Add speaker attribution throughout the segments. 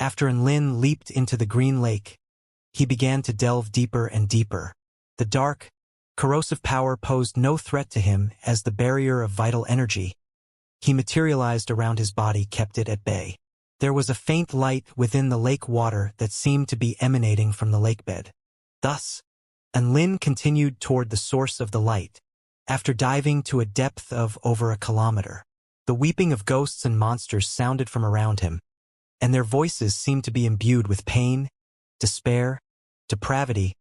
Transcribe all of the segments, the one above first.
Speaker 1: After Enlin leaped into the green lake, he began to delve deeper and deeper. The dark, corrosive power posed no threat to him as the barrier of vital energy he materialized around his body kept it at bay. There was a faint light within the lake water that seemed to be emanating from the lakebed. Thus, Enlin continued toward the source of the light, after diving to a depth of over a kilometer. The weeping of ghosts and monsters sounded from around him, and their voices seemed to be imbued with pain, despair, depravity,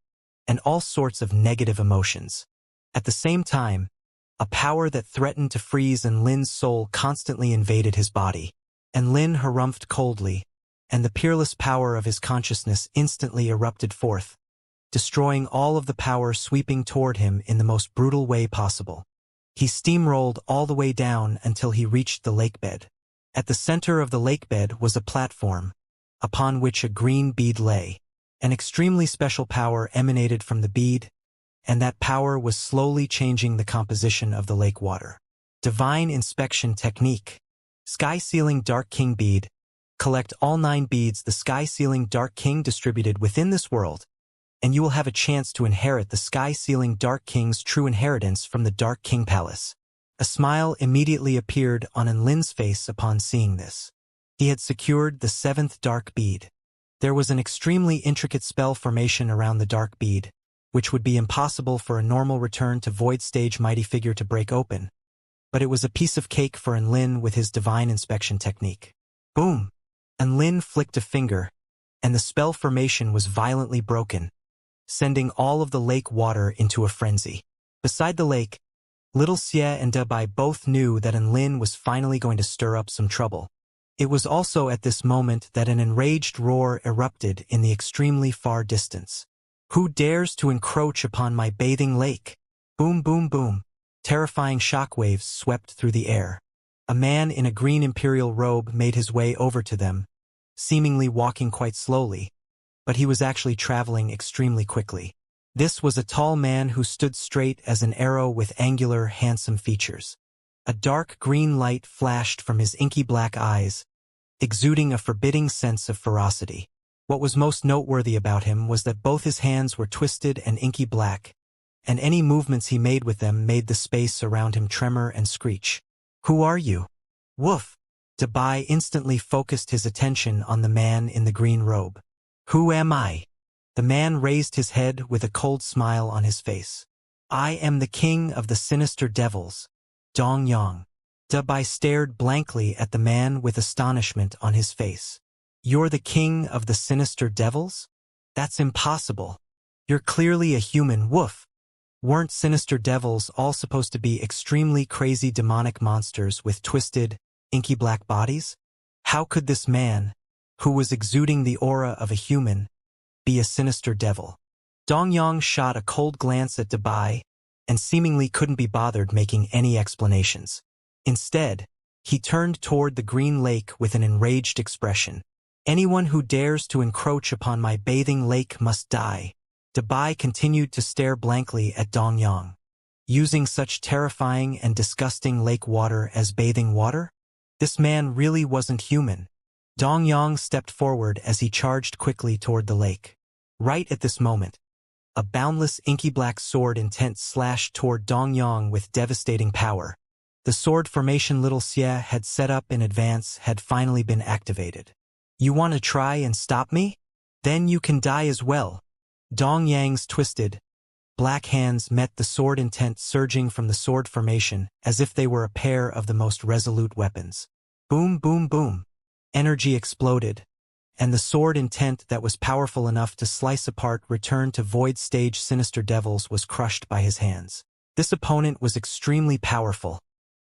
Speaker 1: and all sorts of negative emotions. At the same time, a power that threatened to freeze Enlin's soul constantly invaded his body. Enlin harumphed coldly, and the peerless power of his consciousness instantly erupted forth, destroying all of the power sweeping toward him in the most brutal way possible. He steamrolled all the way down until he reached the lakebed. At the center of the lakebed was a platform, upon which a green bead lay. An extremely special power emanated from the bead, and that power was slowly changing the composition of the lake water. Divine Inspection Technique. Sky Sealing Dark King Bead. Collect all 9 beads the Sky Sealing Dark King distributed within this world, and you will have a chance to inherit the Sky Sealing Dark King's true inheritance from the Dark King Palace. A smile immediately appeared on Enlin's face upon seeing this. He had secured the 7th dark bead. There was an extremely intricate spell formation around the dark bead, which would be impossible for a normal return to void stage mighty figure to break open. But it was a piece of cake for Enlin with his divine inspection technique. Boom! Enlin flicked a finger, and the spell formation was violently broken, sending all of the lake water into a frenzy. Beside the lake, Little Xie and Dabai both knew that Enlin was finally going to stir up some trouble. It was also at this moment that an enraged roar erupted in the extremely far distance. Who dares to encroach upon my bathing lake? Boom, boom, boom. Terrifying shockwaves swept through the air. A man in a green imperial robe made his way over to them, seemingly walking quite slowly, but he was actually traveling extremely quickly. This was a tall man who stood straight as an arrow with angular, handsome features. A dark green light flashed from his inky black eyes, exuding a forbidding sense of ferocity. What was most noteworthy about him was that both his hands were twisted and inky black, and any movements he made with them made the space around him tremor and screech. Who are you? Woof! Dabai instantly focused his attention on the man in the green robe. Who am I? The man raised his head with a cold smile on his face. I am the king of the sinister devils, Dong Yang. Dabai stared blankly at the man with astonishment on his face. You're the king of the sinister devils? That's impossible. You're clearly a human. Woof. Weren't sinister devils all supposed to be extremely crazy demonic monsters with twisted, inky black bodies? How could this man, who was exuding the aura of a human, be a sinister devil? Dongyang shot a cold glance at Dabai and seemingly couldn't be bothered making any explanations. Instead, he turned toward the green lake with an enraged expression. Anyone who dares to encroach upon my bathing lake must die. Dabai continued to stare blankly at Dongyang. Using such terrifying and disgusting lake water as bathing water? This man really wasn't human. Dongyang stepped forward as he charged quickly toward the lake. Right at this moment, a boundless inky black sword intent slashed toward Dongyang with devastating power. The sword formation Little Xie had set up in advance had finally been activated. You want to try and stop me? Then you can die as well. Dongyang's twisted, black hands met the sword intent surging from the sword formation as if they were a pair of the most resolute weapons. Boom, boom, boom. Energy exploded, and the sword intent that was powerful enough to slice apart return to void stage sinister devils was crushed by his hands. This opponent was extremely powerful,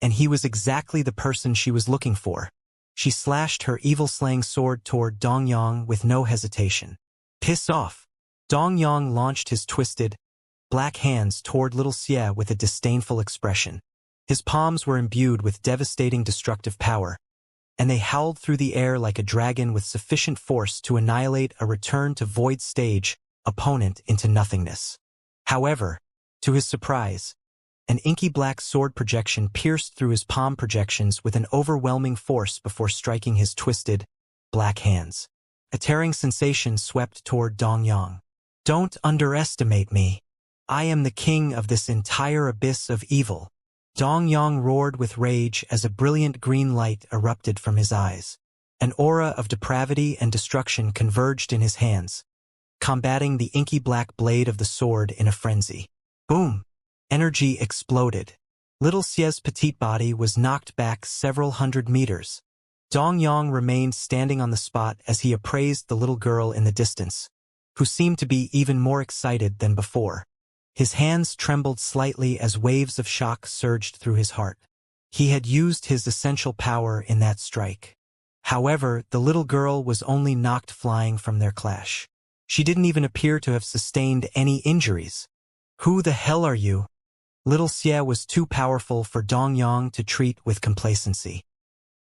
Speaker 1: and he was exactly the person she was looking for. She slashed her evil-slaying sword toward Dongyang with no hesitation. Piss off! Dongyang launched his twisted, black hands toward Little Xie with a disdainful expression. His palms were imbued with devastating destructive power, and they howled through the air like a dragon with sufficient force to annihilate a return to void stage opponent into nothingness. However, to his surprise, an inky black sword projection pierced through his palm projections with an overwhelming force before striking his twisted, black hands. A tearing sensation swept toward Dongyang. Don't underestimate me. I am the king of this entire abyss of evil. Dongyang roared with rage as a brilliant green light erupted from his eyes. An aura of depravity and destruction converged in his hands, combating the inky black blade of the sword in a frenzy. Boom! Energy exploded. Little Xia's petite body was knocked back several hundred meters. Dongyang remained standing on the spot as he appraised the little girl in the distance, who seemed to be even more excited than before. His hands trembled slightly as waves of shock surged through his heart. He had used his essential power in that strike. However, the little girl was only knocked flying from their clash. She didn't even appear to have sustained any injuries. Who the hell are you? Little Xia was too powerful for Dongyang to treat with complacency.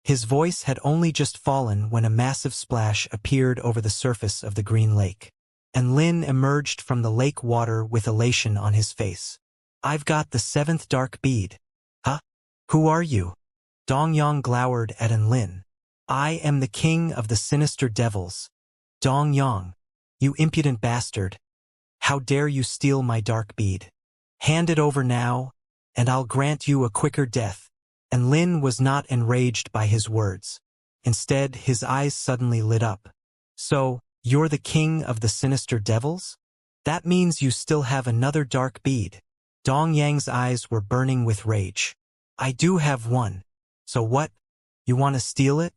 Speaker 1: His voice had only just fallen when a massive splash appeared over the surface of the green lake. And Lin emerged from the lake water with elation on his face. I've got the 7th dark bead. Huh? Who are you? Dongyang glowered at Lin. I am the king of the sinister devils. Dongyang, you impudent bastard. How dare you steal my dark bead? Hand it over now, and I'll grant you a quicker death. And Lin was not enraged by his words. Instead, his eyes suddenly lit up. So, you're the king of the sinister devils? That means you still have another dark bead. Dongyang's eyes were burning with rage. I do have one. So what? You want to steal it?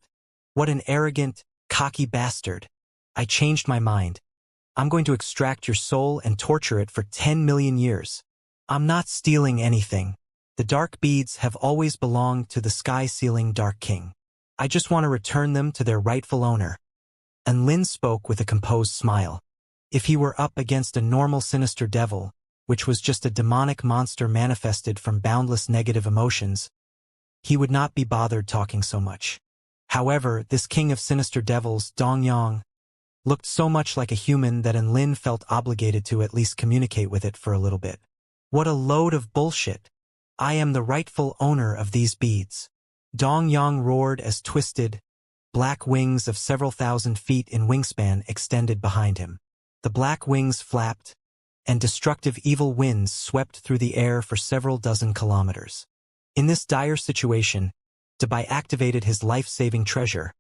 Speaker 1: What an arrogant, cocky bastard. I changed my mind. I'm going to extract your soul and torture it for 10 million years. I'm not stealing anything. The dark beads have always belonged to the sky-sealing Dark King. I just want to return them to their rightful owner. And Lin spoke with a composed smile. If he were up against a normal sinister devil, which was just a demonic monster manifested from boundless negative emotions, he would not be bothered talking so much. However, this king of sinister devils, Dongyang, looked so much like a human that Lin felt obligated to at least communicate with it for a little bit. What a load of bullshit. I am the rightful owner of these beads. Dongyang roared as twisted, black wings of several thousand feet in wingspan extended behind him. The black wings flapped, and destructive evil winds swept through the air for several dozen kilometers. In this dire situation, Dabai activated his life-saving treasure,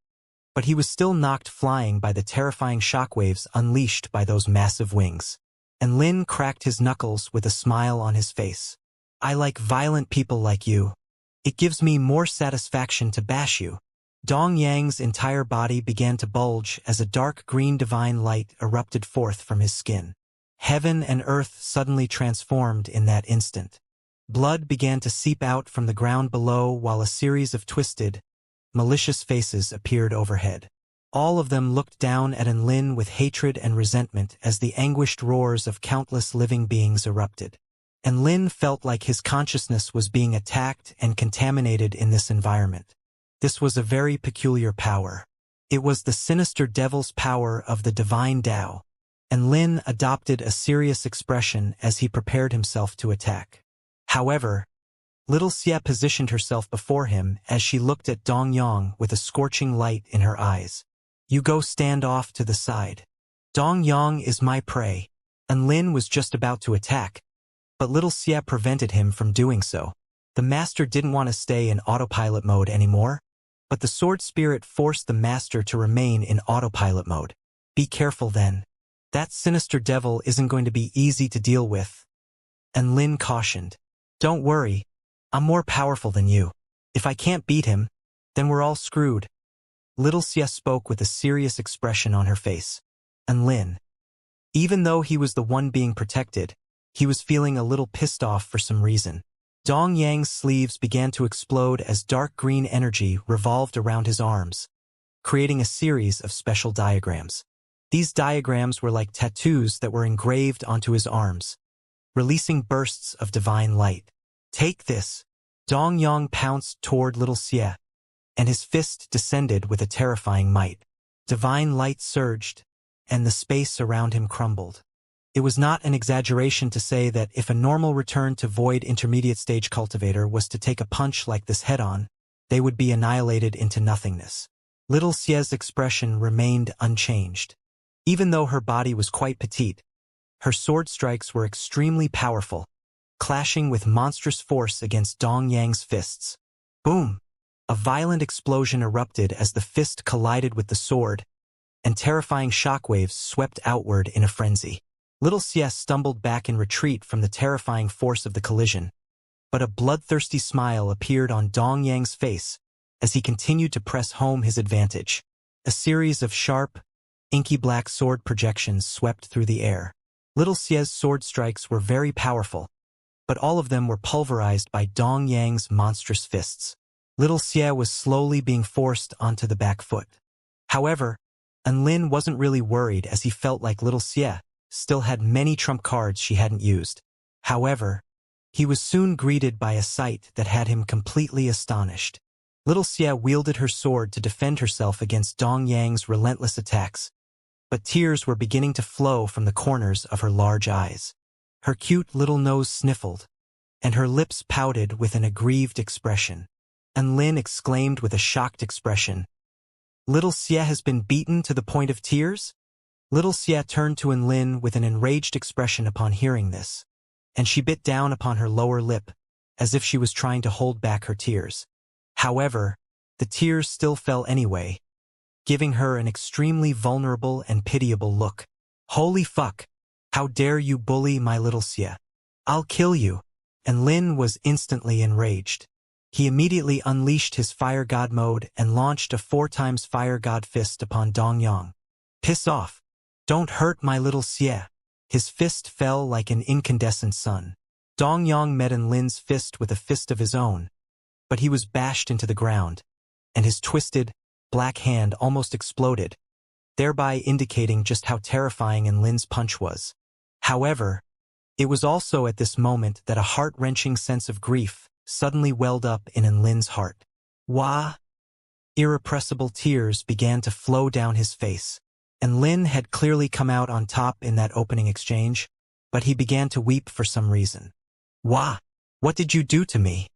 Speaker 1: but he was still knocked flying by the terrifying shockwaves unleashed by those massive wings. And Lin cracked his knuckles with a smile on his face. I like violent people like you. It gives me more satisfaction to bash you. Dongyang's entire body began to bulge as a dark green divine light erupted forth from his skin. Heaven and earth suddenly transformed in that instant. Blood began to seep out from the ground below while a series of twisted, malicious faces appeared overhead. All of them looked down at Lin with hatred and resentment as the anguished roars of countless living beings erupted. And Lin felt like his consciousness was being attacked and contaminated in this environment. This was a very peculiar power. It was the sinister devil's power of the divine Tao, and Lin adopted a serious expression as he prepared himself to attack. However, little Xia positioned herself before him as she looked at Dongyang with a scorching light in her eyes. You go stand off to the side. Dongyang is my prey. And Lin was just about to attack, but little Xia prevented him from doing so. The master didn't want to stay in autopilot mode anymore, but the sword spirit forced the master to remain in autopilot mode. Be careful then. That sinister devil isn't going to be easy to deal with. And Lin cautioned. Don't worry, I'm more powerful than you. If I can't beat him, then we're all screwed. Little Xia spoke with a serious expression on her face. And Lin, even though he was the one being protected, he was feeling a little pissed off for some reason. Dongyang's sleeves began to explode as dark green energy revolved around his arms, creating a series of special diagrams. These diagrams were like tattoos that were engraved onto his arms, releasing bursts of divine light. Take this. Dongyang pounced toward little Xia, and his fist descended with a terrifying might. Divine light surged, and the space around him crumbled. It was not an exaggeration to say that if a normal return to void intermediate stage cultivator was to take a punch like this head-on, they would be annihilated into nothingness. Little Xia's expression remained unchanged. Even though her body was quite petite, her sword strikes were extremely powerful, clashing with monstrous force against Dong Yang's fists. Boom! A violent explosion erupted as the fist collided with the sword, and terrifying shockwaves swept outward in a frenzy. Little Xia stumbled back in retreat from the terrifying force of the collision, but a bloodthirsty smile appeared on Dong Yang's face as he continued to press home his advantage. A series of sharp, inky black sword projections swept through the air. Little Xia's sword strikes were very powerful, but all of them were pulverized by Dong Yang's monstrous fists. Little Xia was slowly being forced onto the back foot. However, Enlin wasn't really worried as he felt like Little Xia still had many trump cards she hadn't used. However, he was soon greeted by a sight that had him completely astonished. Little Xia wielded her sword to defend herself against Dong Yang's relentless attacks, but tears were beginning to flow from the corners of her large eyes. Her cute little nose sniffled, and her lips pouted with an aggrieved expression. Enlin exclaimed with a shocked expression, "Little Xia has been beaten to the point of tears?" Little Xia turned to Enlin with an enraged expression upon hearing this, and she bit down upon her lower lip, as if she was trying to hold back her tears. However, the tears still fell anyway, giving her an extremely vulnerable and pitiable look. "Holy fuck! How dare you bully my Little Xia? I'll kill you!" Enlin was instantly enraged. He immediately unleashed his Fire God mode and launched a 4x Fire God fist upon Dong Yang. "Piss off! Don't hurt my Little Xia!" His fist fell like an incandescent sun. Dong Yang met Enlin's fist with a fist of his own, but he was bashed into the ground, and his twisted, black hand almost exploded, thereby indicating just how terrifying Enlin's punch was. However, it was also at this moment that a heart-wrenching sense of grief suddenly welled up in Enlin's heart. Wah! Irrepressible tears began to flow down his face. Enlin had clearly come out on top in that opening exchange, but he began to weep for some reason. "Wah! What did you do to me?"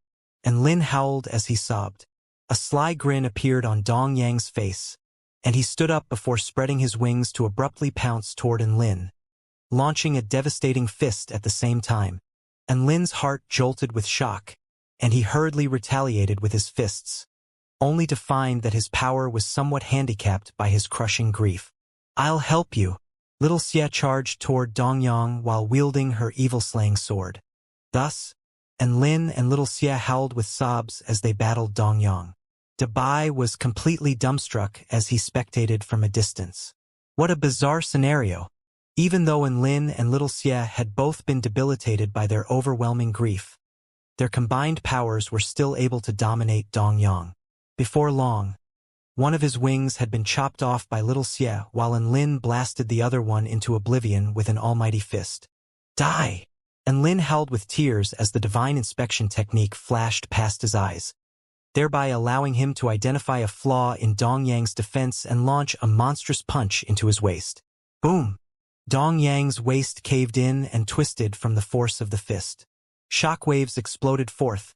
Speaker 1: Enlin howled as he sobbed. A sly grin appeared on Dong Yang's face, and he stood up before spreading his wings to abruptly pounce toward Enlin, launching a devastating fist at the same time. Enlin's heart jolted with shock, and he hurriedly retaliated with his fists, only to find that his power was somewhat handicapped by his crushing grief. "I'll help you." Little Xia charged toward Dong Yang while wielding her evil-slaying sword. Thus, Enlin and Little Xia howled with sobs as they battled Dong Yang. Dabai was completely dumbstruck as he spectated from a distance. What a bizarre scenario! Even though Enlin and Little Xia had both been debilitated by their overwhelming grief, their combined powers were still able to dominate Dong Yang. Before long, one of his wings had been chopped off by Little Xia while Enlin blasted the other one into oblivion with an almighty fist. "Die!" Enlin howled with tears as the divine inspection technique flashed past his eyes, thereby allowing him to identify a flaw in Dong Yang's defense and launch a monstrous punch into his waist. Boom! Dong Yang's waist caved in and twisted from the force of the fist. Shockwaves exploded forth,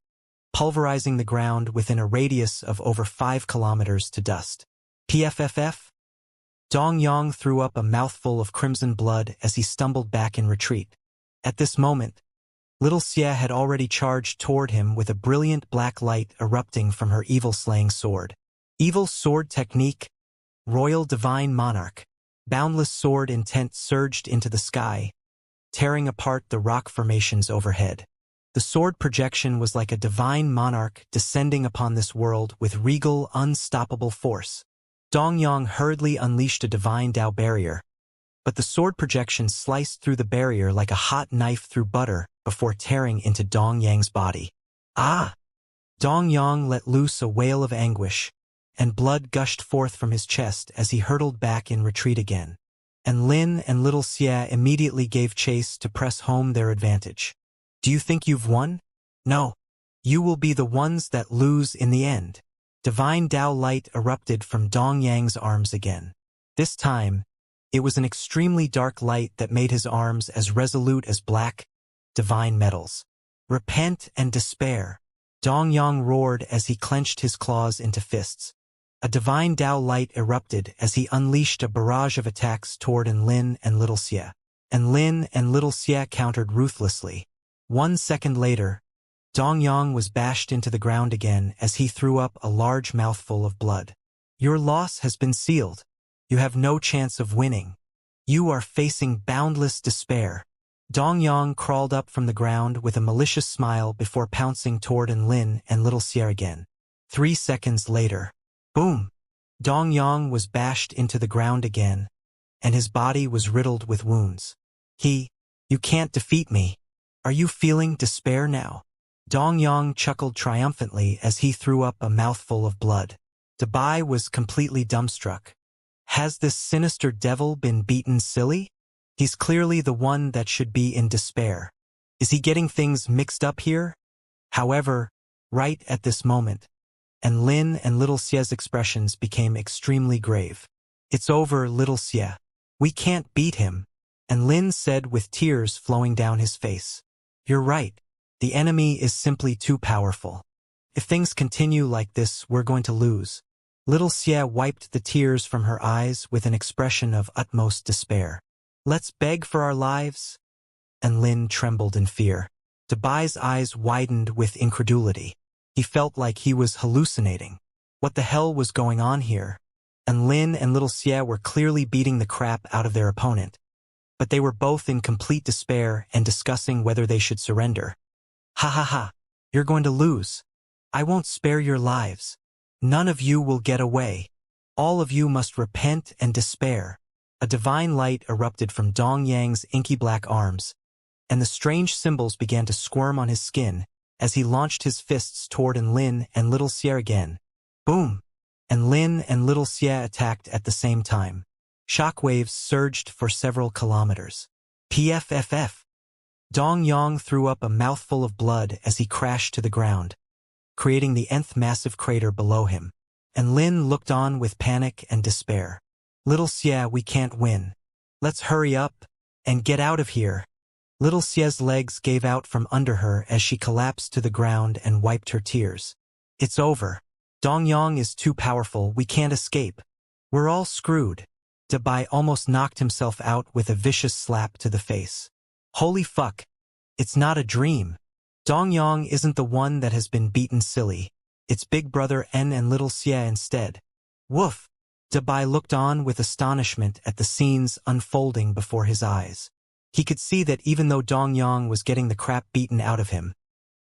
Speaker 1: pulverizing the ground within a radius of over 5 kilometers to dust. PFFF? Dong Yang threw up a mouthful of crimson blood as he stumbled back in retreat. At this moment, Little Xia had already charged toward him with a brilliant black light erupting from her evil-slaying sword. Evil sword technique, Royal Divine Monarch. Boundless sword intent surged into the sky, tearing apart the rock formations overhead. The sword projection was like a divine monarch descending upon this world with regal, unstoppable force. Dong Yang hurriedly unleashed a divine Dao barrier, but the sword projection sliced through the barrier like a hot knife through butter before tearing into Dong Yang's body. Ah! Dong Yang let loose a wail of anguish, and blood gushed forth from his chest as he hurtled back in retreat again. Enlin and Little Xia immediately gave chase to press home their advantage. "Do you think you've won? No. You will be the ones that lose in the end." Divine Dao light erupted from Dong Yang's arms again. This time, it was an extremely dark light that made his arms as resolute as black, divine metals. "Repent and despair." Dong Yang roared as he clenched his claws into fists. A divine Dao light erupted as he unleashed a barrage of attacks toward Enlin and Little Xie. Enlin and Little Xie countered ruthlessly. 1 second later, Dongyang was bashed into the ground again as he threw up a large mouthful of blood. Your loss has been sealed. You have no chance of winning. You are facing boundless despair. Dongyang crawled up from the ground with a malicious smile before pouncing toward Enlin and Little Xie again. 3 seconds later, boom! Dongyang was bashed into the ground again, and his body was riddled with wounds. You can't defeat me. Are you feeling despair now? Dongyang chuckled triumphantly as he threw up a mouthful of blood. Dabai was completely dumbstruck. Has this sinister devil been beaten silly? He's clearly the one that should be in despair. Is he getting things mixed up here? However, right at this moment, Enlin and Little Xie's expressions became extremely grave. It's over, Little Xie. We can't beat him, Enlin said with tears flowing down his face. You're right. The enemy is simply too powerful. If things continue like this, we're going to lose. Little Xie wiped the tears from her eyes with an expression of utmost despair. Let's beg for our lives? Enlin trembled in fear. Dabai's eyes widened with incredulity. He felt like he was hallucinating. What the hell was going on here? Enlin and Little Xie were clearly beating the crap out of their opponent, but they were both in complete despair and discussing whether they should surrender. Ha ha ha, you're going to lose. I won't spare your lives. None of you will get away. All of you must repent and despair. A divine light erupted from Dongyang's inky black arms, and the strange symbols began to squirm on his skin as he launched his fists toward Enlin and Little Xie again. Boom! Enlin and Little Xie attacked at the same time. Shockwaves surged for several kilometers. PFFF! Dongyang threw up a mouthful of blood as he crashed to the ground, creating the nth massive crater below him. Enlin looked on with panic and despair. Little Xie, we can't win. Let's hurry up and get out of here. Little Xie's legs gave out from under her as she collapsed to the ground and wiped her tears. It's over. Dongyang is too powerful, we can't escape. We're all screwed. Dabai almost knocked himself out with a vicious slap to the face. Holy fuck. It's not a dream. Dongyang isn't the one that has been beaten silly. It's big brother En and Little Xie instead. Woof! Dabai looked on with astonishment at the scenes unfolding before his eyes. He could see that even though Dongyang was getting the crap beaten out of him,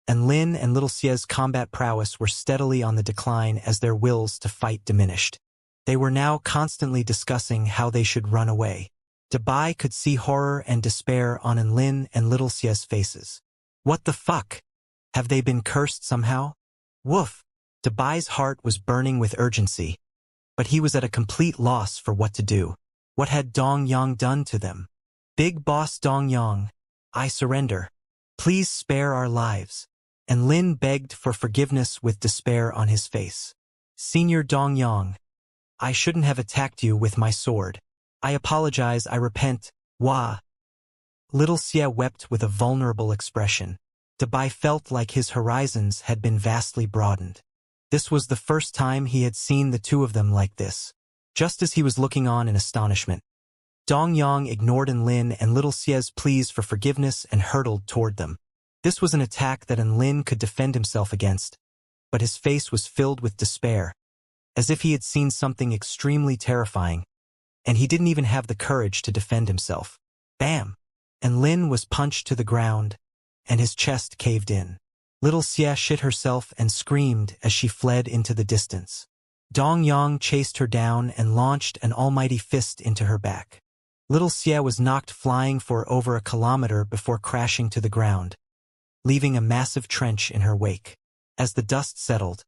Speaker 1: Enlin and Little Xie's combat prowess were steadily on the decline as their wills to fight diminished. They were now constantly discussing how they should run away. Dabai could see horror and despair on Enlin and Little Xie's faces. What the fuck? Have they been cursed somehow? Woof! Dabai's heart was burning with urgency, but he was at a complete loss for what to do. What had Dongyang done to them? Big boss Dongyang, I surrender. Please spare our lives. Enlin begged for forgiveness with despair on his face. Senior Dongyang, I shouldn't have attacked you with my sword. I apologize, I repent. Wah! Little Xie wept with a vulnerable expression. Dabai felt like his horizons had been vastly broadened. This was the first time he had seen the two of them like this. Just as he was looking on in astonishment, Dongyang ignored Enlin and Little Xie's pleas for forgiveness and hurtled toward them. This was an attack that Enlin could defend himself against, but his face was filled with despair, as if he had seen something extremely terrifying, and he didn't even have the courage to defend himself. Bam! Enlin was punched to the ground, and his chest caved in. Little Xie shit herself and screamed as she fled into the distance. Dongyang chased her down and launched an almighty fist into her back. Little Xie was knocked flying for over a kilometer before crashing to the ground, leaving a massive trench in her wake. As the dust settled,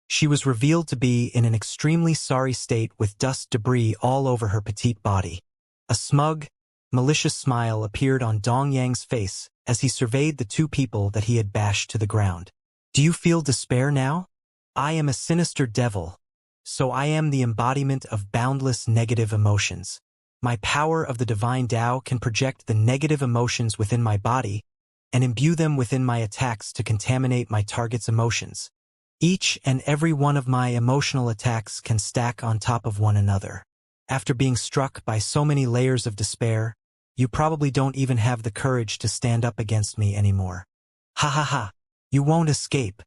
Speaker 1: she was revealed to be in an extremely sorry state with dust debris all over her petite body. A smug, malicious smile appeared on Dongyang's face as he surveyed the two people that he had bashed to the ground. Do you feel despair now? I am a sinister devil, so I am the embodiment of boundless negative emotions. My power of the divine Tao can project the negative emotions within my body and imbue them within my attacks to contaminate my target's emotions. Each and every one of my emotional attacks can stack on top of one another. After being struck by so many layers of despair, you probably don't even have the courage to stand up against me anymore. Ha ha ha. You won't escape.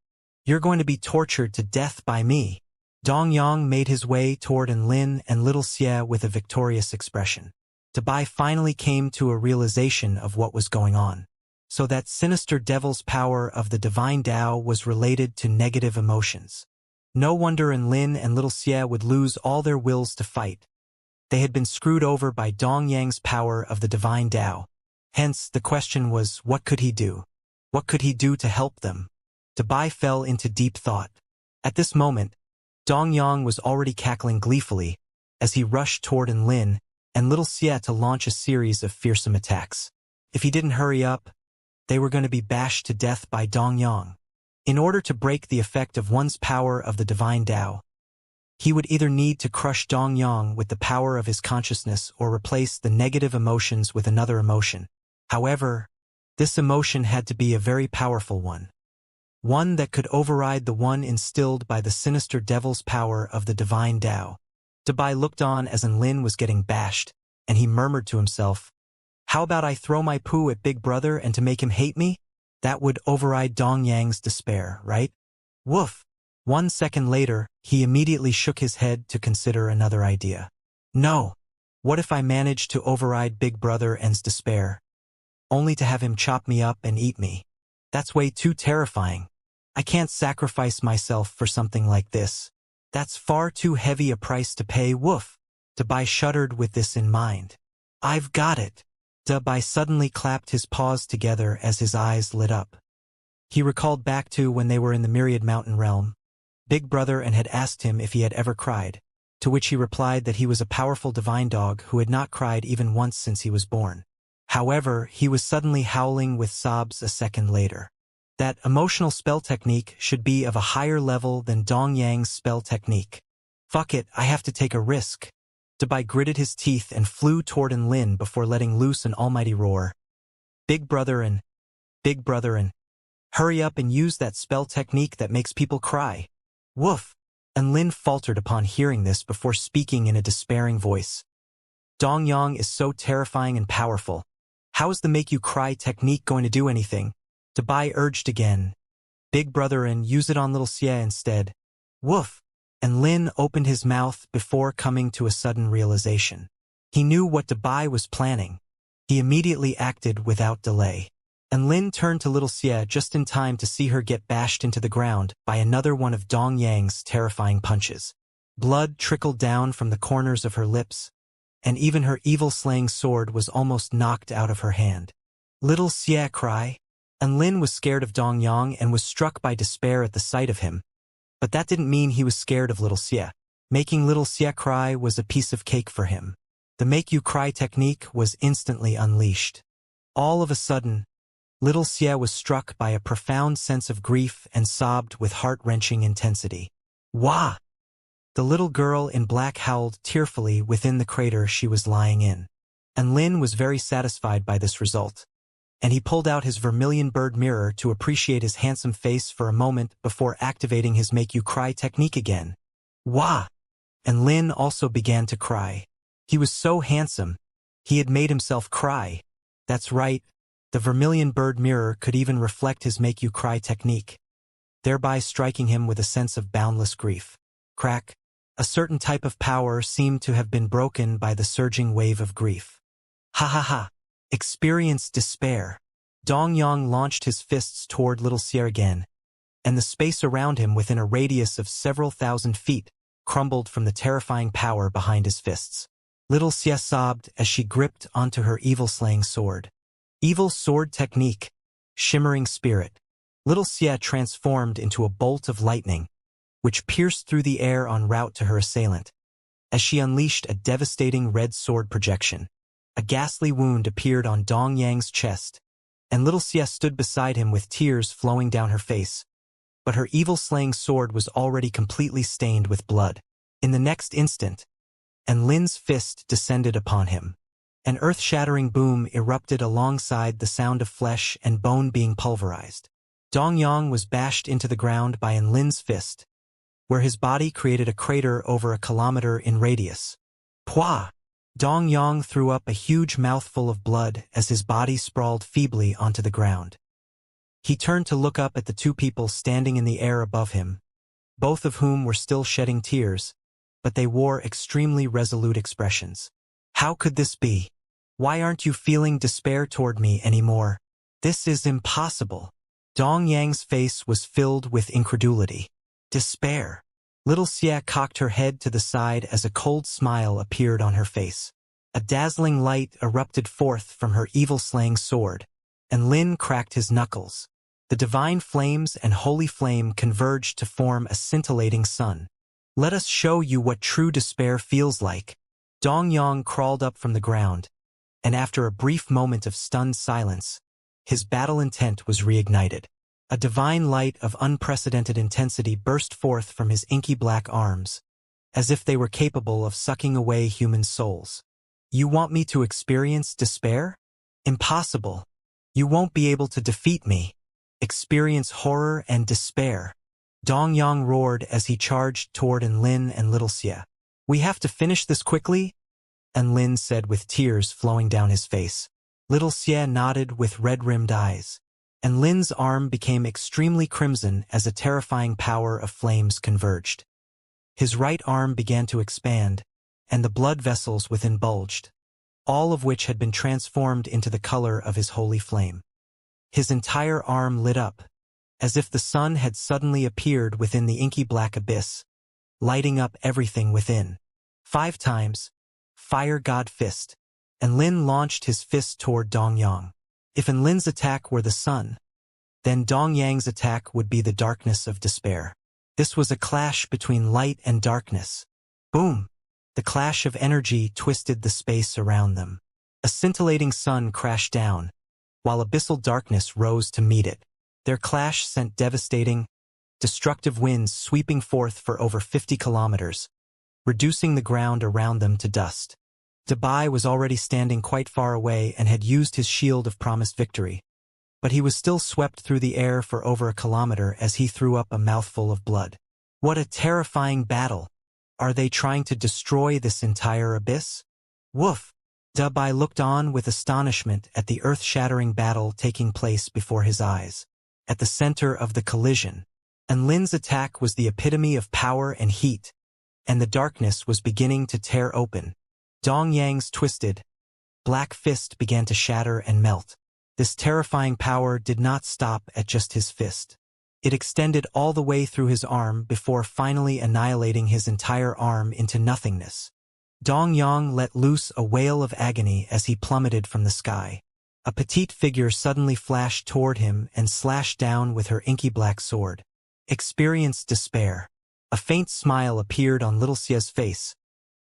Speaker 1: You're going to be tortured to death by me. Dong Yang made his way toward Lin and little Xie with a victorious expression. Dabai finally came to a realization of what was going on. So that sinister devil's power of the divine Tao was related to negative emotions. No wonder Lin and little Xie would lose all their wills to fight. They had been screwed over by Dong Yang's power of the divine Tao. Hence, the question was, what could he do? What could he do to help them? Dabai fell into deep thought. At this moment, Dong Yang was already cackling gleefully as he rushed toward Lin and little Xie to launch a series of fearsome attacks. If he didn't hurry up, they were going to be bashed to death by Dong Yang. In order to break the effect of one's power of the divine Tao, he would either need to crush Dong Yang with the power of his consciousness or replace the negative emotions with another emotion. However, this emotion had to be a very powerful one. One that could override the one instilled by the sinister devil's power of the divine Tao. Dabai looked on as Lin was getting bashed, and he murmured to himself, "How about I throw my poo at Big Brother and to make him hate me? That would override Dong Yang's despair, right?" Woof! 1 second later, he immediately shook his head to consider another idea. No! What if I managed to override Big Brother and's despair, only to have him chop me up and eat me? That's way too terrifying. I can't sacrifice myself for something like this. That's far too heavy a price to pay. Woof! Dabai shuddered with this in mind. I've got it! Dabai suddenly clapped his paws together as his eyes lit up. He recalled back to when they were in the Myriad Mountain realm. Big Brother and had asked him if he had ever cried, to which he replied that he was a powerful divine dog who had not cried even once since he was born. However, he was suddenly howling with sobs a second later. That emotional spell technique should be of a higher level than Dong Yang's spell technique. Fuck it, I have to take a risk. Dabai gritted his teeth and flew toward Lin before letting loose an almighty roar. Big Brother and hurry up and use that spell technique that makes people cry. Woof! And Lin faltered upon hearing this before speaking in a despairing voice. Dong Yang is so terrifying and powerful. How is the make you cry technique going to do anything? Dabai urged again. Big Brother and use it on little Xie instead. Woof! And Lin opened his mouth before coming to a sudden realization. He knew what Dabai was planning. He immediately acted without delay. And Lin turned to little Xie just in time to see her get bashed into the ground by another one of Dong Yang's terrifying punches. Blood trickled down from the corners of her lips, and even her evil-slaying sword was almost knocked out of her hand. Little Xie cry, and Lin was scared of Dong Yang and was struck by despair at the sight of him. But that didn't mean he was scared of little Xie. Making little Xie cry was a piece of cake for him. The make you cry technique was instantly unleashed. All of a sudden, little Xie was struck by a profound sense of grief and sobbed with heart-wrenching intensity. Wah! The little girl in black howled tearfully within the crater she was lying in. And Lin was very satisfied by this result. And he pulled out his vermilion bird mirror to appreciate his handsome face for a moment before activating his make you cry technique again. Wah! And Lin also began to cry. He was so handsome. He had made himself cry. That's right. The vermilion bird mirror could even reflect his make you cry technique, thereby striking him with a sense of boundless grief. Crack. A certain type of power seemed to have been broken by the surging wave of grief. Ha ha ha. Experience despair. Dong Yang launched his fists toward little Xie again, and the space around him within a radius of several thousand feet crumbled from the terrifying power behind his fists. Little Xie sobbed as she gripped onto her evil-slaying sword. Evil sword technique. Shimmering spirit. Little Xie transformed into a bolt of lightning, which pierced through the air en route to her assailant. As she unleashed a devastating red sword projection, a ghastly wound appeared on Dong Yang's chest, and little Xie stood beside him with tears flowing down her face. But her evil-slaying sword was already completely stained with blood. In the next instant, and Lin's fist descended upon him. An earth-shattering boom erupted alongside the sound of flesh and bone being pulverized. Dongyang was bashed into the ground by Enlin's fist, where his body created a crater over a kilometer in radius. Pwah! Dongyang threw up a huge mouthful of blood as his body sprawled feebly onto the ground. He turned to look up at the two people standing in the air above him, both of whom were still shedding tears, but they wore extremely resolute expressions. How could this be? Why aren't you feeling despair toward me anymore? This is impossible. Dongyang's face was filled with incredulity. Despair. Little Xia cocked her head to the side as a cold smile appeared on her face. A dazzling light erupted forth from her evil-slaying sword, and Lin cracked his knuckles. The divine flames and holy flame converged to form a scintillating sun. Let us show you what true despair feels like. Dongyang crawled up from the ground, and after a brief moment of stunned silence, his battle intent was reignited. A divine light of unprecedented intensity burst forth from his inky black arms, as if they were capable of sucking away human souls. You want me to experience despair? Impossible. You won't be able to defeat me. Experience horror and despair. Dongyang roared as he charged toward Enlin and Little Xia. We have to finish this quickly? Enlin said with tears flowing down his face. Little Xia nodded with red-rimmed eyes, and Lin's arm became extremely crimson as a terrifying power of flames converged. His right arm began to expand, and the blood vessels within bulged, all of which had been transformed into the color of his holy flame. His entire arm lit up, as if the sun had suddenly appeared within the inky black abyss, lighting up everything within. 5 times, Fire God Fist, and Lin launched his fist toward Dongyang. If Enlin's attack were the sun, then Dongyang's attack would be the darkness of despair. This was a clash between light and darkness. Boom! The clash of energy twisted the space around them. A scintillating sun crashed down, while abyssal darkness rose to meet it. Their clash sent devastating, destructive winds sweeping forth for over 50 kilometers, reducing the ground around them to dust. Dabai was already standing quite far away and had used his shield of promised victory, but he was still swept through the air for over a kilometer as he threw up a mouthful of blood. What a terrifying battle! Are they trying to destroy this entire abyss? Woof! Dabai looked on with astonishment at the earth-shattering battle taking place before his eyes. At the center of the collision, Enlin's attack was the epitome of power and heat, and the darkness was beginning to tear open. Dongyang's twisted, black fist began to shatter and melt. This terrifying power did not stop at just his fist. It extended all the way through his arm before finally annihilating his entire arm into nothingness. Dongyang let loose a wail of agony as he plummeted from the sky. A petite figure suddenly flashed toward him and slashed down with her inky black sword. Experienced despair. A faint smile appeared on Little Xia's face,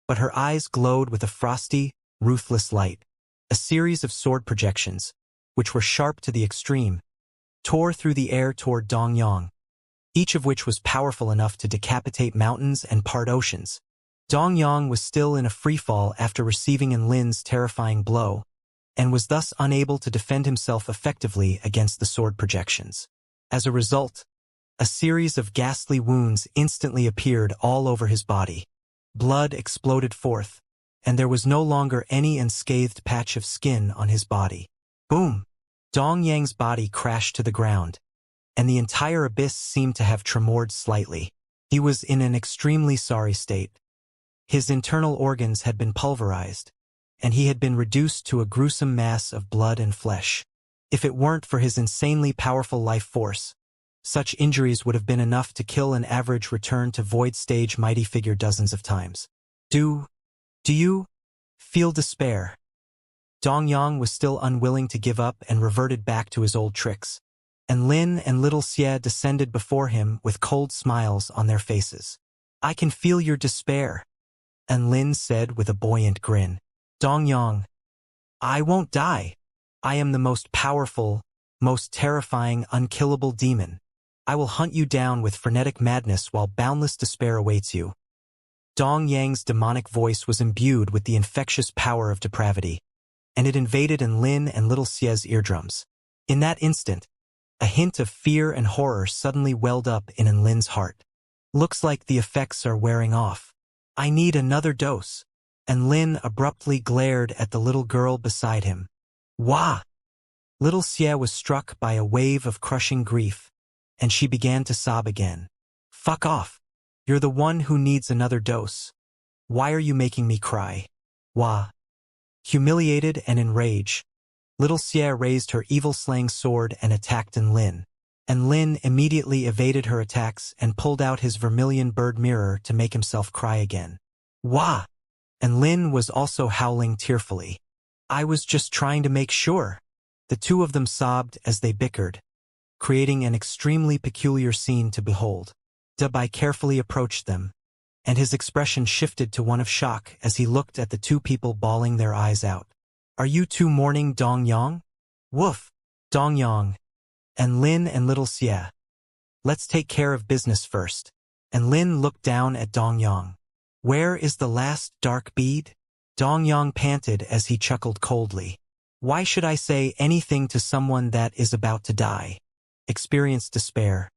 Speaker 1: but her eyes glowed with a frosty, ruthless light. A series of sword projections, which were sharp to the extreme, tore through the air toward Dongyang, each of which was powerful enough to decapitate mountains and part oceans. Dongyang was still in a freefall after receiving Enlin's terrifying blow, and was thus unable to defend himself effectively against the sword projections. As a result, a series of ghastly wounds instantly appeared all over his body. Blood exploded forth, and there was no longer any unscathed patch of skin on his body. Boom! Dongyang's body crashed to the ground, and the entire abyss seemed to have tremored slightly. He was in an extremely sorry state. His internal organs had been pulverized, and he had been reduced to a gruesome mass of blood and flesh. If it weren't for his insanely powerful life force, such injuries would have been enough to kill an average return to void stage mighty figure dozens of times. Do you feel despair? Dongyang was still unwilling to give up and reverted back to his old tricks, and Lin and Little Xia descended before him with cold smiles on their faces. I can feel your despair, and Lin said with a buoyant grin. Dongyang, I won't die. I am the most powerful, most terrifying, unkillable demon. I will hunt you down with frenetic madness while boundless despair awaits you. Dongyang's demonic voice was imbued with the infectious power of depravity, and it invaded Enlin and Little Xia's eardrums. In that instant, A hint of fear and horror suddenly welled up in Enlin's heart. Looks like the effects are wearing off. I need another dose. Enlin abruptly glared at the little girl beside him. Wah! Little Xie was struck by a wave of crushing grief, and she began to sob again. Fuck off. You're the one who needs another dose. Why are you making me cry? Wah! Humiliated and enraged, Little Xie raised her evil-slaying sword and attacked Enlin. Enlin immediately evaded her attacks and pulled out his vermilion bird mirror to make himself cry again. Wah! Enlin was also howling tearfully. I was just trying to make sure. The two of them sobbed as they bickered, creating an extremely peculiar scene to behold. Dabai carefully approached them, and his expression shifted to one of shock as he looked at the two people bawling their eyes out. Are you two mourning Dong Yang? Woof! Dong Yang. Enlin and Little Xie. Let's take care of business first. Enlin looked down at Dong Yang. Where is the last dark bead? Dong Yang panted as he chuckled coldly. Why should I say anything to someone that is about to die? Experienced despair.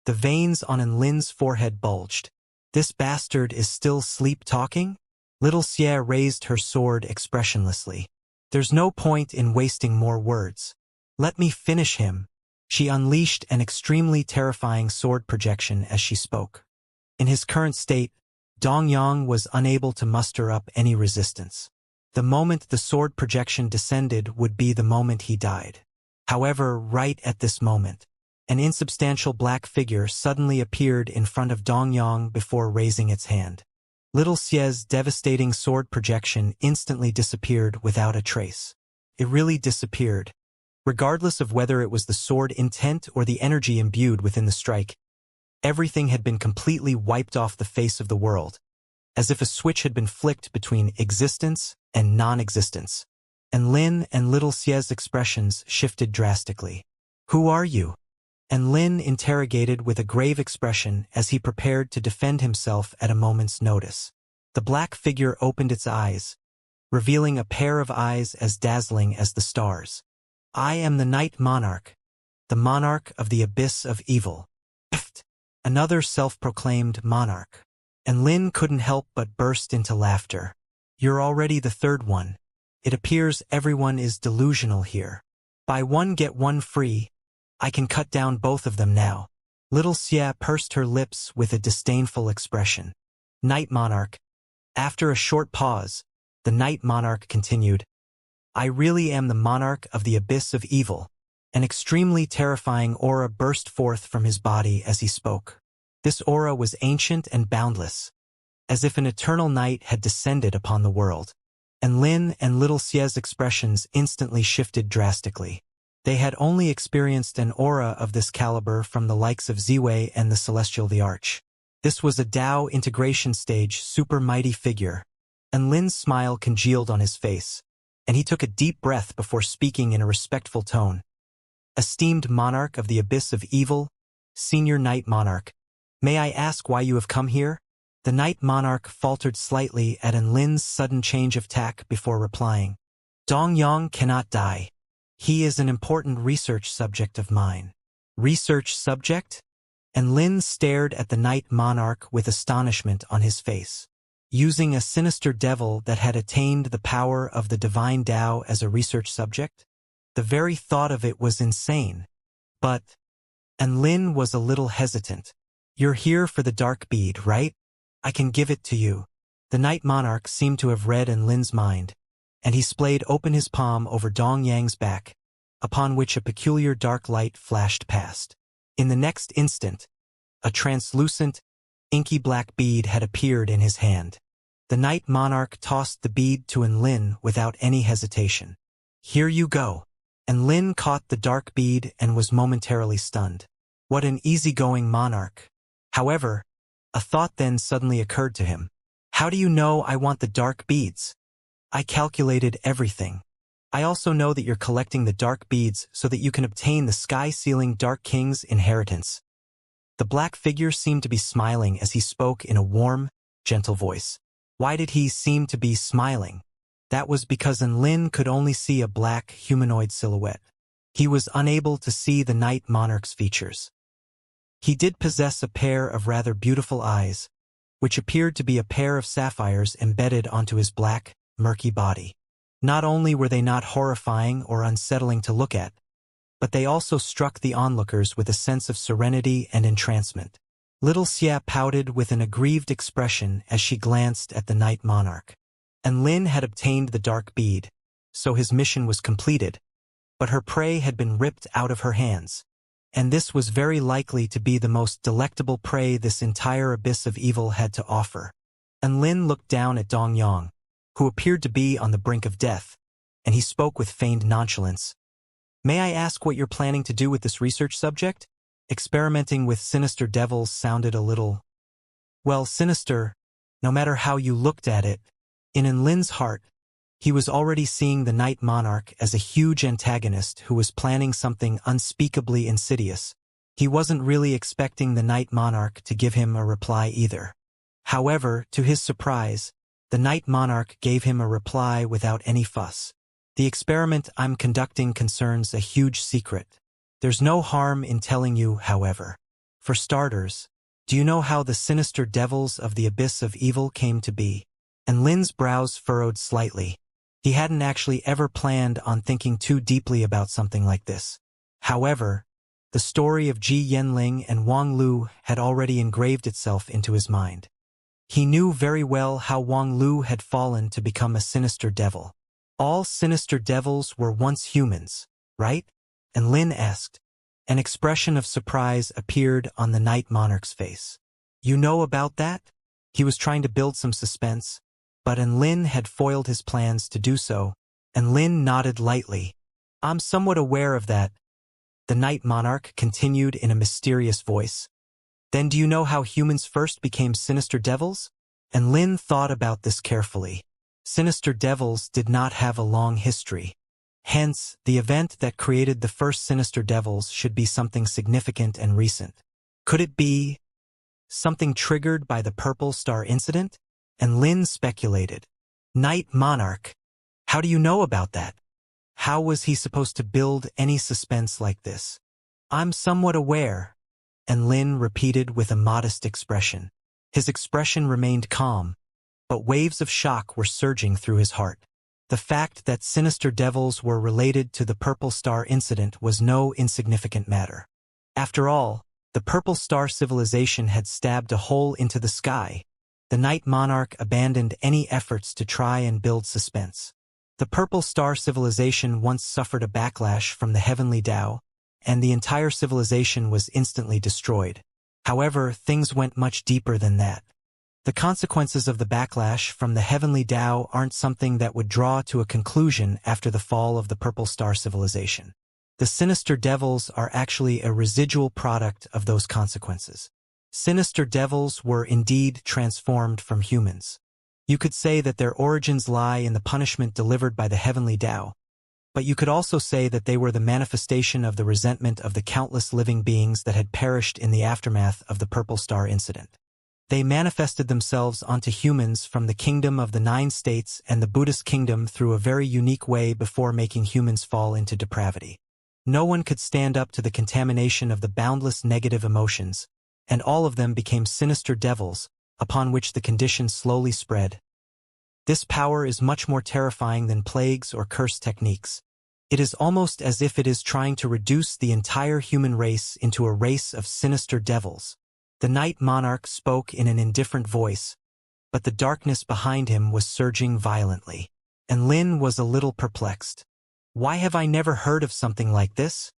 Speaker 1: The veins on Enlin's forehead bulged. This bastard is still sleep-talking? Little Xie raised her sword expressionlessly. There's no point in wasting more words. Let me finish him. She unleashed an extremely terrifying sword projection as she spoke. In his current state, Dong Yang was unable to muster up any resistance. The moment the sword projection descended would be the moment he died. However, right at this moment, an insubstantial black figure suddenly appeared in front of Dong Yang before raising its hand. Little Xie's devastating sword projection instantly disappeared without a trace. It really disappeared. Regardless of whether it was the sword intent or the energy imbued within the strike, everything had been completely wiped off the face of the world, as if a switch had been flicked between existence and non-existence. Enlin and Little Xie's expressions shifted drastically. Who are you? Enlin interrogated with a grave expression as he prepared to defend himself at a moment's notice. The black figure opened its eyes, revealing a pair of eyes as dazzling as the stars. I am the Night Monarch, the monarch of the abyss of evil. Another self-proclaimed monarch. Enlin couldn't help but burst into laughter. You're already the third one. It appears everyone is delusional here. Buy one get one free. I can cut down both of them now. Little Xie pursed her lips with a disdainful expression. Night Monarch. After a short pause, the Night Monarch continued. I really am the monarch of the abyss of evil. An extremely terrifying aura burst forth from his body as he spoke. This aura was ancient and boundless, as if an eternal night had descended upon the world. Enlin and Little Xie's expressions instantly shifted drastically. They had only experienced an aura of this caliber from the likes of Ziwei and the Celestial the Arch. This was a Dao integration stage super mighty figure. Enlin's smile congealed on his face, and he took a deep breath before speaking in a respectful tone. Esteemed monarch of the abyss of evil, senior Night Monarch, may I ask why you have come here? The Night Monarch faltered slightly at Enlin's sudden change of tack before replying. Dong Yang cannot die. He is an important research subject of mine. Research subject? Enlin stared at the Night Monarch with astonishment on his face. Using a sinister devil that had attained the power of the divine Tao as a research subject? The very thought of it was insane. But Enlin was a little hesitant. You're here for the dark bead, right? I can give it to you. The Night Monarch seemed to have read Enlin's mind, and he splayed open his palm over Dong Yang's back, upon which a peculiar dark light flashed past. In the next instant, a translucent, inky black bead had appeared in his hand. The Night Monarch tossed the bead to Enlin without any hesitation. Here you go. Enlin caught the dark bead and was momentarily stunned. What an easygoing monarch. However, a thought then suddenly occurred to him. How do you know I want the dark beads? I calculated everything. I also know that you're collecting the dark beads so that you can obtain the sky-sealing Dark King's inheritance. The black figure seemed to be smiling as he spoke in a warm, gentle voice. Why did he seem to be smiling? That was because Enlin could only see a black humanoid silhouette. He was unable to see the Night Monarch's features. He did possess a pair of rather beautiful eyes, which appeared to be a pair of sapphires embedded onto his black, murky body. Not only were they not horrifying or unsettling to look at, but they also struck the onlookers with a sense of serenity and entrancement. Little Xia pouted with an aggrieved expression as she glanced at the Night Monarch. And Lin had obtained the dark bead, so his mission was completed, but her prey had been ripped out of her hands, and this was very likely to be the most delectable prey this entire abyss of evil had to offer. And Lin looked down at Dong Yang, who appeared to be on the brink of death, and he spoke with feigned nonchalance. "May I ask what you're planning to do with this research subject?" Experimenting with sinister devils sounded a little, well, sinister, no matter how you looked at it. In Lin's heart, he was already seeing the Night Monarch as a huge antagonist who was planning something unspeakably insidious. He wasn't really expecting the Night Monarch to give him a reply either. However, to his surprise, the Night Monarch gave him a reply without any fuss. "The experiment I'm conducting concerns a huge secret. There's no harm in telling you, however. For starters, do you know how the sinister devils of the abyss of evil came to be?" And Lin's brows furrowed slightly. He hadn't actually ever planned on thinking too deeply about something like this. However, the story of Ji Yanling and Wang Lu had already engraved itself into his mind. He knew very well how Wang Lu had fallen to become a sinister devil. All sinister devils were once humans, right? And Lin asked. An expression of surprise appeared on the Night Monarch's face. "You know about that?" He was trying to build some suspense, but Lin had foiled his plans to do so, and Lin nodded lightly. "I'm somewhat aware of that," the Night Monarch continued in a mysterious voice. "Then do you know how humans first became sinister devils?" And Lin thought about this carefully. Sinister devils did not have a long history. Hence, the event that created the first sinister devils should be something significant and recent. Could it be something triggered by the Purple Star incident? And Lin speculated. "Night Monarch, how do you know about that? How was he supposed to build any suspense like this?" "I'm somewhat aware," and Lin repeated with a modest expression. His expression remained calm, but waves of shock were surging through his heart. The fact that sinister devils were related to the Purple Star incident was no insignificant matter. After all, the Purple Star civilization had stabbed a hole into the sky. The Night Monarch abandoned any efforts to try and build suspense. The Purple Star civilization once suffered a backlash from the Heavenly Tao, and the entire civilization was instantly destroyed. However, things went much deeper than that. The consequences of the backlash from the Heavenly Tao aren't something that would draw to a conclusion after the fall of the Purple Star civilization. The sinister devils are actually a residual product of those consequences. Sinister devils were indeed transformed from humans. You could say that their origins lie in the punishment delivered by the Heavenly Tao, but you could also say that they were the manifestation of the resentment of the countless living beings that had perished in the aftermath of the Purple Star incident. They manifested themselves onto humans from the kingdom of the 9 states and the Buddhist kingdom through a very unique way before making humans fall into depravity. No one could stand up to the contamination of the boundless negative emotions, and all of them became sinister devils, upon which the condition slowly spread. This power is much more terrifying than plagues or curse techniques. It is almost as if it is trying to reduce the entire human race into a race of sinister devils. The Night Monarch spoke in an indifferent voice, but the darkness behind him was surging violently, and Lin was a little perplexed. Why have I never heard of something like this?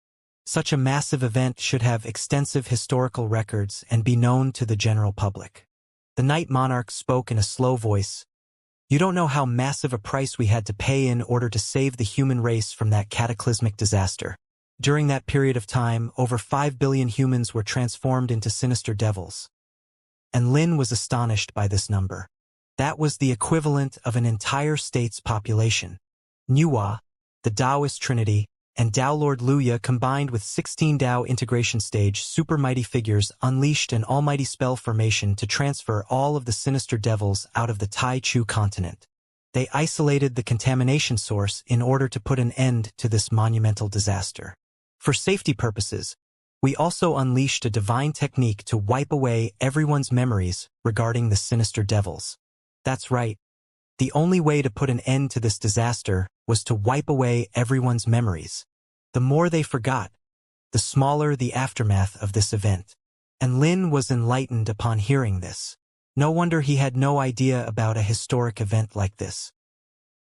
Speaker 1: Such a massive event should have extensive historical records and be known to the general public. The Night Monarch spoke in a slow voice. "You don't know how massive a price we had to pay in order to save the human race from that cataclysmic disaster. During that period of time, over 5 billion humans were transformed into sinister devils." And Lin was astonished by this number. That was the equivalent of an entire state's population. Nuwa, the Taoist Trinity, and Tao Lord Luya combined with 16 Tao integration stage super mighty figures unleashed an almighty spell formation to transfer all of the sinister devils out of the Tai Chu continent. They isolated the contamination source in order to put an end to this monumental disaster. For safety purposes, we also unleashed a divine technique to wipe away everyone's memories regarding the sinister devils. That's right. The only way to put an end to this disaster was to wipe away everyone's memories. The more they forgot, the smaller the aftermath of this event. And Lin was enlightened upon hearing this. No wonder he had no idea about a historic event like this.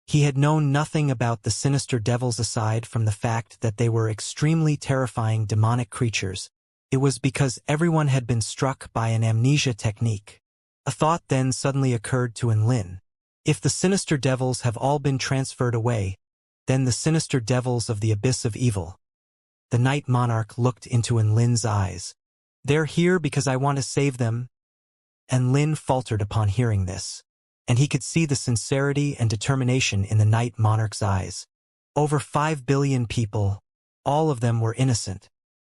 Speaker 1: He had known nothing about the sinister devils aside from the fact that they were extremely terrifying demonic creatures. It was because everyone had been struck by an amnesia technique. A thought then suddenly occurred to Lin. If the sinister devils have all been transferred away, then the sinister devils of the abyss of evil. The Night Monarch looked into Lin's eyes. They're here because I want to save them. And Lin faltered upon hearing this. And he could see the sincerity and determination in the Night Monarch's eyes. Over 5 billion people, all of them were innocent.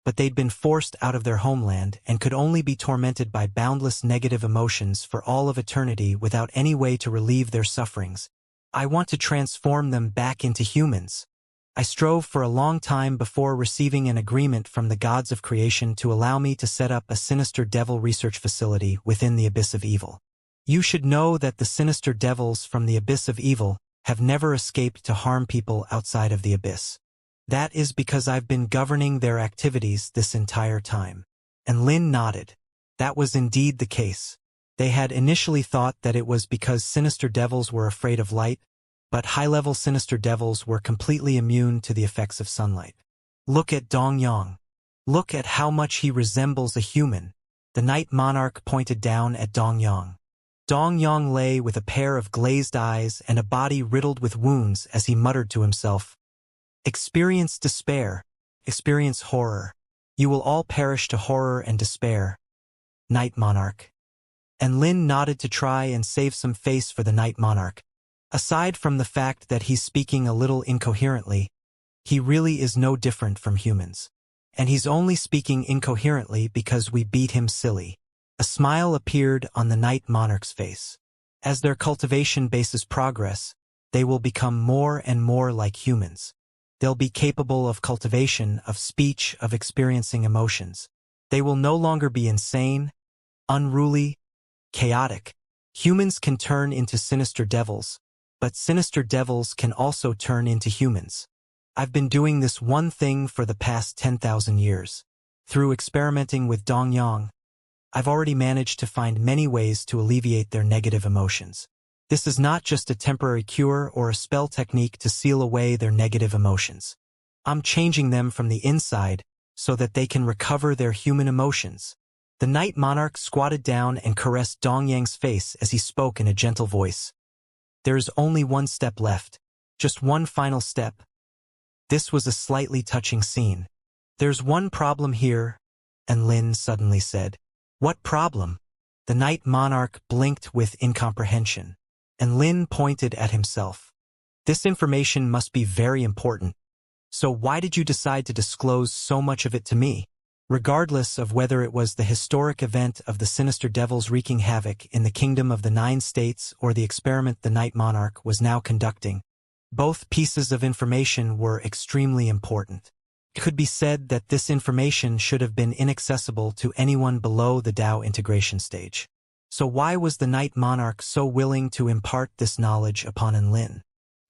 Speaker 1: But they'd been forced out of their homeland and could only be tormented by boundless negative emotions for all of eternity without any way to relieve their sufferings. I want to transform them back into humans. I strove for a long time before receiving an agreement from the gods of creation to allow me to set up a sinister devil research facility within the abyss of evil. You should know that the sinister devils from the abyss of evil have never escaped to harm people outside of the abyss. That is because I've been governing their activities this entire time. And Lin nodded. That was indeed the case. They had initially thought that it was because sinister devils were afraid of light, but high-level sinister devils were completely immune to the effects of sunlight. Look at Dongyang. Look at how much he resembles a human. The Night Monarch pointed down at Dongyang. Dongyang lay with a pair of glazed eyes and a body riddled with wounds as he muttered to himself. Experience despair. Experience horror. You will all perish to horror and despair. Night Monarch. And Lin nodded to try and save some face for the Night Monarch. Aside from the fact that he's speaking a little incoherently, he really is no different from humans. And he's only speaking incoherently because we beat him silly. A smile appeared on the Night Monarch's face. As their cultivation bases progress, they will become more and more like humans. They'll be capable of cultivation, of speech, of experiencing emotions. They will no longer be insane, unruly, chaotic. Humans can turn into sinister devils, but sinister devils can also turn into humans. I've been doing this one thing for the past 10,000 years. Through experimenting with Dongyang, I've already managed to find many ways to alleviate their negative emotions. This is not just a temporary cure or a spell technique to seal away their negative emotions. I'm changing them from the inside so that they can recover their human emotions. The Night Monarch squatted down and caressed Dongyang's face as he spoke in a gentle voice. There is only one step left. Just one final step. This was a slightly touching scene. There's one problem here, and Lin suddenly said. What problem? The Night Monarch blinked with incomprehension. And Lin pointed at himself. This information must be very important. So why did you decide to disclose so much of it to me? Regardless of whether it was the historic event of the sinister devils wreaking havoc in the Kingdom of the Nine States or the experiment the Night Monarch was now conducting, both pieces of information were extremely important. It could be said that this information should have been inaccessible to anyone below the Dao integration stage. So why was the Night Monarch so willing to impart this knowledge upon Lin?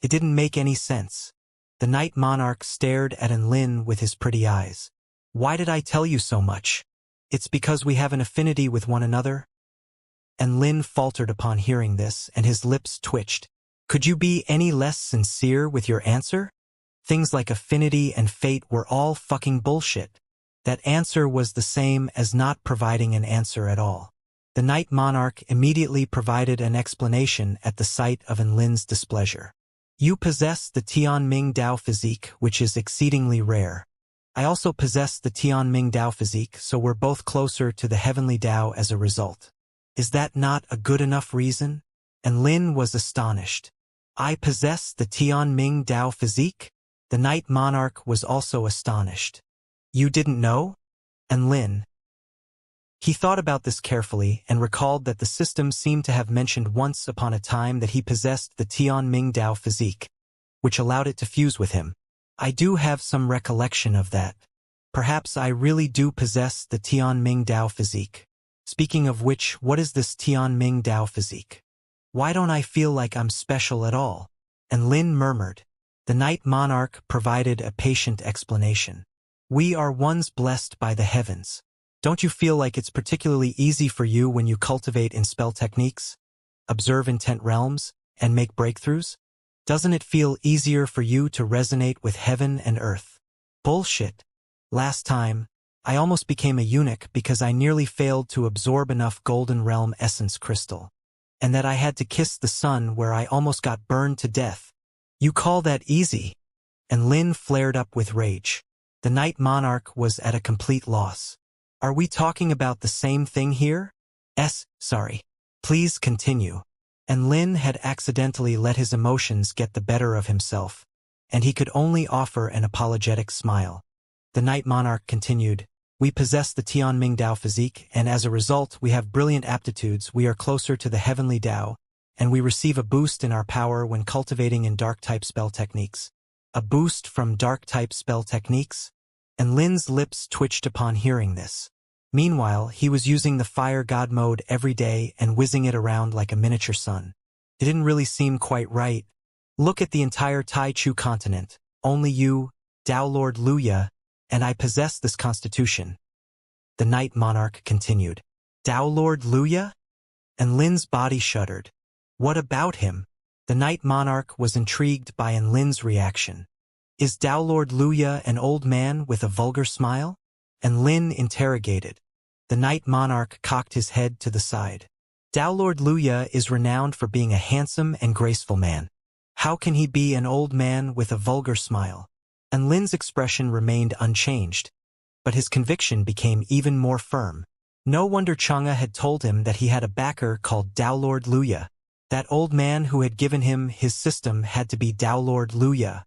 Speaker 1: It didn't make any sense. The Night Monarch stared at Lin with his pretty eyes. Why did I tell you so much? It's because we have an affinity with one another? And Lin faltered upon hearing this, and his lips twitched. Could you be any less sincere with your answer? Things like affinity and fate were all fucking bullshit. That answer was the same as not providing an answer at all. The Night Monarch immediately provided an explanation at the sight of Lin's displeasure. You possess the Tianming Dao physique, which is exceedingly rare. I also possess the Tianming Dao physique, so we're both closer to the heavenly Dao as a result. Is that not a good enough reason? And Lin was astonished. I possess the Tianming Dao physique? The Night Monarch was also astonished. You didn't know? And Lin. He thought about this carefully and recalled that the system seemed to have mentioned once upon a time that he possessed the Tianming Dao physique, which allowed it to fuse with him. I do have some recollection of that. Perhaps I really do possess the Tianming Dao physique. Speaking of which, what is this Tianming Dao physique? Why don't I feel like I'm special at all? And Lin murmured. The Night Monarch provided a patient explanation. We are ones blessed by the heavens. Don't you feel like it's particularly easy for you when you cultivate in spell techniques, observe intent realms, and make breakthroughs? Doesn't it feel easier for you to resonate with heaven and earth? Bullshit. Last time, I almost became a eunuch because I nearly failed to absorb enough Golden Realm essence crystal. And that I had to kiss the sun where I almost got burned to death. You call that easy? And Lin flared up with rage. The Night Monarch was at a complete loss. Are we talking about the same thing here? Sorry. Please continue. And Lin had accidentally let his emotions get the better of himself, and he could only offer an apologetic smile. The Night Monarch continued, we possess the Tianming Dao physique, and as a result we have brilliant aptitudes. We are closer to the heavenly Dao, and we receive a boost in our power when cultivating in dark-type spell techniques. A boost from dark-type spell techniques? And Lin's lips twitched upon hearing this. Meanwhile, he was using the fire god mode every day and whizzing it around like a miniature sun. It didn't really seem quite right. Look at the entire Tai Chu continent. Only you, Dao Lord Luya, and I possess this constitution. The Night Monarch continued. Dao Lord Luya? And Lin's body shuddered. What about him? The Night Monarch was intrigued by Lin's reaction. Is Dao Lord Luya an old man with a vulgar smile? And Lin interrogated. The Night Monarch cocked his head to the side. Dao Lord Luya is renowned for being a handsome and graceful man. How can he be an old man with a vulgar smile? And Lin's expression remained unchanged, but his conviction became even more firm. No wonder Xianxia had told him that he had a backer called Dao Lord Luya. That old man who had given him his system had to be Dao Lord Luya.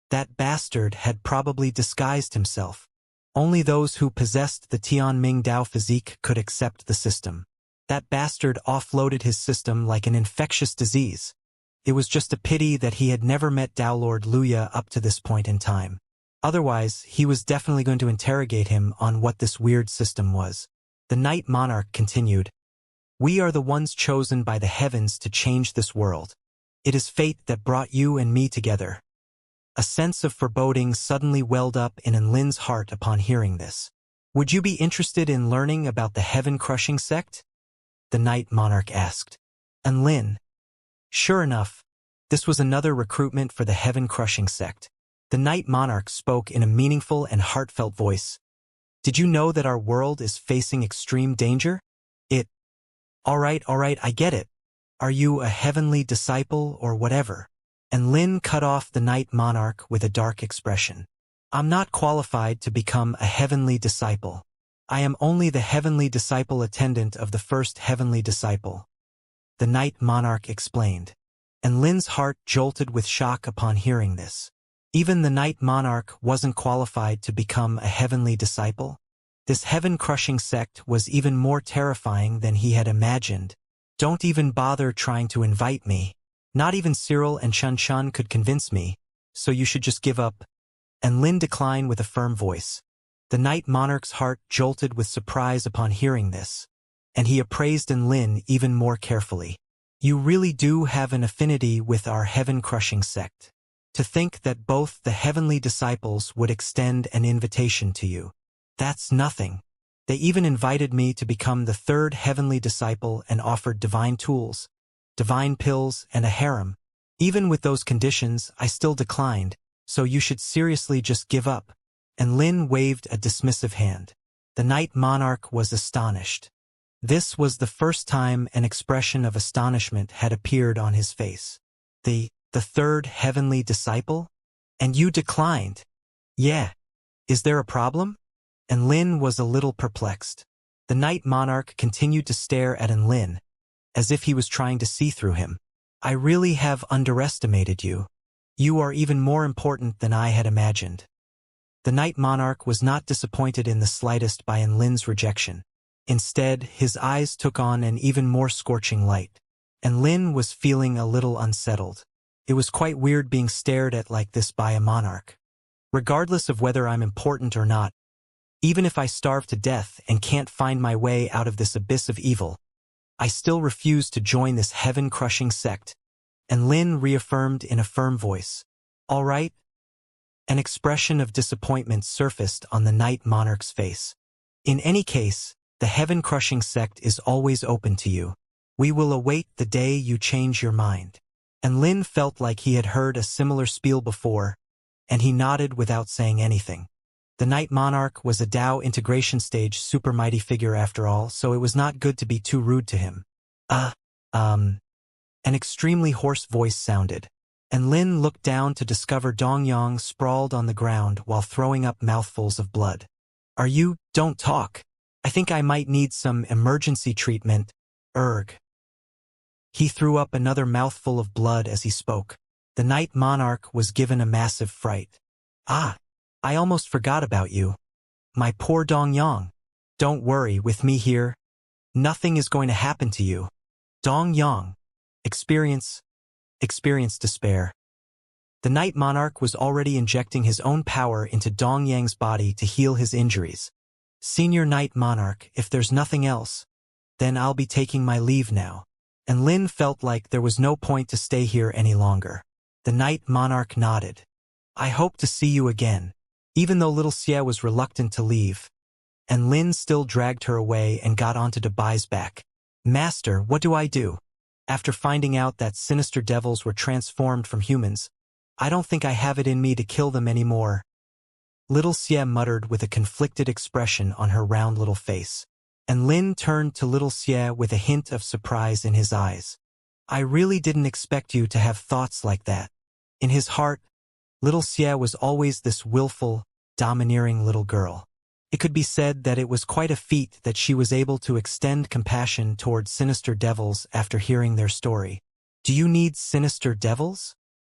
Speaker 1: That bastard had probably disguised himself. Only those who possessed the Tianming Dao physique could accept the system. That bastard offloaded his system like an infectious disease. It was just a pity that he had never met Dao Lord Luya up to this point in time. Otherwise, he was definitely going to interrogate him on what this weird system was. The Night Monarch continued. We are the ones chosen by the heavens to change this world. It is fate that brought you and me together. A sense of foreboding suddenly welled up in Lin's heart upon hearing this. Would you be interested in learning about the heaven-crushing sect? The Night Monarch asked. And Lin. Sure enough, this was another recruitment for the heaven-crushing sect. The Night Monarch spoke in a meaningful and heartfelt voice. Did you know that our world is facing extreme danger? All right, I get it. Are you a heavenly disciple or whatever? And Lin cut off the Night Monarch with a dark expression. I'm not qualified to become a heavenly disciple. I am only the heavenly disciple attendant of the first heavenly disciple. The Night Monarch explained. And Lin's heart jolted with shock upon hearing this. Even the Night Monarch wasn't qualified to become a heavenly disciple. This heaven-crushing sect was even more terrifying than he had imagined. Don't even bother trying to invite me. Not even Cyril and Xianxia could convince me, so you should just give up. And Lin declined with a firm voice. The Night Monarch's heart jolted with surprise upon hearing this, and he appraised Lin even more carefully. You really do have an affinity with our heaven-crushing sect. To think that both the heavenly disciples would extend an invitation to you. That's nothing. They even invited me to become the third heavenly disciple and offered divine tools, divine pills, and a harem. Even with those conditions, I still declined, so you should seriously just give up. And Lin waved a dismissive hand. The Night Monarch was astonished. This was the first time an expression of astonishment had appeared on his face. The third heavenly disciple? And you declined? Yeah. Is there a problem? And Lin was a little perplexed. The Night Monarch continued to stare at Lin, as if he was trying to see through him. I really have underestimated you. You are even more important than I had imagined. The Night Monarch was not disappointed in the slightest by Lin's rejection. Instead, his eyes took on an even more scorching light. And Lin was feeling a little unsettled. It was quite weird being stared at like this by a monarch. Regardless of whether I'm important or not, Even if I starve to death and can't find my way out of this abyss of evil, I still refuse to join this heaven-crushing sect. And Lin reaffirmed in a firm voice, "All right?" An expression of disappointment surfaced on the Night Monarch's face. "In any case, the heaven-crushing sect is always open to you. We will await the day you change your mind." And Lin felt like he had heard a similar spiel before, and he nodded without saying anything. The Night Monarch was a Dao integration stage super mighty figure after all, so it was not good to be too rude to him. An extremely hoarse voice sounded, and Lin looked down to discover Dongyang sprawled on the ground while throwing up mouthfuls of blood. Don't talk. I think I might need some emergency treatment. Erg. He threw up another mouthful of blood as he spoke. The Night Monarch was given a massive fright. I almost forgot about you. My poor Dongyang. Don't worry, with me here, nothing is going to happen to you. Dongyang. Experience despair. The Night Monarch was already injecting his own power into Dongyang's body to heal his injuries. "Senior Night Monarch, if there's nothing else, then I'll be taking my leave now." And Lin felt like there was no point to stay here any longer. The Night Monarch nodded. "I hope to see you again." Even though little Xie was reluctant to leave, and Lin still dragged her away and got onto Debai's back. "Master, what do I do? After finding out that sinister devils were transformed from humans, I don't think I have it in me to kill them anymore." Little Xie muttered with a conflicted expression on her round little face. And Lin turned to little Xie with a hint of surprise in his eyes. "I really didn't expect you to have thoughts like that." In his heart, little Xie was always this willful, domineering little girl. It could be said that it was quite a feat that she was able to extend compassion toward sinister devils after hearing their story. "Do you need sinister devils?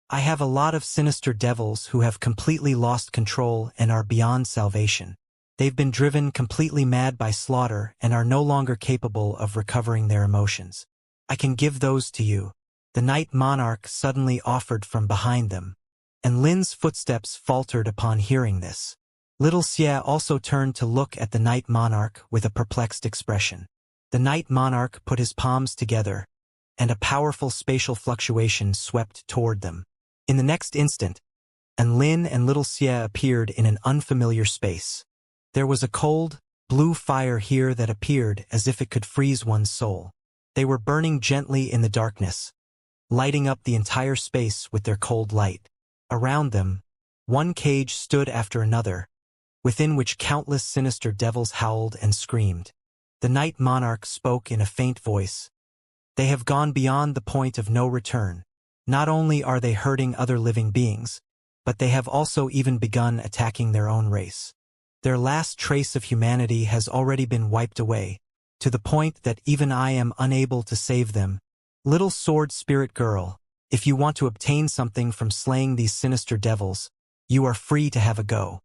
Speaker 1: I have a lot of sinister devils who have completely lost control and are beyond salvation. They've been driven completely mad by slaughter and are no longer capable of recovering their emotions. I can give those to you." The Night Monarch suddenly offered from behind them, and Lin's footsteps faltered upon hearing this. Little Xie also turned to look at the Night Monarch with a perplexed expression. The Night Monarch put his palms together, and a powerful spatial fluctuation swept toward them. In the next instant, Lin and little Xie appeared in an unfamiliar space. There was a cold, blue fire here that appeared as if it could freeze one's soul. They were burning gently in the darkness, lighting up the entire space with their cold light. Around them, one cage stood after another, within which countless sinister devils howled and screamed. The Night Monarch spoke in a faint voice. "They have gone beyond the point of no return. Not only are they hurting other living beings, but they have also even begun attacking their own race. Their last trace of humanity has already been wiped away, to the point that even I am unable to save them. Little sword spirit girl, if you want to obtain something from slaying these sinister devils, you are free to have a go.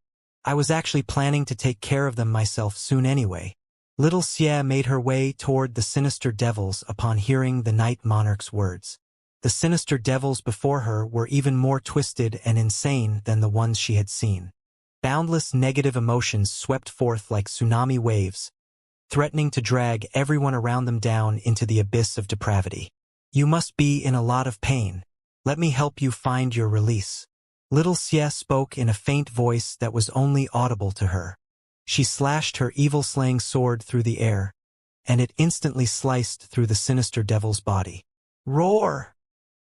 Speaker 1: I was actually planning to take care of them myself soon anyway." Little Xie made her way toward the sinister devils upon hearing the Night Monarch's words. The sinister devils before her were even more twisted and insane than the ones she had seen. Boundless negative emotions swept forth like tsunami waves, threatening to drag everyone around them down into the abyss of depravity. "You must be in a lot of pain. Let me help you find your release." Little Xie spoke in a faint voice that was only audible to her. She slashed her evil-slaying sword through the air, and it instantly sliced through the sinister devil's body. "Roar!"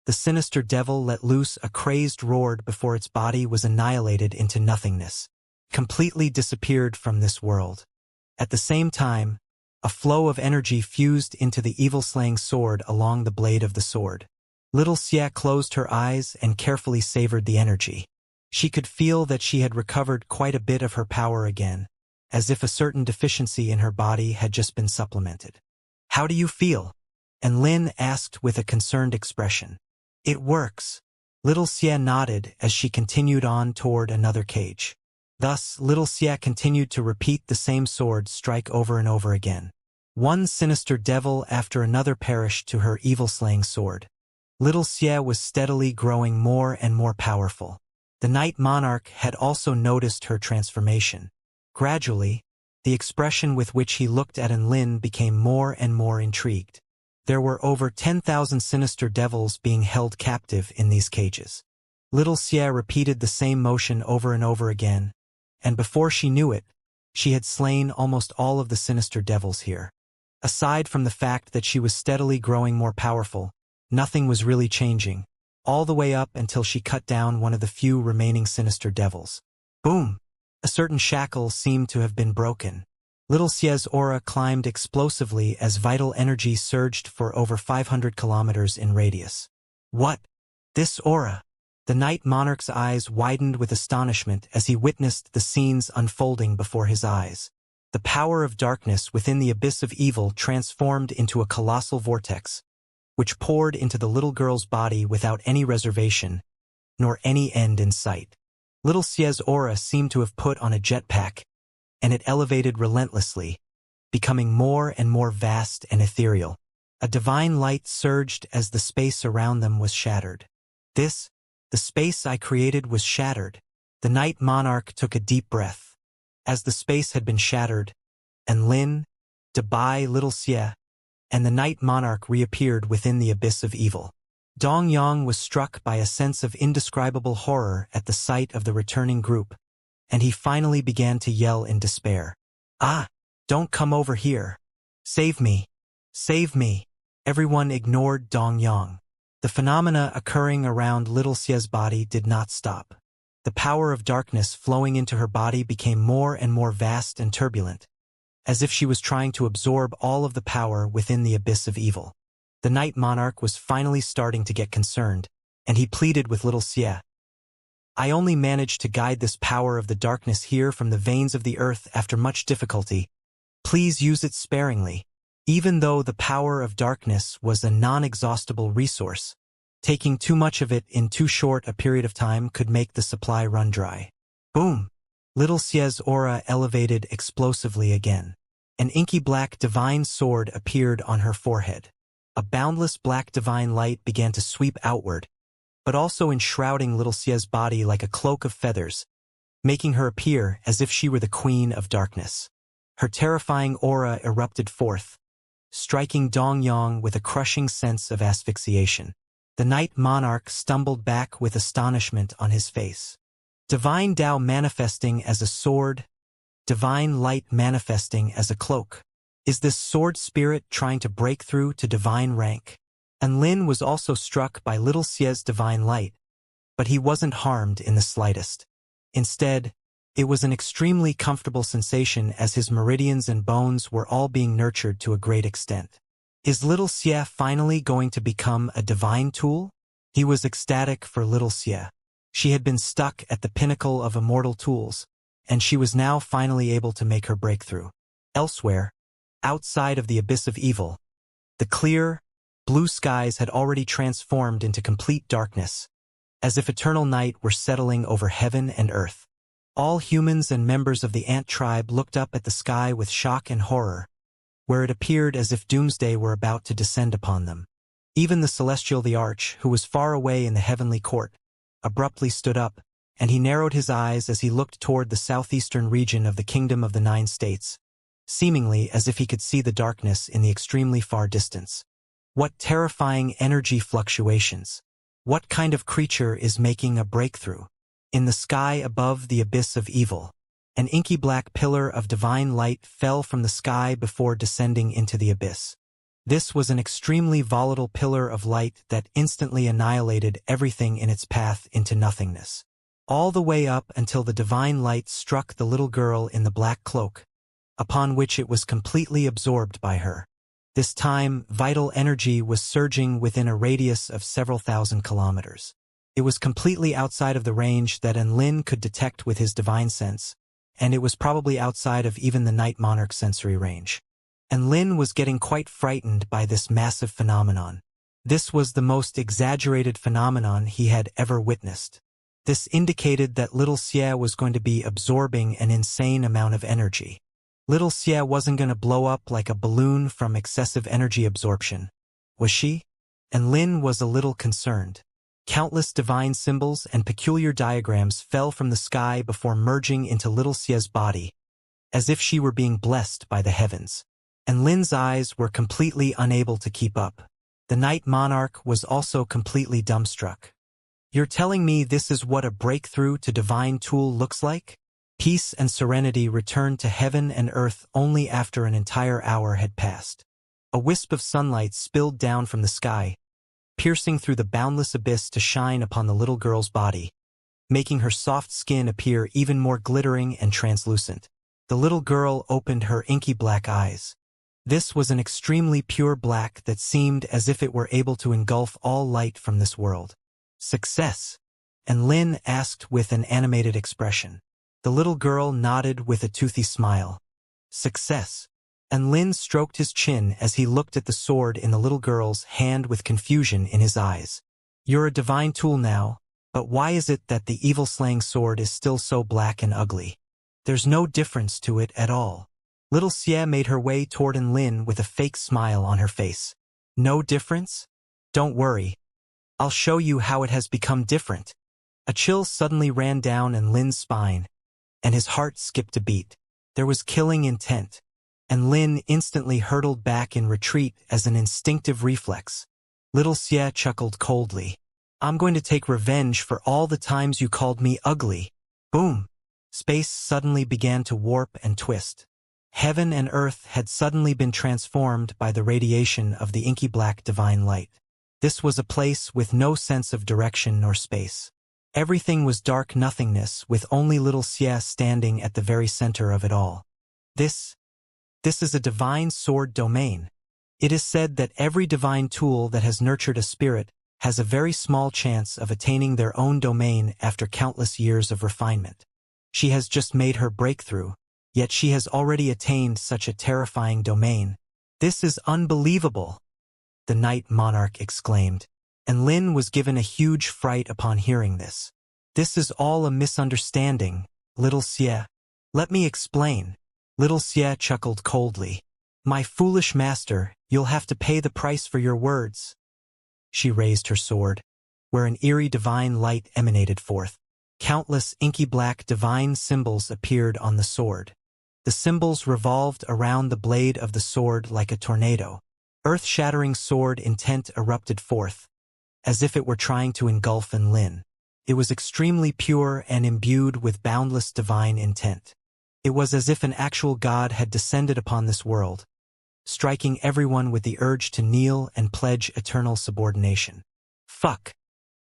Speaker 1: The sinister devil let loose a crazed roar before its body was annihilated into nothingness, completely disappeared from this world. At the same time, a flow of energy fused into the evil-slaying sword along the blade of the sword. Little Xie closed her eyes and carefully savored the energy. She could feel that she had recovered quite a bit of her power again, as if a certain deficiency in her body had just been supplemented. "How do you feel?" And Lin asked with a concerned expression. "It works." Little Xie nodded as she continued on toward another cage. Thus, little Xie continued to repeat the same sword strike over and over again. One sinister devil after another perished to her evil-slaying sword. Little Xie was steadily growing more and more powerful. The Night Monarch had also noticed her transformation. Gradually, the expression with which he looked at Enlin became more and more intrigued. There were over 10,000 sinister devils being held captive in these cages. Little Xie repeated the same motion over and over again, and before she knew it, she had slain almost all of the sinister devils here. Aside from the fact that she was steadily growing more powerful, nothing was really changing, all the way up until she cut down one of the few remaining sinister devils. Boom! A certain shackle seemed to have been broken. Little Xie's aura climbed explosively as vital energy surged for over 500 kilometers in radius. What? This aura? The Night Monarch's eyes widened with astonishment as he witnessed the scenes unfolding before his eyes. The power of darkness within the abyss of evil transformed into a colossal vortex, which poured into the little girl's body without any reservation, nor any end in sight. Little Xie's aura seemed to have put on a jetpack, and it elevated relentlessly, becoming more and more vast and ethereal. A divine light surged as the space around them was shattered. The space I created was shattered. The Night Monarch took a deep breath. As the space had been shattered, Enlin, Dabai, Little Xie, and the Night Monarch reappeared within the abyss of evil. Dongyang was struck by a sense of indescribable horror at the sight of the returning group, and he finally began to yell in despair. "Ah! Don't come over here! Save me! Save me!" Everyone ignored Dongyang. The phenomena occurring around Little Xie's body did not stop. The power of darkness flowing into her body became more and more vast and turbulent, as if she was trying to absorb all of the power within the abyss of evil. The Night Monarch was finally starting to get concerned, and he pleaded with Little Xie. "I only managed to guide this power of the darkness here from the veins of the earth after much difficulty. Please use it sparingly." Even though the power of darkness was a non-exhaustible resource, taking too much of it in too short a period of time could make the supply run dry. Boom! Little Xie's aura elevated explosively again. An inky black divine sword appeared on her forehead. A boundless black divine light began to sweep outward, but also enshrouding Little Xie's body like a cloak of feathers, making her appear as if she were the queen of darkness. Her terrifying aura erupted forth, striking Dongyang with a crushing sense of asphyxiation. The Night Monarch stumbled back with astonishment on his face. Divine Tao manifesting as a sword, divine light manifesting as a cloak. Is this sword spirit trying to break through to divine rank? Enlin was also struck by Little Xie's divine light, but he wasn't harmed in the slightest. Instead, it was an extremely comfortable sensation as his meridians and bones were all being nurtured to a great extent. Is Little Xie finally going to become a divine tool? He was ecstatic for Little Xie. She had been stuck at the pinnacle of immortal tools, and she was now finally able to make her breakthrough. Elsewhere, outside of the abyss of evil, the clear, blue skies had already transformed into complete darkness, as if eternal night were settling over heaven and earth. All humans and members of the ant tribe looked up at the sky with shock and horror, where it appeared as if doomsday were about to descend upon them. Even the celestial the Arch, who was far away in the heavenly court, abruptly stood up, and he narrowed his eyes as he looked toward the southeastern region of the Kingdom of the Nine States, seemingly as if he could see the darkness in the extremely far distance. What terrifying energy fluctuations! What kind of creature is making a breakthrough? In the sky above the abyss of evil, an inky black pillar of divine light fell from the sky before descending into the abyss. This was an extremely volatile pillar of light that instantly annihilated everything in its path into nothingness. All the way up until the divine light struck the little girl in the black cloak, upon which it was completely absorbed by her. This time, vital energy was surging within a radius of several thousand kilometers. It was completely outside of the range that Enlin could detect with his divine sense, and it was probably outside of even the Night Monarch's sensory range. Enlin was getting quite frightened by this massive phenomenon. This was the most exaggerated phenomenon he had ever witnessed. This indicated that Little Xie was going to be absorbing an insane amount of energy. Little Xie wasn't going to blow up like a balloon from excessive energy absorption, was she? Enlin was a little concerned. Countless divine symbols and peculiar diagrams fell from the sky before merging into Little Xie's body, as if she were being blessed by the heavens. And Lin's eyes were completely unable to keep up. The Night Monarch was also completely dumbstruck. "You're telling me this is what a breakthrough to divine tool looks like?" Peace and serenity returned to heaven and earth only after an entire hour had passed. A wisp of sunlight spilled down from the sky, piercing through the boundless abyss to shine upon the little girl's body, making her soft skin appear even more glittering and translucent. The little girl opened her inky black eyes. This was an extremely pure black that seemed as if it were able to engulf all light from this world. "Success?" And Lin asked with an animated expression. The little girl nodded with a toothy smile. "Success." And Lin stroked his chin as he looked at the sword in the little girl's hand with confusion in his eyes. "You're a divine tool now, but why is it that the evil-slaying sword is still so black and ugly? There's no difference to it at all." Little Xie made her way toward Lin with a fake smile on her face. "No difference? Don't worry. I'll show you how it has become different." A chill suddenly ran down Lin's spine, and his heart skipped a beat. There was killing intent, and Lin instantly hurtled back in retreat as an instinctive reflex. Little Xie chuckled coldly. "I'm going to take revenge for all the times you called me ugly." Boom! Space suddenly began to warp and twist. Heaven and earth had suddenly been transformed by the radiation of the inky black divine light. This was a place with no sense of direction nor space. Everything was dark nothingness, with only little Xie standing at the very center of it all. This is a divine sword domain. It is said that every divine tool that has nurtured a spirit has a very small chance of attaining their own domain after countless years of refinement. She has just made her breakthrough, yet she has already attained such a terrifying domain. "This is unbelievable," the Night Monarch exclaimed, and Lin was given a huge fright upon hearing this. "This is all a misunderstanding, little Xie." "Let me explain." Little Xie chuckled coldly. "My foolish master, you'll have to pay the price for your words." She raised her sword, where an eerie divine light emanated forth. Countless inky black divine symbols appeared on the sword. The symbols revolved around the blade of the sword like a tornado. Earth-shattering sword intent erupted forth, as if it were trying to engulf Lin. It was extremely pure and imbued with boundless divine intent. It was as if an actual god had descended upon this world, striking everyone with the urge to kneel and pledge eternal subordination. "Fuck!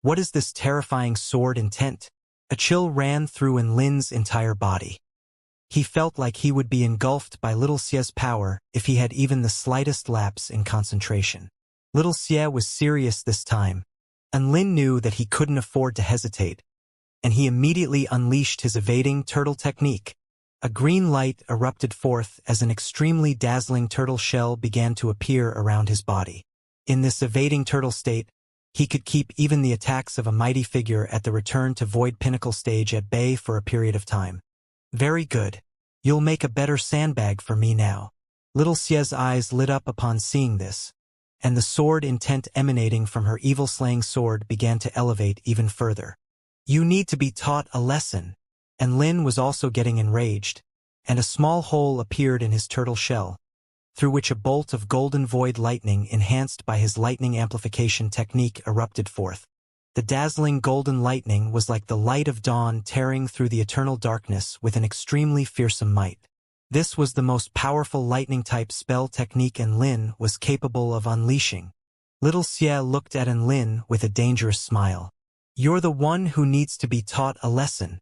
Speaker 1: What is this terrifying sword intent?" A chill ran through Lin's entire body. He felt like he would be engulfed by Little Xie's power if he had even the slightest lapse in concentration. Little Xie was serious this time, and Lin knew that he couldn't afford to hesitate, and he immediately unleashed his evading turtle technique. A green light erupted forth as an extremely dazzling turtle shell began to appear around his body. In this evading turtle state, he could keep even the attacks of a mighty figure at the return to Void Pinnacle stage at bay for a period of time. "Very good. You'll make a better sandbag for me now." Little Xie's eyes lit up upon seeing this, and the sword intent emanating from her evil-slaying sword began to elevate even further. "You need to be taught a lesson." And Lin was also getting enraged, and a small hole appeared in his turtle shell, through which a bolt of golden void lightning enhanced by his lightning amplification technique erupted forth. The dazzling golden lightning was like the light of dawn tearing through the eternal darkness with an extremely fearsome might. This was the most powerful lightning-type spell technique Lin was capable of unleashing. Little Xie looked at Lin with a dangerous smile. "You're the one who needs to be taught a lesson.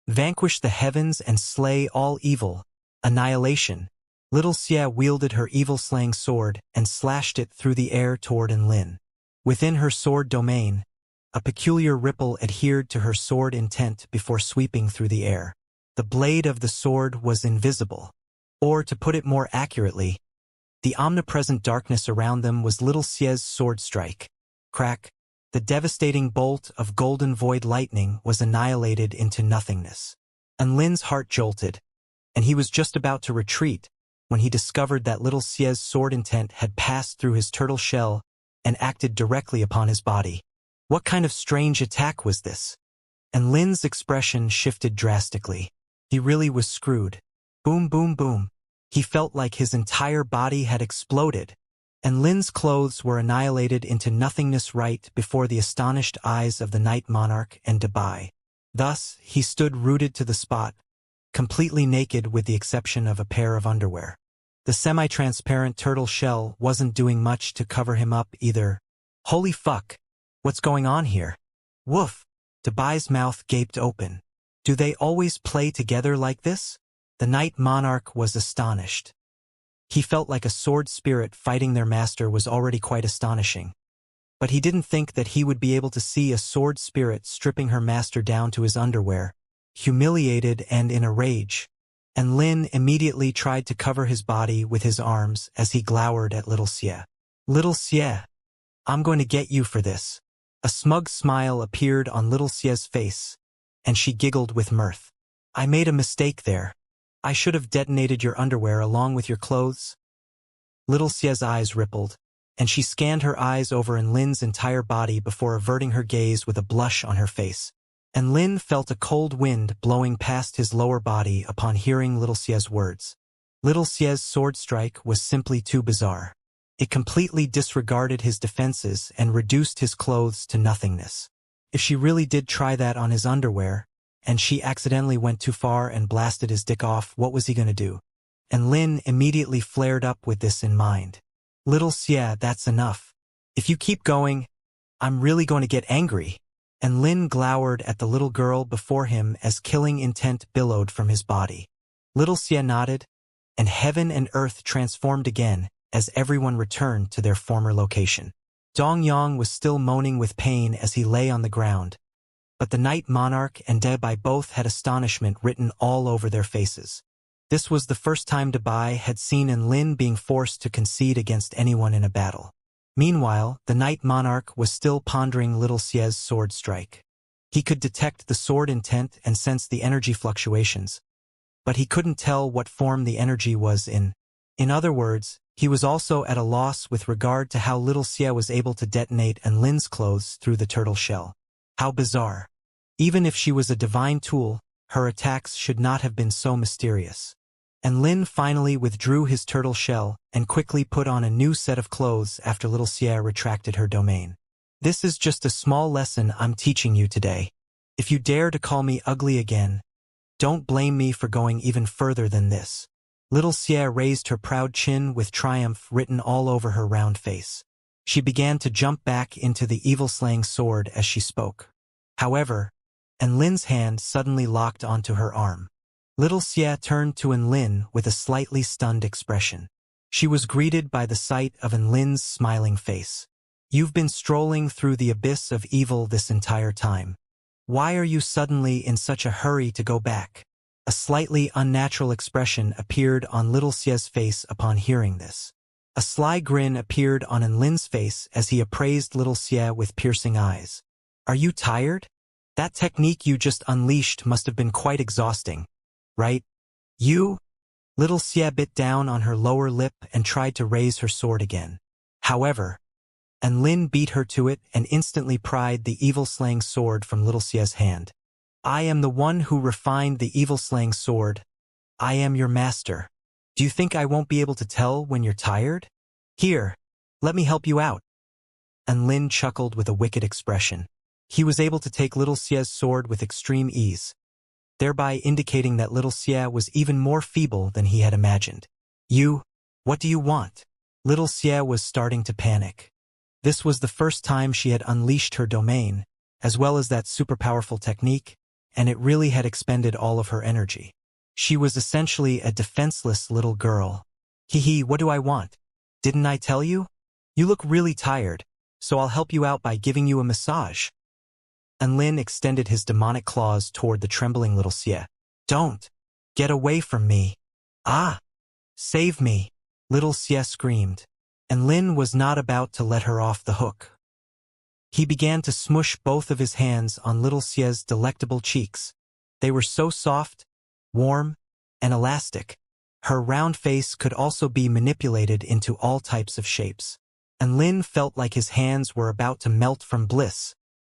Speaker 1: Vanquish the heavens and slay all evil." Annihilation. Little Xie wielded her evil-slaying sword and slashed it through the air toward Lin. Within her sword domain, a peculiar ripple adhered to her sword intent before sweeping through the air. The blade of the sword was invisible. Or, to put it more accurately, the omnipresent darkness around them was Little Xie's sword strike. Crack. The devastating bolt of golden void lightning was annihilated into nothingness. Lin's heart jolted, and he was just about to retreat when he discovered that Little Xie's sword intent had passed through his turtle shell and acted directly upon his body. What kind of strange attack was this? Lin's expression shifted drastically. He really was screwed. Boom, boom, boom. He felt like his entire body had exploded, and Lin's clothes were annihilated into nothingness right before the astonished eyes of the Night Monarch and Dubai. Thus, he stood rooted to the spot, completely naked with the exception of a pair of underwear. The semi-transparent turtle shell wasn't doing much to cover him up either. Holy fuck! What's going on here? Woof! Dubai's mouth gaped open. Do they always play together like this? The Night Monarch was astonished. He felt like a sword spirit fighting their master was already quite astonishing. But he didn't think that he would be able to see a sword spirit stripping her master down to his underwear, humiliated and in a rage. And Lin immediately tried to cover his body with his arms as he glowered at little Xie. Little Xie, I'm going to get you for this. A smug smile appeared on little Xie's face, and she giggled with mirth. I made a mistake there. I should have detonated your underwear along with your clothes. Little Xie's eyes rippled, and she scanned her eyes over Lin's entire body before averting her gaze with a blush on her face. And Lin felt a cold wind blowing past his lower body upon hearing little Xie's words. Little Xie's sword strike was simply too bizarre. It completely disregarded his defenses and reduced his clothes to nothingness. If she really did try that on his underwear, and she accidentally went too far and blasted his dick off, what was he going to do? And Lin immediately flared up with this in mind. Little Xie, that's enough. If you keep going, I'm really going to get angry. And Lin glowered at the little girl before him as killing intent billowed from his body. Little Xie nodded, and heaven and earth transformed again as everyone returned to their former location. Dong Yang was still moaning with pain as he lay on the ground, but the Night Monarch and Dubai both had astonishment written all over their faces. This was the first time Dubai had seen Lin being forced to concede against anyone in a battle. Meanwhile, the Night Monarch was still pondering little Xie's sword strike. He could detect the sword intent and sense the energy fluctuations, but he couldn't tell what form the energy was in. In other words, he was also at a loss with regard to how little Xie was able to detonate Lin's clothes through the turtle shell. How bizarre. Even if she was a divine tool, her attacks should not have been so mysterious. And Lin finally withdrew his turtle shell and quickly put on a new set of clothes after little Xie retracted her domain. This is just a small lesson I'm teaching you today. If you dare to call me ugly again, don't blame me for going even further than this. Little Xie raised her proud chin with triumph written all over her round face. She began to jump back into the evil-slaying sword as she spoke. However, Lin's hand suddenly locked onto her arm. Little Xie turned to Lin with a slightly stunned expression. She was greeted by the sight of Lin's smiling face. You've been strolling through the abyss of evil this entire time. Why are you suddenly in such a hurry to go back? A slightly unnatural expression appeared on little Xie's face upon hearing this. A sly grin appeared on Lin's face as he appraised little Xie with piercing eyes. Are you tired? That technique you just unleashed must have been quite exhausting. Right? You? Little Xie bit down on her lower lip and tried to raise her sword again. However, Lin beat her to it and instantly pried the evil-slaying sword from little Xie's hand. I am the one who refined the evil-slaying sword. I am your master. Do you think I won't be able to tell when you're tired? Here, let me help you out. Lin chuckled with a wicked expression. He was able to take little Xie's sword with extreme ease, thereby indicating that little Xie was even more feeble than he had imagined. What do you want? Little Xie was starting to panic. This was the first time she had unleashed her domain, as well as that super powerful technique, and it really had expended all of her energy. She was essentially a defenseless little girl. Hee, what do I want? Didn't I tell you? You look really tired, so I'll help you out by giving you a massage. Lin extended his demonic claws toward the trembling little Xie. Don't! Get away from me! Ah! Save me! Little Xie screamed, and Lin was not about to let her off the hook. He began to smush both of his hands on little Xie's delectable cheeks. They were so soft, warm, and elastic. Her round face could also be manipulated into all types of shapes. And Lin felt like his hands were about to melt from bliss.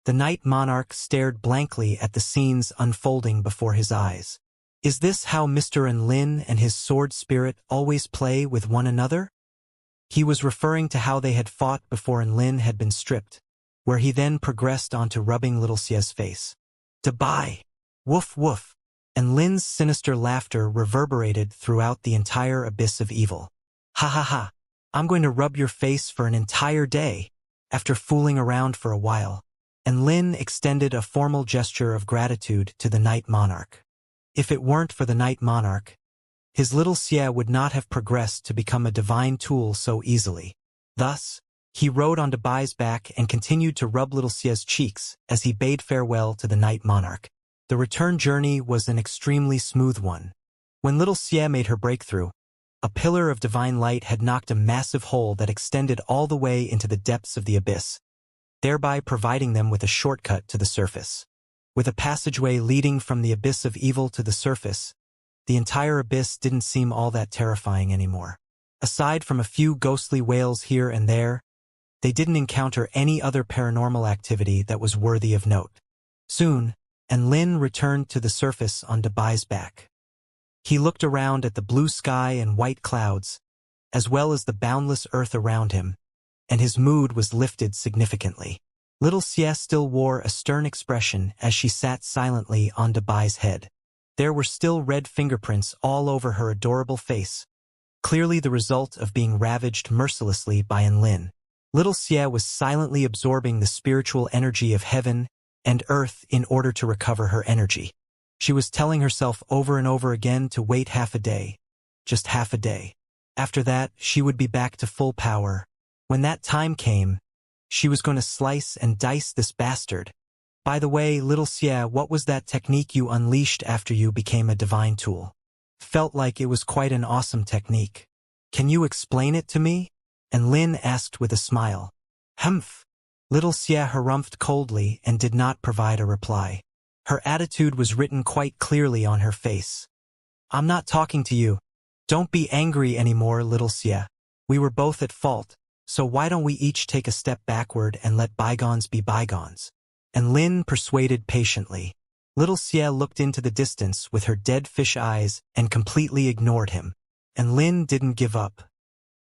Speaker 1: The Night Monarch stared blankly at the scenes unfolding before his eyes. Is this how Mr. Lin and his sword spirit always play with one another? He was referring to how they had fought before Lin had been stripped, where he then progressed onto rubbing little Xia's face. Dabai! Woof woof! And Lin's sinister laughter reverberated throughout the entire abyss of evil. Ha ha ha! I'm going to rub your face for an entire day, after fooling around for a while. And Lin extended a formal gesture of gratitude to the Night Monarch. If it weren't for the Night Monarch, his little Xia would not have progressed to become a divine tool so easily. Thus, he rode on Dabai's back and continued to rub little Xia's cheeks as he bade farewell to the Night Monarch. The return journey was an extremely smooth one. When little Xia made her breakthrough, a pillar of divine light had knocked a massive hole that extended all the way into the depths of the abyss, thereby providing them with a shortcut to the surface. With a passageway leading from the abyss of evil to the surface, the entire abyss didn't seem all that terrifying anymore. Aside from a few ghostly wails here and there, they didn't encounter any other paranormal activity that was worthy of note. Soon, Lin returned to the surface on Dabai's back. He looked around at the blue sky and white clouds, as well as the boundless earth around him, and his mood was lifted significantly. Little Xia still wore a stern expression as she sat silently on Dabai's head. There were still red fingerprints all over her adorable face, clearly the result of being ravaged mercilessly by Lin. Little Xia was silently absorbing the spiritual energy of heaven and earth in order to recover her energy. She was telling herself over and over again to wait half a day, just half a day. After that, she would be back to full power. When that time came, she was going to slice and dice this bastard. By the way, little Xia, what was that technique you unleashed after you became a divine tool? Felt like it was quite an awesome technique. Can you explain it to me? And Lin asked with a smile. Humph. Little Xia harumphed coldly and did not provide a reply. Her attitude was written quite clearly on her face. I'm not talking to you. Don't be angry anymore, little Xia. We were both at fault, so why don't we each take a step backward and let bygones be bygones? And Lin persuaded patiently. Little Xia looked into the distance with her dead fish eyes and completely ignored him. And Lin didn't give up.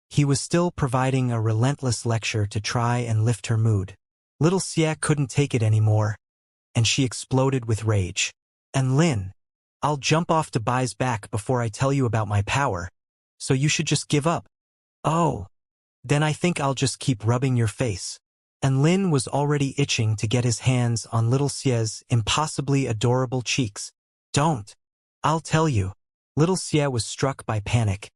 Speaker 1: He was still providing a relentless lecture to try and lift her mood. Little Xia couldn't take it anymore, and she exploded with rage. And Lin, I'll jump off Dabai's back before I tell you about my power, so you should just give up. Oh, then I think I'll just keep rubbing your face. And Lin was already itching to get his hands on little Xia's impossibly adorable cheeks. Don't. I'll tell you. Little Xia was struck by panic,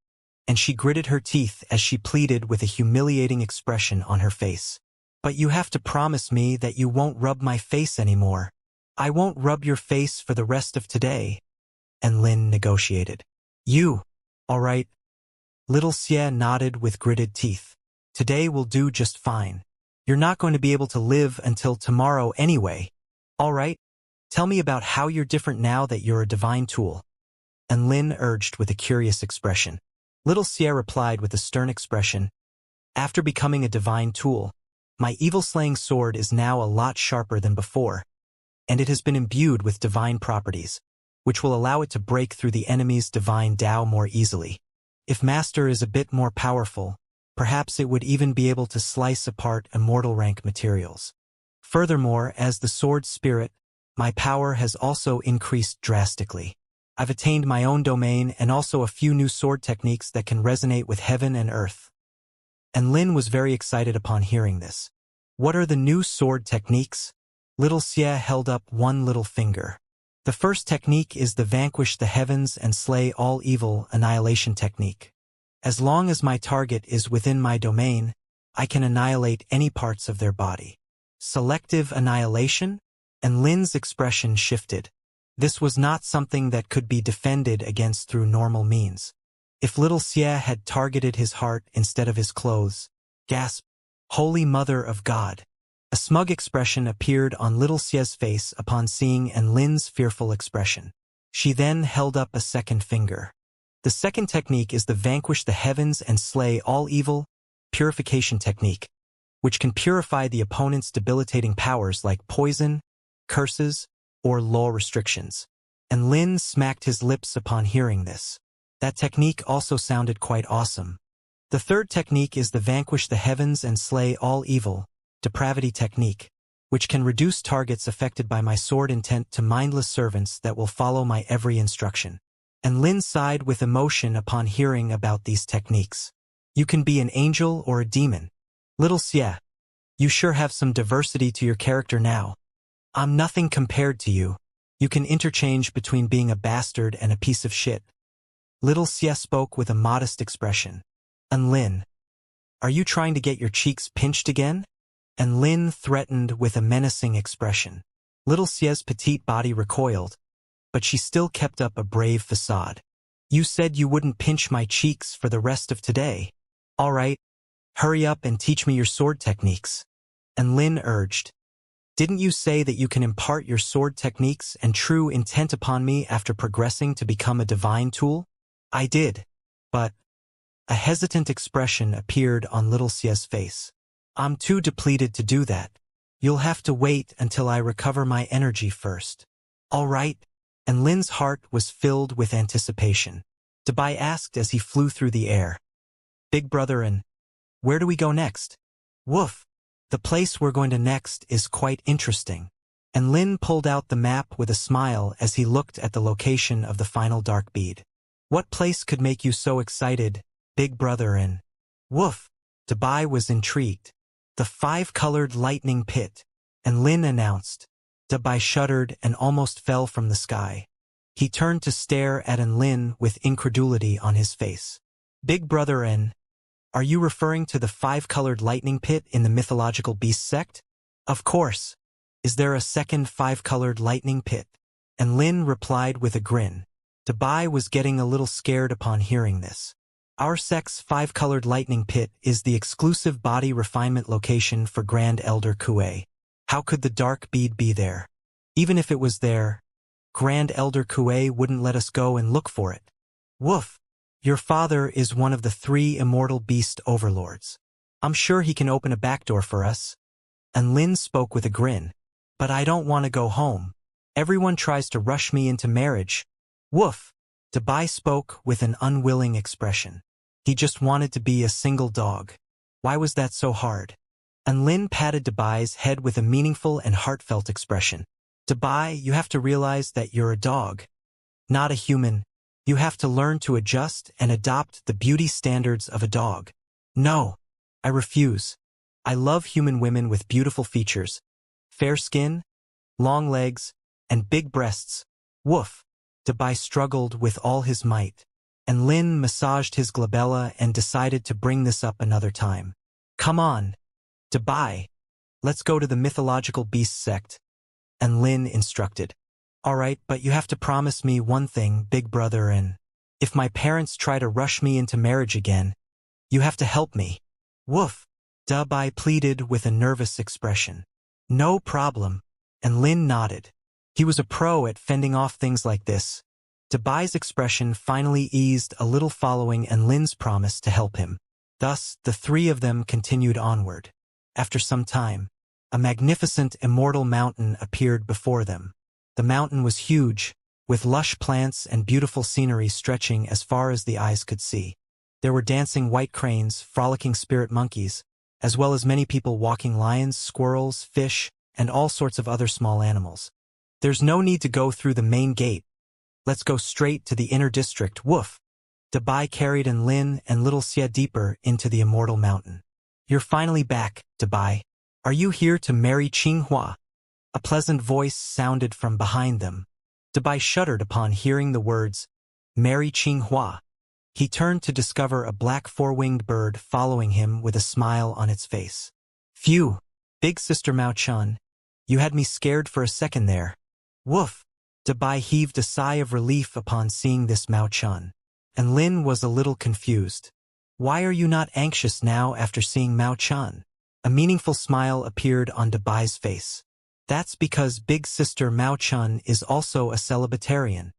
Speaker 1: and she gritted her teeth as she pleaded with a humiliating expression on her face. But you have to promise me that you won't rub my face anymore. I won't rub your face for the rest of today. And Lin negotiated. You. All right. Little Xia nodded with gritted teeth. Today will do just fine. You're not going to be able to live until tomorrow anyway. All right. Tell me about how you're different now that you're a divine tool. And Lin urged with a curious expression. Little Xia replied with a stern expression. After becoming a divine tool, my evil-slaying sword is now a lot sharper than before, and it has been imbued with divine properties, which will allow it to break through the enemy's divine Tao more easily. If Master is a bit more powerful, perhaps it would even be able to slice apart immortal rank materials. Furthermore, as the sword spirit, my power has also increased drastically. I've attained my own domain and also a few new sword techniques that can resonate with heaven and earth. And Lin was very excited upon hearing this. What are the new sword techniques? Little Xia held up one little finger. The first technique is the vanquish the heavens and slay all evil annihilation technique. As long as my target is within my domain, I can annihilate any parts of their body. Selective annihilation? And Lin's expression shifted. This was not something that could be defended against through normal means. If little Xia had targeted his heart instead of his clothes, gasp, Holy Mother of God. A smug expression appeared on little Xia's face upon seeing Lin's fearful expression. She then held up a second finger. The second technique is the vanquish the heavens and slay all evil purification technique, which can purify the opponent's debilitating powers like poison, curses, or law restrictions. And Lin smacked his lips upon hearing this. That technique also sounded quite awesome. The third technique is the vanquish the heavens and slay all evil, depravity technique, which can reduce targets affected by my sword intent to mindless servants that will follow my every instruction. And Lin sighed with emotion upon hearing about these techniques. You can be an angel or a demon. Little Xie, you sure have some diversity to your character now. I'm nothing compared to you. You can interchange between being a bastard and a piece of shit. Little Xie spoke with a modest expression. And Lin, are you trying to get your cheeks pinched again? And Lin threatened with a menacing expression. Little Xie's petite body recoiled, but she still kept up a brave facade. You said you wouldn't pinch my cheeks for the rest of today. All right, hurry up and teach me your sword techniques. And Lin urged. Didn't you say that you can impart your sword techniques and true intent upon me after progressing to become a divine tool? I did, but a hesitant expression appeared on Little Xie's face. I'm too depleted to do that. You'll have to wait until I recover my energy first. All right, and Lin's heart was filled with anticipation. Dabai asked as he flew through the air. Big brother, and where do we go next? Woof. The place we're going to next is quite interesting. And Lin pulled out the map with a smile as he looked at the location of the final dark bead. What place could make you so excited, big brother? And woof. Dabai was intrigued. The 5-colored lightning pit. And Lin announced. Dabai shuddered and almost fell from the sky. He turned to stare at Lin with incredulity on his face. Big brother, and are you referring to the 5-colored lightning pit in the mythological beast sect? Of course. Is there a second 5-colored lightning pit? And Lin replied with a grin. Dabai was getting a little scared upon hearing this. Our sect's 5-colored lightning pit is the exclusive body refinement location for Grand Elder Kuei. How could the dark bead be there? Even if it was there, Grand Elder Kuei wouldn't let us go and look for it. Woof. Your father is one of the 3 immortal beast overlords. I'm sure he can open a back door for us. And Lin spoke with a grin. But I don't want to go home. Everyone tries to rush me into marriage. Woof. Dabai spoke with an unwilling expression. He just wanted to be a single dog. Why was that so hard? And Lin patted Dabai's head with a meaningful and heartfelt expression. Dabai, you have to realize that you're a dog, not a human. You have to learn to adjust and adopt the beauty standards of a dog. No, I refuse. I love human women with beautiful features, fair skin, long legs, and big breasts. Woof. Dabai struggled with all his might, and Lin massaged his glabella and decided to bring this up another time. Come on, Dabai. Let's go to the mythological beast sect. And Lin instructed. All right, but you have to promise me one thing, big brother, and if my parents try to rush me into marriage again, you have to help me. Woof. Dabai pleaded with a nervous expression. No problem. And Lin nodded. He was a pro at fending off things like this. Dabai's expression finally eased a little following and Lin's promise to help him. Thus, the 3 of them continued onward. After some time, a magnificent immortal mountain appeared before them. The mountain was huge, with lush plants and beautiful scenery stretching as far as the eyes could see. There were dancing white cranes, frolicking spirit monkeys, as well as many people walking lions, squirrels, fish, and all sorts of other small animals. There's no need to go through the main gate. Let's go straight to the inner district. Woof. Dabai carried Lin and Little Xie deeper into the immortal mountain. You're finally back, Dabai. Are you here to marry Qinghua? A pleasant voice sounded from behind them. Dabai shuddered upon hearing the words, marry Qinghua. He turned to discover a black 4-winged bird following him with a smile on its face. Phew, big sister Mao-chan. You had me scared for a second there. Woof. Dabai heaved a sigh of relief upon seeing this Mao-chan. And Lin was a little confused. Why are you not anxious now after seeing Mao-chan? A meaningful smile appeared on Dabai's face. That's because big sister Mao-chan is also a celibatarian.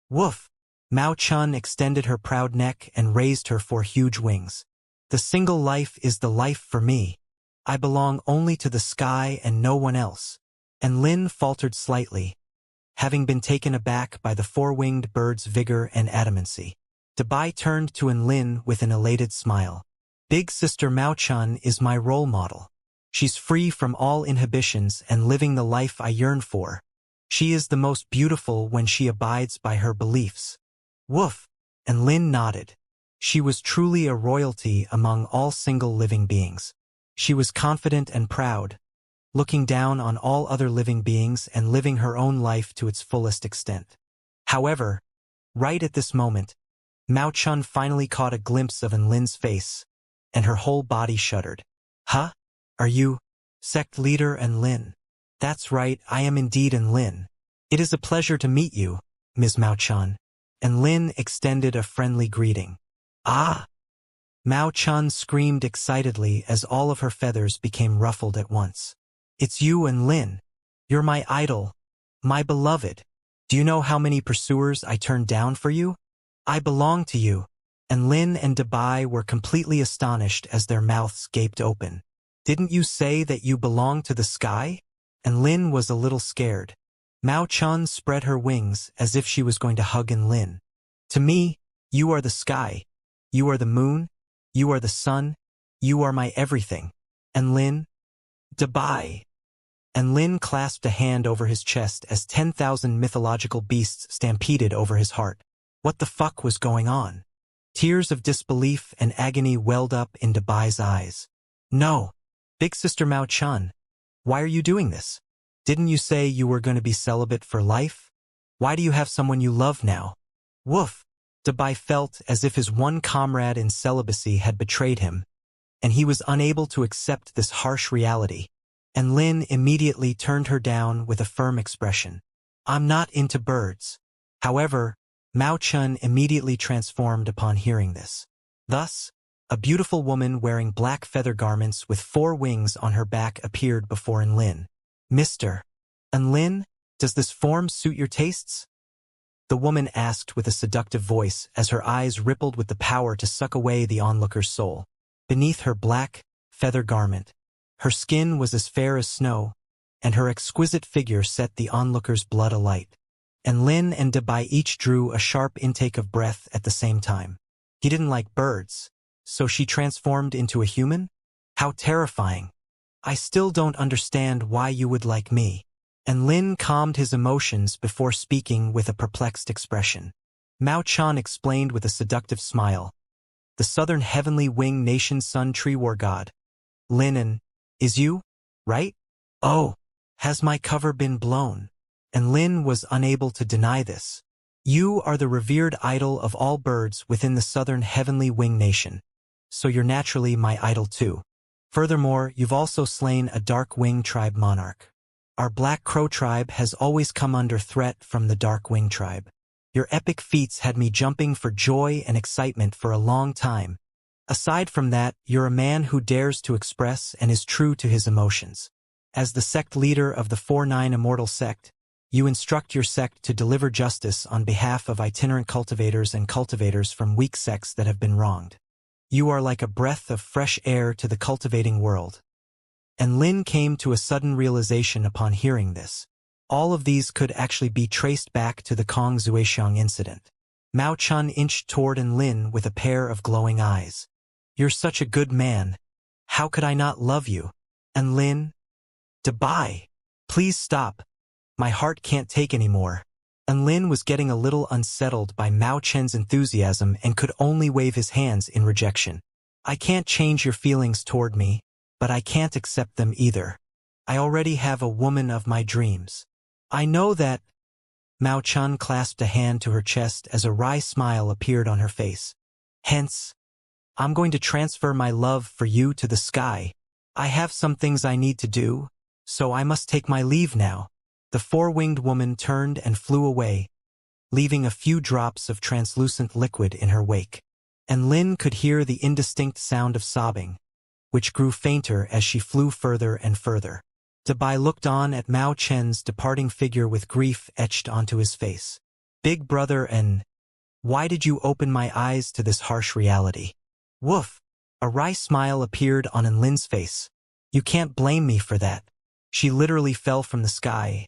Speaker 1: Woof. Mao-chan extended her proud neck and raised her 4 huge wings. The single life is the life for me. I belong only to the sky and no one else. And Lin faltered slightly. having been taken aback by the four-winged bird's vigor and adamancy. Dabai turned to Enlin with an elated smile. Big Sister Mao-chan is my role model. She's free from all inhibitions and living the life I yearn for. She is the most beautiful when she abides by her beliefs. Woof! Enlin nodded. She was truly a royalty among all single living beings. She was confident and proud, looking down on all other living beings and living her own life to its fullest extent. However, right at this moment, Mao-chun finally caught a glimpse of Enlin's face, and her whole body shuddered. Huh? Are you sect leader Enlin? That's right, I am indeed Enlin. It is a pleasure to meet you, Ms. Mao-chan. Enlin extended a friendly greeting. Ah! Mao-chan screamed excitedly as all of her feathers became ruffled at once. It's you, Enlin. You're my idol, my beloved. Do you know how many pursuers I turned down for you? I belong to you. Enlin and Dabai were completely astonished as their mouths gaped open. Didn't you say that you belong to the sky? Enlin was a little scared. Mao-chan spread her wings as if she was going to hug Enlin. To me, you are the sky. You are the moon. You are the sun. You are my everything. Enlin. Dabai. Enlin clasped a hand over his chest as 10,000 mythological beasts stampeded over his heart. What the fuck was going on? Tears of disbelief and agony welled up in Dabai's eyes. No. Big Sister Mao-chan. Why are you doing this? Didn't you say you were going to be celibate for life? Why do you have someone you love now? Woof! Dabai felt as if his one comrade in celibacy had betrayed him, and he was unable to accept this harsh reality. Enlin immediately turned her down with a firm expression. I'm not into birds. However, Mao-chun immediately transformed upon hearing this. Thus, a beautiful woman wearing black feather garments with 4 wings on her back appeared before Enlin. Mr. Enlin, does this form suit your tastes? The woman asked with a seductive voice as her eyes rippled with the power to suck away the onlooker's soul. Beneath her black, feather garment, her skin was as fair as snow, and her exquisite figure set the onlooker's blood alight. Enlin and Dabai each drew a sharp intake of breath at the same time. He didn't like birds, so she transformed into a human? How terrifying. I still don't understand why you would like me. Enlin calmed his emotions before speaking with a perplexed expression. Mao-chan explained with a seductive smile. The southern heavenly wing nation sun tree war god. Linen, is you, right? Oh, has my cover been blown? Enlin was unable to deny this. You are the revered idol of all birds within the southern heavenly wing nation, so you're naturally my idol too. Furthermore, you've also slain a dark wing tribe monarch. Our Black Crow tribe has always come under threat from the Dark Wing tribe. Your epic feats had me jumping for joy and excitement for a long time. Aside from that, you're a man who dares to express and is true to his emotions. As the sect leader of the 4-9 Immortal sect, you instruct your sect to deliver justice on behalf of itinerant cultivators and cultivators from weak sects that have been wronged. You are like a breath of fresh air to the cultivating world. Enlin came to a sudden realization upon hearing this. All of these could actually be traced back to the Kong Zuexiang incident. Mao-chan inched toward Enlin with a pair of glowing eyes. You're such a good man. How could I not love you? Enlin? Dabai! Please stop. My heart can't take anymore. Enlin was getting a little unsettled by Mao-chan's enthusiasm and could only wave his hands in rejection. I can't change your feelings toward me, but I can't accept them either. I already have a woman of my dreams. I know that. Mao-chan clasped a hand to her chest as a wry smile appeared on her face. Hence, I'm going to transfer my love for you to the sky. I have some things I need to do, so I must take my leave now. The 4-winged woman turned and flew away, leaving a few drops of translucent liquid in her wake. Enlin could hear the indistinct sound of sobbing, which grew fainter as she flew further and further. Dabai looked on at Mao Chen's departing figure with grief etched onto his face. Big brother why did you open my eyes to this harsh reality? Woof! A wry smile appeared on Enlin's face. You can't blame me for that. She literally fell from the sky,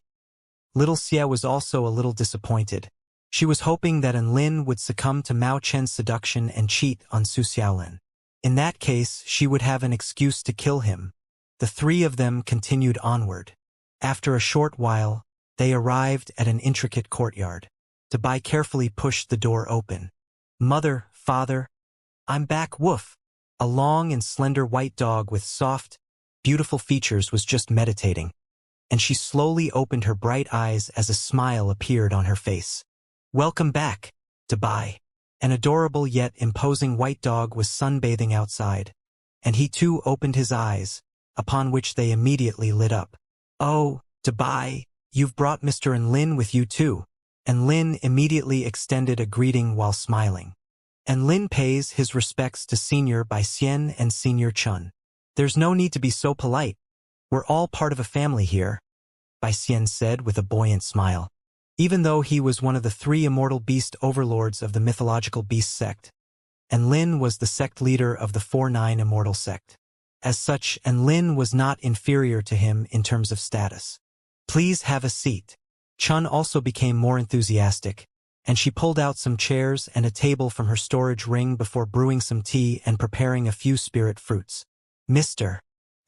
Speaker 1: Little Xia was also a little disappointed. She was hoping that Enlin would succumb to Mao Chen's seduction and cheat on Su Xiaolin. In that case, she would have an excuse to kill him. The three of them continued onward. After a short while, they arrived at an intricate courtyard. Dabai carefully pushed the door open. "Mother, father, I'm back, woof." A long and slender white dog with soft, beautiful features was just meditating, and she slowly opened her bright eyes as a smile appeared on her face. "Welcome back, Dabai." An adorable yet imposing white dog was sunbathing outside, and he too opened his eyes, upon which they immediately lit up. "Oh, Dabai, you've brought Mr. Enlin with you too." Enlin immediately extended a greeting while smiling. Enlin pays his respects to Senior Bai Xian and Senior Chun. "There's no need to be so polite. We're all part of a family here," Bai Xian said with a buoyant smile. Even though he was one of the three immortal beast overlords of the mythological beast sect, Enlin was the sect leader of the 4-9 immortal sect. As such, Enlin was not inferior to him in terms of status. "Please have a seat." Chun also became more enthusiastic, and she pulled out some chairs and a table from her storage ring before brewing some tea and preparing a few spirit fruits. "Mr.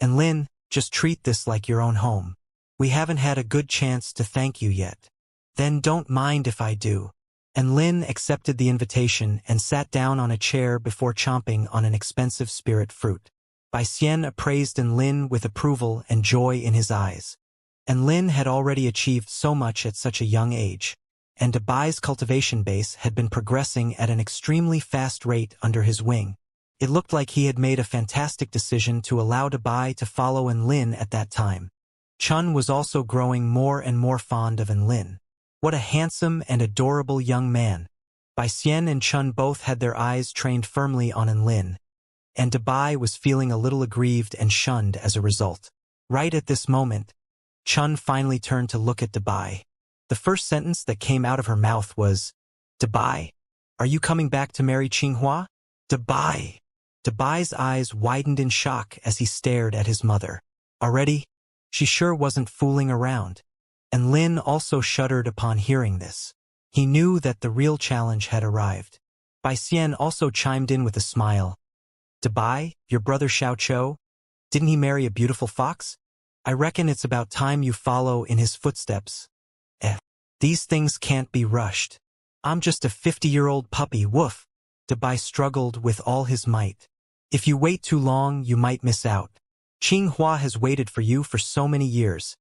Speaker 1: Enlin, just treat this like your own home. We haven't had a good chance to thank you yet." "Then don't mind if I do." Enlin accepted the invitation and sat down on a chair before chomping on an expensive spirit fruit. Bai Xian appraised Enlin with approval and joy in his eyes. Enlin had already achieved so much at such a young age, and Dabai's cultivation base had been progressing at an extremely fast rate under his wing. It looked like he had made a fantastic decision to allow Dabai to follow Enlin at that time. Chun was also growing more and more fond of Enlin. What a handsome and adorable young man. Bai Xian and Chun both had their eyes trained firmly on Enlin, and Dabai was feeling a little aggrieved and shunned as a result. Right at this moment, Chun finally turned to look at Dabai. The first sentence that came out of her mouth was, "Dabai, are you coming back to marry Qinghua?" "Dabai." Dabai's eyes widened in shock as he stared at his mother. Already? She sure wasn't fooling around. And Lin also shuddered upon hearing this. He knew that the real challenge had arrived. Bai Xian also chimed in with a smile. "Dabai, your brother Xiao Chou? Didn't he marry a beautiful fox? I reckon it's about time you follow in his footsteps." These things can't be rushed. I'm just a 50-year-old puppy, woof." Dabai struggled with all his might. "If you wait too long, you might miss out. Qinghua has waited for you for so many years,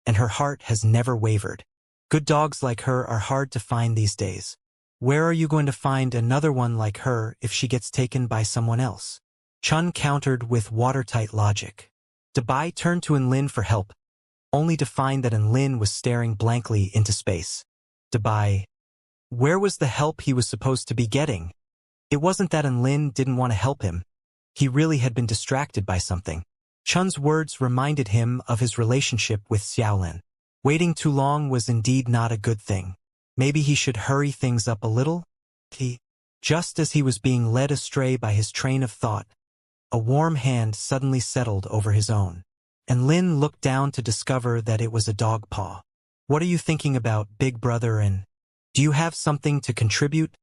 Speaker 1: and her heart has never wavered. Good dogs like her are hard to find these days. Where are you going to find another one like her if she gets taken by someone else?" Chun countered with watertight logic. Dabai turned to Enlin for help, only to find that Enlin was staring blankly into space. Dabai, where was the help he was supposed to be getting? It wasn't that Enlin didn't want to help him. He really had been distracted by something. Chun's words reminded him of his relationship with Xiaolin. Waiting too long was indeed not a good thing. Maybe he should hurry things up a little? Just as he was being led astray by his train of thought, a warm hand suddenly settled over his own. And Lin looked down to discover that it was a dog paw. "What are you thinking about, big brother, and do you have something to contribute?"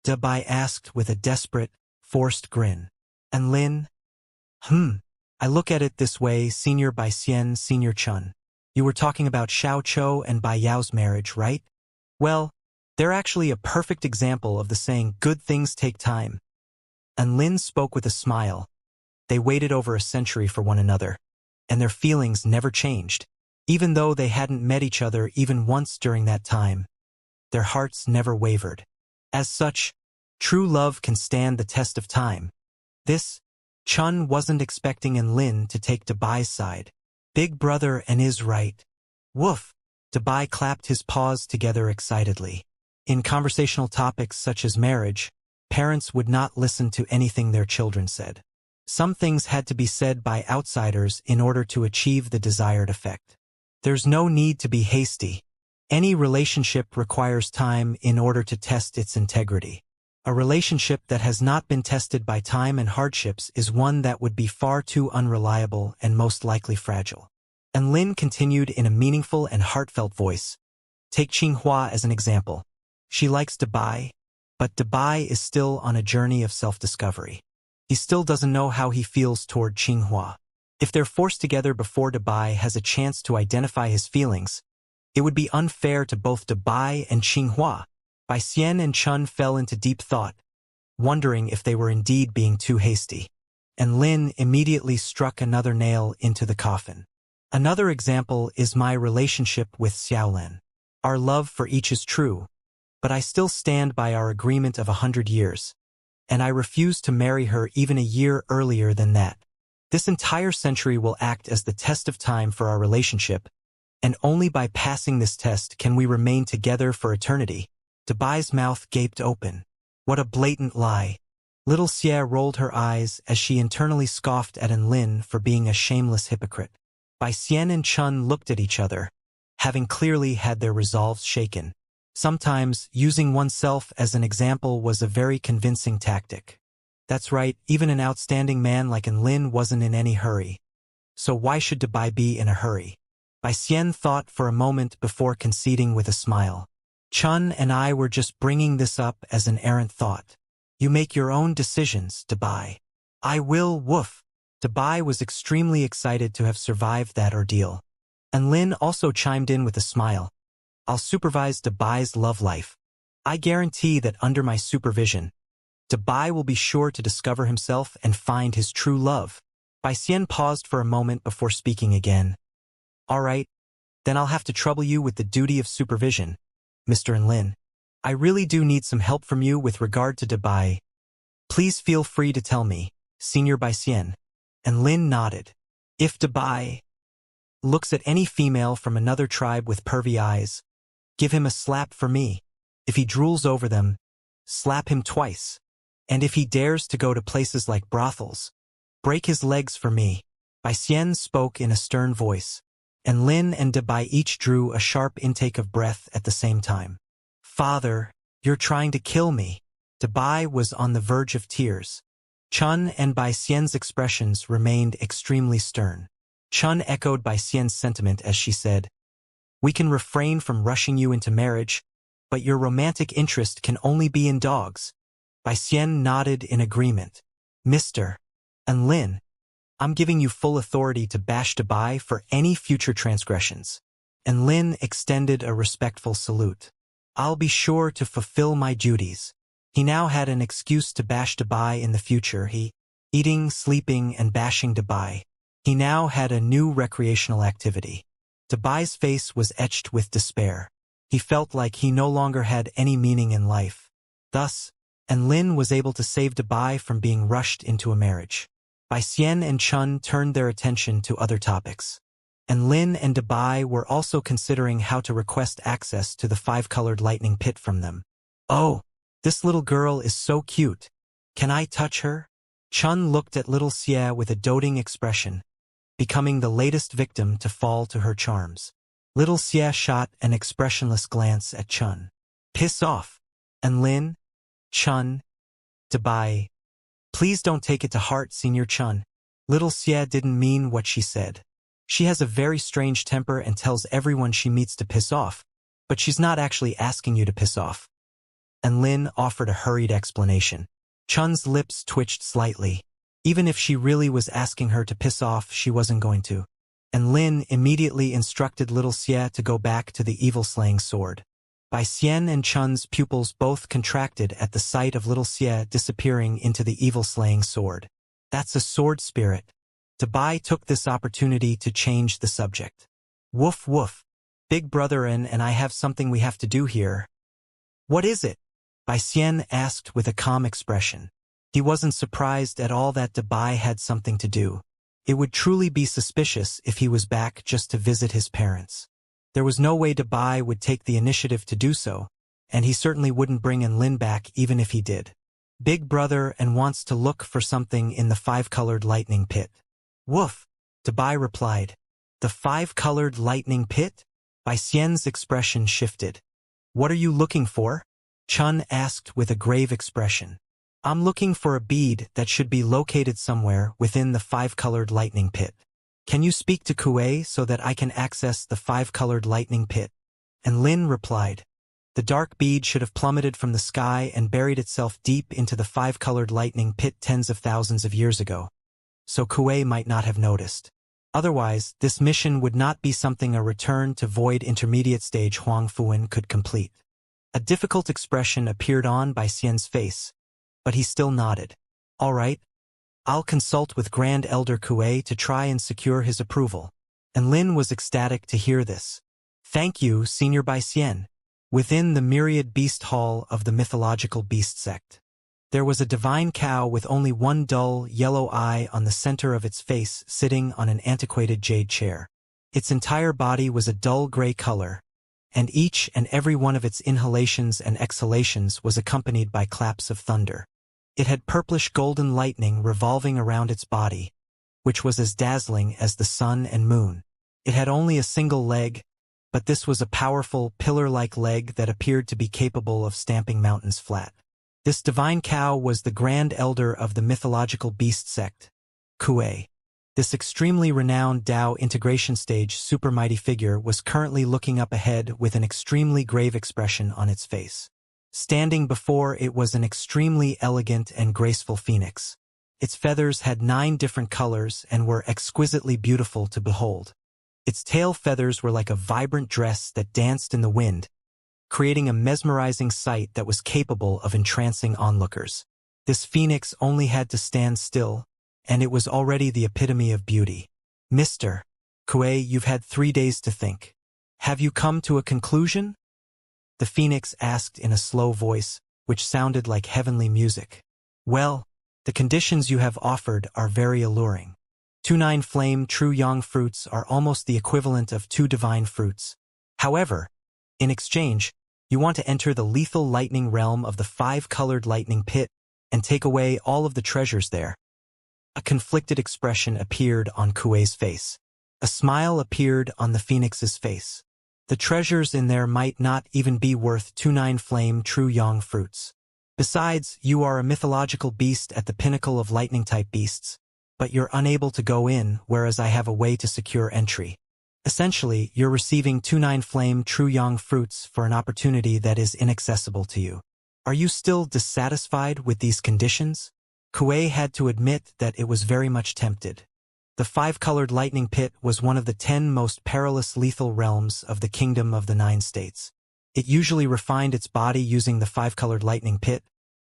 Speaker 1: Dabai asked with a desperate, forced grin. And Lin, I look at it this way, Senior Bai Xian, Senior Chun. You were talking about Xiao Chou and Bai Yao's marriage, right? Well, they're actually a perfect example of the saying, good things take time. And Lin spoke with a smile. They waited over a century for one another, and their feelings never changed. Even though they hadn't met each other even once during that time, their hearts never wavered. As such, true love can stand the test of time. This, Chun wasn't expecting Enlin to take Dabai's side. Big brother and is right. Woof! Dabai clapped his paws together excitedly. In conversational topics such as marriage, parents would not listen to anything their children said. Some things had to be said by outsiders in order to achieve the desired effect. There's no need to be hasty. Any relationship requires time in order to test its integrity. A relationship that has not been tested by time and hardships is one that would be far too unreliable and most likely fragile. And Lin continued in a meaningful and heartfelt voice. Take Xinhua as an example. She likes Dubai, but Dubai is still on a journey of self-discovery. He still doesn't know how he feels toward Xinhua. If they're forced together before Dubai has a chance to identify his feelings, it would be unfair to both Dubai and Xinhua. Bai Xian and Chun fell into deep thought, wondering if they were indeed being too hasty. And Lin immediately struck another nail into the coffin. Another example is my relationship with Xiaolan. Our love for each is true, but I still stand by our agreement of 100 years, and I refuse to marry her even a year earlier than that. This entire century will act as the test of time for our relationship, and only by passing this test can we remain together for eternity. Dubai's mouth gaped open. What a blatant lie. Little Xie rolled her eyes as she internally scoffed at Lin for being a shameless hypocrite. Bai Xian and Chun looked at each other, having clearly had their resolves shaken. Sometimes, using oneself as an example was a very convincing tactic. That's right, even an outstanding man like Lin wasn't in any hurry. So why should Dubai be in a hurry? Bai Xian thought for a moment before conceding with a smile. Chun and I were just bringing this up as an errant thought. You make your own decisions, Dubai. I will, woof. Dubai was extremely excited to have survived that ordeal. And Lin also chimed in with a smile. I'll supervise Dubai's love life. I guarantee that under my supervision, Dubai will be sure to discover himself and find his true love. Bai Xian paused for a moment before speaking again. All right, then I'll have to trouble you with the duty of supervision, Mr. Lin. I really do need some help from you with regard to Dubai. Please feel free to tell me, Senior Bai Xian. And Lin nodded. If Dubai looks at any female from another tribe with pervy eyes, give him a slap for me. If he drools over them, slap him twice. And if he dares to go to places like brothels, break his legs for me. Bai Xian spoke in a stern voice, and Lin and Dubai each drew a sharp intake of breath at the same time. Father, you're trying to kill me. Dubai was on the verge of tears. Chun and Bai Xian's expressions remained extremely stern. Chun echoed Bai Xian's sentiment as she said, We can refrain from rushing you into marriage, but your romantic interest can only be in dogs. Bai Xian nodded in agreement. Mr. and Lin, I'm giving you full authority to bash Dubai for any future transgressions. And Lin extended a respectful salute. I'll be sure to fulfill my duties. He now had an excuse to bash Dubai in the future. Eating, sleeping, and bashing Dubai. He now had a new recreational activity. Dubai's face was etched with despair. He felt like he no longer had any meaning in life. Thus, Lin was able to save Dubai from being rushed into a marriage. Bai Xian and Chun turned their attention to other topics. And Lin and Dubai were also considering how to request access to the 5-colored lightning pit from them. Oh, this little girl is so cute. Can I touch her? Chun looked at little Xie with a doting expression, becoming the latest victim to fall to her charms. Little Xie shot an expressionless glance at Chun. Piss off. And Lin, Chun, Dubai. Please don't take it to heart, Senior Chun. Little Xie didn't mean what she said. She has a very strange temper and tells everyone she meets to piss off, but she's not actually asking you to piss off. And Lin offered a hurried explanation. Chun's lips twitched slightly. Even if she really was asking her to piss off, she wasn't going to. And Lin immediately instructed little Xie to go back to the evil-slaying sword. Bai Xian and Chun's pupils both contracted at the sight of little Xie disappearing into the evil-slaying sword. That's a sword spirit. Dubai took this opportunity to change the subject. Woof woof. Big brother and I have something we have to do here. What is it? Bai Xian asked with a calm expression. He wasn't surprised at all that Dubai had something to do. It would truly be suspicious if he was back just to visit his parents. There was no way Dubai would take the initiative to do so, and he certainly wouldn't bring Lin back even if he did. Big brother wants to look for something in the 5-colored lightning pit. Woof, Dubai replied. The 5-colored lightning pit? Bai Xian's expression shifted. What are you looking for? Chun asked with a grave expression. I'm looking for a bead that should be located somewhere within the 5-colored lightning pit. Can you speak to Kuei so that I can access the 5-colored lightning pit? And Lin replied, "The dark bead should have plummeted from the sky and buried itself deep into the five-colored lightning pit tens of thousands of years ago, so Kuei might not have noticed. Otherwise, this mission would not be something a return to void intermediate stage Huang Fuan could complete." A difficult expression appeared on Bai Xian's face, but he still nodded. "All right. I'll consult with Grand Elder Kuei to try and secure his approval." And Lin was ecstatic to hear this. "Thank you, Senior Bai Xian." Within the myriad beast hall of the mythological beast sect, there was a divine cow with only one dull, yellow eye on the center of its face sitting on an antiquated jade chair. Its entire body was a dull gray color, and each and every one of its inhalations and exhalations was accompanied by claps of thunder. It had purplish golden lightning revolving around its body, which was as dazzling as the sun and moon. It had only a single leg, but this was a powerful, pillar-like leg that appeared to be capable of stamping mountains flat. This divine cow was the Grand Elder of the mythological beast sect, Kuei. This extremely renowned Dao integration stage supermighty figure was currently looking up ahead with an extremely grave expression on its face. Standing before it was an extremely elegant and graceful phoenix. Its feathers had 9 different colors and were exquisitely beautiful to behold. Its tail feathers were like a vibrant dress that danced in the wind, creating a mesmerizing sight that was capable of entrancing onlookers. This phoenix only had to stand still, and it was already the epitome of beauty. "Mr. Kuei, you've had 3 days to think. Have you come to a conclusion?" The phoenix asked in a slow voice, which sounded like heavenly music. "Well, the conditions you have offered are very alluring. 29 flame true yang fruits are almost the equivalent of 2 divine fruits. However, in exchange, you want to enter the lethal lightning realm of the 5-colored lightning pit and take away all of the treasures there." A conflicted expression appeared on Kuei's face. A smile appeared on the phoenix's face. The treasures in there might not even be worth 29 flame true yang fruits. Besides, you are a mythological beast at the pinnacle of lightning-type beasts, but you're unable to go in, whereas I have a way to secure entry. Essentially, you're receiving 29 flame true yang fruits for an opportunity that is inaccessible to you. Are you still dissatisfied with these conditions? Kuei had to admit that it was very much tempted. The 5-colored lightning pit was one of the 10 most perilous lethal realms of the Kingdom of the 9 States. It usually refined its body using the 5-colored lightning pit,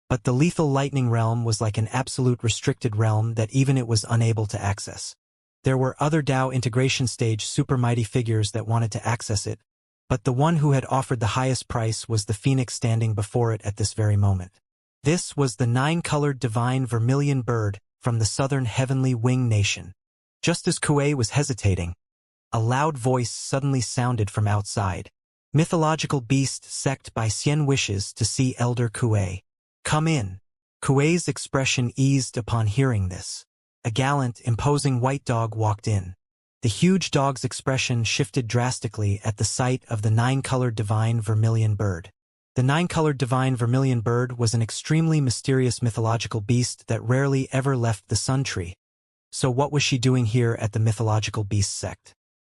Speaker 1: but the lethal lightning realm was like an absolute restricted realm that even it was unable to access. There were other Dao integration stage supermighty figures that wanted to access it, but the one who had offered the highest price was the phoenix standing before it at this very moment. This was the 9-colored divine vermilion bird from the southern heavenly wing nation. Just as Kuei was hesitating, a loud voice suddenly sounded from outside. "Mythological beast sect Bai Xian wishes to see Elder Kuei. Come in." Kuei's expression eased upon hearing this. A gallant, imposing white dog walked in. The huge dog's expression shifted drastically at the sight of the 9-colored divine vermilion bird. The 9-colored divine vermilion bird was an extremely mysterious mythological beast that rarely ever left the sun tree. So what was she doing here at the mythological beast sect?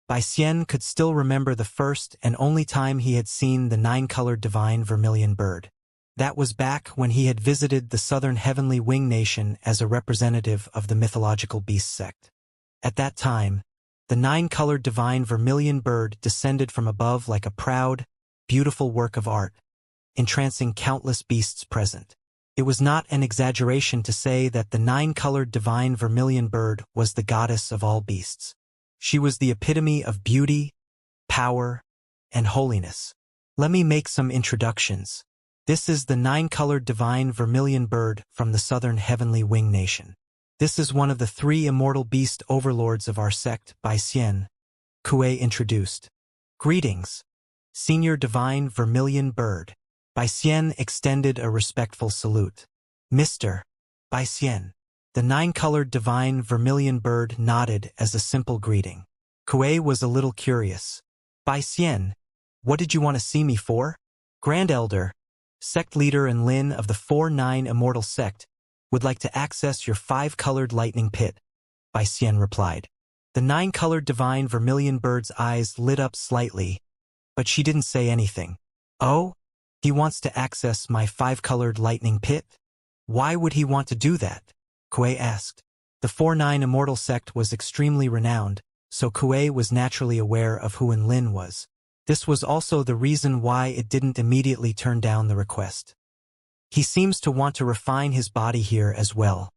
Speaker 1: Bai Xian could still remember the first and only time he had seen the 9-colored divine vermilion bird. That was back when he had visited the southern heavenly wing nation as a representative of the mythological beast sect. At that time, the 9-colored divine vermilion bird descended from above like a proud, beautiful work of art, entrancing countless beasts present. It was not an exaggeration to say that the 9-colored divine vermilion bird was the goddess of all beasts. She was the epitome of beauty, power, and holiness. Let me make some introductions. This is the 9-colored divine vermilion bird from the southern heavenly wing nation. This is one of the 3 immortal beast overlords of our sect, Bai Xian, Kuei introduced. "Greetings, Senior Divine Vermilion Bird." Bai Xian extended a respectful salute. "Mr. Bai Xian." The 9-colored divine vermilion bird nodded as a simple greeting. Kuei was a little curious. "Bai Xian, what did you want to see me for?" "Grand Elder, sect leader and Lin of the 4-9 Immortal sect, would like to access your 5-colored lightning pit," Bai Xian replied. The 9-colored divine vermilion bird's eyes lit up slightly, but she didn't say anything. Oh? He wants to access my five-colored lightning pit? Why would he want to do that? Kuei asked. The 4-9 Immortal sect was extremely renowned, so Kuei was naturally aware of who Lin was. This was also the reason why it didn't immediately turn down the request. He seems to want to refine his body here as well.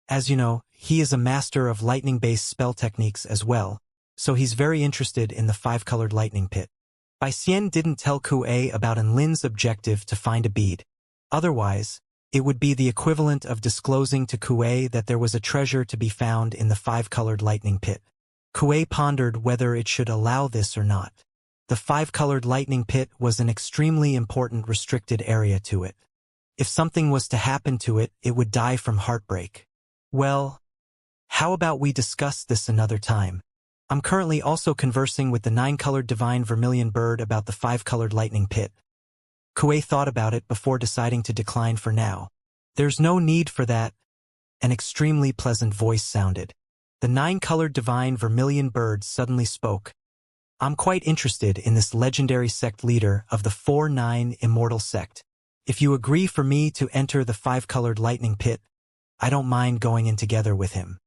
Speaker 1: As you know, he is a master of lightning-based spell techniques as well, so he's very interested in the five-colored lightning pit. Bai Xian didn't tell Kuei about Lin's objective to find a bead. Otherwise, it would be the equivalent of disclosing to Kuei that there was a treasure to be found in the five-colored lightning pit. Kuei pondered whether it should allow this or not. The five-colored lightning pit was an extremely important restricted area to it. If something was to happen to it, it would die from heartbreak. Well, how about we discuss this another time? I'm currently also conversing with the 9-colored divine vermilion bird about the 5-colored lightning pit. Kuei thought about it before deciding to decline for now. There's no need for that. An extremely pleasant voice sounded. The 9-colored divine vermilion bird suddenly spoke. I'm quite interested in this legendary sect leader of the 4-9 Immortal sect. If you agree for me to enter the 5-colored lightning pit, I don't mind going in together with him.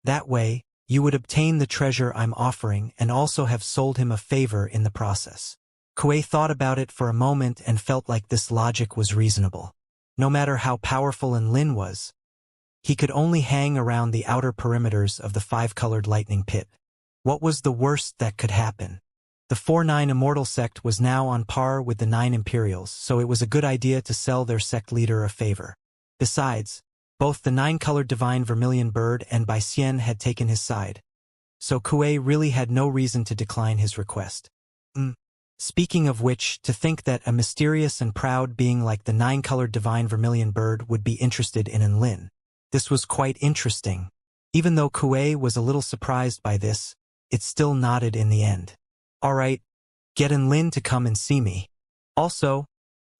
Speaker 1: That way, you would obtain the treasure I'm offering and also have sold him a favor in the process. Kuei thought about it for a moment and felt like this logic was reasonable. No matter how powerful Lin was, he could only hang around the outer perimeters of the 5-colored lightning pit. What was the worst that could happen? The 4-9 Immortal sect was now on par with the 9 Imperials, so it was a good idea to sell their sect leader a favor. Besides, both the 9-colored divine vermilion bird and Bai Xian had taken his side, so Kuei really had no reason to decline his request. Speaking of which, to think that a mysterious and proud being like the 9-colored divine vermilion bird would be interested in Lin. This was quite interesting. Even though Kuei was a little surprised by this, it still nodded in the end. Alright, get Lin to come and see me. Also,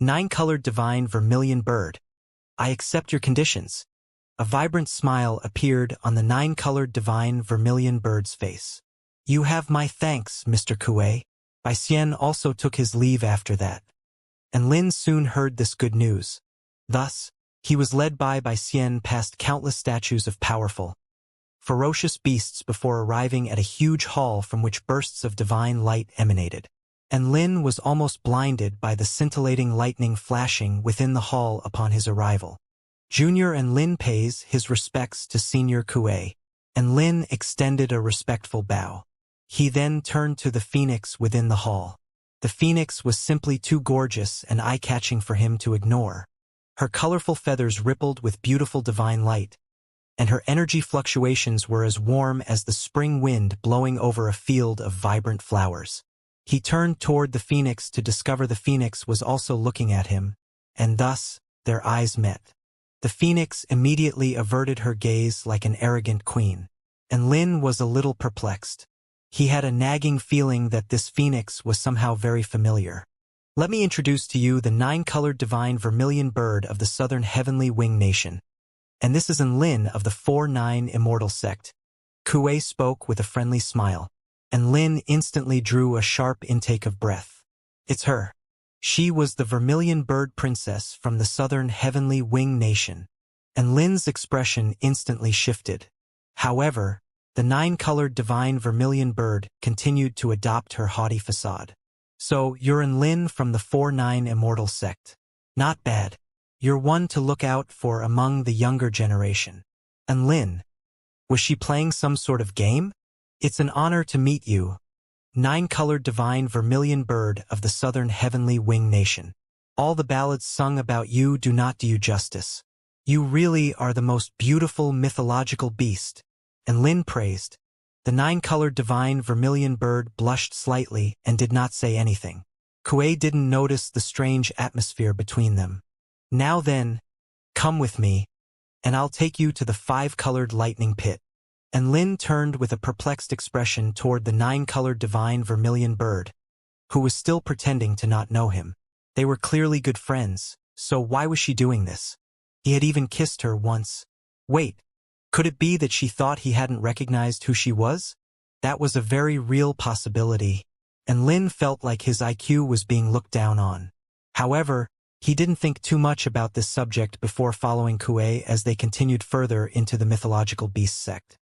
Speaker 1: 9-colored divine vermilion bird. I accept your conditions. A vibrant smile appeared on the 9-colored divine vermilion bird's face. You have my thanks, Mr. Kuei. Bai Xian also took his leave after that. And Lin soon heard this good news. Thus, he was led by Bai Xian past countless statues of powerful, ferocious beasts before arriving at a huge hall from which bursts of divine light emanated. And Lin was almost blinded by the scintillating lightning flashing within the hall upon his arrival. Junior and Lin pays his respects to Senior Kuei, and Lin extended a respectful bow. He then turned to the phoenix within the hall. The phoenix was simply too gorgeous and eye-catching for him to ignore. Her colorful feathers rippled with beautiful divine light, and her energy fluctuations were as warm as the spring wind blowing over a field of vibrant flowers. He turned toward the phoenix to discover the phoenix was also looking at him, and thus, their eyes met. The phoenix immediately averted her gaze like an arrogant queen, and Lin was a little perplexed. He had a nagging feeling that this phoenix was somehow very familiar. Let me introduce to you the 9-colored divine vermilion bird of the southern heavenly wing nation. And this is Lin of the 4-9 Immortal sect. Kuei spoke with a friendly smile, and Lin instantly drew a sharp intake of breath. It's her. She was the vermilion bird princess from the southern heavenly wing nation, and Lin's expression instantly shifted. However, the 9-colored divine vermilion bird continued to adopt her haughty facade. So, you're Lin from the 4-9 Immortal sect. Not bad. You're one to look out for among the younger generation. And Lin, was she playing some sort of game? It's an honor to meet you. 9-colored divine vermilion bird of the southern heavenly wing nation. All the ballads sung about you do not do you justice. You really are the most beautiful mythological beast. And Lin praised. The 9-colored divine vermilion bird blushed slightly and did not say anything. Kuei didn't notice the strange atmosphere between them. Now then, come with me, and I'll take you to the 5-colored lightning pit. And Lin turned with a perplexed expression toward the 9-colored divine vermilion bird, who was still pretending to not know him. They were clearly good friends, so why was she doing this? He had even kissed her once. Wait, could it be that she thought he hadn't recognized who she was? That was a very real possibility. and Lin felt like his IQ was being looked down on. However, he didn't think too much about this subject before following Kuei as they continued further into the mythological beast sect.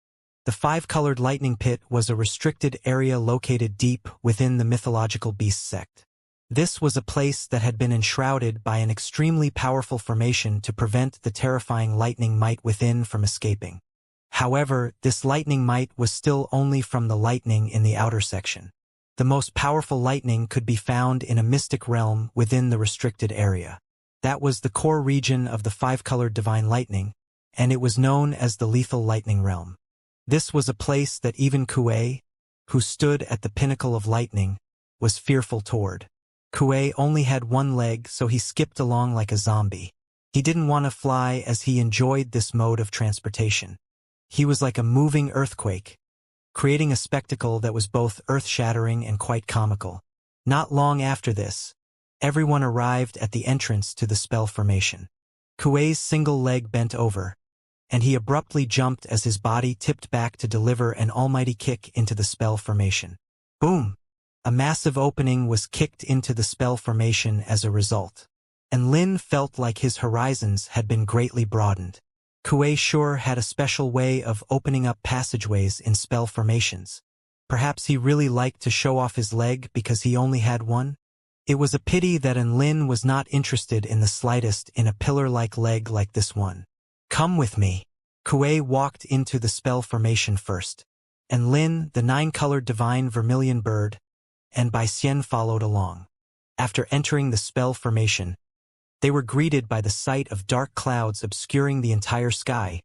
Speaker 1: The five-colored lightning pit was a restricted area located deep within the mythological beast sect. This was a place that had been enshrouded by an extremely powerful formation to prevent the terrifying lightning might within from escaping. However, this lightning might was still only from the lightning in the outer section. The most powerful lightning could be found in a mystic realm within the restricted area. That was the core region of the five-colored divine lightning, and it was known as the lethal lightning realm. This was a place that even Kuei, who stood at the pinnacle of lightning, was fearful toward. Kuei only had one leg, so he skipped along like a zombie. He didn't want to fly as he enjoyed this mode of transportation. He was like a moving earthquake, creating a spectacle that was both earth-shattering and quite comical. Not long after this, everyone arrived at the entrance to the spell formation. Kuei's single leg bent over, and he abruptly jumped as his body tipped back to deliver an almighty kick into the spell formation. Boom! A massive opening was kicked into the spell formation as a result, and Lin felt like his horizons had been greatly broadened. Kuei sure had a special way of opening up passageways in spell formations. Perhaps he really liked to show off his leg because he only had one? It was a pity that Lin was not interested in the slightest in a pillar-like leg like this one. Come with me. Kuei walked into the spell formation first, and Lin, the nine-colored divine vermilion bird, and Xian followed along. After entering the spell formation, they were greeted by the sight of dark clouds obscuring the entire sky,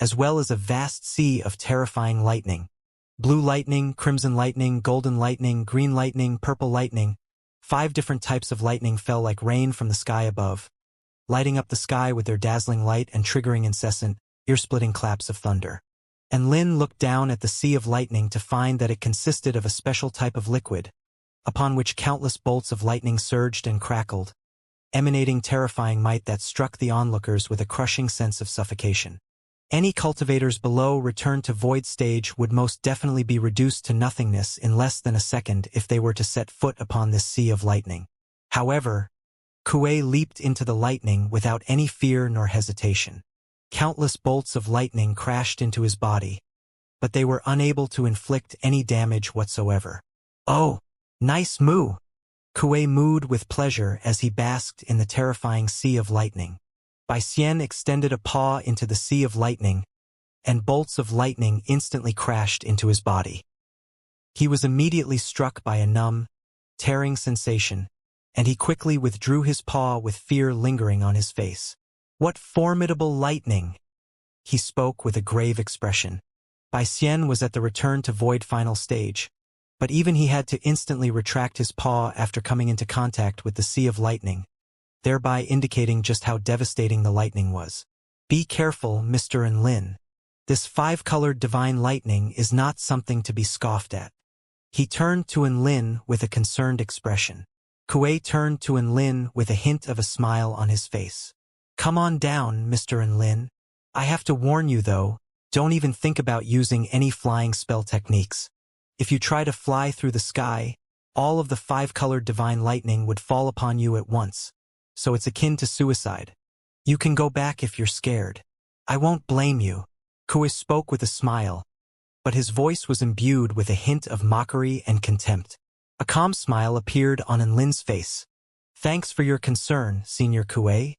Speaker 1: as well as a vast sea of terrifying lightning. Blue lightning, crimson lightning, golden lightning, green lightning, purple lightning. 5 different types of lightning fell like rain from the sky above, lighting up the sky with their dazzling light and triggering incessant, ear-splitting claps of thunder. And Lin looked down at the sea of lightning to find that it consisted of a special type of liquid, upon which countless bolts of lightning surged and crackled, emanating terrifying might that struck the onlookers with a crushing sense of suffocation. Any cultivators below returned to void stage would most definitely be reduced to nothingness in less than a second if they were to set foot upon this sea of lightning. However, Kuei leaped into the lightning without any fear nor hesitation. Countless bolts of lightning crashed into his body, but they were unable to inflict any damage whatsoever. Oh, nice moo! Kuei mooed with pleasure as he basked in the terrifying sea of lightning. Xian extended a paw into the sea of lightning, and bolts of lightning instantly crashed into his body. He was immediately struck by a numb, tearing sensation, and he quickly withdrew his paw with fear lingering on his face. What formidable lightning! He spoke with a grave expression. Xian was at the return to void final stage, but even he had to instantly retract his paw after coming into contact with the sea of lightning, thereby indicating just how devastating the lightning was. Be careful, Mr. Lin. This 5-colored divine lightning is not something to be scoffed at. He turned to Lin with a concerned expression. Kuei turned to Lin with a hint of a smile on his face. Come on down, Mr. Lin. I have to warn you though, don't even think about using any flying spell techniques. If you try to fly through the sky, all of the 5-colored divine lightning would fall upon you at once, so it's akin to suicide. You can go back if you're scared. I won't blame you. Kuei spoke with a smile, but his voice was imbued with a hint of mockery and contempt. A calm smile appeared on Lin's face. Thanks for your concern, Senior Kuei,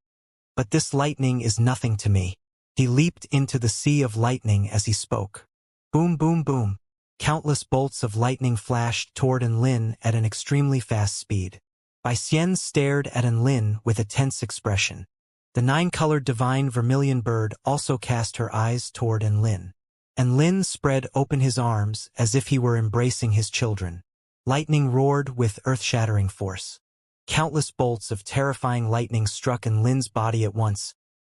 Speaker 1: but this lightning is nothing to me. He leaped into the sea of lightning as he spoke. Boom, boom, boom. Countless bolts of lightning flashed toward Lin at an extremely fast speed. Xian stared at Lin with a tense expression. The 9-colored divine vermilion bird also cast her eyes toward Lin. And Lin spread open his arms as if he were embracing his children. Lightning roared with earth-shattering force. Countless bolts of terrifying lightning struck Lin's body at once,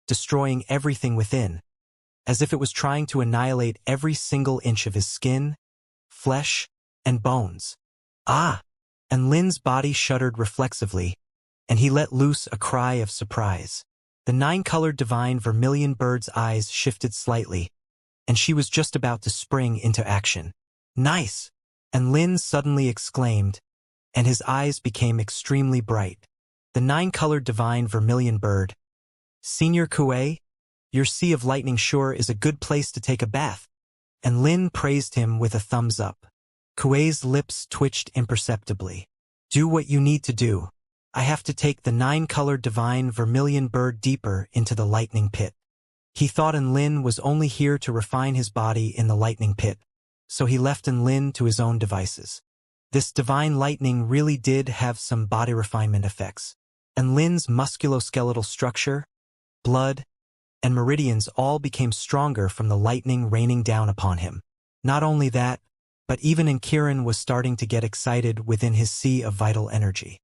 Speaker 1: destroying everything within, as if it was trying to annihilate every single inch of his skin, flesh, and bones. Ah! And Lin's body shuddered reflexively, and he let loose a cry of surprise. The 9-colored divine vermilion bird's eyes shifted slightly, and she was just about to spring into action. Nice! And Lin suddenly exclaimed, and his eyes became extremely bright. The nine-colored divine vermilion bird. Senior Kuei, your sea of lightning sure is a good place to take a bath. And Lin praised him with a thumbs up. Kuei's lips twitched imperceptibly. Do what you need to do. I have to take the nine-colored divine vermilion bird deeper into the lightning pit. He thought Lin was only here to refine his body in the lightning pit, so he left Lin to his own devices. This divine lightning really did have some body refinement effects, and Lin's musculoskeletal structure, blood, and meridians all became stronger from the lightning raining down upon him. Not only that, but even Kirin was starting to get excited within his sea of vital energy.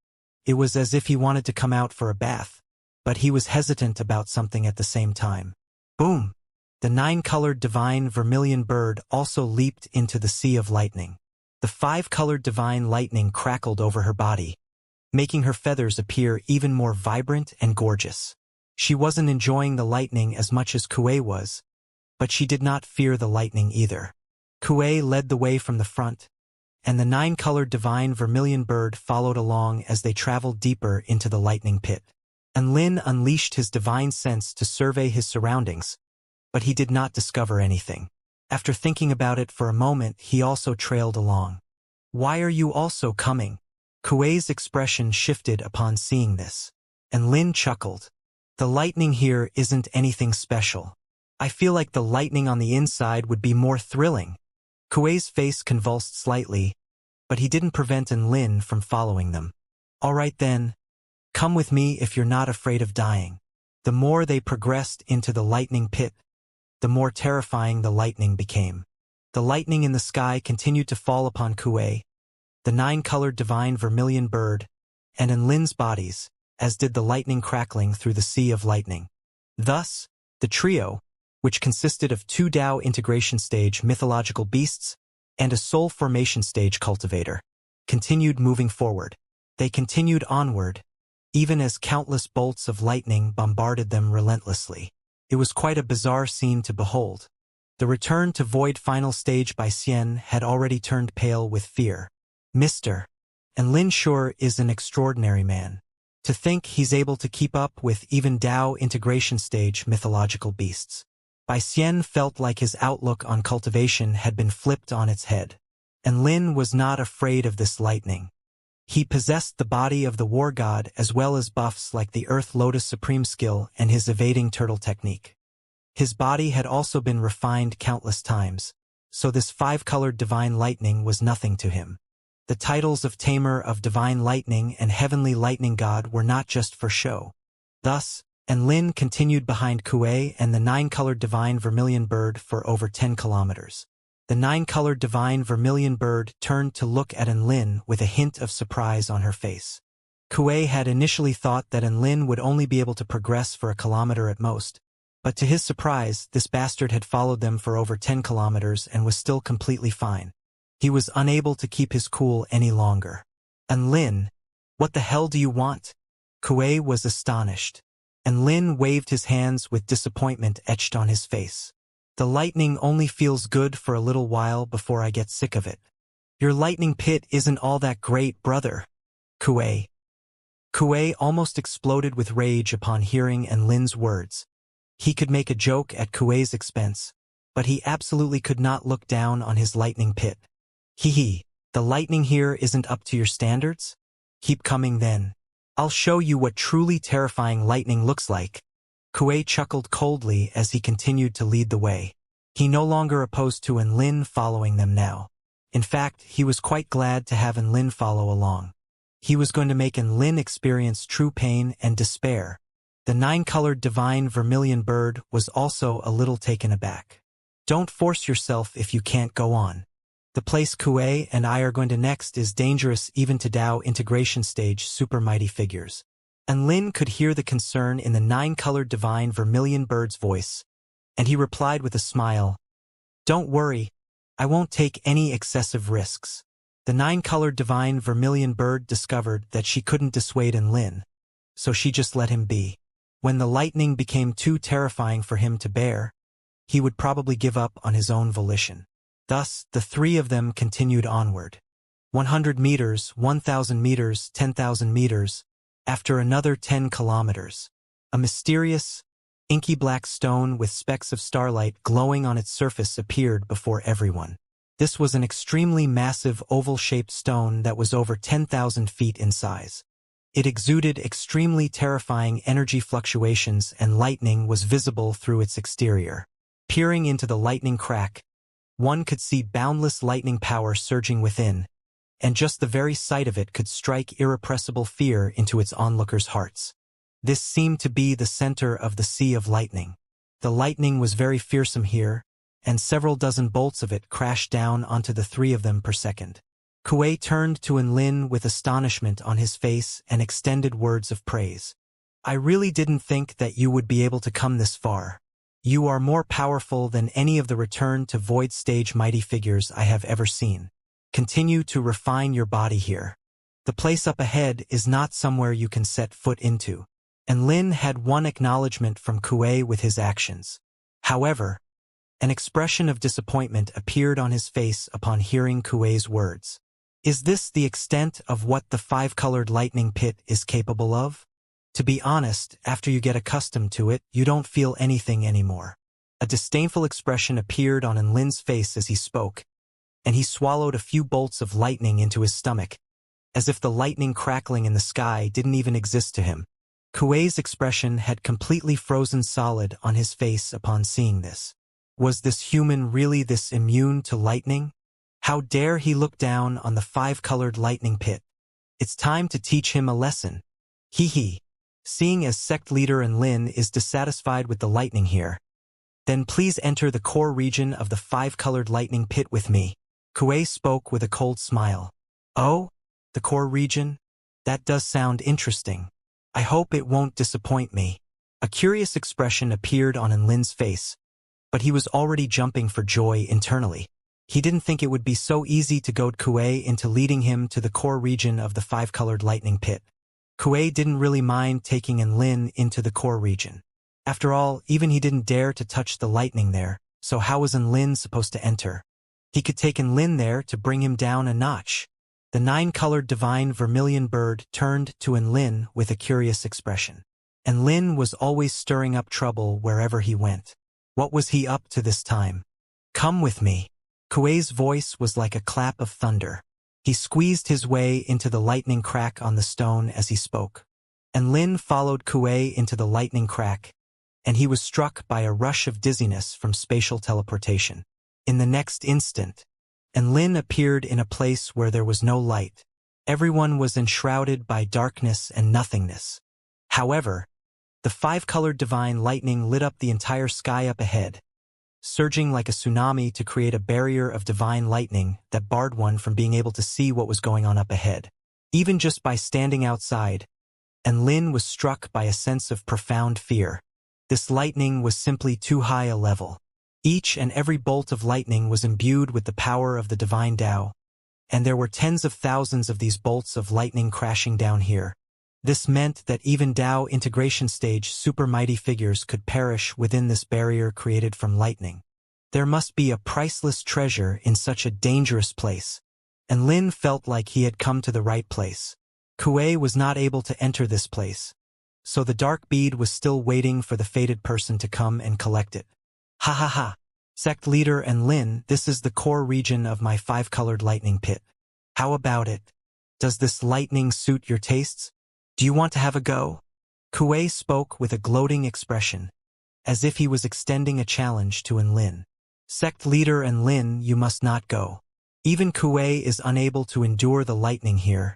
Speaker 1: It was as if he wanted to come out for a bath, but he was hesitant about something at the same time. Boom! The nine-colored divine vermilion bird also leaped into the sea of lightning. The five-colored divine lightning crackled over her body, making her feathers appear even more vibrant and gorgeous. She wasn't enjoying the lightning as much as Kuei was, but she did not fear the lightning either. Kuei led the way from the front, and the nine-colored divine vermilion bird followed along as they traveled deeper into the lightning pit. And Lin unleashed his divine sense to survey his surroundings, but he did not discover anything. After thinking about it for a moment, he also trailed along. Why are you also coming? Kuei's expression shifted upon seeing this, and Lin chuckled. The lightning here isn't anything special. I feel like the lightning on the inside would be more thrilling. Kuei's face convulsed slightly, but he didn't prevent Lin from following them. All right then, come with me if you're not afraid of dying. The more they progressed into the lightning pit, the more terrifying the lightning became. The lightning in the sky continued to fall upon Kuei, the nine-colored divine vermilion bird, and Lin's bodies, as did the lightning crackling through the sea of lightning. Thus, the trio, which consisted of two Dao integration stage mythological beasts and a soul formation stage cultivator, continued moving forward. They continued onward, even as countless bolts of lightning bombarded them relentlessly. It was quite a bizarre scene to behold. The return to Void final stage by Xian had already turned pale with fear. Mr. And Lin sure is an extraordinary man. To think he's able to keep up with even Dao integration stage mythological beasts. Bai Xian felt like his outlook on cultivation had been flipped on its head. And Lin was not afraid of this lightning. He possessed the body of the war god as well as buffs like the Earth Lotus Supreme skill and his evading turtle technique. His body had also been refined countless times, so this five-colored divine lightning was nothing to him. The titles of Tamer of Divine Lightning and Heavenly Lightning God were not just for show. Thus, Lin continued behind Kuei and the nine-colored divine vermilion bird for over 10 kilometers. The nine-colored divine vermilion bird turned to look at Lin with a hint of surprise on her face. Kuei had initially thought that Lin would only be able to progress for a kilometer at most, but to his surprise, this bastard had followed them for over 10 kilometers and was still completely fine. He was unable to keep his cool any longer. Lin, what the hell do you want? Kuei was astonished, and Lin waved his hands with disappointment etched on his face. The lightning only feels good for a little while before I get sick of it. Your lightning pit isn't all that great, brother. Kuei. Kuei almost exploded with rage upon hearing Lin's words. He could make a joke at Kuei's expense, but he absolutely could not look down on his lightning pit. Hee, the lightning here isn't up to your standards? Keep coming then. I'll show you what truly terrifying lightning looks like. Kuei chuckled coldly as he continued to lead the way. He no longer opposed to Lin following them now. In fact, he was quite glad to have Lin follow along. He was going to make Lin experience true pain and despair. The nine-colored divine vermilion bird was also a little taken aback. Don't force yourself if you can't go on. The place Kuei and I are going to next is dangerous even to Dao integration stage super mighty figures. Lin could hear the concern in the nine-colored divine vermilion bird's voice, and he replied with a smile, Don't worry, I won't take any excessive risks. The nine-colored divine vermilion bird discovered that she couldn't dissuade Lin, so she just let him be. When the lightning became too terrifying for him to bear, he would probably give up on his own volition. Thus, the three of them continued onward. 100 meters, 1,000 meters, 10,000 meters, after another 10 kilometers. A mysterious, inky black stone with specks of starlight glowing on its surface appeared before everyone. This was an extremely massive oval-shaped stone that was over 10,000 feet in size. It exuded extremely terrifying energy fluctuations, and lightning was visible through its exterior. Peering into the lightning crack, one could see boundless lightning power surging within, and just the very sight of it could strike irrepressible fear into its onlookers' hearts. This seemed to be the center of the Sea of Lightning. The lightning was very fearsome here, and several dozen bolts of it crashed down onto the three of them per second. Kuei turned to Enlin with astonishment on his face and extended words of praise. I really didn't think that you would be able to come this far. You are more powerful than any of the Return to Void stage mighty figures I have ever seen. Continue to refine your body here. The place up ahead is not somewhere you can set foot into. And Lin had one acknowledgement from Kuei with his actions. However, an expression of disappointment appeared on his face upon hearing Kuei's words. Is this the extent of what the five-colored lightning pit is capable of? To be honest, after you get accustomed to it, you don't feel anything anymore. A disdainful expression appeared on Enlin's face as he spoke, and he swallowed a few bolts of lightning into his stomach, as if the lightning crackling in the sky didn't even exist to him. Kuei's expression had completely frozen solid on his face upon seeing this. Was this human really this immune to lightning? How dare he look down on the five-colored lightning pit? It's time to teach him a lesson. Hee. Seeing as sect leader Enlin is dissatisfied with the lightning here, then please enter the core region of the five-colored lightning pit with me. Kuei spoke with a cold smile. Oh? The core region? That does sound interesting. I hope it won't disappoint me. A curious expression appeared on Enlin's face, but he was already jumping for joy internally. He didn't think it would be so easy to goad Kuei into leading him to the core region of the five-colored lightning pit. Kuei didn't really mind taking Enlin into the core region. After all, even he didn't dare to touch the lightning there, so how was Enlin supposed to enter? He could take Enlin there to bring him down a notch. The nine-colored divine vermilion bird turned to Enlin with a curious expression. Enlin was always stirring up trouble wherever he went. What was he up to this time? Come with me. Kuei's voice was like a clap of thunder. He squeezed his way into the lightning crack on the stone as he spoke. Enlin followed Kuei into the lightning crack, and he was struck by a rush of dizziness from spatial teleportation. In the next instant, Enlin appeared in a place where there was no light. Everyone was enshrouded by darkness and nothingness. However, the five-colored divine lightning lit up the entire sky up ahead, surging like a tsunami to create a barrier of divine lightning that barred one from being able to see what was going on up ahead. Even just by standing outside, Enlin was struck by a sense of profound fear. This lightning was simply too high a level. Each and every bolt of lightning was imbued with the power of the divine Tao, and there were tens of thousands of these bolts of lightning crashing down here. This meant that even Tao integration stage super mighty figures could perish within this barrier created from lightning. There must be a priceless treasure in such a dangerous place, and Lin felt like he had come to the right place. Kuei was not able to enter this place, so the dark bead was still waiting for the fated person to come and collect it. Ha ha ha. Sect leader and Lin, this is the core region of my five-colored lightning pit. How about it? Does this lightning suit your tastes? Do you want to have a go? Kuei spoke with a gloating expression, as if he was extending a challenge to Enlin. Sect leader Enlin, you must not go. Even Kuei is unable to endure the lightning here.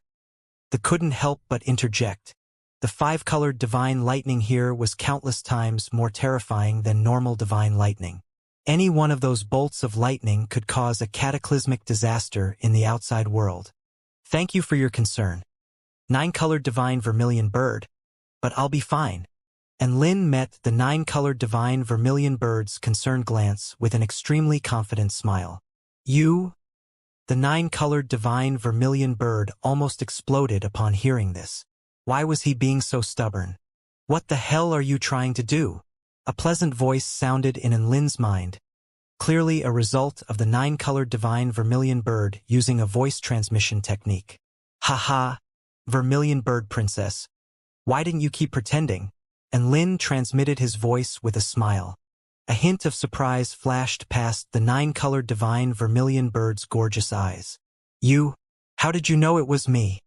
Speaker 1: They couldn't help but interject. The five-colored divine lightning here was countless times more terrifying than normal divine lightning. Any one of those bolts of lightning could cause a cataclysmic disaster in the outside world. Thank you for your concern. Nine-colored divine vermilion bird, but I'll be fine. And Lin met the nine-colored divine vermilion bird's concerned glance with an extremely confident smile. You? The nine-colored divine vermilion bird almost exploded upon hearing this. Why was he being so stubborn? What the hell are you trying to do? A pleasant voice sounded in Enlin's mind, clearly a result of the 9-colored divine vermilion bird using a voice transmission technique. Haha, vermilion bird princess. Why didn't you keep pretending? And Lin transmitted his voice with a smile. A hint of surprise flashed past the 9-colored divine vermilion bird's gorgeous eyes. How did you know it was me?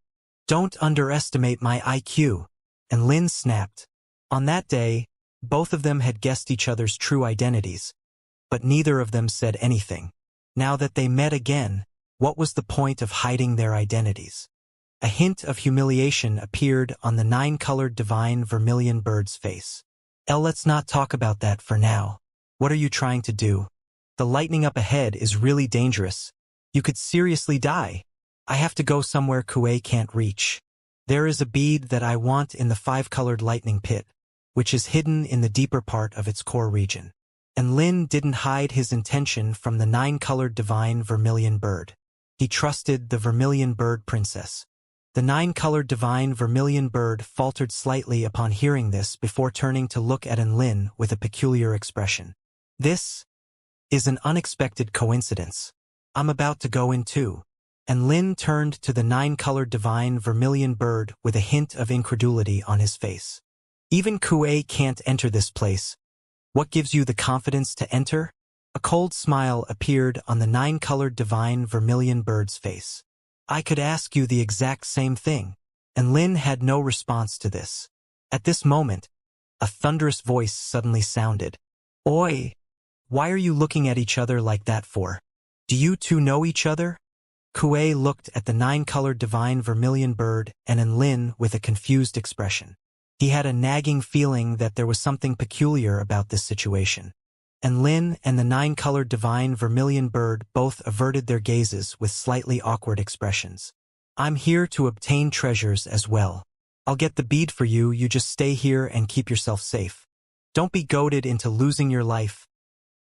Speaker 1: Don't underestimate my IQ. And Lin snapped. On that day, both of them had guessed each other's true identities, but neither of them said anything. Now that they met again, what was the point of hiding their identities? A hint of humiliation appeared on the 9-colored divine vermilion bird's face. Let's not talk about that for now. What are you trying to do? The lightning up ahead is really dangerous. You could seriously die. I have to go somewhere Kuei can't reach. There is a bead that I want in the 5-colored lightning pit, which is hidden in the deeper part of its core region. And Lin didn't hide his intention from the 9-colored divine vermilion bird. He trusted the vermilion bird princess. The 9-colored divine vermilion bird faltered slightly upon hearing this before turning to look at Lin with a peculiar expression. This is an unexpected coincidence. I'm about to go in too. And Lin turned to the 9-colored divine vermilion bird with a hint of incredulity on his face. Even Kuei can't enter this place. What gives you the confidence to enter? A cold smile appeared on the 9-colored divine vermilion bird's face. I could ask you the exact same thing. And Lin had no response to this. At this moment, a thunderous voice suddenly sounded. Oi! Why are you looking at each other like that for? Do you two know each other? Kuei looked at the 9-colored divine vermilion bird and Lin with a confused expression. He had a nagging feeling that there was something peculiar about this situation. And Lin and the 9-colored divine vermilion bird both averted their gazes with slightly awkward expressions. I'm here to obtain treasures as well. I'll get the bead for you, you just stay here and keep yourself safe. Don't be goaded into losing your life.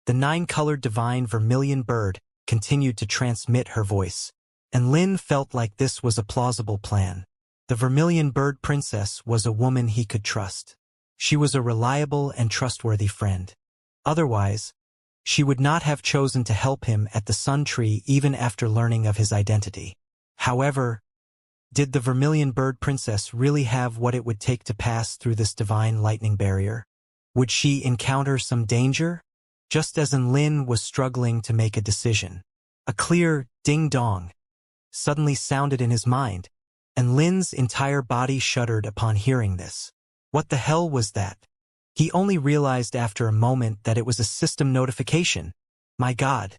Speaker 1: The 9-colored divine vermilion bird continued to transmit her voice, and Lin felt like this was a plausible plan. The vermilion bird princess was a woman he could trust. She was a reliable and trustworthy friend. Otherwise, she would not have chosen to help him at the Sun Tree even after learning of his identity. However, did the vermilion bird princess really have what it would take to pass through this divine lightning barrier? Would she encounter some danger? Just as Lin was struggling to make a decision, a clear ding-dong suddenly sounded in his mind, and Lin's entire body shuddered upon hearing this. What the hell was that? He only realized after a moment that it was a system notification. My God!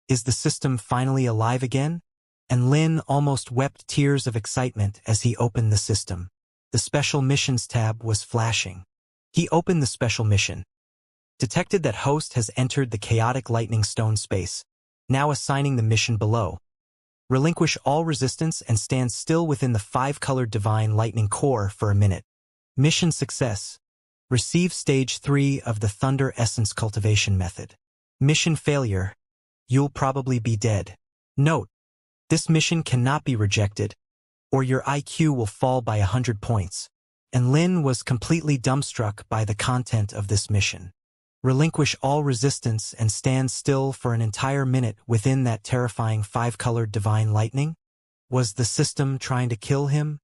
Speaker 1: Is the system finally alive again? And Lin almost wept tears of excitement as he opened the system. The Special Missions tab was flashing. He opened the special mission. Detected that host has entered the chaotic lightning stone space, now assigning the mission below. Relinquish all resistance and stand still within the 5-colored divine lightning core for a minute. Mission success. Receive stage 3 of the Thunder Essence cultivation method. Mission failure. You'll probably be dead. Note: this mission cannot be rejected, or your IQ will fall by 100 points. And Lin was completely dumbstruck by the content of this mission. Relinquish all resistance and stand still for an entire minute within that terrifying 5-colored divine lightning? Was the system trying to kill him?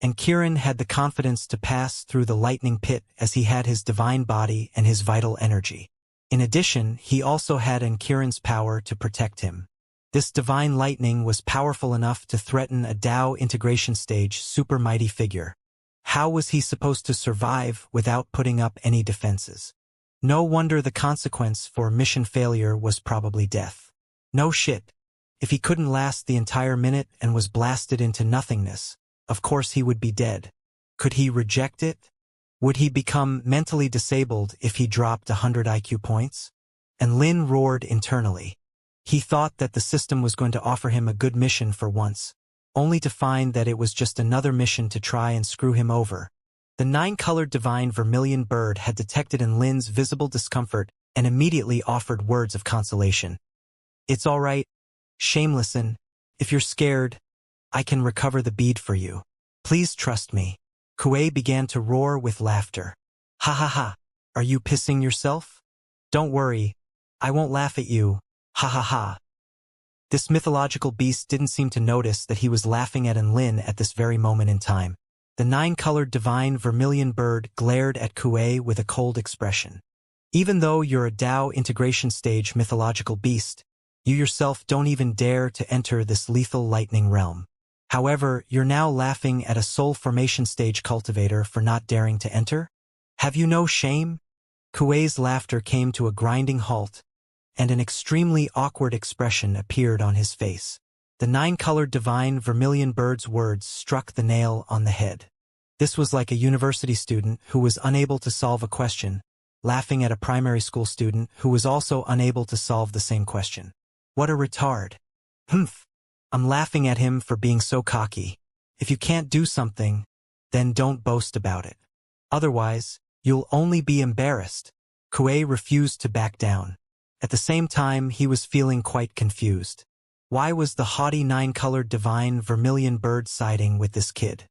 Speaker 1: And Kirin had the confidence to pass through the lightning pit as he had his divine body and his vital energy. In addition, he also had Kirin's power to protect him. This divine lightning was powerful enough to threaten a Dao integration stage super mighty figure. How was he supposed to survive without putting up any defenses? No wonder the consequence for mission failure was probably death. No shit. If he couldn't last the entire minute and was blasted into nothingness, of course he would be dead. Could he reject it? Would he become mentally disabled if he dropped 100 IQ points? And Lin roared internally. He thought that the system was going to offer him a good mission for once, only to find that it was just another mission to try and screw him over. The 9-colored divine vermilion bird had detected Lin's visible discomfort and immediately offered words of consolation. It's all right, Shamelesson. If you're scared, I can recover the bead for you. Please trust me. Kuei began to roar with laughter. Ha ha ha, are you pissing yourself? Don't worry, I won't laugh at you. Ha ha ha. This mythological beast didn't seem to notice that he was laughing at Enlin at this very moment in time. The nine-colored divine vermilion bird glared at Kuei with a cold expression. Even though you're a Dao integration stage mythological beast, you yourself don't even dare to enter this lethal lightning realm. However, you're now laughing at a soul formation stage cultivator for not daring to enter? Have you no shame? Kuei's laughter came to a grinding halt, and an extremely awkward expression appeared on his face. The nine-colored divine vermilion bird's words struck the nail on the head. This was like a university student who was unable to solve a question, laughing at a primary school student who was also unable to solve the same question. What a retard. Humph. I'm laughing at him for being so cocky. If you can't do something, then don't boast about it. Otherwise, you'll only be embarrassed. Kuei refused to back down. At the same time, he was feeling quite confused. Why was the haughty nine-colored divine vermilion bird siding with this kid?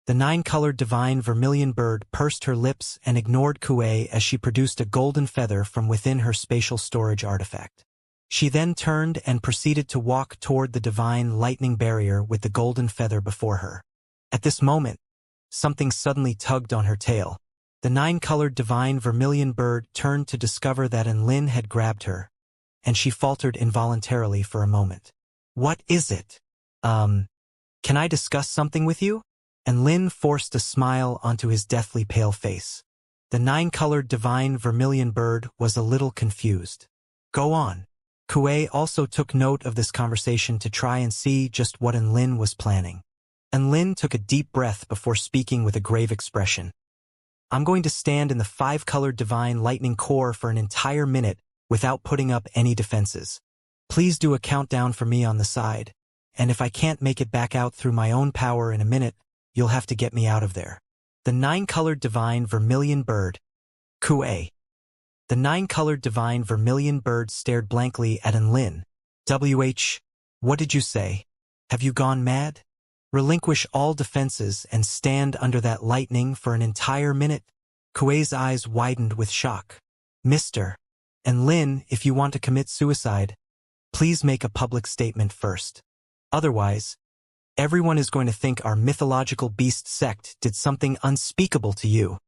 Speaker 1: The nine-colored divine vermilion bird pursed her lips and ignored Kuei as she produced a golden feather from within her spatial storage artifact. She then turned and proceeded to walk toward the divine lightning barrier with the golden feather before her. At this moment, something suddenly tugged on her tail. The nine-colored divine vermilion bird turned to discover that Enlin had grabbed her, and she faltered involuntarily for a moment. What is it? Can I discuss something with you? Enlin forced a smile onto his deathly pale face. The nine-colored divine vermilion bird was a little confused. Go on. Kuei also took note of this conversation to try and see just what Enlin was planning. Enlin took a deep breath before speaking with a grave expression. I'm going to stand in the five-colored divine lightning core for an entire minute without putting up any defenses. Please do a countdown for me on the side, and if I can't make it back out through my own power in a minute, you'll have to get me out of there. The nine-colored divine vermilion bird. Kuei. The nine-colored divine vermilion bird stared blankly at Enlin. What did you say? Have you gone mad? Relinquish all defenses and stand under that lightning for an entire minute? Kuei's eyes widened with shock. Mister. Enlin, if you want to commit suicide, please make a public statement first. Otherwise, everyone is going to think our mythological beast sect did something unspeakable to you.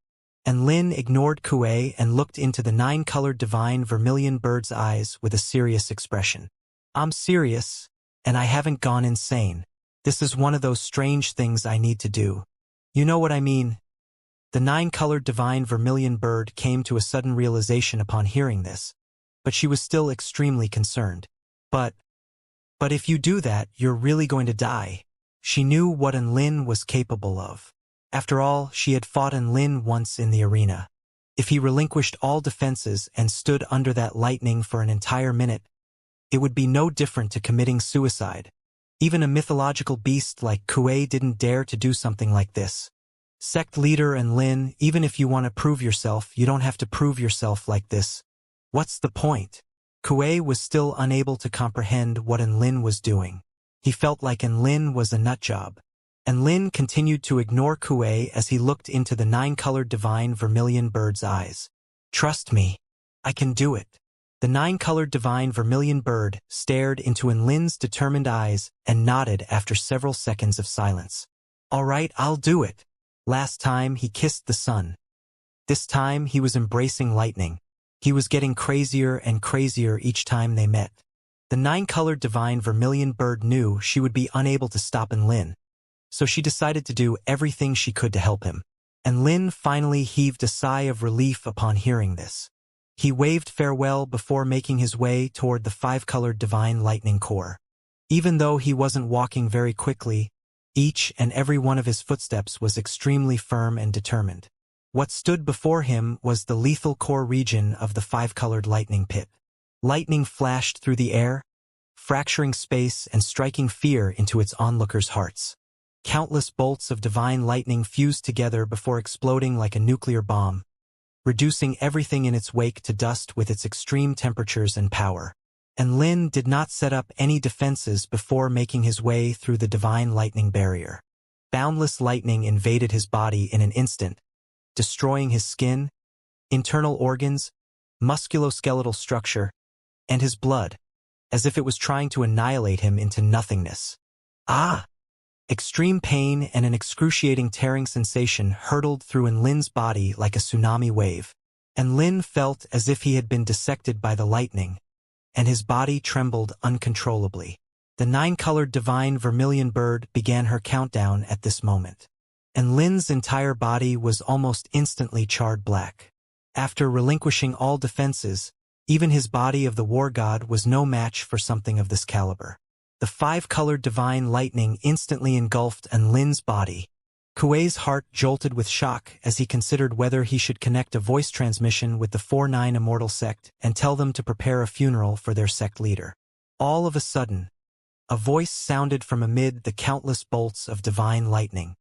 Speaker 1: Enlin ignored Kuei and looked into the nine-colored divine vermilion bird's eyes with a serious expression. I'm serious, and I haven't gone insane. This is one of those strange things I need to do. You know what I mean? The nine-colored divine vermilion bird came to a sudden realization upon hearing this, but she was still extremely concerned. But if you do that, you're really going to die. She knew what Enlin was capable of. After all, she had fought Enlin once in the arena. If he relinquished all defenses and stood under that lightning for an entire minute, it would be no different to committing suicide. Even a mythological beast like Kuei didn't dare to do something like this. Sect leader Enlin, even if you want to prove yourself, you don't have to prove yourself like this. What's the point? Kuei was still unable to comprehend what Enlin was doing. He felt like Enlin was a nutjob. Enlin continued to ignore Kuei as he looked into the nine-colored divine vermilion bird's eyes. Trust me, I can do it. The nine-colored divine vermilion bird stared into Enlin's determined eyes and nodded after several seconds of silence. All right, I'll do it. Last time he kissed the sun. This time he was embracing lightning. He was getting crazier and crazier each time they met. The nine-colored divine vermilion bird knew she would be unable to stop Enlin, so she decided to do everything she could to help him. Enlin finally heaved a sigh of relief upon hearing this. He waved farewell before making his way toward the five-colored divine lightning core. Even though he wasn't walking very quickly, each and every one of his footsteps was extremely firm and determined. What stood before him was the lethal core region of the five-colored lightning pit. Lightning flashed through the air, fracturing space and striking fear into its onlookers' hearts. Countless bolts of divine lightning fused together before exploding like a nuclear bomb, reducing everything in its wake to dust with its extreme temperatures and power. Enlin did not set up any defenses before making his way through the divine lightning barrier. Boundless lightning invaded his body in an instant, destroying his skin, internal organs, musculoskeletal structure, and his blood, as if it was trying to annihilate him into nothingness. Ah! Extreme pain and an excruciating tearing sensation hurtled through Enlin's body like a tsunami wave. Enlin felt as if he had been dissected by the lightning, and his body trembled uncontrollably. The nine-colored divine vermilion bird began her countdown at this moment. Enlin's entire body was almost instantly charred black. After relinquishing all defenses, even his body of the war god was no match for something of this caliber. The five-colored divine lightning instantly engulfed Enlin's body. Kuei's heart jolted with shock as he considered whether he should connect a voice transmission with the 4-9 Immortal sect and tell them to prepare a funeral for their sect leader. All of a sudden, a voice sounded from amid the countless bolts of divine lightning.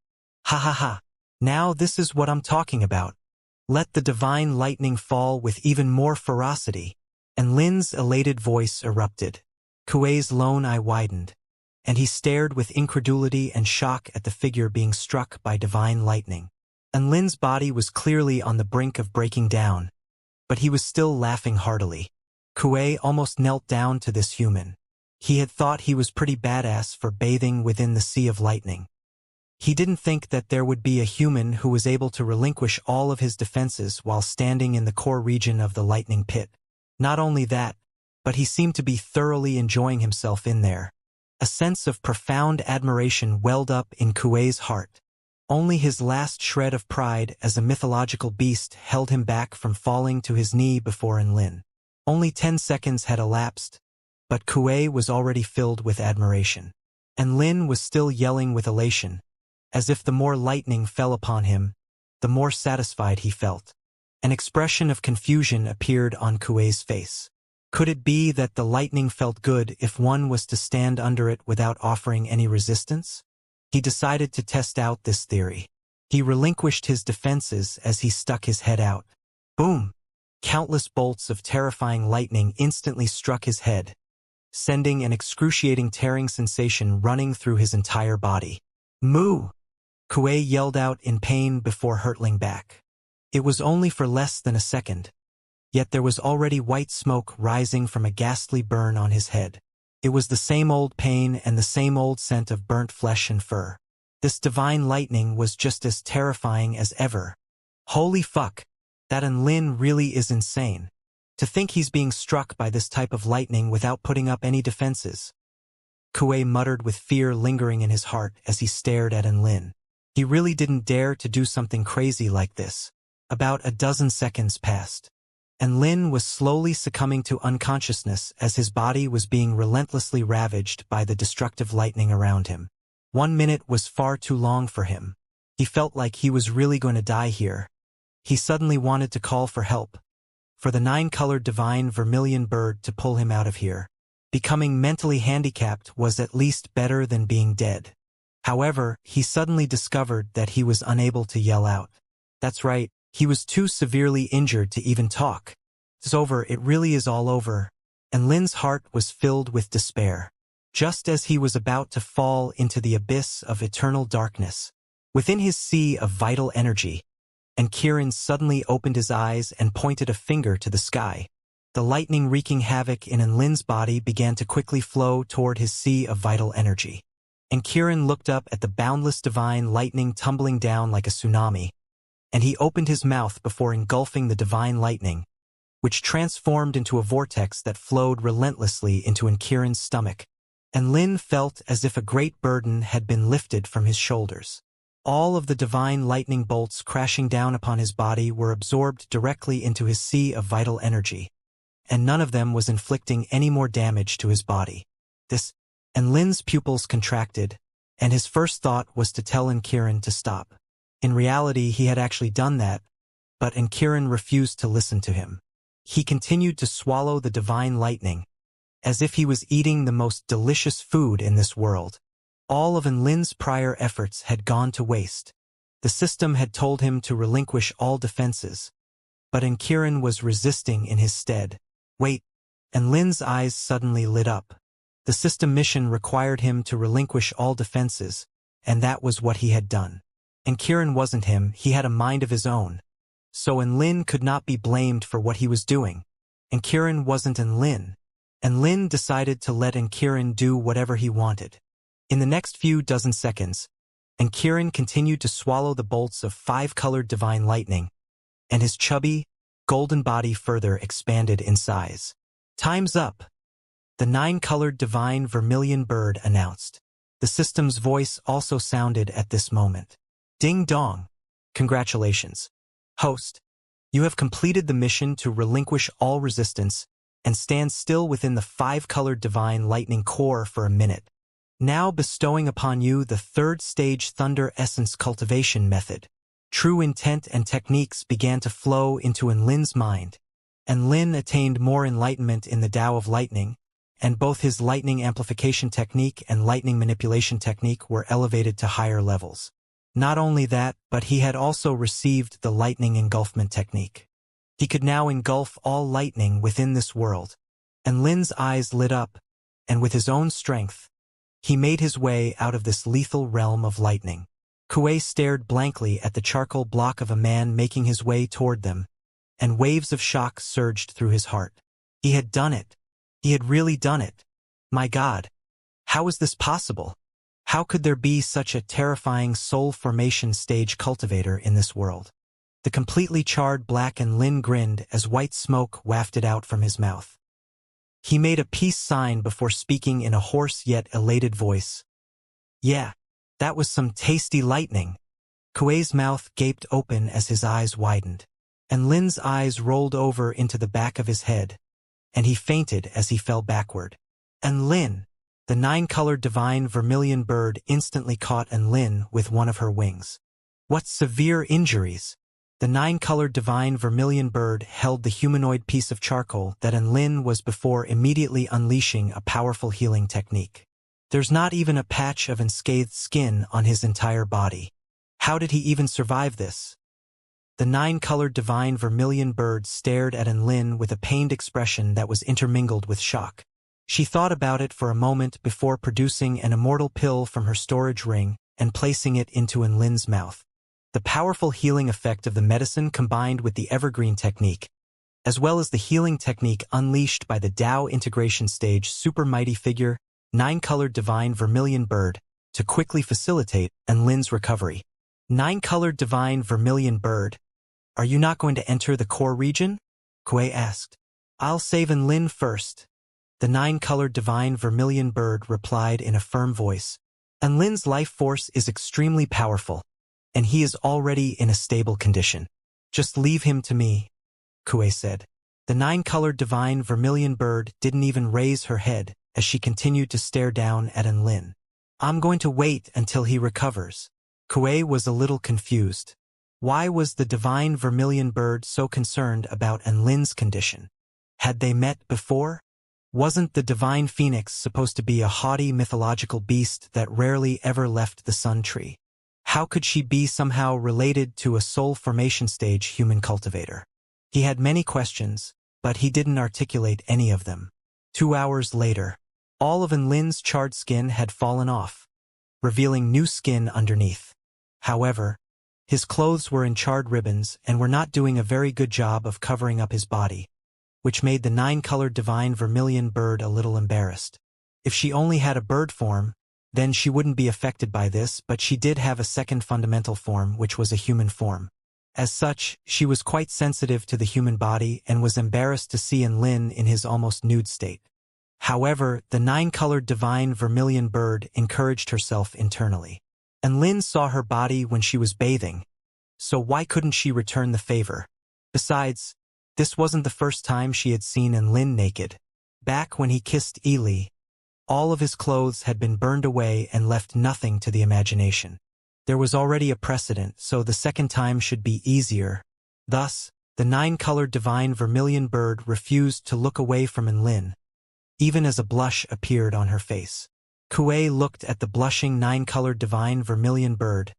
Speaker 1: Ha ha ha! Now this is what I'm talking about. Let the divine lightning fall with even more ferocity. Enlin's elated voice erupted. Kuei's lone eye widened, and he stared with incredulity and shock at the figure being struck by divine lightning. Enlin's body was clearly on the brink of breaking down, but he was still laughing heartily. Kuei almost knelt down to this human. He had thought he was pretty badass for bathing within the sea of lightning. He didn't think that there would be a human who was able to relinquish all of his defenses while standing in the core region of the lightning pit. Not only that, but he seemed to be thoroughly enjoying himself in there. A sense of profound admiration welled up in Kuei's heart. Only his last shred of pride as a mythological beast held him back from falling to his knee before Enlin. Only 10 seconds had elapsed, but Kuei was already filled with admiration. Enlin was still yelling with elation, as if the more lightning fell upon him, the more satisfied he felt. An expression of confusion appeared on Kuei's face. Could it be that the lightning felt good if one was to stand under it without offering any resistance? He decided to test out this theory. He relinquished his defenses as he stuck his head out. Boom! Countless bolts of terrifying lightning instantly struck his head, sending an excruciating tearing sensation running through his entire body. Moo! Kuei yelled out in pain before hurtling back. It was only for less than a second, yet there was already white smoke rising from a ghastly burn on his head. It was the same old pain and the same old scent of burnt flesh and fur. This divine lightning was just as terrifying as ever. Holy fuck! That Enlin really is insane. To think he's being struck by this type of lightning without putting up any defenses. Kuei muttered with fear lingering in his heart as he stared at Enlin. He really didn't dare to do something crazy like this. About a dozen seconds passed. Enlin was slowly succumbing to unconsciousness as his body was being relentlessly ravaged by the destructive lightning around him. 1 minute was far too long for him. He felt like he was really going to die here. He suddenly wanted to call for help, for the 9-colored divine vermilion bird to pull him out of here. Becoming mentally handicapped was at least better than being dead. However, he suddenly discovered that he was unable to yell out. That's right, he was too severely injured to even talk. It's over, it really is all over. And Lin's heart was filled with despair. Just as he was about to fall into the abyss of eternal darkness, within his sea of vital energy, and Kieran suddenly opened his eyes and pointed a finger to the sky. The lightning wreaking havoc in Enlin's body began to quickly flow toward his sea of vital energy. And Kieran looked up at the boundless divine lightning tumbling down like a tsunami, and he opened his mouth before engulfing the divine lightning, which transformed into a vortex that flowed relentlessly into Kieran's stomach. And Lin felt as if a great burden had been lifted from his shoulders. All of the divine lightning bolts crashing down upon his body were absorbed directly into his sea of vital energy, and none of them was inflicting any more damage to his body. And Lin's pupils contracted, and his first thought was to tell Kieran to stop. In reality, he had actually done that, but Kieran refused to listen to him. He continued to swallow the divine lightning, as if he was eating the most delicious food in this world. All of Lin's prior efforts had gone to waste. The system had told him to relinquish all defenses, but Kieran was resisting in his stead. Wait, Lin's eyes suddenly lit up. The system mission required him to relinquish all defenses, and that was what he had done. Kieran wasn't him, he had a mind of his own. So Lin could not be blamed for what he was doing. Kieran wasn't Lin. and Lin decided to let Kirin do whatever he wanted. In the next few dozen seconds, Kirin continued to swallow the bolts of 5-colored divine lightning, and his chubby, golden body further expanded in size. "Time's up," the 9-colored divine vermilion bird announced. The system's voice also sounded at this moment. "Ding dong. Congratulations. Host, you have completed the mission to relinquish all resistance and stand still within the 5-colored divine lightning core for a minute. Now bestowing upon you the 3rd stage Thunder Essence Cultivation method." True intent and techniques began to flow into Lin's mind, and Lin attained more enlightenment in the Tao of Lightning, and both his lightning amplification technique and lightning manipulation technique were elevated to higher levels. Not only that, but he had also received the lightning engulfment technique. He could now engulf all lightning within this world, and Lin's eyes lit up, and with his own strength, he made his way out of this lethal realm of lightning. Kuei stared blankly at the charcoal block of a man making his way toward them, and waves of shock surged through his heart. He had done it. He had really done it. My God. How is this possible? How could there be such a terrifying soul formation stage cultivator in this world? The completely charred black and Lin grinned as white smoke wafted out from his mouth. He made a peace sign before speaking in a hoarse yet elated voice. "Yeah, that was some tasty lightning." Kuei's mouth gaped open as his eyes widened, and Lin's eyes rolled over into the back of his head, and he fainted as he fell backward. And Lin, the 9-colored divine vermilion bird, instantly caught Lin with one of her wings. What severe injuries! The 9-colored divine vermilion bird held the humanoid piece of charcoal that Lin was before immediately unleashing a powerful healing technique. There's not even a patch of unscathed skin on his entire body. How did he even survive this? The 9-colored divine vermilion bird stared at Lin with a pained expression that was intermingled with shock. She thought about it for a moment before producing an immortal pill from her storage ring and placing it into Lin's mouth. The powerful healing effect of the medicine combined with the evergreen technique, as well as the healing technique unleashed by the Tao integration stage super mighty figure, 9-colored divine vermilion bird, to quickly facilitate Lin's recovery. 9-colored divine vermilion bird, are you not going to enter the core region? Kuei asked. I'll save Lin first. The 9-colored divine vermilion bird replied in a firm voice. Lin's life force is extremely powerful, and he is already in a stable condition. Just leave him to me, Kuei said. The 9-colored divine vermilion bird didn't even raise her head as she continued to stare down at Lin. I'm going to wait until he recovers. Kuei was a little confused. Why was the divine vermilion bird so concerned about Lin's condition? Had they met before? Wasn't the divine phoenix supposed to be a haughty mythological beast that rarely ever left the sun tree? How could she be somehow related to a soul formation stage human cultivator? He had many questions, but he didn't articulate any of them. 2 hours later, all of Lin's charred skin had fallen off, revealing new skin underneath. However, his clothes were in charred ribbons and were not doing a very good job of covering up his body, which made the 9-colored divine vermilion bird a little embarrassed. If she only had a bird form, then she wouldn't be affected by this, but she did have a second fundamental form, which was a human form. As such, she was quite sensitive to the human body and was embarrassed to see Lin in his almost nude state. However, the 9-colored divine vermilion bird encouraged herself internally. Lin saw her body when she was bathing, so why couldn't she return the favor? Besides, this wasn't the first time she had seen Lin naked. Back when he kissed Ely, all of his clothes had been burned away and left nothing to the imagination. There was already a precedent, so the second time should be easier. Thus, the 9-colored divine vermilion bird refused to look away from Lin, even as a blush appeared on her face. Kuei looked at the blushing 9-colored divine vermilion bird,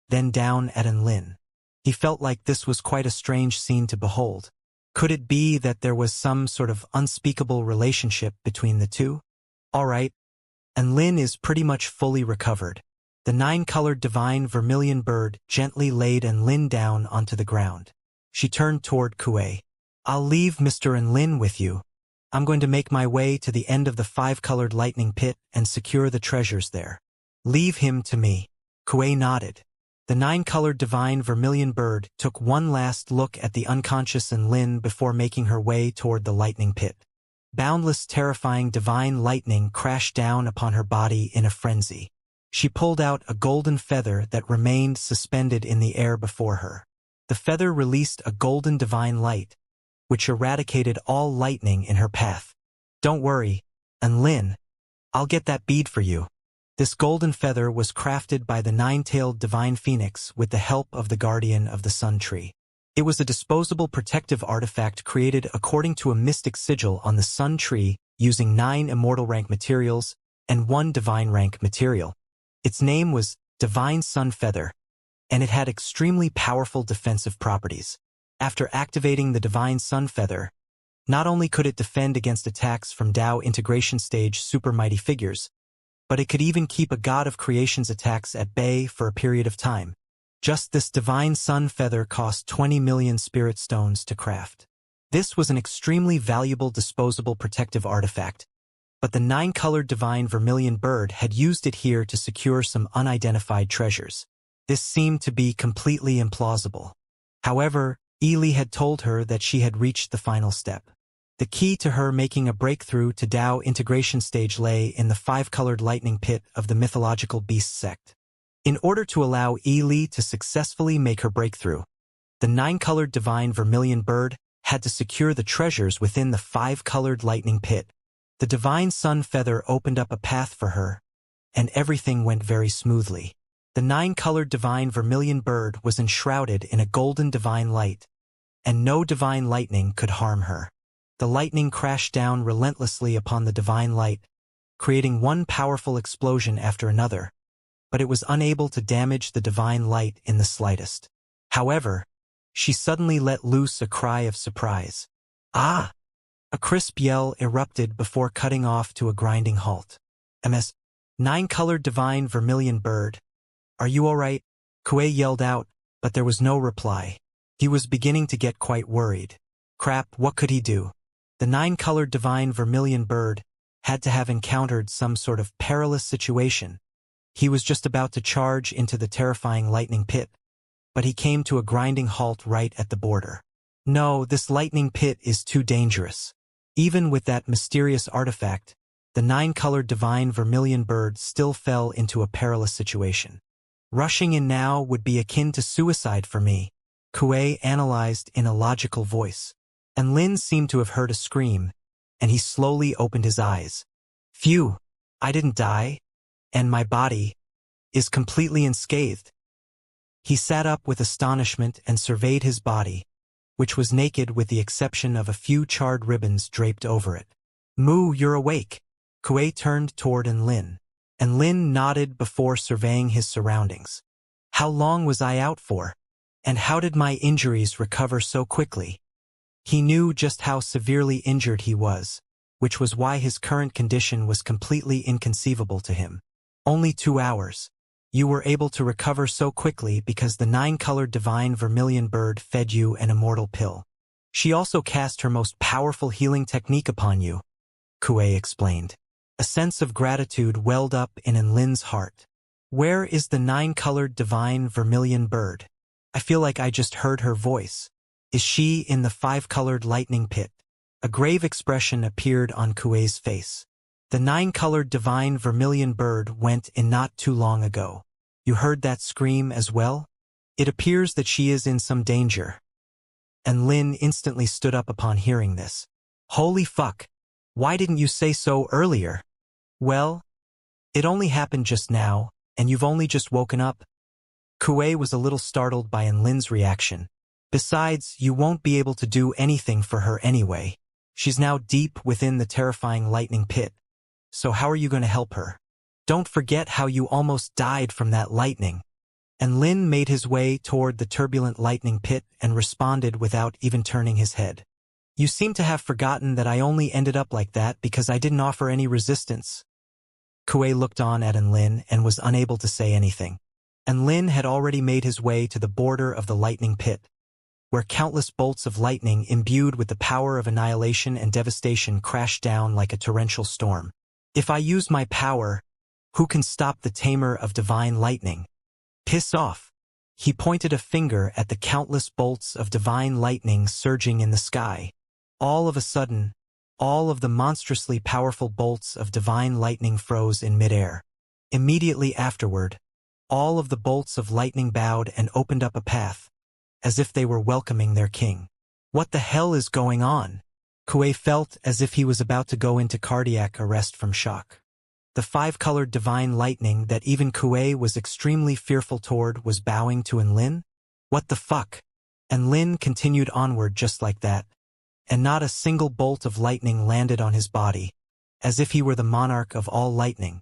Speaker 1: then down at Lin. He felt like this was quite a strange scene to behold. Could it be that there was some sort of unspeakable relationship between the two? All right, Lin is pretty much fully recovered. The 9-colored divine vermilion bird gently laid Lin down onto the ground. She turned toward Kuei. I'll leave Mr. Lin with you. I'm going to make my way to the end of the five-colored lightning pit and secure the treasures there. Leave him to me. Kuei nodded. The nine-colored divine vermilion bird took one last look at the unconscious Enlin before making her way toward the lightning pit. Boundless, terrifying divine lightning crashed down upon her body in a frenzy. She pulled out a golden feather that remained suspended in the air before her. The feather released a golden divine light, which eradicated all lightning in her path. Don't worry, Enlin. I'll get that bead for you. This golden feather was crafted by the nine-tailed divine phoenix with the help of the guardian of the sun tree. It was a disposable protective artifact created according to a mystic sigil on the sun tree using 9 immortal rank materials and 1 divine rank material. Its name was Divine Sun Feather, and it had extremely powerful defensive properties. After activating the Divine Sun Feather, not only could it defend against attacks from Dao integration stage super mighty figures, but it could even keep a God of Creation's attacks at bay for a period of time. Just this Divine Sun Feather cost 20 million spirit stones to craft. This was an extremely valuable disposable protective artifact, but the 9-colored divine vermilion bird had used it here to secure some unidentified treasures. This seemed to be completely implausible. However, Ely had told her that she had reached the final step. The key to her making a breakthrough to Dao integration stage lay in the 5-colored lightning pit of the mythological beast sect. In order to allow Ely to successfully make her breakthrough, the 9-colored divine vermilion bird had to secure the treasures within the 5-colored lightning pit. The divine sun feather opened up a path for her, and everything went very smoothly. The 9-colored divine vermilion bird was enshrouded in a golden divine light, and no divine lightning could harm her. The lightning crashed down relentlessly upon the divine light, creating one powerful explosion after another, but it was unable to damage the divine light in the slightest. However, she suddenly let loose a cry of surprise. Ah! A crisp yell erupted before cutting off to a grinding halt. MS. 9-colored divine vermilion bird. Are you all right? Kuei yelled out, but there was no reply. He was beginning to get quite worried. Crap, what could he do? The 9-colored divine vermilion bird had to have encountered some sort of perilous situation. He was just about to charge into the terrifying lightning pit, but he came to a grinding halt right at the border. No, this lightning pit is too dangerous. Even with that mysterious artifact, the 9-colored divine vermilion bird still fell into a perilous situation. Rushing in now would be akin to suicide for me, Kuei analyzed in a logical voice. And Lin seemed to have heard a scream, and he slowly opened his eyes. Phew, I didn't die, and my body is completely unscathed. He sat up with astonishment and surveyed his body, which was naked with the exception of a few charred ribbons draped over it. Moo, you're awake. Kuei turned toward Enlin, and Lin nodded before surveying his surroundings. How long was I out for? And how did my injuries recover so quickly? He knew just how severely injured he was, which was why his current condition was completely inconceivable to him. Only 2 hours. You were able to recover so quickly because the 9-colored divine vermilion bird fed you an immortal pill. She also cast her most powerful healing technique upon you, Kuei explained. A sense of gratitude welled up in Enlin's heart. Where is the 9-colored divine vermilion bird? I feel like I just heard her voice. Is she in the 5-colored lightning pit? A grave expression appeared on Kuei's face. The 9-colored divine vermilion bird went in not too long ago. You heard that scream as well? It appears that she is in some danger. And Lin instantly stood up upon hearing this. Holy fuck! Why didn't you say so earlier? Well, it only happened just now, and you've only just woken up. Kuei was a little startled by Enlin's reaction. Besides, you won't be able to do anything for her anyway. She's now deep within the terrifying lightning pit. So how are you going to help her? Don't forget how you almost died from that lightning. And Lin made his way toward the turbulent lightning pit and responded without even turning his head. You seem to have forgotten that I only ended up like that because I didn't offer any resistance. Kuei looked on at Enlin and was unable to say anything. Enlin had already made his way to the border of the lightning pit. where countless bolts of lightning imbued with the power of annihilation and devastation crashed down like a torrential storm. If I use my power, who can stop the tamer of divine lightning? Piss off. He pointed a finger at the countless bolts of divine lightning surging in the sky. All of a sudden, all of the monstrously powerful bolts of divine lightning froze in midair. Immediately afterward, all of the bolts of lightning bowed and opened up a path, as if they were welcoming their king. What the hell is going on? Kuei felt as if he was about to go into cardiac arrest from shock. The five-colored divine lightning that even Kuei was extremely fearful toward was bowing to Enlin? What the fuck? Enlin continued onward just like that, and not a single bolt of lightning landed on his body, as if he were the monarch of all lightning.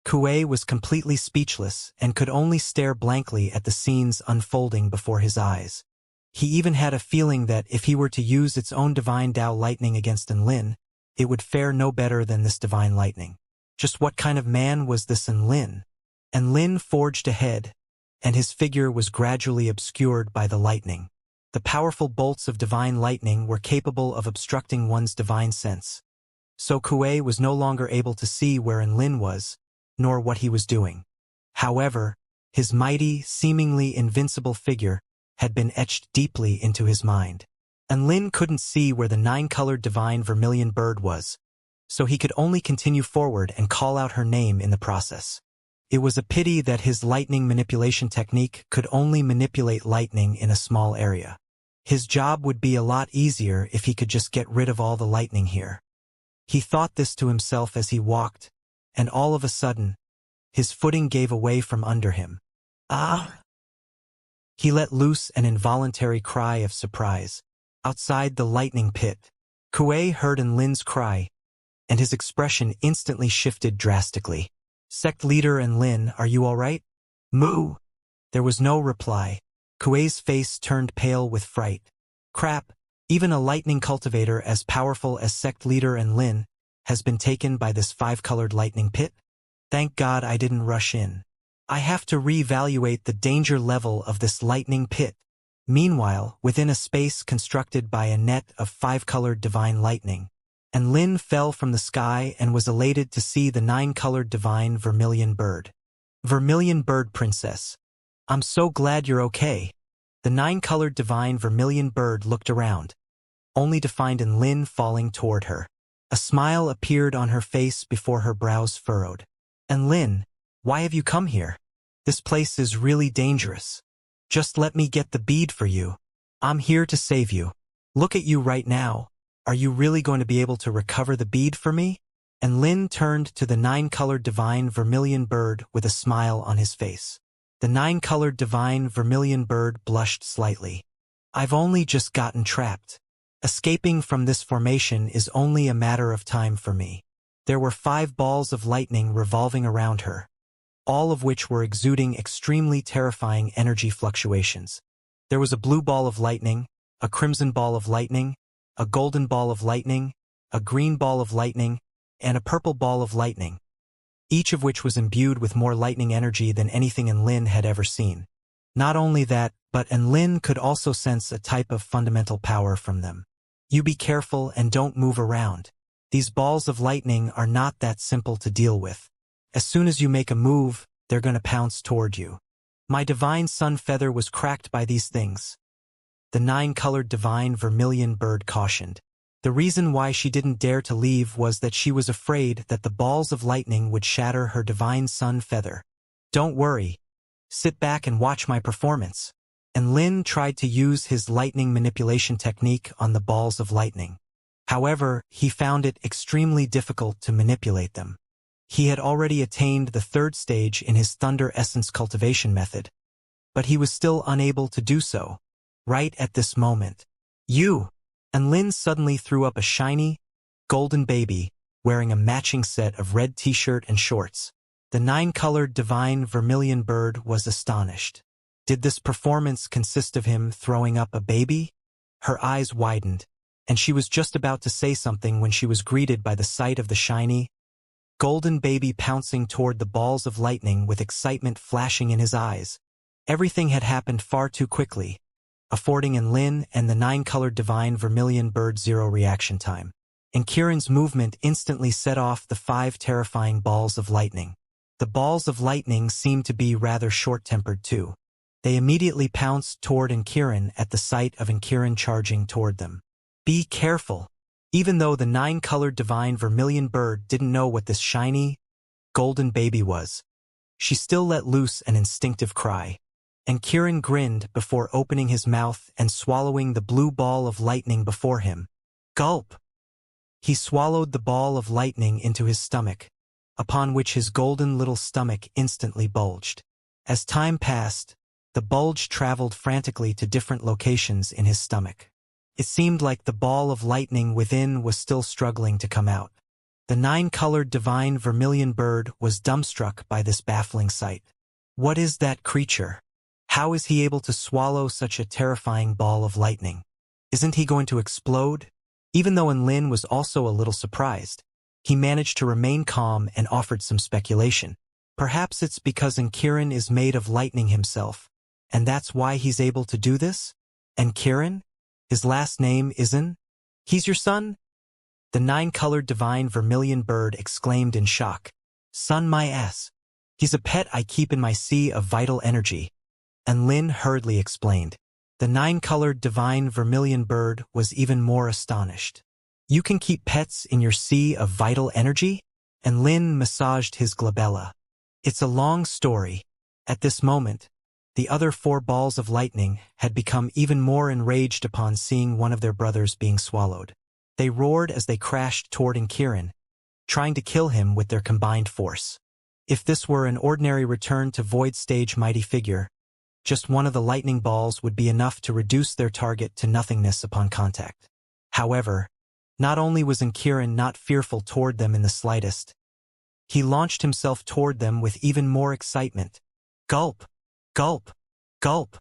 Speaker 1: Kuei was completely speechless and could only stare blankly at the scenes unfolding before his eyes. He even had a feeling that if he were to use its own divine Tao lightning against Enlin, it would fare no better than this divine lightning. Just what kind of man was this Enlin? Enlin forged ahead, and his figure was gradually obscured by the lightning. The powerful bolts of divine lightning were capable of obstructing one's divine sense. So Kuei was no longer able to see where Enlin was, nor what he was doing. However, his mighty, seemingly invincible figure had been etched deeply into his mind. Enlin couldn't see where the nine-colored divine vermilion bird was, so he could only continue forward and call out her name in the process. It was a pity that his lightning manipulation technique could only manipulate lightning in a small area. His job would be a lot easier if he could just get rid of all the lightning here. He thought this to himself as he walked, and all of a sudden, his footing gave away from under him. Ah! He let loose an involuntary cry of surprise. Outside the lightning pit, Kuei heard Enlin's cry, and his expression instantly shifted drastically. Sect leader Enlin, are you all right? Moo! There was no reply. Kuei's face turned pale with fright. Crap, even a lightning cultivator as powerful as sect leader Enlin has been taken by this five-colored lightning pit? Thank God I didn't rush in. I have to reevaluate the danger level of this lightning pit. Meanwhile, within a space constructed by a net of five-colored divine lightning, Enlin fell from the sky and was elated to see the nine-colored divine vermilion bird. Vermilion bird princess. I'm so glad you're okay. The nine-colored divine vermilion bird looked around, only to find Enlin falling toward her. A smile appeared on her face before her brows furrowed. Enlin, why have you come here? This place is really dangerous. Just let me get the bead for you. I'm here to save you. Look at you right now. Are you really going to be able to recover the bead for me? Enlin turned to the nine-colored divine vermilion bird with a smile on his face. The nine-colored divine vermilion bird blushed slightly. I've only just gotten trapped. Escaping from this formation is only a matter of time for me. There were 5 balls of lightning revolving around her, all of which were exuding extremely terrifying energy fluctuations. There was a blue ball of lightning, a crimson ball of lightning, a golden ball of lightning, a green ball of lightning, and a purple ball of lightning, each of which was imbued with more lightning energy than anything Enlin had ever seen. Not only that, but Enlin could also sense a type of fundamental power from them. You be careful and don't move around. These balls of lightning are not that simple to deal with. As soon as you make a move, they're gonna pounce toward you. My divine sun feather was cracked by these things. The nine-colored divine vermilion bird cautioned. The reason why she didn't dare to leave was that she was afraid that the balls of lightning would shatter her divine sun feather. Don't worry. Sit back and watch my performance. Enlin tried to use his lightning manipulation technique on the balls of lightning. However, he found it extremely difficult to manipulate them. He had already attained the 3rd stage in his thunder essence cultivation method, but he was still unable to do so. Right at this moment. Enlin suddenly threw up a shiny, golden baby, wearing a matching set of red t-shirt and shorts. The nine-colored divine vermilion bird was astonished. Did this performance consist of him throwing up a baby? Her eyes widened, and she was just about to say something when she was greeted by the sight of the shiny, golden baby pouncing toward the balls of lightning with excitement flashing in his eyes. Everything had happened far too quickly. affording Enlin and the 9-colored divine vermilion bird 0 reaction time. And Kieran's movement instantly set off the 5 terrifying balls of lightning. The balls of lightning seemed to be rather short-tempered too. They immediately pounced toward Kieran at the sight of Kieran charging toward them. Be careful! Even though the 9-colored divine vermilion bird didn't know what this shiny, golden baby was, she still let loose an instinctive cry. And Kieran grinned before opening his mouth and swallowing the blue ball of lightning before him. Gulp! He swallowed the ball of lightning into his stomach, upon which his golden little stomach instantly bulged. As time passed, the bulge traveled frantically to different locations in his stomach. It seemed like the ball of lightning within was still struggling to come out. The 9-colored divine vermilion bird was dumbstruck by this baffling sight. What is that creature? How is he able to swallow such a terrifying ball of lightning? Isn't he going to explode? Even though Enlin was also a little surprised, he managed to remain calm and offered some speculation. Perhaps it's because Kieran is made of lightning himself, and that's why he's able to do this? And Kieran? His last name isn't? He's your son? The 9-colored divine vermilion bird exclaimed in shock. Son my ass. He's a pet I keep in my sea of vital energy. And Lin hurriedly explained. The 9-colored divine vermilion bird was even more astonished. You can keep pets in your sea of vital energy? And Lin massaged his glabella. It's a long story. At this moment, the other 4 balls of lightning had become even more enraged upon seeing one of their brothers being swallowed. They roared as they crashed toward Kieran, trying to kill him with their combined force. If this were an ordinary return to void stage mighty figure, just one of the lightning balls would be enough to reduce their target to nothingness upon contact. However, not only was Kieran not fearful toward them in the slightest, he launched himself toward them with even more excitement. Gulp! Gulp! Gulp!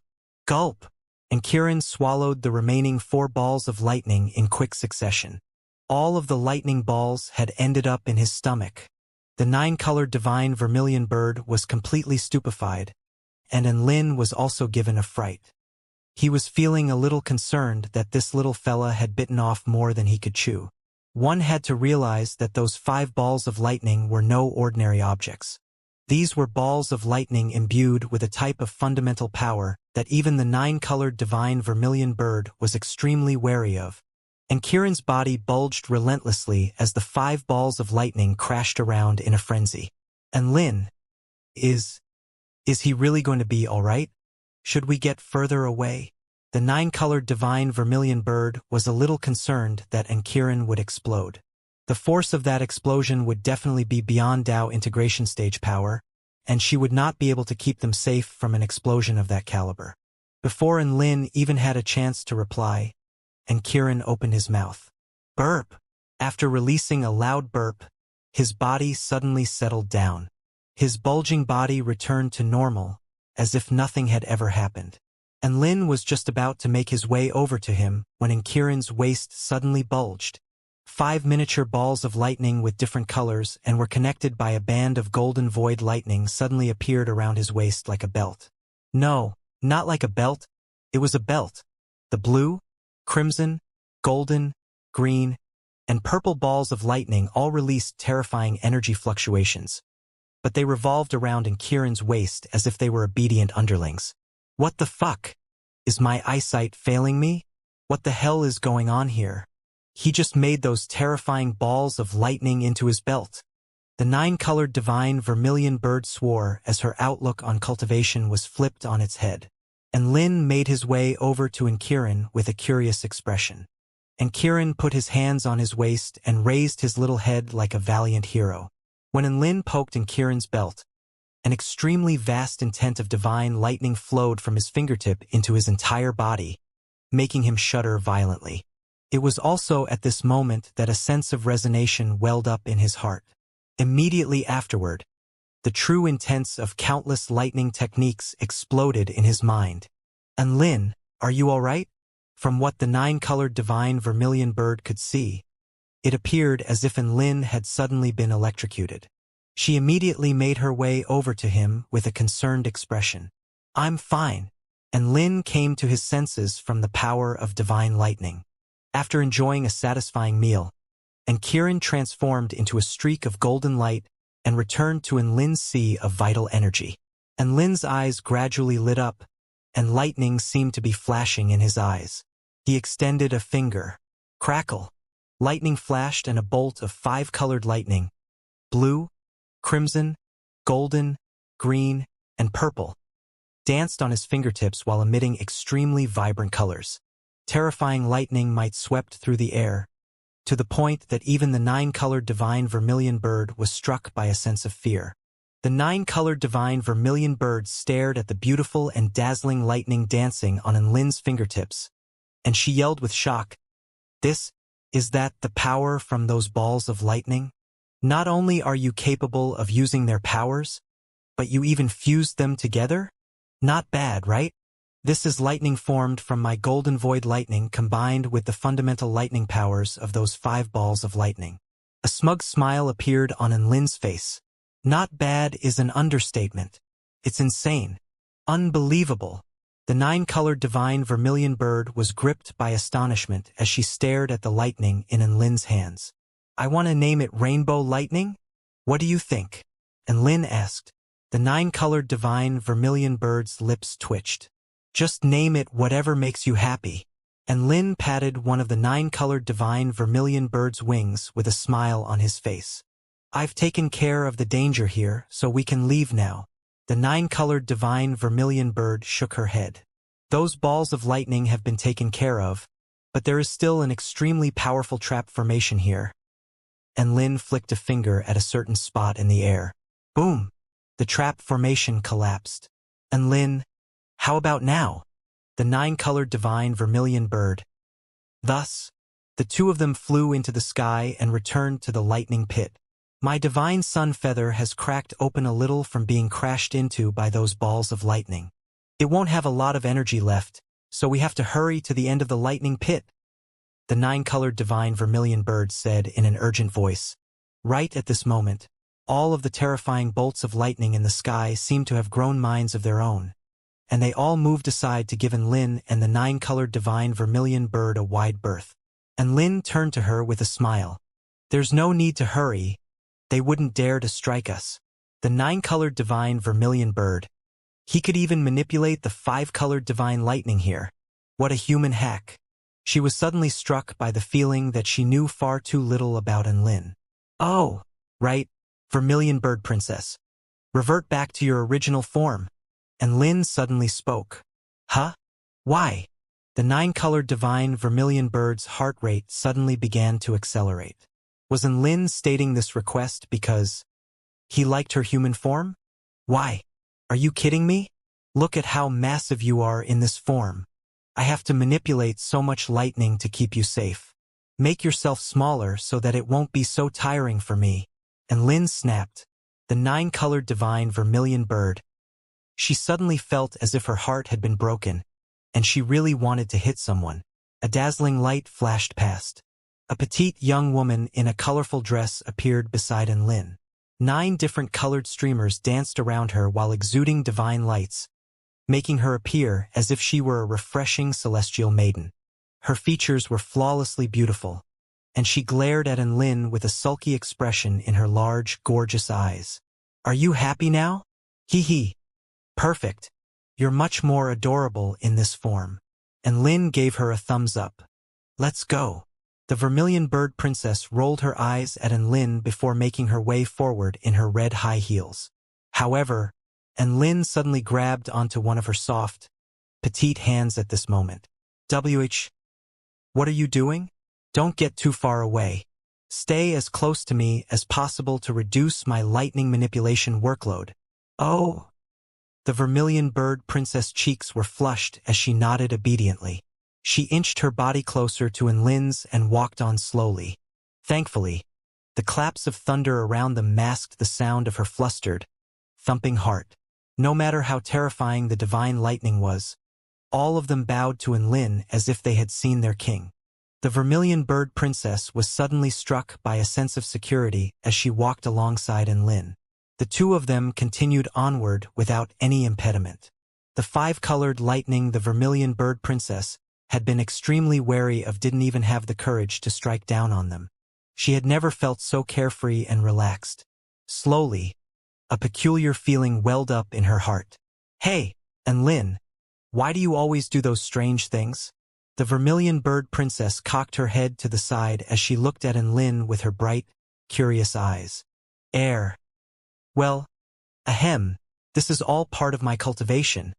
Speaker 1: Gulp! And Kieran swallowed the remaining 4 balls of lightning in quick succession. All of the lightning balls had ended up in his stomach. The 9-colored divine vermilion bird was completely stupefied, and Enlin was also given a fright. He was feeling a little concerned that this little fella had bitten off more than he could chew. One had to realize that those 5 balls of lightning were no ordinary objects. These were balls of lightning imbued with a type of fundamental power that even the 9-colored divine vermilion bird was extremely wary of. And Kieran's body bulged relentlessly as the 5 balls of lightning crashed around in a frenzy. And Lin, is he really going to be all right? Should we get further away? The 9-colored divine vermilion bird was a little concerned that Kieran would explode. The force of that explosion would definitely be beyond Dao integration stage power, and she would not be able to keep them safe from an explosion of that caliber. Before Enlin even had a chance to reply, Kieran opened his mouth. Burp! After releasing a loud burp, his body suddenly settled down. His bulging body returned to normal, as if nothing had ever happened. Enlin was just about to make his way over to him when Kieran's waist suddenly bulged. 5 miniature balls of lightning with different colors and were connected by a band of golden void lightning suddenly appeared around his waist like a belt. No, not like a belt. It was a belt. The blue, crimson, golden, green, and purple balls of lightning all released terrifying energy fluctuations. But they revolved around Kieran's waist as if they were obedient underlings. What the fuck? Is my eyesight failing me? What the hell is going on here? He just made those terrifying balls of lightning into his belt. The 9-colored divine vermilion bird swore as her outlook on cultivation was flipped on its head. And Lin made his way over to Kieran with a curious expression. And Kieran put his hands on his waist and raised his little head like a valiant hero. When Enlin poked Kieran's belt, an extremely vast intent of divine lightning flowed from his fingertip into his entire body, making him shudder violently. It was also at this moment that a sense of resignation welled up in his heart. Immediately afterward, the true intents of countless lightning techniques exploded in his mind. Enlin, are you all right? From what the 9-colored divine vermilion bird could see, it appeared as if Enlin had suddenly been electrocuted. She immediately made her way over to him with a concerned expression. I'm fine. and Lin came to his senses from the power of divine lightning. After enjoying a satisfying meal, and Kirin transformed into a streak of golden light and returned to Lin's sea of vital energy. And Lin's eyes gradually lit up, and lightning seemed to be flashing in his eyes. He extended a finger. Crackle! Lightning flashed and a bolt of 5-colored lightning, blue, crimson, golden, green, and purple, danced on his fingertips while emitting extremely vibrant colors. Terrifying lightning might swept through the air, to the point that even the 9-colored divine vermilion bird was struck by a sense of fear. The 9-colored divine vermilion bird stared at the beautiful and dazzling lightning dancing on Lin's fingertips, and she yelled with shock, Is that the power from those balls of lightning? Not only are you capable of using their powers, but you even fused them together? Not bad, right? This is lightning formed from my golden void lightning combined with the fundamental lightning powers of those 5 balls of lightning. A smug smile appeared on Lin's face. Not bad is an understatement. It's insane. Unbelievable. The 9-colored divine vermilion bird was gripped by astonishment as she stared at the lightning in Lin's hands. I want to name it Rainbow Lightning? What do you think? Lin asked. The 9-colored divine vermilion bird's lips twitched. Just name it whatever makes you happy. Lin patted one of the 9-colored divine vermilion bird's wings with a smile on his face. I've taken care of the danger here, so we can leave now. The 9-colored divine vermilion bird shook her head. Those balls of lightning have been taken care of, but there is still an extremely powerful trap formation here. Lin flicked a finger at a certain spot in the air. Boom! The trap formation collapsed. Lin, how about now? The 9-colored divine vermilion bird. Thus, the two of them flew into the sky and returned to the lightning pit. My divine sun feather has cracked open a little from being crashed into by those balls of lightning. It won't have a lot of energy left, so we have to hurry to the end of the lightning pit. The 9-colored divine vermilion bird said in an urgent voice. Right at this moment, all of the terrifying bolts of lightning in the sky seemed to have grown minds of their own, and they all moved aside to give Lin and the 9-colored divine vermilion bird a wide berth. Lin turned to her with a smile. There's no need to hurry. They wouldn't dare to strike us. The 9-colored divine vermilion bird. He could even manipulate the 5-colored divine lightning here. What a human hack. She was suddenly struck by the feeling that she knew far too little about Lin. Oh, right, Vermilion Bird Princess. Revert back to your original form. Lin suddenly spoke. Huh? Why? The 9-colored divine vermilion bird's heart rate suddenly began to accelerate. Was Lin stating this request because he liked her human form? Why? Are you kidding me? Look at how massive you are in this form. I have to manipulate so much lightning to keep you safe. Make yourself smaller so that it won't be so tiring for me. Lin snapped. The 9-colored divine vermilion bird. She suddenly felt as if her heart had been broken, and she really wanted to hit someone. A dazzling light flashed past. A petite young woman in a colorful dress appeared beside Lin. 9 different colored streamers danced around her while exuding divine lights, making her appear as if she were a refreshing celestial maiden. Her features were flawlessly beautiful, and she glared at Lin with a sulky expression in her large, gorgeous eyes. Are you happy now? Hee. Perfect. You're much more adorable in this form. Lin gave her a thumbs up. Let's go. The vermilion bird princess rolled her eyes at Lin before making her way forward in her red high heels. However, Lin suddenly grabbed onto one of her soft, petite hands at this moment. What are you doing? Don't get too far away. Stay as close to me as possible to reduce my lightning manipulation workload. Oh. The vermilion bird princess cheeks were flushed as she nodded obediently. She inched her body closer to Lin's and walked on slowly. Thankfully, the claps of thunder around them masked the sound of her flustered, thumping heart. No matter how terrifying the divine lightning was, all of them bowed to Lin as if they had seen their king. The vermilion bird princess was suddenly struck by a sense of security as she walked alongside Lin. The two of them continued onward without any impediment. The five-colored lightning, the vermilion bird princess, had been extremely wary of, didn't even have the courage to strike down on them. She had never felt so carefree and relaxed. Slowly, a peculiar feeling welled up in her heart. Hey, and Lin, why do you always do those strange things? The vermilion bird princess cocked her head to the side as she looked at Lin with her bright, curious eyes. Well, ahem, this is all part of my cultivation.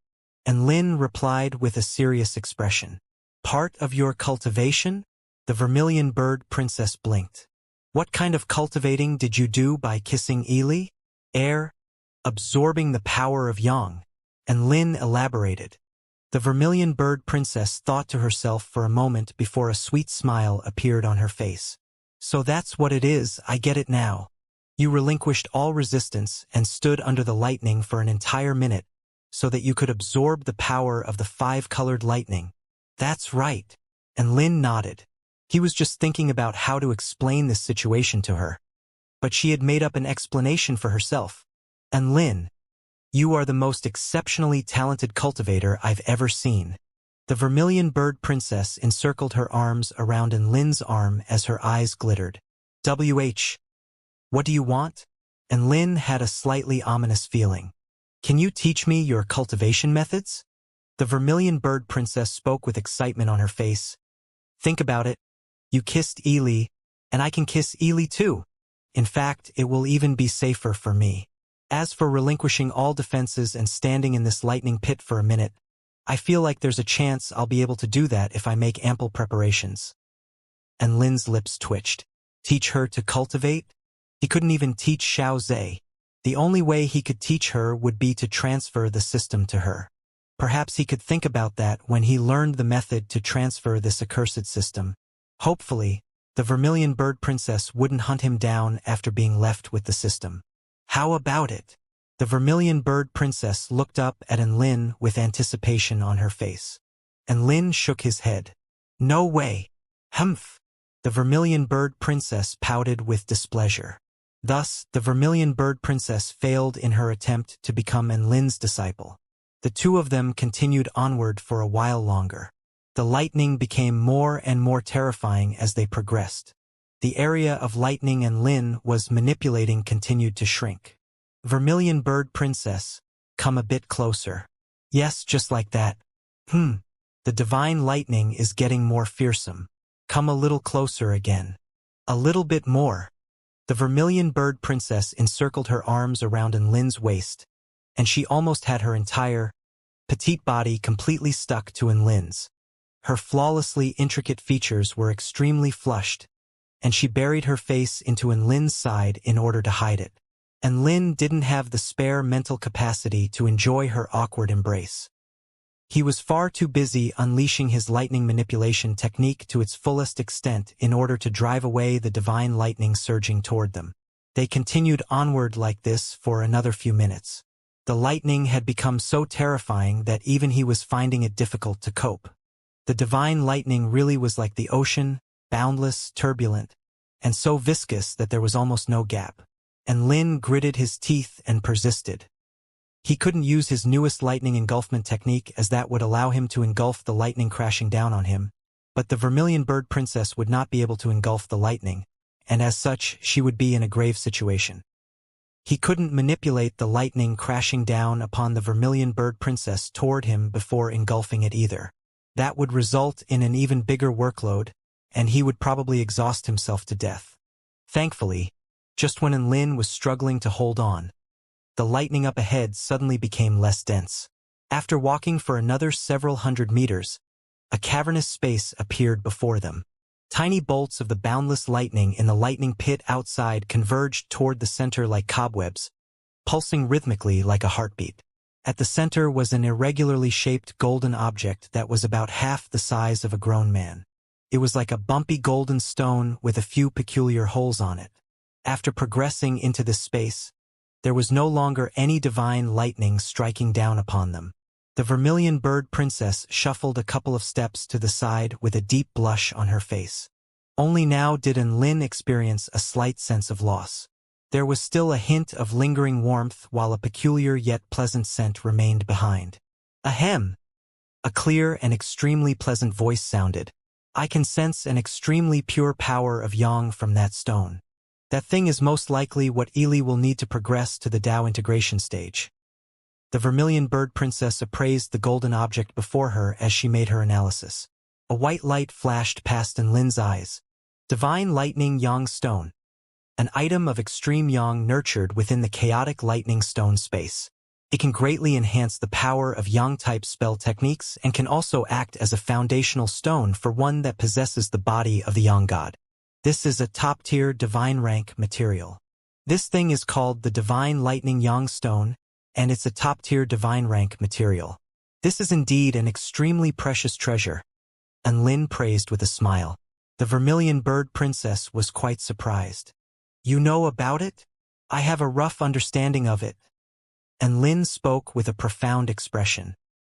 Speaker 1: And Lin replied with a serious expression. Part of your cultivation? The vermilion bird princess blinked. What kind of cultivating did you do by kissing Ili? Absorbing the power of Yang. And Lin elaborated. The vermilion bird princess thought to herself for a moment before a sweet smile appeared on her face. So that's what it is, I get it now. You relinquished all resistance and stood under the lightning for an entire minute, so that you could absorb the power of the five-colored lightning. That's right. And Lin nodded. He was just thinking about how to explain this situation to her. But she had made up an explanation for herself. And Lin, you are the most exceptionally talented cultivator I've ever seen. The vermilion bird princess encircled her arms around Lin's arm as her eyes glittered. What do you want? And Lin had a slightly ominous feeling. Can you teach me your cultivation methods? The vermilion bird princess spoke with excitement on her face. Think about it. You kissed Ili, and I can kiss Ili too. In fact, it will even be safer for me. As for relinquishing all defenses and standing in this lightning pit for a minute, I feel like there's a chance I'll be able to do that if I make ample preparations. And Lin's lips twitched. Teach her to cultivate? He couldn't even teach Xiao Zhe. The only way he could teach her would be to transfer the system to her. Perhaps he could think about that when he learned the method to transfer this accursed system. Hopefully, the vermilion bird princess wouldn't hunt him down after being left with the system. How about it? The vermilion bird princess looked up at Lin with anticipation on her face. And Lin shook his head. No way. Humph. The vermilion bird princess pouted with displeasure. Thus, the vermilion bird princess failed in her attempt to become Lin's disciple. The two of them continued onward for a while longer. The lightning became more and more terrifying as they progressed. The area of lightning Lin was manipulating continued to shrink. Vermilion bird princess, come a bit closer. Yes, just like that. The divine lightning is getting more fearsome. Come a little closer again. A little bit more. The vermilion bird princess encircled her arms around Lin's waist, and she almost had her entire, petite body completely stuck to Lin's. Her flawlessly intricate features were extremely flushed, and she buried her face into Lin's side in order to hide it. And Lin didn't have the spare mental capacity to enjoy her awkward embrace. He was far too busy unleashing his lightning manipulation technique to its fullest extent in order to drive away the divine lightning surging toward them. They continued onward like this for another few minutes. The lightning had become so terrifying that even he was finding it difficult to cope. The divine lightning really was like the ocean, boundless, turbulent, and so viscous that there was almost no gap. And Lin gritted his teeth and persisted. He couldn't use his newest lightning engulfment technique as that would allow him to engulf the lightning crashing down on him, but the vermilion bird princess would not be able to engulf the lightning, and as such she would be in a grave situation. He couldn't manipulate the lightning crashing down upon the vermilion bird princess toward him before engulfing it either. That would result in an even bigger workload, and he would probably exhaust himself to death. Thankfully, just when Lin was struggling to hold on, the lightning up ahead suddenly became less dense. After walking for another several hundred meters, a cavernous space appeared before them. Tiny bolts of the boundless lightning in the lightning pit outside converged toward the center like cobwebs, pulsing rhythmically like a heartbeat. At the center was an irregularly shaped golden object that was about half the size of a grown man. It was like a bumpy golden stone with a few peculiar holes on it. After progressing into this space, there was no longer any divine lightning striking down upon them. The vermilion bird princess shuffled a couple of steps to the side with a deep blush on her face. Only now did Lin experience a slight sense of loss. There was still a hint of lingering warmth while a peculiar yet pleasant scent remained behind. Ahem. A clear and extremely pleasant voice sounded. I can sense an extremely pure power of yang from that stone. That thing is most likely what Ili will need to progress to the Tao integration stage. The vermilion bird princess appraised the golden object before her as she made her analysis. A white light flashed past Enlin's eyes. Divine lightning yang stone. An item of extreme yang nurtured within the chaotic lightning stone space. It can greatly enhance the power of yang-type spell techniques and can also act as a foundational stone for one that possesses the body of the yang god. This is a top-tier divine rank material. This thing is called the Divine Lightning Yang Stone, and it's a top-tier divine rank material. This is indeed an extremely precious treasure. Enlin praised with a smile. The vermilion bird princess was quite surprised. You know about it? I have a rough understanding of it. Enlin spoke with a profound expression.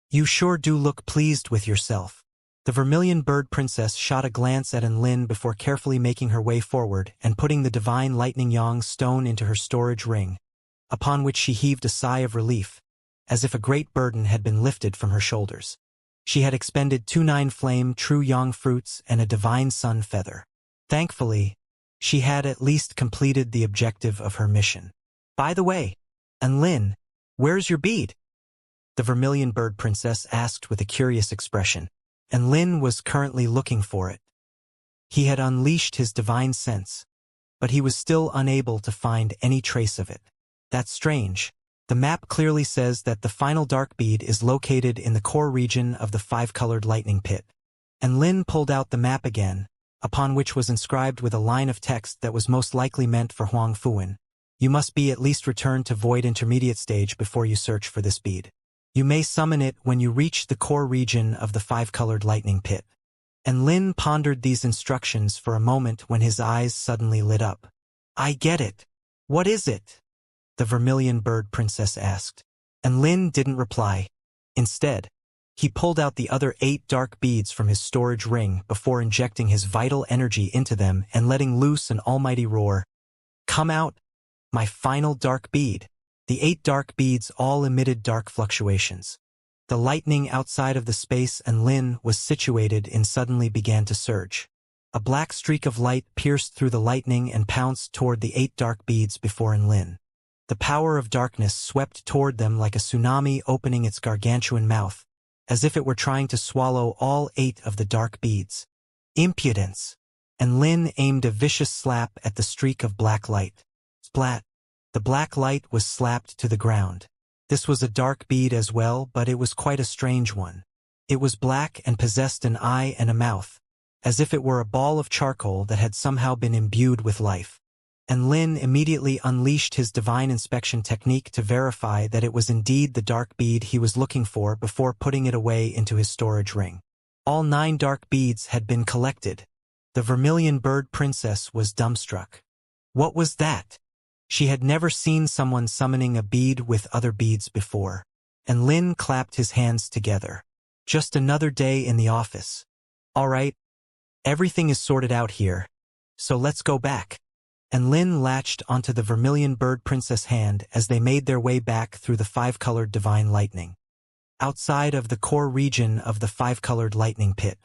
Speaker 1: You sure do look pleased with yourself. The vermilion bird princess shot a glance at Enlin before carefully making her way forward and putting the divine lightning yang stone into her storage ring, upon which she heaved a sigh of relief, as if a great burden had been lifted from her shoulders. She had expended 2 flame true yang fruits and a divine sun feather. Thankfully, she had at least completed the objective of her mission. By the way, Enlin, where's your bead? The vermilion bird princess asked with a curious expression. Enlin was currently looking for it. He had unleashed his divine sense, but he was still unable to find any trace of it. That's strange. The map clearly says that the final dark bead is located in the core region of the 5-colored lightning pit. Enlin pulled out the map again, upon which was inscribed with a line of text that was most likely meant for Huang Fuan. You must be at least returned to Void Intermediate stage before you search for this bead. You may summon it when you reach the core region of the 5-colored lightning pit. Enlin pondered these instructions for a moment when his eyes suddenly lit up. I get it. What is it? The vermilion bird princess asked. Enlin didn't reply. Instead, he pulled out the other 8 dark beads from his storage ring before injecting his vital energy into them and letting loose an almighty roar. Come out, my final dark bead. The 8 dark beads all emitted dark fluctuations. The lightning outside of the space Enlin was situated in suddenly began to surge. A black streak of light pierced through the lightning and pounced toward the 8 dark beads before Enlin. The power of darkness swept toward them like a tsunami opening its gargantuan mouth, as if it were trying to swallow all 8 of the dark beads. Impudence! Enlin aimed a vicious slap at the streak of black light. Splat! The black light was slapped to the ground. This was a dark bead as well, but it was quite a strange one. It was black and possessed an eye and a mouth, as if it were a ball of charcoal that had somehow been imbued with life. Enlin immediately unleashed his divine inspection technique to verify that it was indeed the dark bead he was looking for before putting it away into his storage ring. All 9 dark beads had been collected. The vermilion bird princess was dumbstruck. What was that? She had never seen someone summoning a bead with other beads before. Enlin clapped his hands together. Just another day in the office. All right, everything is sorted out here, so let's go back. Enlin latched onto the vermilion bird princess hand as they made their way back through the 5-colored divine lightning. Outside of the core region of the 5-colored lightning pit,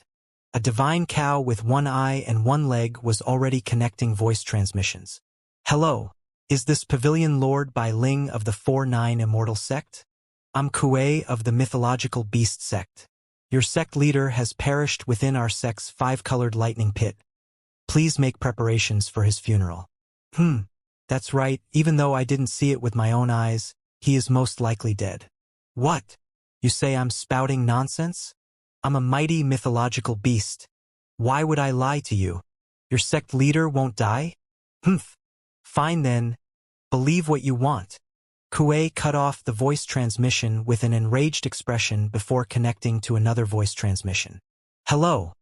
Speaker 1: a divine cow with 1 eye and 1 leg was already connecting voice transmissions. Hello. Is this Pavilion Lord Bai Ling of the 4-9 Immortal sect? I'm Kuei of the Mythological Beast sect. Your sect leader has perished within our sect's 5-colored lightning pit. Please make preparations for his funeral. That's right, even though I didn't see it with my own eyes, he is most likely dead. What? You say I'm spouting nonsense? I'm a mighty mythological beast. Why would I lie to you? Your sect leader won't die? Fine then. Believe what you want. Kuei cut off the voice transmission with an enraged expression before connecting to another voice transmission. Hello.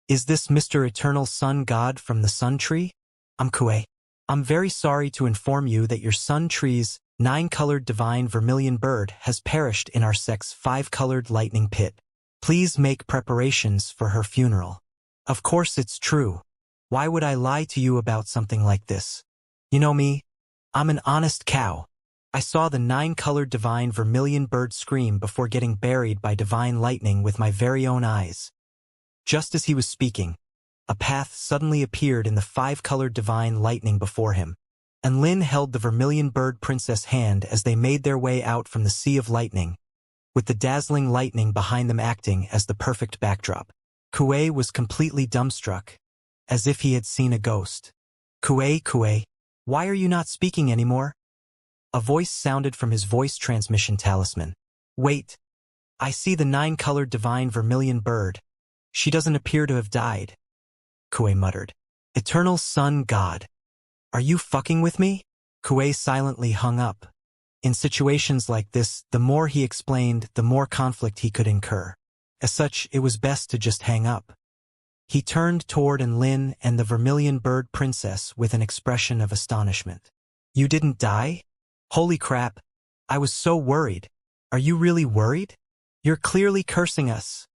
Speaker 1: Is this Mr. Eternal Sun God from the Sun Tree? I'm Kuei. I'm very sorry to inform you that your Sun Tree's 9-colored divine vermilion bird has perished in our sect's 5-colored lightning pit. Please make preparations for her funeral. Of course it's true. Why would I lie to you about something like this? You know me. I'm an honest cow. I saw the 9-colored divine vermilion bird scream before getting buried by divine lightning with my very own eyes. Just as he was speaking, a path suddenly appeared in the 5-colored divine lightning before him, and Lin held the vermilion bird princess' hand as they made their way out from the sea of lightning, with the dazzling lightning behind them acting as the perfect backdrop. Kuei was completely dumbstruck, as if he had seen a ghost. Kuei, why are you not speaking anymore? A voice sounded from his voice transmission talisman. Wait, I see the 9-colored divine vermilion bird. She doesn't appear to have died. Kuei muttered. Eternal Sun God. Are you fucking with me? Kuei silently hung up. In situations like this, the more he explained, the more conflict he could incur. As such, it was best to just hang up. He turned toward Lin and the vermilion bird princess with an expression of astonishment. You didn't die? Holy crap, I was so worried. Are you really worried? You're clearly cursing us.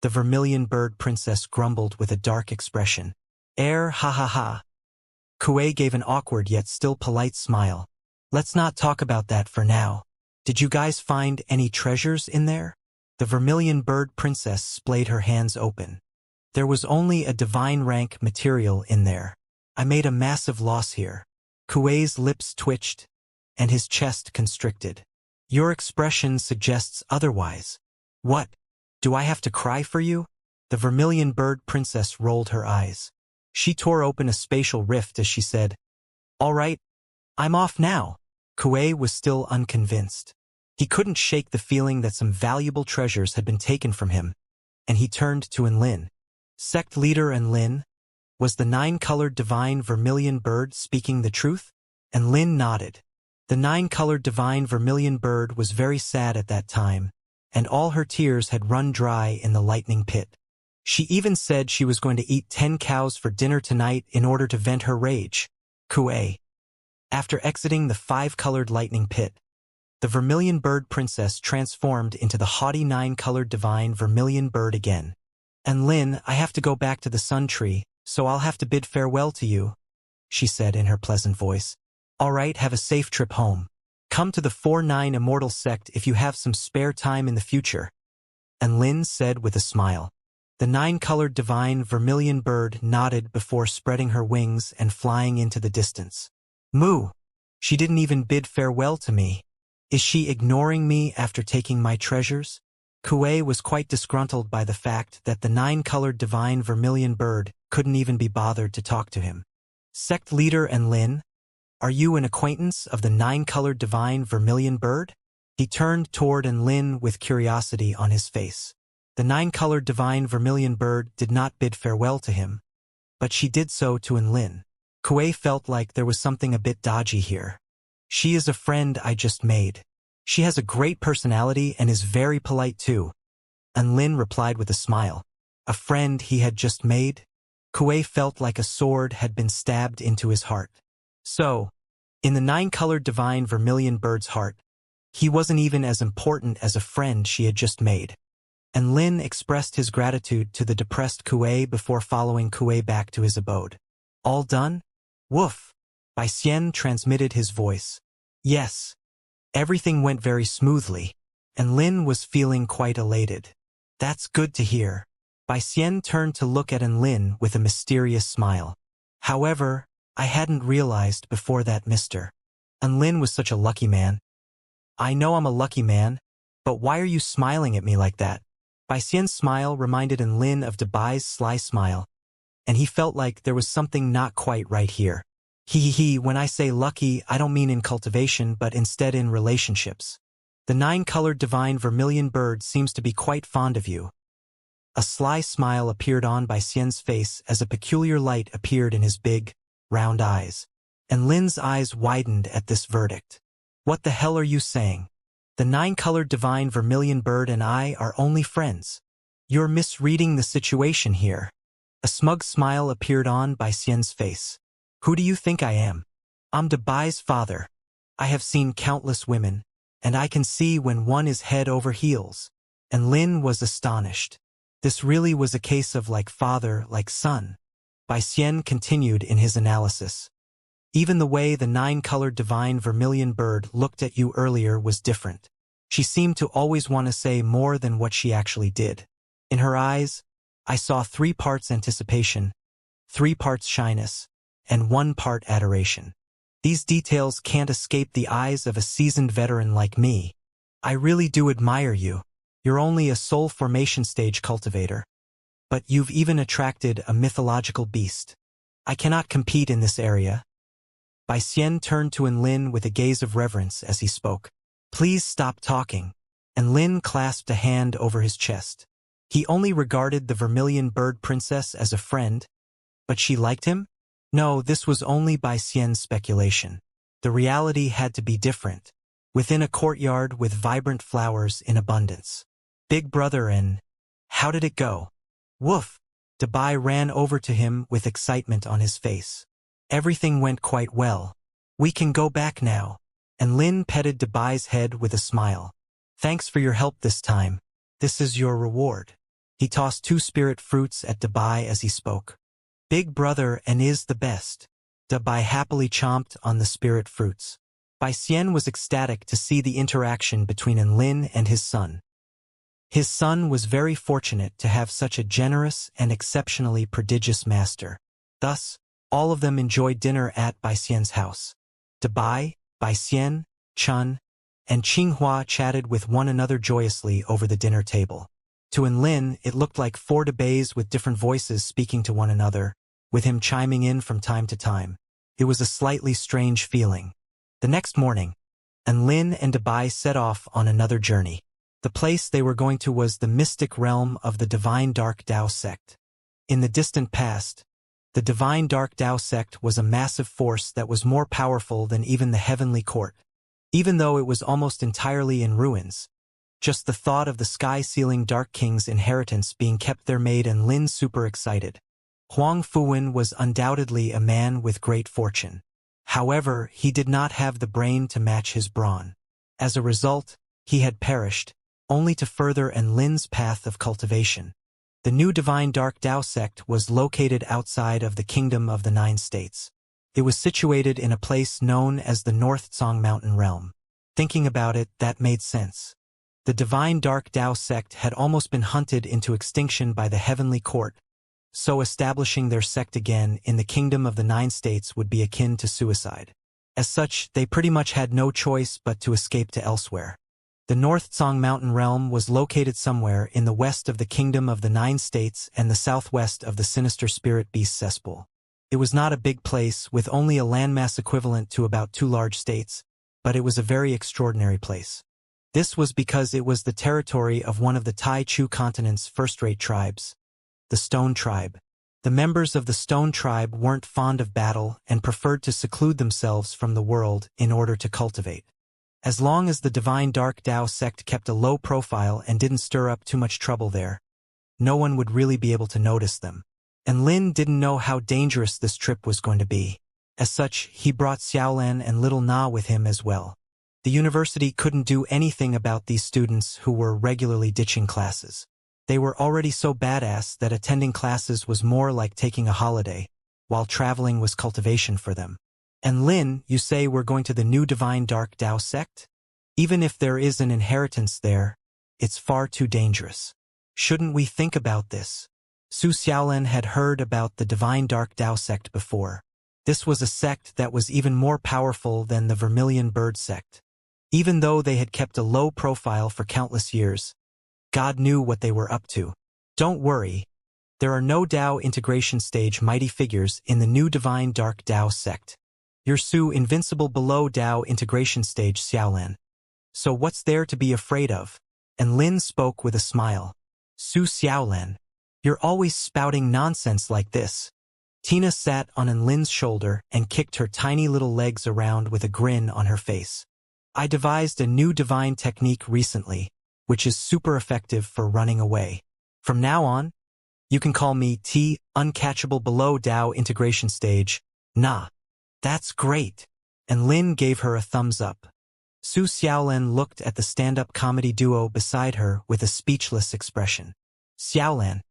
Speaker 1: The vermilion bird princess grumbled with a dark expression. Ha ha ha. Kuei gave an awkward yet still polite smile. Let's not talk about that for now. Did you guys find any treasures in there? The vermilion bird princess splayed her hands open. There was only a divine rank material in there. I made a massive loss here. Kuei's lips twitched, and his chest constricted. Your expression suggests otherwise. What? Do I have to cry for you? The vermilion bird princess rolled her eyes. She tore open a spatial rift as she said, All right, I'm off now. Kuei was still unconvinced. He couldn't shake the feeling that some valuable treasures had been taken from him, and he turned to Lin. Sect leader Lin, was the 9-colored divine vermilion bird speaking the truth? And Lin nodded. The 9-colored divine vermilion bird was very sad at that time, and all her tears had run dry in the lightning pit. She even said she was going to eat 10 cows for dinner tonight in order to vent her rage. Kuei. After exiting the 5-colored lightning pit, the vermilion bird princess transformed into the haughty 9-colored divine vermilion bird again. And Lin, I have to go back to the sun tree, so I'll have to bid farewell to you, she said in her pleasant voice. All right, have a safe trip home. Come to the 4-9 Immortal sect if you have some spare time in the future. And Lin said with a smile. The 9-colored divine vermilion bird nodded before spreading her wings and flying into the distance. Moo! She didn't even bid farewell to me. Is she ignoring me after taking my treasures? Kuei was quite disgruntled by the fact that the 9-colored divine vermilion bird couldn't even be bothered to talk to him. Sect leader Lin, are you an acquaintance of the 9-colored divine vermilion bird? He turned toward Lin with curiosity on his face. The 9-colored divine vermilion bird did not bid farewell to him, but she did so to Lin. Kuei felt like there was something a bit dodgy here. She is a friend I just made. She has a great personality and is very polite too. And Lin replied with a smile. A friend he had just made? Kuei felt like a sword had been stabbed into his heart. So, in the 9-colored divine vermilion bird's heart, he wasn't even as important as a friend she had just made. And Lin expressed his gratitude to the depressed Kuei before following Kuei back to his abode. All done? Woof! Bai Xian transmitted his voice. Yes. Everything went very smoothly, and Lin was feeling quite elated. That's good to hear. Bai Xian turned to look at Lin with a mysterious smile. However, I hadn't realized before that Mr. Lin was such a lucky man. I know I'm a lucky man, but why are you smiling at me like that? Bai Xian's smile reminded Lin of Debai's sly smile, and he felt like there was something not quite right here. When I say lucky, I don't mean in cultivation but instead in relationships. The 9-colored divine vermilion bird seems to be quite fond of you. A sly smile appeared on Bai Xian's face as a peculiar light appeared in his big, round eyes, and Lin's eyes widened at this verdict. What the hell are you saying? The 9-colored divine vermilion bird and I are only friends. You're misreading the situation here. A smug smile appeared on Bai Xian's face. Who do you think I am? I'm Debai's father. I have seen countless women, and I can see when one is head over heels. And Lin was astonished. This really was a case of like father, like son. Bai Xian continued in his analysis. Even the way the nine-colored divine vermilion bird looked at you earlier was different. She seemed to always want to say more than what she actually did. In her eyes, I saw 3 parts anticipation, 3 parts shyness, and 1 part adoration. These details can't escape the eyes of a seasoned veteran like me. I really do admire you. You're only a soul formation stage cultivator. But you've even attracted a mythological beast. I cannot compete in this area. Bai Xian turned to Enlin with a gaze of reverence as he spoke. Please stop talking. Enlin clasped a hand over his chest. He only regarded the vermilion bird princess as a friend, but she liked him? No, this was only Bai Xian's speculation. The reality had to be different. Within a courtyard with vibrant flowers in abundance. Big brother and... How did it go? Woof! Dabai ran over to him with excitement on his face. Everything went quite well. We can go back now. And Lin petted Dabai's head with a smile. Thanks for your help this time. This is your reward. He tossed 2 spirit fruits at Dabai as he spoke. Big brother and is the best. Dabai happily chomped on the spirit fruits. Bai Xian was ecstatic to see the interaction between Enlin and his son. His son was very fortunate to have such a generous and exceptionally prodigious master. Thus, all of them enjoyed dinner at Bai Xian's house. Dabai, Bai Xian, Chun, and Qinghua chatted with one another joyously over the dinner table. To Enlin, it looked like 4 Dabays with different voices speaking to one another, with him chiming in from time to time. It was a slightly strange feeling. The next morning, Enlin and Dabai set off on another journey. The place they were going to was the mystic realm of the Divine Dark Tao sect. In the distant past, the Divine Dark Tao sect was a massive force that was more powerful than even the Heavenly Court. Even though it was almost entirely in ruins, just the thought of the sky-sealing Dark King's inheritance being kept there made Enlin super excited. Huang Fuwen was undoubtedly a man with great fortune. However, he did not have the brain to match his brawn. As a result, he had perished, only to further Enlin's path of cultivation. The new Divine Dark Tao sect was located outside of the Kingdom of the 9 States. It was situated in a place known as the North Tsong Mountain Realm. Thinking about it, that made sense. The Divine Dark Tao sect had almost been hunted into extinction by the Heavenly Court, so establishing their sect again in the Kingdom of the 9 States would be akin to suicide. As such, they pretty much had no choice but to escape to elsewhere. The North Tsong Mountain Realm was located somewhere in the west of the Kingdom of the 9 States and the southwest of the sinister spirit beast cesspool. It was not a big place with only a landmass equivalent to about 2 large states, but it was a very extraordinary place. This was because it was the territory of one of the Tai Chu continent's first-rate tribes, the Stone Tribe. The members of the Stone Tribe weren't fond of battle and preferred to seclude themselves from the world in order to cultivate. As long as the Divine Dark Tao sect kept a low profile and didn't stir up too much trouble there, no one would really be able to notice them. And Lin didn't know how dangerous this trip was going to be. As such, he brought Xiaolan and Little Na with him as well. The university couldn't do anything about these students who were regularly ditching classes. They were already so badass that attending classes was more like taking a holiday, while traveling was cultivation for them. And Lin, you say we're going to the new Divine Dark Tao sect? Even if there is an inheritance there, it's far too dangerous. Shouldn't we think about this? Su Xiaolan had heard about the Divine Dark Tao sect before. This was a sect that was even more powerful than the Vermilion Bird sect. Even though they had kept a low profile for countless years, God knew what they were up to. Don't worry. There are no Tao integration stage mighty figures in the new Divine Dark Tao sect. You're Su invincible below Tao integration stage Xiaolan. So what's there to be afraid of? And Lin spoke with a smile. Su Xiaolan, you're always spouting nonsense like this. Tina sat on Enlin's shoulder and kicked her tiny little legs around with a grin on her face. I devised a new divine technique recently, which is super effective for running away. From now on, you can call me T, uncatchable below Tao integration stage. Nah. That's great. And Lin gave her a thumbs up. Su Xiaolan looked at the stand-up comedy duo beside her with a speechless expression. Xiaolan,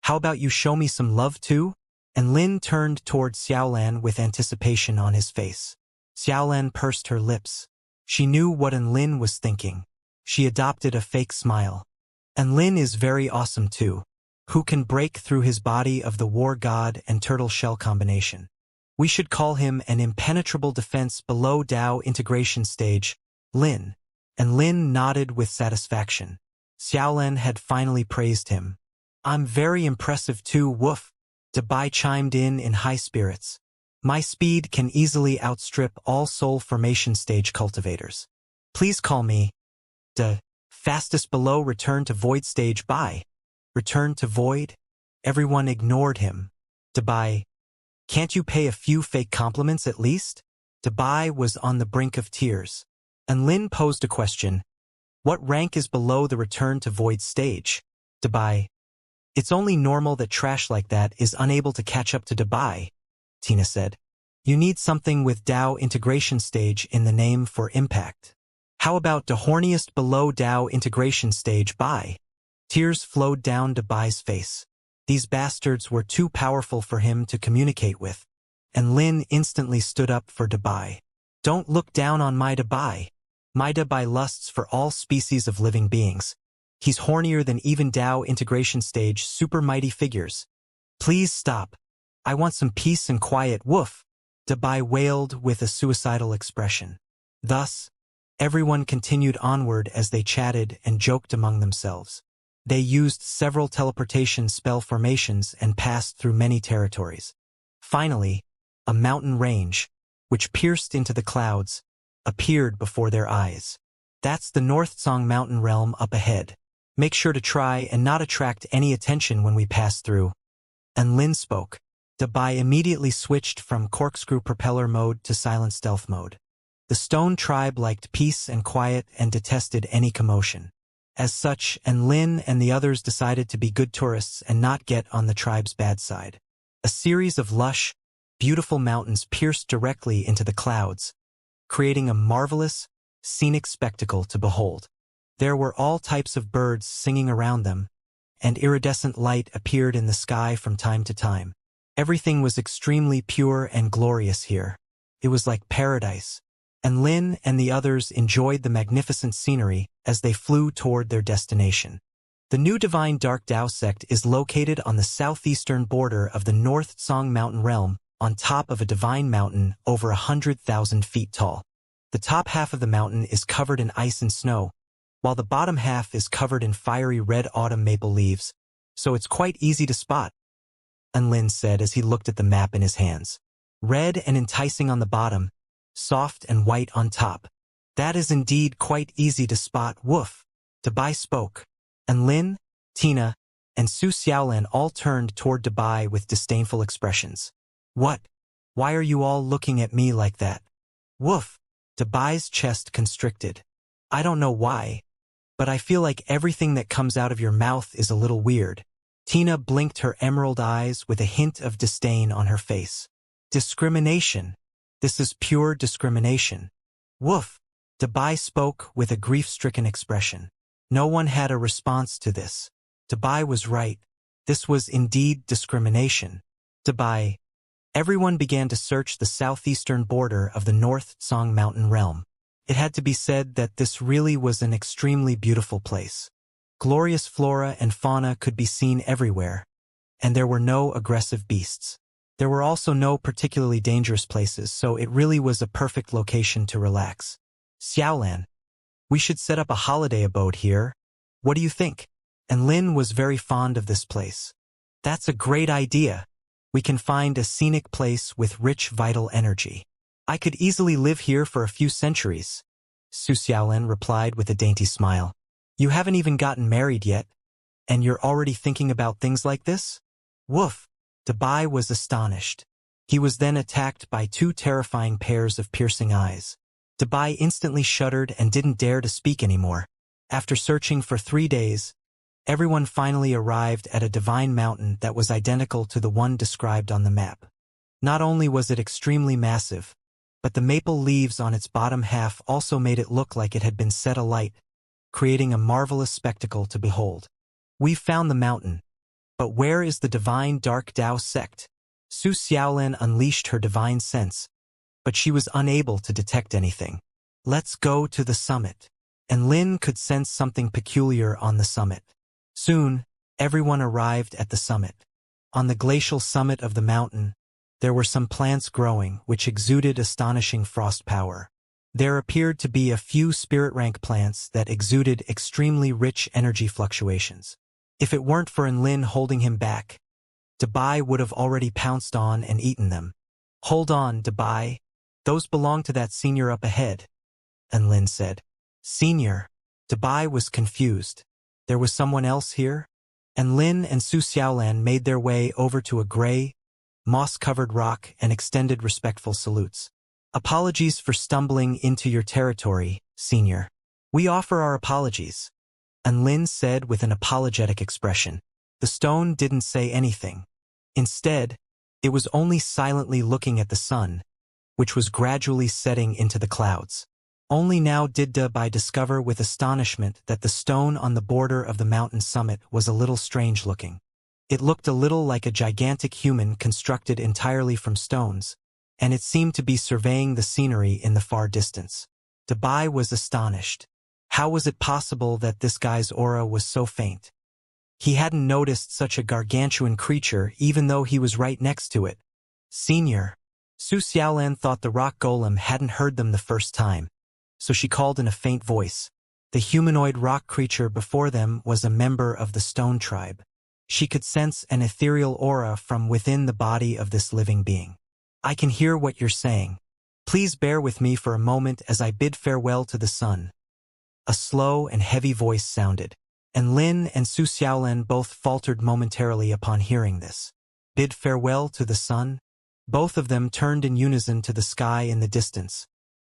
Speaker 1: how about you show me some love too? and Lin turned toward Xiaolan with anticipation on his face. Xiaolan pursed her lips. She knew what Lin was thinking. She adopted a fake smile. And Lin is very awesome too. Who can break through his body of the war god and turtle shell combination? We should call him an impenetrable defense below Dao integration stage, Lin. And Lin nodded with satisfaction. Xiaolan had finally praised him. I'm very impressive too, woof. Dabai chimed in high spirits. My speed can easily outstrip all soul formation stage cultivators. Please call me the fastest below return to void stage by. Return to void? Everyone ignored him. Dabai, can't you pay a few fake compliments at least? Dabai was on the brink of tears. And Lin posed a question. What rank is below the return to void stage? Dabai, it's only normal that trash like that is unable to catch up to Dabai, Tina said. You need something with Dao integration stage in the name for impact. How about the horniest below Dao integration stage by? Tears flowed down Dabai's face. These bastards were too powerful for him to communicate with. And Lin instantly stood up for Dabai. Don't look down on my Dabai. My Dabai lusts for all species of living beings. He's hornier than even Dao integration stage super mighty figures. Please stop. I want some peace and quiet, woof. Dabai wailed with a suicidal expression. Thus, everyone continued onward as they chatted and joked among themselves. They used several teleportation spell formations and passed through many territories. Finally, a mountain range, which pierced into the clouds, appeared before their eyes. That's the North Song mountain realm up ahead. Make sure to try and not attract any attention when we pass through. And Lin spoke. Dabai immediately switched from corkscrew propeller mode to silent stealth mode. The stone tribe liked peace and quiet and detested any commotion. As such, Lin and the others decided to be good tourists and not get on the tribe's bad side. A series of lush, beautiful mountains pierced directly into the clouds, creating a marvelous, scenic spectacle to behold. There were all types of birds singing around them, and iridescent light appeared in the sky from time to time. Everything was extremely pure and glorious here. It was like paradise. And Lin and the others enjoyed the magnificent scenery as they flew toward their destination. The new Divine Dark Dao sect is located on the southeastern border of the North Song mountain realm, on top of a divine mountain over 100,000 feet tall. The top half of the mountain is covered in ice and snow, while the bottom half is covered in fiery red autumn maple leaves, so it's quite easy to spot, Lin said as he looked at the map in his hands. Red and enticing on the bottom, soft and white on top. That is indeed quite easy to spot, woof. Dabai spoke, and Lin, Tina, and Su Xiaolan all turned toward Dabai with disdainful expressions. What? Why are you all looking at me like that? Woof. Dabai's chest constricted. I don't know why, but I feel like everything that comes out of your mouth is a little weird. Tina blinked her emerald eyes with a hint of disdain on her face. Discrimination. This is pure discrimination. Woof. Dabai spoke with a grief-stricken expression. No one had a response to this. Dabai was right. This was indeed discrimination. Dabai. Everyone began to search the southeastern border of the North Song mountain realm. It had to be said that this really was an extremely beautiful place. Glorious flora and fauna could be seen everywhere, and there were no aggressive beasts. There were also no particularly dangerous places, so it really was a perfect location to relax. Xiaolan, we should set up a holiday abode here. What do you think? And Lin was very fond of this place. That's a great idea. We can find a scenic place with rich vital energy. I could easily live here for a few centuries. Su Xiaolan replied with a dainty smile. You haven't even gotten married yet, and you're already thinking about things like this? Woof. Dabai was astonished. He was then attacked by two terrifying pairs of piercing eyes. Dabai instantly shuddered and didn't dare to speak anymore. After searching for 3 days, everyone finally arrived at a divine mountain that was identical to the one described on the map. Not only was it extremely massive, but the maple leaves on its bottom half also made it look like it had been set alight, creating a marvelous spectacle to behold. We've found the mountain. But where is the Divine Dark Dao sect? Su Xiaolin unleashed her divine sense, but she was unable to detect anything. Let's go to the summit. And Lin could sense something peculiar on the summit. Soon, everyone arrived at the summit. On the glacial summit of the mountain, there were some plants growing which exuded astonishing frost power. There appeared to be a few spirit rank plants that exuded extremely rich energy fluctuations. If it weren't for Enlin holding him back, Dabai would have already pounced on and eaten them. Hold on, Dabai. Those belong to that senior up ahead, Enlin said. Senior? Dabai was confused. There was someone else here? Enlin and Su Xiaolan made their way over to a gray, moss-covered rock and extended respectful salutes. Apologies for stumbling into your territory, Senior. We offer our apologies, Enlin said with an apologetic expression. The stone didn't say anything. Instead, it was only silently looking at the sun, which was gradually setting into the clouds. Only now did Dabai discover with astonishment that the stone on the border of the mountain summit was a little strange looking. It looked a little like a gigantic human constructed entirely from stones, and it seemed to be surveying the scenery in the far distance. Dabai was astonished. How was it possible that this guy's aura was so faint? He hadn't noticed such a gargantuan creature even though he was right next to it. Senior. Su Xiaolan thought the rock golem hadn't heard them the first time, so she called in a faint voice. The humanoid rock creature before them was a member of the stone tribe. She could sense an ethereal aura from within the body of this living being. I can hear what you're saying. Please bear with me for a moment as I bid farewell to the sun. A slow and heavy voice sounded, and Lin and Su Xiaolan both faltered momentarily upon hearing this. Bid farewell to the sun? Both of them turned in unison to the sky in the distance,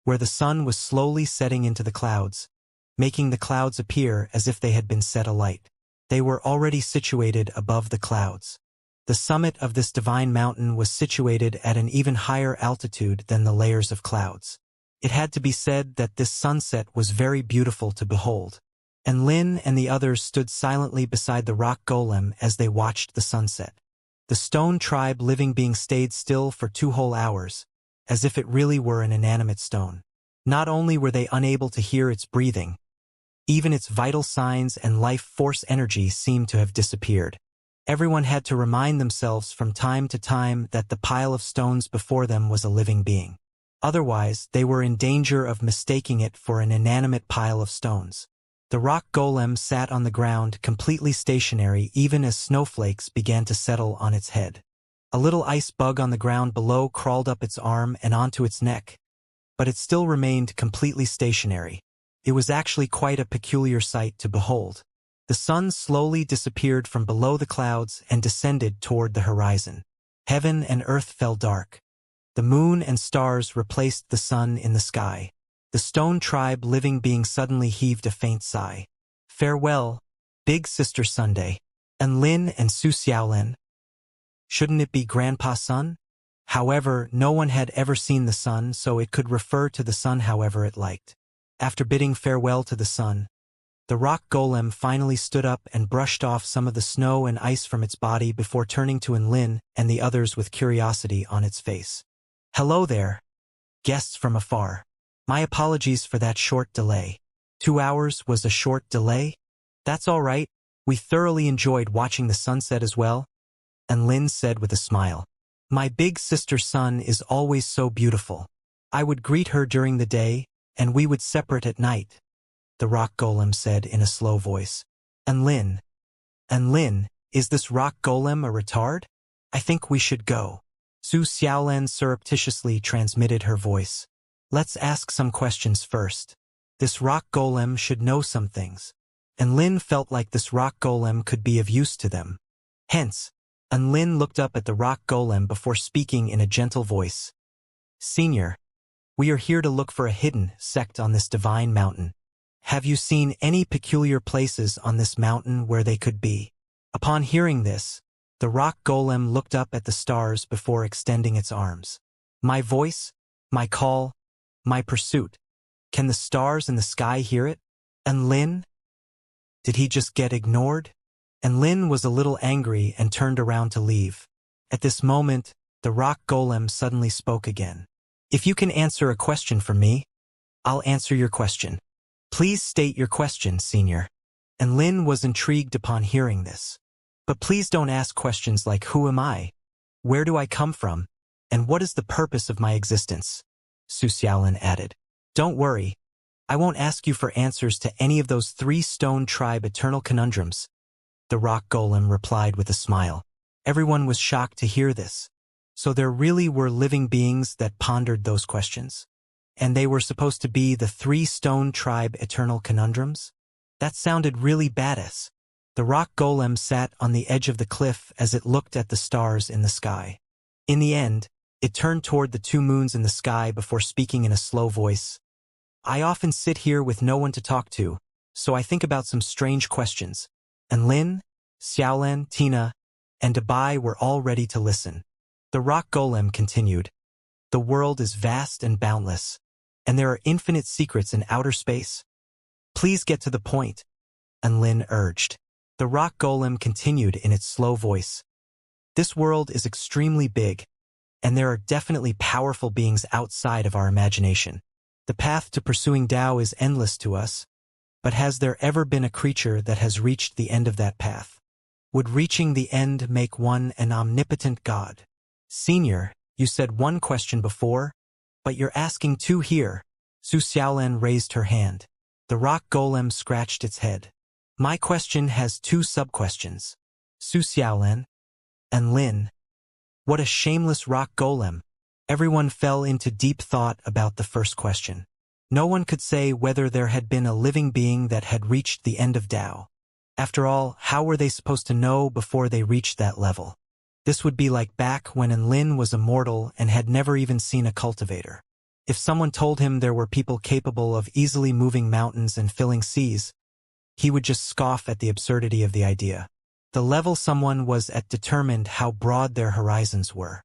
Speaker 1: where the sun was slowly setting into the clouds, making the clouds appear as if they had been set alight. They were already situated above the clouds. The summit of this divine mountain was situated at an even higher altitude than the layers of clouds. It had to be said that this sunset was very beautiful to behold, and Lin and the others stood silently beside the rock golem as they watched the sunset. The stone tribe living being stayed still for 2 whole hours, as if it really were an inanimate stone. Not only were they unable to hear its breathing, even its vital signs and life force energy seemed to have disappeared. Everyone had to remind themselves from time to time that the pile of stones before them was a living being. Otherwise, they were in danger of mistaking it for an inanimate pile of stones. The rock golem sat on the ground completely stationary even as snowflakes began to settle on its head. A little ice bug on the ground below crawled up its arm and onto its neck, but it still remained completely stationary. It was actually quite a peculiar sight to behold. The sun slowly disappeared from below the clouds and descended toward the horizon. Heaven and earth fell dark. The moon and stars replaced the sun in the sky. The stone tribe living being suddenly heaved a faint sigh. Farewell, Big Sister Sunday. And Lin and Su Xiaolan. Shouldn't it be Grandpa Sun? However, no one had ever seen the sun, so it could refer to the sun however it liked. After bidding farewell to the sun, the rock golem finally stood up and brushed off some of the snow and ice from its body before turning to Enlin and the others with curiosity on its face. Hello there, guests from afar. My apologies for that short delay. 2 hours was a short delay? That's all right. We thoroughly enjoyed watching the sunset as well, Enlin said with a smile. My big sister Sun is always so beautiful. I would greet her during the day, and we would separate at night, the rock golem said in a slow voice. Enlin, is this rock golem a retard? I think we should go. Su Xiaolan surreptitiously transmitted her voice. Let's ask some questions first. This rock golem should know some things. Enlin felt like this rock golem could be of use to them. Hence, Enlin looked up at the rock golem before speaking in a gentle voice. Senior, we are here to look for a hidden sect on this divine mountain. Have you seen any peculiar places on this mountain where they could be? Upon hearing this, the rock golem looked up at the stars before extending its arms. My voice, my call, my pursuit. Can the stars in the sky hear it? Enlin? Did he just get ignored? Enlin was a little angry and turned around to leave. At this moment, The rock golem suddenly spoke again. If you can answer a question for me, I'll answer your question. Please state your question, senior. And Lin was intrigued upon hearing this. But please don't ask questions like who am I? Where do I come from? And what is the purpose of my existence? Su Xiaolin added. Don't worry. I won't ask you for answers to any of those 3 stone tribe eternal conundrums. The rock golem replied with a smile. Everyone was shocked to hear this. So there really were living beings that pondered those questions? And they were supposed to be the 3 stone tribe eternal conundrums? That sounded really badass. The rock golem sat on the edge of the cliff as it looked at the stars in the sky. In the end, it turned toward the 2 moons in the sky before speaking in a slow voice. I often sit here with no one to talk to, so I think about some strange questions. And Lin, Xiaolan, Tina, and Dabai were all ready to listen. The rock golem continued. The world is vast and boundless, and there are infinite secrets in outer space. Please get to the point, and Lin urged. The rock golem continued in its slow voice. This world is extremely big, and there are definitely powerful beings outside of our imagination. The path to pursuing Tao is endless to us, but has there ever been a creature that has reached the end of that path? Would reaching the end make one an omnipotent god? Senior, you said 1 question before, but you're asking 2 here. Su Xiaolan raised her hand. The rock golem scratched its head. My question has 2 sub-questions. Su Xiaolan and Lin. What a shameless rock golem. Everyone fell into deep thought about the first question. No one could say whether there had been a living being that had reached the end of Tao. After all, how were they supposed to know before they reached that level? This would be like back when Lin was immortal and had never even seen a cultivator. If someone told him there were people capable of easily moving mountains and filling seas, he would just scoff at the absurdity of the idea. The level someone was at determined how broad their horizons were.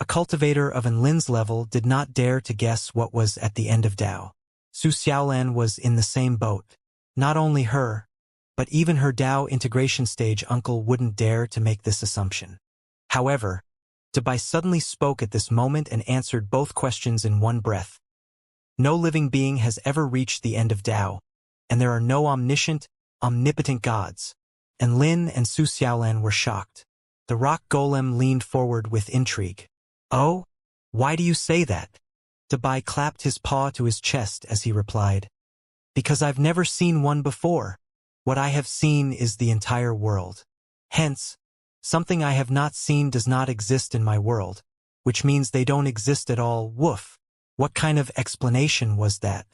Speaker 1: A cultivator of Lin's level did not dare to guess what was at the end of Tao. Su Xiaolan was in the same boat. Not only her, but even her Tao integration stage uncle wouldn't dare to make this assumption. However, Dabai suddenly spoke at this moment and answered both questions in one breath. No living being has ever reached the end of Tao, and there are no omniscient, omnipotent gods. And Lin and Su Xiaolan were shocked. The rock golem leaned forward with intrigue. Oh? Why do you say that? Dabai clapped his paw to his chest as he replied. Because I've never seen one before. What I have seen is the entire world. Hence, something I have not seen does not exist in my world, which means they don't exist at all. Woof. What kind of explanation was that?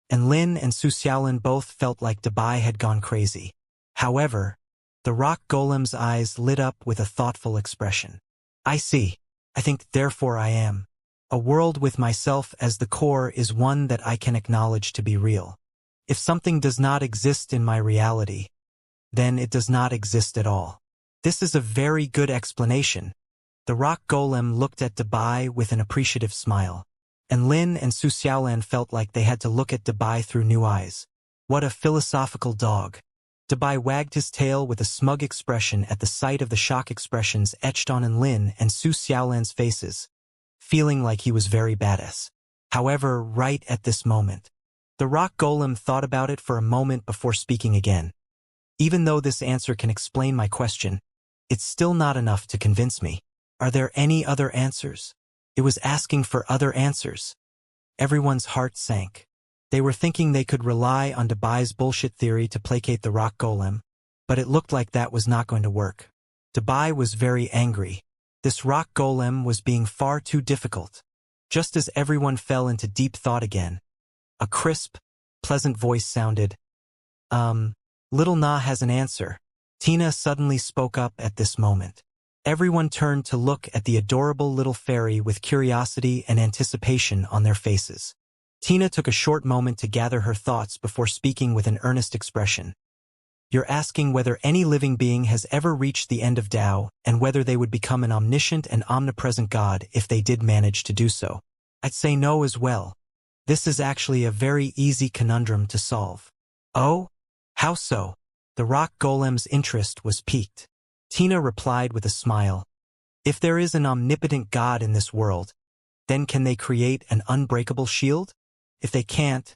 Speaker 1: And Lin and Su Xiaolan both felt like Dabai had gone crazy. However, the rock golem's eyes lit up with a thoughtful expression. I see. I think therefore I am. A world with myself as the core is one that I can acknowledge to be real. If something does not exist in my reality, then it does not exist at all. This is a very good explanation. The rock golem looked at Dabai with an appreciative smile. And Lin and Su Xiaolan felt like they had to look at Dabai through new eyes. What a philosophical dog. Dabai wagged his tail with a smug expression at the sight of the shock expressions etched on Lin and Su Xiaolan's faces, feeling like he was very badass. However, right at this moment, the rock golem thought about it for a moment before speaking again. Even though this answer can explain my question, it's still not enough to convince me. Are there any other answers? It was asking for other answers. Everyone's heart sank. They were thinking they could rely on Dabai's bullshit theory to placate the rock golem, but it looked like that was not going to work. Dabai was very angry. This rock golem was being far too difficult. Just as everyone fell into deep thought again, a crisp, pleasant voice sounded. Little Na has an answer. Tina suddenly spoke up at this moment. Everyone turned to look at the adorable little fairy with curiosity and anticipation on their faces. Tina took a short moment to gather her thoughts before speaking with an earnest expression. You're asking whether any living being has ever reached the end of Tao and whether they would become an omniscient and omnipresent God if they did manage to do so. I'd say no as well. This is actually a very easy conundrum to solve. Oh? How so? The rock golem's interest was piqued. Tina replied with a smile. If there is an omnipotent God in this world, then can they create an unbreakable shield? If they can't,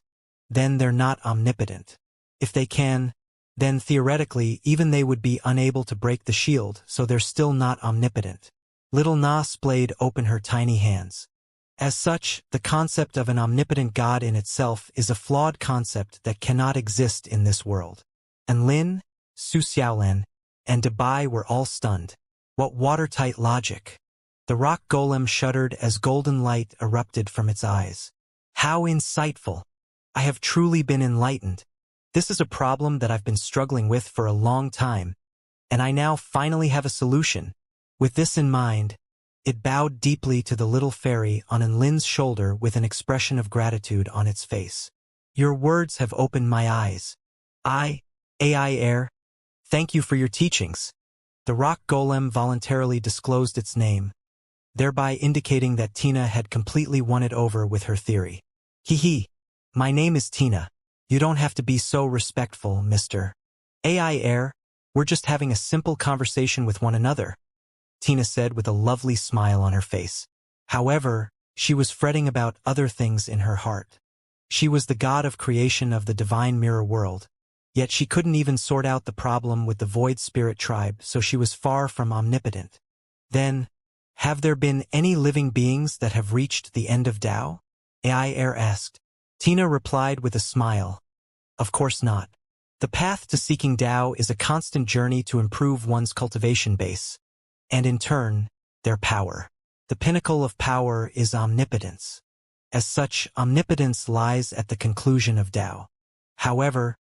Speaker 1: then they're not omnipotent. If they can, then theoretically even they would be unable to break the shield, so they're still not omnipotent. Little Na splayed open her tiny hands. As such, the concept of an omnipotent God in itself is a flawed concept that cannot exist in this world. And Lin, Su Xiaolan, and Dabai were all stunned. What watertight logic! The rock golem shuddered as golden light erupted from its eyes. How insightful! I have truly been enlightened. This is a problem that I've been struggling with for a long time, and I now finally have a solution. With this in mind, it bowed deeply to the little fairy on Lin's shoulder with an expression of gratitude on its face. Your words have opened my eyes. AI Air, thank you for your teachings. The rock golem voluntarily disclosed its name, thereby indicating that Tina had completely won it over with her theory. Hee, my name is Tina. You don't have to be so respectful, Mr. AI Air. We're just having a simple conversation with one another, Tina said with a lovely smile on her face. However, she was fretting about other things in her heart. She was the god of creation of the divine mirror world, yet she couldn't even sort out the problem with the void spirit tribe, so she was far from omnipotent. Then, have there been any living beings that have reached the end of Tao? AI Air asked. Tina replied with a smile. Of course not. The path to seeking Tao is a constant journey to improve one's cultivation base, and in turn, their power. The pinnacle of power is omnipotence. As such, omnipotence lies at the conclusion of Tao. However,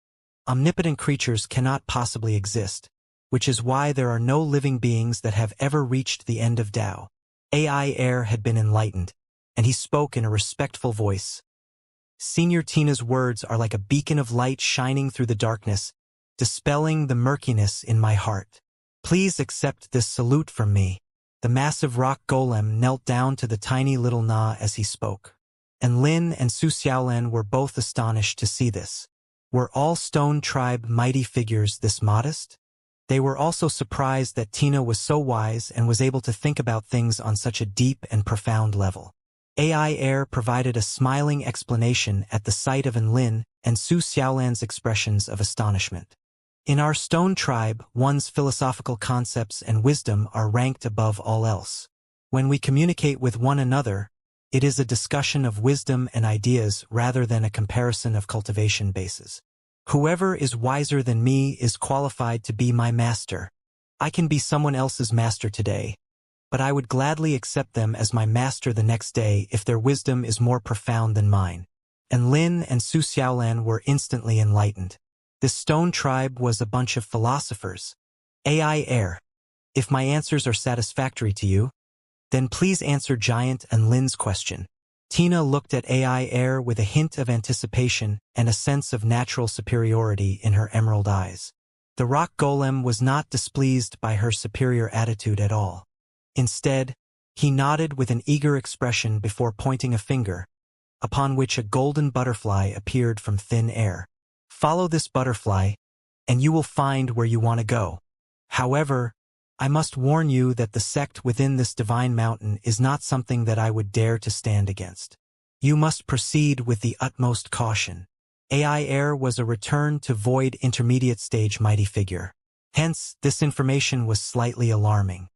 Speaker 1: omnipotent creatures cannot possibly exist, which is why there are no living beings that have ever reached the end of Tao. AI Air had been enlightened, and he spoke in a respectful voice. Senior Tina's words are like a beacon of light shining through the darkness, dispelling the murkiness in my heart. Please accept this salute from me. The massive rock golem knelt down to the tiny little Na as he spoke. And Lin and Su Xiaolan were both astonished to see this. Were all Stone Tribe mighty figures this modest? They were also surprised that Tina was so wise and was able to think about things on such a deep and profound level. AI Air provided a smiling explanation at the sight of Lin and Su Xiaolan's expressions of astonishment. In our Stone Tribe, one's philosophical concepts and wisdom are ranked above all else. When we communicate with one another, it is a discussion of wisdom and ideas rather than a comparison of cultivation bases. Whoever is wiser than me is qualified to be my master. I can be someone else's master today, but I would gladly accept them as my master the next day if their wisdom is more profound than mine. And Lin and Su Xiaolan were instantly enlightened. This Stone Tribe was a bunch of philosophers. AI Air, if my answers are satisfactory to you, then please answer Giant and Lin's question. Tina looked at AI Air with a hint of anticipation and a sense of natural superiority in her emerald eyes. The rock golem was not displeased by her superior attitude at all. Instead, he nodded with an eager expression before pointing a finger, upon which a golden butterfly appeared from thin air. Follow this butterfly, and you will find where you want to go. However, I must warn you that the sect within this divine mountain is not something that I would dare to stand against. You must proceed with the utmost caution. AI Air was a return to void intermediate stage mighty figure. Hence, this information was slightly alarming.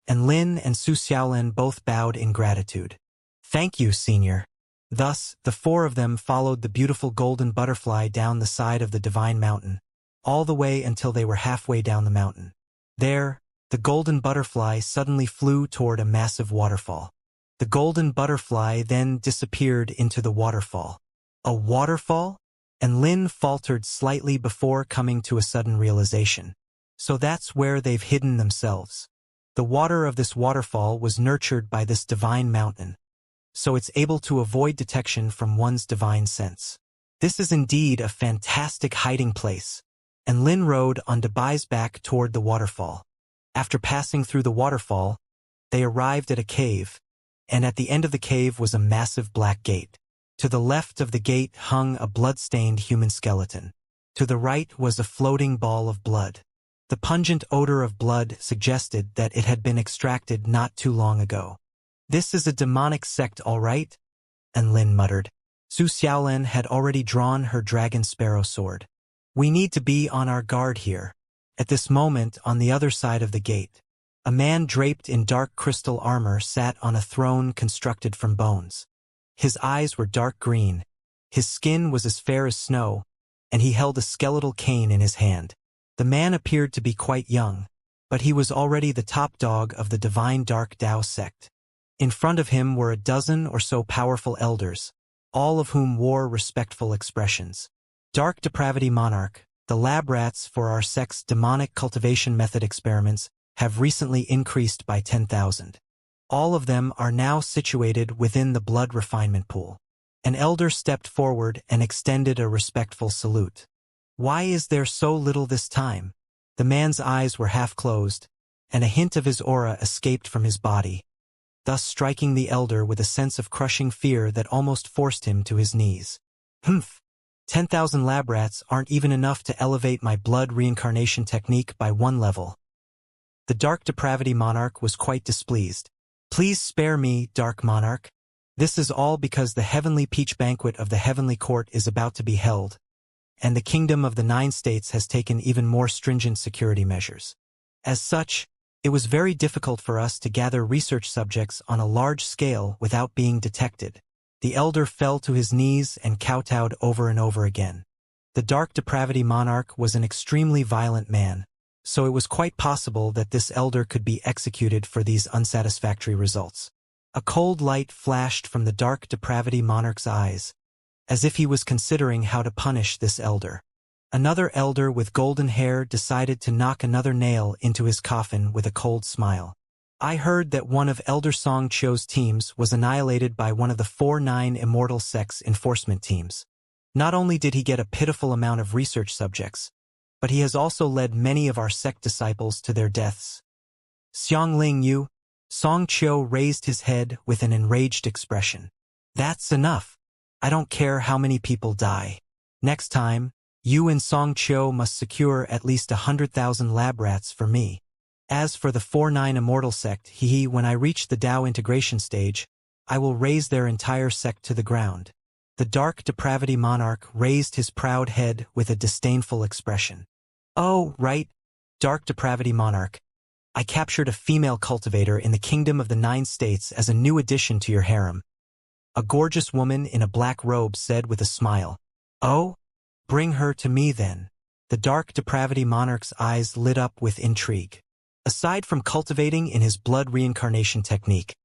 Speaker 1: And Lin and Su Xiaolan both bowed in gratitude. Thank you, Senior. Thus, the four of them followed the beautiful golden butterfly down the side of the divine mountain, all the way until they were halfway down the mountain. There, the golden butterfly suddenly flew toward a massive waterfall. The golden butterfly then disappeared into the waterfall. A waterfall? And Lin faltered slightly before coming to a sudden realization. So that's where they've hidden themselves. The water of this waterfall was nurtured by this divine mountain, so it's able to avoid detection from one's divine sense. This is indeed a fantastic hiding place. And Lin rode on Dabai's back toward the waterfall. After passing through the waterfall, they arrived at a cave, and at the end of the cave was a massive black gate. To the left of the gate hung a blood-stained human skeleton. To the right was a floating ball of blood. The pungent odor of blood suggested that it had been extracted not too long ago. "This is a demonic sect, all right?" And Lin muttered. Su Xiaolin had already drawn her dragon sparrow sword. "We need to be on our guard here." At this moment, on the other side of the gate, a man draped in dark crystal armor sat on a throne constructed from bones. His eyes were dark green, his skin was as fair as snow, and he held a skeletal cane in his hand. The man appeared to be quite young, but he was already the top dog of the divine Dark Tao sect. In front of him were a dozen or so powerful elders, all of whom wore respectful expressions. "Dark Depravity Monarch, the lab rats for our sect's demonic cultivation method experiments have recently increased by 10,000. All of them are now situated within the blood refinement pool." An elder stepped forward and extended a respectful salute. "Why is there so little this time?" The man's eyes were half closed, and a hint of his aura escaped from his body, thus striking the elder with a sense of crushing fear that almost forced him to his knees. "Humph! 10,000 lab rats aren't even enough to elevate my blood reincarnation technique by 1 level. The Dark Depravity Monarch was quite displeased. "Please spare me, Dark Monarch. This is all because the Heavenly Peach Banquet of the Heavenly Court is about to be held, and the Kingdom of the 9 States has taken even more stringent security measures. As such, it was very difficult for us to gather research subjects on a large scale without being detected." The elder fell to his knees and kowtowed over and over again. The Dark Depravity Monarch was an extremely violent man, so it was quite possible that this elder could be executed for these unsatisfactory results. A cold light flashed from the Dark Depravity Monarch's eyes, as if he was considering how to punish this elder. Another elder with golden hair decided to knock another nail into his coffin with a cold smile. "I heard that one of Elder Xianxia's teams was annihilated by one of the 4-9 Immortal sect's enforcement teams. Not only did he get a pitiful amount of research subjects, but he has also led many of our sect disciples to their deaths." "Xiangling Yu?" Xianxia raised his head with an enraged expression. "That's enough. I don't care how many people die. Next time, you and Xianxia must secure at least 100,000 lab rats for me. As for the 4-9 Immortal sect, when I reach the Tao integration stage, I will raise their entire sect to the ground." The Dark Depravity Monarch raised his proud head with a disdainful expression. "Oh, right, Dark Depravity Monarch. I captured a female cultivator in the Kingdom of the 9 States as a new addition to your harem." A gorgeous woman in a black robe said with a smile. "Oh? Bring her to me then." The Dark Depravity Monarch's eyes lit up with intrigue. Aside from cultivating in his blood reincarnation technique,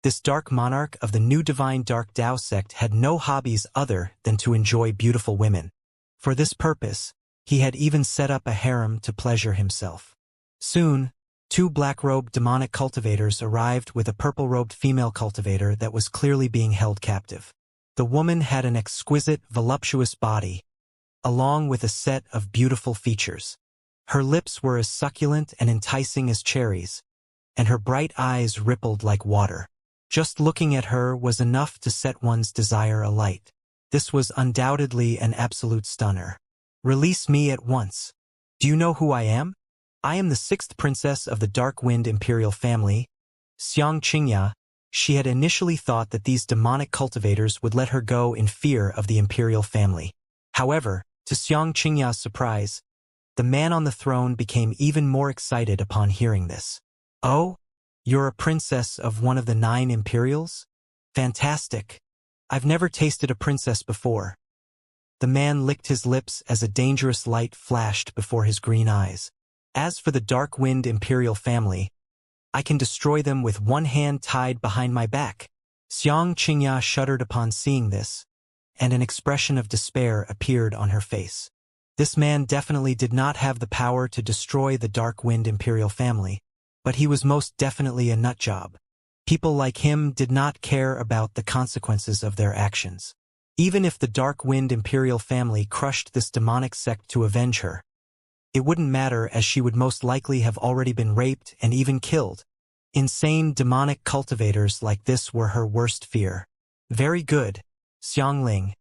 Speaker 1: this Dark Monarch of the new divine Dark Tao sect had no hobbies other than to enjoy beautiful women. For this purpose, he had even set up a harem to pleasure himself. Soon, 2 black-robed demonic cultivators arrived with a purple-robed female cultivator that was clearly being held captive. The woman had an exquisite, voluptuous body, along with a set of beautiful features. Her lips were as succulent and enticing as cherries, and her bright eyes rippled like water. Just looking at her was enough to set one's desire alight. This was undoubtedly an absolute stunner. "Release me at once. Do you know who I am? I am the 6th princess of the Dark Wind Imperial family, Xianxia." She had initially thought that these demonic cultivators would let her go in fear of the Imperial family. However, to Xianxia's surprise, the man on the throne became even more excited upon hearing this. "Oh? You're a princess of one of the 9 Imperials? Fantastic. I've never tasted a princess before." The man licked his lips as a dangerous light flashed before his green eyes. "As for the Dark Wind Imperial family, I can destroy them with one hand tied behind my back." Xianxia shuddered upon seeing this, and an expression of despair appeared on her face. This man definitely did not have the power to destroy the Dark Wind Imperial family, but he was most definitely a nutjob. People like him did not care about the consequences of their actions. Even if the Dark Wind Imperial family crushed this demonic sect to avenge her, it wouldn't matter, as she would most likely have already been raped and even killed. Insane demonic cultivators like this were her worst fear. "Very good, Xiangling.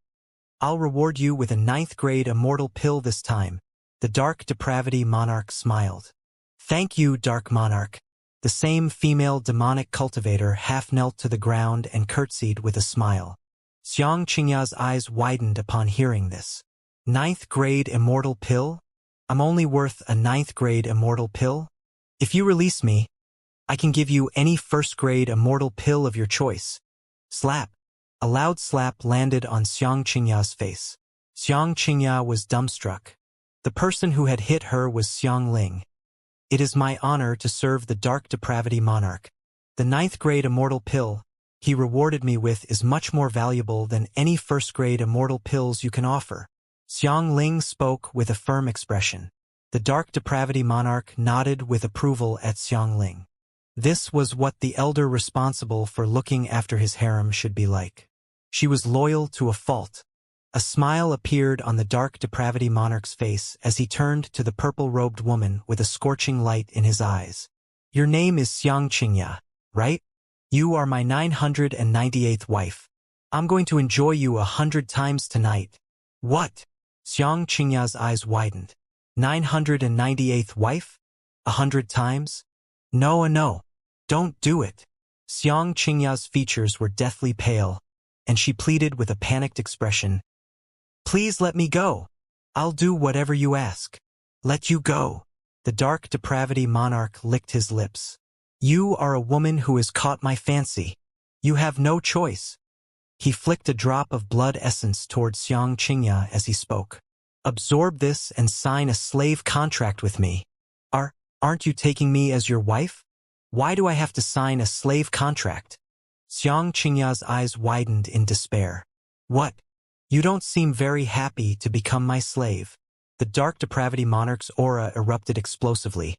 Speaker 1: I'll reward you with a 9th grade immortal pill this time." The Dark Depravity Monarch smiled. Thank you, Dark Monarch. The same female demonic cultivator half knelt to the ground and curtsied with a smile. Xianxia's eyes widened upon hearing this. 9th grade immortal pill? I'm only worth a 9th grade immortal pill? If you release me, I can give you any 1st grade immortal pill of your choice. Slap. A loud slap landed on Xianxia's face. Xianxia was dumbstruck. The person who had hit her was Xiangling. It is my honor to serve the Dark Depravity Monarch. The 9th grade immortal pill he rewarded me with is much more valuable than any 1st grade immortal pills you can offer. Xiangling spoke with a firm expression. The Dark Depravity Monarch nodded with approval at Xiangling. This was what the elder responsible for looking after his harem should be like. She was loyal to a fault. A smile appeared on the Dark Depravity Monarch's face as he turned to the purple-robed woman with a scorching light in his eyes. Your name is Xianxia, right? You are my 998th wife. I'm going to enjoy you 100 times tonight. What? Xianxia's eyes widened. 998th wife? 100 times? No. Don't do it. Xianxia's features were deathly pale, and she pleaded with a panicked expression. Please let me go. I'll do whatever you ask. Let you go. The Dark Depravity Monarch licked his lips. You are a woman who has caught my fancy. You have no choice. He flicked a drop of blood essence toward Xianxia as he spoke. Absorb this and sign a slave contract with me. Aren't you taking me as your wife? Why do I have to sign a slave contract? Xianxia's eyes widened in despair. What? You don't seem very happy to become my slave. The Dark Depravity Monarch's aura erupted explosively,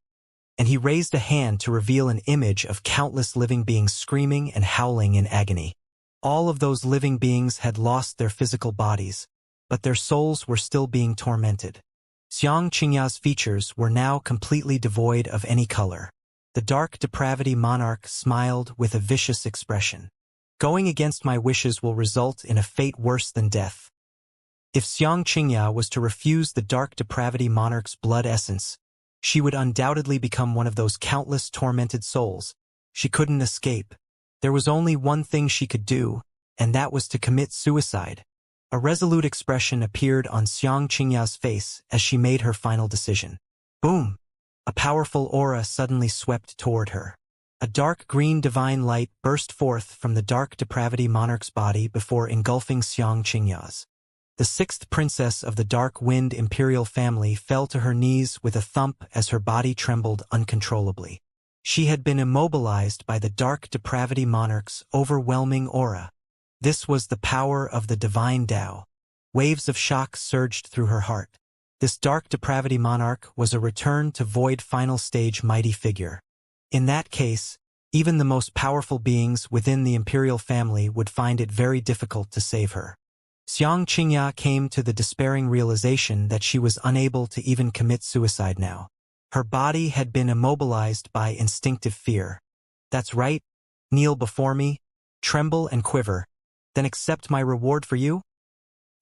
Speaker 1: and he raised a hand to reveal an image of countless living beings screaming and howling in agony. All of those living beings had lost their physical bodies, but their souls were still being tormented. Xianxia's features were now completely devoid of any color. The Dark Depravity Monarch smiled with a vicious expression. Going against my wishes will result in a fate worse than death. If Xianxia was to refuse the Dark Depravity Monarch's blood essence, she would undoubtedly become one of those countless tormented souls. She couldn't escape. There was only one thing she could do, and that was to commit suicide. A resolute expression appeared on Xianxia's face as she made her final decision. Boom! A powerful aura suddenly swept toward her. A dark green divine light burst forth from the Dark Depravity Monarch's body before engulfing Xianxia's. The 6th princess of the Dark Wind Imperial family fell to her knees with a thump as her body trembled uncontrollably. She had been immobilized by the Dark Depravity Monarch's overwhelming aura. This was the power of the divine Tao. Waves of shock surged through her heart. This Dark Depravity Monarch was a return to void final stage mighty figure. In that case, even the most powerful beings within the imperial family would find it very difficult to save her. Xianxia came to the despairing realization that she was unable to even commit suicide now. Her body had been immobilized by instinctive fear. That's right. Kneel before me, tremble and quiver, then accept my reward for you?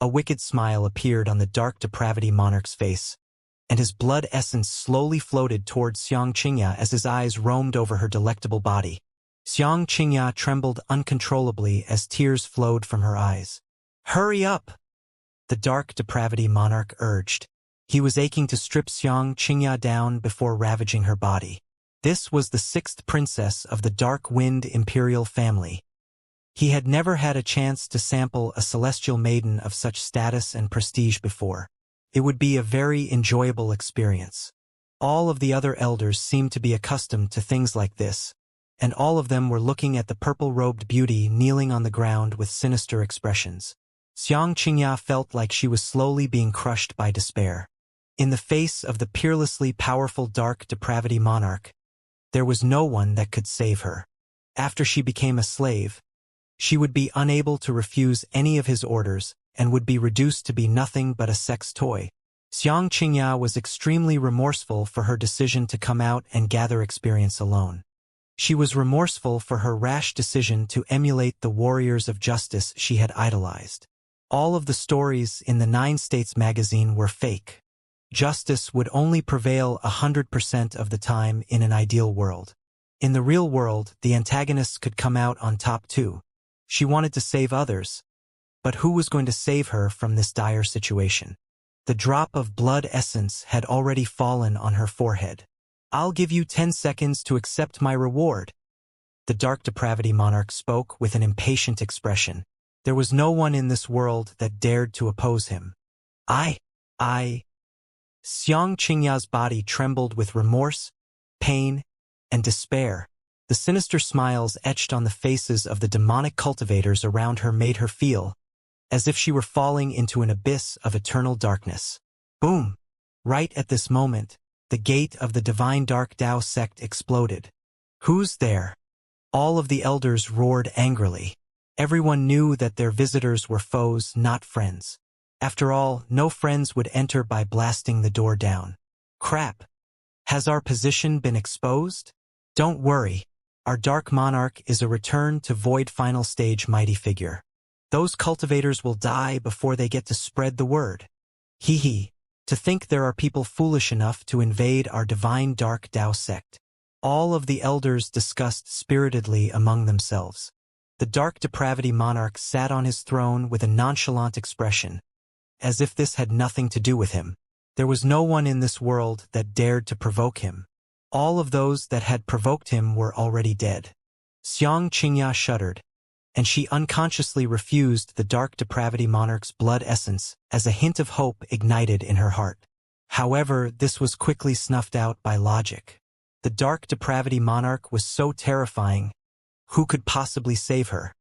Speaker 1: A wicked smile appeared on the Dark Depravity Monarch's face, and his blood essence slowly floated towards Xianxia as his eyes roamed over her delectable body. Xianxia trembled uncontrollably as tears flowed from her eyes. Hurry up! The Dark Depravity Monarch urged. He was aching to strip Xianxia down before ravaging her body. This was the 6th princess of the Dark Wind Imperial family. He had never had a chance to sample a celestial maiden of such status and prestige before. It would be a very enjoyable experience. All of the other elders seemed to be accustomed to things like this, and all of them were looking at the purple-robed beauty kneeling on the ground with sinister expressions. Xianxia felt like she was slowly being crushed by despair. In the face of the peerlessly powerful Dark Depravity Monarch, there was no one that could save her. After she became a slave, she would be unable to refuse any of his orders and would be reduced to be nothing but a sex toy. Xianxia was extremely remorseful for her decision to come out and gather experience alone. She was remorseful for her rash decision to emulate the warriors of justice she had idolized. All of the stories in the 9 States magazine were fake. Justice would only prevail 100% of the time in an ideal world. In the real world, the antagonists could come out on top too. She wanted to save others, but who was going to save her from this dire situation? The drop of blood essence had already fallen on her forehead. "I'll give you 10 seconds to accept my reward." The Dark Depravity Monarch spoke with an impatient expression. There was no one in this world that dared to oppose him. I. Xianxia's body trembled with remorse, pain, and despair. The sinister smiles etched on the faces of the demonic cultivators around her made her feel as if she were falling into an abyss of eternal darkness. Boom! Right at this moment, the gate of the divine Dark Tao sect exploded. "Who's there?" All of the elders roared angrily. Everyone knew that their visitors were foes, not friends. After all, no friends would enter by blasting the door down. Crap! Has our position been exposed? Don't worry. Our Dark Monarch is a return to Void final stage mighty figure. Those cultivators will die before they get to spread the word. Hee hee. To think there are people foolish enough to invade our divine Dark Tao sect. All of the elders discussed spiritedly among themselves. The Dark Depravity Monarch sat on his throne with a nonchalant expression, as if this had nothing to do with him. There was no one in this world that dared to provoke him. All of those that had provoked him were already dead. Xianxia shuddered, and she unconsciously refused the Dark Depravity Monarch's blood essence as a hint of hope ignited in her heart. However, this was quickly snuffed out by logic. The Dark Depravity Monarch was so terrifying. Who could possibly save her?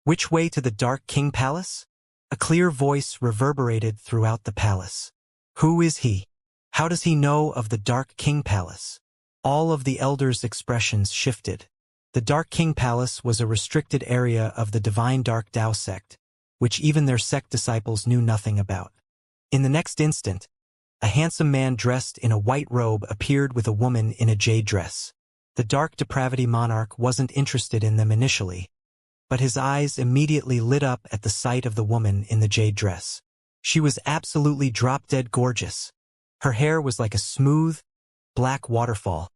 Speaker 1: Which way to the Dark King Palace? A clear voice reverberated throughout the palace. Who is he? How does he know of the Dark King Palace? All of the elders' expressions shifted. The Dark King Palace was a restricted area of the Divine Dark Tao sect, which even their sect disciples knew nothing about. In the next instant, a handsome man dressed in a white robe appeared with a woman in a jade dress. The Dark Depravity Monarch wasn't interested in them initially, but his eyes immediately lit up at the sight of the woman in the jade dress. She was absolutely drop-dead gorgeous. Her hair was like a smooth, black waterfall,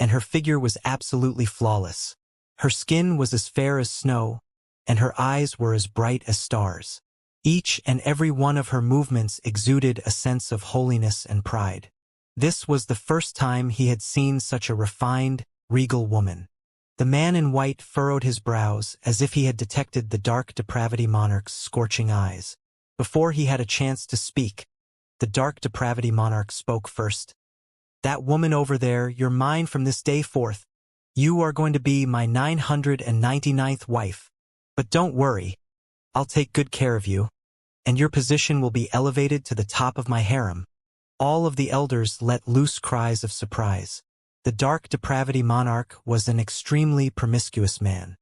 Speaker 1: and her figure was absolutely flawless. Her skin was as fair as snow, and her eyes were as bright as stars. Each and every one of her movements exuded a sense of holiness and pride. This was the first time he had seen such a refined, regal woman. The man in white furrowed his brows as if he had detected the Dark Depravity Monarch's scorching eyes. Before he had a chance to speak, the Dark Depravity Monarch spoke first. "That woman over there, you're mine from this day forth. You are going to be my 999th wife. But don't worry, I'll take good care of you, and your position will be elevated to the top of my harem." All of the elders let loose cries of surprise. The Dark Depravity Monarch was an extremely promiscuous man.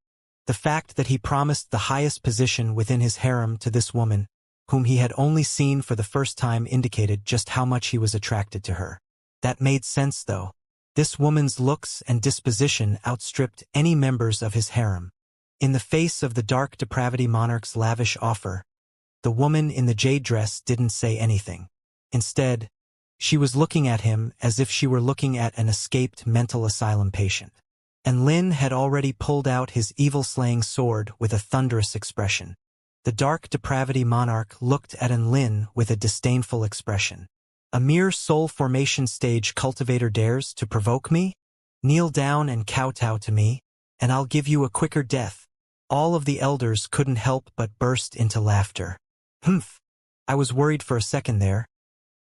Speaker 1: The fact that he promised the highest position within his harem to this woman, whom he had only seen for the first time, indicated just how much he was attracted to her. That made sense, though. This woman's looks and disposition outstripped any members of his harem. In the face of the Dark Depravity Monarch's lavish offer, the woman in the jade dress didn't say anything. Instead, she was looking at him as if she were looking at an escaped mental asylum patient. And Lin had already pulled out his evil-slaying sword with a thunderous expression. The Dark Depravity Monarch looked at Lin with a disdainful expression. "A mere soul formation stage cultivator dares to provoke me? Kneel down and kowtow to me, and I'll give you a quicker death." All of the elders couldn't help but burst into laughter. "Humph, I was worried for a second there.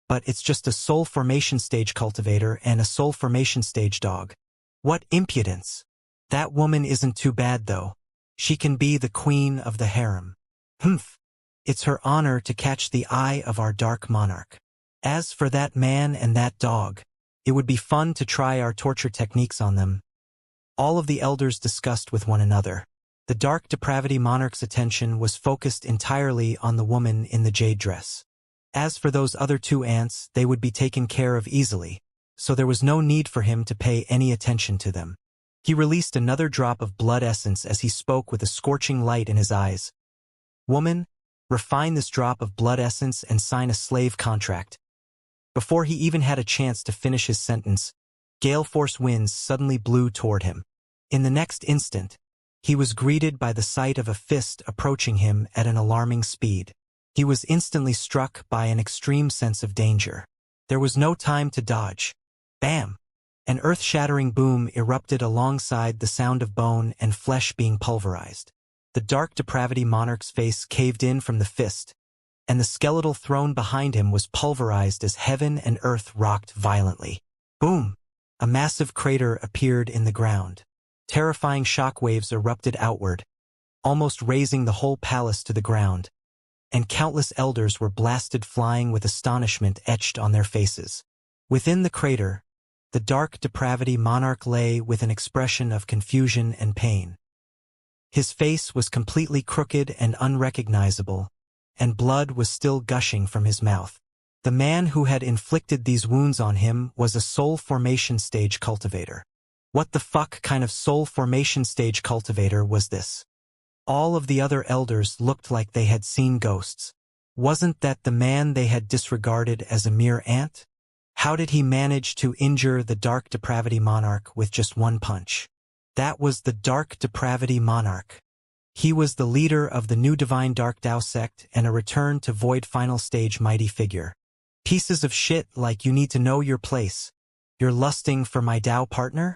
Speaker 1: But it's just a soul formation stage cultivator and a soul formation stage dog. What impudence! That woman isn't too bad, though. She can be the queen of the harem. Humph! It's her honor to catch the eye of our Dark Monarch. As for that man and that dog, it would be fun to try our torture techniques on them." All of the elders discussed with one another. The Dark Depravity Monarch's attention was focused entirely on the woman in the jade dress. As for those other two ants, they would be taken care of easily, so there was no need for him to pay any attention to them. He released another drop of blood essence as he spoke with a scorching light in his eyes. "Woman, refine this drop of blood essence and sign a slave contract. Before he even had a chance to finish his sentence, gale force winds suddenly blew toward him. In the next instant, he was greeted by the sight of a fist approaching him at an alarming speed. He was instantly struck by an extreme sense of danger. There was no time to dodge. Bam! An earth-shattering boom erupted alongside the sound of bone and flesh being pulverized. The dark depravity monarch's face caved in from the fist, and the skeletal throne behind him was pulverized as heaven and earth rocked violently. Boom! A massive crater appeared in the ground. Terrifying shockwaves erupted outward, almost razing the whole palace to the ground, and countless elders were blasted flying with astonishment etched on their faces. Within the crater, the dark depravity monarch lay with an expression of confusion and pain. His face was completely crooked and unrecognizable, and blood was still gushing from his mouth. The man who had inflicted these wounds on him was a soul formation stage cultivator. What the fuck kind of soul formation stage cultivator was this? All of the other elders looked like they had seen ghosts. Wasn't that the man they had disregarded as a mere ant? How did he manage to injure the dark depravity monarch with just one punch? That was the dark depravity monarch. He was the leader of the new divine dark Tao sect and a return to void final stage mighty figure. Pieces of shit like you need to know your place. You're lusting for my Tao partner?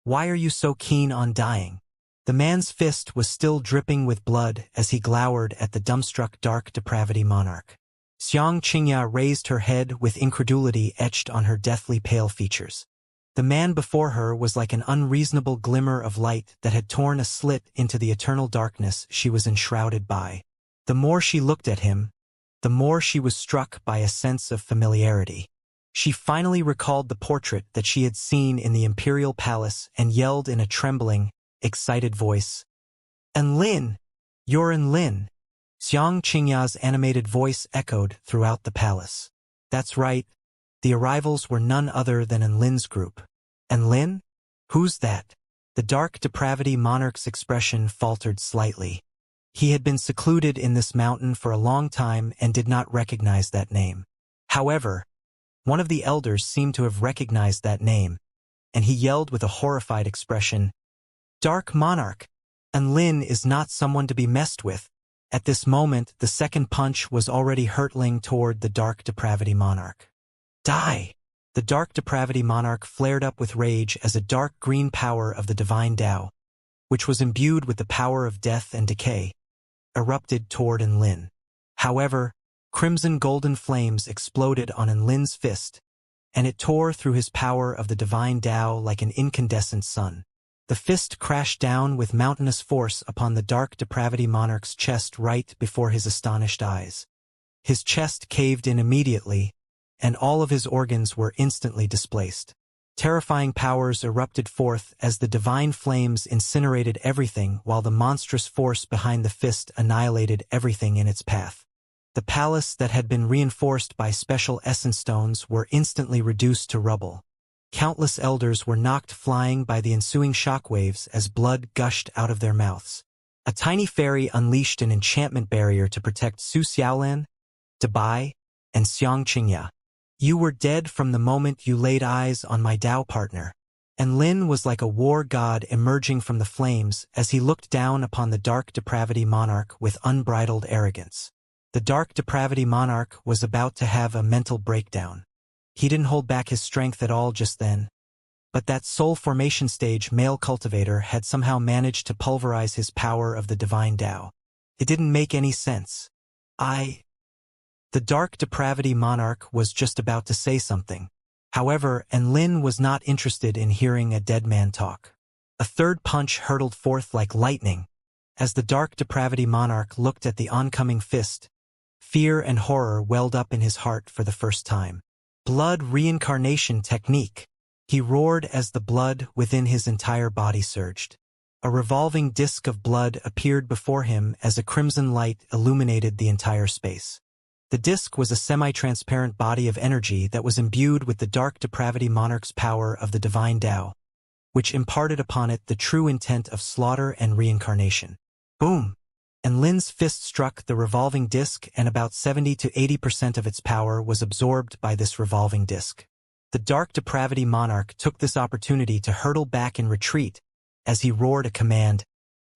Speaker 1: Why are you so keen on dying? The man's fist was still dripping with blood as he glowered at the dumbstruck dark depravity monarch. Xianxia raised her head with incredulity etched on her deathly pale features. The man before her was like an unreasonable glimmer of light that had torn a slit into the eternal darkness she was enshrouded by. The more she looked at him, the more she was struck by a sense of familiarity. She finally recalled the portrait that she had seen in the imperial palace and yelled in a trembling, excited voice, "Enlin! You're Enlin!" Xianxia's animated voice echoed throughout the palace. That's right, the arrivals were none other than Enlin's group. Enlin? Who's that? The dark depravity monarch's expression faltered slightly. He had been secluded in this mountain for a long time and did not recognize that name. However, one of the elders seemed to have recognized that name, and he yelled with a horrified expression, "Dark Monarch! Enlin is not someone to be messed with." At this moment, the second punch was already hurtling toward the dark depravity monarch. Die! The dark depravity monarch flared up with rage as a dark green power of the divine Tao, which was imbued with the power of death and decay, erupted toward Enlin. However, crimson golden flames exploded on Enlin's fist, and it tore through his power of the divine Tao like an incandescent sun. The fist crashed down with mountainous force upon the dark depravity monarch's chest right before his astonished eyes. His chest caved in immediately, and all of his organs were instantly displaced. Terrifying powers erupted forth as the divine flames incinerated everything while the monstrous force behind the fist annihilated everything in its path. The palace that had been reinforced by special essence stones were instantly reduced to rubble. Countless elders were knocked flying by the ensuing shockwaves as blood gushed out of their mouths. A tiny fairy unleashed an enchantment barrier to protect Su Xiaolan, Dabai, and Xianxia. You were dead from the moment you laid eyes on my Tao partner. And Lin was like a war god emerging from the flames as he looked down upon the dark depravity monarch with unbridled arrogance. The dark depravity monarch was about to have a mental breakdown. He didn't hold back his strength at all just then, but that soul formation stage male cultivator had somehow managed to pulverize his power of the divine Tao. It didn't make any sense. The dark depravity monarch was just about to say something. However, Enlin was not interested in hearing a dead man talk. A third punch hurtled forth like lightning. As the dark depravity monarch looked at the oncoming fist, fear and horror welled up in his heart for the first time. Blood reincarnation technique. He roared as the blood within his entire body surged. A revolving disk of blood appeared before him as a crimson light illuminated the entire space. The disk was a semi-transparent body of energy that was imbued with the dark depravity monarch's power of the divine Tao, which imparted upon it the true intent of slaughter and reincarnation. Boom! and Lin's fist struck the revolving disc, and about 70 to 80% of its power was absorbed by this revolving disc. The Dark Depravity Monarch took this opportunity to hurtle back in retreat as he roared a command.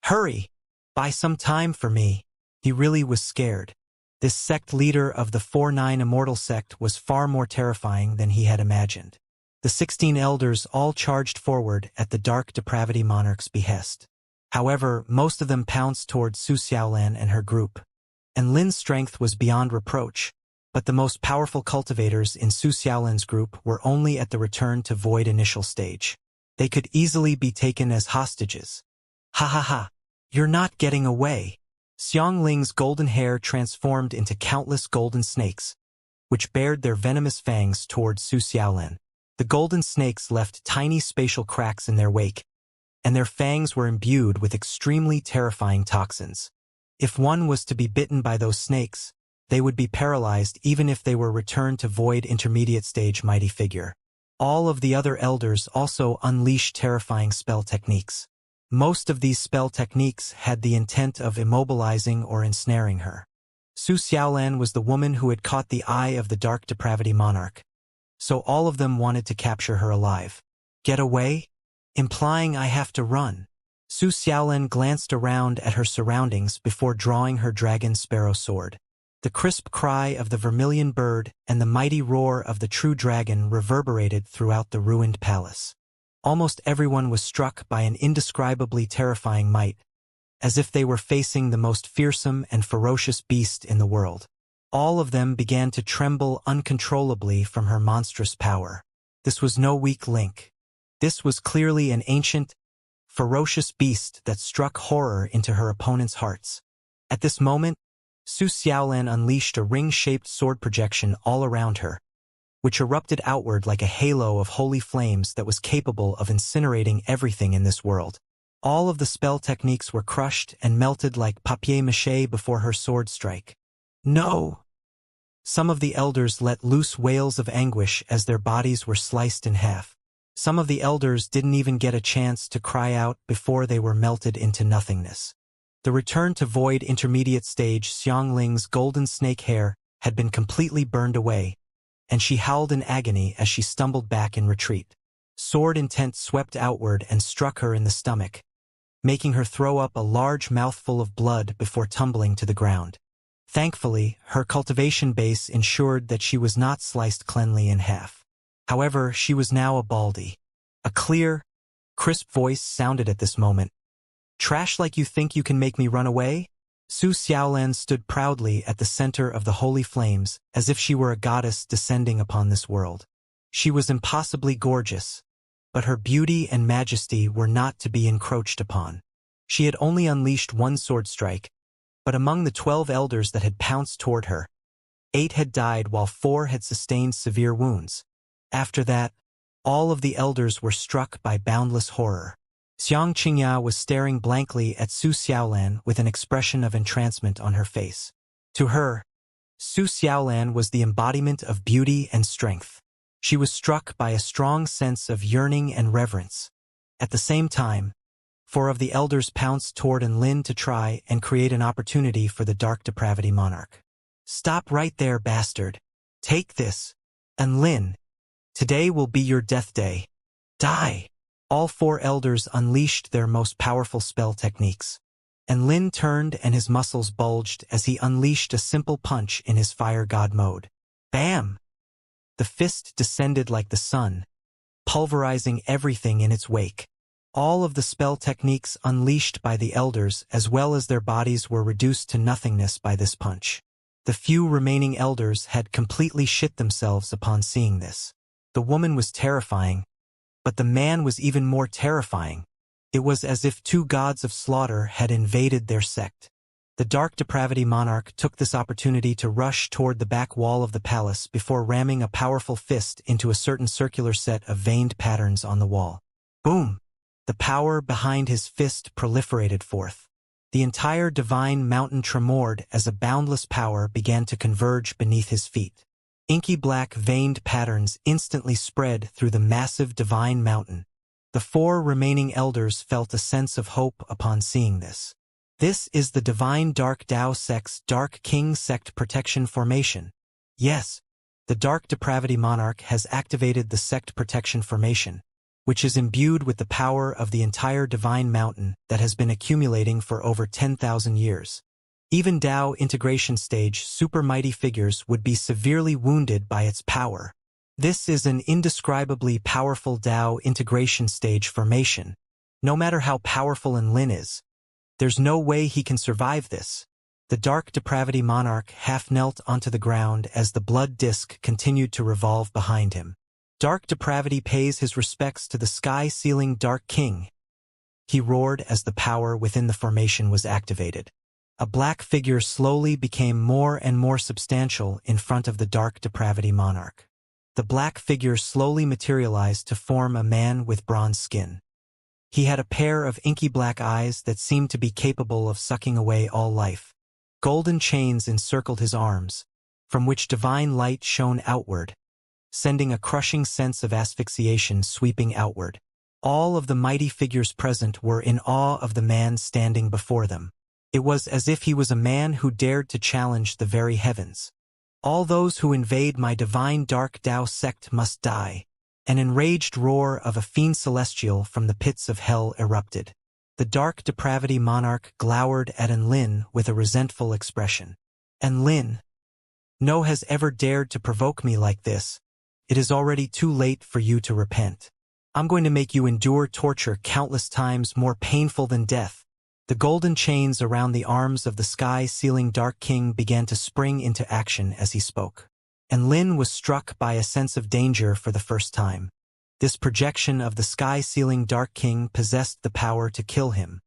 Speaker 1: "Hurry! Buy some time for me." He really was scared. This sect leader of the 4-9 Immortal sect was far more terrifying than he had imagined. The 16 elders all charged forward at the Dark Depravity Monarch's behest. However, most of them pounced towards Su Xiaolan and her group. And Lin's strength was beyond reproach, but the most powerful cultivators in Su Xiaolan's group were only at the return to void initial stage. They could easily be taken as hostages. Ha ha ha! You're not getting away! Xiangling's golden hair transformed into countless golden snakes, which bared their venomous fangs towards Su Xiaolan. The golden snakes left tiny spatial cracks in their wake, and their fangs were imbued with extremely terrifying toxins. If one was to be bitten by those snakes, they would be paralyzed even if they were returned to void intermediate stage mighty figure. All of the other elders also unleashed terrifying spell techniques. Most of these spell techniques had the intent of immobilizing or ensnaring her. Su Xiaolan was the woman who had caught the eye of the Dark Depravity Monarch, so all of them wanted to capture her alive. Get away? Implying I have to run. Su Xiaolan glanced around at her surroundings before drawing her dragon sparrow sword. The crisp cry of the vermilion bird and the mighty roar of the true dragon reverberated throughout the ruined palace. Almost everyone was struck by an indescribably terrifying might, as if they were facing the most fearsome and ferocious beast in the world. All of them began to tremble uncontrollably from her monstrous power. This was no weak link. This was clearly an ancient, ferocious beast that struck horror into her opponents' hearts. At this moment, Su Xiaolan unleashed a ring-shaped sword projection all around her, which erupted outward like a halo of holy flames that was capable of incinerating everything in this world. All of the spell techniques were crushed and melted like papier-mâché before her sword strike. No! Some of the elders let loose wails of anguish as their bodies were sliced in half. Some of the elders didn't even get a chance to cry out before they were melted into nothingness. The return to void intermediate stage Xiangling's golden snake hair had been completely burned away, and she howled in agony as she stumbled back in retreat. Sword intent swept outward and struck her in the stomach, making her throw up a large mouthful of blood before tumbling to the ground. Thankfully, her cultivation base ensured that she was not sliced cleanly in half. However, she was now a baldy. A clear, crisp voice sounded at this moment. "Trash like you think you can make me run away?" Su Xiaolan stood proudly at the center of the holy flames, as if she were a goddess descending upon this world. She was impossibly gorgeous, but her beauty and majesty were not to be encroached upon. She had only unleashed one sword strike, but among the 12 elders that had pounced toward her, 8 had died while 4 had sustained severe wounds. After that, all of the elders were struck by boundless horror. Xianxia was staring blankly at Su Xiaolan with an expression of entrancement on her face. To her, Su Xiaolan was the embodiment of beauty and strength. She was struck by a strong sense of yearning and reverence. At the same time, 4 of the elders pounced toward Lin to try and create an opportunity for the Dark Depravity Monarch. "Stop right there, bastard. Take this. Lin, today will be your death day. Die." All 4 elders unleashed their most powerful spell techniques. Lin turned and his muscles bulged as he unleashed a simple punch in his fire god mode. Bam! The fist descended like the sun, pulverizing everything in its wake. All of the spell techniques unleashed by the elders as well as their bodies were reduced to nothingness by this punch. The few remaining elders had completely shit themselves upon seeing this. The woman was terrifying, but the man was even more terrifying. It was as if 2 gods of slaughter had invaded their sect. The Dark Depravity Monarch took this opportunity to rush toward the back wall of the palace before ramming a powerful fist into a certain circular set of veined patterns on the wall. Boom! The power behind his fist proliferated forth. The entire divine mountain tremored as a boundless power began to converge beneath his feet. Inky black veined patterns instantly spread through the massive divine mountain. The 4 remaining elders felt a sense of hope upon seeing this. This is the Divine Dark Dao Sect's Dark King Sect Protection Formation. Yes, the Dark Depravity Monarch has activated the Sect Protection Formation, which is imbued with the power of the entire Divine Mountain that has been accumulating for over 10,000 years. Even Dao integration stage super mighty figures would be severely wounded by its power. This is an indescribably powerful Dao integration stage formation. No matter how powerful Enlin is, there's no way he can survive this. The Dark Depravity Monarch half knelt onto the ground as the blood disk continued to revolve behind him. Dark Depravity pays his respects to the sky-sealing Dark King. He roared as the power within the formation was activated. A black figure slowly became more and more substantial in front of the Dark Depravity Monarch. The black figure slowly materialized to form a man with bronze skin. He had a pair of inky black eyes that seemed to be capable of sucking away all life. Golden chains encircled his arms, from which divine light shone outward, sending a crushing sense of asphyxiation sweeping outward. All of the mighty figures present were in awe of the man standing before them. It was as if he was a man who dared to challenge the very heavens. All those who invade my divine dark Dao sect must die. An enraged roar of a fiend celestial from the pits of hell erupted. The Dark Depravity Monarch glowered at Enlin with a resentful expression. Enlin, no has ever dared to provoke me like this. It is already too late for you to repent. I'm going to make you endure torture countless times more painful than death. The golden chains around the arms of the sky-sealing Dark King began to spring into action as he spoke. Enlin was struck by a sense of danger for the first time. This projection of the sky-sealing Dark King possessed the power to kill him.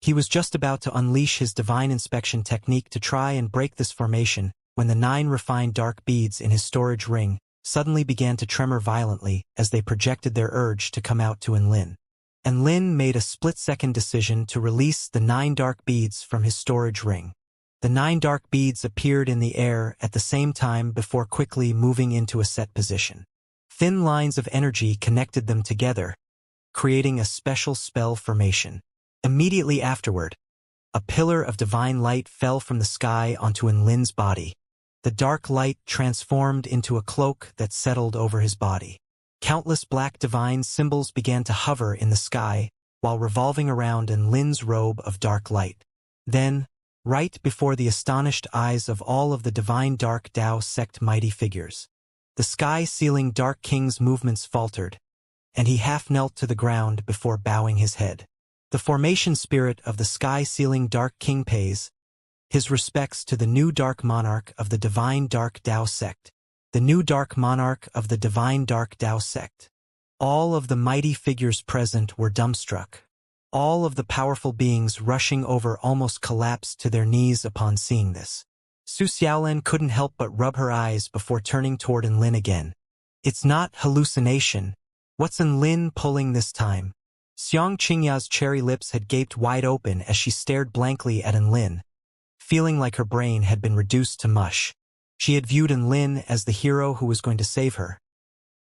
Speaker 1: He was just about to unleash his divine inspection technique to try and break this formation when the 9 refined dark beads in his storage ring suddenly began to tremor violently as they projected their urge to come out to Enlin. Enlin made a split-second decision to release the 9 dark beads from his storage ring. The 9 dark beads appeared in the air at the same time before quickly moving into a set position. Thin lines of energy connected them together, creating a special spell formation. Immediately afterward, a pillar of divine light fell from the sky onto Enlin's body. The dark light transformed into a cloak that settled over his body. Countless black divine symbols began to hover in the sky while revolving around Enlin's robe of dark light. Then, right before the astonished eyes of all of the divine dark Dao sect mighty figures, the sky-sealing Dark King's movements faltered, and he half knelt to the ground before bowing his head. The formation spirit of the sky-sealing Dark King pays his respects to the new Dark Monarch of the Divine Dark Dao Sect, the new Dark Monarch of the Divine Dark Dao Sect. All of the mighty figures present were dumbstruck. All of the powerful beings rushing over almost collapsed to their knees upon seeing this. Su Xiaolan couldn't help but rub her eyes before turning toward Enlin again. It's not hallucination. What's Enlin pulling this time? Xianxia's cherry lips had gaped wide open as she stared blankly at Enlin, feeling like her brain had been reduced to mush. She had viewed Enlin as the hero who was going to save her.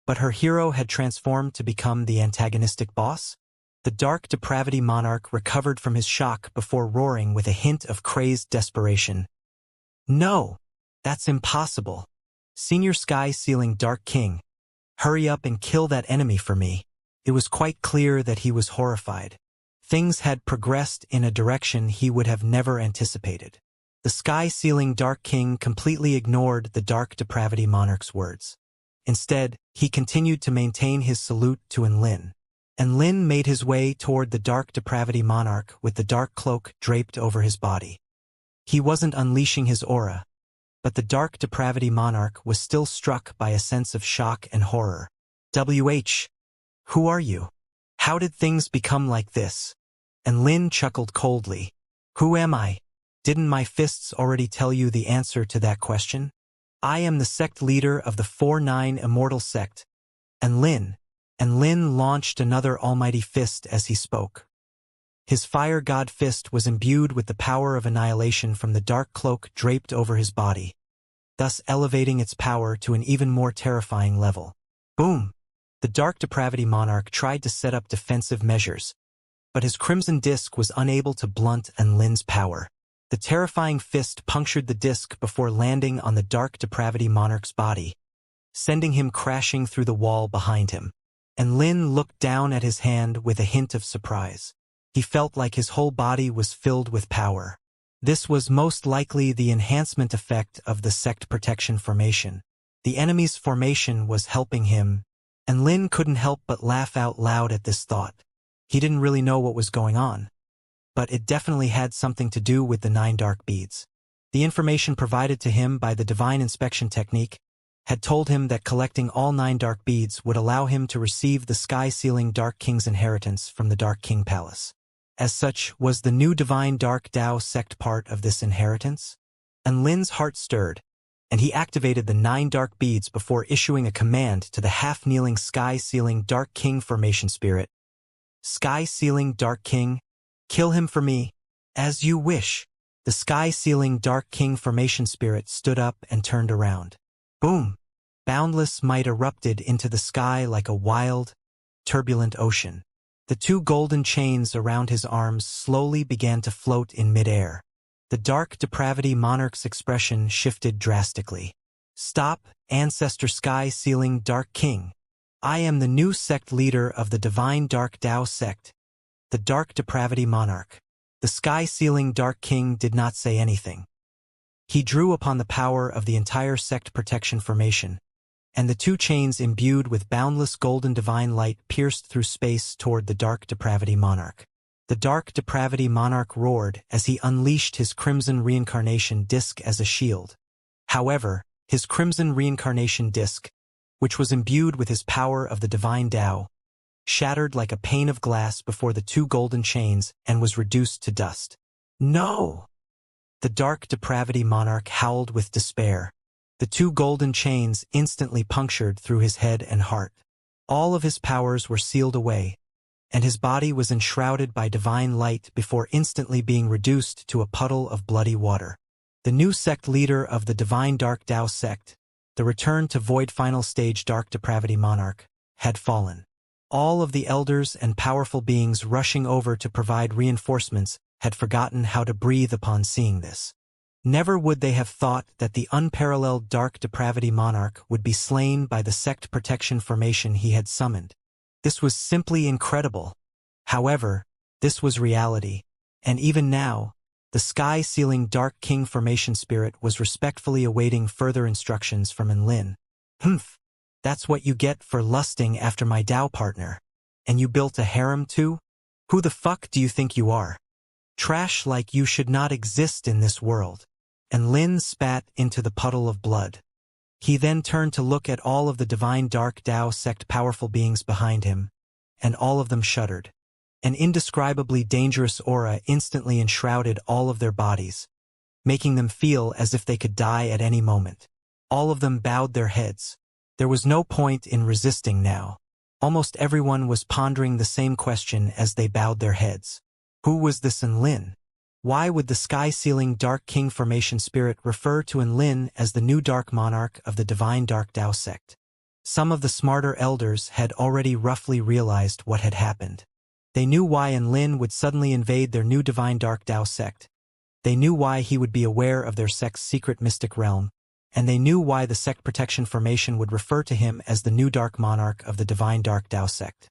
Speaker 1: But her hero had transformed to become the antagonistic boss? The Dark Depravity Monarch recovered from his shock before roaring with a hint of crazed desperation. No, that's impossible. Senior Sky-Sealing Dark King, hurry up and kill that enemy for me. It was quite clear that he was horrified. Things had progressed in a direction he would have never anticipated. The Sky-Sealing Dark King completely ignored the Dark Depravity Monarch's words. Instead, he continued to maintain his salute to Enlin. Enlin made his way toward the Dark Depravity Monarch with the dark cloak draped over his body. He wasn't unleashing his aura, but the Dark Depravity Monarch was still struck by a sense of shock and horror. Who are you? How did things become like this? Enlin chuckled coldly. Who am I? Didn't my fists already tell you the answer to that question? I am the sect leader of the 4-9 Immortal sect. Enlin launched another almighty fist as he spoke. His fire god fist was imbued with the power of annihilation from the dark cloak draped over his body, thus elevating its power to an even more terrifying level. Boom! The Dark Depravity Monarch tried to set up defensive measures, but his crimson disk was unable to blunt Enlin's power. The terrifying fist punctured the disk before landing on the dark depravity monarch's body, sending him crashing through the wall behind him. Enlin looked down at his hand with a hint of surprise. He felt like his whole body was filled with power. This was most likely the enhancement effect of the sect protection formation. The enemy's formation was helping him, and Lin couldn't help but laugh out loud at this thought. He didn't really know what was going on, but it definitely had something to do with the 9 dark beads. The information provided to him by the divine inspection technique had told him that collecting all 9 dark beads would allow him to receive the sky-sealing Dark King's inheritance from the Dark King Palace. As such, was the new divine Dark Dao sect part of this inheritance? And Lin's heart stirred, and he activated the 9 dark beads before issuing a command to the half-kneeling sky-sealing Dark King formation spirit. Sky-sealing Dark King, kill him for me, as you wish. The sky-sealing Dark King formation spirit stood up and turned around. Boom! Boundless might erupted into the sky like a wild, turbulent ocean. The 2 golden chains around his arms slowly began to float in midair. The dark depravity monarch's expression shifted drastically. Stop, ancestor sky-sealing Dark King. I am the new sect leader of the divine Dark Dao sect, the dark depravity monarch. The sky-sealing Dark King did not say anything. He drew upon the power of the entire sect protection formation, and the 2 chains imbued with boundless golden divine light pierced through space toward the dark depravity monarch. The dark depravity monarch roared as he unleashed his crimson reincarnation disk as a shield. However, his crimson reincarnation disk, which was imbued with his power of the divine Tao, shattered like a pane of glass before the 2 golden chains and was reduced to dust. No! The dark depravity monarch howled with despair. The 2 golden chains instantly punctured through his head and heart. All of his powers were sealed away, and his body was enshrouded by divine light before instantly being reduced to a puddle of bloody water. The new sect leader of the divine Dark Dao sect, the return to void final stage dark depravity monarch, had fallen. All of the elders and powerful beings rushing over to provide reinforcements had forgotten how to breathe upon seeing this. Never would they have thought that the unparalleled dark depravity monarch would be slain by the sect protection formation he had summoned. This was simply incredible. However, this was reality, and even now, the sky-sealing Dark King formation spirit was respectfully awaiting further instructions from Enlin. Humph, that's what you get for lusting after my Dao partner. And you built a harem too? Who the fuck do you think you are? Trash like you should not exist in this world. And Lin spat into the puddle of blood. He then turned to look at all of the divine Dark Dao sect powerful beings behind him, and all of them shuddered. An indescribably dangerous aura instantly enshrouded all of their bodies, making them feel as if they could die at any moment. All of them bowed their heads. There was no point in resisting now. Almost everyone was pondering the same question as they bowed their heads. Who was this Enlin? Why would the sky-sealing Dark King formation spirit refer to Enlin as the new Dark Monarch of the divine Dark Dao sect? Some of the smarter elders had already roughly realized what had happened. They knew why Enlin would suddenly invade their new divine Dark Dao sect. They knew why he would be aware of their sect's secret mystic realm, and they knew why the sect protection formation would refer to him as the new Dark Monarch of the divine Dark Dao sect.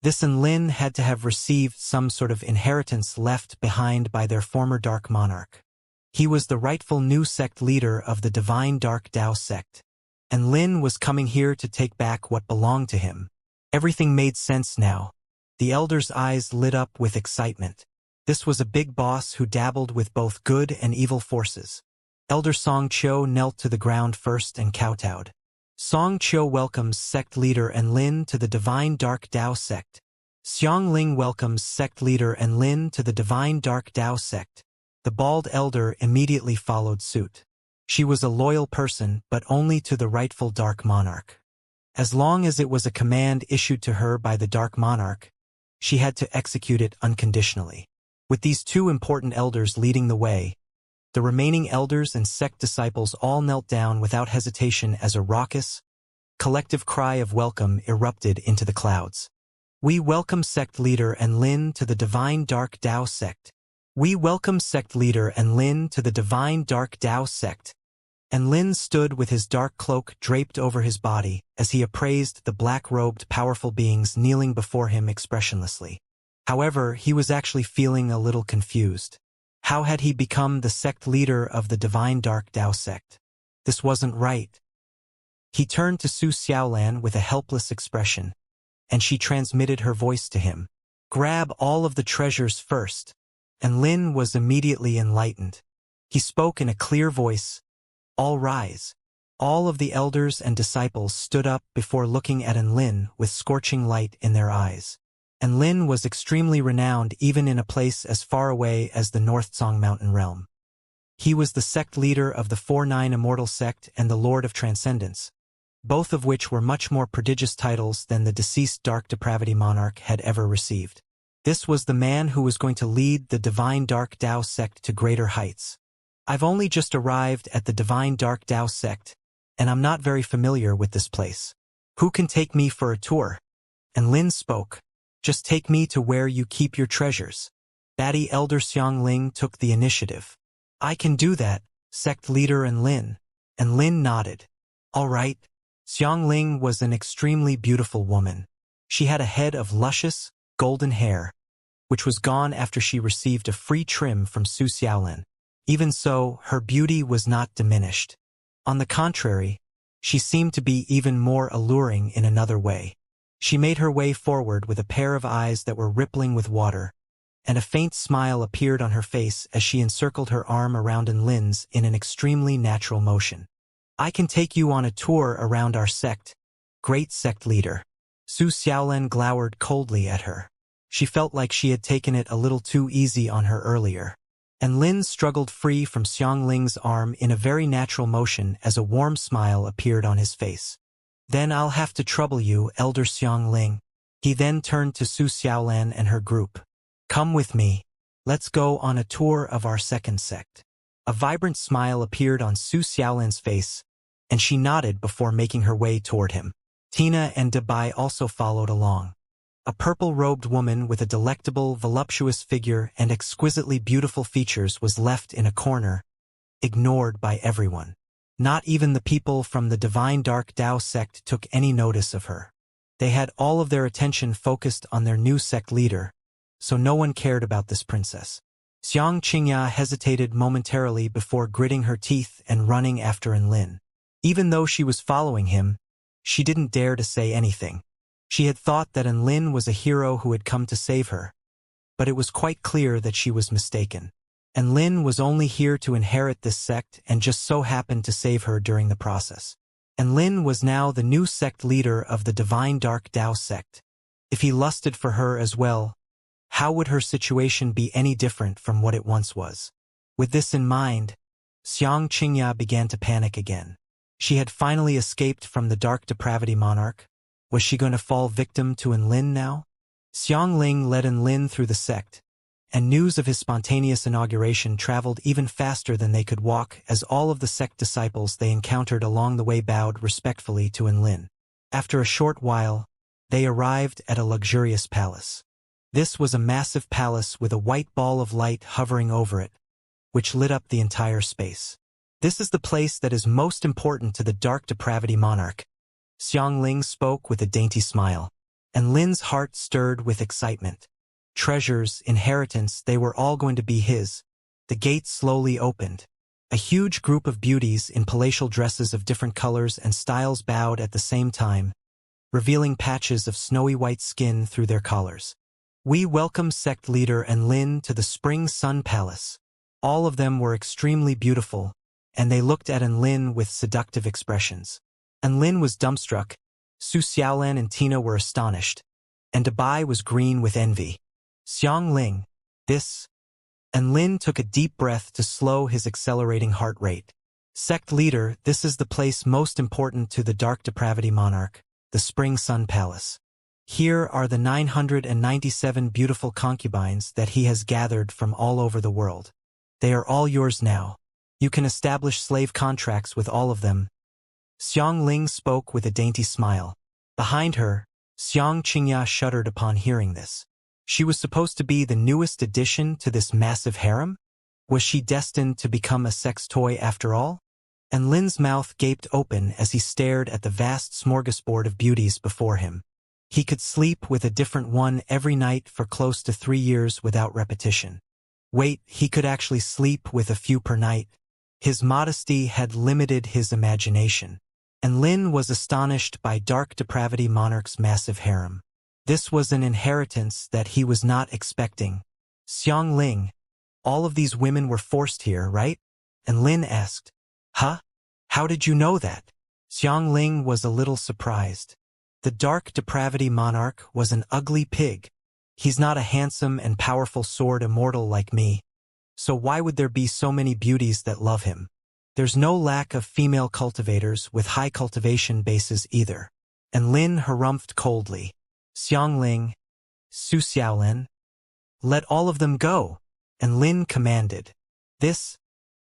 Speaker 1: This Enlin had to have received some sort of inheritance left behind by their former Dark Monarch. He was the rightful new sect leader of the divine Dark Dao sect. And Lin was coming here to take back what belonged to him. Everything made sense now. The elders' eyes lit up with excitement. This was a big boss who dabbled with both good and evil forces. Elder Song Cho knelt to the ground first and kowtowed. Song Cho welcomes sect leader Enlin to the divine Dark Dao sect. Xiang Ling welcomes sect leader Enlin to the divine Dark Dao sect. The bald elder immediately followed suit. She was a loyal person, but only to the rightful Dark Monarch. As long as it was a command issued to her by the Dark Monarch, she had to execute it unconditionally. With these 2 important elders leading the way, the remaining elders and sect disciples all knelt down without hesitation as a raucous, collective cry of welcome erupted into the clouds. We welcome sect leader and Lin to the Divine Dark Dao sect. We welcome sect leader and Lin to the Divine Dark Dao sect. And Lin stood with his dark cloak draped over his body as he appraised the black-robed powerful beings kneeling before him expressionlessly. However, he was actually feeling a little confused. How had he become the sect leader of the Divine Dark Dao sect? This wasn't right. He turned to Su Xiaolan with a helpless expression, and she transmitted her voice to him. Grab all of the treasures first. And Lin was immediately enlightened. He spoke in a clear voice. All rise. All of the elders and disciples stood up before looking at Lin with scorching light in their eyes. And Lin was extremely renowned even in a place as far away as the North Song Mountain realm. He was the sect leader of the 4-9 Immortal sect and the Lord of Transcendence, both of which were much more prodigious titles than the deceased Dark Depravity monarch had ever received. This was the man who was going to lead the Divine Dark Dao sect to greater heights. I've only just arrived at the Divine Dark Dao sect, and I'm not very familiar with this place. Who can take me for a tour? And Lin spoke. Just take me to where you keep your treasures. Baddie Elder Xiangling took the initiative. I can do that, sect leader and Lin. And Lin nodded. All right. Xiangling was an extremely beautiful woman. She had a head of luscious, golden hair, which was gone after she received a free trim from Su Xiaolan. Even so, her beauty was not diminished. On the contrary, she seemed to be even more alluring in another way. She made her way forward with a pair of eyes that were rippling with water, and a faint smile appeared on her face as she encircled her arm around Lin's in an extremely natural motion. I can take you on a tour around our sect, great sect leader. Su Xiaolan glowered coldly at her. She felt like she had taken it a little too easy on her earlier. And Lin struggled free from Xiangling's arm in a very natural motion as a warm smile appeared on his face. Then I'll have to trouble you, Elder Xiangling. He then turned to Su Xiaolan and her group. Come with me. Let's go on a tour of our second sect. A vibrant smile appeared on Su Xiaolan's face, and she nodded before making her way toward him. Tina and Dabai also followed along. A purple-robed woman with a delectable, voluptuous figure and exquisitely beautiful features was left in a corner, ignored by everyone. Not even the people from the Divine Dark Dao sect took any notice of her. They had all of their attention focused on their new sect leader, so no one cared about this princess. Xianxia hesitated momentarily before gritting her teeth and running after Lin. Even though she was following him, she didn't dare to say anything. She had thought that Lin was a hero who had come to save her, but it was quite clear that she was mistaken. And Lin was only here to inherit this sect and just so happened to save her during the process. And Lin was now the new sect leader of the Divine Dark Dao sect. If he lusted for her as well, how would her situation be any different from what it once was? With this in mind, Xianxia began to panic again. She had finally escaped from the Dark Depravity monarch. Was she going to fall victim to Lin now? Xiangling led Lin through the sect, and news of his spontaneous inauguration traveled even faster than they could walk as all of the sect disciples they encountered along the way bowed respectfully to Lin. After a short while, they arrived at a luxurious palace. This was a massive palace with a white ball of light hovering over it, which lit up the entire space. This is the place that is most important to the Dark Depravity monarch. Xiangling spoke with a dainty smile, and Lin's heart stirred with excitement. Treasures, inheritance, they were all going to be his. The gates slowly opened. A huge group of beauties in palatial dresses of different colors and styles bowed at the same time, revealing patches of snowy white skin through their collars. We welcome sect leader Lin to the Spring Sun Palace. All of them were extremely beautiful, and they looked at Lin with seductive expressions. Lin was dumbstruck, Su Xiaolan and Tina were astonished, and Dabai was green with envy. Xiangling, this... Lin took a deep breath to slow his accelerating heart rate. Sect leader, this is the place most important to the Dark Depravity monarch, the Spring Sun Palace. Here are the 997 beautiful concubines that he has gathered from all over the world. They are all yours now. You can establish slave contracts with all of them. Xiangling spoke with a dainty smile. Behind her, Xianxia shuddered upon hearing this. She was supposed to be the newest addition to this massive harem? Was she destined to become a sex toy after all? And Lin's mouth gaped open as he stared at the vast smorgasbord of beauties before him. He could sleep with a different one every night for close to 3 years without repetition. Wait, he could actually sleep with a few per night. His modesty had limited his imagination, and Lin was astonished by Dark Depravity Monarch's massive harem. This was an inheritance that he was not expecting. Xiangling, all of these women were forced here, right? And Lin asked, Huh? How did you know that? Xiangling was a little surprised. The Dark Depravity Monarch was an ugly pig. He's not a handsome and powerful sword immortal like me. So why would there be so many beauties that love him? There's no lack of female cultivators with high cultivation bases either. And Lin harumphed coldly. Xiangling, Su Xiaolin, let all of them go. And Lin commanded. This?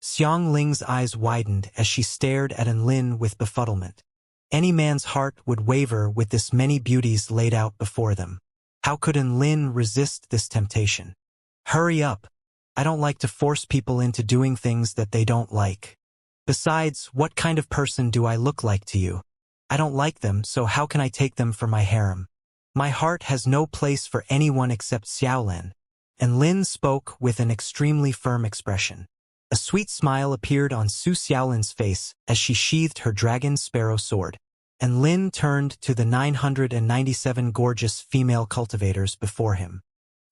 Speaker 1: Xiangling's eyes widened as she stared at Lin with befuddlement. Any man's heart would waver with this many beauties laid out before them. How could Lin resist this temptation? Hurry up. I don't like to force people into doing things that they don't like. Besides, what kind of person do I look like to you? I don't like them, so how can I take them for my harem? My heart has no place for anyone except Xiaolin. And Lin spoke with an extremely firm expression. A sweet smile appeared on Su Xiaolin's face as she sheathed her dragon sparrow sword. And Lin turned to the 997 gorgeous female cultivators before him.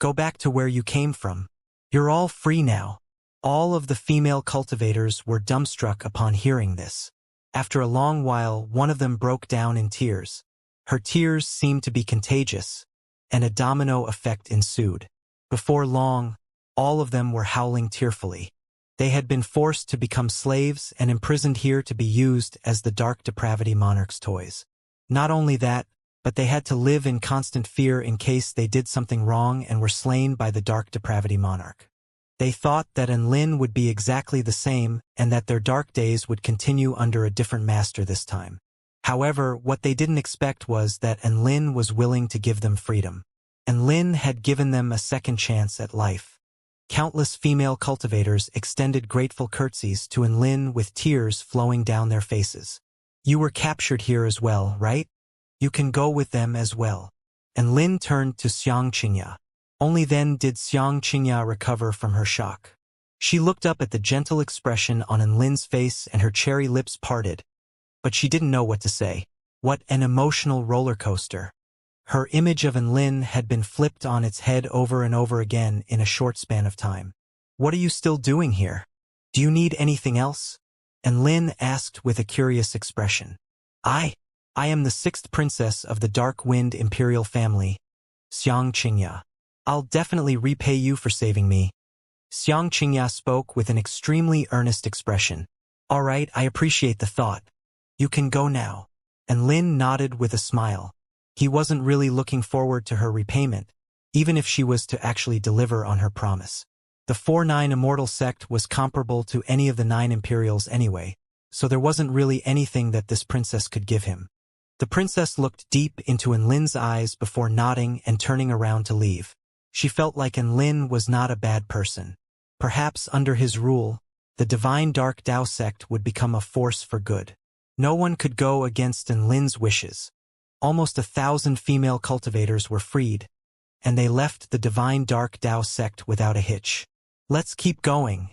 Speaker 1: Go back to where you came from. You're all free now. All of the female cultivators were dumbstruck upon hearing this. After a long while, one of them broke down in tears. Her tears seemed to be contagious, and a domino effect ensued. Before long, all of them were howling tearfully. They had been forced to become slaves and imprisoned here to be used as the Dark Depravity Monarch's toys. Not only that, but they had to live in constant fear in case they did something wrong and were slain by the Dark Depravity Monarch. They thought that Lin would be exactly the same and that their dark days would continue under a different master this time. However, what they didn't expect was that Lin was willing to give them freedom. And Lin had given them a second chance at life. Countless female cultivators extended grateful curtsies to Lin with tears flowing down their faces. You were captured here as well, right? You can go with them as well. And Lin turned to Xianxia. Only then did Xianxia recover from her shock. She looked up at the gentle expression on Lin's face and her cherry lips parted. But she didn't know what to say. What an emotional roller coaster. Her image of Lin had been flipped on its head over and over again in a short span of time. What are you still doing here? Do you need anything else? And Lin asked with a curious expression. I am the 6th princess of the Dark Wind Imperial family, Xianxia. I'll definitely repay you for saving me. Xianxia spoke with an extremely earnest expression. All right, I appreciate the thought. You can go now. And Lin nodded with a smile. He wasn't really looking forward to her repayment, even if she was to actually deliver on her promise. The 4-9 Immortal sect was comparable to any of the 9 Imperials anyway, so there wasn't really anything that this princess could give him. The princess looked deep into Lin's eyes before nodding and turning around to leave. She felt like Lin was not a bad person. Perhaps under his rule, the Divine Dark Dao sect would become a force for good. No one could go against Lin's wishes. Almost 1,000 female cultivators were freed, and they left the Divine Dark Dao sect without a hitch. Let's keep going,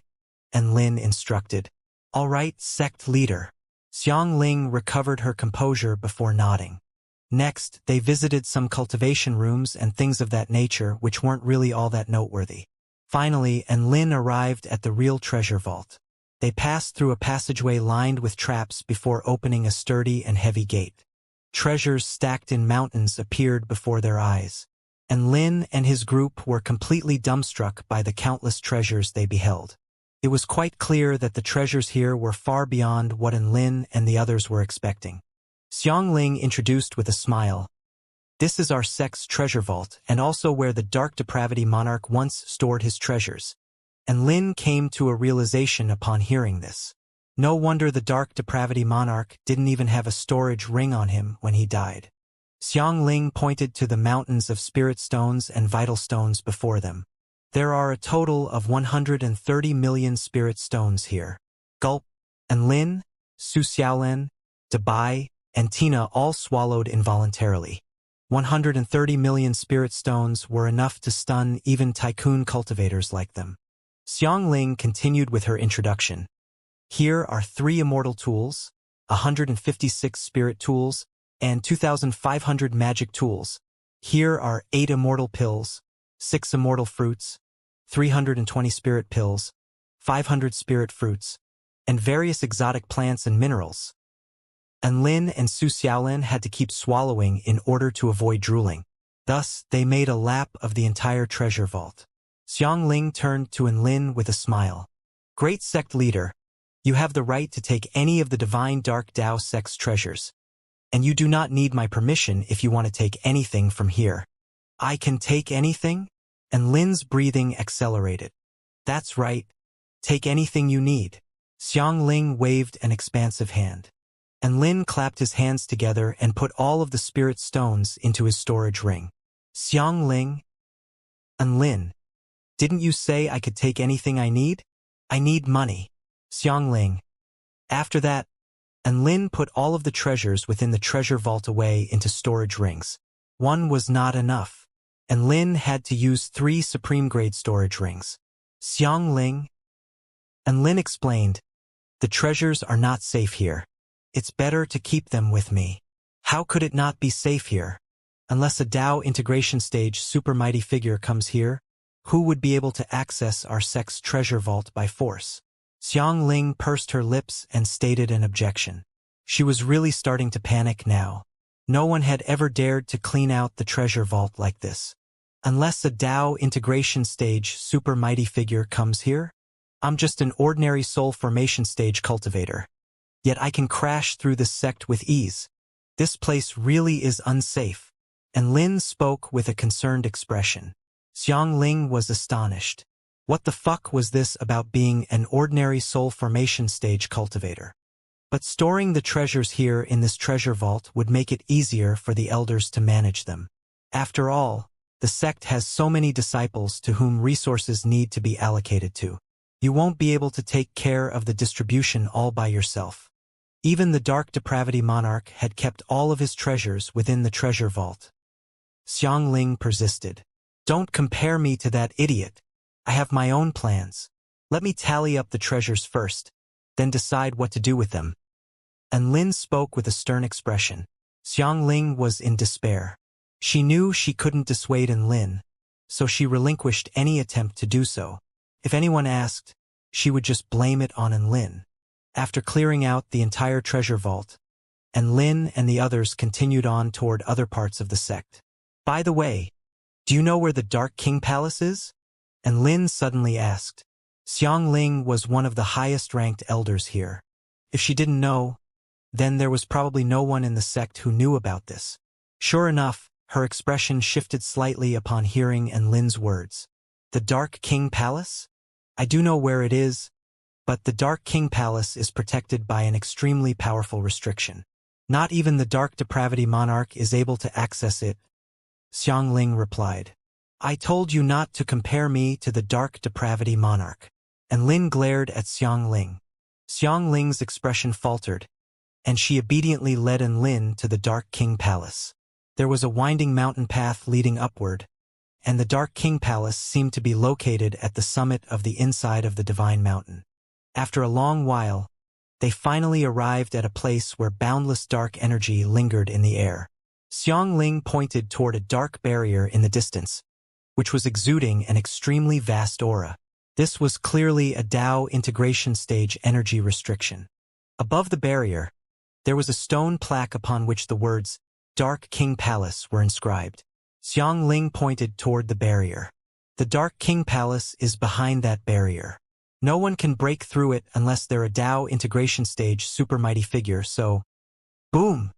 Speaker 1: Lin instructed. All right, sect leader. Xiangling recovered her composure before nodding. Next, they visited some cultivation rooms and things of that nature which weren't really all that noteworthy. Finally, Lin arrived at the real treasure vault. They passed through a passageway lined with traps before opening a sturdy and heavy gate. Treasures stacked in mountains appeared before their eyes, and Lin and his group were completely dumbstruck by the countless treasures they beheld. It was quite clear that the treasures here were far beyond what Lin and the others were expecting. Xiangling introduced with a smile. This is our sect's treasure vault, and also where the Dark Depravity Monarch once stored his treasures. And Lin came to a realization upon hearing this. No wonder the Dark Depravity Monarch didn't even have a storage ring on him when he died. Xianxia pointed to the mountains of spirit stones and vital stones before them. There are a total of 130 million spirit stones here. Gulp, and Lin, Su Xiaolin, Dabai, and Tina all swallowed involuntarily. 130 million spirit stones were enough to stun even tycoon cultivators like them. Xianxia continued with her introduction. Here are 3 immortal tools, 156 spirit tools, and 2,500 magic tools. Here are 8 immortal pills, 6 immortal fruits, 320 spirit pills, 500 spirit fruits, and various exotic plants and minerals. And Lin and Su Xiaolin had to keep swallowing in order to avoid drooling. Thus, they made a lap of the entire treasure vault. Xianxia turned to Enlin with a smile. Great sect leader, you have the right to take any of the divine dark Tao sect's treasures. And you do not need my permission if you want to take anything from here. I can take anything? And Lin's breathing accelerated. That's right. Take anything you need. Xianxia waved an expansive hand. And Lin clapped his hands together and put all of the spirit stones into his storage ring. Xianxia and Lin, didn't you say I could take anything I need? I need money. Xianxia. After that, and Lin put all of the treasures within the treasure vault away into storage rings. One was not enough, and Lin had to use 3 supreme-grade storage rings. Xianxia and Lin explained, the treasures are not safe here. It's better to keep them with me. How could it not be safe here? Unless a Tao integration stage super mighty figure comes here, who would be able to access our sect's treasure vault by force? Xianxia pursed her lips and stated an objection. She was really starting to panic now. No one had ever dared to clean out the treasure vault like this. Unless a Tao integration stage super mighty figure comes here, I'm just an ordinary soul formation stage cultivator. Yet I can crash through this sect with ease. This place really is unsafe. And Lin spoke with a concerned expression. Xianxia was astonished. What the fuck was this about being an ordinary soul formation stage cultivator? But storing the treasures here in this treasure vault would make it easier for the elders to manage them. After all, the sect has so many disciples to whom resources need to be allocated to. You won't be able to take care of the distribution all by yourself. Even the Dark Depravity Monarch had kept all of his treasures within the treasure vault. Xianxia persisted. Don't compare me to that idiot. I have my own plans. Let me tally up the treasures first, then decide what to do with them. And Lin spoke with a stern expression. Xianxia was in despair. She knew she couldn't dissuade Lin, so she relinquished any attempt to do so. If anyone asked, she would just blame it on Lin. After clearing out the entire treasure vault, Lin and the others continued on toward other parts of the sect. By the way, do you know where the Dark King Palace is? And Lin suddenly asked. Xianxia was one of the highest-ranked elders here. If she didn't know, then there was probably no one in the sect who knew about this. Sure enough, her expression shifted slightly upon hearing Lin's words. The Dark King Palace? I do know where it is, but the Dark King Palace is protected by an extremely powerful restriction. Not even the Dark Depravity Monarch is able to access it, Xianxia replied. I told you not to compare me to the Dark Depravity Monarch. And Lin glared at Xianxia. Xiangliang's expression faltered, and she obediently led Lin to the Dark King Palace. There was a winding mountain path leading upward, and the Dark King Palace seemed to be located at the summit of the inside of the Divine Mountain. After a long while, they finally arrived at a place where boundless dark energy lingered in the air. Xianxia pointed toward a dark barrier in the distance, which was exuding an extremely vast aura. This was clearly a Tao integration stage energy restriction. Above the barrier, there was a stone plaque upon which the words, Dark King Palace, were inscribed. Xianxia pointed toward the barrier. The Dark King Palace is behind that barrier. No one can break through it unless they're a Tao integration stage super mighty figure, so... Boom!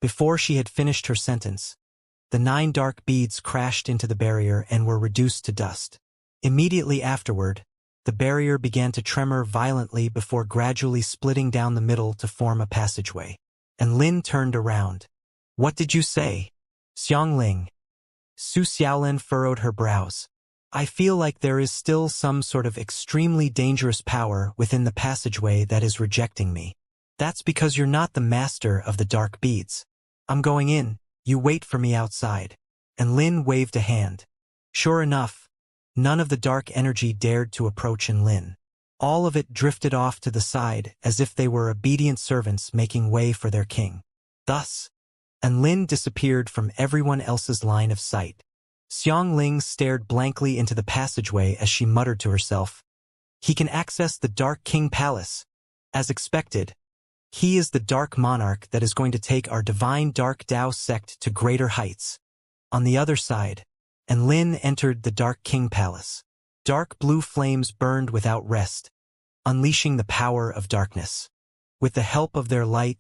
Speaker 1: Before she had finished her sentence, the 9 dark beads crashed into the barrier and were reduced to dust. Immediately afterward, the barrier began to tremor violently before gradually splitting down the middle to form a passageway. And Lin turned around. What did you say? Xiangling. Su Xiaolin furrowed her brows. I feel like there is still some sort of extremely dangerous power within the passageway that is rejecting me. That's because you're not the master of the dark beads. I'm going in, you wait for me outside. And Lin waved a hand. Sure enough, none of the dark energy dared to approach Lin. All of it drifted off to the side as if they were obedient servants making way for their king. Thus, Lin disappeared from everyone else's line of sight. Xiangling stared blankly into the passageway as she muttered to herself. He can access the Dark King Palace. As expected, he is the Dark Monarch that is going to take our divine Dark Dao sect to greater heights. On the other side, Lin entered the Dark King Palace. Dark blue flames burned without rest, unleashing the power of darkness. With the help of their light,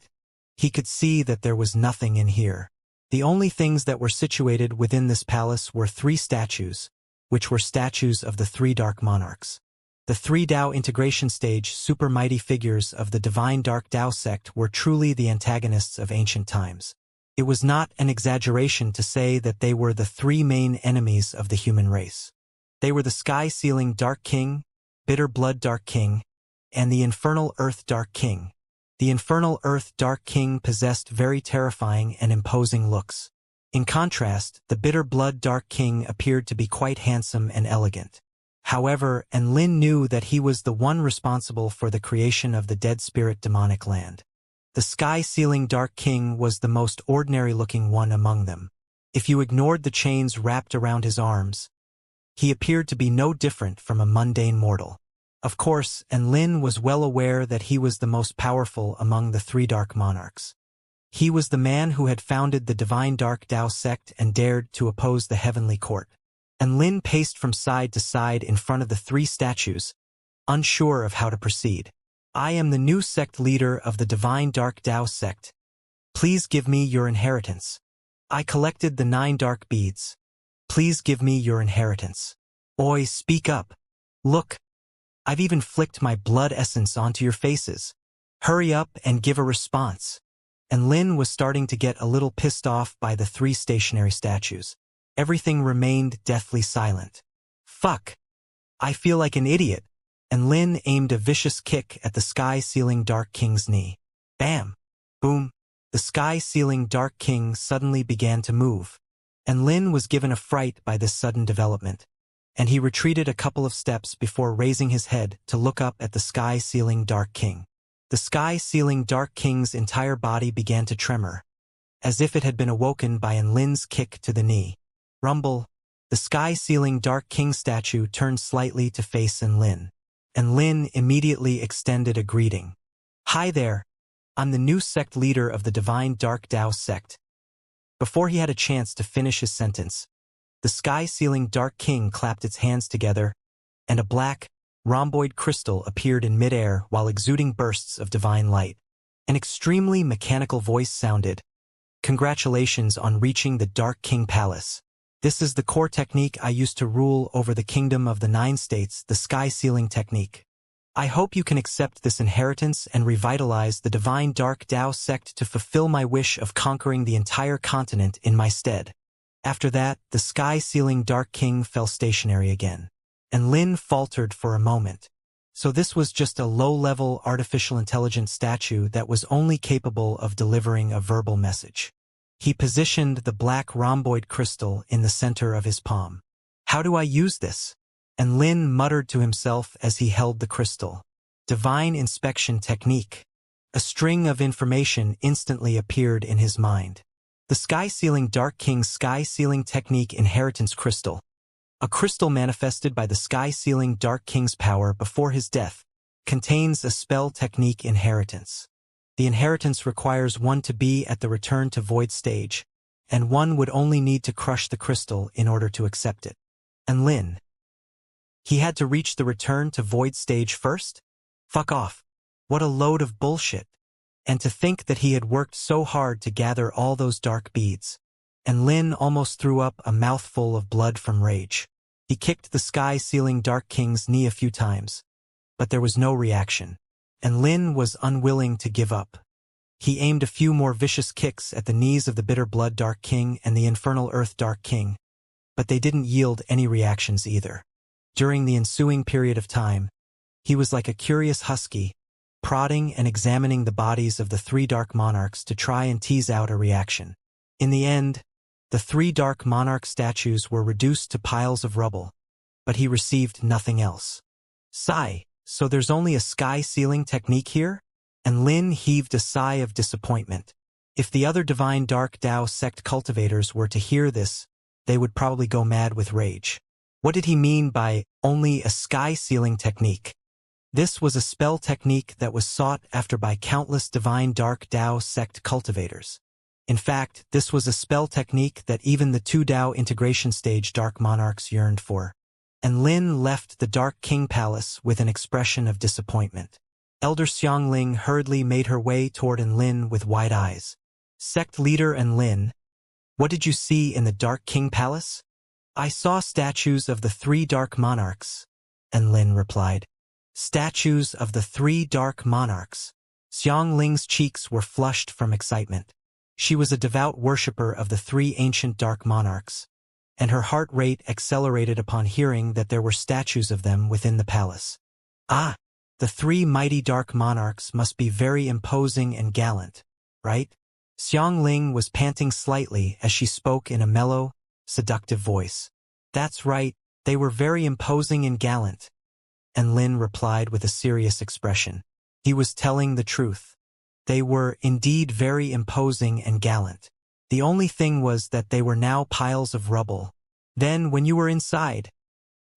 Speaker 1: he could see that there was nothing in here. The only things that were situated within this palace were 3 statues, which were statues of the 3 Dark Monarchs. The 3 Dao integration stage super mighty figures of the divine Dark Dao sect were truly the antagonists of ancient times. It was not an exaggeration to say that they were the 3 main enemies of the human race. They were the Sky-Sealing Dark King, Bitter Blood Dark King, and the Infernal Earth Dark King. The Infernal Earth Dark King possessed very terrifying and imposing looks. In contrast, the Bitter Blood Dark King appeared to be quite handsome and elegant. However, Lin knew that he was the one responsible for the creation of the Dead Spirit demonic land. The Sky-Sealing Dark King was the most ordinary-looking one among them. If you ignored the chains wrapped around his arms, he appeared to be no different from a mundane mortal. Of course, Lin was well aware that he was the most powerful among the 3 Dark Monarchs. He was the man who had founded the divine Dark Dao sect and dared to oppose the heavenly court. Lin paced from side to side in front of the 3 statues, unsure of how to proceed. I am the new sect leader of the divine Dark Dao sect. Please give me your inheritance. I collected the 9 dark beads. Please give me your inheritance. Oi, speak up. Look, I've even flicked my blood essence onto your faces. Hurry up and give a response. Lin was starting to get a little pissed off by the 3 stationary statues. Everything remained deathly silent. Fuck. I feel like an idiot. Lin aimed a vicious kick at the Sky-Sealing Dark King's knee. Bam! Boom! The Sky-Sealing Dark King suddenly began to move. Lin was given a fright by this sudden development, and he retreated a couple of steps before raising his head to look up at the Sky-Sealing Dark King. The Sky-Sealing Dark King's entire body began to tremor, as if it had been awoken by Lin's kick to the knee. Rumble! The Sky-Sealing Dark King statue turned slightly to face Lin. Lin immediately extended a greeting. Hi there. I'm the new sect leader of the divine Dark Dao sect. Before he had a chance to finish his sentence, the Sky-Sealing Dark King clapped its hands together, and a black, rhomboid crystal appeared in midair while exuding bursts of divine light. An extremely mechanical voice sounded. Congratulations on reaching the Dark King Palace. This is the core technique I used to rule over the kingdom of the 9 states, the Sky-Sealing technique. I hope you can accept this inheritance and revitalize the divine Dark Dao sect to fulfill my wish of conquering the entire continent in my stead. After that, the Sky-Sealing Dark King fell stationary again. Lin faltered for a moment. So this was just a low-level artificial intelligence statue that was only capable of delivering a verbal message. He positioned the black rhomboid crystal in the center of his palm. How do I use this? Lin muttered to himself as he held the crystal. Divine inspection technique. A string of information instantly appeared in his mind. The Sky-Sealing Dark King's Sky-Sealing Technique Inheritance Crystal. A crystal manifested by the Sky-Sealing Dark King's power before his death, contains a spell technique inheritance. The inheritance requires one to be at the return to void stage, and one would only need to crush the crystal in order to accept it. Lin. He had to reach the return to void stage first? Fuck off. What a load of bullshit. And to think that he had worked so hard to gather all those dark beads. Lin almost threw up a mouthful of blood from rage. He kicked the Sky-Sealing Dark King's knee a few times, but there was no reaction. Lin was unwilling to give up. He aimed a few more vicious kicks at the knees of the bitter blood Dark King and the infernal earth Dark King, but they didn't yield any reactions either. During the ensuing period of time, he was like a curious husky, prodding and examining the bodies of the three Dark Monarchs to try and tease out a reaction. In the end, the three Dark Monarch statues were reduced to piles of rubble, but he received nothing else. Sigh, so there's only a sky ceiling technique here? And Lin heaved a sigh of disappointment. If the other divine Dark Dao sect cultivators were to hear this, they would probably go mad with rage. What did he mean by only a sky ceiling technique? This was a spell technique that was sought after by countless divine Dark Dao sect cultivators. In fact, this was a spell technique that even the two Dao integration stage Dark Monarchs yearned for. And Lin left the Dark King Palace with an expression of disappointment. Elder Xiangling hurriedly made her way toward Lin with wide eyes. Sect leader Lin, what did you see in the Dark King Palace? I saw statues of the three Dark Monarchs, Lin replied. Statues of the three Dark Monarchs. Xiangling's cheeks were flushed from excitement. She was a devout worshipper of the three ancient Dark Monarchs, and her heart rate accelerated upon hearing that there were statues of them within the palace. Ah, the three mighty Dark Monarchs must be very imposing and gallant, right? Xiangling was panting slightly as she spoke in a mellow, seductive voice. That's right, they were very imposing and gallant. And Lin replied with a serious expression. He was telling the truth. They were indeed very imposing and gallant. The only thing was that they were now piles of rubble. Then, when you were inside,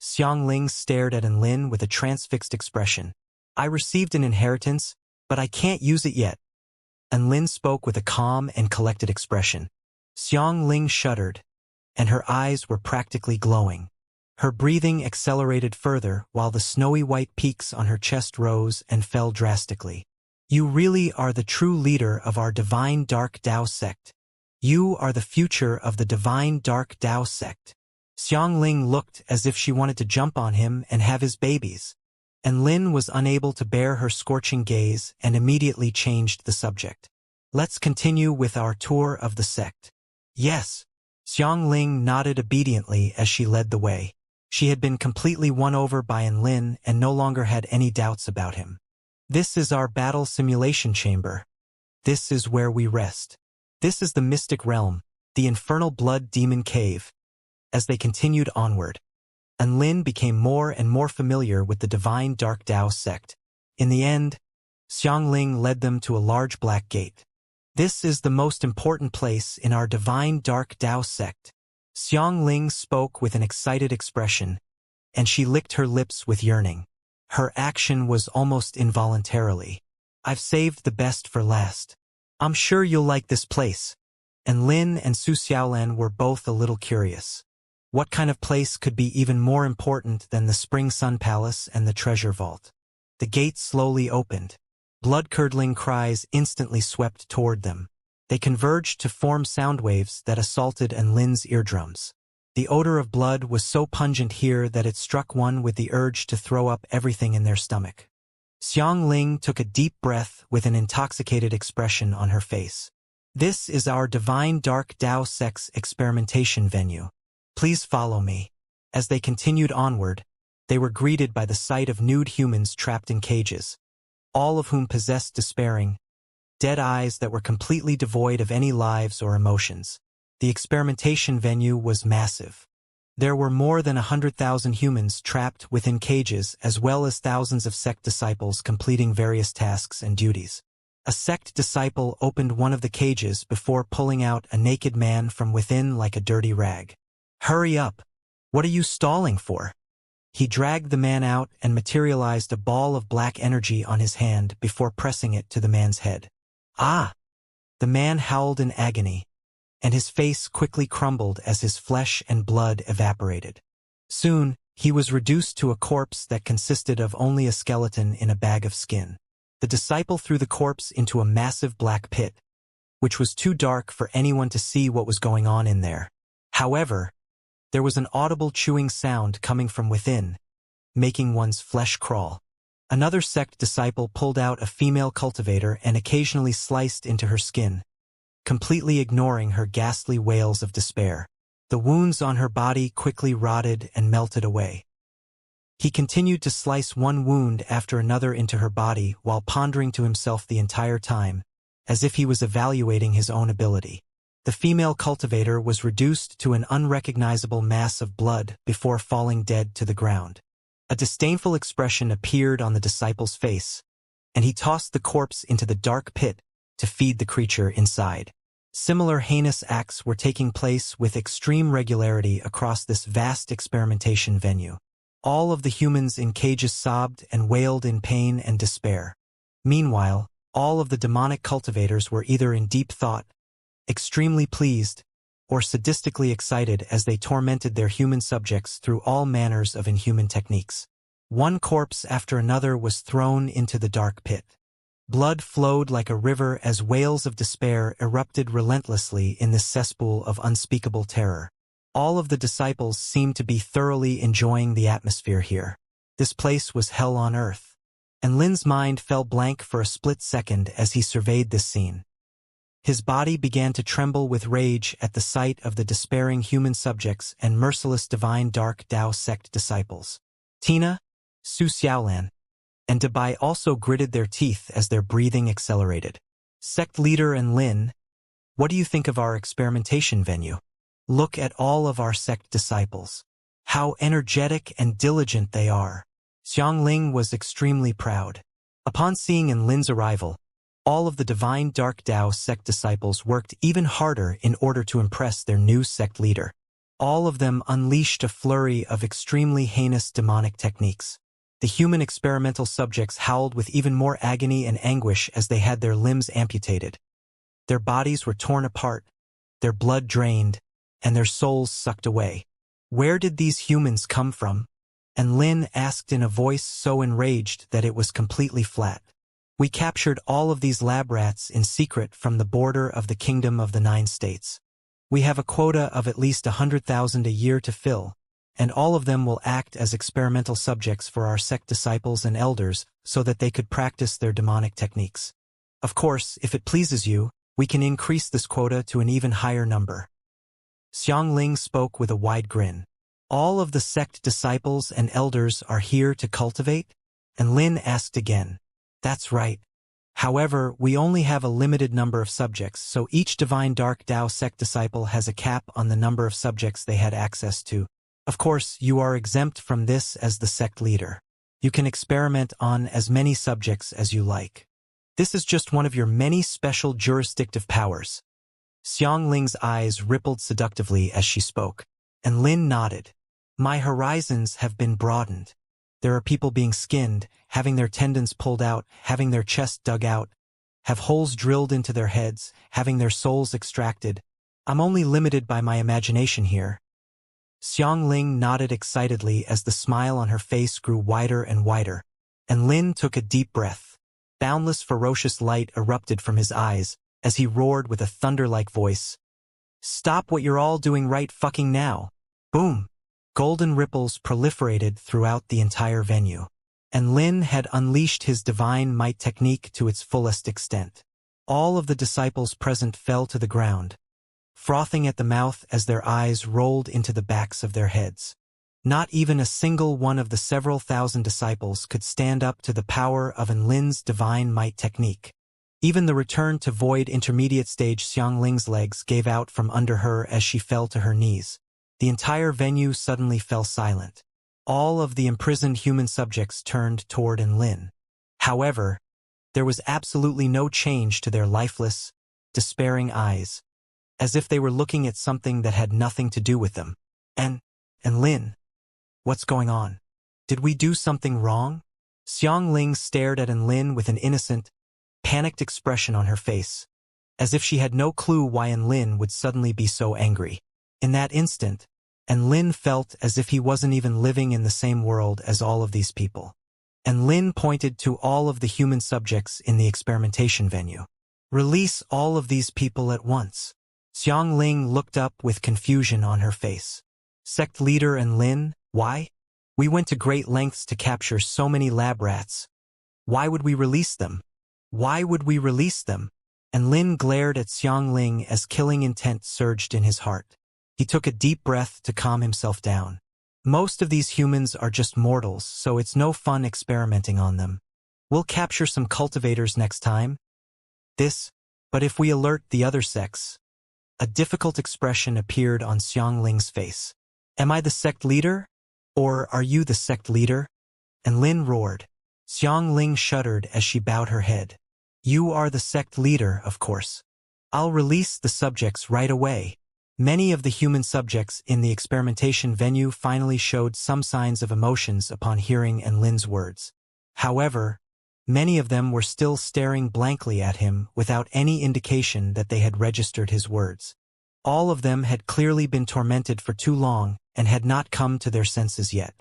Speaker 1: Xiangling stared at Lin with a transfixed expression. I received an inheritance, but I can't use it yet. Lin spoke with a calm and collected expression. Xiangling shuddered, and her eyes were practically glowing. Her breathing accelerated further while the snowy white peaks on her chest rose and fell drastically. You really are the true leader of our divine Dark Dao sect. You are the future of the divine Dark Dao sect. Xiangling looked as if she wanted to jump on him and have his babies. And Lin was unable to bear her scorching gaze and immediately changed the subject. Let's continue with our tour of the sect. Yes. Xiangling nodded obediently as she led the way. She had been completely won over by Lin and no longer had any doubts about him. This is our battle simulation chamber. This is where we rest. This is the mystic realm, the infernal blood demon cave. As they continued onward, Lin became more and more familiar with the divine Dark Dao sect. In the end, Xiangling led them to a large black gate. This is the most important place in our divine Dark Dao sect. Xiangling spoke with an excited expression, and she licked her lips with yearning. Her action was almost involuntarily. I've saved the best for last. I'm sure you'll like this place. And Lin and Su Xiaolan were both a little curious. What kind of place could be even more important than the Spring Sun Palace and the Treasure Vault? The gate slowly opened. Blood-curdling cries instantly swept toward them. They converged to form sound waves that assaulted Lin's eardrums. The odor of blood was so pungent here that it struck one with the urge to throw up everything in their stomach. Xiangling took a deep breath with an intoxicated expression on her face. This is our divine Dark Dao sect's experimentation venue. Please follow me. As they continued onward, they were greeted by the sight of nude humans trapped in cages, all of whom possessed despairing, dead eyes that were completely devoid of any lives or emotions. The experimentation venue was massive. There were more than 100,000 humans trapped within cages, as well as thousands of sect disciples completing various tasks and duties. A sect disciple opened one of the cages before pulling out a naked man from within like a dirty rag. Hurry up! What are you stalling for? He dragged the man out and materialized a ball of black energy on his hand before pressing it to the man's head. Ah! The man howled in agony, and his face quickly crumbled as his flesh and blood evaporated. Soon, he was reduced to a corpse that consisted of only a skeleton in a bag of skin. The disciple threw the corpse into a massive black pit, which was too dark for anyone to see what was going on in there. However, there was an audible chewing sound coming from within, making one's flesh crawl. Another sect disciple pulled out a female cultivator and occasionally sliced into her skin, completely ignoring her ghastly wails of despair. The wounds on her body quickly rotted and melted away. He continued to slice one wound after another into her body while pondering to himself the entire time, as if he was evaluating his own ability. The female cultivator was reduced to an unrecognizable mass of blood before falling dead to the ground. A disdainful expression appeared on the disciple's face, and he tossed the corpse into the dark pit to feed the creature inside. Similar heinous acts were taking place with extreme regularity across this vast experimentation venue. All of the humans in cages sobbed and wailed in pain and despair. Meanwhile, all of the demonic cultivators were either in deep thought, extremely pleased, or sadistically excited as they tormented their human subjects through all manners of inhuman techniques. One corpse after another was thrown into the dark pit. Blood flowed like a river as wails of despair erupted relentlessly in this cesspool of unspeakable terror. All of the disciples seemed to be thoroughly enjoying the atmosphere here. This place was hell on earth, and Lin's mind fell blank for a split second as he surveyed this scene. His body began to tremble with rage at the sight of the despairing human subjects and merciless divine dark Tao sect disciples. Tina, Su Xiaolan, and Dabai also gritted their teeth as their breathing accelerated. Sect leader and Lin, what do you think of our experimentation venue? Look at all of our sect disciples. How energetic and diligent they are. Xiangling was extremely proud. Upon seeing Lin's arrival, all of the divine dark Tao sect disciples worked even harder in order to impress their new sect leader. All of them unleashed a flurry of extremely heinous demonic techniques. The human experimental subjects howled with even more agony and anguish as they had their limbs amputated. Their bodies were torn apart, their blood drained, and their souls sucked away. Where did these humans come from? And Lin asked in a voice so enraged that it was completely flat. We captured all of these lab rats in secret from the border of the Kingdom of the Nine States. We have a quota of at least 100,000 a year to fill, and all of them will act as experimental subjects for our sect disciples and elders so that they could practice their demonic techniques. Of course, if it pleases you, we can increase this quota to an even higher number. Xiangling spoke with a wide grin. All of the sect disciples and elders are here to cultivate? And Lin asked again. That's right. However, we only have a limited number of subjects, so each divine dark Tao sect disciple has a cap on the number of subjects they had access to. Of course, you are exempt from this as the sect leader. You can experiment on as many subjects as you like. This is just one of your many special jurisdictive powers. Xiangling's eyes rippled seductively as she spoke, and Lin nodded. My horizons have been broadened. There are people being skinned, having their tendons pulled out, having their chests dug out, have holes drilled into their heads, having their souls extracted. I'm only limited by my imagination here. Xiangling nodded excitedly as the smile on her face grew wider and wider, and Lin took a deep breath. Boundless ferocious light erupted from his eyes as he roared with a thunder-like voice. Stop what you're all doing right fucking now. Boom! Golden ripples proliferated throughout the entire venue, and Lin had unleashed his divine might technique to its fullest extent. All of the disciples present fell to the ground, frothing at the mouth as their eyes rolled into the backs of their heads. Not even a single one of the several thousand disciples could stand up to the power of Lin's divine might technique. Even the return to void intermediate stage Xiangling's legs gave out from under her as she fell to her knees. The entire venue suddenly fell silent. All of the imprisoned human subjects turned toward Lin. However, there was absolutely no change to their lifeless, despairing eyes, as if they were looking at something that had nothing to do with them. And Lin, what's going on? Did we do something wrong? Xiangling stared at Lin with an innocent, panicked expression on her face, as if she had no clue why Lin would suddenly be so angry. In that instant, Lin felt as if he wasn't even living in the same world as all of these people. Lin pointed to all of the human subjects in the experimentation venue. Release all of these people at once. Xiangling looked up with confusion on her face. Sect leader Lin, why? We went to great lengths to capture so many lab rats, Why would we release them? Why would we release them? And Lin glared at Xiangling as killing intent surged in his heart. He took a deep breath to calm himself down. Most of these humans are just mortals, so it's no fun experimenting on them. We'll capture some cultivators next time. But if we alert the other sex. A difficult expression appeared on Xiangling's face. Am I the sect leader? Or are you the sect leader? And Lin roared. Xiangling shuddered as she bowed her head. You are the sect leader, of course. I'll release the subjects right away. Many of the human subjects in the experimentation venue finally showed some signs of emotions upon hearing Lin's words. However, many of them were still staring blankly at him without any indication that they had registered his words. All of them had clearly been tormented for too long and had not come to their senses yet.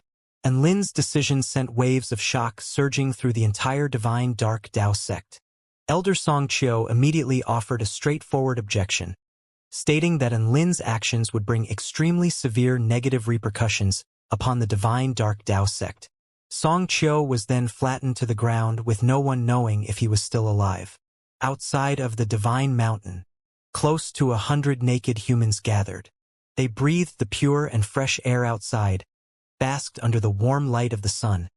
Speaker 1: And Lin's decision sent waves of shock surging through the entire divine dark Dao sect. Elder Song Qiu immediately offered a straightforward objection, stating that Lin's actions would bring extremely severe negative repercussions upon the divine dark Dao sect. Song Qiu was then flattened to the ground with no one knowing if he was still alive. Outside of the divine mountain, close to 100 naked humans gathered. They breathed the pure and fresh air outside, basked under the warm light of the sun,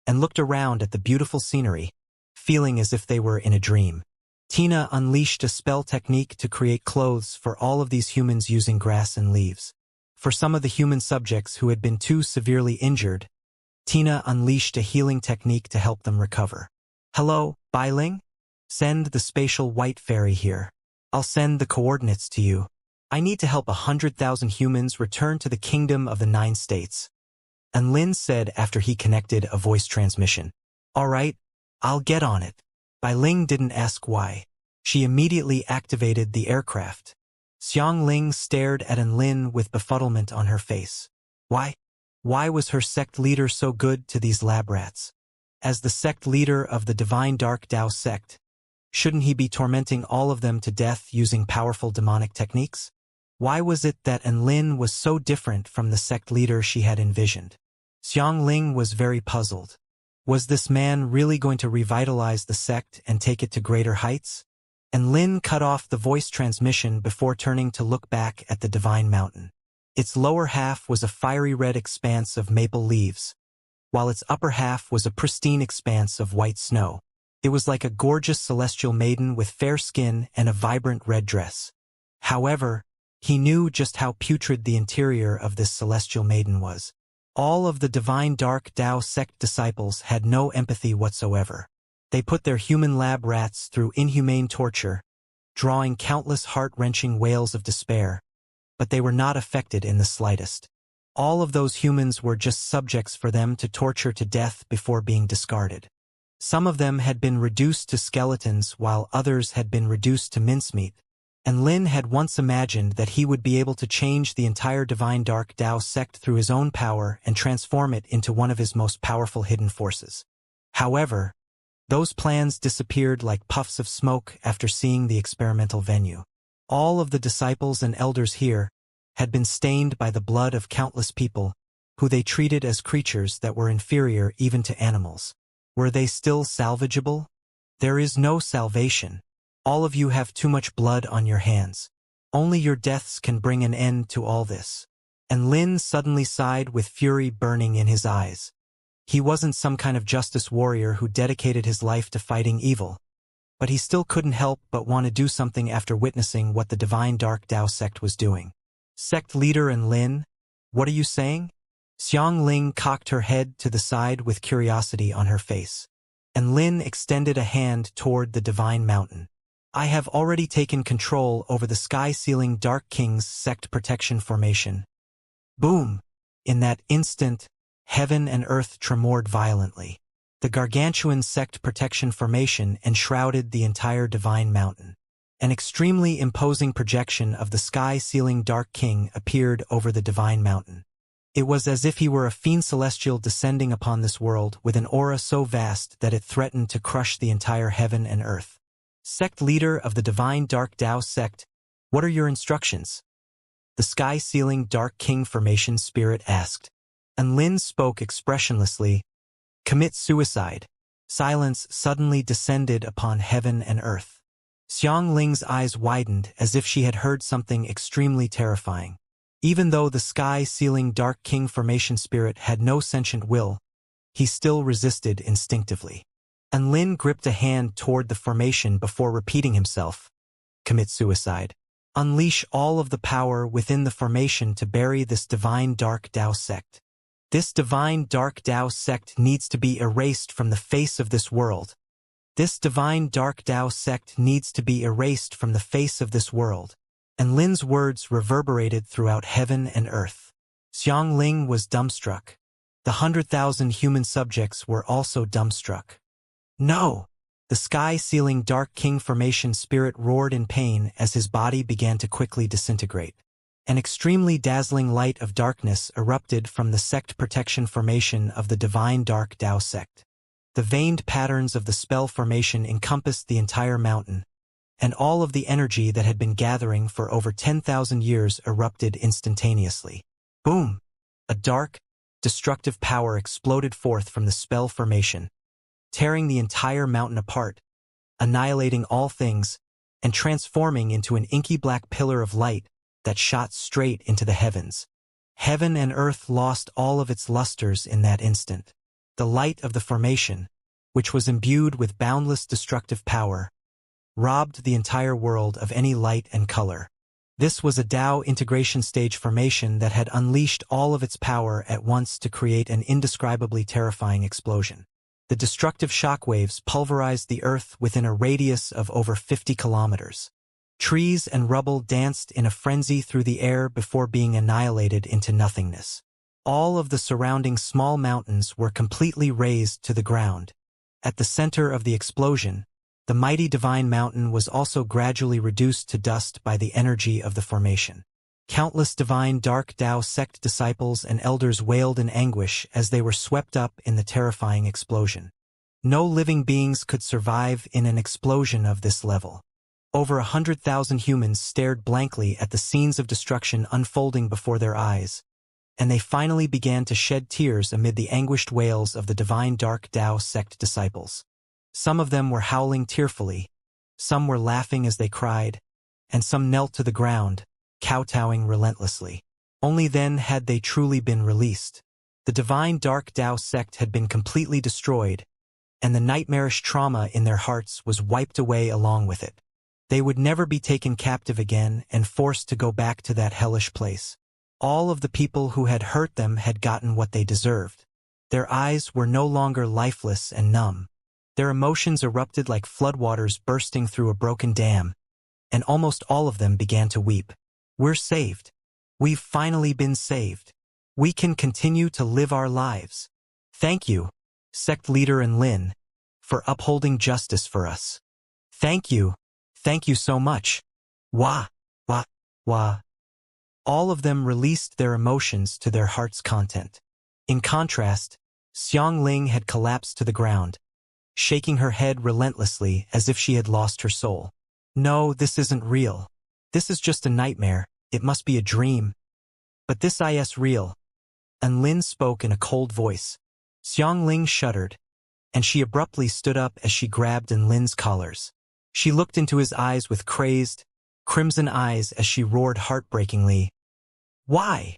Speaker 1: and looked around at the beautiful scenery, feeling as if they were in a dream. Tina unleashed a spell technique to create clothes for all of these humans using grass and leaves. For some of the human subjects who had been too severely injured, Tina unleashed a healing technique to help them recover. Hello, Bailing? Send the spatial white fairy here. I'll send the coordinates to you. I need to help 100,000 humans return to the kingdom of the 9 states. And Lin said after he connected a voice transmission. All right, I'll get on it. Bailing didn't ask why. She immediately activated the aircraft. Xiangling stared at Lin with befuddlement on her face. Why? Why was her sect leader so good to these lab rats? As the sect leader of the divine dark Dao sect, shouldn't he be tormenting all of them to death using powerful demonic techniques? Why was it that Lin was so different from the sect leader she had envisioned? Xiangling was very puzzled. Was this man really going to revitalize the sect and take it to greater heights? And Lin cut off the voice transmission before turning to look back at the divine mountain. Its lower half was a fiery red expanse of maple leaves, while its upper half was a pristine expanse of white snow. It was like a gorgeous celestial maiden with fair skin and a vibrant red dress. However, he knew just how putrid the interior of this celestial maiden was. All of the divine dark Dao sect disciples had no empathy whatsoever. They put their human lab rats through inhumane torture, drawing countless heart-wrenching wails of despair, but they were not affected in the slightest. All of those humans were just subjects for them to torture to death before being discarded. Some of them had been reduced to skeletons while others had been reduced to mincemeat, and Lin had once imagined that he would be able to change the entire divine dark Dao sect through his own power and transform it into one of his most powerful hidden forces. However, those plans disappeared like puffs of smoke after seeing the experimental venue. All of the disciples and elders here had been stained by the blood of countless people who they treated as creatures that were inferior even to animals. Were they still salvageable? There is no salvation. All of you have too much blood on your hands. Only your deaths can bring an end to all this. And Lin suddenly sighed with fury burning in his eyes. He wasn't some kind of justice warrior who dedicated his life to fighting evil, but he still couldn't help but want to do something after witnessing what the divine dark Dao sect was doing. Sect leader and Lin, what are you saying? Xiangling cocked her head to the side with curiosity on her face, and Lin extended a hand toward the divine mountain. I have already taken control over the sky-sealing Dark King's sect protection formation. Boom! In that instant, heaven and earth tremored violently. The gargantuan sect protection formation enshrouded the entire divine mountain. An extremely imposing projection of the sky-sealing Dark King appeared over the divine mountain. It was as if he were a fiend celestial descending upon this world with an aura so vast that it threatened to crush the entire heaven and earth. Sect leader of the divine dark Dao sect, what are your instructions? The sky-sealing Dark King formation spirit asked. And Lin spoke expressionlessly, commit suicide. Silence suddenly descended upon heaven and earth. Xiangling's eyes widened as if she had heard something extremely terrifying. Even though the sky-sealing Dark King formation spirit had no sentient will, he still resisted instinctively. And Lin gripped a hand toward the formation before repeating himself, "Commit suicide. Unleash all of the power within the formation to bury this divine Dark Dao sect. This divine Dark Dao sect needs to be erased from the face of this world. This divine Dark Dao sect needs to be erased from the face of this world." And Lin's words reverberated throughout heaven and earth. Xiangling was dumbstruck. The 100,000 human subjects were also dumbstruck. "No!" The sky-sealing Dark King formation spirit roared in pain as his body began to quickly disintegrate. An extremely dazzling light of darkness erupted from the sect protection formation of the divine Dark Dao sect. The veined patterns of the spell formation encompassed the entire mountain, and all of the energy that had been gathering for over 10,000 years erupted instantaneously. Boom! A dark, destructive power exploded forth from the spell formation, tearing the entire mountain apart, annihilating all things, and transforming into an inky black pillar of light that shot straight into the heavens. Heaven and earth lost all of its lusters in that instant. The light of the formation, which was imbued with boundless destructive power, robbed the entire world of any light and color. This was a Dao integration stage formation that had unleashed all of its power at once to create an indescribably terrifying explosion. The destructive shockwaves pulverized the earth within a radius of over 50 kilometers. Trees and rubble danced in a frenzy through the air before being annihilated into nothingness. All of the surrounding small mountains were completely razed to the ground. At the center of the explosion, the mighty divine mountain was also gradually reduced to dust by the energy of the formation. Countless divine Dark Dao sect disciples and elders wailed in anguish as they were swept up in the terrifying explosion. No living beings could survive in an explosion of this level. Over 100,000 humans stared blankly at the scenes of destruction unfolding before their eyes, and they finally began to shed tears amid the anguished wails of the divine Dark Dao sect disciples. Some of them were howling tearfully, some were laughing as they cried, and some knelt to the ground, kowtowing relentlessly. Only then had they truly been released. The divine Dark Dao sect had been completely destroyed, and the nightmarish trauma in their hearts was wiped away along with it. They would never be taken captive again and forced to go back to that hellish place. All of the people who had hurt them had gotten what they deserved. Their eyes were no longer lifeless and numb. Their emotions erupted like floodwaters bursting through a broken dam, and almost all of them began to weep. "We're saved. We've finally been saved. We can continue to live our lives. Thank you, sect leader and Lin, for upholding justice for us. Thank you so much. Wah, wah, wah." All of them released their emotions to their heart's content. In contrast, Xiangling had collapsed to the ground, shaking her head relentlessly as if she had lost her soul. "No, this isn't real. This is just a nightmare. It must be a dream. But this is real." And Lin spoke in a cold voice. Xiangling shuddered, and she abruptly stood up as she grabbed Lin's collars. She looked into his eyes with crazed, crimson eyes as she roared heartbreakingly, "Why?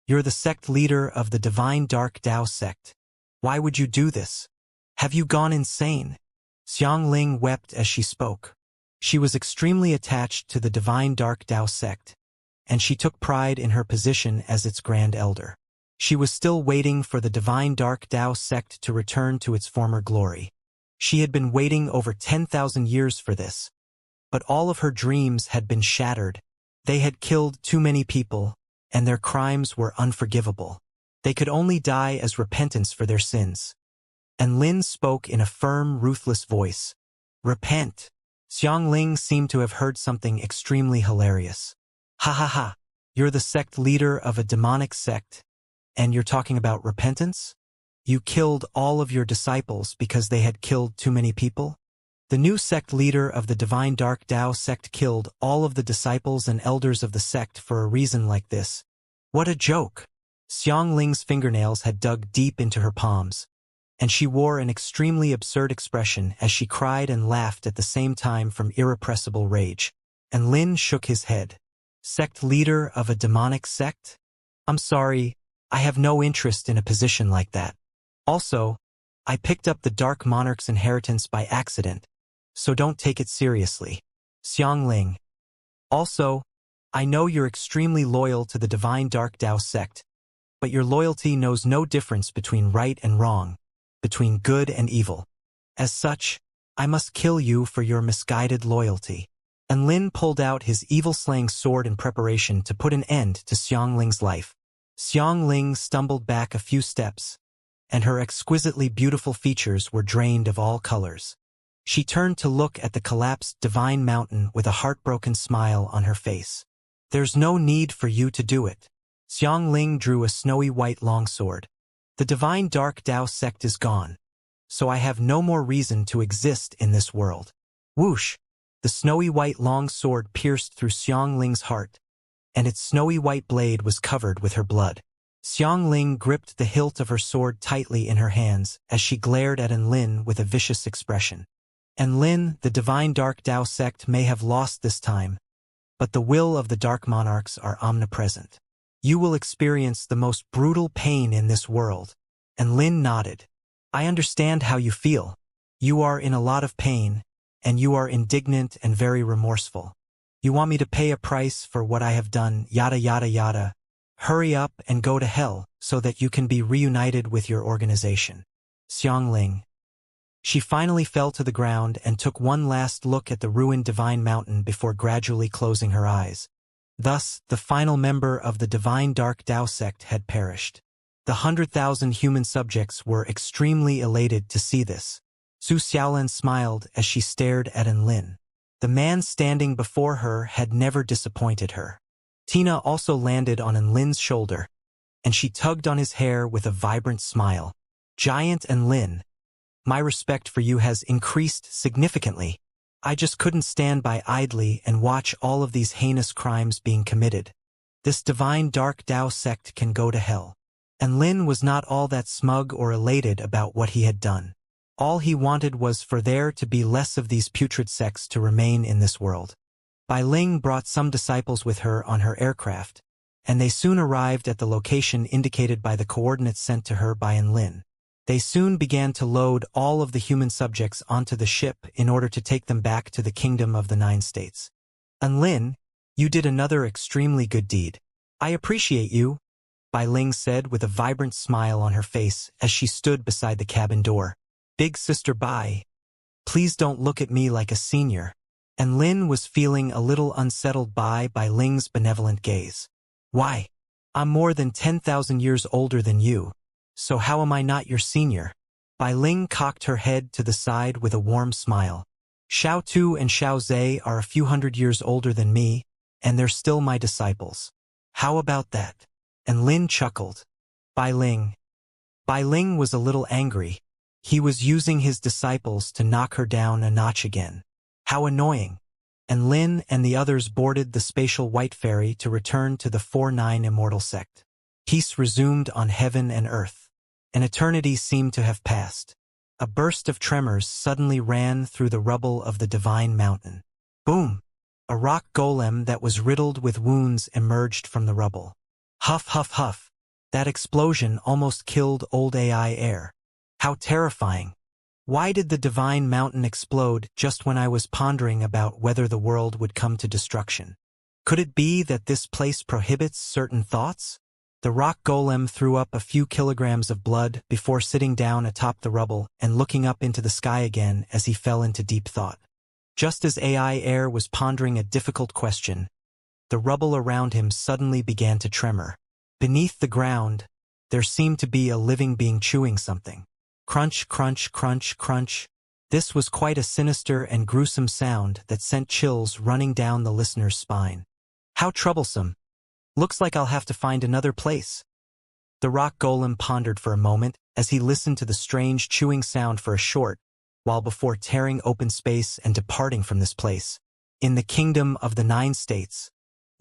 Speaker 1: You're the sect leader of the divine Dark Dao sect. Why would you do this? Have you gone insane?" Xiangling wept as she spoke. She was extremely attached to the divine Dark Dao sect, and she took pride in her position as its grand elder. She was still waiting for the divine Dark Dao sect to return to its former glory. She had been waiting over 10,000 years for this, but all of her dreams had been shattered. They had killed too many people, and their crimes were unforgivable. They could only die as repentance for their sins. And Lin spoke in a firm, ruthless voice. "Repent." Xiangling seemed to have heard something extremely hilarious. "Ha ha ha, you're the sect leader of a demonic sect, and you're talking about repentance? You killed all of your disciples because they had killed too many people? The new sect leader of the divine Dark Dao sect killed all of the disciples and elders of the sect for a reason like this. What a joke!" Xiangling's fingernails had dug deep into her palms, and she wore an extremely absurd expression as she cried and laughed at the same time from irrepressible rage. And Lin shook his head. Sect leader of a demonic sect? I'm sorry, I have no interest in a position like that. Also, I picked up the Dark Monarch's inheritance by accident, so don't take it seriously. Xiangling. Also, I know you're extremely loyal to the Divine Dark Dao sect, but your loyalty knows no difference between right and wrong, between good and evil. As such, I must kill you for your misguided loyalty. And Lin pulled out his evil-slaying sword in preparation to put an end to Xiangling's life. Xiangling stumbled back a few steps, and her exquisitely beautiful features were drained of all colors. She turned to look at the collapsed divine mountain with a heartbroken smile on her face. There's no need for you to do it. Xiangling drew a snowy white longsword. The divine dark Dao sect is gone, so I have no more reason to exist in this world. Whoosh! The snowy white long sword pierced through Xiangling's heart, and its snowy white blade was covered with her blood. Xiangling gripped the hilt of her sword tightly in her hands as she glared at Enlin with a vicious expression. Enlin, the divine dark Dao sect may have lost this time, but the will of the Dark Monarchs are omnipresent. You will experience the most brutal pain in this world. Enlin nodded. I understand how you feel. You are in a lot of pain, and you are indignant and very remorseful. You want me to pay a price for what I have done, yada yada yada. Hurry up and go to hell so that you can be reunited with your organization. Xiangling. She finally fell to the ground and took one last look at the ruined divine mountain before gradually closing her eyes. Thus, the final member of the divine dark Dao sect had perished. The 100,000 human subjects were extremely elated to see this. Su Xiaolin smiled as she stared at Enlin. The man standing before her had never disappointed her. Tina also landed on Enlin's shoulder, and she tugged on his hair with a vibrant smile. Giant Enlin, my respect for you has increased significantly. I just couldn't stand by idly and watch all of these heinous crimes being committed. This divine dark Dao sect can go to hell. Enlin was not all that smug or elated about what he had done. All he wanted was for there to be less of these putrid sects to remain in this world. Bai Ling brought some disciples with her on her aircraft, and they soon arrived at the location indicated by the coordinates sent to her by Enlin. They soon began to load all of the human subjects onto the ship in order to take them back to the Kingdom of the Nine States. Enlin, you did another extremely good deed. I appreciate you, Bai Ling said with a vibrant smile on her face as she stood beside the cabin door. Big Sister Bai, please don't look at me like a senior. Enlin was feeling a little unsettled by Bai Ling's benevolent gaze. Why? I'm more than 10,000 years older than you, so how am I not your senior? Bai Ling cocked her head to the side with a warm smile. Xiao Tu and Xiao Zhe are a few hundred years older than me, and they're still my disciples. How about that? Enlin chuckled. Bai Ling. Bai Ling was a little angry. He was using his disciples to knock her down a notch again. How annoying. Enlin and the others boarded the spatial white ferry to return to the 4-9 Immortal sect. Peace resumed on heaven and earth. An eternity seemed to have passed. A burst of tremors suddenly ran through the rubble of the divine mountain. Boom! A rock golem that was riddled with wounds emerged from the rubble. Huff, huff, huff. That explosion almost killed old AI Air. How terrifying. Why did the divine mountain explode just when I was pondering about whether the world would come to destruction? Could it be that this place prohibits certain thoughts? The rock golem threw up a few kilograms of blood before sitting down atop the rubble and looking up into the sky again as he fell into deep thought. Just as AI Air was pondering a difficult question, the rubble around him suddenly began to tremor. Beneath the ground, there seemed to be a living being chewing something. Crunch, crunch, crunch, crunch. This was quite a sinister and gruesome sound that sent chills running down the listener's spine. How troublesome. Looks like I'll have to find another place. The rock golem pondered for a moment as he listened to the strange chewing sound for a short while before tearing open space and departing from this place. In the Kingdom of the Nine States,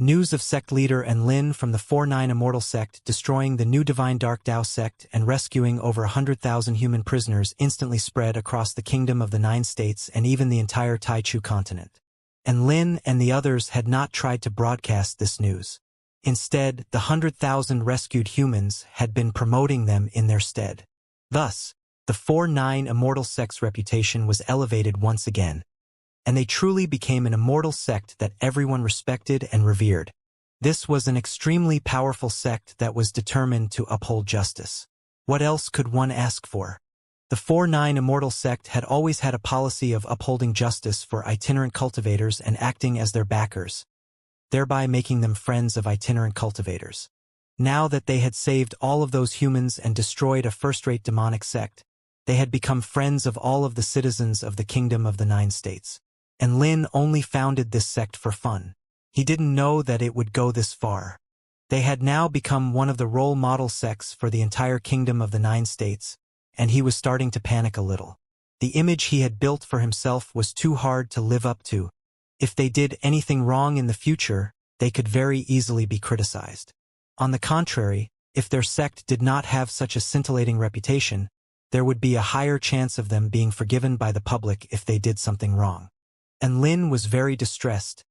Speaker 1: News of sect leader Enlin from the 4-9 Immortal sect destroying the new Divine Dark Dao sect and rescuing over 100,000 human prisoners instantly spread across the Kingdom of the Nine States and even the entire Taichu continent. Enlin and the others had not tried to broadcast this news. Instead, the 100,000 rescued humans had been promoting them in their stead. Thus, the 4-9 Immortal sect's reputation was elevated once again, and they truly became an immortal sect that everyone respected and revered. This was an extremely powerful sect that was determined to uphold justice. What else could one ask for? The 4-9 Immortal sect had always had a policy of upholding justice for itinerant cultivators and acting as their backers, thereby making them friends of itinerant cultivators. Now that they had saved all of those humans and destroyed a first-rate demonic sect, they had become friends of all of the citizens of the Kingdom of the Nine States. And Lin only founded this sect for fun. He didn't know that it would go this far. They had now become one of the role model sects for the entire Kingdom of the Nine States, and he was starting to panic a little. The image he had built for himself was too hard to live up to. If they did anything wrong in the future, they could very easily be criticized. On the contrary, if their sect did not have such a scintillating reputation, there would be a higher chance of them being forgiven by the public if they did something wrong. And Lin was very distressed,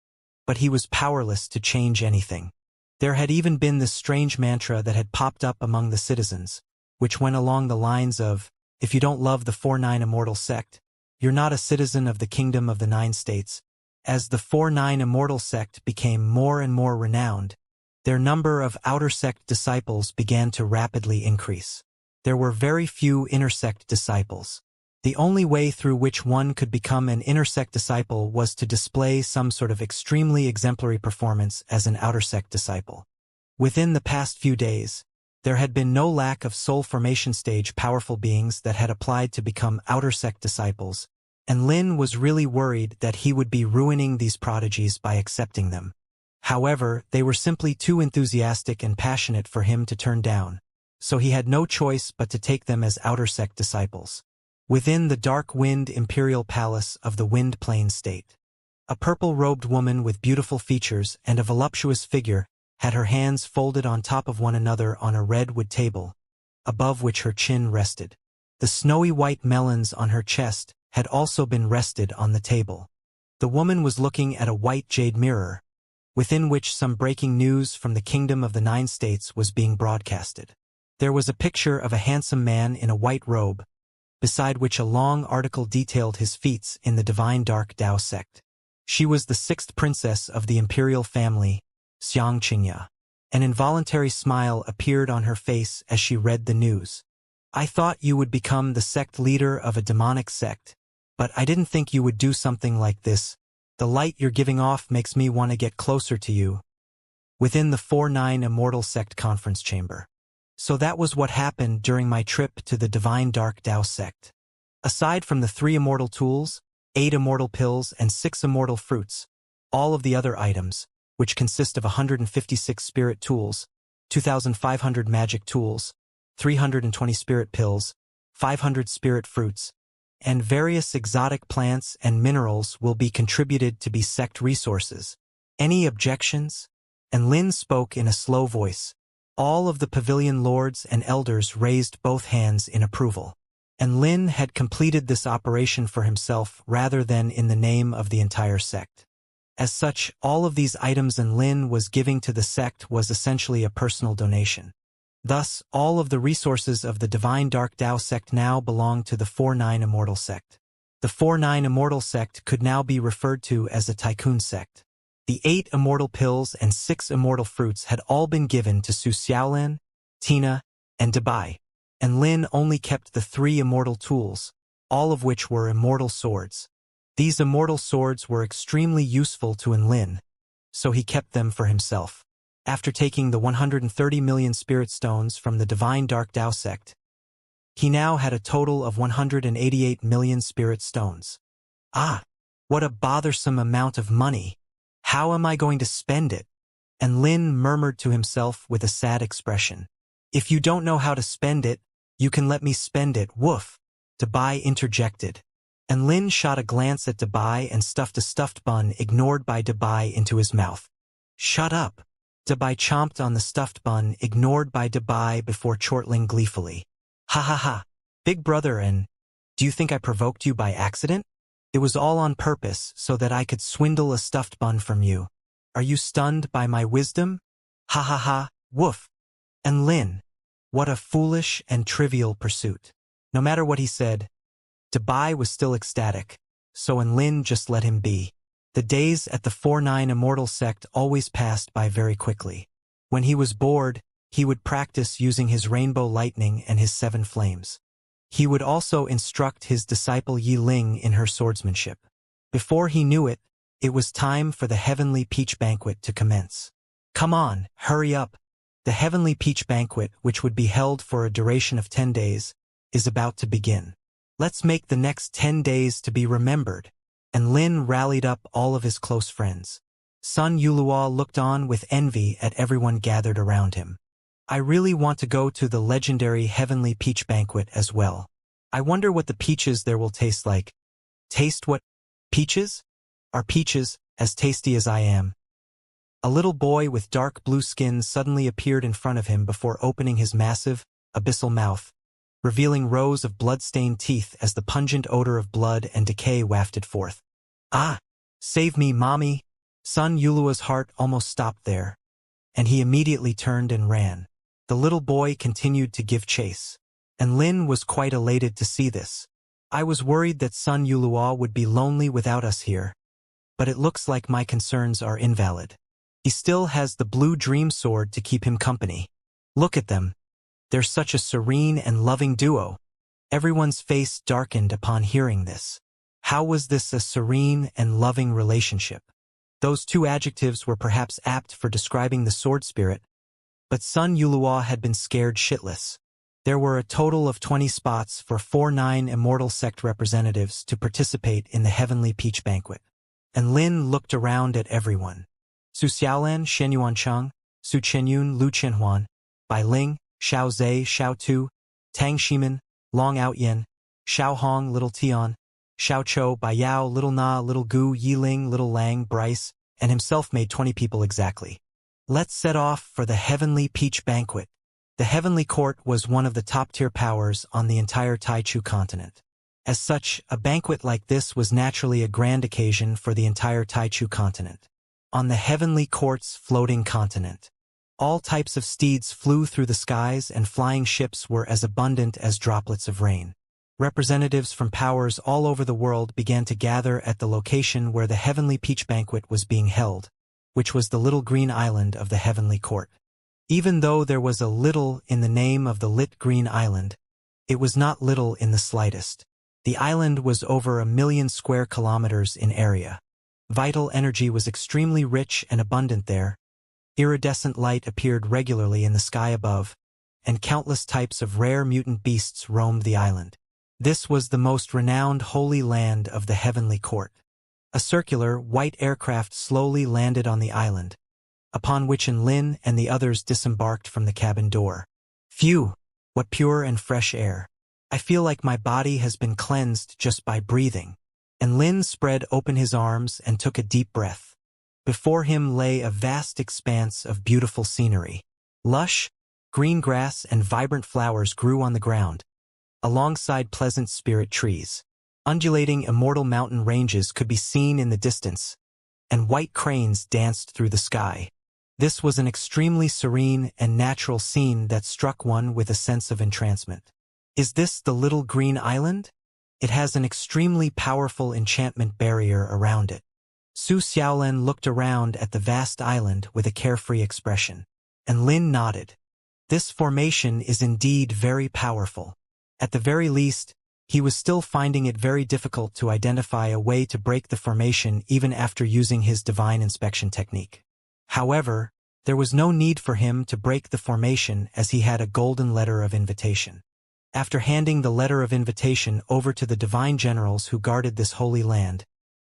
Speaker 1: but he was powerless to change anything. There had even been this strange mantra that had popped up among the citizens, which went along the lines of, if you don't love the 4-9 Immortal sect, you're not a citizen of the Kingdom of the Nine States. As the 4-9 Immortal sect became more and more renowned, their number of outer sect disciples began to rapidly increase. There were very few inner sect disciples. The only way through which one could become an inner sect disciple was to display some sort of extremely exemplary performance as an outer sect disciple. Within the past few days, there had been no lack of soul formation stage powerful beings that had applied to become outer sect disciples, and Lin was really worried that he would be ruining these prodigies by accepting them. However, they were simply too enthusiastic and passionate for him to turn down, so he had no choice but to take them as outer sect disciples. Within the dark wind imperial palace of the Wind Plain state, a purple-robed woman with beautiful features and a voluptuous figure had her hands folded on top of one another on a red wood table, above which her chin rested. The snowy white melons on her chest had also been rested on the table. The woman was looking at a white jade mirror, within which some breaking news from the Kingdom of the Nine States was being broadcasted. There was a picture of a handsome man in a white robe, beside which a long article detailed his feats in the Divine Dark Dao sect. She was the sixth princess of the imperial family, Xianxia. An involuntary smile appeared on her face as she read the news. I thought you would become the sect leader of a demonic sect, but I didn't think you would do something like this. The light you're giving off makes me want to get closer to you. Within the 4-9 Immortal sect conference chamber. So that was what happened during my trip to the Divine Dark Dao sect. Aside from the 3 immortal tools, 8 immortal pills and 6 immortal fruits, all of the other items, which consist of 156 spirit tools, 2,500 magic tools, 320 spirit pills, 500 spirit fruits, and various exotic plants and minerals will be contributed to be sect resources. Any objections? And Lin spoke in a slow voice. All of the pavilion lords and elders raised both hands in approval. And Lin had completed this operation for himself rather than in the name of the entire sect. As such, all of these items Lin was giving to the sect was essentially a personal donation. Thus, all of the resources of the Divine Dark Dao sect now belonged to the 4-9 Immortal sect. The 4-9 Immortal sect could now be referred to as a tycoon sect. The 8 immortal pills and 6 immortal fruits had all been given to Su Xiaolin, Tina, and Dabai, and Lin only kept the 3 immortal tools, all of which were immortal swords. These immortal swords were extremely useful to Lin, so he kept them for himself. After taking the 130 million spirit stones from the Divine Dark Dao sect, he now had a total of 188 million spirit stones. Ah, what a bothersome amount of money! How am I going to spend it? And Lin murmured to himself with a sad expression. If you don't know how to spend it, you can let me spend it, woof, Dabai interjected. And Lin shot a glance at Dabai and stuffed a stuffed bun ignored by Dabai into his mouth. Shut up. Dabai chomped on the stuffed bun, ignored by Dabai before chortling gleefully. Ha ha ha. Big brother, and do you think I provoked you by accident? It was all on purpose so that I could swindle a stuffed bun from you. Are you stunned by my wisdom? Ha ha ha, woof. And Lin. What a foolish and trivial pursuit. No matter what he said, Dabai was still ecstatic, so Lin just let him be. The days at the 4-9 Immortal sect always passed by very quickly. When he was bored, he would practice using his rainbow lightning and his 7 flames. He would also instruct his disciple Yi Ling in her swordsmanship. Before he knew it, it was time for the Heavenly Peach Banquet to commence. Come on, hurry up. The Heavenly Peach Banquet, which would be held for a duration of 10 days, is about to begin. Let's make the next 10 days to be remembered. And Lin rallied up all of his close friends. Sun Yulua looked on with envy at everyone gathered around him. I really want to go to the legendary Heavenly Peach Banquet as well. I wonder what the peaches there will taste like. Taste what? Peaches? Are peaches as tasty as I am? A little boy with dark blue skin suddenly appeared in front of him before opening his massive, abyssal mouth, revealing rows of blood-stained teeth as the pungent odor of blood and decay wafted forth. Ah! Save me, mommy! Sun Yulua's heart almost stopped there, and he immediately turned and ran. The little boy continued to give chase, and Lin was quite elated to see this. I was worried that Sun Yulua would be lonely without us here, but it looks like my concerns are invalid. He still has the blue dream sword to keep him company. Look at them. They're such a serene and loving duo. Everyone's face darkened upon hearing this. How was this a serene and loving relationship? Those 2 adjectives were perhaps apt for describing the sword spirit, but Sun Yulua had been scared shitless. There were a total of 20 spots for 4-9 Immortal sect representatives to participate in the Heavenly Peach Banquet. And Lin looked around at everyone. Su Xiaolan, Shen Yuancheng, Su Chenyun, Lu Qianhuan, Bai Ling, Xiao Zhe, Xiao Tu, Tang Shimin, Long Outyen, Xiao Hong, Little Tian, Xiao Chou, Bai Yao, Little Na, Little Gu, Yi Ling, Little Lang, Bryce, and himself made 20 people exactly. Let's set off for the Heavenly Peach Banquet. The Heavenly Court was one of the top-tier powers on the entire Taichu continent. As such, a banquet like this was naturally a grand occasion for the entire Taichu continent. On the Heavenly Court's floating continent, all types of steeds flew through the skies and flying ships were as abundant as droplets of rain. Representatives from powers all over the world began to gather at the location where the Heavenly Peach Banquet was being held, which was the little green island of the Heavenly Court. Even though there was a little in the name of the lit green island, it was not little in the slightest. The island was over 1 million square kilometers in area. Vital energy was extremely rich and abundant there. Iridescent light appeared regularly in the sky above, and countless types of rare mutant beasts roamed the island. This was the most renowned holy land of the Heavenly Court. A circular, white aircraft slowly landed on the island, upon which Lin and the others disembarked from the cabin door. Phew! What pure and fresh air. I feel like my body has been cleansed just by breathing. And Lin spread open his arms and took a deep breath. Before him lay a vast expanse of beautiful scenery. Lush, green grass and vibrant flowers grew on the ground, alongside pleasant spirit trees. Undulating immortal mountain ranges could be seen in the distance, and white cranes danced through the sky. This was an extremely serene and natural scene that struck one with a sense of entrancement. Is this the little green island? It has an extremely powerful enchantment barrier around it. Su Xiaolan looked around at the vast island with a carefree expression, and Lin nodded. This formation is indeed very powerful. At the very least, he was still finding it very difficult to identify a way to break the formation even after using his divine inspection technique. However, there was no need for him to break the formation as he had a golden letter of invitation. After handing the letter of invitation over to the divine generals who guarded this holy land,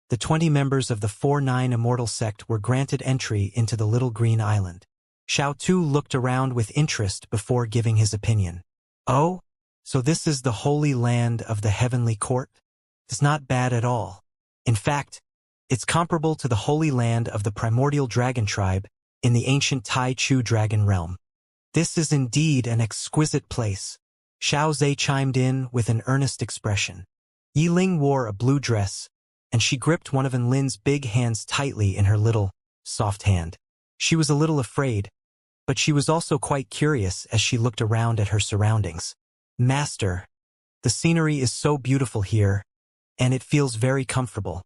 Speaker 1: the 20 members of the 4-9 Immortal sect were granted entry into the little green island. Xiao Tu looked around with interest before giving his opinion. Oh? So this is the holy land of the Heavenly Court? It's not bad at all. In fact, it's comparable to the holy land of the primordial dragon tribe in the ancient Tai Chu dragon realm. This is indeed an exquisite place. Xiao Zhe chimed in with an earnest expression. Yi Ling wore a blue dress, and she gripped one of Lin's big hands tightly in her little, soft hand. She was a little afraid, but she was also quite curious as she looked around at her surroundings. Master, the scenery is so beautiful here, and it feels very comfortable.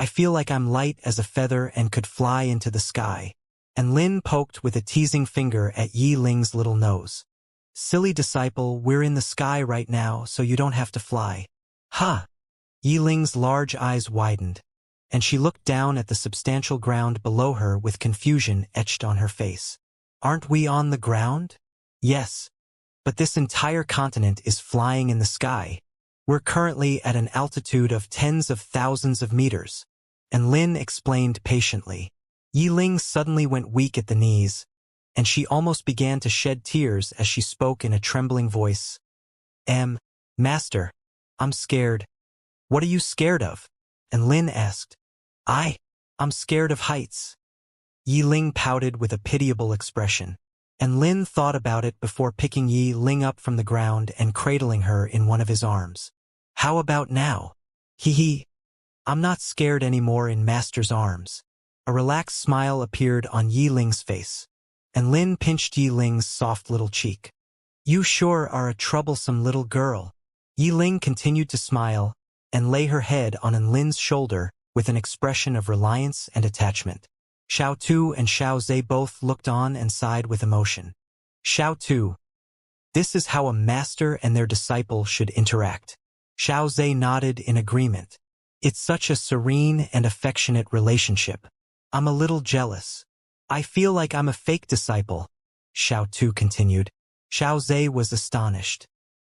Speaker 1: I feel like I'm light as a feather and could fly into the sky. And Lin poked with a teasing finger at Yi Ling's little nose. Silly disciple, we're in the sky right now, so you don't have to fly. Huh. Yi Ling's large eyes widened, and she looked down at the substantial ground below her with confusion etched on her face. Aren't we on the ground? Yes. But this entire continent is flying in the sky. We're currently at an altitude of tens of thousands of meters. And Lin explained patiently. Yi Ling suddenly went weak at the knees, and she almost began to shed tears as she spoke in a trembling voice. Master, I'm scared. What are you scared of? And Lin asked. I'm scared of heights. Yi Ling pouted with a pitiable expression, and Lin thought about it before picking Yi Ling up from the ground and cradling her in one of his arms. How about now? Hee. I'm not scared anymore in Master's arms. A relaxed smile appeared on Yi Ling's face, and Lin pinched Yi Ling's soft little cheek. You sure are a troublesome little girl. Yi Ling continued to smile and lay her head on Lin's shoulder with an expression of reliance and attachment. Xiao Tu and Xiao Zhe both looked on and sighed with emotion. Xiao Tu. This is how a master and their disciple should interact. Xiao Zhe nodded in agreement. It's such a serene and affectionate relationship. I'm a little jealous. I feel like I'm a fake disciple, Xiao Tu continued. Xiao Zhe was astonished.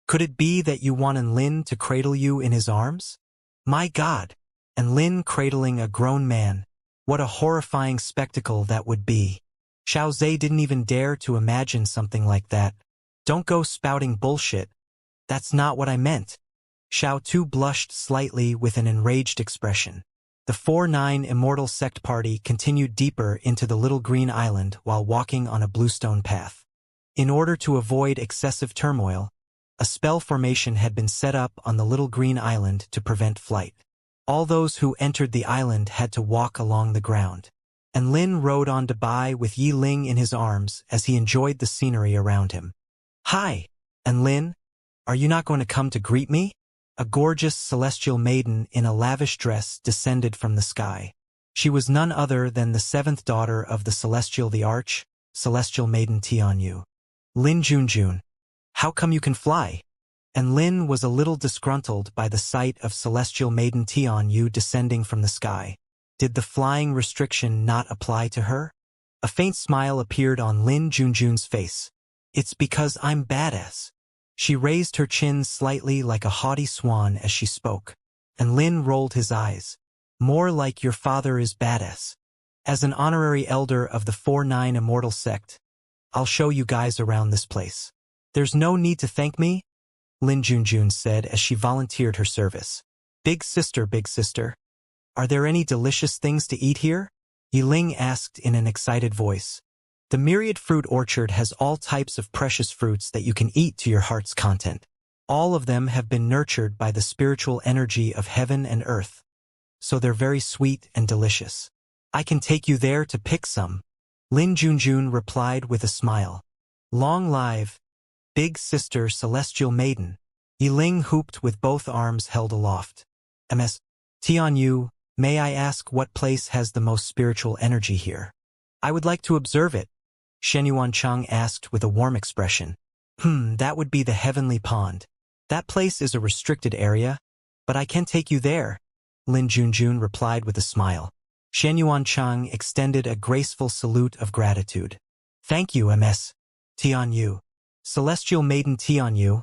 Speaker 1: Could it be that you want Lin to cradle you in his arms? My God! And Lin cradling a grown man. What a horrifying spectacle that would be. Xiao Zhe didn't even dare to imagine something like that. Don't go spouting bullshit. That's not what I meant. Xiao Tu blushed slightly with an enraged expression. The 4-9 Immortal sect party continued deeper into the little green island while walking on a bluestone path. In order to avoid excessive turmoil, a spell formation had been set up on the little green island to prevent flight. All those who entered the island had to walk along the ground. And Lin rode on by with Yi Ling in his arms as he enjoyed the scenery around him. Hi, and Lin, are you not going to come to greet me? A gorgeous celestial maiden in a lavish dress descended from the sky. She was none other than the seventh daughter of the celestial celestial maiden Tianyu. Lin Junjun. How come you can fly? And Lin was a little disgruntled by the sight of celestial maiden Tianyu descending from the sky. Did the flying restriction not apply to her? A faint smile appeared on Lin Junjun's face. It's because I'm badass. She raised her chin slightly like a haughty swan as she spoke, and Lin rolled his eyes. More like your father is badass. As an honorary elder of the 4-9 Immortal sect, I'll show you guys around this place. There's no need to thank me, Lin Junjun said as she volunteered her service. Big sister, are there any delicious things to eat here? Yi Ling asked in an excited voice. The myriad fruit orchard has all types of precious fruits that you can eat to your heart's content. All of them have been nurtured by the spiritual energy of heaven and earth, so they're very sweet and delicious. I can take you there to pick some, Lin Junjun replied with a smile. Long live, big sister celestial maiden. Yi Ling hooped with both arms held aloft. Ms. Tianyu, may I ask what place has the most spiritual energy here? I would like to observe it, Shenyuan Cheng asked with a warm expression. That would be the Heavenly Pond. That place is a restricted area, but I can take you there, Lin Junjun replied with a smile. Shenyuan Cheng extended a graceful salute of gratitude. Thank you, Ms. Tianyu. Celestial Maiden Tianyu,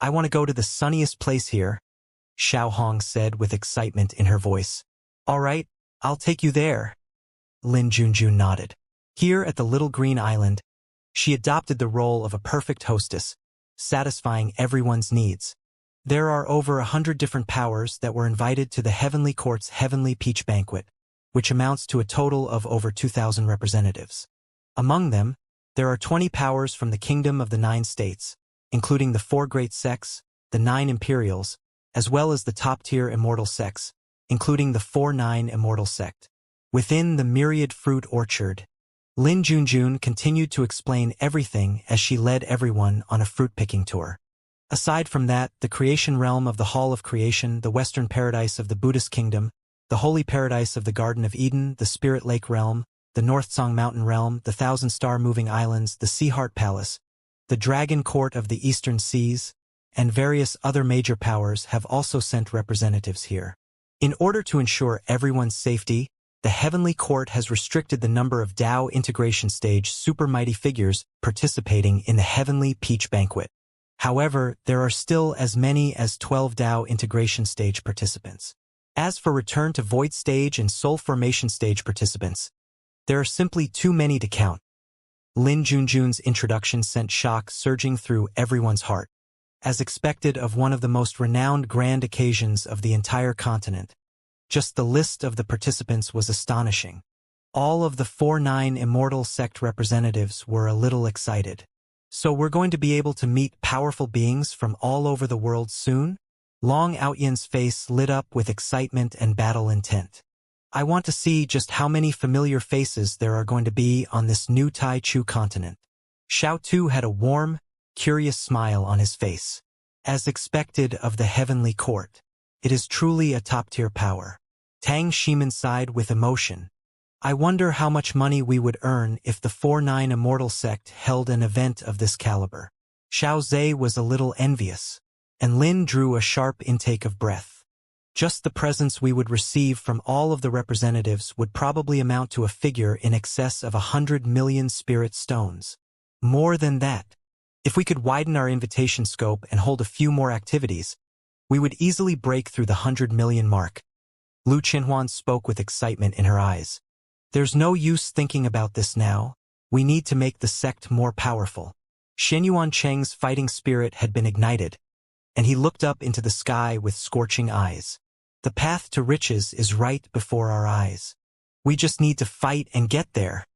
Speaker 1: I want to go to the sunniest place here, Xiao Hong said with excitement in her voice. All right, I'll take you there. Lin Junjun nodded. Here at the little green island, she adopted the role of a perfect hostess, satisfying everyone's needs. There are over 100 different powers that were invited to the Heavenly Court's Heavenly Peach Banquet, which amounts to a total of over 2,000 representatives. Among them, there are 20 powers from the kingdom of the 9 states, including the 4 great sects, the 9 imperials, as well as the top-tier immortal sects, including the 4-9 immortal sect. Within the myriad fruit orchard, Lin Junjun continued to explain everything as she led everyone on a fruit-picking tour. Aside from that, the creation realm of the Hall of Creation, the western paradise of the Buddhist kingdom, the holy paradise of the Garden of Eden, the Spirit Lake realm, the Northsong Mountain realm, the Thousand-Star Moving Islands, the Sea Heart Palace, the Dragon Court of the Eastern Seas, and various other major powers have also sent representatives here. In order to ensure everyone's safety, the Heavenly Court has restricted the number of Dao Integration Stage super mighty figures participating in the Heavenly Peach Banquet. However, there are still as many as 12 Dao Integration Stage participants. As for Return to Void Stage and Soul Formation Stage participants, there are simply too many to count. Lin Junjun's introduction sent shock surging through everyone's heart. As expected of one of the most renowned grand occasions of the entire continent, just the list of the participants was astonishing. All of the 4-9 Immortal sect representatives were a little excited. So we're going to be able to meet powerful beings from all over the world soon? Long Outyan's face lit up with excitement and battle intent. I want to see just how many familiar faces there are going to be on this new Tai Chu continent. Xiao Tu had a warm, curious smile on his face. As expected of the Heavenly Court, it is truly a top-tier power. Tang Shiman sighed with emotion. I wonder how much money we would earn if the 4-9 Immortal sect held an event of this caliber. Xiao Zhe was a little envious, and Lin drew a sharp intake of breath. Just the presents we would receive from all of the representatives would probably amount to a figure in excess of 100 million spirit stones. More than that. If we could widen our invitation scope and hold a few more activities, we would easily break through the 100 million mark. Lu Qinhuan spoke with excitement in her eyes. There's no use thinking about this now. We need to make the sect more powerful. Xianyuan Cheng's fighting spirit had been ignited, and he looked up into the sky with scorching eyes. The path to riches is right before our eyes. We just need to fight and get there.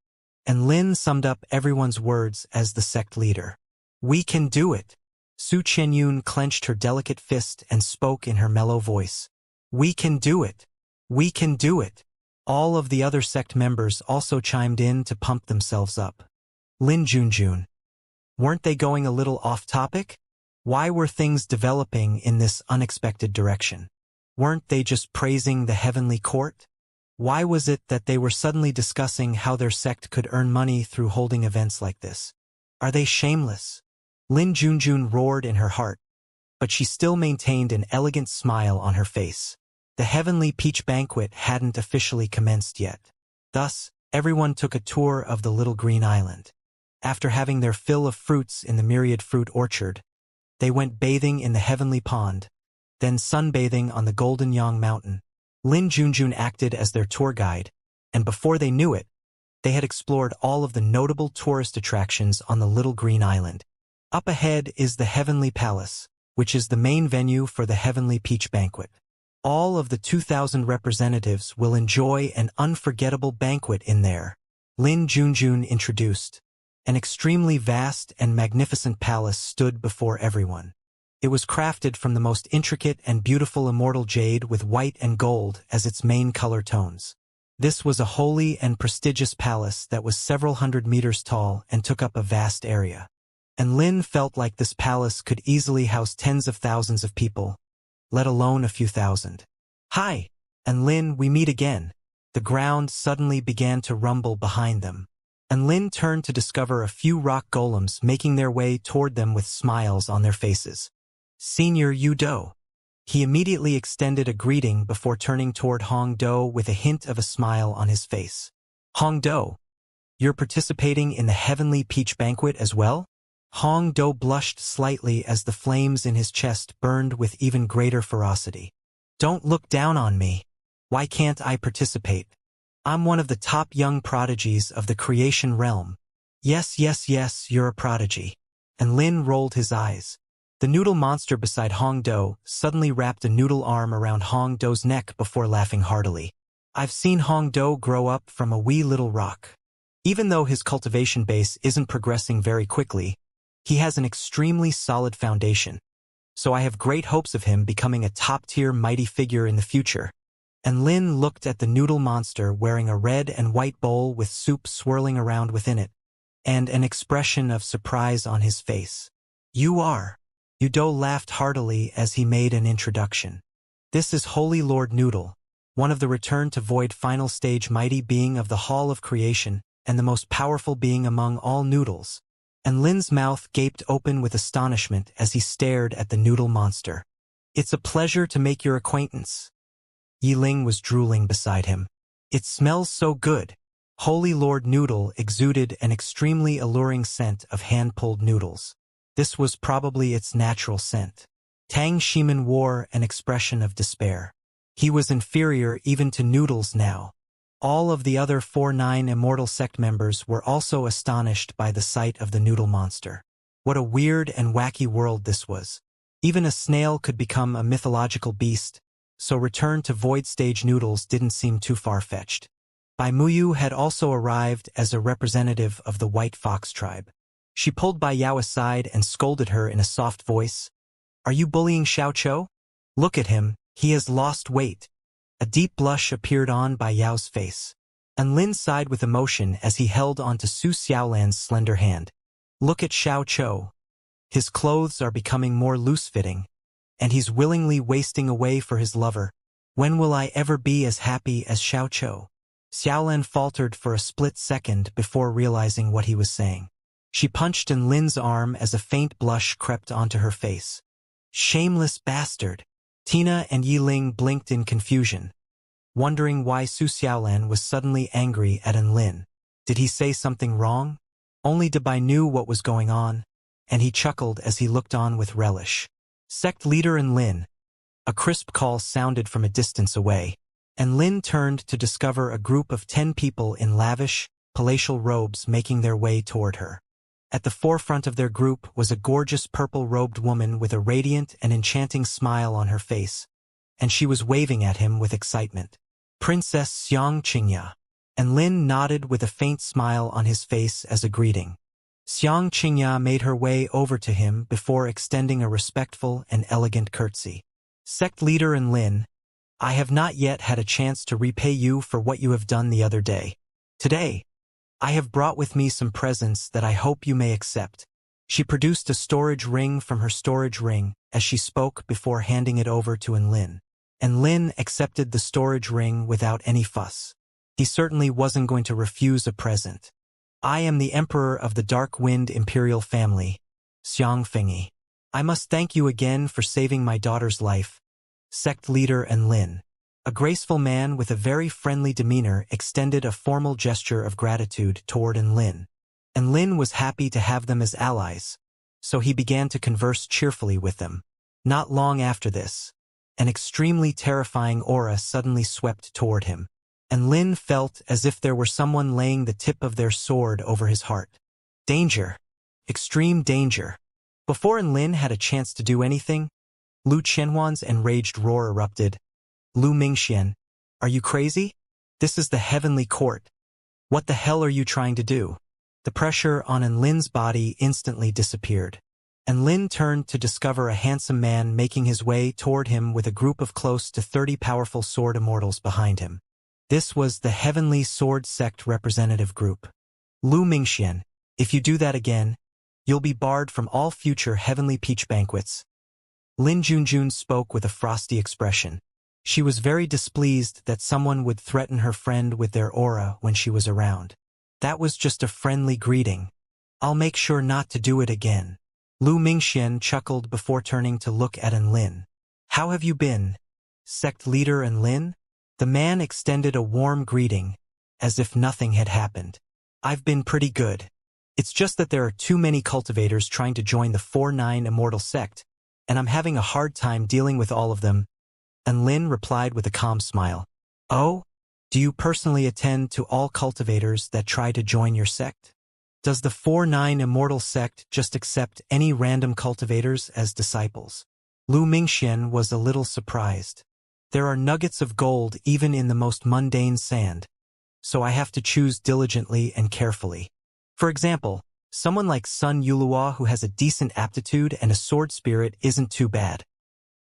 Speaker 1: And Lin summed up everyone's words as the sect leader. We can do it. Su Qianyun clenched her delicate fist and spoke in her mellow voice. We can do it. We can do it. All of the other sect members also chimed in to pump themselves up. Lin Junjun. Weren't they going a little off topic? Why were things developing in this unexpected direction? Weren't they just praising the Heavenly Court? Why was it that they were suddenly discussing how their sect could earn money through holding events like this? Are they shameless? Lin Junjun roared in her heart, but she still maintained an elegant smile on her face. The Heavenly Peach Banquet hadn't officially commenced yet. Thus, everyone took a tour of the little green island. After having their fill of fruits in the myriad fruit orchard, they went bathing in the Heavenly Pond, then sunbathing on the Golden Yang Mountain. Lin Junjun acted as their tour guide, and before they knew it, they had explored all of the notable tourist attractions on the little green island. Up ahead is the Heavenly Palace, which is the main venue for the Heavenly Peach Banquet. All of the 2,000 representatives will enjoy an unforgettable banquet in there. Lin Junjun introduced. An extremely vast and magnificent palace stood before everyone. It was crafted from the most intricate and beautiful immortal jade with white and gold as its main color tones. This was a holy and prestigious palace that was several hundred meters tall and took up a vast area. And Lin felt like this palace could easily house tens of thousands of people, let alone a few thousand. Hi, and Lin, we meet again. The ground suddenly began to rumble behind them, and Lin turned to discover a few rock golems making their way toward them with smiles on their faces. Senior Yu Do. He immediately extended a greeting before turning toward Hong Do with a hint of a smile on his face. Hong Do, you're participating in the Heavenly Peach Banquet as well? Hong Do blushed slightly as the flames in his chest burned with even greater ferocity. Don't look down on me. Why can't I participate? I'm one of the top young prodigies of the creation realm. Yes, yes, yes, you're a prodigy. And Lin rolled his eyes. The noodle monster beside Hong Do suddenly wrapped a noodle arm around Hong Do's neck before laughing heartily. I've seen Hong Do grow up from a wee little rock. Even though his cultivation base isn't progressing very quickly, he has an extremely solid foundation, so I have great hopes of him becoming a top-tier mighty figure in the future. And Lin looked at the noodle monster wearing a red and white bowl with soup swirling around within it, and an expression of surprise on his face. You are. Udo laughed heartily as he made an introduction. This is Holy Lord Noodle, one of the Return to Void final stage mighty being of the Hall of Creation, and the most powerful being among all noodles. And Lin's mouth gaped open with astonishment as he stared at the noodle monster. It's a pleasure to make your acquaintance. Yiling was drooling beside him. It smells so good. Holy Lord Noodle exuded an extremely alluring scent of hand-pulled noodles. This was probably its natural scent. Tang Shimin wore an expression of despair. He was inferior even to noodles now. All of the other 4-9 Immortal sect members were also astonished by the sight of the noodle monster. What a weird and wacky world this was. Even a snail could become a mythological beast, so Return to Void stage noodles didn't seem too far-fetched. Bai Muyu had also arrived as a representative of the White Fox tribe. She pulled Bai Yao aside and scolded her in a soft voice. Are you bullying Xiao Chou? Look at him, he has lost weight. A deep blush appeared on Bai Yao's face. And Lin sighed with emotion as he held onto Su Xiaolan's slender hand. Look at Xiao Chou. His clothes are becoming more loose-fitting, and he's willingly wasting away for his lover. When will I ever be as happy as Xiao Chou? Xiaolan faltered for a split second before realizing what he was saying. She punched in Lin's arm as a faint blush crept onto her face. Shameless bastard! Tina and Yiling blinked in confusion, wondering why Su Xiaolan was suddenly angry at Lin. Did he say something wrong? Only Bai knew what was going on, and he chuckled as he looked on with relish. Sect leader Lin. A crisp call sounded from a distance away, and Lin turned to discover a group of 10 people in lavish, palatial robes making their way toward her. At the forefront of their group was a gorgeous purple-robed woman with a radiant and enchanting smile on her face, and she was waving at him with excitement. Princess Xianxia. And Lin nodded with a faint smile on his face as a greeting. Xianxia made her way over to him before extending a respectful and elegant curtsy. Sect leader Lin, I have not yet had a chance to repay you for what you have done the other day. Today, I have brought with me some presents that I hope you may accept. She produced a storage ring from her storage ring as she spoke before handing it over to Lin. And Lin accepted the storage ring without any fuss. He certainly wasn't going to refuse a present. I am the Emperor of the Dark Wind Imperial Family, Xiang Fengyi. I must thank you again for saving my daughter's life. Sect leader Lin. A graceful man with a very friendly demeanor extended a formal gesture of gratitude toward Lin. And Lin was happy to have them as allies, so he began to converse cheerfully with them. Not long after this, an extremely terrifying aura suddenly swept toward him, and Lin felt as if there were someone laying the tip of their sword over his heart. Danger. Extreme danger. Before Lin had a chance to do anything, Lu Qianhuan's enraged roar erupted. Lu Mingxian, are you crazy? This is the heavenly court. What the hell are you trying to do? The pressure on Lin's body instantly disappeared, and Lin turned to discover a handsome man making his way toward him with a group of close to 30 powerful sword immortals behind him. This was the Heavenly Sword Sect representative group. Lu Mingxian, if you do that again, you'll be barred from all future Heavenly Peach banquets. Lin Junjun spoke with a frosty expression. She was very displeased that someone would threaten her friend with their aura when she was around. That was just a friendly greeting. I'll make sure not to do it again. Lu Mingxian chuckled before turning to look at Lin. How have you been, sect leader Lin? The man extended a warm greeting, as if nothing had happened. I've been pretty good. It's just that there are too many cultivators trying to join the 4-9 Immortal sect, and I'm having a hard time dealing with all of them. And Lin replied with a calm smile. Oh? Do you personally attend to all cultivators that try to join your sect? Does the 4-9 Immortal sect just accept any random cultivators as disciples? Lu Mingxian was a little surprised. There are nuggets of gold even in the most mundane sand. so I have to choose diligently and carefully. For example, someone like Sun Yulua who has a decent aptitude and a sword spirit isn't too bad.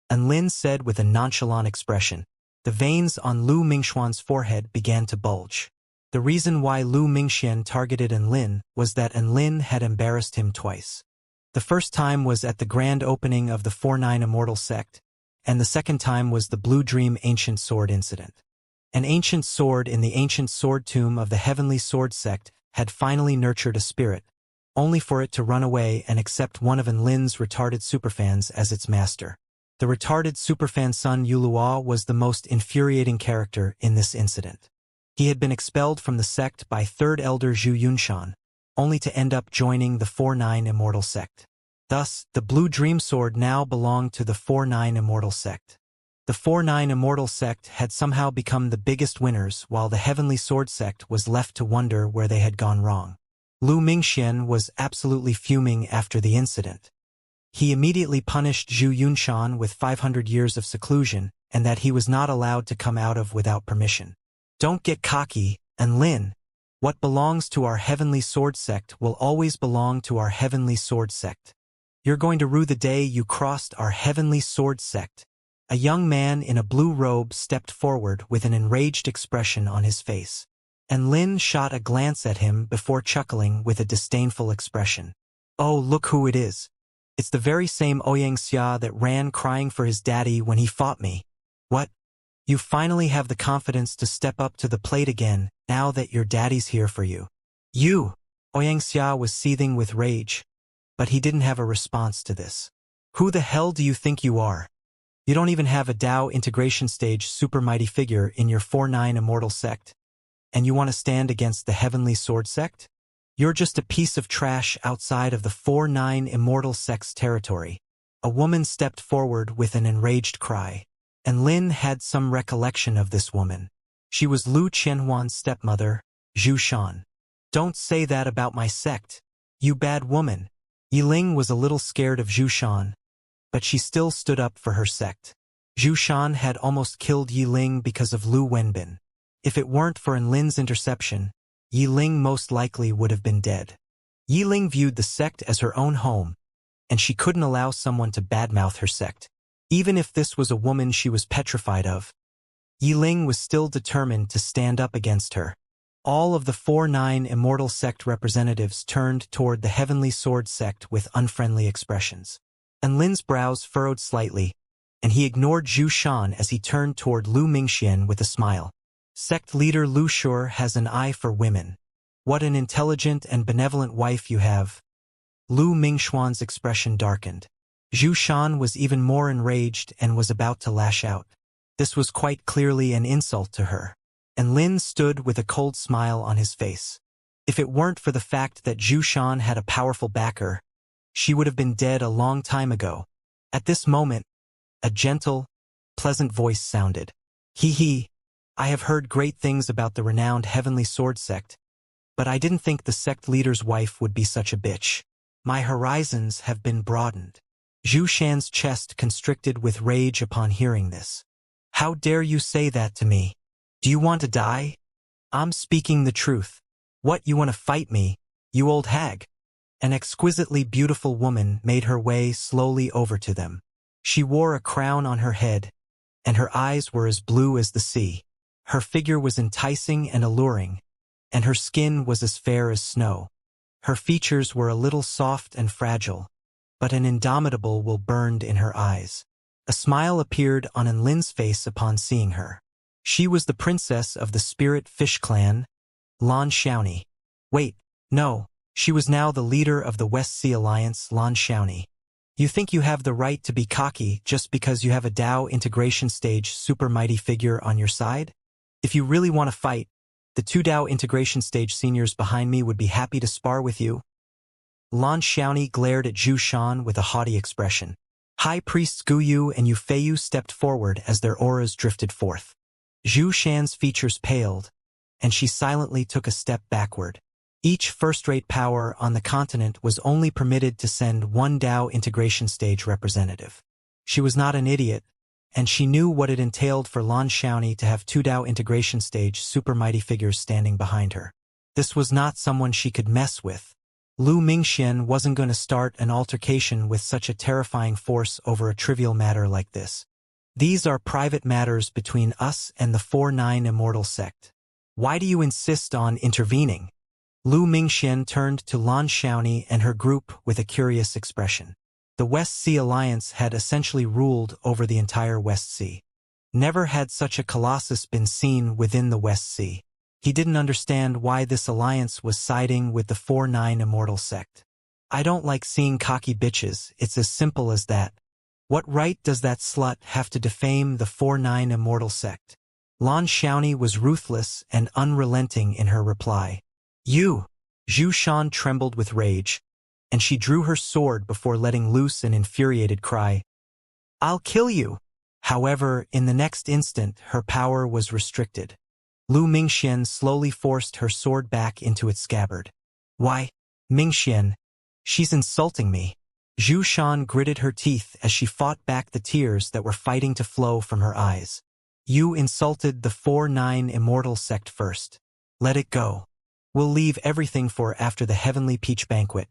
Speaker 1: Enlin said with a nonchalant expression. The veins on Lu Mingxuan's forehead began to bulge. The reason why Lu Mingxian targeted Enlin was that Enlin had embarrassed him twice. The first time was at the grand opening of the 4-9 Immortal sect, and the second time was the Blue Dream Ancient Sword incident. An ancient sword in the ancient sword tomb of the Heavenly Sword sect had finally nurtured a spirit, only for it to run away and accept one of Enlin's retarded superfans as its master. The retarded superfan Sun Yulua was the most infuriating character in this incident. He had been expelled from the sect by Third Elder Zhu Yunshan, only to end up joining the 4-9 Immortal sect. Thus, the Blue Dream Sword now belonged to the 4-9 Immortal sect. The 4-9 Immortal sect had somehow become the biggest winners while the Heavenly Sword sect was left to wonder where they had gone wrong. Lu Mingxian was absolutely fuming after the incident. He immediately punished Zhu Yunshan with 500 years of seclusion and that he was not allowed to come out of without permission. Don't get cocky, Enlin. What belongs to our Heavenly Sword sect will always belong to our Heavenly Sword sect. You're going to rue the day you crossed our Heavenly Sword sect. A young man in a blue robe stepped forward with an enraged expression on his face. Enlin shot a glance at him before chuckling with a disdainful expression. Oh, look who it is. It's the very same Xianxia that ran crying for his daddy when he fought me. What? You finally have the confidence to step up to the plate again, now that your daddy's here for you. You! Xianxia was seething with rage, but he didn't have a response to this. Who the hell do you think you are? You don't even have a Dao integration stage super mighty figure in your 4-9 Immortal sect. And you want to stand against the Heavenly Sword sect? You're just a piece of trash outside of the 4-9 Immortal sect's territory. A woman stepped forward with an enraged cry. Enlin had some recollection of this woman. She was Lu Qianhuan's stepmother, Zhu Shan. Don't say that about my sect, you bad woman. Yiling was a little scared of Zhu Shan, but she still stood up for her sect. Zhu Shan had almost killed Yiling because of Lu Wenbin. If it weren't for Enlin's interception, Yiling most likely would have been dead. Yiling viewed the sect as her own home, and she couldn't allow someone to badmouth her sect. Even if this was a woman she was petrified of, Yiling was still determined to stand up against her. All of the 4-9 Immortal sect representatives turned toward the Heavenly Sword sect with unfriendly expressions. Enlin's brows furrowed slightly, and he ignored Zhu Shan as he turned toward Lu Mingxian with a smile. Sect leader Lu Shur has an eye for women. What an intelligent and benevolent wife you have. Lu Mingxuan's expression darkened. Zhu Shan was even more enraged and was about to lash out. This was quite clearly an insult to her. Enlin stood with a cold smile on his face. If it weren't for the fact that Zhu Shan had a powerful backer, she would have been dead a long time ago. At this moment, a gentle, pleasant voice sounded. Hee. I have heard great things about the renowned Heavenly Sword sect, but I didn't think the sect leader's wife would be such a bitch. My horizons have been broadened. Zhu Shan's chest constricted with rage upon hearing this. How dare you say that to me? Do you want to die? I'm speaking the truth. What, you want to fight me, you old hag? An exquisitely beautiful woman made her way slowly over to them. She wore a crown on her head, and her eyes were as blue as the sea. Her figure was enticing and alluring, and her skin was as fair as snow. Her features were a little soft and fragile, but an indomitable will burned in her eyes. A smile appeared on Enlin's face upon seeing her. She was the princess of the Spirit Fish clan, Lan Xiaoni. Wait, no, she was now the leader of the West Sea Alliance, Lan Xiaoni. You think you have the right to be cocky just because you have a Dao integration stage super mighty figure on your side? If you really want to fight, the 2 Dao integration stage seniors behind me would be happy to spar with you. Lan Xiaoni glared at Zhu Shan with a haughty expression. High Priests Guyu and Yufeiyu stepped forward as their auras drifted forth. Zhu Shan's features paled, and she silently took a step backward. Each first-rate power on the continent was only permitted to send 1 Dao integration stage representative. She was not an idiot, and she knew what it entailed for Lan Xiaoni to have two Dao integration stage super mighty figures standing behind her. This was not someone she could mess with. Lu Mingxian wasn't going to start an altercation with such a terrifying force over a trivial matter like this. These are private matters between us and the 4-9 Immortal sect. Why do you insist on intervening? Lu Mingxian turned to Lan Xiaoni and her group with a curious expression. The West Sea Alliance had essentially ruled over the entire West Sea. Never had such a colossus been seen within the West Sea. He didn't understand why this alliance was siding with the 4-9 Immortal sect. I don't like seeing cocky bitches, it's as simple as that. What right does that slut have to defame the 4-9 Immortal sect? Lan Xiaoni was ruthless and unrelenting in her reply. You! Zhu Shan trembled with rage, and she drew her sword before letting loose an infuriated cry. I'll kill you! However, in the next instant, her power was restricted. Lu Mingxian slowly forced her sword back into its scabbard. Why, Mingxian, she's insulting me. Zhu Shan gritted her teeth as she fought back the tears that were fighting to flow from her eyes. You insulted the 4-9 Immortal sect first. Let it go. We'll leave everything for after the Heavenly Peach Banquet.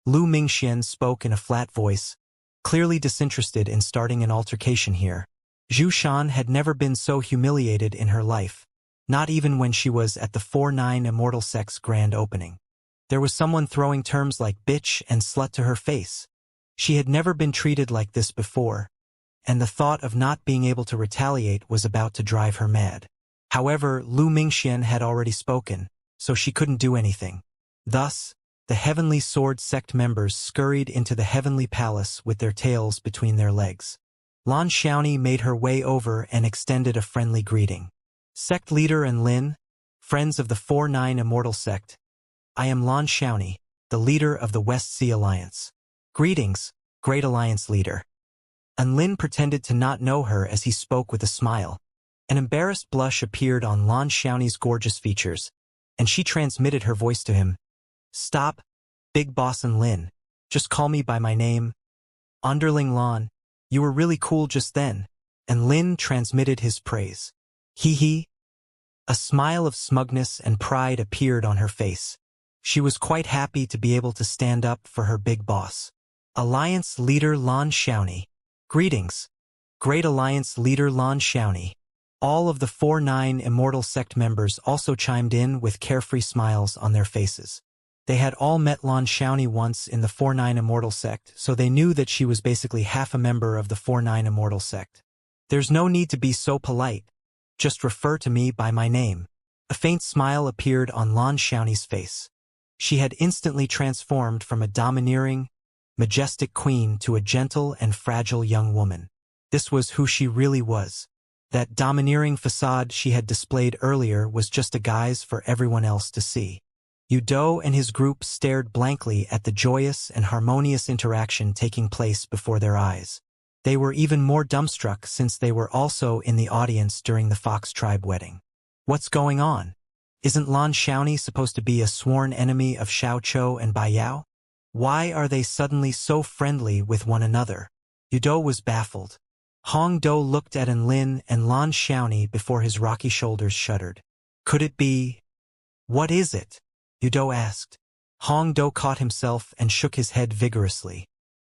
Speaker 1: Lu Mingxian spoke in a flat voice, clearly disinterested in starting an altercation here. Zhu Shan had never been so humiliated in her life, not even when she was at the 4-9 Immortal sect's grand opening. There was someone throwing terms like bitch and slut to her face. She had never been treated like this before, and the thought of not being able to retaliate was about to drive her mad. However, Lu Mingxian had already spoken, so she couldn't do anything. Thus, the Heavenly Sword sect members scurried into the Heavenly Palace with their tails between their legs. Lan Xiaoni made her way over and extended a friendly greeting. Sect leader and Lin, friends of the 4-9 Immortal sect, I am Lan Xiaoni, the leader of the West Sea Alliance. Greetings, Great Alliance leader. Lin pretended to not know her as he spoke with a smile. An embarrassed blush appeared on Lan Xiaoni's gorgeous features, and she transmitted her voice to him. Stop, Big Boss Lin. Just call me by my name. Underling Lan, you were really cool just then. And Lin transmitted his praise. Hee hee. A smile of smugness and pride appeared on her face. She was quite happy to be able to stand up for her big boss. Alliance leader Lan Xiaoni. Greetings, Great Alliance leader Lan Xiaoni. All of the 4-9 Immortal sect members also chimed in with carefree smiles on their faces. They had all met Lan Xiaoni once in the 4-9 Immortal sect, so they knew that she was basically half a member of the 4-9 Immortal sect. There's no need to be so polite. Just refer to me by my name. A faint smile appeared on Lan Xiaoni's face. She had instantly transformed from a domineering, majestic queen to a gentle and fragile young woman. This was who she really was. That domineering facade she had displayed earlier was just a guise for everyone else to see. Yu Dou and his group stared blankly at the joyous and harmonious interaction taking place before their eyes. They were even more dumbstruck since they were also in the audience during the Fox Tribe wedding. What's going on? Isn't Lan Xiaoni supposed to be a sworn enemy of Xiao Chou and Bai Yao? Why are they suddenly so friendly with one another? Yu Dou was baffled. Hong Dou looked at Lin and Lan Xiaoni before his rocky shoulders shuddered. Could it be? What is it? Yu Dou asked. Hong Dou caught himself and shook his head vigorously.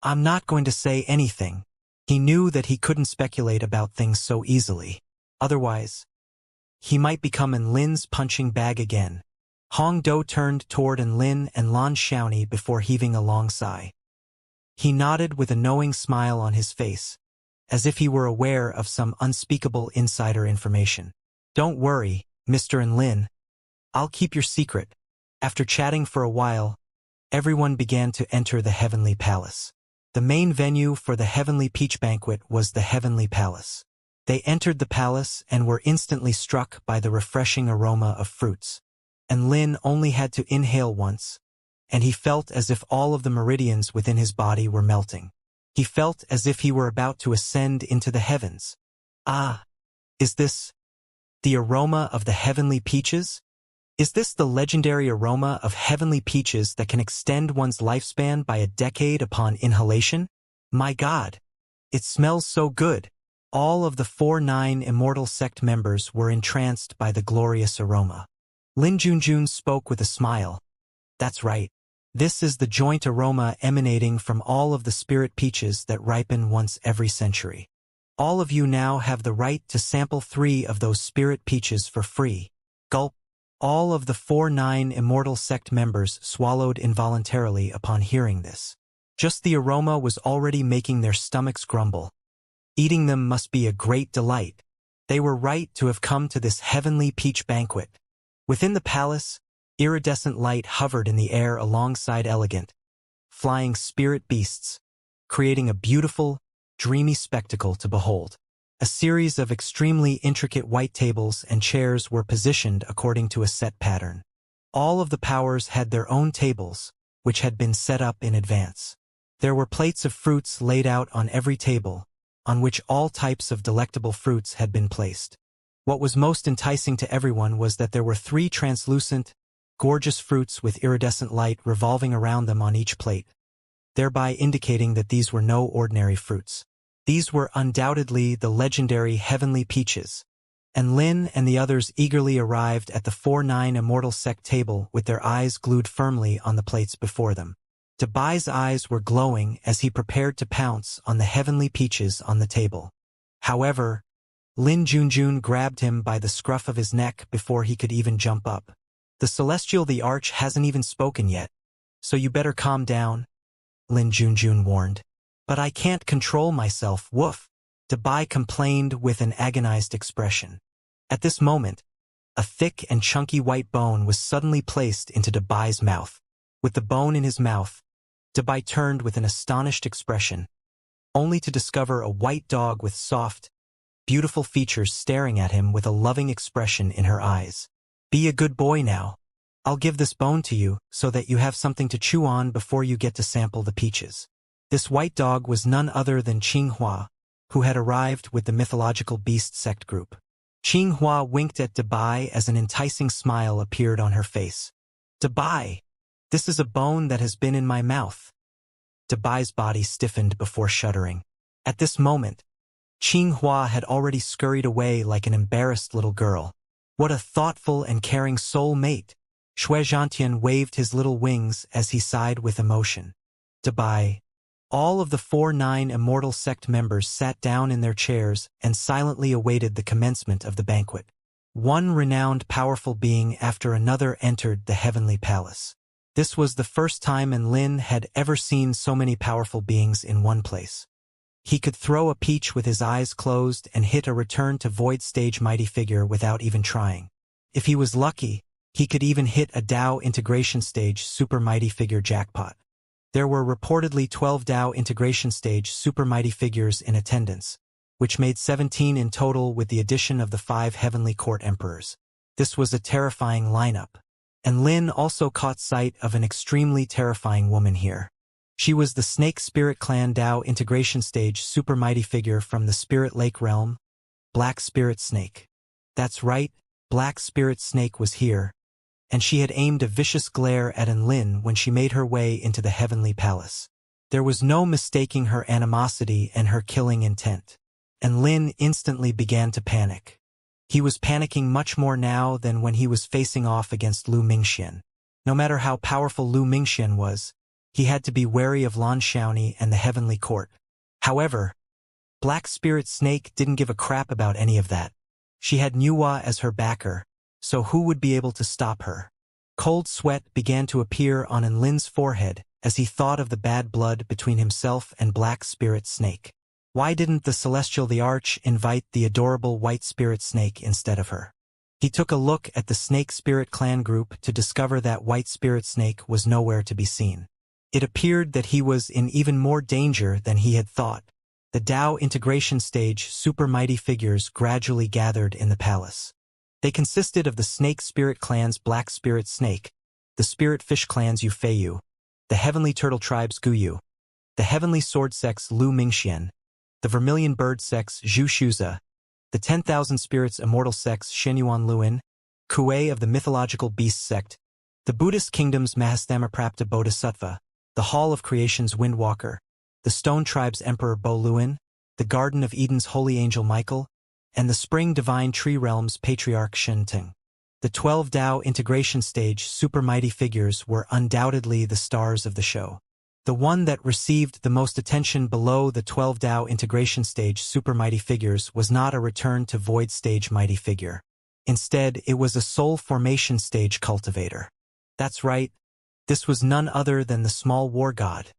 Speaker 1: I'm not going to say anything. He knew that he couldn't speculate about things so easily. Otherwise, he might become Lin's punching bag again. Hong Dou turned toward Lin and Lan Xiaoni before heaving a long sigh. He nodded with a knowing smile on his face, as if he were aware of some unspeakable insider information. Don't worry, Mr. Lin. I'll keep your secret. After chatting for a while, everyone began to enter the Heavenly Palace. The main venue for the Heavenly Peach Banquet was the Heavenly Palace. They entered the palace and were instantly struck by the refreshing aroma of fruits. And Lin only had to inhale once, and he felt as if all of the meridians within his body were melting. He felt as if he were about to ascend into the heavens. Ah, is this the aroma of the heavenly peaches? Is this the legendary aroma of heavenly peaches that can extend one's lifespan by a decade upon inhalation? My God, it smells so good. All of the 4-9 Immortal sect members were entranced by the glorious aroma. Lin Junjun spoke with a smile. That's right. This is the joint aroma emanating from all of the spirit peaches that ripen once every century. All of you now have the right to sample 3 of those spirit peaches for free. Gulp. All of the 4-9 Immortal sect members swallowed involuntarily upon hearing this. Just the aroma was already making their stomachs grumble. Eating them must be a great delight. They were right to have come to this heavenly peach banquet. Within the palace, iridescent light hovered in the air alongside elegant, flying spirit beasts, creating a beautiful, dreamy spectacle to behold. A series of extremely intricate white tables and chairs were positioned according to a set pattern. All of the powers had their own tables, which had been set up in advance. There were plates of fruits laid out on every table, on which all types of delectable fruits had been placed. What was most enticing to everyone was that there were 3 translucent, gorgeous fruits with iridescent light revolving around them on each plate, thereby indicating that these were no ordinary fruits. These were undoubtedly the legendary heavenly peaches, and Lin and the others eagerly arrived at the 4-9 Immortal sect table with their eyes glued firmly on the plates before them. Dabai's eyes were glowing as he prepared to pounce on the heavenly peaches on the table. However, Lin Junjun grabbed him by the scruff of his neck before he could even jump up. The Celestial the Arch hasn't even spoken yet, so you better calm down, Lin Junjun warned. But I can't control myself, woof, Dabai complained with an agonized expression. At this moment, a thick and chunky white bone was suddenly placed into Dabai's mouth. With the bone in his mouth, Dabai turned with an astonished expression, only to discover a white dog with soft, beautiful features staring at him with a loving expression in her eyes. Be a good boy now. I'll give this bone to you so that you have something to chew on before you get to sample the peaches. This white dog was none other than Qinghua, who had arrived with the mythological beast sect group. Qinghua winked at Dabai as an enticing smile appeared on her face. Dabai, this is a bone that has been in my mouth. Dabai's body stiffened before shuddering. At this moment, Qinghua had already scurried away like an embarrassed little girl. What a thoughtful and caring soul mate! Xianxia waved his little wings as he sighed with emotion. Dabai. All of the 4-9 Immortal sect members sat down in their chairs and silently awaited the commencement of the banquet. One renowned powerful being after another entered the heavenly palace. This was the first time Lin had ever seen so many powerful beings in one place. He could throw a peach with his eyes closed and hit a return to void stage mighty figure without even trying. If he was lucky, he could even hit a Dao integration stage super mighty figure jackpot. There were reportedly 12 Dao integration stage super mighty figures in attendance, which made 17 in total with the addition of the 5 heavenly court emperors. This was a terrifying lineup, and Lin also caught sight of an extremely terrifying woman here. She was the Snake Spirit Clan Dao integration stage super mighty figure from the Spirit Lake realm, Black Spirit Snake. That's right, Black Spirit Snake was here, and she had aimed a vicious glare at Lin when she made her way into the heavenly palace. There was no mistaking her animosity and her killing intent, and Lin instantly began to panic. He was panicking much more now than when he was facing off against Lu Mingxian. No matter how powerful Lu Mingxian was, he had to be wary of Lan Xiaoni and the heavenly court. However, Black Spirit Snake didn't give a crap about any of that. She had Nuwa as her backer, so who would be able to stop her? Cold sweat began to appear on Lin's forehead as he thought of the bad blood between himself and Black Spirit Snake. Why didn't the Celestial the Arch invite the adorable White Spirit Snake instead of her? He took a look at the Snake Spirit Clan group to discover that White Spirit Snake was nowhere to be seen. It appeared that he was in even more danger than he had thought. The Dao integration stage super mighty figures gradually gathered in the palace. They consisted of the Snake Spirit Clan's Black Spirit Snake, the Spirit Fish Clan's Yufeiyu, the Heavenly Turtle Tribe's Guyu, the Heavenly Sword Sect's Lu Mingxian, the Vermilion Bird Sect's Zhu Shuza, the 10,000 Spirits Immortal Sect's Shenyuan Luin, Kuei of the Mythological Beast Sect, the Buddhist Kingdom's Mahastamaprapta Bodhisattva, the Hall of Creation's Windwalker, the Stone Tribe's Emperor Bo Luin, the Garden of Eden's holy angel Michael, and the spring divine tree realm's patriarch Xianxia. The 12 Dao integration stage super mighty figures were undoubtedly the stars of the show. The one that received the most attention below the 12 Dao integration stage super mighty figures was not a return to void stage mighty figure. Instead, it was a soul formation stage cultivator. That's right, this was none other than the small war god.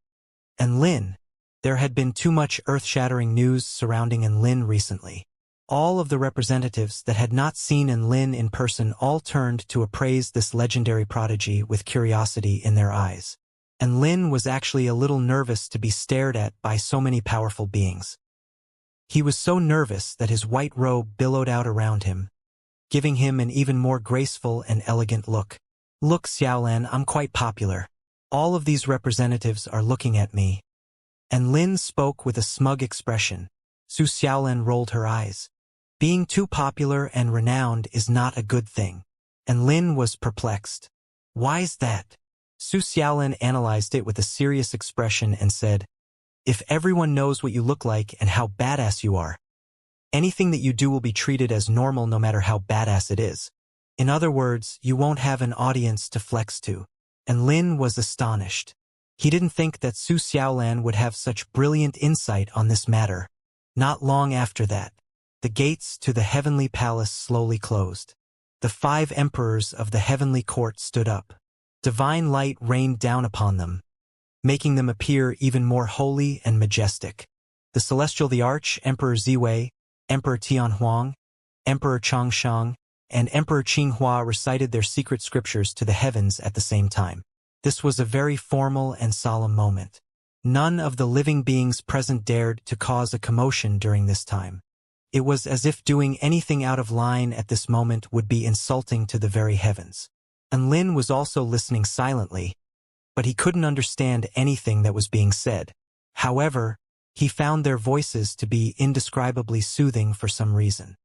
Speaker 1: Enlin. There had been too much earth-shattering news surrounding Enlin recently. All of the representatives that had not seen Enlin in person all turned to appraise this legendary prodigy with curiosity in their eyes. Enlin was actually a little nervous to be stared at by so many powerful beings. He was so nervous that his white robe billowed out around him, giving him an even more graceful and elegant look. Look, Xiaolan, I'm quite popular. All of these representatives are looking at me. Enlin spoke with a smug expression. Su Xiaolan rolled her eyes. Being too popular and renowned is not a good thing. Enlin was perplexed. Why's that? Su Xiaolan analyzed it with a serious expression and said, if everyone knows what you look like and how badass you are, anything that you do will be treated as normal no matter how badass it is. In other words, you won't have an audience to flex to. Enlin was astonished. He didn't think that Su Xiaolan would have such brilliant insight on this matter. Not long after that, the gates to the heavenly palace slowly closed. The 5 emperors of the heavenly court stood up. Divine light rained down upon them, making them appear even more holy and majestic. The Arch, Emperor Ziwei, Emperor Tianhuang, Emperor Changshang, and Emperor Qinghua recited their secret scriptures to the heavens at the same time. This was a very formal and solemn moment. None of the living beings present dared to cause a commotion during this time. It was as if doing anything out of line at this moment would be insulting to the very heavens. Enlin was also listening silently, but he couldn't understand anything that was being said. However, he found their voices to be indescribably soothing for some reason.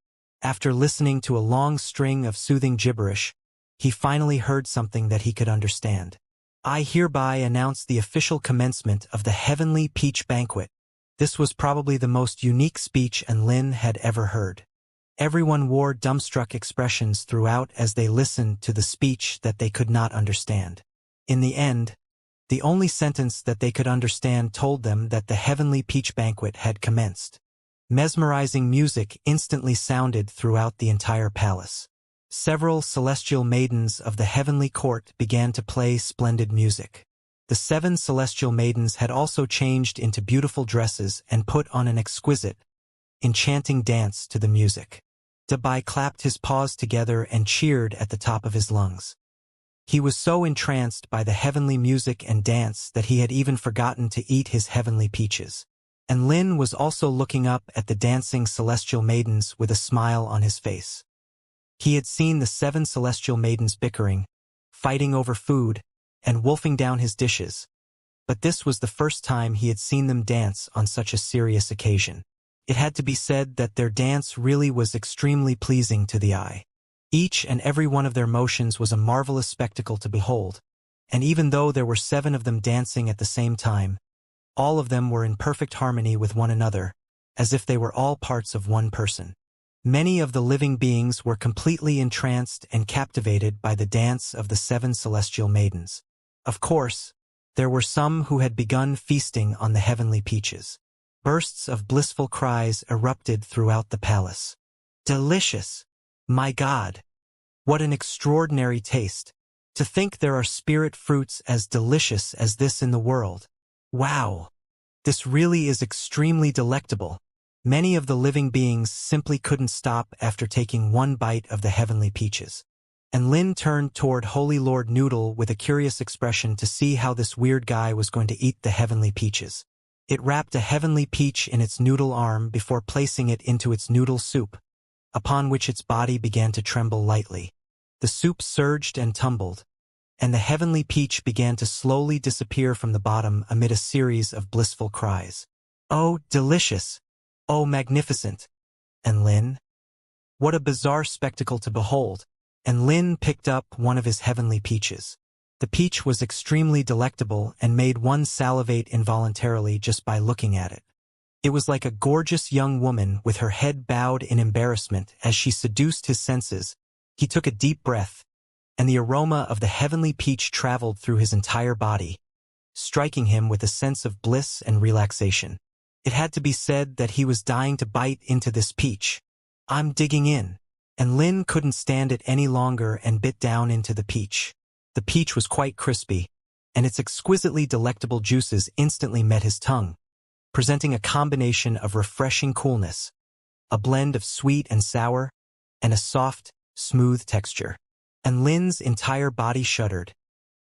Speaker 1: After listening to a long string of soothing gibberish, he finally heard something that he could understand. I hereby announce the official commencement of the Heavenly Peach Banquet. This was probably the most unique speech Enlin had ever heard. Everyone wore dumbstruck expressions throughout as they listened to the speech that they could not understand. In the end, the only sentence that they could understand told them that the Heavenly Peach Banquet had commenced. Mesmerizing music instantly sounded throughout the entire palace. Several celestial maidens of the heavenly court began to play splendid music. The 7 celestial maidens had also changed into beautiful dresses and put on an exquisite, enchanting dance to the music. Dabai clapped his paws together and cheered at the top of his lungs. He was so entranced by the heavenly music and dance that he had even forgotten to eat his heavenly peaches. Enlin was also looking up at the dancing celestial maidens with a smile on his face. He had seen the 7 celestial maidens bickering, fighting over food, and wolfing down his dishes, but this was the first time he had seen them dance on such a serious occasion. It had to be said that their dance really was extremely pleasing to the eye. Each and every one of their motions was a marvelous spectacle to behold, and even though there were 7 of them dancing at the same time, all of them were in perfect harmony with one another, as if they were all parts of one person. Many of the living beings were completely entranced and captivated by the dance of the 7 celestial maidens. Of course, there were some who had begun feasting on the heavenly peaches. Bursts of blissful cries erupted throughout the palace. Delicious! My God! What an extraordinary taste! To think there are spirit fruits as delicious as this in the world. Wow! This really is extremely delectable. Many of the living beings simply couldn't stop after taking one bite of the heavenly peaches. And Lin turned toward Holy Lord Noodle with a curious expression to see how this weird guy was going to eat the heavenly peaches. It wrapped a heavenly peach in its noodle arm before placing it into its noodle soup, upon which its body began to tremble lightly. The soup surged and tumbled, and the heavenly peach began to slowly disappear from the bottom amid a series of blissful cries. Oh, delicious! Oh, magnificent! And Lin? What a bizarre spectacle to behold! And Lin picked up one of his heavenly peaches. The peach was extremely delectable and made one salivate involuntarily just by looking at it. It was like a gorgeous young woman with her head bowed in embarrassment as she seduced his senses. He took a deep breath, and the aroma of the heavenly peach traveled through his entire body, striking him with a sense of bliss and relaxation. It had to be said that he was dying to bite into this peach. "I'm digging in." And Lin couldn't stand it any longer and bit down into the peach. The peach was quite crispy, and its exquisitely delectable juices instantly met his tongue, presenting a combination of refreshing coolness, a blend of sweet and sour, and a soft, smooth texture. And Lin's entire body shuddered,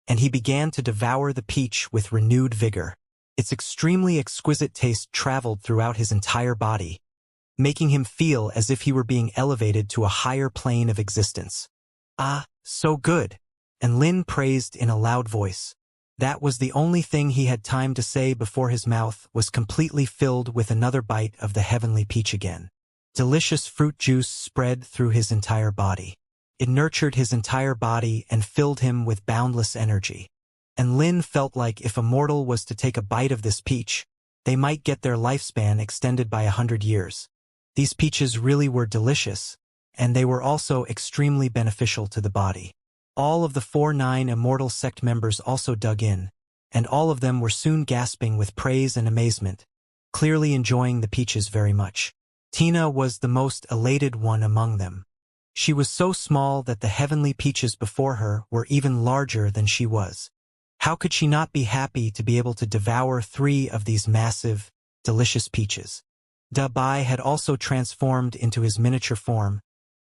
Speaker 1: and he began to devour the peach with renewed vigor. Its extremely exquisite taste traveled throughout his entire body, making him feel as if he were being elevated to a higher plane of existence. "Ah, so good," and Lin praised in a loud voice. That was the only thing he had time to say before his mouth was completely filled with another bite of the heavenly peach again. Delicious fruit juice spread through his entire body. It nurtured his entire body and filled him with boundless energy. And Lin felt like if a mortal was to take a bite of this peach, they might get their lifespan extended by 100 years. These peaches really were delicious, and they were also extremely beneficial to the body. All of the 4-9 Immortal sect members also dug in, and all of them were soon gasping with praise and amazement, clearly enjoying the peaches very much. Tina was the most elated one among them. She was so small that the heavenly peaches before her were even larger than she was. How could she not be happy to be able to devour 3 of these massive, delicious peaches? Da Bai had also transformed into his miniature form,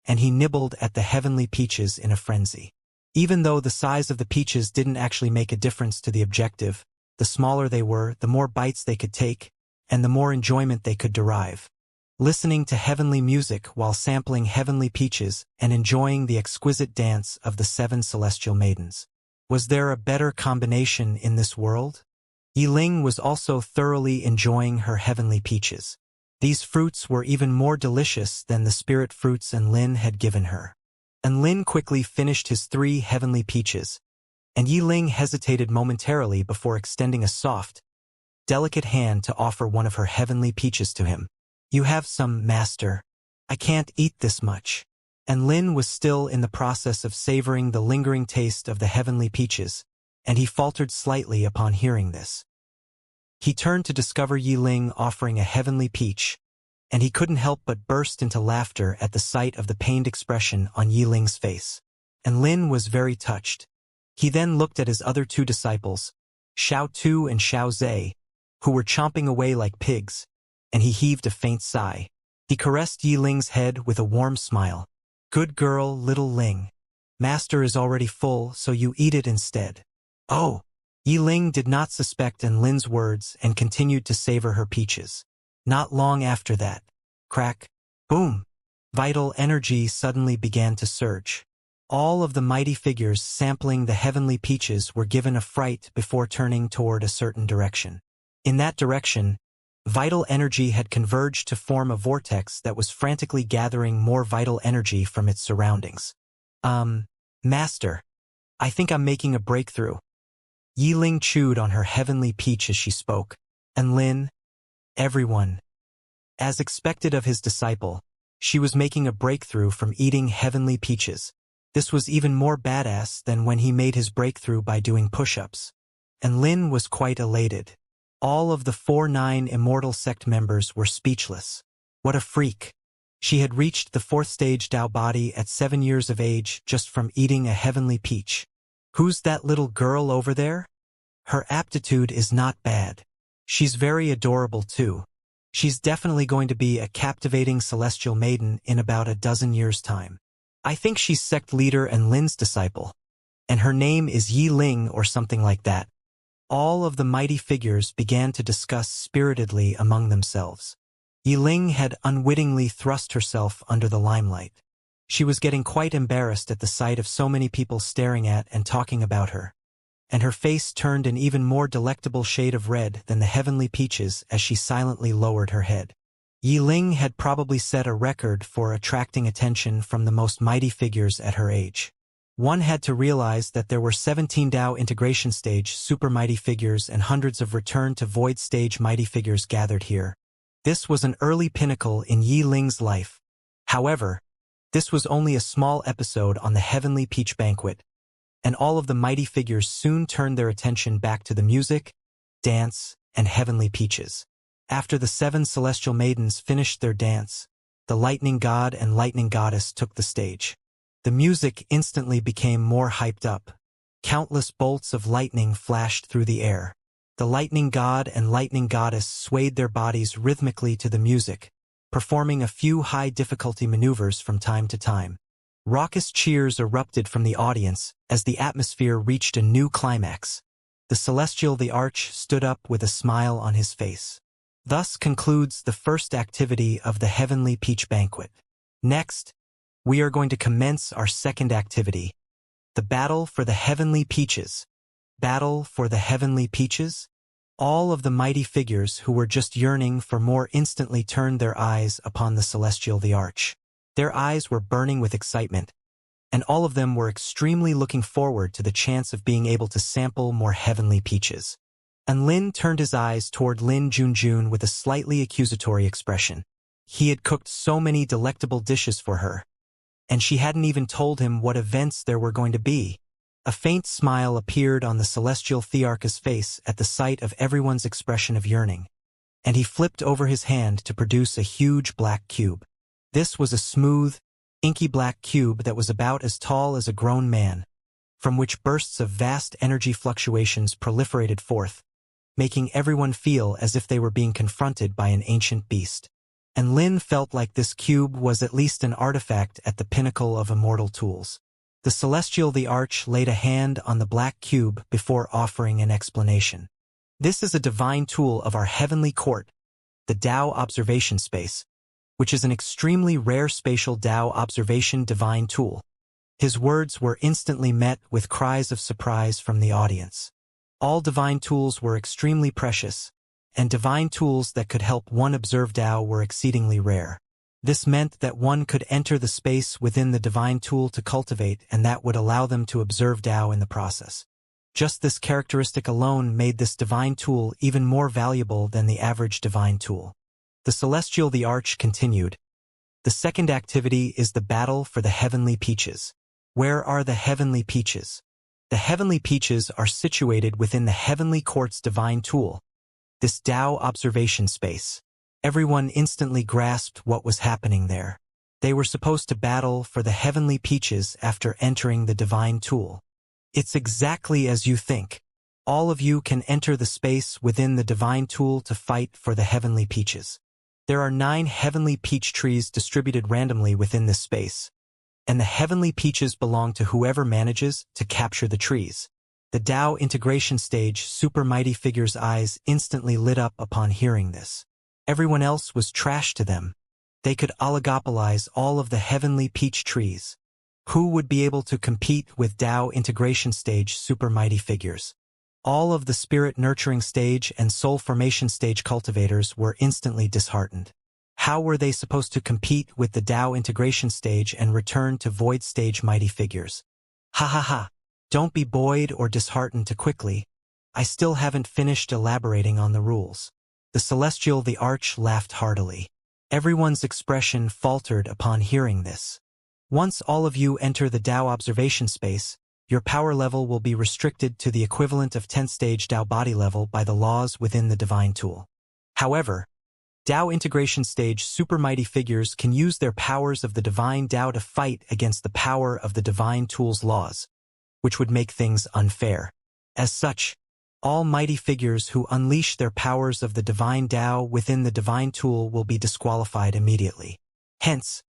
Speaker 1: and he nibbled at the heavenly peaches in a frenzy. Even though the size of the peaches didn't actually make a difference to the objective, the smaller they were, the more bites they could take, and the more enjoyment they could derive. Listening to heavenly music while sampling heavenly peaches and enjoying the exquisite dance of the 7 celestial maidens. Was there a better combination in this world? Yiling was also thoroughly enjoying her heavenly peaches. These fruits were even more delicious than the spirit fruits Lin had given her. And Lin quickly finished his 3 heavenly peaches, and Yiling hesitated momentarily before extending a soft, delicate hand to offer one of her heavenly peaches to him. "You have some, master. I can't eat this much." And Lin was still in the process of savoring the lingering taste of the heavenly peaches, and he faltered slightly upon hearing this. He turned to discover Yiling offering a heavenly peach, and he couldn't help but burst into laughter at the sight of the pained expression on Yiling's face. And Lin was very touched. He then looked at his other 2 disciples, Xiao Tu and Xiao Zhe, who were chomping away like pigs, and he heaved a faint sigh. He caressed Yiling's head with a warm smile. "Good girl, little Ling. Master is already full, so you eat it instead." "Oh!" Yiling did not suspect Lin's words and continued to savor her peaches. Not long after that, crack, boom, vital energy suddenly began to surge. All of the mighty figures sampling the heavenly peaches were given a fright before turning toward a certain direction. In that direction, vital energy had converged to form a vortex that was frantically gathering more vital energy from its surroundings. Master, I think I'm making a breakthrough." Yiling chewed on her heavenly peach as she spoke, and Lin, everyone. As expected of his disciple, she was making a breakthrough from eating heavenly peaches. This was even more badass than when he made his breakthrough by doing push-ups. And Lin was quite elated. All of the 4-9 Immortal sect members were speechless. What a freak. She had reached the 4th stage Dao body at 7 years of age just from eating a heavenly peach. Who's that little girl over there? Her aptitude is not bad. She's very adorable too. She's definitely going to be a captivating celestial maiden in about a dozen years' time. I think she's sect leader and Lin's disciple. And her name is Yiling or something like that. All of the mighty figures began to discuss spiritedly among themselves. Yiling had unwittingly thrust herself under the limelight. She was getting quite embarrassed at the sight of so many people staring at and talking about her. And her face turned an even more delectable shade of red than the heavenly peaches as she silently lowered her head. Yiling had probably set a record for attracting attention from the most mighty figures at her age. One had to realize that there were 17 Dao integration stage super mighty figures and hundreds of return to void stage mighty figures gathered here. This was an early pinnacle in Yi Ling's life. However, this was only a small episode on the Heavenly Peach Banquet, and all of the mighty figures soon turned their attention back to the music, dance, and heavenly peaches. After the 7 celestial maidens finished their dance, the lightning god and lightning goddess took the stage. The music instantly became more hyped up. Countless bolts of lightning flashed through the air. The lightning god and lightning goddess swayed their bodies rhythmically to the music, performing a few high-difficulty maneuvers from time to time. Raucous cheers erupted from the audience as the atmosphere reached a new climax. The Celestial the Arch stood up with a smile on his face. Thus concludes the first activity of the Heavenly Peach Banquet. Next, we are going to commence our second activity, the Battle for the Heavenly Peaches. Battle for the Heavenly Peaches? All of the mighty figures who were just yearning for more instantly turned their eyes upon the Celestial the Arch. Their eyes were burning with excitement, and all of them were extremely looking forward to the chance of being able to sample more heavenly peaches. And Lin turned his eyes toward Lin Junjun with a slightly accusatory expression. He had cooked so many delectable dishes for her, and she hadn't even told him what events there were going to be. A faint smile appeared on the Celestial Thearch's face at the sight of everyone's expression of yearning, and he flipped over his hand to produce a huge black cube. This was a smooth, inky black cube that was about as tall as a grown man, from which bursts of vast energy fluctuations proliferated forth, making everyone feel as if they were being confronted by an ancient beast. And Lin felt like this cube was at least an artifact at the pinnacle of immortal tools. The Celestial the Arch laid a hand on the black cube before offering an explanation. This is a divine tool of our heavenly court, the Dao Observation Space, which is an extremely rare spatial Dao observation divine tool. His words were instantly met with cries of surprise from the audience. All divine tools were extremely precious, and divine tools that could help one observe Dao were exceedingly rare. This meant that one could enter the space within the divine tool to cultivate, and that would allow them to observe Dao in the process. Just this characteristic alone made this divine tool even more valuable than the average divine tool. The Celestial the Arch continued. The second activity is the Battle for the Heavenly Peaches. Where are the Heavenly Peaches? The Heavenly Peaches are situated within the Heavenly Court's divine tool, this Dao observation space. Everyone instantly grasped what was happening there. They were supposed to battle for the Heavenly Peaches after entering the divine tool. It's exactly as you think. All of you can enter the space within the divine tool to fight for the Heavenly Peaches. There are 9 heavenly peach trees distributed randomly within this space, and the heavenly peaches belong to whoever manages to capture the trees. The Dao integration stage super mighty figure's eyes instantly lit up upon hearing this. Everyone else was trash to them. They could oligopolize all of the heavenly peach trees. Who would be able to compete with Dao integration stage super mighty figures? All of the spirit nurturing stage and soul formation stage cultivators were instantly disheartened. How were they supposed to compete with the Dao integration stage and return to void stage mighty figures? Ha ha ha. Don't be buoyed or disheartened too quickly. I still haven't finished elaborating on the rules. The Celestial the Arch laughed heartily. Everyone's expression faltered upon hearing this. Once all of you enter the Dao observation space, your power level will be restricted to the equivalent of 10th stage Dao body level by the laws within the divine tool. However, Dao integration stage super mighty figures can use their powers of the divine Dao to fight against the power of the divine tool's laws, which would make things unfair. As such, all mighty figures who unleash their powers of the divine Dao within the divine tool will be disqualified immediately. Hence,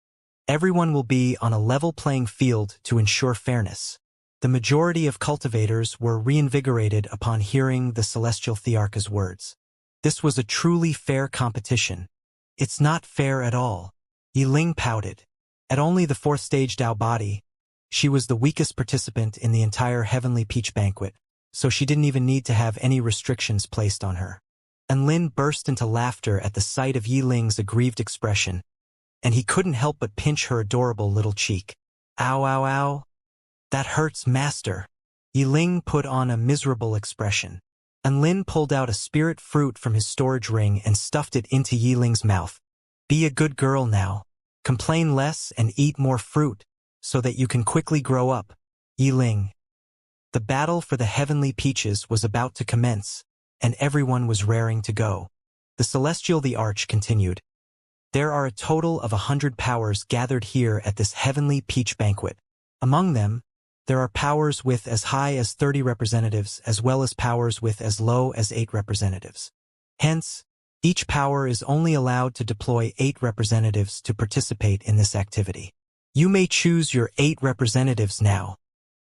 Speaker 1: everyone will be on a level playing field to ensure fairness. The majority of cultivators were reinvigorated upon hearing the Celestial Thearch's words. This was a truly fair competition. It's not fair at all. Yi Ling pouted. At only the 4th stage Dao body, she was the weakest participant in the entire Heavenly Peach Banquet, so she didn't even need to have any restrictions placed on her. And Lin burst into laughter at the sight of Yi Ling's aggrieved expression, and he couldn't help but pinch her adorable little cheek. Ow, ow, ow. That hurts, master. Yi Ling put on a miserable expression. And Lin pulled out a spirit fruit from his storage ring and stuffed it into Yiling's mouth. Be a good girl now. Complain less and eat more fruit, so that you can quickly grow up. Yiling. The battle for the heavenly peaches was about to commence, and everyone was raring to go. The Celestial the Arch continued. There are a total of 100 powers gathered here at this heavenly peach banquet. Among them, there are powers with as high as 30 representatives as well as powers with as low as 8 representatives. Hence, each power is only allowed to deploy 8 representatives to participate in this activity. You may choose your 8 representatives now.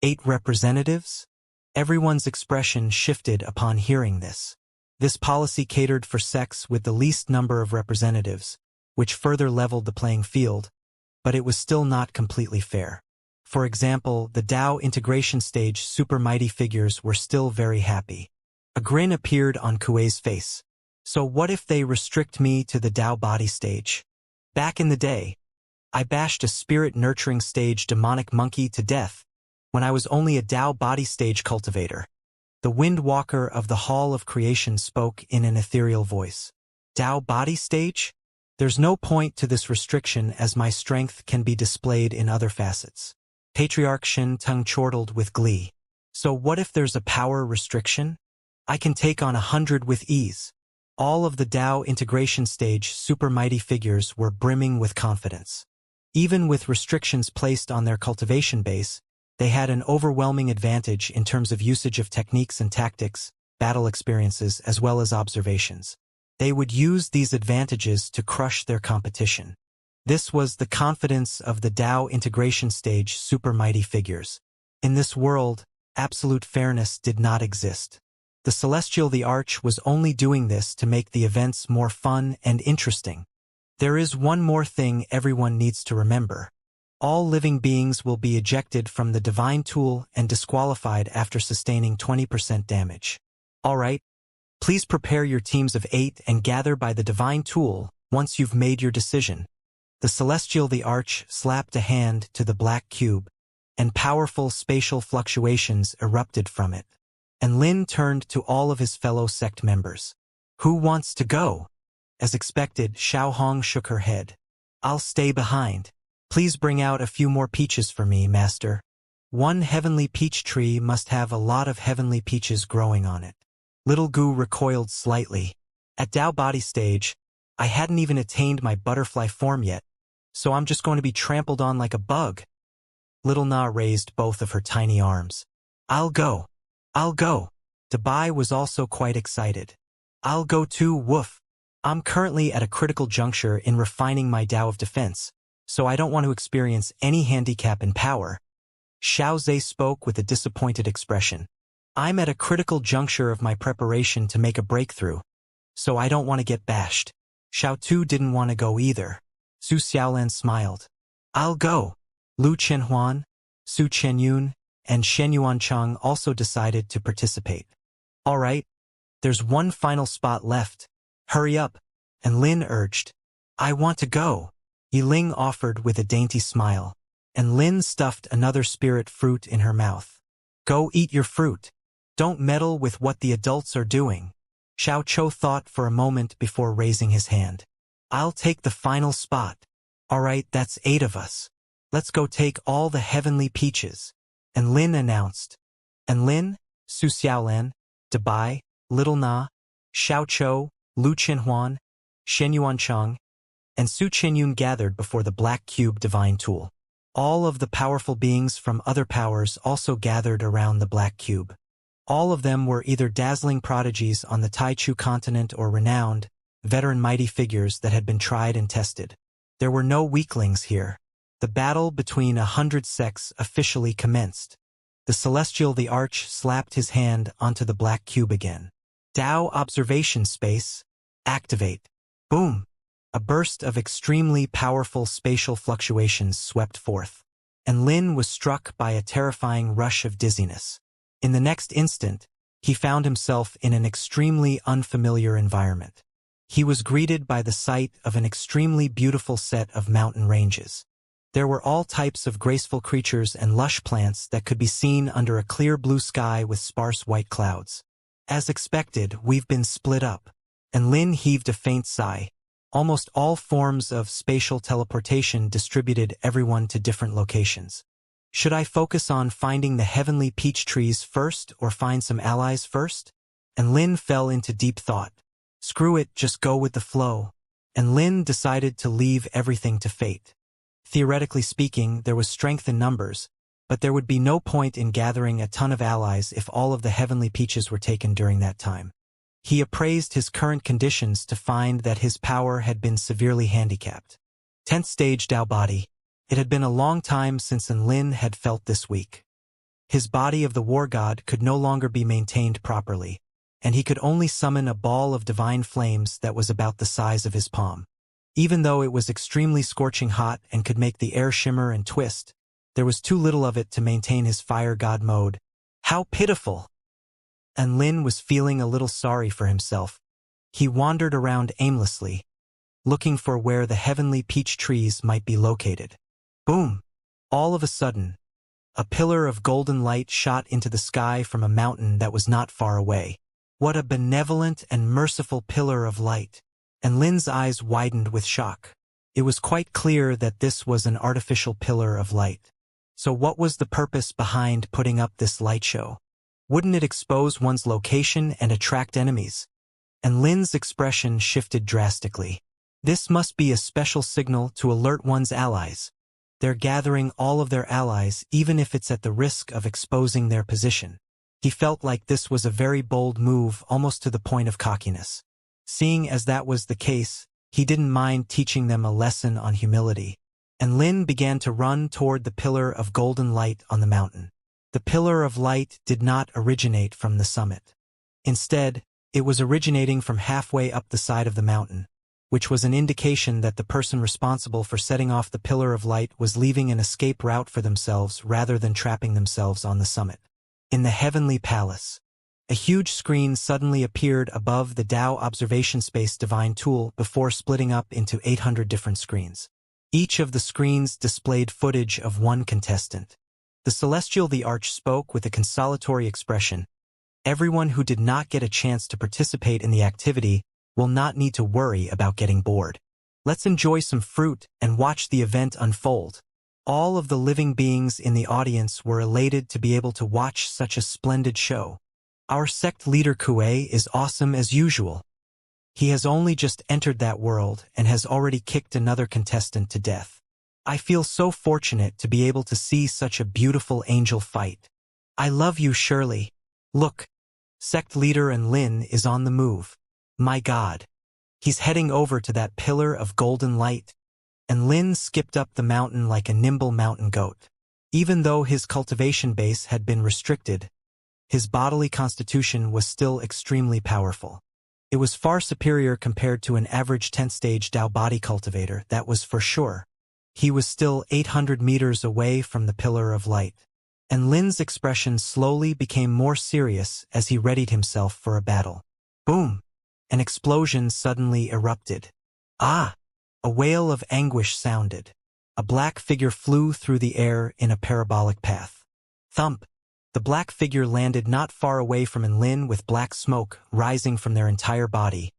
Speaker 1: 8 representatives? Everyone's expression shifted upon hearing this. This policy catered for sex with the least number of representatives, which further leveled the playing field, but it was still not completely fair. For example, the Dao integration stage super mighty figures were still very happy. A grin appeared on Kuei's face. So what if they restrict me to the Dao body stage? Back in the day, I bashed a spirit nurturing stage demonic monkey to death when I was only a Dao body stage cultivator. The Wind Walker of the Hall of Creation spoke in an ethereal voice. Dao body stage? There's no point to this restriction as my strength can be displayed in other facets. Patriarch Shin tongue chortled with glee. So what if there's a power restriction? I can take on 100 with ease. All of the Dao integration stage super mighty figures were brimming with confidence. Even with restrictions placed on their cultivation base, they had an overwhelming advantage in terms of usage of techniques and tactics, battle experiences, as well as observations. They would use these advantages to crush their competition. This was the confidence of the Dao integration stage super mighty figures. In this world, absolute fairness did not exist. The Celestial the Arch was only doing this to make the events more fun and interesting. There is one more thing everyone needs to remember. All living beings will be ejected from the divine tool and disqualified after sustaining 20% damage. Alright, please prepare your teams of 8 and gather by the divine tool once you've made your decision. The Celestial the Arch slapped a hand to the black cube, and powerful spatial fluctuations erupted from it. And Lin turned to all of his fellow sect members. Who wants to go? As expected, Xiao Hong shook her head. I'll stay behind. Please bring out a few more peaches for me, master. One heavenly peach tree must have a lot of heavenly peaches growing on it. Little Gu recoiled slightly. At Dao body stage, I hadn't even attained my butterfly form yet, so I'm just going to be trampled on like a bug. Little Na raised both of her tiny arms. I'll go. I'll go. Dabai was also quite excited. I'll go too, woof. I'm currently at a critical juncture in refining my Dao of defense, so I don't want to experience any handicap in power. Xiao Zhe spoke with a disappointed expression. I'm at a critical juncture of my preparation to make a breakthrough, so I don't want to get bashed. Xiao Tu didn't want to go either. Su Xiaolan smiled. I'll go. Lu Chenhuan, Su Chenyun, and Shen Yuancheng also decided to participate. All right, there's one final spot left. Hurry up, and Lin urged. I want to go. Yiling offered with a dainty smile, and Lin stuffed another spirit fruit in her mouth. Go eat your fruit. Don't meddle with what the adults are doing. Xiao Chou thought for a moment before raising his hand. I'll take the final spot. All right, that's 8 of us. Let's go take all the heavenly peaches. And Lin announced. And Lin, Su Xiaolan, Dabai, Little Na, Xiao Chou, Lu Chenhuan, Shen Yuancheng, and Su Chenyun gathered before the black cube divine tool. All of the powerful beings from other powers also gathered around the black cube. All of them were either dazzling prodigies on the Taichu continent or renowned, veteran mighty figures that had been tried and tested. There were no weaklings here. The battle between 100 sects officially commenced. The Celestial the Arch slapped his hand onto the black cube again. Dao observation space, activate. Boom! A burst of extremely powerful spatial fluctuations swept forth, and Lin was struck by a terrifying rush of dizziness. In the next instant, he found himself in an extremely unfamiliar environment. He was greeted by the sight of an extremely beautiful set of mountain ranges. There were all types of graceful creatures and lush plants that could be seen under a clear blue sky with sparse white clouds. As expected, we've been split up. And Lin heaved a faint sigh. Almost all forms of spatial teleportation distributed everyone to different locations. Should I focus on finding the heavenly peach trees first or find some allies first? And Lin fell into deep thought. Screw it, just go with the flow. And Lin decided to leave everything to fate. Theoretically speaking, there was strength in numbers, but there would be no point in gathering a ton of allies if all of the heavenly peaches were taken during that time. He appraised his current conditions to find that his power had been severely handicapped. 10th stage Dao body. It had been a long time since Lin had felt this weak. His body of the war god could no longer be maintained properly, and he could only summon a ball of divine flames that was about the size of his palm. Even though it was extremely scorching hot and could make the air shimmer and twist, there was too little of it to maintain his fire god mode. How pitiful! And Lin was feeling a little sorry for himself. He wandered around aimlessly, looking for where the heavenly peach trees might be located. Boom! All of a sudden, a pillar of golden light shot into the sky from a mountain that was not far away. What a benevolent and merciful pillar of light! And Lin's eyes widened with shock. It was quite clear that this was an artificial pillar of light. So what was the purpose behind putting up this light show? Wouldn't it expose one's location and attract enemies? And Lin's expression shifted drastically. This must be a special signal to alert one's allies. They're gathering all of their allies even if it's at the risk of exposing their position. He felt like this was a very bold move, almost to the point of cockiness. Seeing as that was the case, he didn't mind teaching them a lesson on humility. And Lin began to run toward the pillar of golden light on the mountain. The pillar of light did not originate from the summit. Instead, it was originating from halfway up the side of the mountain, which was an indication that the person responsible for setting off the pillar of light was leaving an escape route for themselves rather than trapping themselves on the summit. In the heavenly palace, a huge screen suddenly appeared above the Dao observation space divine tool before splitting up into 800 different screens. Each of the screens displayed footage of one contestant. The Celestial the Arch spoke with a consolatory expression. Everyone who did not get a chance to participate in the activity will not need to worry about getting bored. Let's enjoy some fruit and watch the event unfold. All of the living beings in the audience were elated to be able to watch such a splendid show. Our sect leader Kuei is awesome as usual. He has only just entered that world and has already kicked another contestant to death. I feel so fortunate to be able to see such a beautiful angel fight. I love you, Shirley. Look, sect leader Lin is on the move. My God. He's heading over to that pillar of golden light. And Lin skipped up the mountain like a nimble mountain goat. Even though his cultivation base had been restricted, his bodily constitution was still extremely powerful. It was far superior compared to an average 10th stage Dao body cultivator, that was for sure. He was still 800 meters away from the pillar of light. And Lin's expression slowly became more serious as he readied himself for a battle. Boom! An explosion suddenly erupted. Ah! A wail of anguish sounded. A black figure flew through the air in a parabolic path. Thump! The black figure landed not far away from Lin with black smoke rising from their entire body,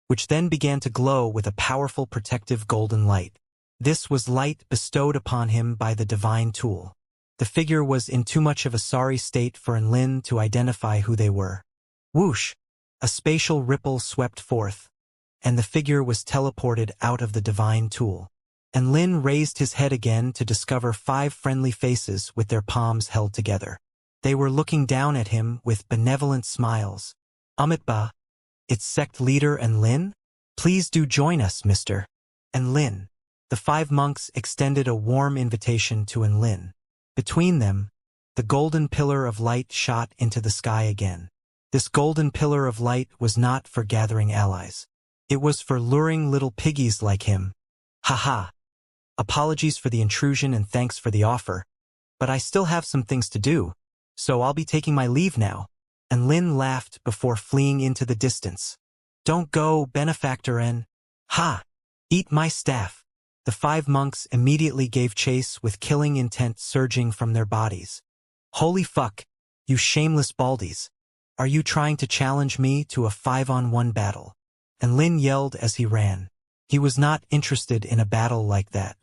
Speaker 1: which then began to glow with a powerful protective golden light. This was light bestowed upon him by the divine tool. The figure was in too much of a sorry state for Lin to identify who they were. Whoosh! A spatial ripple swept forth, and the figure was teleported out of the divine tool. And Lin raised his head again to discover 5 friendly faces with their palms held together. They were looking down at him with benevolent smiles. Amitba, it's sect leader Lin? Please do join us, Mr. Lin. The 5 monks extended a warm invitation to Lin. Between them, the golden pillar of light shot into the sky again. This golden pillar of light was not for gathering allies. It was for luring little piggies like him. Haha. Apologies for the intrusion and thanks for the offer. But I still have some things to do, so I'll be taking my leave now. And Lin laughed before fleeing into the distance. Don't go, benefactor Ha! Eat my staff. The 5 monks immediately gave chase with killing intent surging from their bodies. Holy fuck, you shameless baldies. Are you trying to challenge me to a 5-on-1 battle? And Lin yelled as he ran. He was not interested in a battle like that.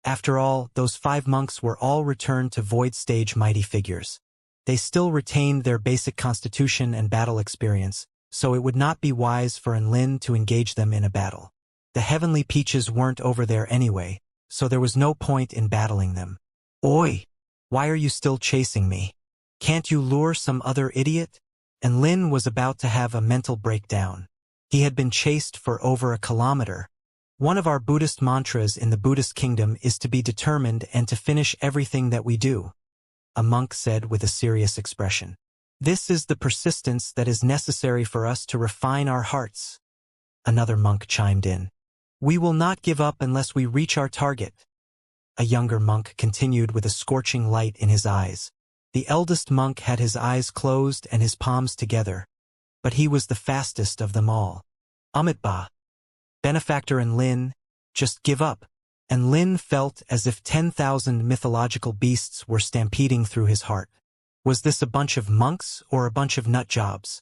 Speaker 1: After all, those 5 monks were all returned to Void Stage mighty figures. They still retained their basic constitution and battle experience, so it would not be wise for Lin to engage them in a battle. The Heavenly Peaches weren't over there anyway, so there was no point in battling them. Oi! Why are you still chasing me? Can't you lure some other idiot? And Lin was about to have a mental breakdown. He had been chased for over a kilometer. One of our Buddhist mantras in the Buddhist kingdom is to be determined and to finish everything that we do, a monk said with a serious expression. This is the persistence that is necessary for us to refine our hearts. Another monk chimed in. We will not give up unless we reach our target. A younger monk continued with a scorching light in his eyes. The eldest monk had his eyes closed and his palms together, but he was the fastest of them all. Amitba. Benefactor and Lin, just give up. And Lin felt as if 10,000 mythological beasts were stampeding through his heart. Was this a bunch of monks or a bunch of nutjobs?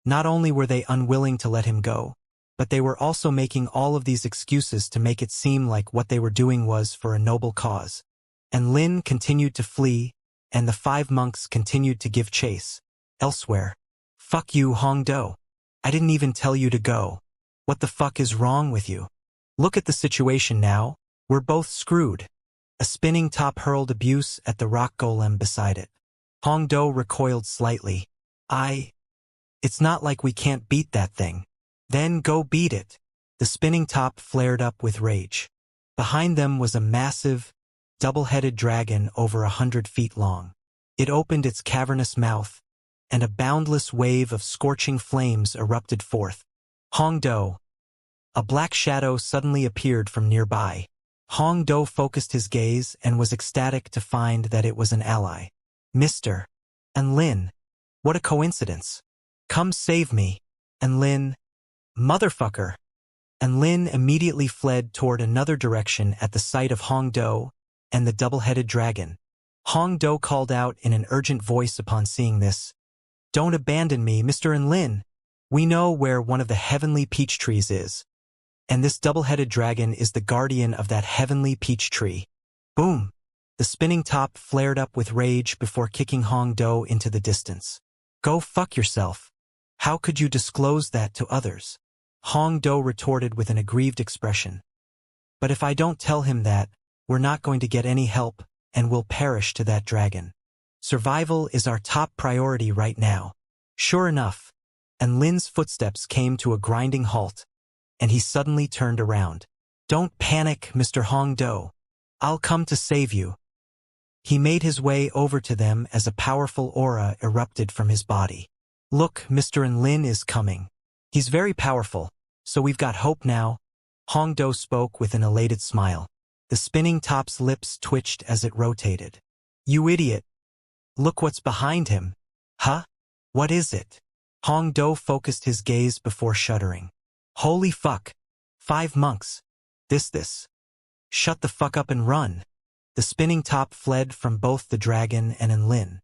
Speaker 1: Not only were they unwilling to let him go, but they were also making all of these excuses to make it seem like what they were doing was for a noble cause. And Lin continued to flee, and the 5 monks continued to give chase. Elsewhere. Fuck you, Hongdo. I didn't even tell you to go. What the fuck is wrong with you? Look at the situation now. We're both screwed. A spinning top hurled abuse at the rock golem beside it. Hongdo recoiled slightly. It's not like we can't beat that thing. Then go beat it. The spinning top flared up with rage. Behind them was a massive, double-headed dragon over 100 feet long. It opened its cavernous mouth, and a boundless wave of scorching flames erupted forth. Hongdo. A black shadow suddenly appeared from nearby. Hongdo focused his gaze and was ecstatic to find that it was an ally. Mr. And Lin. What a coincidence. Come save me. And Lin. Motherfucker. And Lin immediately fled toward another direction at the sight of Hongdo and the double-headed dragon. Hongdo called out in an urgent voice upon seeing this. Don't abandon me, Mr. and Lin. We know where one of the heavenly peach trees is. And this double-headed dragon is the guardian of that heavenly peach tree. Boom! The spinning top flared up with rage before kicking Hongdo into the distance. Go fuck yourself. How could you disclose that to others? Hongdo retorted with an aggrieved expression. But if I don't tell him that, we're not going to get any help, and we'll perish to that dragon. Survival is our top priority right now. Sure enough. And Lin's footsteps came to a grinding halt, and he suddenly turned around. Don't panic, Mr. Hongdo. I'll come to save you. He made his way over to them as a powerful aura erupted from his body. Look, Mr. and Lin is coming. He's very powerful, so we've got hope now. Hongdo spoke with an elated smile. The spinning top's lips twitched as it rotated. You idiot. Look what's behind him. Huh? What is it? Hongdo focused his gaze before shuddering. Holy fuck. 5 monks. This. Shut the fuck up and run. The spinning top fled from both the dragon and Enlin.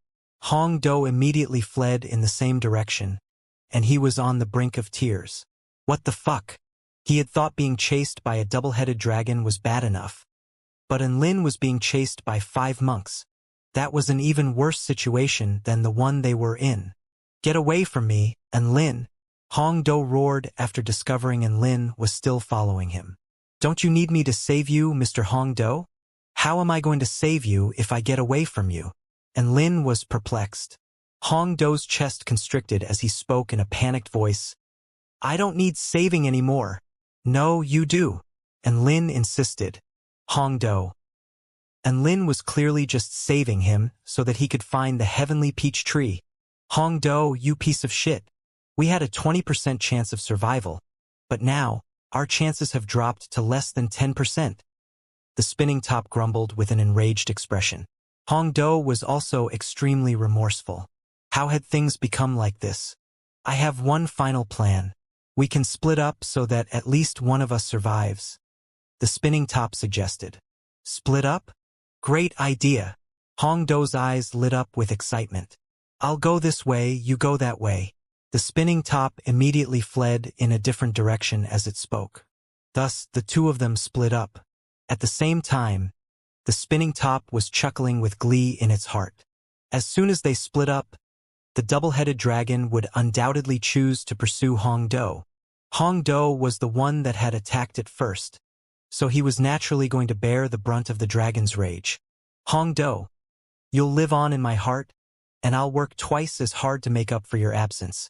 Speaker 1: Hongdo immediately fled in the same direction, and he was on the brink of tears. What the fuck? He had thought being chased by a double-headed dragon was bad enough. But Enlin was being chased by 5 monks. That was an even worse situation than the one they were in. Get away from me, Enlin! Hongdo roared after discovering Enlin was still following him. Don't you need me to save you, Mr. Hongdo? How am I going to save you if I get away from you? Enlin was perplexed. Hongdo's chest constricted as he spoke in a panicked voice. I don't need saving anymore. No, you do. Enlin insisted. Hongdo. Enlin was clearly just saving him so that he could find the heavenly peach tree. Hongdo, you piece of shit. We had a 20% chance of survival, but now, our chances have dropped to less than 10%. The spinning top grumbled with an enraged expression. Hongdo was also extremely remorseful. How had things become like this? I have one final plan. We can split up so that at least one of us survives. The spinning top suggested. Split up? Great idea. Hongdo's eyes lit up with excitement. I'll go this way, you go that way. The spinning top immediately fled in a different direction as it spoke. Thus, the two of them split up. At the same time, the spinning top was chuckling with glee in its heart. As soon as they split up, the double-headed dragon would undoubtedly choose to pursue Hongdo. Hongdo was the one that had attacked it first, so he was naturally going to bear the brunt of the dragon's rage. Hongdo, you'll live on in my heart, and I'll work twice as hard to make up for your absence.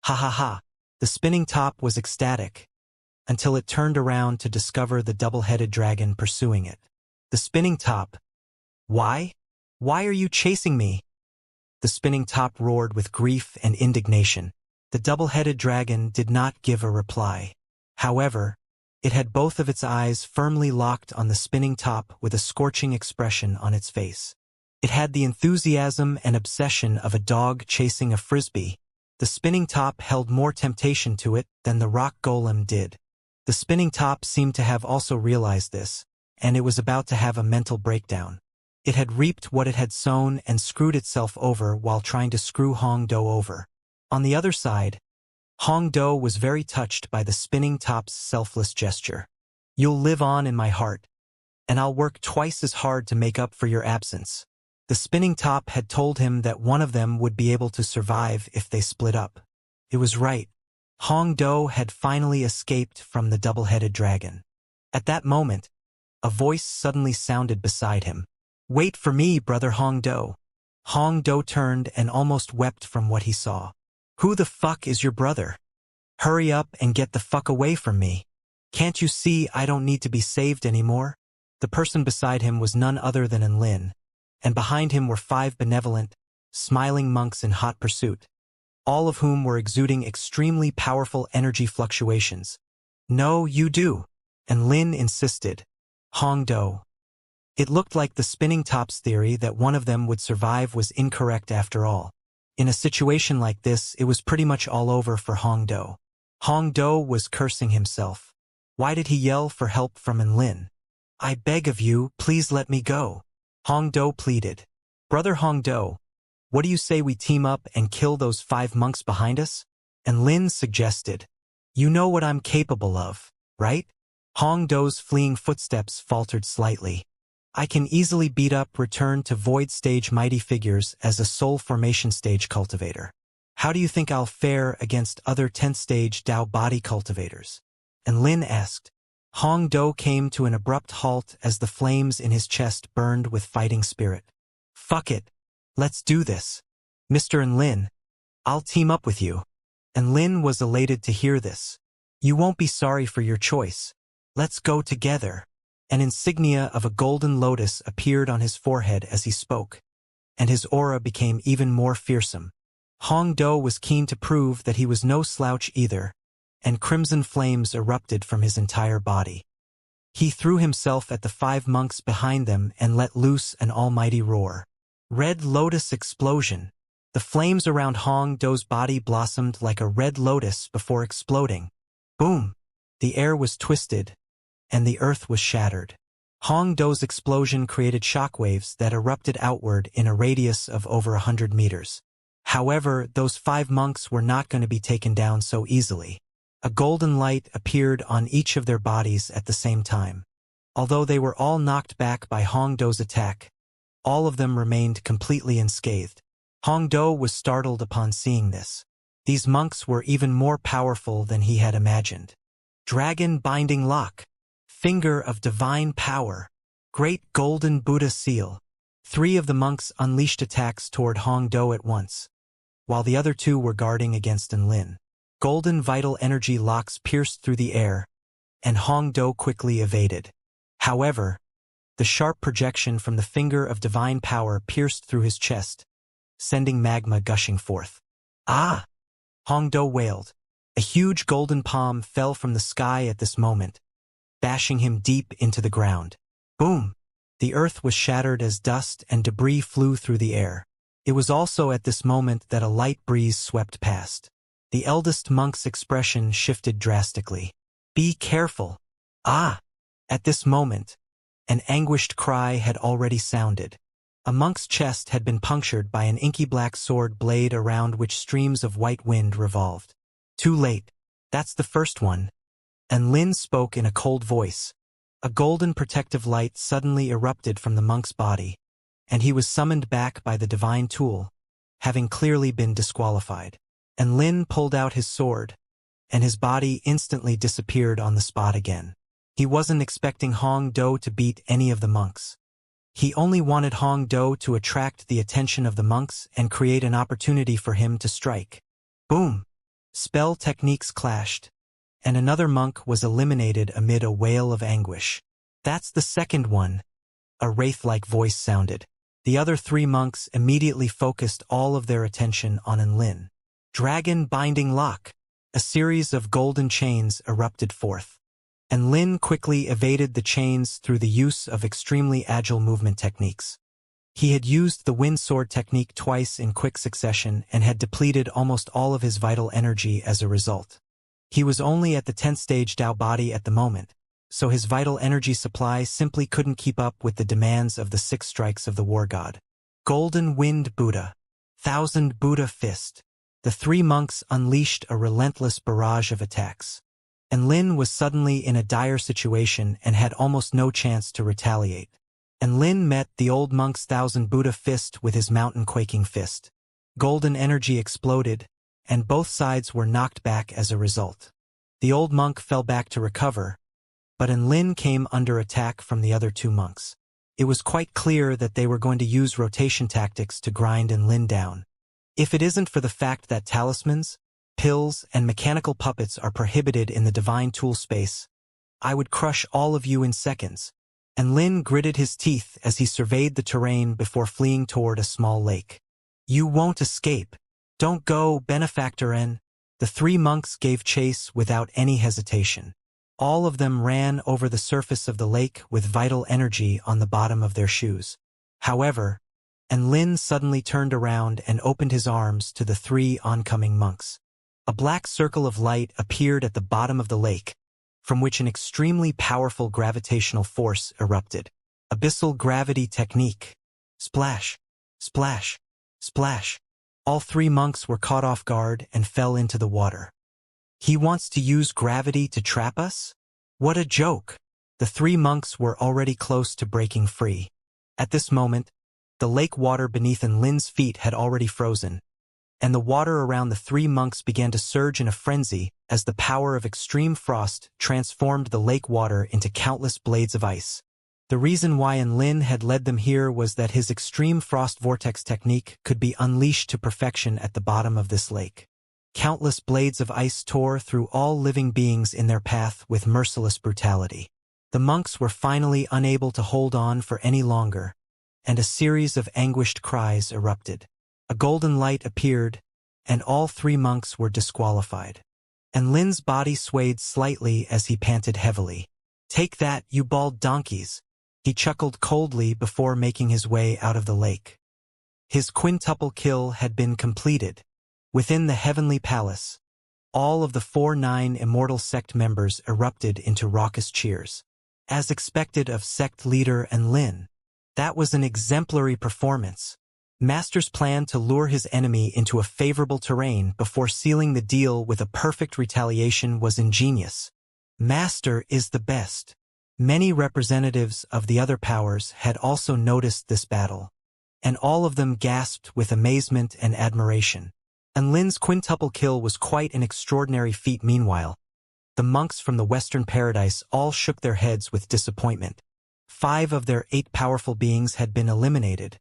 Speaker 1: Ha ha ha. The spinning top was ecstatic, until it turned around to discover the double-headed dragon pursuing it. The spinning top. Why? Why are you chasing me? The spinning top roared with grief and indignation. The double-headed dragon did not give a reply. However, it had both of its eyes firmly locked on the spinning top with a scorching expression on its face. It had the enthusiasm and obsession of a dog chasing a frisbee. The spinning top held more temptation to it than the rock golem did. The spinning top seemed to have also realized this, and it was about to have a mental breakdown. It had reaped what it had sown and screwed itself over while trying to screw Hongdo over. On the other side, Hongdo was very touched by the spinning top's selfless gesture. You'll live on in my heart, and I'll work twice as hard to make up for your absence. The spinning top had told him that one of them would be able to survive if they split up. It was right. Hongdo had finally escaped from the double-headed dragon. At that moment, a voice suddenly sounded beside him. Wait for me, brother Hongdo. Hongdo turned and almost wept from what he saw. Who the fuck is your brother? Hurry up and get the fuck away from me. Can't you see I don't need to be saved anymore? The person beside him was none other than Enlin, and behind him were 5 benevolent, smiling monks in hot pursuit, all of whom were exuding extremely powerful energy fluctuations. No, you do, Enlin insisted. Hongdo. It looked like the spinning top's theory that one of them would survive was incorrect after all. In a situation like this, it was pretty much all over for Hongdo. Hongdo was cursing himself. Why did he yell for help from Enlin? I beg of you, please let me go. Hongdo pleaded. Brother Hongdo, what do you say we team up and kill those 5 monks behind us? Enlin suggested. You know what I'm capable of, right? Hongdo's fleeing footsteps faltered slightly. I can easily beat up return to void stage mighty figures as a soul formation stage cultivator. How do you think I'll fare against other 10th stage Dao body cultivators? Enlin asked. Hongdo came to an abrupt halt as the flames in his chest burned with fighting spirit. Fuck it. Let's do this. Mr. Enlin, I'll team up with you. Enlin was elated to hear this. You won't be sorry for your choice. Let's go together. An insignia of a golden lotus appeared on his forehead as he spoke, and his aura became even more fearsome. Hongdo was keen to prove that he was no slouch either, and crimson flames erupted from his entire body. He threw himself at the 5 monks behind them and let loose an almighty roar. Red lotus explosion. The flames around Hongdo's body blossomed like a red lotus before exploding. Boom! The air was twisted, and the earth was shattered. Hongdo's explosion created shockwaves that erupted outward in a radius of over 100 meters. However, those 5 monks were not going to be taken down so easily. A golden light appeared on each of their bodies at the same time. Although they were all knocked back by Hongdo's attack, all of them remained completely unscathed. Hongdo was startled upon seeing this. These monks were even more powerful than he had imagined. Dragon Binding Lock. Finger of Divine Power. Great Golden Buddha Seal. 3 of the monks unleashed attacks toward Hongdo at once, while the other 2 were guarding against Enlin. Golden Vital Energy locks pierced through the air, and Hongdo quickly evaded. However, the sharp projection from the Finger of Divine Power pierced through his chest, sending magma gushing forth. Ah! Hongdo wailed. A huge golden palm fell from the sky at this moment, bashing him deep into the ground. Boom! The earth was shattered as dust and debris flew through the air. It was also at this moment that a light breeze swept past. The eldest monk's expression shifted drastically. Be careful! Ah! At this moment, an anguished cry had already sounded. A monk's chest had been punctured by an inky black sword blade around which streams of white wind revolved. Too late. That's the first one. And Lin spoke in a cold voice. A golden protective light suddenly erupted from the monk's body, and he was summoned back by the divine tool, having clearly been disqualified. And Lin pulled out his sword, and his body instantly disappeared on the spot again. He wasn't expecting Hong Do to beat any of the monks. He only wanted Hong Do to attract the attention of the monks and create an opportunity for him to strike. Boom! Spell techniques clashed, and another monk was eliminated amid a wail of anguish. That's the second one, a wraith-like voice sounded. The other 3 monks immediately focused all of their attention on Enlin. Dragon Binding Lock. A series of golden chains erupted forth. Enlin quickly evaded the chains through the use of extremely agile movement techniques. He had used the wind sword technique twice in quick succession and had depleted almost all of his vital energy as a result. He was only at the 10th stage Dao body at the moment, so his vital energy supply simply couldn't keep up with the demands of the 6 strikes of the war god. Golden Wind Buddha. 1000 Buddha Fist. The 3 monks unleashed a relentless barrage of attacks. And Lin was suddenly in a dire situation and had almost no chance to retaliate. And Lin met the old monk's 1000 Buddha Fist with his mountain-quaking fist. Golden energy exploded, and both sides were knocked back as a result. The old monk fell back to recover, but Enlin came under attack from the other 2 monks. It was quite clear that they were going to use rotation tactics to grind Enlin down. If it isn't for the fact that talismans, pills, and mechanical puppets are prohibited in the divine tool space, I would crush all of you in seconds. Enlin gritted his teeth as he surveyed the terrain before fleeing toward a small lake. You won't escape. Don't go, benefactor En. The 3 monks gave chase without any hesitation. All of them ran over the surface of the lake with vital energy on the bottom of their shoes. However, Enlin suddenly turned around and opened his arms to the 3 oncoming monks. A black circle of light appeared at the bottom of the lake, from which an extremely powerful gravitational force erupted. Abyssal gravity technique. Splash, splash, splash. All 3 monks were caught off guard and fell into the water. He wants to use gravity to trap us? What a joke! The 3 monks were already close to breaking free. At this moment, the lake water beneath Enlin's feet had already frozen, and the water around the 3 monks began to surge in a frenzy as the power of extreme frost transformed the lake water into countless blades of ice. The reason why Enlin had led them here was that his extreme frost vortex technique could be unleashed to perfection at the bottom of this lake. Countless blades of ice tore through all living beings in their path with merciless brutality. The monks were finally unable to hold on for any longer, and a series of anguished cries erupted. A golden light appeared, and all 3 monks were disqualified. Enlin's body swayed slightly as he panted heavily. Take that, you bald donkeys! He chuckled coldly before making his way out of the lake. His quintuple kill had been completed. Within the heavenly palace, all of the 4-9 Immortal sect members erupted into raucous cheers. As expected of sect leader Enlin, that was an exemplary performance. Master's plan to lure his enemy into a favorable terrain before sealing the deal with a perfect retaliation was ingenious. Master is the best. Many representatives of the other powers had also noticed this battle, and all of them gasped with amazement and admiration. Enlin's quintuple kill was quite an extraordinary feat. Meanwhile, the monks from the Western Paradise all shook their heads with disappointment. 5 of their 8 powerful beings had been eliminated,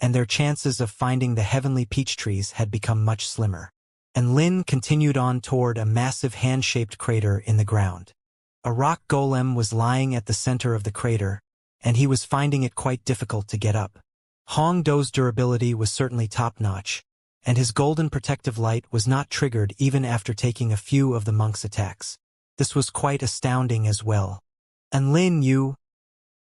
Speaker 1: and their chances of finding the heavenly peach trees had become much slimmer. Enlin continued on toward a massive hand-shaped crater in the ground. A rock golem was lying at the center of the crater, and he was finding it quite difficult to get up. Hong Do's durability was certainly top-notch, and his golden protective light was not triggered even after taking a few of the monks' attacks. This was quite astounding as well. Enlin, you...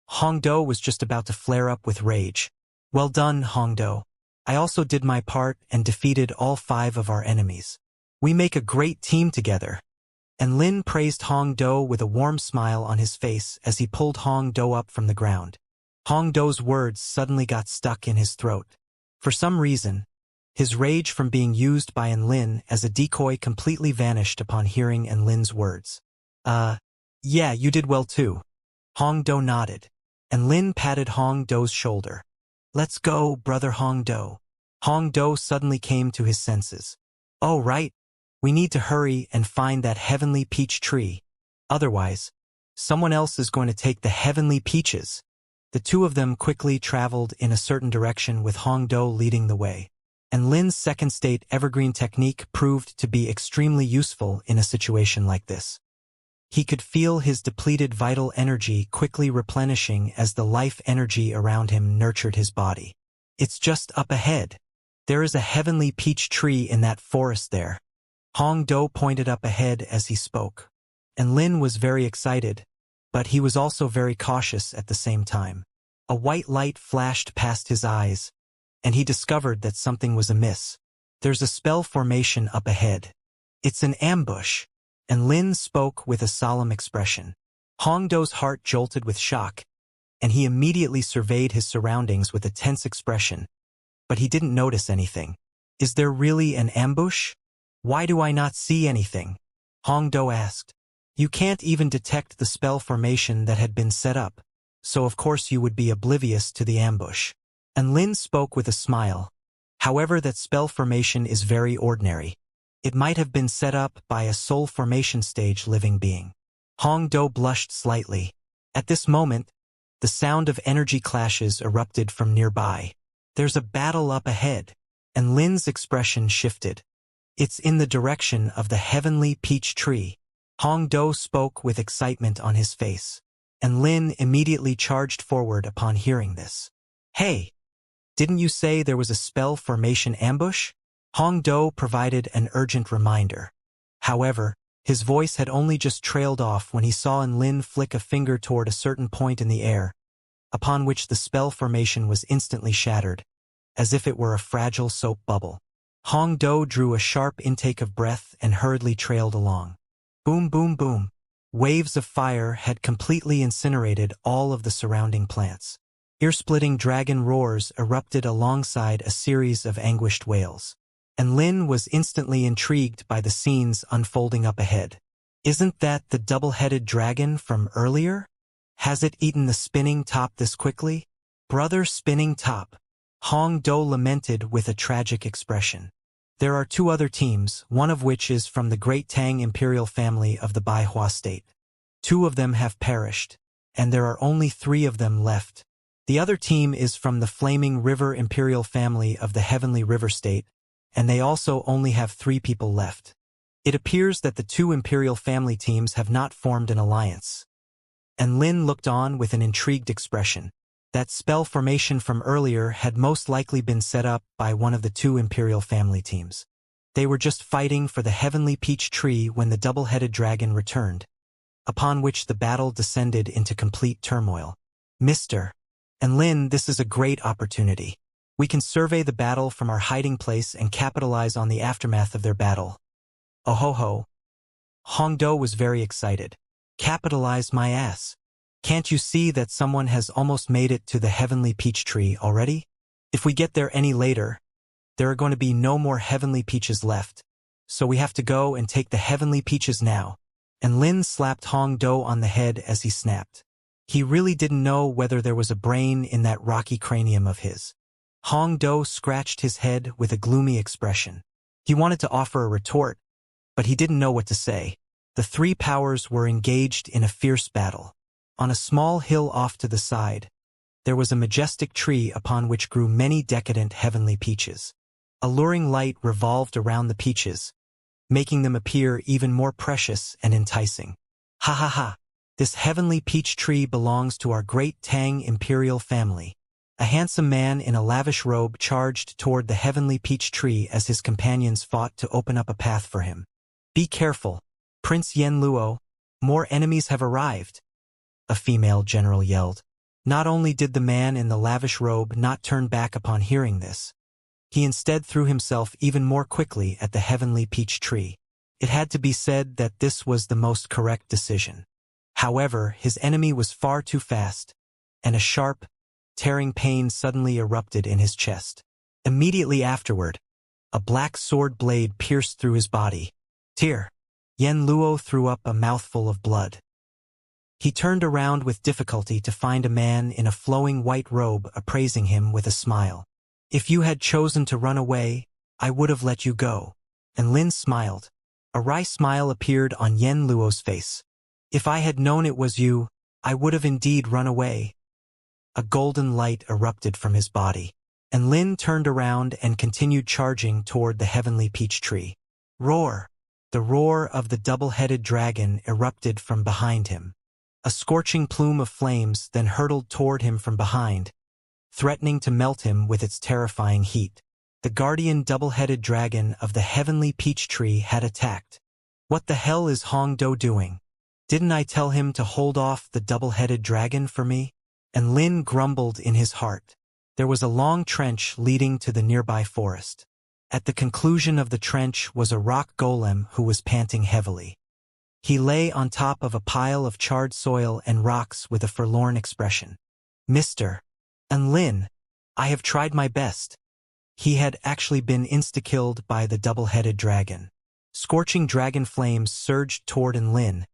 Speaker 1: Hong Do was just about to flare up with rage. Well done, Hong Do. I also did my part and defeated all 5 of our enemies. We make a great team together. Enlin praised Hong Do with a warm smile on his face as he pulled Hong Do up from the ground. Hongdo's words suddenly got stuck in his throat. For some reason, his rage from being used by Enlin as a decoy completely vanished upon hearing Enlin's words. Yeah, you did well too. Hongdo nodded. Enlin patted Hongdo's shoulder. Let's go, brother Hongdo. Hongdo suddenly came to his senses. Oh, right. We need to hurry and find that heavenly peach tree. Otherwise, someone else is going to take the heavenly peaches. The two of them quickly traveled in a certain direction with Hongdo leading the way. And Lin's second state evergreen technique proved to be extremely useful in a situation like this. He could feel his depleted vital energy quickly replenishing as the life energy around him nurtured his body. It's just up ahead. There is a heavenly peach tree in that forest there. Hongdo pointed up ahead as he spoke. And Lin was very excited, but he was also very cautious at the same time. A white light flashed past his eyes, and he discovered that something was amiss. There's a spell formation up ahead. It's an ambush. And Lin spoke with a solemn expression. Hongdo's heart jolted with shock, and he immediately surveyed his surroundings with a tense expression. But he didn't notice anything. Is there really an ambush? Why do I not see anything? Hongdo asked. You can't even detect the spell formation that had been set up, so of course you would be oblivious to the ambush. And Lin spoke with a smile. However, that spell formation is very ordinary. It might have been set up by a soul formation stage living being. Hongdo blushed slightly. At this moment, the sound of energy clashes erupted from nearby. There's a battle up ahead, and Lin's expression shifted. It's in the direction of the heavenly peach tree. Hongdo spoke with excitement on his face, and Lin immediately charged forward upon hearing this. Hey, didn't you say there was a spell formation ambush? Hongdo provided an urgent reminder. However, his voice had only just trailed off when he saw Lin flick a finger toward a certain point in the air, upon which the spell formation was instantly shattered, as if it were a fragile soap bubble. Hongdo drew a sharp intake of breath and hurriedly trailed along. Boom, boom, boom. Waves of fire had completely incinerated all of the surrounding plants. Ear-splitting dragon roars erupted alongside a series of anguished wails. And Lin was instantly intrigued by the scenes unfolding up ahead. Isn't that the double-headed dragon from earlier? Has it eaten the spinning top this quickly? Brother spinning top. Hongdo lamented with a tragic expression. There are two other teams, one of which is from the Great Tang imperial family of the Baihua state. Two of them have perished, and there are only 3 of them left. The other team is from the Flaming River imperial family of the Heavenly River state, and they also only have 3 people left. It appears that the 2 imperial family teams have not formed an alliance. And Lin looked on with an intrigued expression. That spell formation from earlier had most likely been set up by one of the 2 imperial family teams. They were just fighting for the heavenly peach tree when the double-headed dragon returned, upon which the battle descended into complete turmoil. Mr. And Lin, this is a great opportunity. We can survey the battle from our hiding place and capitalize on the aftermath of their battle. Oh ho ho. Hongdo was very excited. Capitalize my ass. Can't you see that someone has almost made it to the heavenly peach tree already? If we get there any later, there are going to be no more heavenly peaches left. So we have to go and take the heavenly peaches now. And Lin slapped Hongdo on the head as he snapped. He really didn't know whether there was a brain in that rocky cranium of his. Hongdo scratched his head with a gloomy expression. He wanted to offer a retort, but he didn't know what to say. The 3 powers were engaged in a fierce battle. On a small hill off to the side, there was a majestic tree upon which grew many decadent heavenly peaches. Alluring light revolved around the peaches, making them appear even more precious and enticing. Ha ha ha! This heavenly peach tree belongs to our Great Tang imperial family. A handsome man in a lavish robe charged toward the heavenly peach tree as his companions fought to open up a path for him. Be careful, Prince Yen Luo. More enemies have arrived. A female general yelled. Not only did the man in the lavish robe not turn back upon hearing this, he instead threw himself even more quickly at the heavenly peach tree. It had to be said that this was the most correct decision. However, his enemy was far too fast, and a sharp, tearing pain suddenly erupted in his chest. Immediately afterward, a black sword blade pierced through his body. Tear. Yen Luo threw up a mouthful of blood. He turned around with difficulty to find a man in a flowing white robe appraising him with a smile. If you had chosen to run away, I would have let you go. And Lin smiled. A wry smile appeared on Yen Luo's face. If I had known it was you, I would have indeed run away. A golden light erupted from his body, and Lin turned around and continued charging toward the heavenly peach tree. Roar! The roar of the double-headed dragon erupted from behind him. A scorching plume of flames then hurtled toward him from behind, threatening to melt him with its terrifying heat. The guardian double-headed dragon of the heavenly peach tree had attacked. What the hell is Hong Do doing? Didn't I tell him to hold off the double-headed dragon for me? And Lin grumbled in his heart. There was a long trench leading to the nearby forest. At the conclusion of the trench was a rock golem who was panting heavily. He lay on top of a pile of charred soil and rocks with a forlorn expression. Mr. And Lin, I have tried my best. He had actually been insta-killed by the double-headed dragon. Scorching dragon flames surged toward Lin,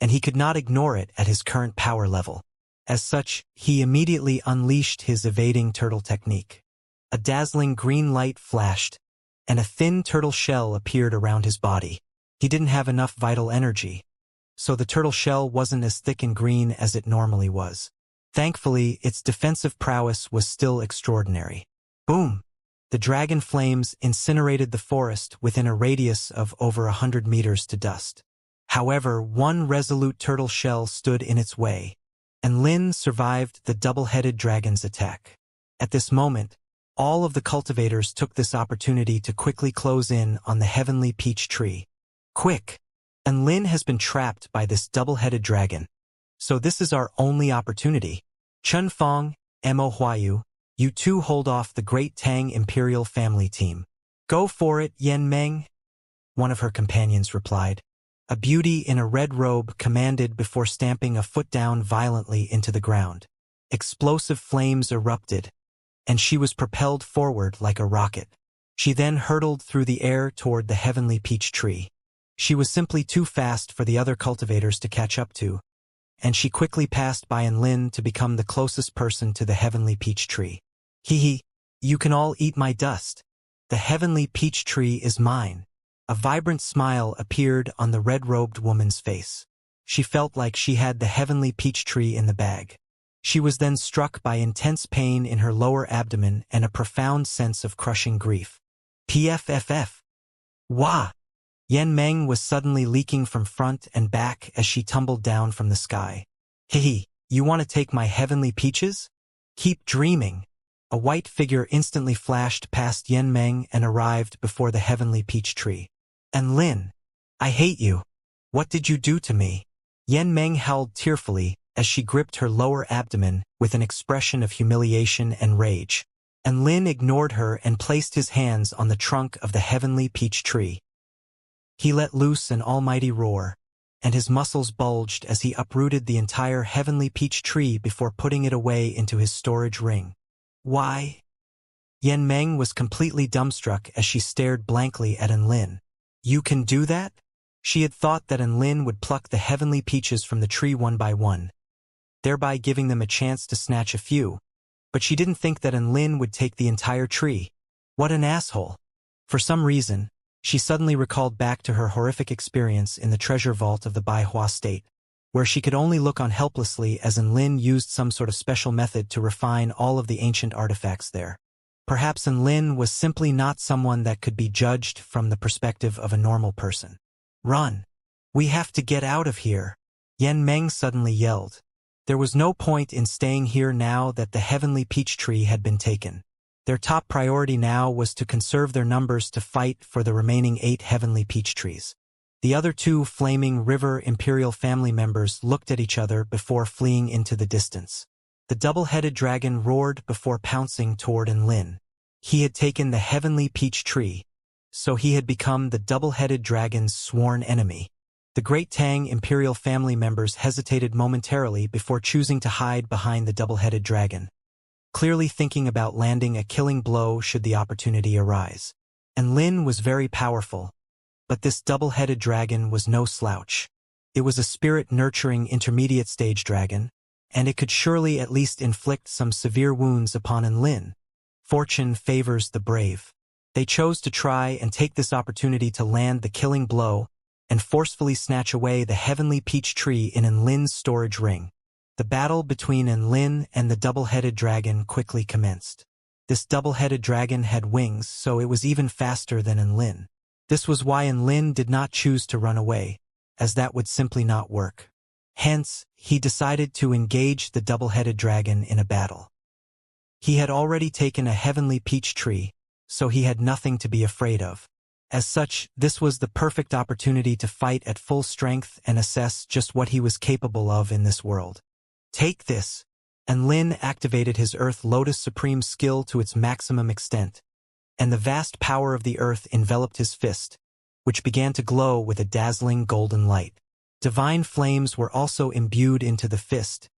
Speaker 1: and he could not ignore it at his current power level. As such, he immediately unleashed his evading turtle technique. A dazzling green light flashed, and a thin turtle shell appeared around his body. He didn't have enough vital energy, so the turtle shell wasn't as thick and green as it normally was. Thankfully, its defensive prowess was still extraordinary. Boom! The dragon flames incinerated the forest within a radius of over 100 meters to dust. However, one resolute turtle shell stood in its way, and Lin survived the double-headed dragon's attack. At this moment, all of the cultivators took this opportunity to quickly close in on the heavenly peach tree. Quick! And Lin has been trapped by this double-headed dragon. So this is our only opportunity. Chen Fong, Mo Huayu, you two hold off the great Tang Imperial family team. Go for it, Yen Meng, one of her companions replied. A beauty in a red robe commanded before stamping a foot down violently into the ground. Explosive flames erupted, and she was propelled forward like a rocket. She then hurtled through the air toward the heavenly peach tree. She was simply too fast for the other cultivators to catch up to, and she quickly passed by Lin to become the closest person to the heavenly peach tree. Hee, you can all eat my dust. The heavenly peach tree is mine. A vibrant smile appeared on the red-robed woman's face. She felt like she had the heavenly peach tree in the bag. She was then struck by intense pain in her lower abdomen and a profound sense of crushing grief. PFFF. Wah! Yen Meng was suddenly leaking from front and back as she tumbled down from the sky. Hee, you want to take my heavenly peaches? Keep dreaming. A white figure instantly flashed past Yen Meng and arrived before the heavenly peach tree. And Lin, I hate you. What did you do to me? Yen Meng howled tearfully as she gripped her lower abdomen with an expression of humiliation and rage. And Lin ignored her and placed his hands on the trunk of the heavenly peach tree. He let loose an almighty roar, and his muscles bulged as he uprooted the entire heavenly peach tree before putting it away into his storage ring. Why? Yen Meng was completely dumbstruck as she stared blankly at Lin. You can do that? She had thought that Lin would pluck the heavenly peaches from the tree one by one, thereby giving them a chance to snatch a few, but she didn't think that Lin would take the entire tree. What an asshole. For some reason, she suddenly recalled back to her horrific experience in the treasure vault of the Baihua state, where she could only look on helplessly as Lin used some sort of special method to refine all of the ancient artifacts there. Perhaps Lin was simply not someone that could be judged from the perspective of a normal person. Run! We have to get out of here! Yen Meng suddenly yelled. There was no point in staying here now that the heavenly peach tree had been taken. Their top priority now was to conserve their numbers to fight for the remaining 8 heavenly peach trees. The other 2 flaming river imperial family members looked at each other before fleeing into the distance. The double-headed dragon roared before pouncing toward Lin. He had taken the heavenly peach tree, so he had become the double-headed dragon's sworn enemy. The great Tang imperial family members hesitated momentarily before choosing to hide behind the double-headed dragon. clearly thinking about landing a killing blow should the opportunity arise. And Lin was very powerful, but this double-headed dragon was no slouch. It was a spirit-nurturing intermediate-stage dragon, and it could surely at least inflict some severe wounds upon Lin. Fortune favors the brave. They chose to try and take this opportunity to land the killing blow and forcefully snatch away the heavenly peach tree in Lin's storage ring. The battle between Lin and the double-headed dragon quickly commenced. This double-headed dragon had wings, so it was even faster than Lin. This was why Lin did not choose to run away, as that would simply not work. Hence, he decided to engage the double-headed dragon in a battle. He had already taken a heavenly peach tree, so he had nothing to be afraid of. As such, this was the perfect opportunity to fight at full strength and assess just what he was capable of in this world. Take this! And Lin activated his Earth Lotus Supreme skill to its maximum extent, and the vast power of the earth enveloped his fist, which began to glow with a dazzling golden light. Divine flames were also imbued into the fist,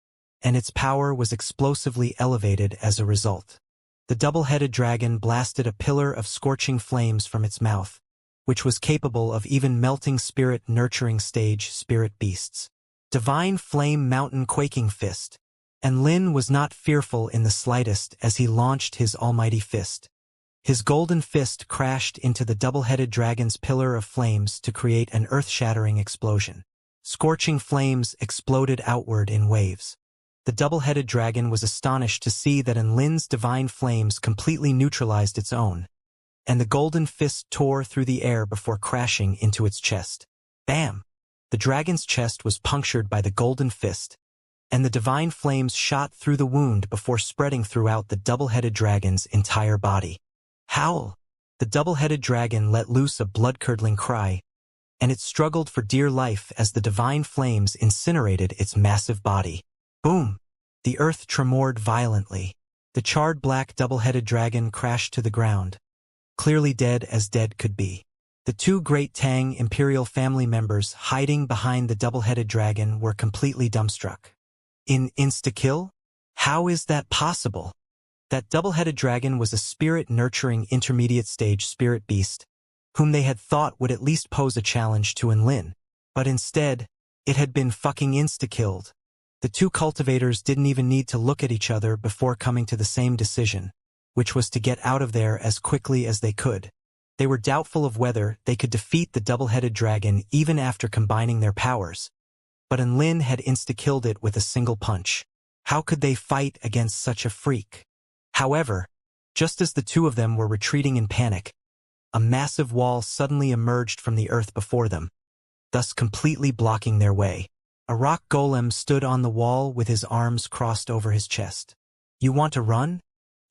Speaker 1: and its power was explosively elevated as a result. The double-headed dragon blasted a pillar of scorching flames from its mouth, which was capable of even melting spirit-nurturing stage spirit beasts. Divine Flame Mountain Quaking Fist. And Lin was not fearful in the slightest as he launched his almighty fist. His golden fist crashed into the double-headed dragon's pillar of flames to create an earth-shattering explosion. Scorching flames exploded outward in waves. The double-headed dragon was astonished to see that Lin's divine flames completely neutralized its own, and the golden fist tore through the air before crashing into its chest. Bam! The dragon's chest was punctured by the golden fist, and the divine flames shot through the wound before spreading throughout the double-headed dragon's entire body. Howl! The double-headed dragon let loose a blood-curdling cry, and it struggled for dear life as the divine flames incinerated its massive body. Boom! The earth tremored violently. The charred black double-headed dragon crashed to the ground, clearly dead as dead could be. The two great Tang imperial family members hiding behind the double-headed dragon were completely dumbstruck. Insta-kill? How is that possible? That double-headed dragon was a spirit-nurturing intermediate-stage spirit beast, whom they had thought would at least pose a challenge to Lin. But instead, it had been fucking insta-killed. The two cultivators didn't even need to look at each other before coming to the same decision, which was to get out of there as quickly as they could. They were doubtful of whether they could defeat the double-headed dragon even after combining their powers, but Lin had insta-killed it with a single punch. How could they fight against such a freak? However, just as the two of them were retreating in panic, a massive wall suddenly emerged from the earth before them, thus completely blocking their way. A rock golem stood on the wall with his arms crossed over his chest. You want to run?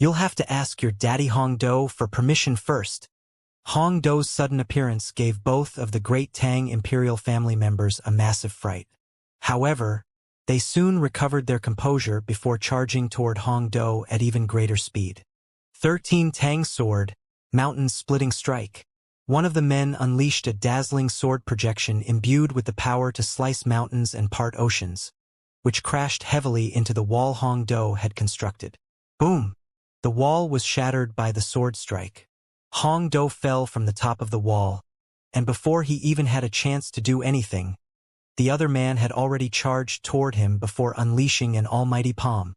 Speaker 1: You'll have to ask your daddy Hong Do for permission first. Hong Do's sudden appearance gave both of the great Tang imperial family members a massive fright. However, they soon recovered their composure before charging toward Hong Do at even greater speed. 13 Tang Sword, Mountain-Splitting Strike. One of the men unleashed a dazzling sword projection imbued with the power to slice mountains and part oceans, which crashed heavily into the wall Hong Do had constructed. Boom! The wall was shattered by the sword strike. Hong Do fell from the top of the wall, and before he even had a chance to do anything, the other man had already charged toward him before unleashing an almighty palm.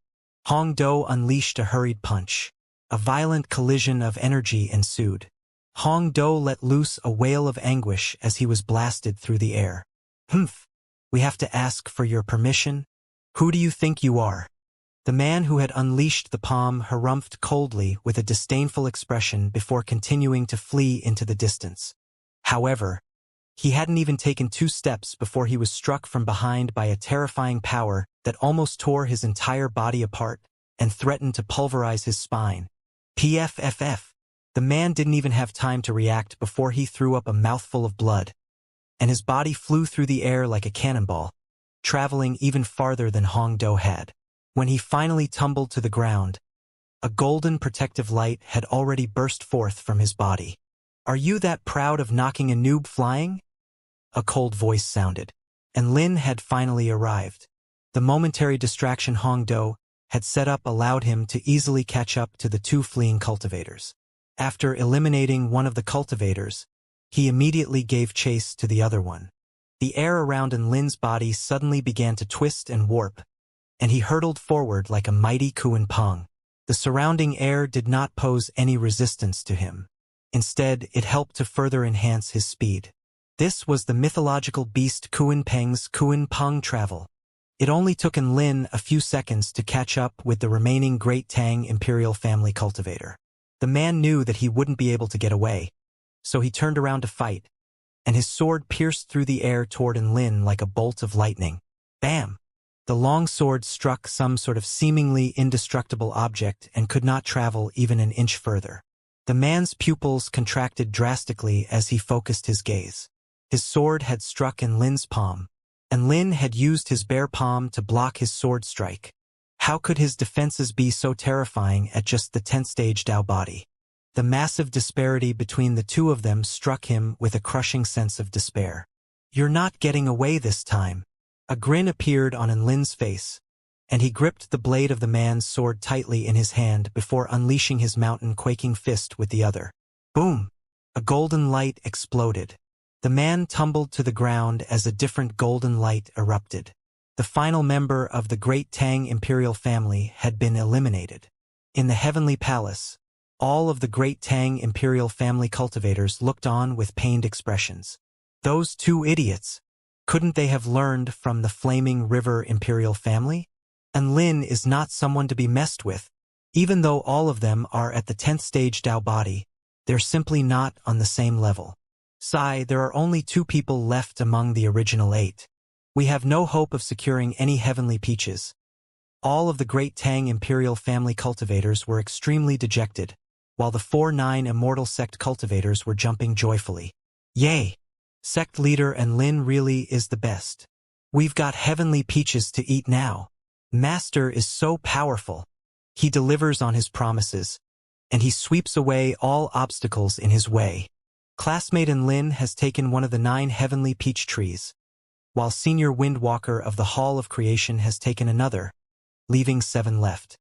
Speaker 1: Hong Do unleashed a hurried punch. A violent collision of energy ensued. Hong Do let loose a wail of anguish as he was blasted through the air. Humph! We have to ask for your permission? Who do you think you are? The man who had unleashed the palm harumphed coldly with a disdainful expression before continuing to flee into the distance. However, he hadn't even taken 2 steps before he was struck from behind by a terrifying power that almost tore his entire body apart and threatened to pulverize his spine. PFFF. The man didn't even have time to react before he threw up a mouthful of blood, and his body flew through the air like a cannonball, traveling even farther than Hong Do had. When he finally tumbled to the ground, a golden protective light had already burst forth from his body. Are you that proud of knocking a noob flying? A cold voice sounded, and Lin had finally arrived. The momentary distraction Hong Do had set up allowed him to easily catch up to the two fleeing cultivators. After eliminating one of the cultivators, he immediately gave chase to the other one. The air around Lin's body suddenly began to twist and warp, and he hurtled forward like a mighty Kuan Pong. The surrounding air did not pose any resistance to him. Instead, it helped to further enhance his speed. This was the mythological beast Kuan Peng's Kuan Pong travel. It only took Lin a few seconds to catch up with the remaining Great Tang Imperial family cultivator. The man knew that he wouldn't be able to get away, so he turned around to fight, and his sword pierced through the air toward Lin like a bolt of lightning. Bam! The long sword struck some sort of seemingly indestructible object and could not travel even an inch further. The man's pupils contracted drastically as he focused his gaze. His sword had struck Lin's palm, and Lin had used his bare palm to block his sword strike. How could his defenses be so terrifying at just the 10th stage Dao body? The massive disparity between the two of them struck him with a crushing sense of despair. "You're not getting away this time." A grin appeared on Lin's face, and he gripped the blade of the man's sword tightly in his hand before unleashing his mountain-quaking fist with the other. Boom! A golden light exploded. The man tumbled to the ground as a different golden light erupted. The final member of the Great Tang Imperial family had been eliminated. In the Heavenly Palace, all of the Great Tang Imperial family cultivators looked on with pained expressions. Those two idiots! Couldn't they have learned from the Flaming River Imperial family? And Lin is not someone to be messed with. Even though all of them are at the 10th stage Dao body, they're simply not on the same level. There are only 2 people left among the original 8. We have no hope of securing any heavenly peaches. All of the Great Tang Imperial family cultivators were extremely dejected, while the 4-9 Immortal sect cultivators were jumping joyfully. Yay! Sect leader Lin really is the best. We've got heavenly peaches to eat now. Master is so powerful. He delivers on his promises, and he sweeps away all obstacles in his way. Classmate Lin has taken one of the 9 heavenly peach trees, while Senior Windwalker of the Hall of Creation has taken another, leaving 7 left.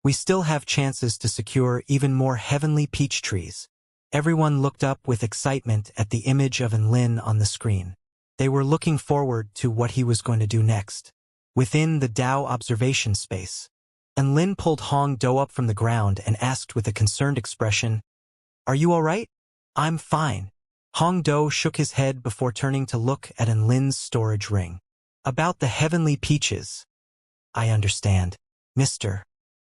Speaker 1: We still have chances to secure even more heavenly peach trees. Everyone looked up with excitement at the image of Lin on the screen. They were looking forward to what he was going to do next. Within the Dao observation space, Lin pulled Hong Do up from the ground and asked with a concerned expression, "Are you all right?" "I'm fine." Hong Do shook his head before turning to look at Lin's storage ring. "About the heavenly peaches." "I understand, Mr.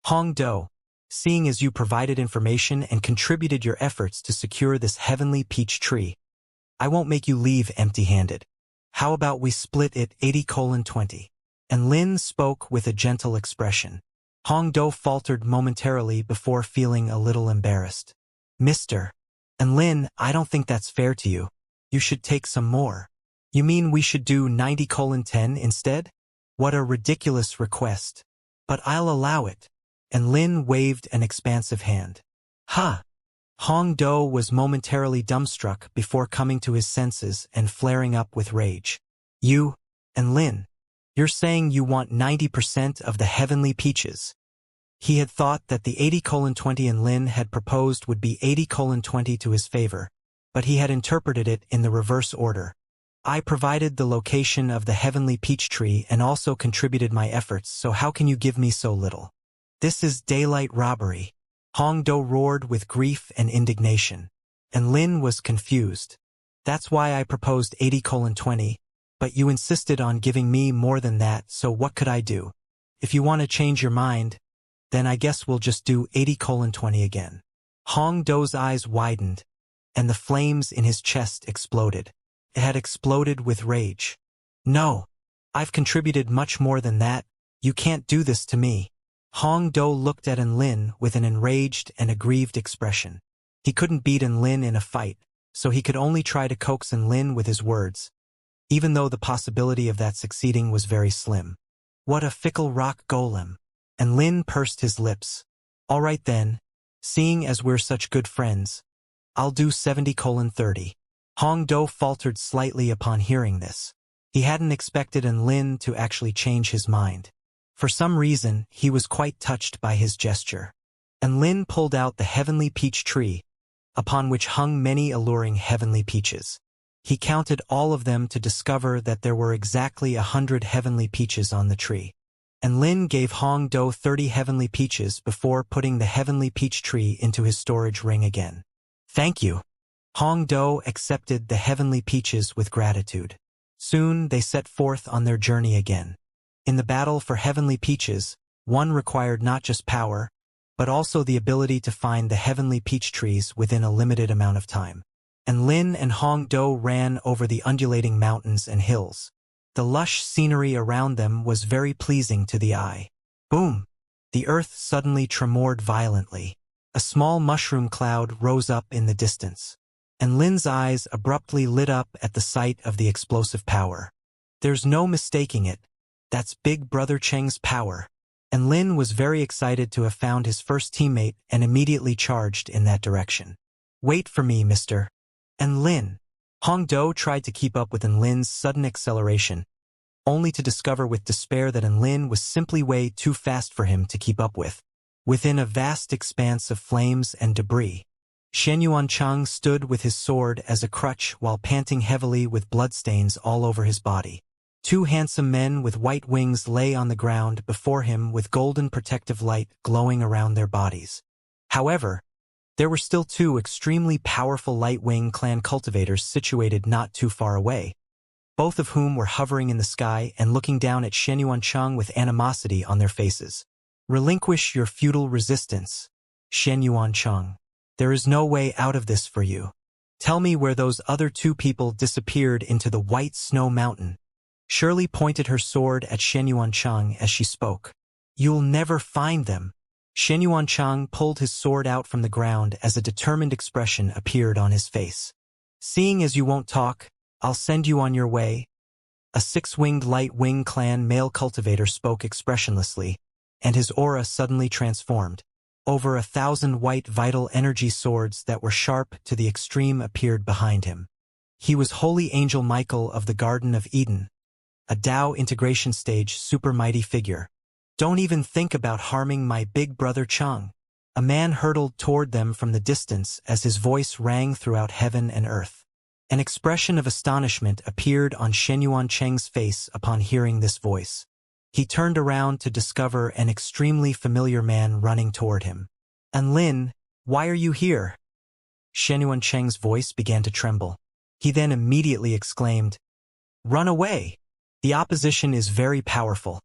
Speaker 1: Hong Do. Seeing as you provided information and contributed your efforts to secure this heavenly peach tree, I won't make you leave empty-handed. How about we split it 80:20? Lin spoke with a gentle expression. Hong Do faltered momentarily before feeling a little embarrassed. "Mr. Lin, I don't think that's fair to you. You should take some more." "You mean we should do 90:10 instead? What a ridiculous request. But I'll allow it." Lin waved an expansive hand. "Ha!" Hong Do was momentarily dumbstruck before coming to his senses and flaring up with rage. "You, Lin, you're saying you want 90% of the heavenly peaches?" He had thought that the 80:20 Lin had proposed would be 80:20 to his favor, but he had interpreted it in the reverse order. "I provided the location of the heavenly peach tree and also contributed my efforts, so how can you give me so little? This is daylight robbery." Hong Do roared with grief and indignation, and Lin was confused. "That's why I proposed 80:20, but you insisted on giving me more than that, so what could I do? If you want to change your mind, then I guess we'll just do 80:20 again." Hong Do's eyes widened, and the flames in his chest exploded. It had exploded with rage. "No, I've contributed much more than that. You can't do this to me." Hong Do looked at Lin with an enraged and aggrieved expression. He couldn't beat Lin in a fight, so he could only try to coax Lin with his words, even though the possibility of that succeeding was very slim. What a fickle rock golem. Lin pursed his lips. "All right then, seeing as we're such good friends, I'll do 70:30. Hong Do faltered slightly upon hearing this. He hadn't expected Lin to actually change his mind. For some reason, he was quite touched by his gesture. And Lin pulled out the heavenly peach tree, upon which hung many alluring heavenly peaches. He counted all of them to discover that there were exactly 100 heavenly peaches on the tree. And Lin gave Hong Do 30 heavenly peaches before putting the heavenly peach tree into his storage ring again. Thank you. Hong Do accepted the heavenly peaches with gratitude. Soon they set forth on their journey again. In the battle for heavenly peaches, one required not just power, but also the ability to find the heavenly peach trees within a limited amount of time. And Lin and Hong Do ran over the undulating mountains and hills. The lush scenery around them was very pleasing to the eye. Boom! The earth suddenly tremored violently. A small mushroom cloud rose up in the distance. And Lin's eyes abruptly lit up at the sight of the explosive power. There's no mistaking it. That's Big Brother Cheng's power. And Lin was very excited to have found his first teammate and immediately charged in that direction. Wait for me, mister. And Lin. Hong Do tried to keep up with Lin's sudden acceleration, only to discover with despair that Lin was simply way too fast for him to keep up with. Within a vast expanse of flames and debris, Xianxia stood with his sword as a crutch while panting heavily with bloodstains all over his body. Two handsome men with white wings lay on the ground before him with golden protective light glowing around their bodies. However, there were still two extremely powerful Light Wing clan cultivators situated not too far away, both of whom were hovering in the sky and looking down at Xianxia with animosity on their faces. Relinquish your futile resistance, Xianxia. There is no way out of this for you. Tell me where those other two people disappeared into the white snow mountain. Shirley pointed her sword at Xianxia as she spoke. You'll never find them. Xianxia pulled his sword out from the ground as a determined expression appeared on his face. Seeing as you won't talk, I'll send you on your way. A six-winged Light Wing clan male cultivator spoke expressionlessly, and his aura suddenly transformed. Over 1,000 white vital energy swords that were sharp to the extreme appeared behind him. He was Holy Angel Michael of the Garden of Eden, a Tao integration stage super mighty figure. Don't even think about harming my big brother Cheng. A man hurtled toward them from the distance as his voice rang throughout heaven and earth. An expression of astonishment appeared on Xianxia's face upon hearing this voice. He turned around to discover an extremely familiar man running toward him. And Lin, why are you here? Xianxia's voice began to tremble. He then immediately exclaimed, Run away! The opposition is very powerful,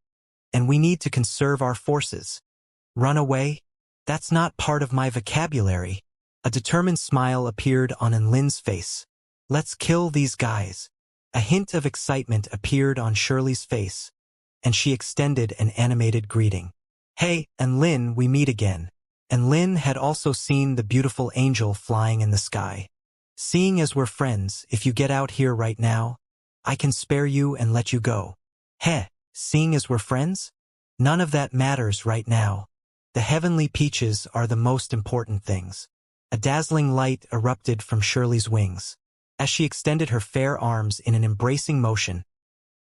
Speaker 1: and we need to conserve our forces. Run away? That's not part of my vocabulary. A determined smile appeared on Lin's face. Let's kill these guys. A hint of excitement appeared on Shirley's face, and she extended an animated greeting. Hey, and Lin, we meet again. And Lin had also seen the beautiful angel flying in the sky. Seeing as we're friends, if you get out here right now, I can spare you and let you go. Heh, seeing as we're friends? None of that matters right now. The heavenly peaches are the most important things. A dazzling light erupted from Shirley's wings. As she extended her fair arms in an embracing motion,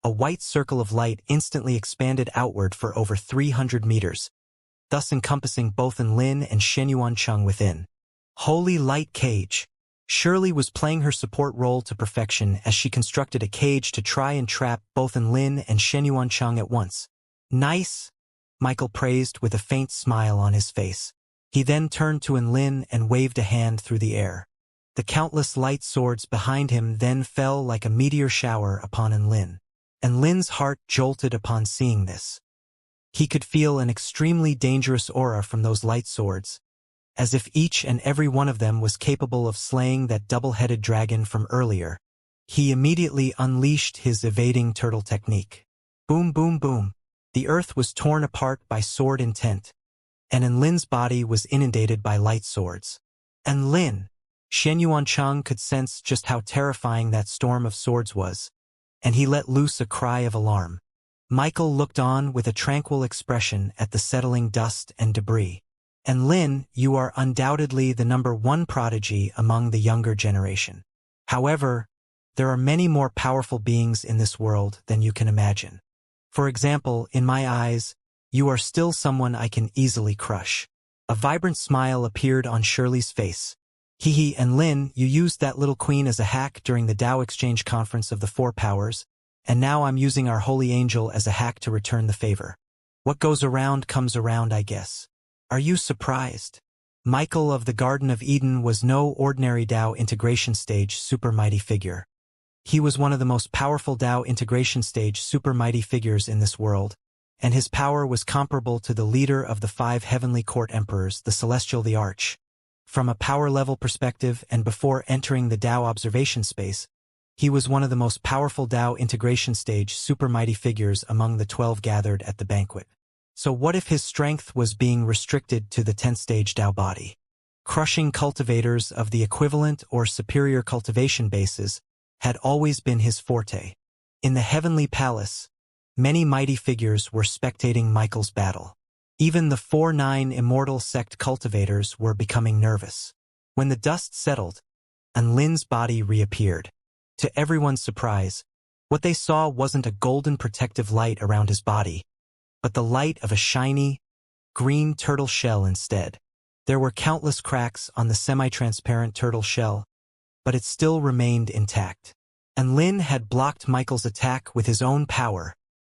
Speaker 1: a white circle of light instantly expanded outward for over 300 meters, thus encompassing both Lin and Xianxia within. Holy light cage! Shirley was playing her support role to perfection as she constructed a cage to try and trap both Lin and Xianxia at once. Nice! Michael praised with a faint smile on his face. He then turned to Lin and waved a hand through the air. The countless light swords behind him then fell like a meteor shower upon Lin. And Lin's heart jolted upon seeing this. He could feel an extremely dangerous aura from those light swords, as if each and every one of them was capable of slaying that double-headed dragon from earlier. He immediately unleashed his evading turtle technique. Boom, boom, boom. The earth was torn apart by sword intent, and Lin's body was inundated by light swords. And Lin, Xianxia could sense just how terrifying that storm of swords was, and he let loose a cry of alarm. Michael looked on with a tranquil expression at the settling dust and debris. And Lin, you are undoubtedly the #1 prodigy among the younger generation. However, there are many more powerful beings in this world than you can imagine. For example, in my eyes, You are still someone I can easily crush. A vibrant smile appeared on Shirley's face. Hee hee, and Lin, you used that little queen as a hack during the Tao Exchange Conference of the Four Powers, and now I'm using our holy angel as a hack to return the favor. What goes around comes around, I guess. Are you surprised? Michael of the Garden of Eden was no ordinary Tao integration stage super mighty figure. He was one of the most powerful Tao integration stage super mighty figures in this world, and his power was comparable to the leader of the 5 heavenly court emperors, the Celestial, the Arch. From a power level perspective and before entering the Tao observation space, he was one of the most powerful Tao integration stage super mighty figures among the 12 gathered at the banquet. So what if his strength was being restricted to the 10th stage Tao body? Crushing cultivators of the equivalent or superior cultivation bases had always been his forte. In the heavenly palace, many mighty figures were spectating Michael's battle. Even the 4-9 Immortal sect cultivators were becoming nervous. When the dust settled, and Lin's body reappeared. To everyone's surprise, what they saw wasn't a golden protective light around his body, but the light of a shiny, green turtle shell instead. There were countless cracks on the semi-transparent turtle shell, but it still remained intact. And Lin had blocked Michael's attack with his own power.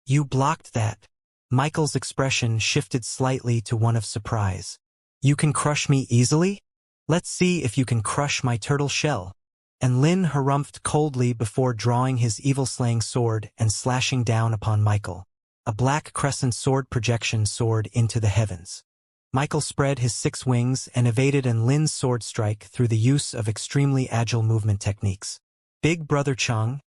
Speaker 1: You blocked that? Michael's expression shifted slightly to one of surprise. You can crush me easily? Let's see if you can crush my turtle shell. And Lin harumphed coldly before drawing his evil-slaying sword and slashing down upon Michael. A black crescent sword projection soared into the heavens. Michael spread his 6 wings and evaded Lin's sword strike through the use of extremely agile movement techniques. Big Brother Chang,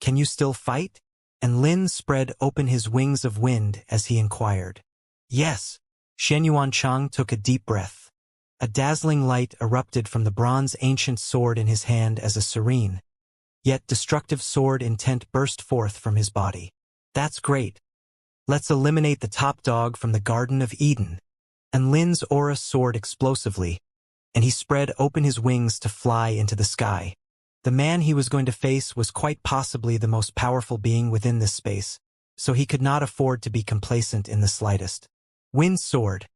Speaker 1: can you still fight? And Lin spread open his wings of wind as he inquired. Yes. Shenyuan Chang took a deep breath. A dazzling light erupted from the bronze ancient sword in his hand as a serene, yet destructive sword intent burst forth from his body. That's great. Let's eliminate the top dog from the Garden of Eden. And Lin's aura soared explosively, and he spread open his wings to fly into the sky. The man he was going to face was quite possibly the most powerful being within this space, so he could not afford to be complacent in the slightest. Wind soared.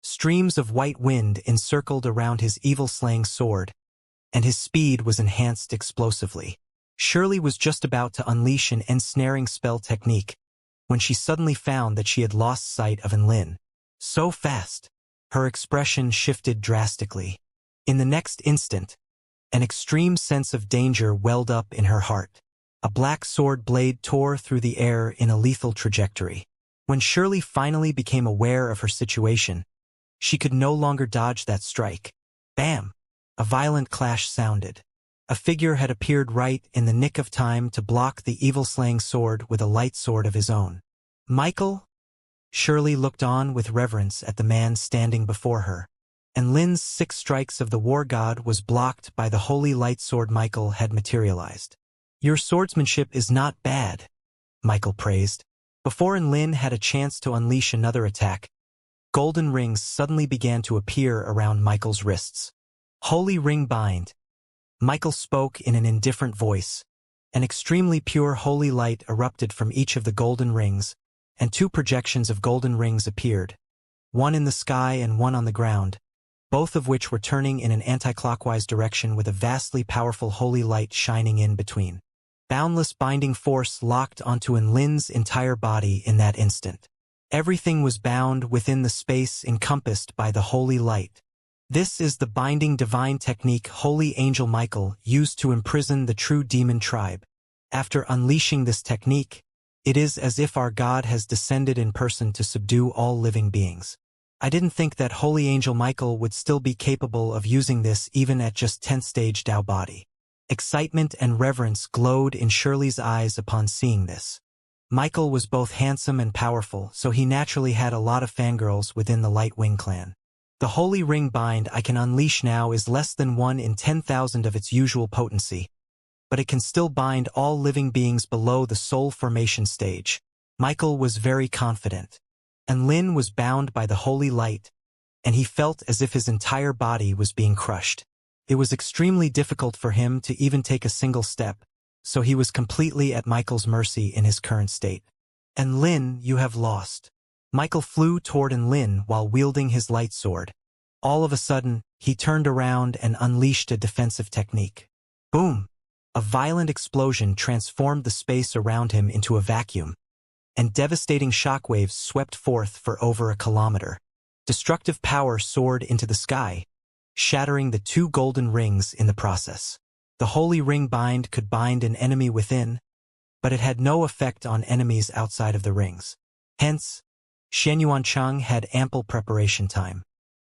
Speaker 1: Streams of white wind encircled around his evil-slaying sword, and his speed was enhanced explosively. Shirley was just about to unleash an ensnaring spell technique when she suddenly found that she had lost sight of Lin. So fast. Her expression shifted drastically. In the next instant, an extreme sense of danger welled up in her heart. A black sword blade tore through the air in a lethal trajectory. When Shirley finally became aware of her situation, she could no longer dodge that strike. Bam! A violent clash sounded. A figure had appeared right in the nick of time to block the evil-slaying sword with a light sword of his own. Michael? Shirley looked on with reverence at the man standing before her, and Lin's 6 strikes of the war god was blocked by the holy light sword Michael had materialized. Your swordsmanship is not bad, Michael praised. Before Lin had a chance to unleash another attack, golden rings suddenly began to appear around Michael's wrists. Holy ring bind. Michael spoke in an indifferent voice. An extremely pure holy light erupted from each of the golden rings, and 2 projections of golden rings appeared, one in the sky and one on the ground, both of which were turning in an anti-clockwise direction with a vastly powerful holy light shining in between. Boundless binding force locked onto Lin's entire body in that instant. Everything was bound within the space encompassed by the holy light. This is the binding divine technique Holy Angel Michael used to imprison the true demon tribe. After unleashing this technique, it is as if our God has descended in person to subdue all living beings. I didn't think that Holy Angel Michael would still be capable of using this even at just 10th stage Tao body. Excitement and reverence glowed in Shirley's eyes upon seeing this. Michael was both handsome and powerful, so he naturally had a lot of fangirls within the Light Wing clan. The holy ring bind I can unleash now is less than 1 in 10,000 of its usual potency, but it can still bind all living beings below the soul formation stage. Michael was very confident. And Lin was bound by the holy light, and he felt as if his entire body was being crushed. It was extremely difficult for him to even take a single step, so he was completely at Michael's mercy in his current state. And Lin, you have lost. Michael flew toward Lin while wielding his light sword. All of a sudden, he turned around and unleashed a defensive technique. Boom! A violent explosion transformed the space around him into a vacuum, and devastating shockwaves swept forth for over a kilometer. Destructive power soared into the sky, shattering the 2 golden rings in the process. The holy ring bind could bind an enemy within, but it had no effect on enemies outside of the rings. Hence, Xianxia had ample preparation time.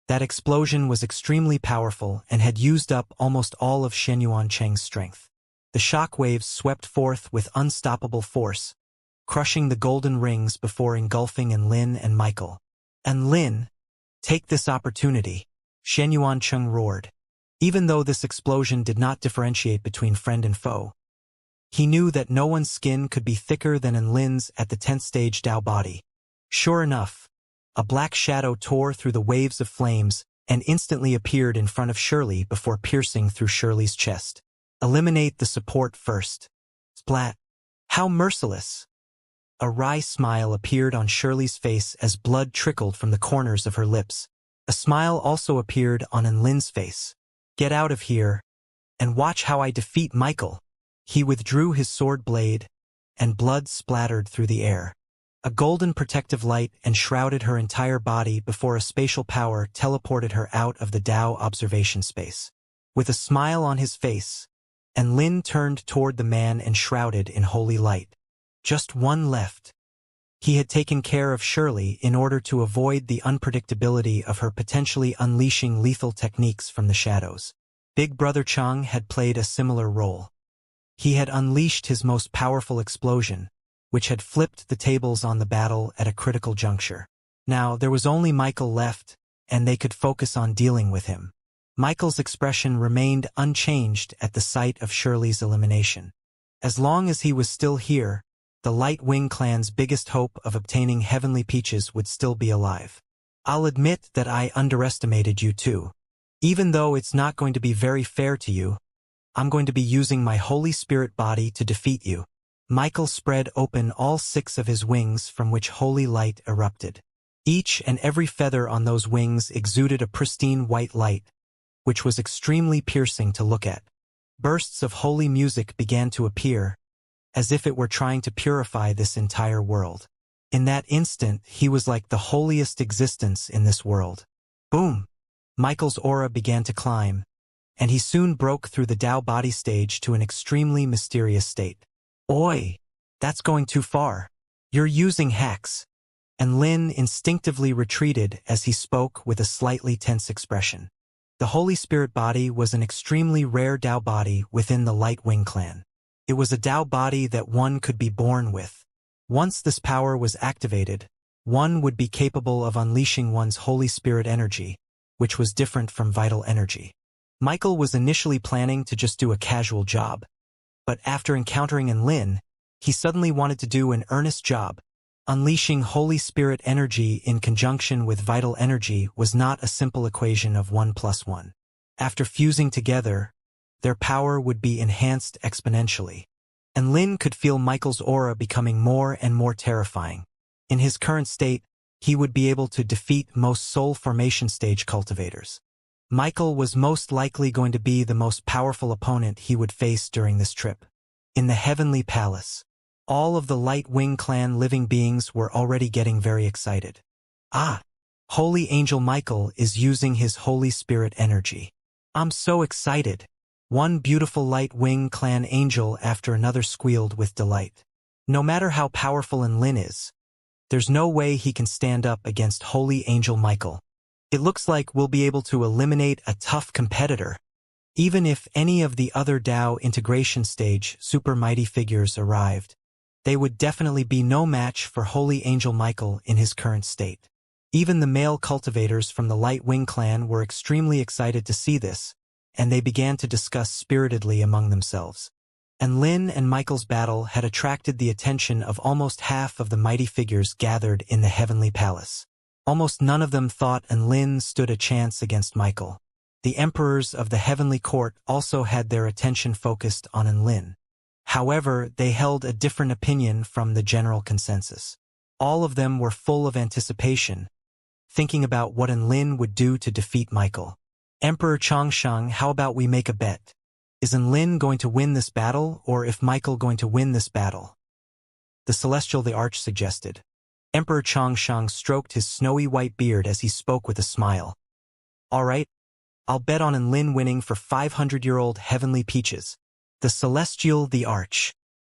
Speaker 1: That explosion was extremely powerful and had used up almost all of Xianxia's strength. The shock waves swept forth with unstoppable force, crushing the golden rings before engulfing Lin and Michael. Lin, take this opportunity, Xianxia roared. Even though this explosion did not differentiate between friend and foe, he knew that no one's skin could be thicker than Lin's at the 10th stage Dao body. Sure enough, a black shadow tore through the waves of flames and instantly appeared in front of Shirley before piercing through Shirley's chest. Eliminate the support first. Splat. How merciless! A wry smile appeared on Shirley's face as blood trickled from the corners of her lips. A smile also appeared on Lin's face. Get out of here, and watch how I defeat Michael. He withdrew his sword blade, and blood splattered through the air. A golden protective light enshrouded her entire body before a spatial power teleported her out of the Dao observation space. With a smile on his face, Lin turned toward the man enshrouded in holy light. Just one left. He had taken care of Shirley in order to avoid the unpredictability of her potentially unleashing lethal techniques from the shadows. Big Brother Chang had played a similar role. He had unleashed his most powerful explosion, which had flipped the tables on the battle at a critical juncture. Now, there was only Michael left, and they could focus on dealing with him. Michael's expression remained unchanged at the sight of Shirley's elimination. As long as he was still here, the Light Wing clan's biggest hope of obtaining heavenly peaches would still be alive. I'll admit that I underestimated you too. Even though it's not going to be very fair to you, I'm going to be using my Holy Spirit body to defeat you. Michael spread open all 6 of his wings from which holy light erupted. Each and every feather on those wings exuded a pristine white light, which was extremely piercing to look at. Bursts of holy music began to appear, as if it were trying to purify this entire world. In that instant, he was like the holiest existence in this world. Boom! Michael's aura began to climb, and he soon broke through the Dao body stage to an extremely mysterious state. Oi! That's going too far. You're using hacks. And Lin instinctively retreated as he spoke with a slightly tense expression. The Holy Spirit body was an extremely rare Dao body within the Light Wing clan. It was a Dao body that one could be born with. Once this power was activated, one would be capable of unleashing one's Holy Spirit energy, which was different from vital energy. Michael was initially planning to just do a casual job, but after encountering Lin, he suddenly wanted to do an earnest job. Unleashing Holy Spirit energy in conjunction with vital energy was not a simple equation of 1 + 1. After fusing together, their power would be enhanced exponentially. And Lin could feel Michael's aura becoming more and more terrifying. In his current state, he would be able to defeat most soul formation stage cultivators. Michael was most likely going to be the most powerful opponent he would face during this trip. In the Heavenly Palace, all of the Light Wing clan living beings were already getting very excited. Ah! Holy Angel Michael is using his Holy Spirit energy. I'm so excited. One beautiful Light Wing clan angel after another squealed with delight. No matter how powerful Lin is, there's no way he can stand up against Holy Angel Michael. It looks like we'll be able to eliminate a tough competitor. Even if any of the other Dao integration stage super mighty figures arrived, they would definitely be no match for Holy Angel Michael in his current state. Even the male cultivators from the Light Wing clan were extremely excited to see this, and they began to discuss spiritedly among themselves. And Lin and Michael's battle had attracted the attention of almost half of the mighty figures gathered in the Heavenly Palace. Almost none of them thought Lin stood a chance against Michael. The emperors of the Heavenly Court also had their attention focused on Lin. However, they held a different opinion from the general consensus. All of them were full of anticipation, thinking about what Enlin would do to defeat Michael. Emperor Changsheng, how about we make a bet? Is Enlin going to win this battle, or if Michael going to win this battle? The Celestial the Arch suggested. Emperor Changsheng stroked his snowy white beard as he spoke with a smile. All right, I'll bet on Enlin winning for 500-year-old heavenly peaches. The Celestial the Arch.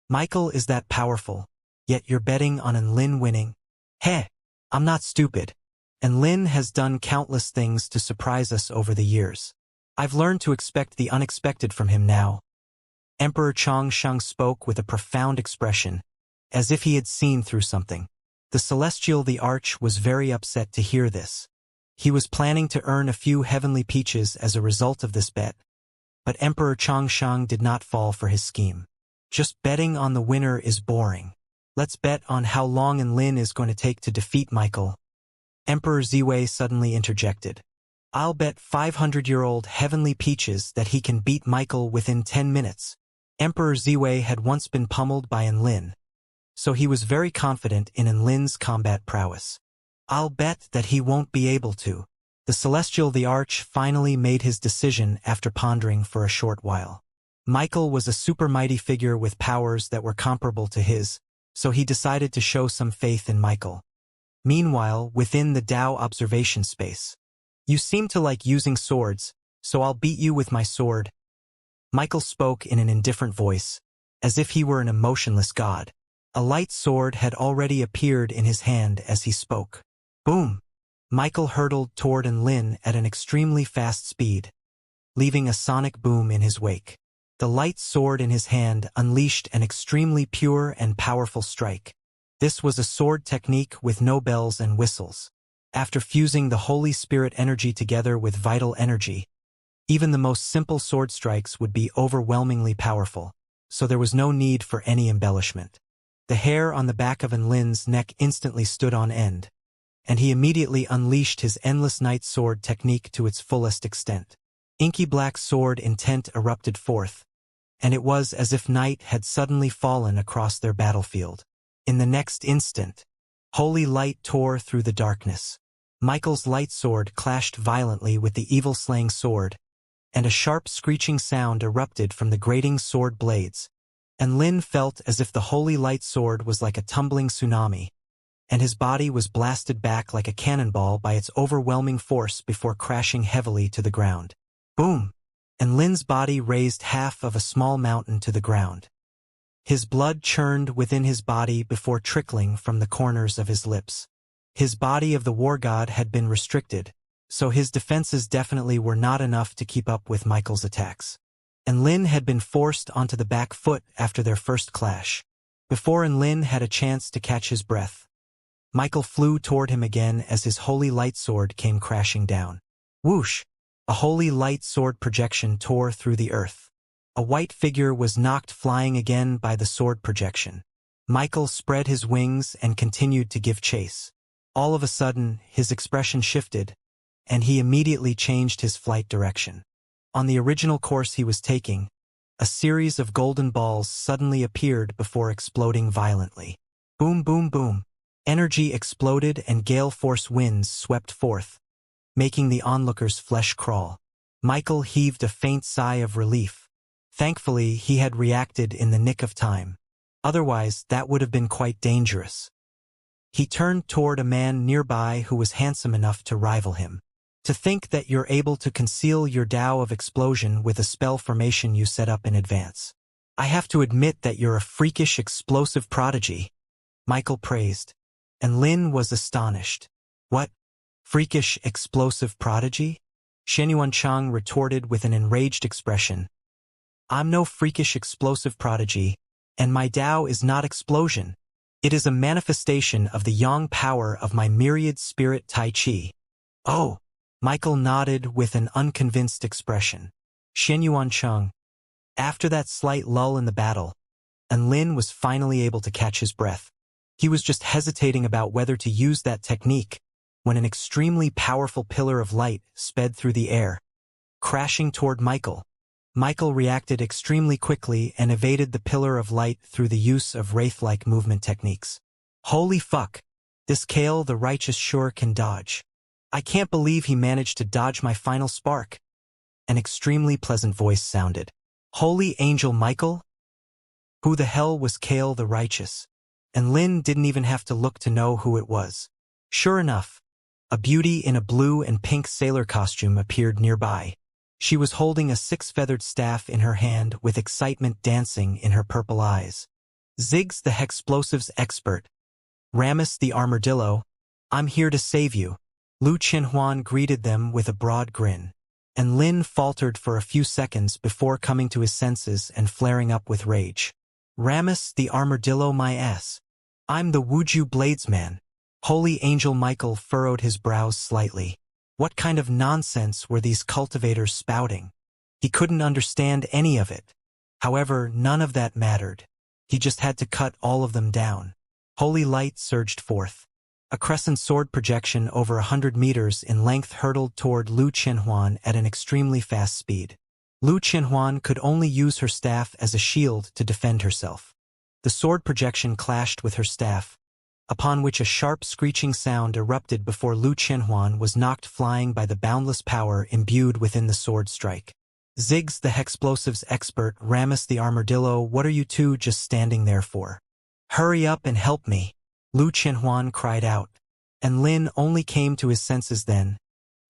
Speaker 1: Michael is that powerful, yet you're betting on Enlin winning? Heh, I'm not stupid. Enlin has done countless things to surprise us over the years. I've learned to expect the unexpected from him now. Emperor Changsheng spoke with a profound expression, as if he had seen through something. The Celestial the Arch was very upset to hear this. He was planning to earn a few heavenly peaches as a result of this bet, but Emperor Changsheng did not fall for his scheme. Just betting on the winner is boring. Let's bet on how long Enlin is going to take to defeat Michael. Emperor Ziwei suddenly interjected. I'll bet 500-year-old heavenly peaches that he can beat Michael within 10 minutes. Emperor Ziwei had once been pummeled by Enlin, so he was very confident in Enlin's combat prowess. I'll bet that he won't be able to. The Celestial the Arch finally made his decision after pondering for a short while. Michael was a super mighty figure with powers that were comparable to his, so he decided to show some faith in Michael. Meanwhile, within the Dao observation space. You seem to like using swords, so I'll beat you with my sword. Michael spoke in an indifferent voice, as if he were an emotionless god. A light sword had already appeared in his hand as he spoke. Boom! Michael hurtled toward Enlin at an extremely fast speed, leaving a sonic boom in his wake. The light sword in his hand unleashed an extremely pure and powerful strike. This was a sword technique with no bells and whistles. After fusing the Holy Spirit energy together with vital energy, even the most simple sword strikes would be overwhelmingly powerful, so there was no need for any embellishment. The hair on the back of Enlin's neck instantly stood on end, and he immediately unleashed his endless night sword technique to its fullest extent. Inky black sword intent erupted forth, and it was as if night had suddenly fallen across their battlefield. In the next instant, holy light tore through the darkness. Michael's light sword clashed violently with the evil-slaying sword, and a sharp screeching sound erupted from the grating sword blades. Enlin felt as if the holy light sword was like a tumbling tsunami, and his body was blasted back like a cannonball by its overwhelming force before crashing heavily to the ground. Boom! Enlin's body raised half of a small mountain to the ground. His blood churned within his body before trickling from the corners of his lips. His body of the war god had been restricted, so his defenses definitely were not enough to keep up with Michael's attacks. Enlin had been forced onto the back foot after their first clash. Before Enlin had a chance to catch his breath, Michael flew toward him again as his holy light sword came crashing down. Whoosh! A holy light sword projection tore through the earth. A white figure was knocked flying again by the sword projection. Michael spread his wings and continued to give chase. All of a sudden, his expression shifted, and he immediately changed his flight direction. On the original course he was taking, a series of golden balls suddenly appeared before exploding violently. Boom, boom, boom. Energy exploded and gale force winds swept forth, making the onlookers' flesh crawl. Michael heaved a faint sigh of relief. Thankfully, he had reacted in the nick of time. Otherwise, that would have been quite dangerous. He turned toward a man nearby who was handsome enough to rival him. To think that you're able to conceal your Tao of explosion with a spell formation you set up in advance. I have to admit that you're a freakish explosive prodigy, Michael praised. And Lin was astonished. What? Freakish explosive prodigy? Xianxia retorted with an enraged expression. I'm no freakish explosive prodigy, and my Tao is not explosion. It is a manifestation of the yang power of my myriad spirit Tai Chi. Oh! Michael nodded with an unconvinced expression. Xianxia. After that slight lull in the battle, Enlin was finally able to catch his breath. He was just hesitating about whether to use that technique when an extremely powerful pillar of light sped through the air, crashing toward Michael. Michael reacted extremely quickly and evaded the pillar of light through the use of wraith-like movement techniques. Holy fuck! This Kale the righteous sure can dodge. I can't believe he managed to dodge my final spark. An extremely pleasant voice sounded. Holy Angel Michael? Who the hell was Kale the righteous? And Lin didn't even have to look to know who it was. Sure enough, a beauty in a blue and pink sailor costume appeared nearby. She was holding a six-feathered staff in her hand with excitement dancing in her purple eyes. Ziggs the Hexplosives expert. Ramus the armadillo. I'm here to save you. Lu Qianhuan greeted them with a broad grin. And Lin faltered for a few seconds before coming to his senses and flaring up with rage. Ramus the armadillo my ass. I'm the Wuju Bladesman. Holy Angel Michael furrowed his brows slightly. What kind of nonsense were these cultivators spouting? He couldn't understand any of it. However, none of that mattered. He just had to cut all of them down. Holy light surged forth. A crescent sword projection over 100 meters in length hurtled toward Lu Qianhuan at an extremely fast speed. Lu Qianhuan could only use her staff as a shield to defend herself. The sword projection clashed with her staff, upon which a sharp screeching sound erupted before Lu Qianhuan was knocked flying by the boundless power imbued within the sword strike. Ziggs the Hexplosives expert, Ramus the armadillo, what are you two just standing there for? Hurry up and help me, Lu Qianhuan cried out. And Lin only came to his senses then,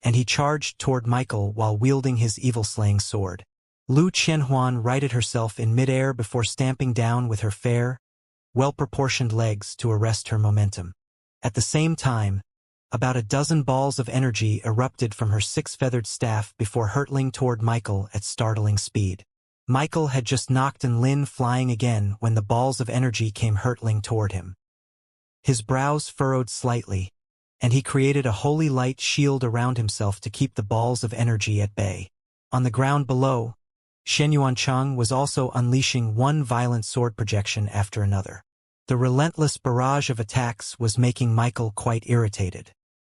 Speaker 1: and he charged toward Michael while wielding his evil-slaying sword. Lu Qianhuan righted herself in midair before stamping down with her fair, well-proportioned legs to arrest her momentum. At the same time, about a dozen balls of energy erupted from her six-feathered staff before hurtling toward Michael at startling speed. Michael had just knocked Lin flying again when the balls of energy came hurtling toward him. His brows furrowed slightly, and he created a holy light shield around himself to keep the balls of energy at bay. On the ground below, Shen Yuancheng was also unleashing one violent sword projection after another. The relentless barrage of attacks was making Michael quite irritated.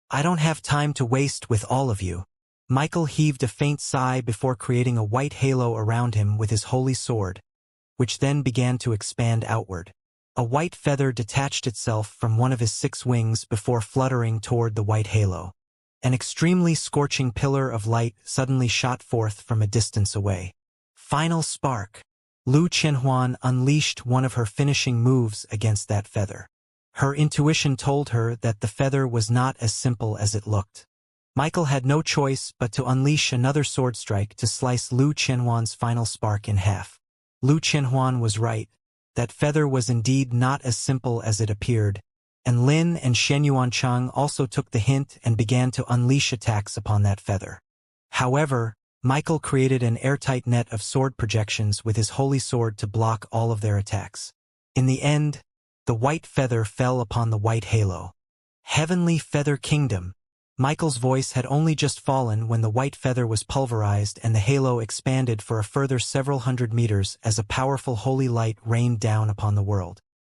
Speaker 1: I don't have time to waste with all of you. Michael heaved a faint sigh before creating a white halo around him with his holy sword, which then began to expand outward. A white feather detached itself from one of his 6 wings before fluttering toward the white halo. An extremely scorching pillar of light suddenly shot forth from a distance away. Final spark. Lu Qianhuan unleashed one of her finishing moves against that feather. Her intuition told her that the feather was not as simple as it looked. Michael had no choice but to unleash another sword strike to slice Lu Qianhuan's final spark in half. Lu Qianhuan was right. That feather was indeed not as simple as it appeared, and Lin and Shen Yuancheng also took the hint and began to unleash attacks upon that feather. However, Michael created an airtight net of sword projections with his holy sword to block all of their attacks. In the end, the white feather fell upon the white halo. Heavenly Feather Kingdom. Michael's voice had only just fallen when the white feather was pulverized and the halo expanded for a further several hundred meters as a powerful holy light rained down upon the world.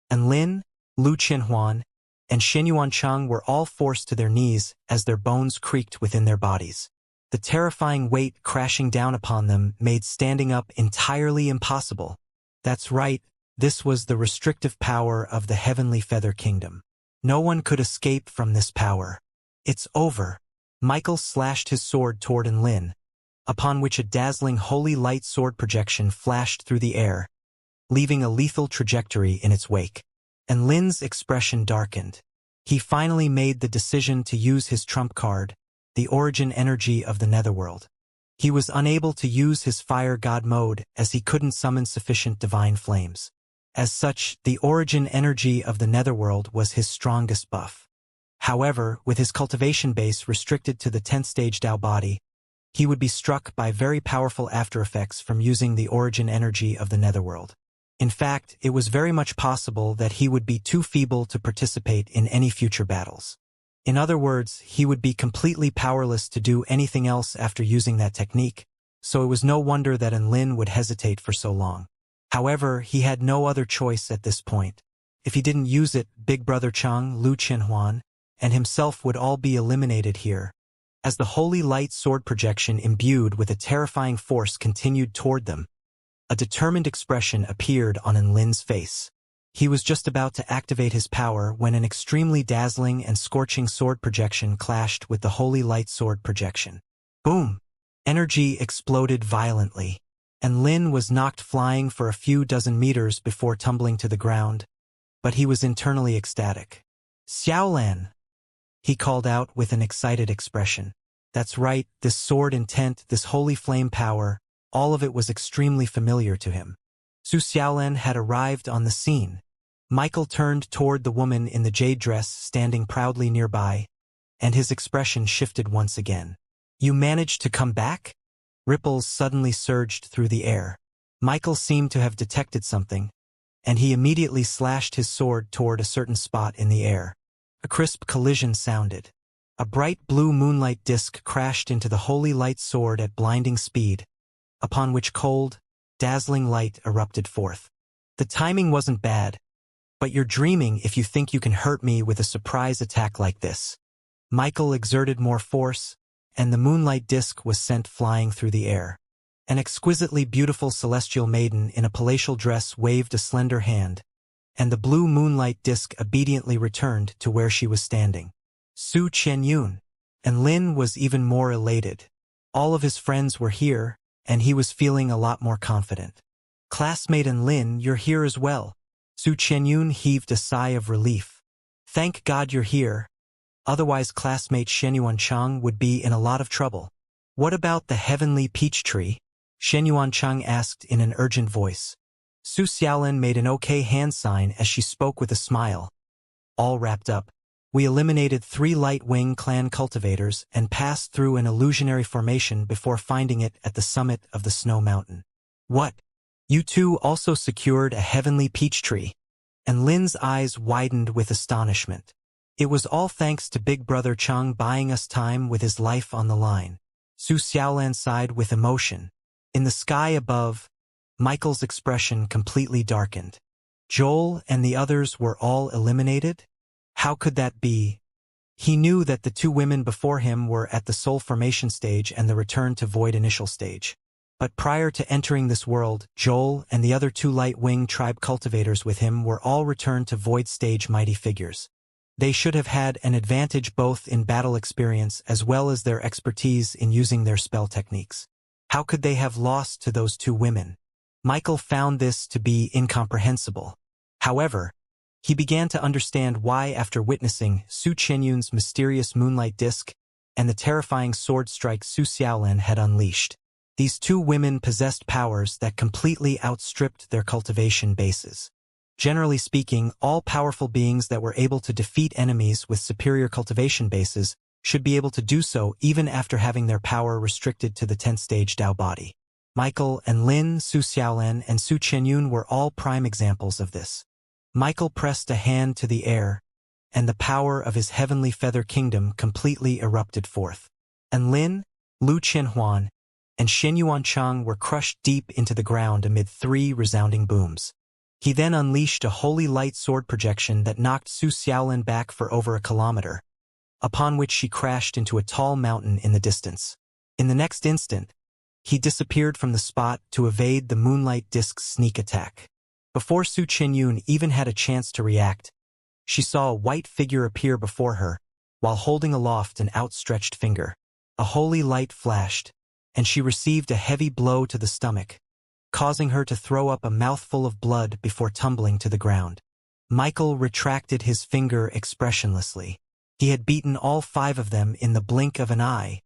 Speaker 1: And Lin, Lu Qianhuan, and Shen Yuancheng were all forced to their knees as their bones creaked within their bodies. The terrifying weight crashing down upon them made standing up entirely impossible. That's right, this was the restrictive power of the Heavenly Feather Kingdom. No one could escape from this power. It's over. Michael slashed his sword toward Lin, upon which a dazzling holy light sword projection flashed through the air, leaving a lethal trajectory in its wake. And Lin's expression darkened. He finally made the decision to use his trump card, the origin energy of the netherworld. He was unable to use his fire god mode as he couldn't summon sufficient divine flames. As such, the origin energy of the netherworld was his strongest buff. However, with his cultivation base restricted to the 10th stage Dao body, he would be struck by very powerful aftereffects from using the origin energy of the netherworld. In fact, it was very much possible that he would be too feeble to participate in any future battles. In other words, he would be completely powerless to do anything else after using that technique, so it was no wonder that Lin would hesitate for so long. However, he had no other choice at this point. If he didn't use it, Big Brother Cheng, Lu Qianhuan, and himself would all be eliminated here, as the holy light sword projection imbued with a terrifying force continued toward them. A determined expression appeared on Lin's face. He was just about to activate his power when an extremely dazzling and scorching sword projection clashed with the holy light sword projection. Boom! Energy exploded violently, and Lin was knocked flying for a few dozen meters before tumbling to the ground, but he was internally ecstatic. Xiaolan! He called out with an excited expression. That's right, this sword intent, this holy flame power, all of it was extremely familiar to him. Su Xiaolan had arrived on the scene. Michael turned toward the woman in the jade dress standing proudly nearby, and his expression shifted once again. You managed to come back? Ripples suddenly surged through the air. Michael seemed to have detected something, and he immediately slashed his sword toward a certain spot in the air. A crisp collision sounded. A bright blue moonlight disk crashed into the holy light sword at blinding speed, upon which cold, dazzling light erupted forth. The timing wasn't bad, but you're dreaming if you think you can hurt me with a surprise attack like this. Michael exerted more force, and the moonlight disk was sent flying through the air. An exquisitely beautiful celestial maiden in a palatial dress waved a slender hand, and the blue moonlight disk obediently returned to where she was standing. Su Qianyun. And Lin was even more elated. All of his friends were here, and he was feeling a lot more confident. Classmate and Lin, you're here as well. Su Qianyun heaved a sigh of relief. Thank God you're here. Otherwise classmate Shen Yuanchang would be in a lot of trouble. What about the heavenly peach tree? Shen Yuanchang asked in an urgent voice. Su Xiaolin made an okay hand sign as she spoke with a smile. All wrapped up. We eliminated 3 Light Wing clan cultivators and passed through an illusionary formation before finding it at the summit of the snow mountain. What? You two also secured a heavenly peach tree? And Lin's eyes widened with astonishment. It was all thanks to Big Brother Chang buying us time with his life on the line. Su Xiaolan sighed with emotion. In the sky above, Michael's expression completely darkened. Joel and the others were all eliminated? How could that be? He knew that the 2 women before him were at the soul formation stage and the return to void initial stage. But prior to entering this world, Joel and the other 2 Light Wing tribe cultivators with him were all returned to void stage mighty figures. They should have had an advantage both in battle experience as well as their expertise in using their spell techniques. How could they have lost to those 2 women? Michael found this to be incomprehensible. However, he began to understand why after witnessing Su Qianyun's mysterious moonlight disk and the terrifying sword strike Su Xiaolan had unleashed. These 2 women possessed powers that completely outstripped their cultivation bases. Generally speaking, all powerful beings that were able to defeat enemies with superior cultivation bases should be able to do so even after having their power restricted to the 10th stage Dao body. Michael and Lin, Su Xiaolan, and Su Qianyun were all prime examples of this. Michael pressed a hand to the air, and the power of his heavenly feather kingdom completely erupted forth. And Lin, Lu Qianhuan, and Shen Yuanchang were crushed deep into the ground amid 3 resounding booms. He then unleashed a holy light sword projection that knocked Su Xiaolin back for over a kilometer, upon which she crashed into a tall mountain in the distance. In the next instant, he disappeared from the spot to evade the moonlight disk's sneak attack. Before Su Qianyun even had a chance to react, she saw a white figure appear before her, while holding aloft an outstretched finger. A holy light flashed, and she received a heavy blow to the stomach, causing her to throw up a mouthful of blood before tumbling to the ground. Michael retracted his finger expressionlessly. He had beaten all 5 of them in the blink of an eye.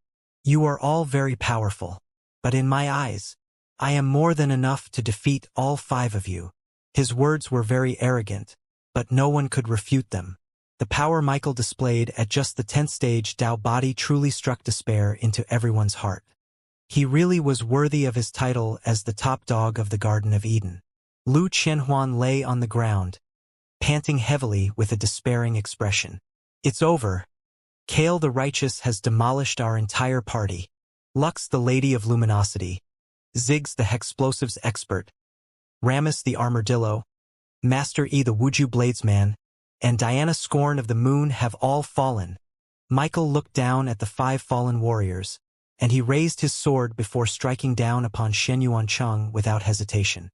Speaker 1: You are all very powerful, but in my eyes, I am more than enough to defeat all 5 of you. His words were very arrogant, but no one could refute them. The power Michael displayed at just the 10th stage Dao body truly struck despair into everyone's heart. He really was worthy of his title as the top dog of the Garden of Eden. Lu Qianhuan lay on the ground, panting heavily with a despairing expression. It's over. Kale the Righteous has demolished our entire party. Lux the Lady of Luminosity, Ziggs the Hexplosives expert, Ramus the Armadillo, Master E the Wuju Bladesman, and Diana Scorn of the Moon have all fallen. Michael looked down at the 5 fallen warriors, and he raised his sword before striking down upon Shen Yuanchang without hesitation.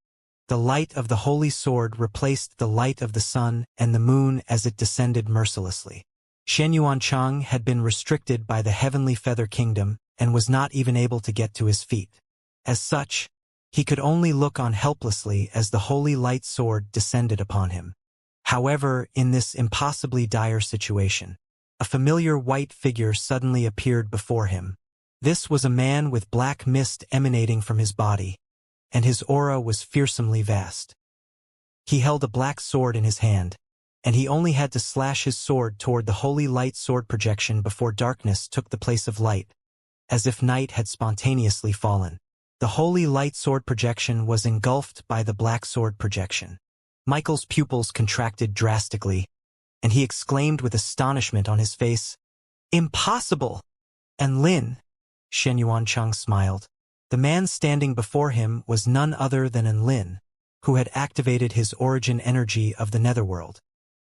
Speaker 1: The light of the holy sword replaced the light of the sun and the moon as it descended mercilessly. Xianxia had been restricted by the heavenly feather kingdom and was not even able to get to his feet. As such, he could only look on helplessly as the holy light sword descended upon him. However, in this impossibly dire situation, a familiar white figure suddenly appeared before him. This was a man with black mist emanating from his body, and his aura was fearsomely vast. He held a black sword in his hand, and he only had to slash his sword toward the holy light sword projection before darkness took the place of light, as if night had spontaneously fallen. The holy light sword projection was engulfed by the black sword projection. Michael's pupils contracted drastically, and he exclaimed with astonishment on his face, "Impossible!" "And Lin," Xianxia smiled. The man standing before him was none other than Enlin, who had activated his origin energy of the netherworld.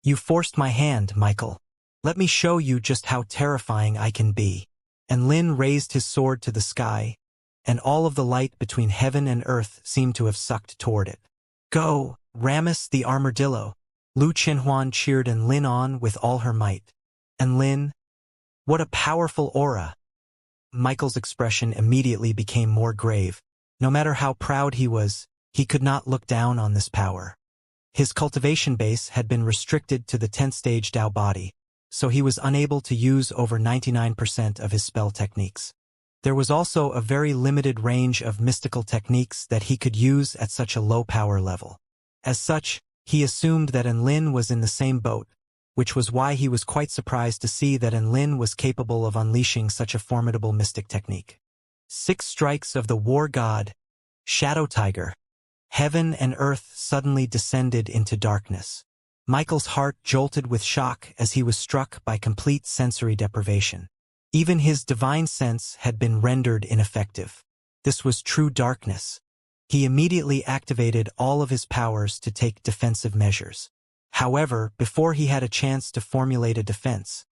Speaker 1: "You forced my hand, Michael. Let me show you just how terrifying I can be." Enlin raised his sword to the sky, and all of the light between heaven and earth seemed to have sucked toward it. "Go, Ramus the Armadillo!" Lu Chenhuan cheered Enlin on with all her might. "Enlin, what a powerful aura!" Michael's expression immediately became more grave. No matter how proud he was, he could not look down on this power. His cultivation base had been restricted to the 10th stage Dao body, so he was unable to use over 99% of his spell techniques. There was also a very limited range of mystical techniques that he could use at such a low power level. As such, he assumed that Enlin was in the same boat, which was why he was quite surprised to see that Enlin was capable of unleashing such a formidable mystic technique. 6 strikes of the war god, Shadow Tiger. Heaven and earth suddenly descended into darkness. Michael's heart jolted with shock as he was struck by complete sensory deprivation. Even his divine sense had been rendered ineffective. This was true darkness. He immediately activated all of his powers to take defensive measures. However, before he had a chance to formulate a defense,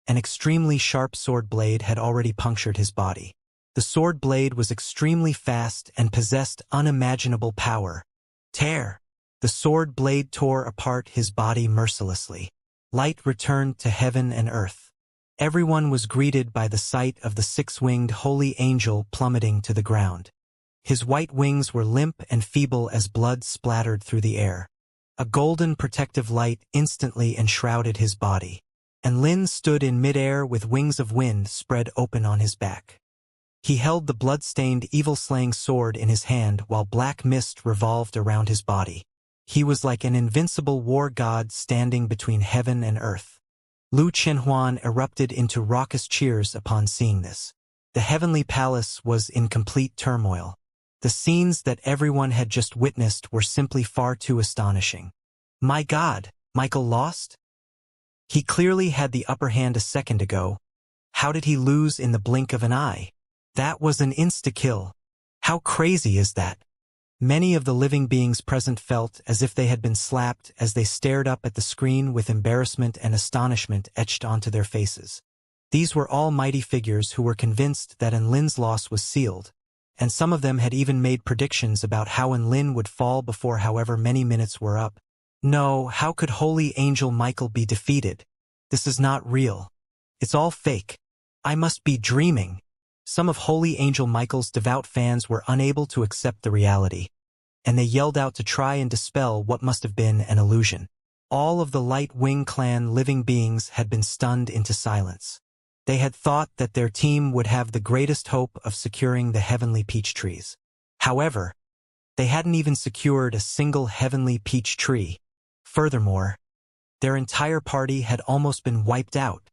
Speaker 1: an extremely sharp sword blade had already punctured his body. The sword blade was extremely fast and possessed unimaginable power. Tear! The sword blade tore apart his body mercilessly. Light returned to heaven and earth. Everyone was greeted by the sight of the 6-winged holy angel plummeting to the ground. His white wings were limp and feeble as blood splattered through the air. A golden protective light instantly enshrouded his body, and Lin stood in midair with wings of wind spread open on his back. He held the blood-stained evil-slaying sword in his hand while black mist revolved around his body. He was like an invincible war god standing between heaven and earth. Lu Chenhuan erupted into raucous cheers upon seeing this. The heavenly palace was in complete turmoil. The scenes that everyone had just witnessed were simply far too astonishing. My God, Michael lost? He clearly had the upper hand a second ago. How did he lose in the blink of an eye? That was an insta-kill. How crazy is that? Many of the living beings present felt as if they had been slapped as they stared up at the screen with embarrassment and astonishment etched onto their faces. These were all mighty figures who were convinced that Enlin's loss was sealed, and some of them had even made predictions about how Enlin would fall before however many minutes were up. No, how could Holy Angel Michael be defeated? This is not real. It's all fake. I must be dreaming. Some of Holy Angel Michael's devout fans were unable to accept the reality, and they yelled out to try and dispel what must have been an illusion. All of the Light Wing clan living beings had been stunned into silence. They had thought that their team would have the greatest hope of securing the heavenly peach trees. However, they hadn't even secured a single heavenly peach tree. Furthermore, their entire party had almost been wiped out,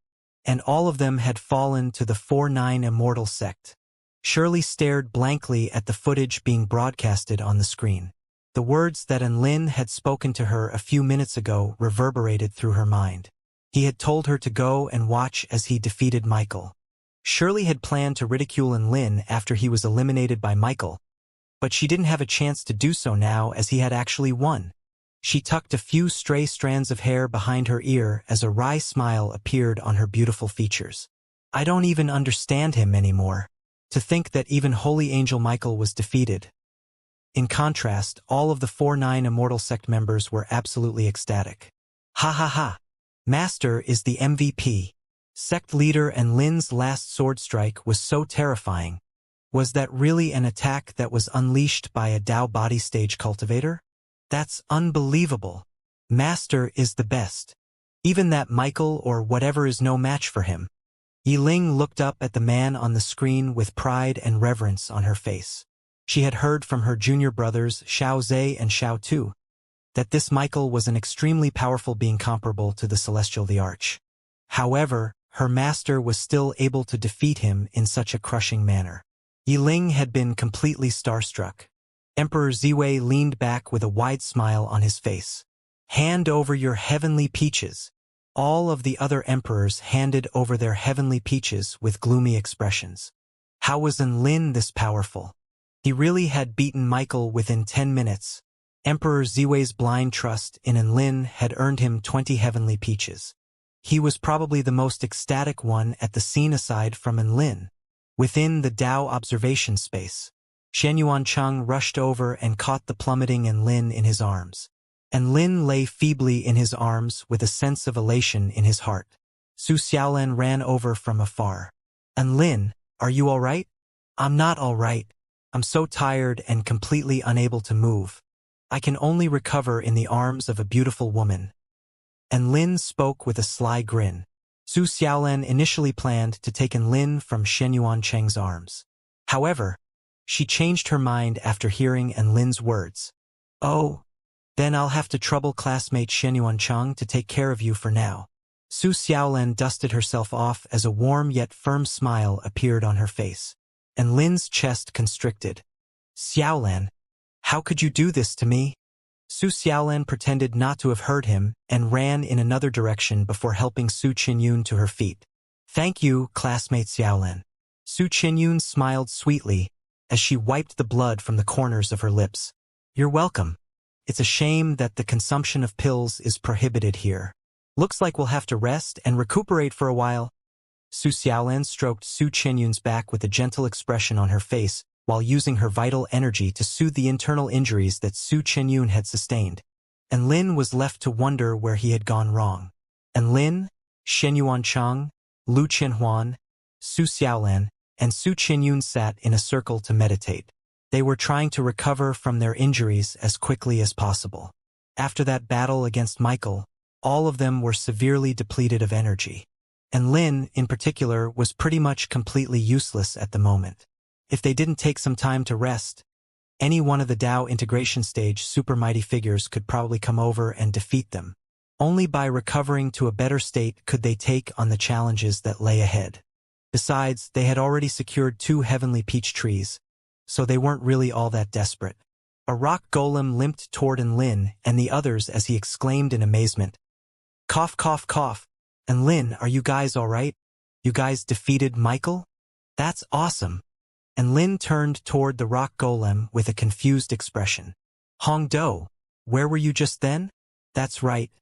Speaker 1: and all of them had fallen to the 4-9 Immortal sect. Shirley stared blankly at the footage being broadcasted on the screen. The words that Enlin had spoken to her a few minutes ago reverberated through her mind. He had told her to go and watch as he defeated Michael. Shirley had planned to ridicule Enlin after he was eliminated by Michael, but she didn't have a chance to do so now as he had actually won. She tucked a few stray strands of hair behind her ear as a wry smile appeared on her beautiful features. I don't even understand him anymore. To think that even Holy Angel Michael was defeated. In contrast, all of the 4-9 Immortal sect members were absolutely ecstatic. Ha ha ha! Master is the MVP. Sect leader and Lin's last sword strike was so terrifying. Was that really an attack that was unleashed by a Dao body stage cultivator? That's unbelievable. Master is the best. Even that Michael or whatever is no match for him. Yiling looked up at the man on the screen with pride and reverence on her face. She had heard from her junior brothers Xiao Zhe and Xiao Tu that this Michael was an extremely powerful being comparable to the Celestial the Arch. However, her master was still able to defeat him in such a crushing manner. Yiling had been completely starstruck. Emperor Ziwei leaned back with a wide smile on his face. Hand over your heavenly peaches. All of the other emperors handed over their heavenly peaches with gloomy expressions. How was Lin this powerful? He really had beaten Michael within 10 minutes. Emperor Ziwei's blind trust in Lin had earned him 20 heavenly peaches. He was probably the most ecstatic one at the scene aside from Lin. Within the Dao observation space, Shen Yuancheng rushed over and caught the plummeting Lin in his arms. Lin lay feebly in his arms with a sense of elation in his heart. Su Xiaolan ran over from afar. Lin, are you all right? I'm not all right. I'm so tired and completely unable to move. I can only recover in the arms of a beautiful woman. Lin spoke with a sly grin. Su Xiaolan initially planned to take Lin from Shen Yuancheng's arms. However, she changed her mind after hearing Lin's words. Oh, then I'll have to trouble classmate Shen Yuancheng to take care of you for now. Su Xiaolan dusted herself off as a warm yet firm smile appeared on her face. Lin's chest constricted. Xiaolan, how could you do this to me? Su Xiaolan pretended not to have heard him and ran in another direction before helping Su Qinyun to her feet. Thank you, classmate Xiaolan. Su Qinyun smiled sweetly as she wiped the blood from the corners of her lips. You're welcome. It's a shame that the consumption of pills is prohibited here. Looks like we'll have to rest and recuperate for a while. Su Xiaolan stroked Su Qinyun's back with a gentle expression on her face while using her vital energy to soothe the internal injuries that Su Qinyun had sustained. Lin was left to wonder where he had gone wrong. Lin, Shen Yuancheng, Lu Qianhuan, Su Xiaolan, and Su Qinyun sat in a circle to meditate. They were trying to recover from their injuries as quickly as possible. After that battle against Michael, all of them were severely depleted of energy. Lin, in particular, was pretty much completely useless at the moment. If they didn't take some time to rest, any one of the Dao integration stage super mighty figures could probably come over and defeat them. Only by recovering to a better state could they take on the challenges that lay ahead. Besides, they had already secured 2 heavenly peach trees, so they weren't really all that desperate. A rock golem limped toward Lin and the others as he exclaimed in amazement. Cough, cough, cough. Lin, are you guys all right? You guys defeated Michael? That's awesome. Lin turned toward the rock golem with a confused expression. Hong Do, where were you just then? That's right.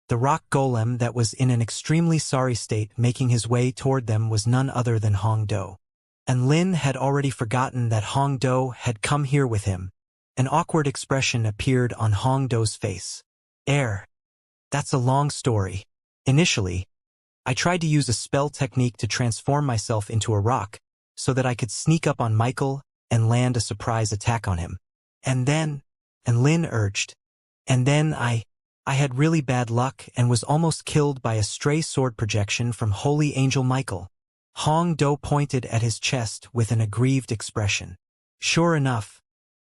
Speaker 1: The rock golem that was in an extremely sorry state making his way toward them was none other than Hong Do. Lin had already forgotten that Hong Do had come here with him. An awkward expression appeared on Hong Do's face. That's a long story. Initially, I tried to use a spell technique to transform myself into a rock so that I could sneak up on Michael and land a surprise attack on him. And Lin urged, I had really bad luck and was almost killed by a stray sword projection from Holy Angel Michael. Hong Do pointed at his chest with an aggrieved expression. Sure enough,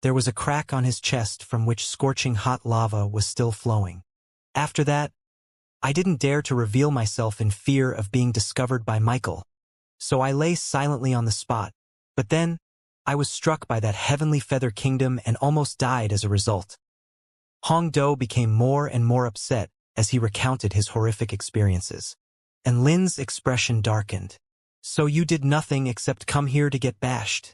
Speaker 1: there was a crack on his chest from which scorching hot lava was still flowing. After that, I didn't dare to reveal myself in fear of being discovered by Michael, so I lay silently on the spot, but then I was struck by that heavenly feather kingdom and almost died as a result. Hong Do became more and more upset as he recounted his horrific experiences. Lin's expression darkened. So you did nothing except come here to get bashed?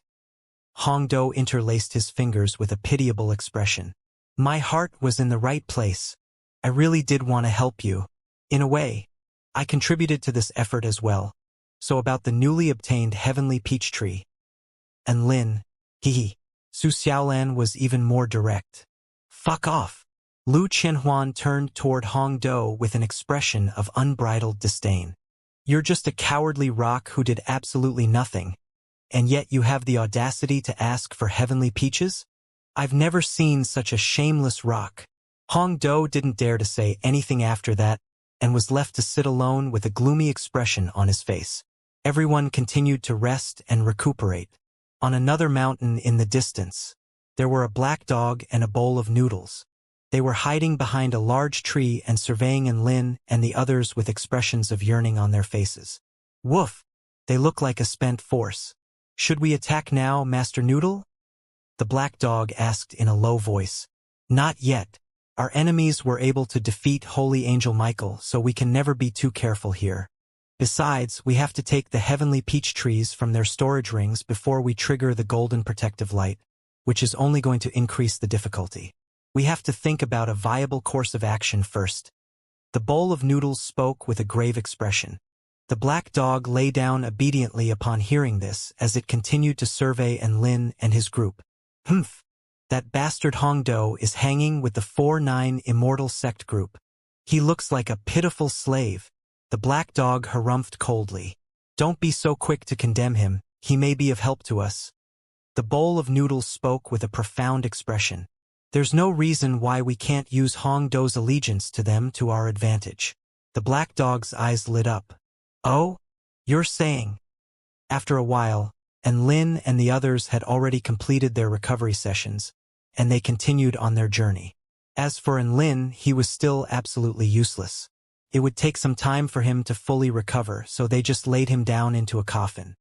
Speaker 1: Hong Do interlaced his fingers with a pitiable expression. My heart was in the right place. I really did want to help you. In a way, I contributed to this effort as well. So about the newly obtained heavenly peach tree. Lin, Su Xiaolan was even more direct. Fuck off. Lu Qianhuan turned toward Hong Do with an expression of unbridled disdain. You're just a cowardly rock who did absolutely nothing, and yet you have the audacity to ask for heavenly peaches? I've never seen such a shameless rock. Hong Do didn't dare to say anything after that, and was left to sit alone with a gloomy expression on his face. Everyone continued to rest and recuperate. On another mountain in the distance, there were a black dog and a bowl of noodles. They were hiding behind a large tree and surveying Enlin and the others with expressions of yearning on their faces. Woof! They look like a spent force. Should we attack now, Master Noodle? The black dog asked in a low voice. Not yet. Our enemies were able to defeat Holy Angel Michael, so we can never be too careful here. Besides, we have to take the heavenly peach trees from their storage rings before we trigger the golden protective light, which is only going to increase the difficulty. We have to think about a viable course of action first. The bowl of noodles spoke with a grave expression. The black dog lay down obediently upon hearing this as it continued to survey Enlin and his group. Humph! That bastard Hong Do is hanging with the 4-9 Immortal sect group. He looks like a pitiful slave. The black dog harumphed coldly. Don't be so quick to condemn him, he may be of help to us. The bowl of noodles spoke with a profound expression. There's no reason why we can't use Hong Do's allegiance to them to our advantage. The black dog's eyes lit up. Oh? You're saying? After a while, Enlin and the others had already completed their recovery sessions, and they continued on their journey. As for Enlin, he was still absolutely useless. It would take some time for him to fully recover, so they just laid him down into a coffin.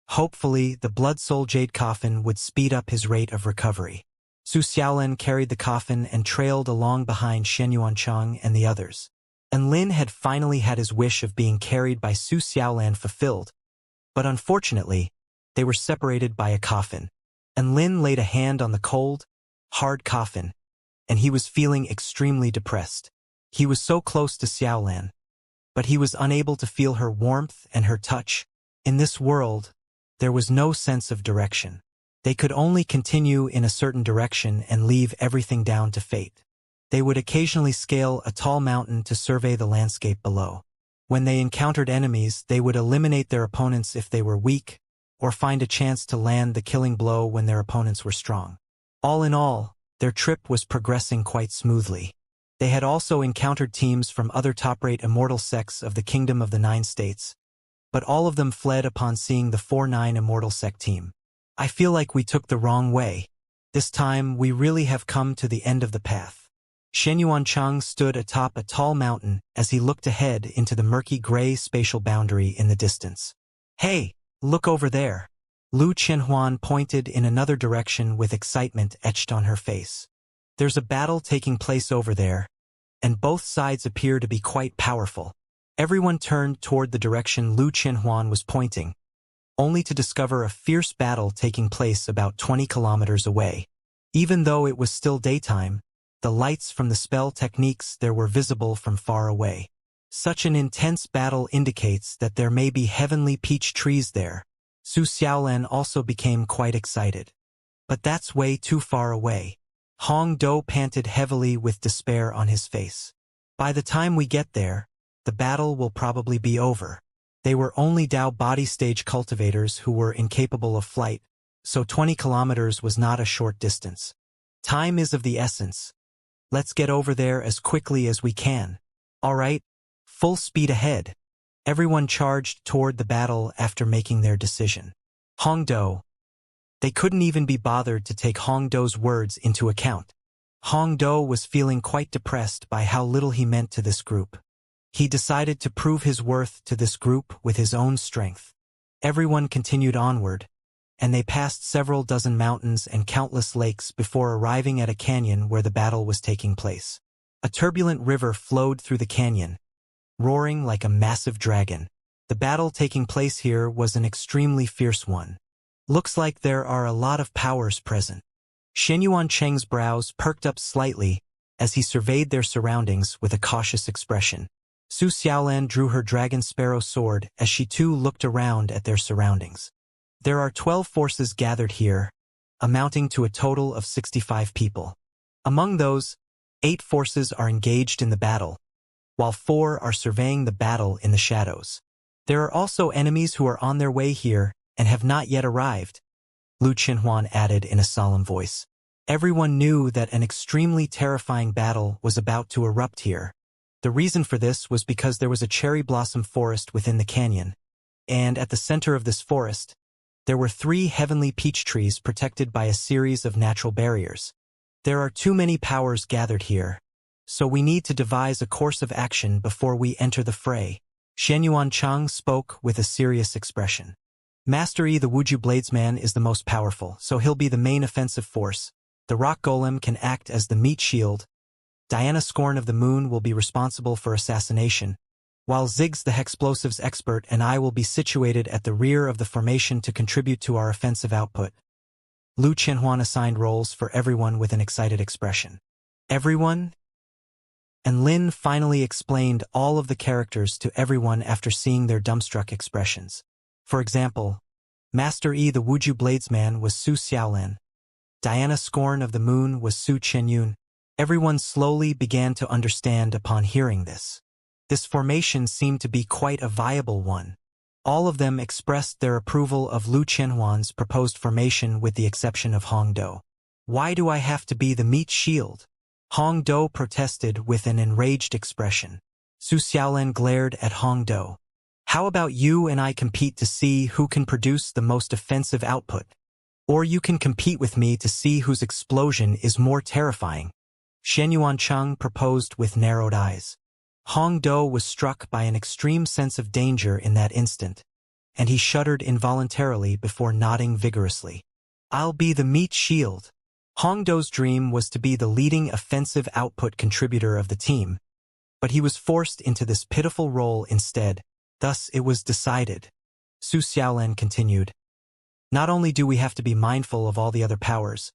Speaker 1: Hopefully, the Blood Soul Jade coffin would speed up his rate of recovery. Su Xiaolan carried the coffin and trailed along behind Shen Yuancheng and the others. Enlin had finally had his wish of being carried by Su Xiaolan fulfilled, but unfortunately, they were separated by a coffin. Enlin laid a hand on the cold, hard coffin, and he was feeling extremely depressed. He was so close to Xiaolan, but he was unable to feel her warmth and her touch. In this world, there was no sense of direction. They could only continue in a certain direction and leave everything down to fate. They would occasionally scale a tall mountain to survey the landscape below. When they encountered enemies, they would eliminate their opponents if they were weak, or find a chance to land the killing blow when their opponents were strong. All in all, their trip was progressing quite smoothly. They had also encountered teams from other top-rate immortal sects of the Kingdom of the Nine States, but all of them fled upon seeing the 4-9 Immortal sect team. I feel like we took the wrong way. This time, we really have come to the end of the path. Shen Yuancheng stood atop a tall mountain as he looked ahead into the murky gray spatial boundary in the distance. Hey, look over there. Lu Qianhuan pointed in another direction with excitement etched on her face. There's a battle taking place over there, and both sides appear to be quite powerful. Everyone turned toward the direction Lu Qianhuan was pointing, only to discover a fierce battle taking place about 20 kilometers away. Even though it was still daytime, the lights from the spell techniques there were visible from far away. Such an intense battle indicates that there may be heavenly peach trees there. Su Xiaolan also became quite excited. But that's way too far away. Hong Do panted heavily with despair on his face. By the time we get there, the battle will probably be over. They were only Dao body stage cultivators who were incapable of flight, so 20 kilometers was not a short distance. Time is of the essence. Let's get over there as quickly as we can. All right, full speed ahead. Everyone charged toward the battle after making their decision. Hong Do. They couldn't even be bothered to take Hong Do's words into account. Hong Do was feeling quite depressed by how little he meant to this group. He decided to prove his worth to this group with his own strength. Everyone continued onward, and they passed several dozen mountains and countless lakes before arriving at a canyon where the battle was taking place. A turbulent river flowed through the canyon, roaring like a massive dragon. The battle taking place here was an extremely fierce one. Looks like there are a lot of powers present. Shen Yuancheng's brows perked up slightly as he surveyed their surroundings with a cautious expression. Su Xiaolan drew her dragon sparrow sword as she too looked around at their surroundings. There are 12 forces gathered here, amounting to a total of 65 people. Among those, 8 forces are engaged in the battle, while 4 are surveying the battle in the shadows. There are also enemies who are on their way here and have not yet arrived, Lu Qinhuan added in a solemn voice. Everyone knew that an extremely terrifying battle was about to erupt here. The reason for this was because there was a cherry blossom forest within the canyon, and at the center of this forest, there were 3 heavenly peach trees protected by a series of natural barriers. There are too many powers gathered here, so we need to devise a course of action before we enter the fray. Xianyuan Cheng spoke with a serious expression. Master Yi the Wuju Bladesman is the most powerful, so he'll be the main offensive force. The rock golem can act as the meat shield. Diana Scorn of the Moon will be responsible for assassination, while Ziggs the Hexplosives expert and I will be situated at the rear of the formation to contribute to our offensive output. Lu Qinhuan assigned roles for everyone with an excited expression. Everyone? And Lin finally explained all of the characters to everyone after seeing their dumbstruck expressions. For example, Master Yi the Wuju Bladesman was Su Xiaolan. Diana Scorn of the Moon was Su Qianyun. Everyone slowly began to understand upon hearing this. This formation seemed to be quite a viable one. All of them expressed their approval of Lu Qinhuan's proposed formation with the exception of Hong Do. Why do I have to be the meat shield? Hong Do protested with an enraged expression. Su Xiaolan glared at Hong Do. How about you and I compete to see who can produce the most offensive output? Or you can compete with me to see whose explosion is more terrifying. Xianyuan Cheng proposed with narrowed eyes. Hong Do was struck by an extreme sense of danger in that instant, and he shuddered involuntarily before nodding vigorously. I'll be the meat shield. Hong Do's dream was to be the leading offensive output contributor of the team, but he was forced into this pitiful role instead. Thus it was decided. Su Xiaolan continued. Not only do we have to be mindful of all the other powers,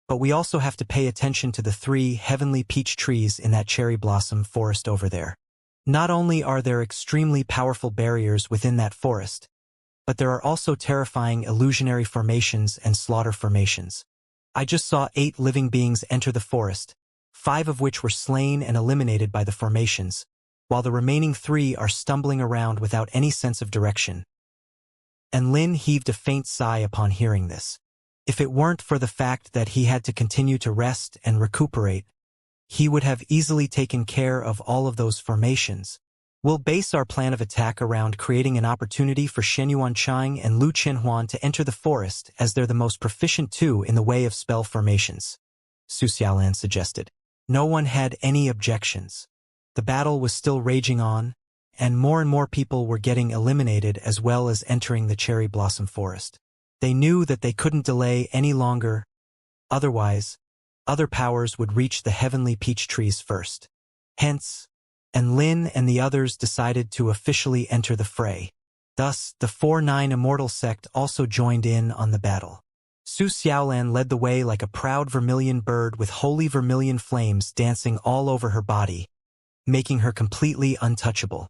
Speaker 1: but we also have to pay attention to the 3 heavenly peach trees in that cherry blossom forest over there. Not only are there extremely powerful barriers within that forest, but there are also terrifying illusionary formations and slaughter formations. I just saw 8 living beings enter the forest, 5 of which were slain and eliminated by the formations, while the remaining 3 are stumbling around without any sense of direction. And Lin heaved a faint sigh upon hearing this. If it weren't for the fact that he had to continue to rest and recuperate, he would have easily taken care of all of those formations. We'll base our plan of attack around creating an opportunity for Xianyuan Cheng and Lu Qinhuan to enter the forest as they're the most proficient too in the way of spell formations, Su Xiaolan suggested. No one had any objections. The battle was still raging on, and more people were getting eliminated as well as entering the cherry blossom forest. They knew that they couldn't delay any longer, otherwise, other powers would reach the heavenly peach trees first. Hence, and Lin and the others decided to officially enter the fray. Thus, the 4-9 Immortal sect also joined in on the battle. Su Xiaolan led the way like a proud vermilion bird with holy vermilion flames dancing all over her body, making her completely untouchable.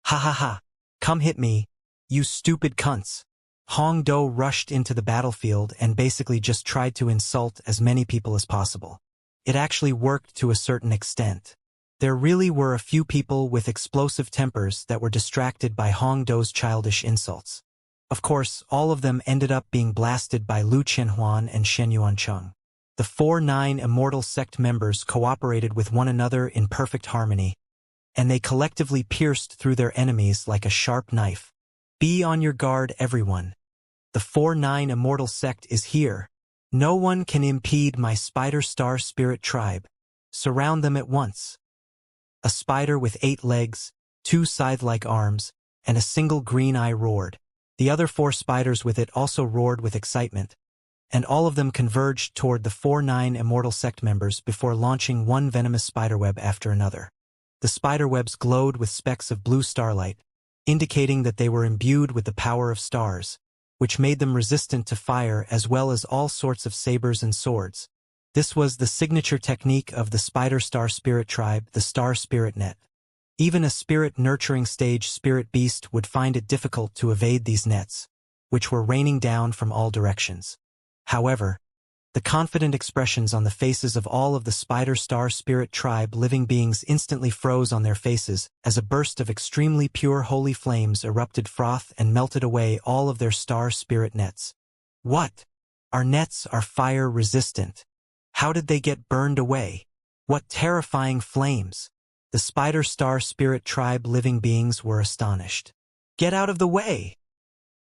Speaker 1: Ha ha ha! Come hit me, you stupid cunts! Hong Do rushed into the battlefield and basically just tried to insult as many people as possible. It actually worked to a certain extent. There really were a few people with explosive tempers that were distracted by Hong Do's childish insults. Of course, all of them ended up being blasted by Lu Qinhuan and Xianyuan Cheng. The 4-9 Immortal sect members cooperated with one another in perfect harmony, and they collectively pierced through their enemies like a sharp knife. Be on your guard, everyone. The 4-9 Immortal sect is here. No one can impede my Spider Star Spirit tribe. Surround them at once. A spider with 8 legs, 2 scythe-like arms, and a single green eye roared. The other 4 spiders with it also roared with excitement, and all of them converged toward the 4-9 Immortal sect members before launching one venomous spiderweb after another. The spiderwebs glowed with specks of blue starlight, indicating that they were imbued with the power of stars, which made them resistant to fire as well as all sorts of sabers and swords. This was the signature technique of the Spider Star Spirit tribe, the Star Spirit Net. Even a spirit-nurturing stage spirit beast would find it difficult to evade these nets, which were raining down from all directions. However, The confident expressions on the faces of all of the Spider Star Spirit Tribe living beings instantly froze on their faces as a burst of extremely pure holy flames erupted froth and melted away all of their star spirit nets. What? Our nets are fire resistant. How did they get burned away? What terrifying flames! The Spider Star Spirit Tribe living beings were astonished. Get out of the way!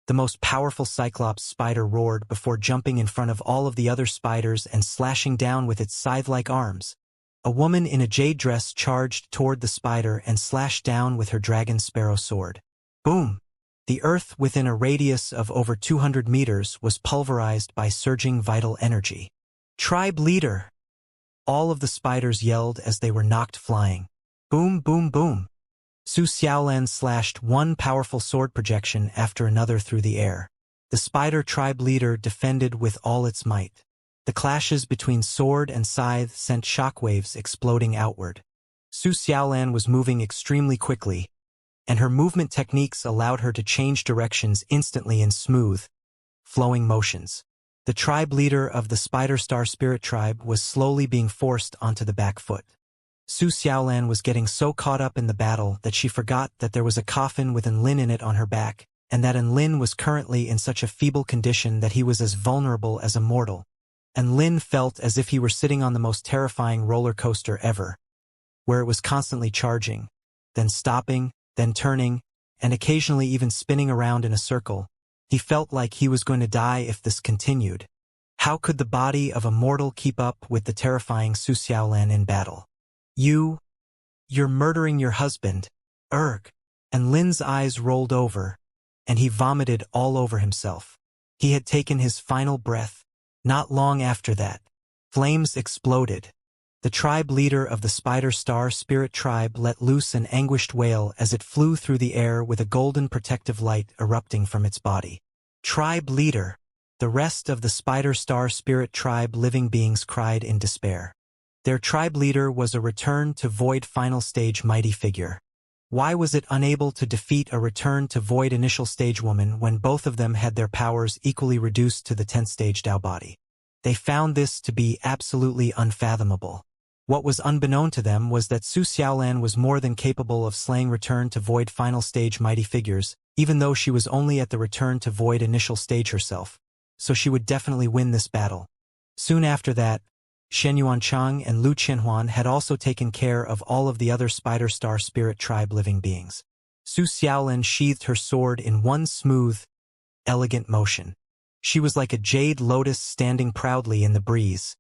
Speaker 1: The most powerful Cyclops spider roared before jumping in front of all of the other spiders and slashing down with its scythe-like arms. A woman in a jade dress charged toward the spider and slashed down with her dragon sparrow sword. Boom! The earth within a radius of over 200 meters was pulverized by surging vital energy. Tribe leader! All of the spiders yelled as they were knocked flying. Boom, boom, boom! Su Xiaolan slashed one powerful sword projection after another through the air. The spider tribe leader defended with all its might. The clashes between sword and scythe sent shockwaves exploding outward. Su Xiaolan was moving extremely quickly, and her movement techniques allowed her to change directions instantly in smooth, flowing motions. The tribe leader of the Spider Star Spirit Tribe was slowly being forced onto the back foot. Su Xiaolan was getting so caught up in the battle that she forgot that there was a coffin with Enlin in it on her back, and that Enlin was currently in such a feeble condition that he was as vulnerable as a mortal. Enlin felt as if he were sitting on the most terrifying roller coaster ever, where it was constantly charging, then stopping, then turning, and occasionally even spinning around in a circle. He felt like he was going to die if this continued. How could the body of a mortal keep up with the terrifying Su Xiaolan in battle? You're murdering your husband. Erg. And Lin's eyes rolled over, and he vomited all over himself. He had taken his final breath. Not long after that, flames exploded. The tribe leader of the Spider Star Spirit Tribe let loose an anguished wail as it flew through the air with a golden protective light erupting from its body. Tribe leader! The rest of the Spider Star Spirit Tribe living beings cried in despair. Their tribe leader was a return to void final stage mighty figure. Why was it unable to defeat a return to void initial stage woman when both of them had their powers equally reduced to the 10th stage Dao body? They found this to be absolutely unfathomable. What was unbeknown to them was that Su Xiaolan was more than capable of slaying return to void final stage mighty figures, even though she was only at the return to void initial stage herself. So she would definitely win this battle. Soon after that, Shen Yuanchang and Lu Qianhuan had also taken care of all of the other Spider Star Spirit Tribe living beings. Su Xiaolan sheathed her sword in one smooth, elegant motion. She was like a jade lotus standing proudly in the breeze,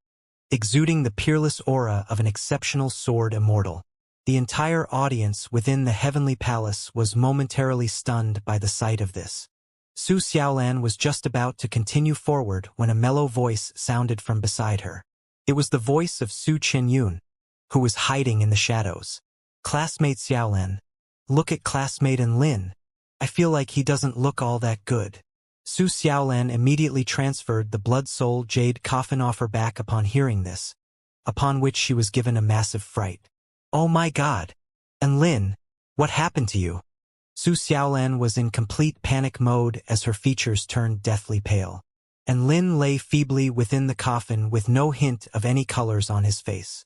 Speaker 1: exuding the peerless aura of an exceptional sword immortal. The entire audience within the heavenly palace was momentarily stunned by the sight of this. Su Xiaolan was just about to continue forward when a mellow voice sounded from beside her. It was the voice of Su Qianyun, who was hiding in the shadows. Classmate Xiaolan. Look at classmate Enlin. I feel like he doesn't look all that good. Su Xiaolan immediately transferred the blood soul jade coffin off her back upon hearing this, upon which she was given a massive fright. Oh my god! Enlin, what happened to you? Su Xiaolan was in complete panic mode as her features turned deathly pale. Enlin lay feebly within the coffin with no hint of any colors on his face.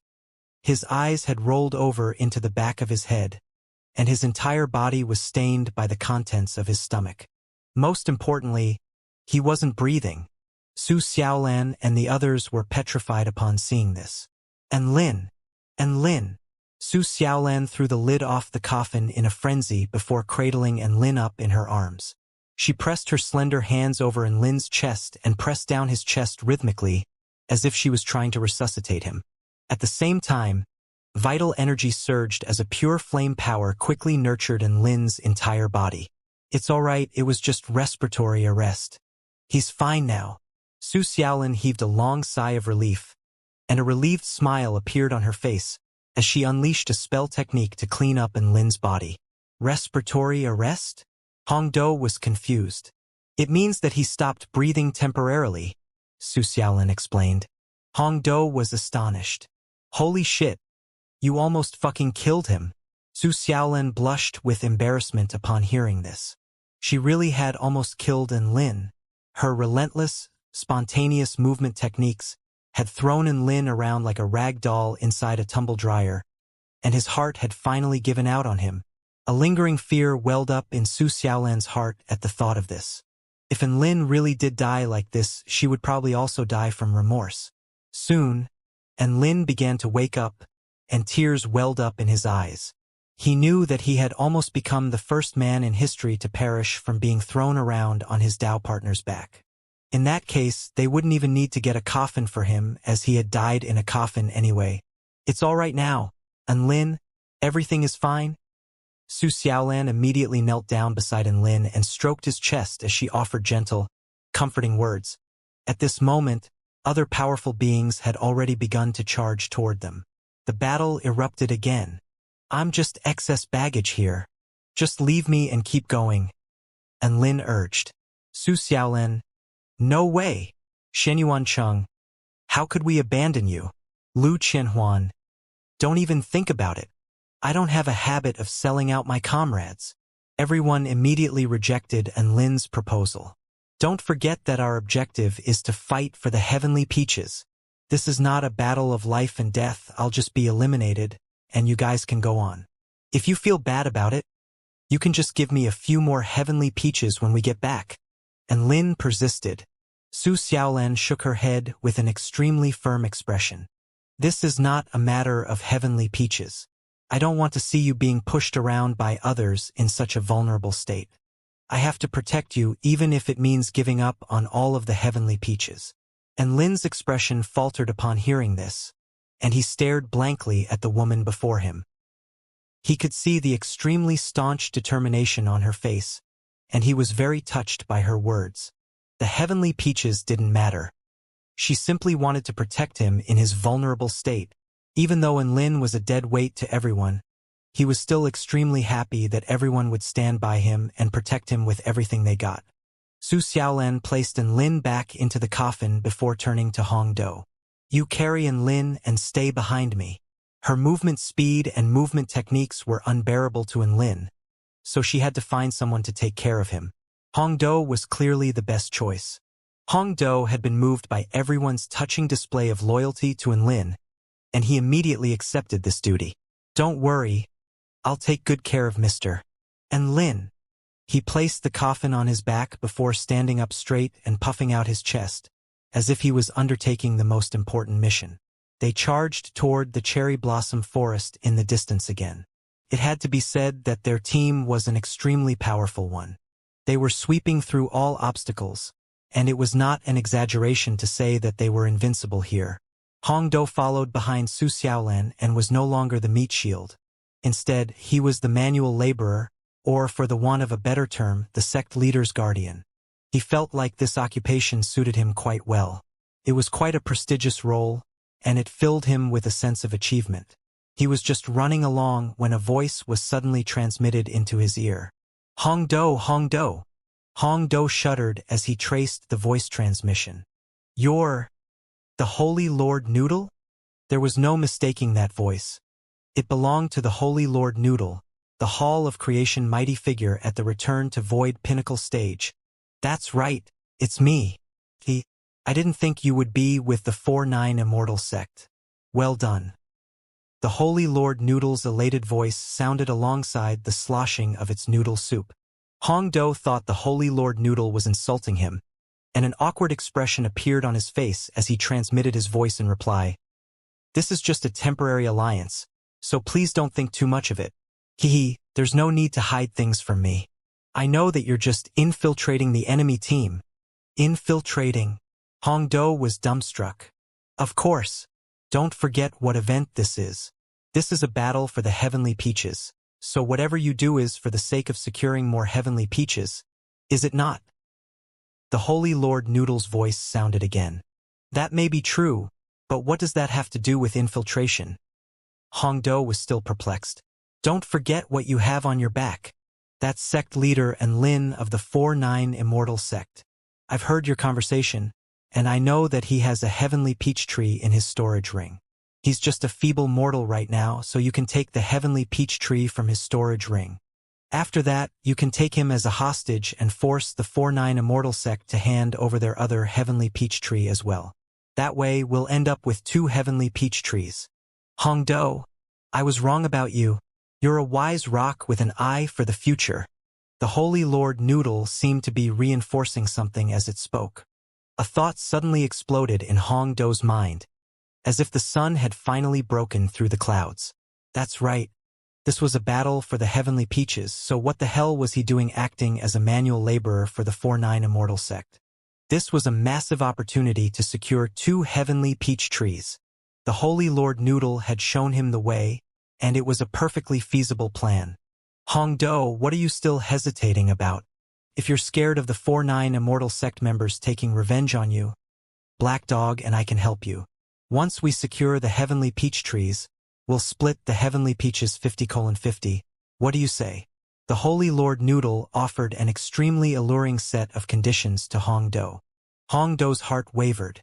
Speaker 1: His eyes had rolled over into the back of his head, and his entire body was stained by the contents of his stomach. Most importantly, he wasn't breathing. Su Xiaolan and the others were petrified upon seeing this. Enlin! Su Xiaolan threw the lid off the coffin in a frenzy before cradling Enlin up in her arms. She pressed her slender hands over Enlin's chest and pressed down his chest rhythmically, as if she was trying to resuscitate him. At the same time, vital energy surged as a pure flame power quickly nurtured Enlin's entire body. It's alright, it was just respiratory arrest. He's fine now. Su Xiaolan heaved a long sigh of relief, and a relieved smile appeared on her face as she unleashed a spell technique to clean up Enlin's body. Respiratory arrest? Hongdo was confused. It means that he stopped breathing temporarily, Su Xiaolan explained. Hongdo was astonished. Holy shit! You almost fucking killed him. Su Xiaolan blushed with embarrassment upon hearing this. She really had almost killed Enlin. Her relentless, spontaneous movement techniques had thrown Lin around like a rag doll inside a tumble dryer, and his heart had finally given out on him. A lingering fear welled up in Su Xiaolan's heart at the thought of this. If Lin really did die like this, she would probably also die from remorse. Soon, Lin began to wake up, and tears welled up in his eyes. He knew that he had almost become the first man in history to perish from being thrown around on his Dao partner's back. In that case, they wouldn't even need to get a coffin for him, as he had died in a coffin anyway. It's all right now, Lin, everything is fine. Su Xiaolan immediately knelt down beside Lin and stroked his chest as she offered gentle, comforting words. At this moment, other powerful beings had already begun to charge toward them. The battle erupted again. I'm just excess baggage here. Just leave me and keep going. Lin urged. Su Xiaolan, no way. Shenyuan Cheng, how could we abandon you? Lu Qianhuan, don't even think about it. I don't have a habit of selling out my comrades. Everyone immediately rejected Lin's proposal. Don't forget that our objective is to fight for the heavenly peaches. This is not a battle of life and death. I'll just be eliminated, and you guys can go on. If you feel bad about it, you can just give me a few more heavenly peaches when we get back. Lin persisted. Su Xiaolan shook her head with an extremely firm expression. This is not a matter of heavenly peaches. I don't want to see you being pushed around by others in such a vulnerable state. I have to protect you even if it means giving up on all of the heavenly peaches. Lin's expression faltered upon hearing this, and he stared blankly at the woman before him. He could see the extremely staunch determination on her face, and he was very touched by her words. The heavenly peaches didn't matter. She simply wanted to protect him in his vulnerable state. Even though Lin was a dead weight to everyone, he was still extremely happy that everyone would stand by him and protect him with everything they got. Su Xiaolan placed Lin back into the coffin before turning to Hong Do. You carry Lin and stay behind me. Her movement speed and movement techniques were unbearable to Lin, so she had to find someone to take care of him. Hong Do was clearly the best choice. Hong Do had been moved by everyone's touching display of loyalty to Lin, and he immediately accepted this duty. Don't worry, I'll take good care of Mr. Lin. He placed the coffin on his back before standing up straight and puffing out his chest, as if he was undertaking the most important mission. They charged toward the cherry blossom forest in the distance again. It had to be said that their team was an extremely powerful one. They were sweeping through all obstacles, and it was not an exaggeration to say that they were invincible here. Hong Do followed behind Su Xiaolan and was no longer the meat shield. Instead, he was the manual laborer, or for the want of a better term, the sect leader's guardian. He felt like this occupation suited him quite well. It was quite a prestigious role, and it filled him with a sense of achievement. He was just running along when a voice was suddenly transmitted into his ear. Hong Do, Hong Do. Hong Do shuddered as he traced the voice transmission. You're the Holy Lord Noodle? There was no mistaking that voice. It belonged to the Holy Lord Noodle, the Hall of Creation mighty figure at the Return to Void pinnacle stage. That's right, it's me. I didn't think you would be with the 4-9 Immortal sect. Well done. The Holy Lord Noodle's elated voice sounded alongside the sloshing of its noodle soup. Hong Do thought the Holy Lord Noodle was insulting him, and an awkward expression appeared on his face as he transmitted his voice in reply. This is just a temporary alliance, so please don't think too much of it. There's no need to hide things from me. I know that you're just infiltrating the enemy team. Infiltrating? Hong Do was dumbstruck. Of course. Don't forget what event this is. This is a battle for the heavenly peaches, so whatever you do is for the sake of securing more heavenly peaches, is it not? The Holy Lord Noodle's voice sounded again. That may be true, but what does that have to do with infiltration? Hong Do was still perplexed. Don't forget what you have on your back. That's sect leader Lin of the 4-9 Immortal sect. I've heard your conversation, and I know that he has a heavenly peach tree in his storage ring. He's just a feeble mortal right now, so you can take the heavenly peach tree from his storage ring. After that, you can take him as a hostage and force the 4-9 Immortal sect to hand over their other heavenly peach tree as well. That way, we'll end up with 2 heavenly peach trees. Hongdo, I was wrong about you. You're a wise rock with an eye for the future. The Holy Lord Noodle seemed to be reinforcing something as it spoke. A thought suddenly exploded in Hongdo's mind, as if the sun had finally broken through the clouds. That's right. This was a battle for the heavenly peaches, so what the hell was he doing acting as a manual laborer for the 4-9 Immortal sect? This was a massive opportunity to secure 2 heavenly peach trees. The Holy Lord Noodle had shown him the way, and it was a perfectly feasible plan. Hongdo, what are you still hesitating about? If you're scared of the 4-9 Immortal sect members taking revenge on you, Black Dog and I can help you. Once we secure the heavenly peach trees, we'll split the heavenly peaches 50:50. What do you say? The Holy Lord Noodle offered an extremely alluring set of conditions to Hongdo. Hongdo's heart wavered.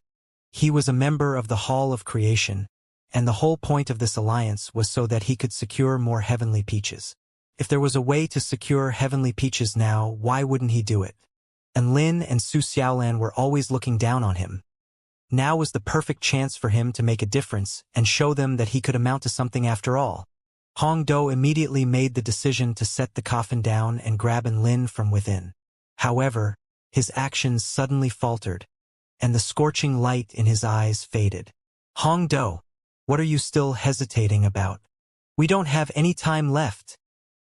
Speaker 1: He was a member of the Hall of Creation, and the whole point of this alliance was so that he could secure more heavenly peaches. If there was a way to secure heavenly peaches now, why wouldn't he do it? And Lin and Su Xiaolan were always looking down on him. Now was the perfect chance for him to make a difference and show them that he could amount to something after all. Hongdo immediately made the decision to set the coffin down and grab Lin from within. However, his actions suddenly faltered, and the scorching light in his eyes faded. Hongdo, what are you still hesitating about? We don't have any time left,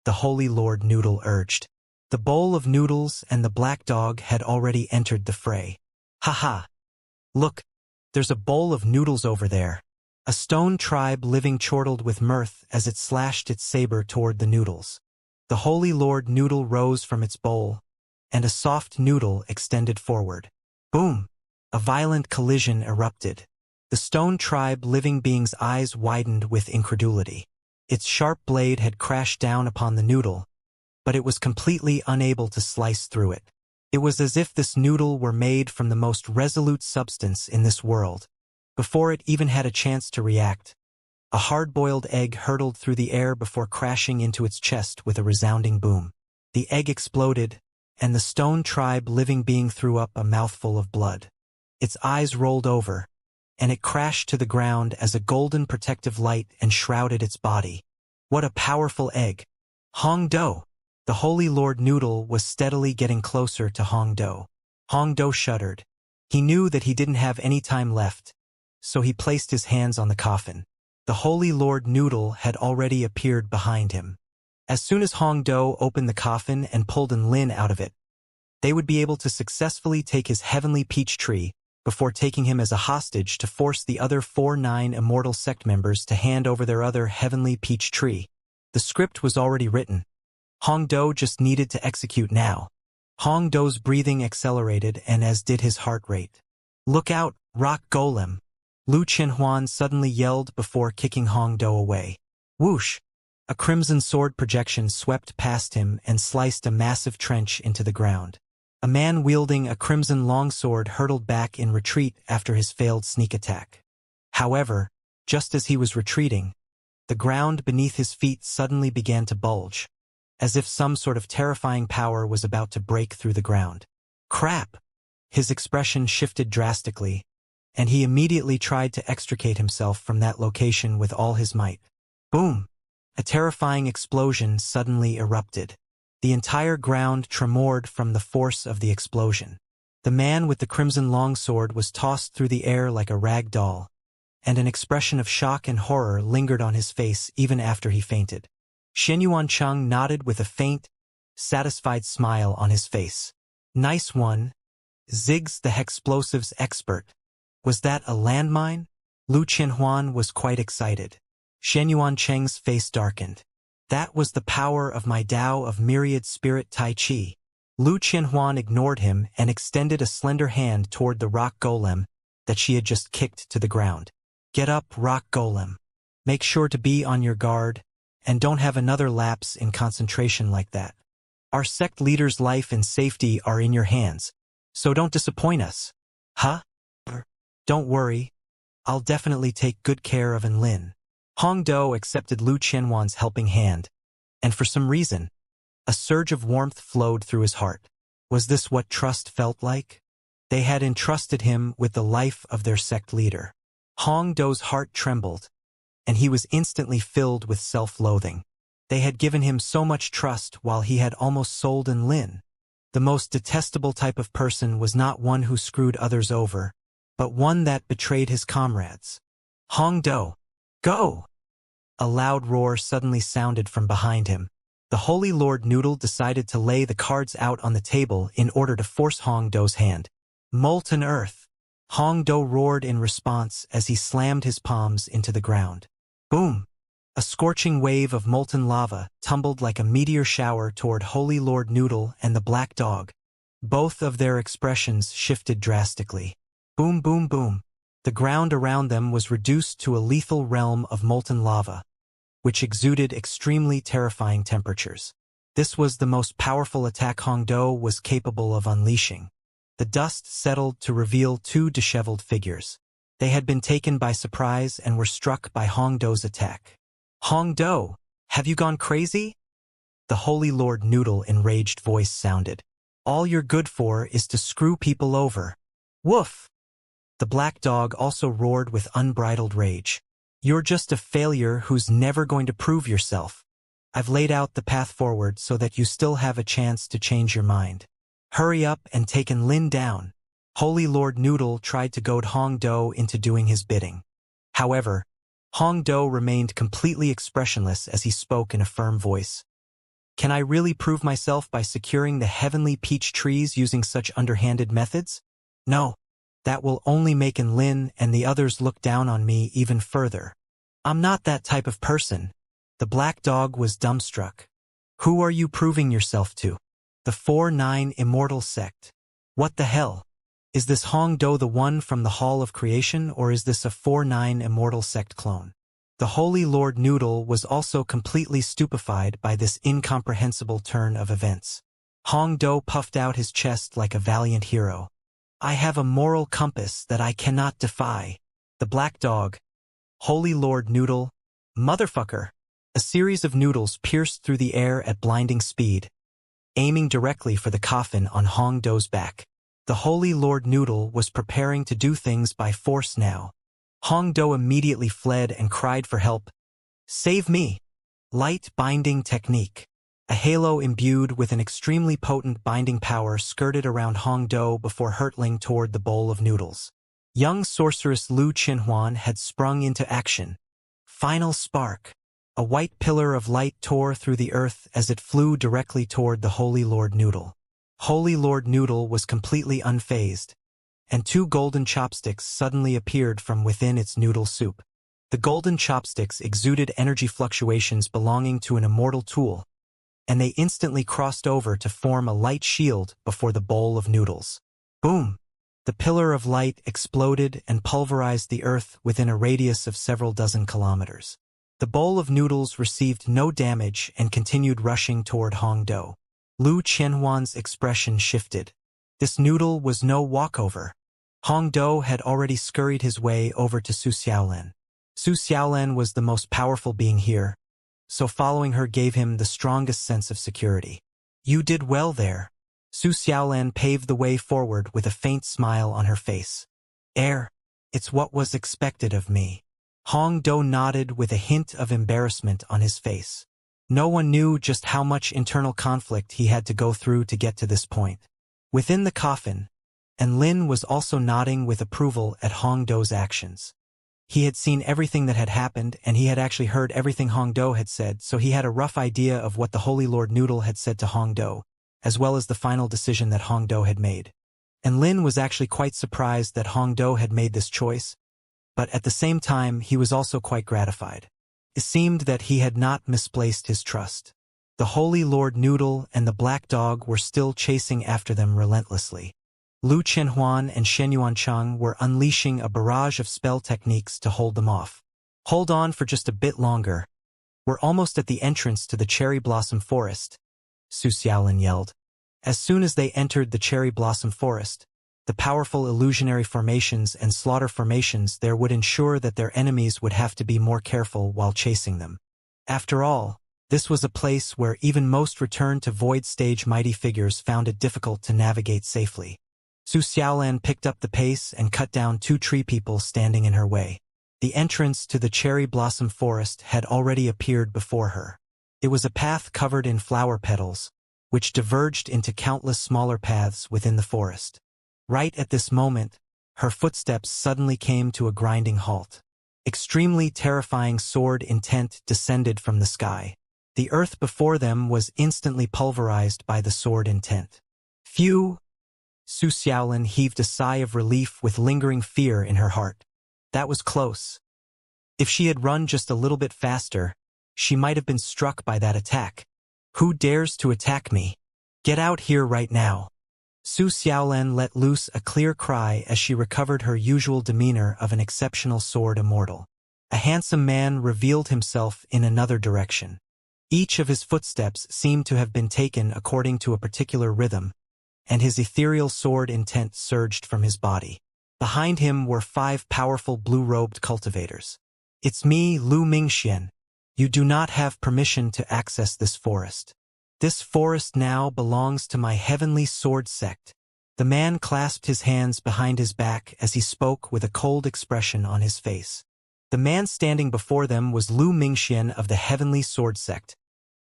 Speaker 1: the Holy Lord Noodle urged. The bowl of noodles and the Black Dog had already entered the fray. Haha! Look, there's a bowl of noodles over there. A stone tribe living chortled with mirth as it slashed its saber toward the noodles. The Holy Lord Noodle rose from its bowl, and a soft noodle extended forward. Boom! A violent collision erupted. The stone tribe living being's eyes widened with incredulity. Its sharp blade had crashed down upon the noodle, but it was completely unable to slice through it. It was as if this noodle were made from the most resolute substance in this world. Before it even had a chance to react, a hard-boiled egg hurtled through the air before crashing into its chest with a resounding boom. The egg exploded, and the stone tribe living being threw up a mouthful of blood. Its eyes rolled over, and it crashed to the ground as a golden protective light enshrouded its body. What a powerful egg! Hongdo! The Holy Lord Noodle was steadily getting closer to Hongdo. Hongdo shuddered. He knew that he didn't have any time left, so he placed his hands on the coffin. The Holy Lord Noodle had already appeared behind him. As soon as Hongdo opened the coffin and pulled Lin out of it, they would be able to successfully take his heavenly peach tree before taking him as a hostage to force the other 4-9 Immortal sect members to hand over their other heavenly peach tree. The script was already written. Hongdo just needed to execute now. Hongdo's breathing accelerated, and as did his heart rate. Look out, rock golem! Lu Qianhuan suddenly yelled before kicking Hongdo away. Whoosh! A crimson sword projection swept past him and sliced a massive trench into the ground. A man wielding a crimson longsword hurtled back in retreat after his failed sneak attack. However, just as he was retreating, the ground beneath his feet suddenly began to bulge, as if some sort of terrifying power was about to break through the ground. Crap! His expression shifted drastically, and he immediately tried to extricate himself from that location with all his might. Boom! A terrifying explosion suddenly erupted. The entire ground tremored from the force of the explosion. The man with the crimson longsword was tossed through the air like a rag doll, and an expression of shock and horror lingered on his face even after he fainted. Xianyuancheng nodded with a faint, satisfied smile on his face. Nice one, Ziggs the Hexplosives expert. Was that a landmine? Lu Qianhuan was quite excited. Xianyuancheng's face darkened. That was the power of my Tao of myriad spirit Tai Chi. Lu Qianhuan ignored him and extended a slender hand toward the rock golem that she had just kicked to the ground. Get up, rock golem. Make sure to be on your guard, and don't have another lapse in concentration like that. Our sect leader's life and safety are in your hands, so don't disappoint us. Huh? Don't worry, I'll definitely take good care of Lin. Hongdo accepted Lu Qianhuan's helping hand, and for some reason, a surge of warmth flowed through his heart. Was this what trust felt like? They had entrusted him with the life of their sect leader. Hong Do's heart trembled, and he was instantly filled with self-loathing. They had given him so much trust while he had almost sold Lin. The most detestable type of person was not one who screwed others over, but one that betrayed his comrades. Hong Do, go! A loud roar suddenly sounded from behind him. The Holy Lord Noodle decided to lay the cards out on the table in order to force Hong Do's hand. Molten earth! Hong Do roared in response as he slammed his palms into the ground. Boom! A scorching wave of molten lava tumbled like a meteor shower toward Holy Lord Noodle and the Black Dog. Both of their expressions shifted drastically. Boom, boom, boom. The ground around them was reduced to a lethal realm of molten lava, which exuded extremely terrifying temperatures. This was the most powerful attack Hong Do was capable of unleashing. The dust settled to reveal two disheveled figures. They had been taken by surprise and were struck by Hong Do's attack. Hong Do, have you gone crazy? The Holy Lord Noodle enraged voice sounded. All you're good for is to screw people over. Woof! The Black Dog also roared with unbridled rage. You're just a failure who's never going to prove yourself. I've laid out the path forward so that you still have a chance to change your mind. Hurry up and take Lin down. Holy Lord Noodle tried to goad Hong Do into doing his bidding. However, Hong Do remained completely expressionless as he spoke in a firm voice. Can I really prove myself by securing the heavenly peach trees using such underhanded methods? No. That will only make Lin and the others look down on me even further. I'm not that type of person. The Black Dog was dumbstruck. Who are you proving yourself to? The 4-9 Immortal sect. What the hell? Is this Hong Do the one from the Hall of Creation, or is this a 4-9 Immortal sect clone? The Holy Lord Noodle was also completely stupefied by this incomprehensible turn of events. Hong Do puffed out his chest like a valiant hero. I have a moral compass that I cannot defy. The Black Dog. Holy Lord Noodle. Motherfucker. A series of noodles pierced through the air at blinding speed, aiming directly for the coffin on Hong Do's back. The Holy Lord Noodle was preparing to do things by force now. Hong Do immediately fled and cried for help. Save me! Light binding technique. A halo imbued with an extremely potent binding power skirted around Hong Do before hurtling toward the bowl of noodles. Young sorceress Lu Qinhuan had sprung into action. Final spark. A white pillar of light tore through the earth as it flew directly toward the Holy Lord Noodle. Holy Lord Noodle was completely unfazed, and two golden chopsticks suddenly appeared from within its noodle soup. The golden chopsticks exuded energy fluctuations belonging to an immortal tool, and they instantly crossed over to form a light shield before the bowl of noodles. Boom! The pillar of light exploded and pulverized the earth within a radius of several dozen kilometers. The bowl of noodles received no damage and continued rushing toward Hong Do. Lu Qianhuan's expression shifted. This noodle was no walkover. Hong Do had already scurried his way over to Su Xiaolan. Su Xiaolan was the most powerful being here, so following her gave him the strongest sense of security. You did well there. Su Xiaolan paved the way forward with a faint smile on her face. It's what was expected of me. Hong Do nodded with a hint of embarrassment on his face. No one knew just how much internal conflict he had to go through to get to this point. Within the coffin, Lin was also nodding with approval at Hong Do's actions. He had seen everything that had happened, and he had actually heard everything Hong Do had said, so he had a rough idea of what the Holy Lord Noodle had said to Hong Do, as well as the final decision that Hong Do had made. And Lin was actually quite surprised that Hong Do had made this choice, but at the same time he was also quite gratified. It seemed that he had not misplaced his trust. The Holy Lord Noodle and the Black Dog were still chasing after them relentlessly. Lu Qianhuan and Shen Yuancheng were unleashing a barrage of spell techniques to hold them off. Hold on for just a bit longer. We're almost at the entrance to the Cherry Blossom Forest, Su Xiaolin yelled. As soon as they entered the Cherry Blossom Forest, the powerful illusionary formations and slaughter formations there would ensure that their enemies would have to be more careful while chasing them. After all, this was a place where even most returned to Void Stage mighty figures found it difficult to navigate safely. Su Xiaolan picked up the pace and cut down 2 tree people standing in her way. The entrance to the cherry blossom forest had already appeared before her. It was a path covered in flower petals, which diverged into countless smaller paths within the forest. Right at this moment, her footsteps suddenly came to a grinding halt. Extremely terrifying sword intent descended from the sky. The earth before them was instantly pulverized by the sword intent. Phew! Su Xiaolan heaved a sigh of relief with lingering fear in her heart. That was close. If she had run just a little bit faster, she might have been struck by that attack. Who dares to attack me? Get out here right now. Su Xiaolan let loose a clear cry as she recovered her usual demeanor of an exceptional sword immortal. A handsome man revealed himself in another direction. Each of his footsteps seemed to have been taken according to a particular rhythm, and his ethereal sword intent surged from his body. Behind him were 5 powerful blue-robed cultivators. It's me, Lu Mingxian. You do not have permission to access this forest. This forest now belongs to my heavenly sword sect. The man clasped his hands behind his back as he spoke with a cold expression on his face. The man standing before them was Lu Mingxian of the heavenly sword sect,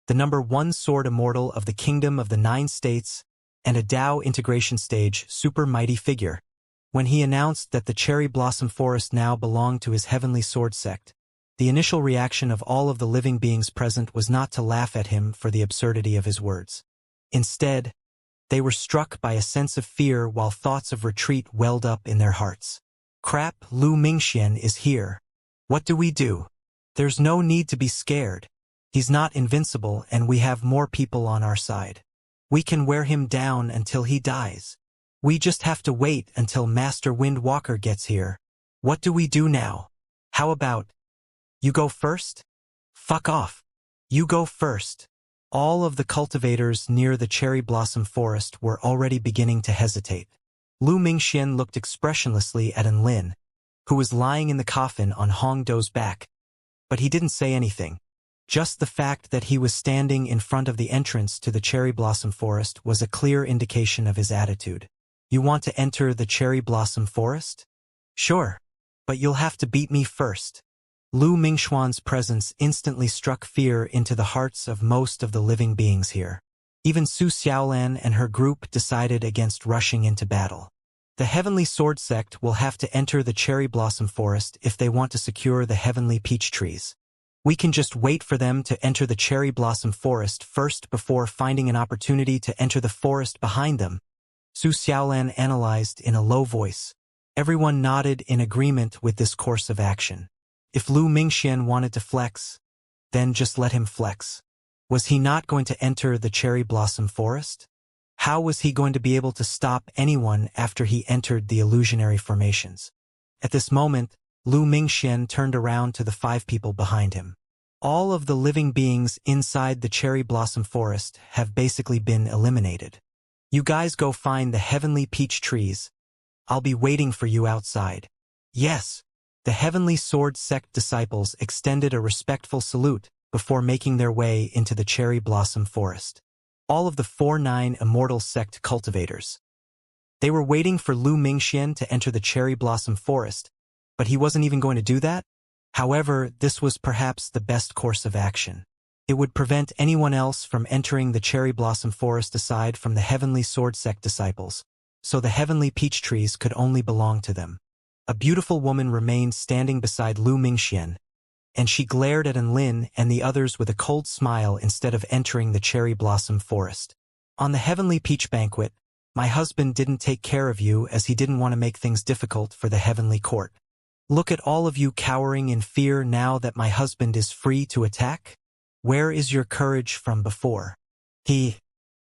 Speaker 1: the #1 sword immortal of the kingdom of the 9 states, and a Dao integration stage super mighty figure. When he announced that the cherry blossom forest now belonged to his heavenly sword sect, the initial reaction of all of the living beings present was not to laugh at him for the absurdity of his words. Instead, they were struck by a sense of fear while thoughts of retreat welled up in their hearts. Crap, Lu Mingxian is here. What do we do? There's no need to be scared. He's not invincible and we have more people on our side. We can wear him down until he dies. We just have to wait until Master Windwalker gets here. What do we do now? How about you go first? Fuck off. You go first. All of the cultivators near the cherry blossom forest were already beginning to hesitate. Lu Mingxian looked expressionlessly at Enlin, who was lying in the coffin on Hong Dou's back, but he didn't say anything. Just the fact that he was standing in front of the entrance to the cherry blossom forest was a clear indication of his attitude. You want to enter the cherry blossom forest? Sure, but you'll have to beat me first. Lu Mingxuan's presence instantly struck fear into the hearts of most of the living beings here. Even Su Xiaolan and her group decided against rushing into battle. The Heavenly Sword Sect will have to enter the cherry blossom forest if they want to secure the heavenly peach trees. We can just wait for them to enter the cherry blossom forest first before finding an opportunity to enter the forest behind them. Su Xiaolan analyzed in a low voice. Everyone nodded in agreement with this course of action. If Lu Mingxian wanted to flex, then just let him flex. Was he not going to enter the cherry blossom forest? How was he going to be able to stop anyone after he entered the illusionary formations? At this moment, Lu Mingxian turned around to the 5 people behind him. All of the living beings inside the cherry blossom forest have basically been eliminated. You guys go find the heavenly peach trees. I'll be waiting for you outside. Yes. The Heavenly Sword Sect disciples extended a respectful salute before making their way into the cherry blossom forest. All of the 4-9 Immortal Sect cultivators. They were waiting for Lu Mingxian to enter the cherry blossom forest, but he wasn't even going to do that? However, this was perhaps the best course of action. It would prevent anyone else from entering the cherry blossom forest aside from the Heavenly Sword Sect disciples, so the heavenly peach trees could only belong to them. A beautiful woman remained standing beside Lu Mingxian, and she glared at Enlin and the others with a cold smile instead of entering the cherry blossom forest. On the heavenly peach banquet, my husband didn't take care of you as he didn't want to make things difficult for the heavenly court. Look at all of you cowering in fear now that my husband is free to attack. Where is your courage from before?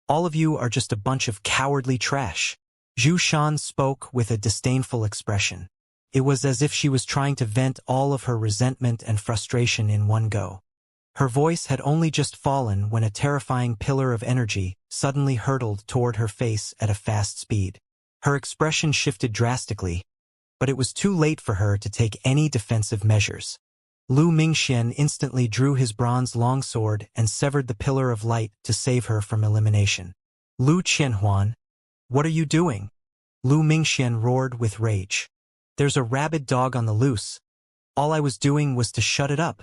Speaker 1: All of you are just a bunch of cowardly trash. Zhu Shan spoke with a disdainful expression. It was as if she was trying to vent all of her resentment and frustration in one go. Her voice had only just fallen when a terrifying pillar of energy suddenly hurtled toward her face at a fast speed. Her expression shifted drastically, but it was too late for her to take any defensive measures. Lu Mingxian instantly drew his bronze longsword and severed the pillar of light to save her from elimination. Lu Qianhuan, what are you doing? Lu Mingxian roared with rage. There's a rabid dog on the loose. All I was doing was to shut it up.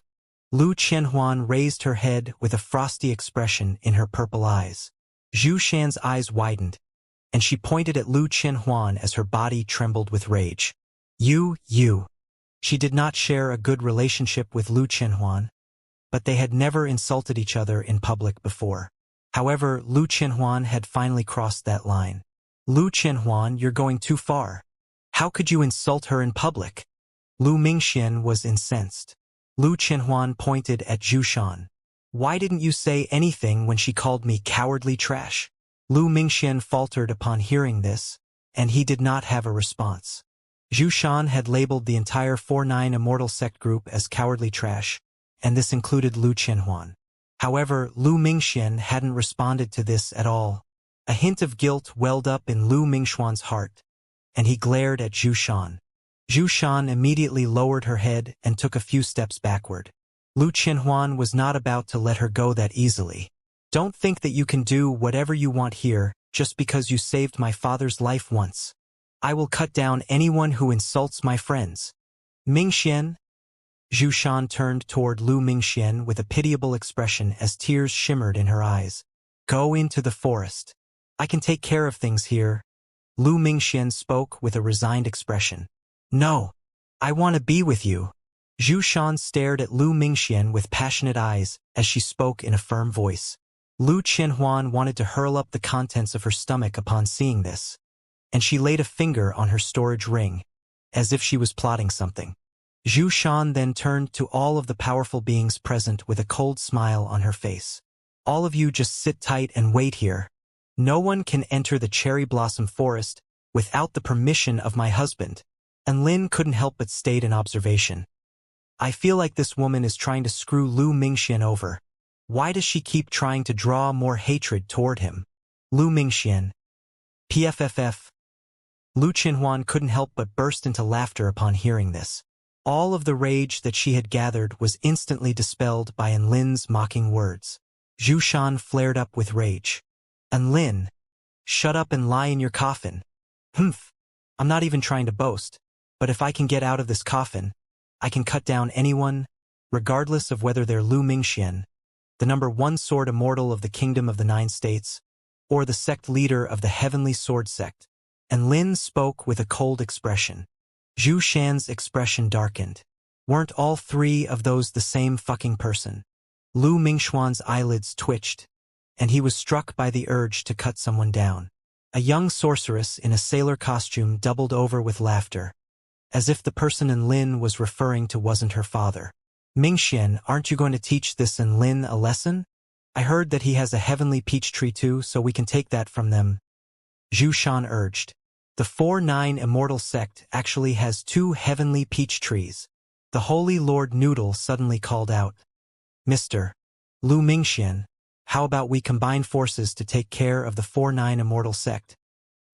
Speaker 1: Lu Qianhuan raised her head with a frosty expression in her purple eyes. Zhu Shan's eyes widened, and she pointed at Lu Qianhuan as her body trembled with rage. You. She did not share a good relationship with Lu Qianhuan, but they had never insulted each other in public before. However, Lu Qianhuan had finally crossed that line. Lu Qianhuan, you're going too far. How could you insult her in public? Lu Mingxian was incensed. Lu Qianhuan pointed at Zhu Shan. Why didn't you say anything when she called me cowardly trash? Lu Mingxian faltered upon hearing this, and he did not have a response. Zhu Shan had labeled the entire 4-9 Immortal sect group as cowardly trash, and this included Lu Qianhuan. However, Lu Mingxian hadn't responded to this at all. A hint of guilt welled up in Lu Mingxuan's heart, and he glared at Zhu Shan. Zhu Shan immediately lowered her head and took a few steps backward. Lu Qianhuan was not about to let her go that easily. Don't think that you can do whatever you want here just because you saved my father's life once. I will cut down anyone who insults my friends. Mingxian? Zhu Shan turned toward Lu Mingxian with a pitiable expression as tears shimmered in her eyes. Go into the forest. I can take care of things here. Lu Mingxian spoke with a resigned expression. No. I want to be with you. Zhu Shan stared at Lu Mingxian with passionate eyes as she spoke in a firm voice. Lu Qianhuan wanted to hurl up the contents of her stomach upon seeing this, and she laid a finger on her storage ring, as if she was plotting something. Zhu Shan then turned to all of the powerful beings present with a cold smile on her face. All of you just sit tight and wait here. No one can enter the cherry blossom forest without the permission of my husband. And Lin couldn't help but state in observation. I feel like this woman is trying to screw Lu Mingxian over. Why does she keep trying to draw more hatred toward him? Lu Mingxian. PFFF. Lu Qianhuan couldn't help but burst into laughter upon hearing this. All of the rage that she had gathered was instantly dispelled by Lin's mocking words. Zhu Shan flared up with rage. Lin, shut up and lie in your coffin. Humph. I'm not even trying to boast. But if I can get out of this coffin, I can cut down anyone, regardless of whether they're Lu Mingxian, the #1 sword immortal of the Kingdom of the 9 States, or the sect leader of the Heavenly Sword Sect. And Lin spoke with a cold expression. Zhu Shan's expression darkened. Weren't all three of those the same fucking person? Lu Mingxuan's eyelids twitched, and he was struck by the urge to cut someone down. A young sorceress in a sailor costume doubled over with laughter, as if the person Lin was referring to wasn't her father. Mingxian, aren't you going to teach this Lin a lesson? I heard that he has a heavenly peach tree too, so we can take that from them. Zhu Shan urged. The 4-9 Immortal sect actually has 2 heavenly peach trees. The Holy Lord Noodle suddenly called out. Mr. Lu Mingxian, how about we combine forces to take care of the 4-9 Immortal sect?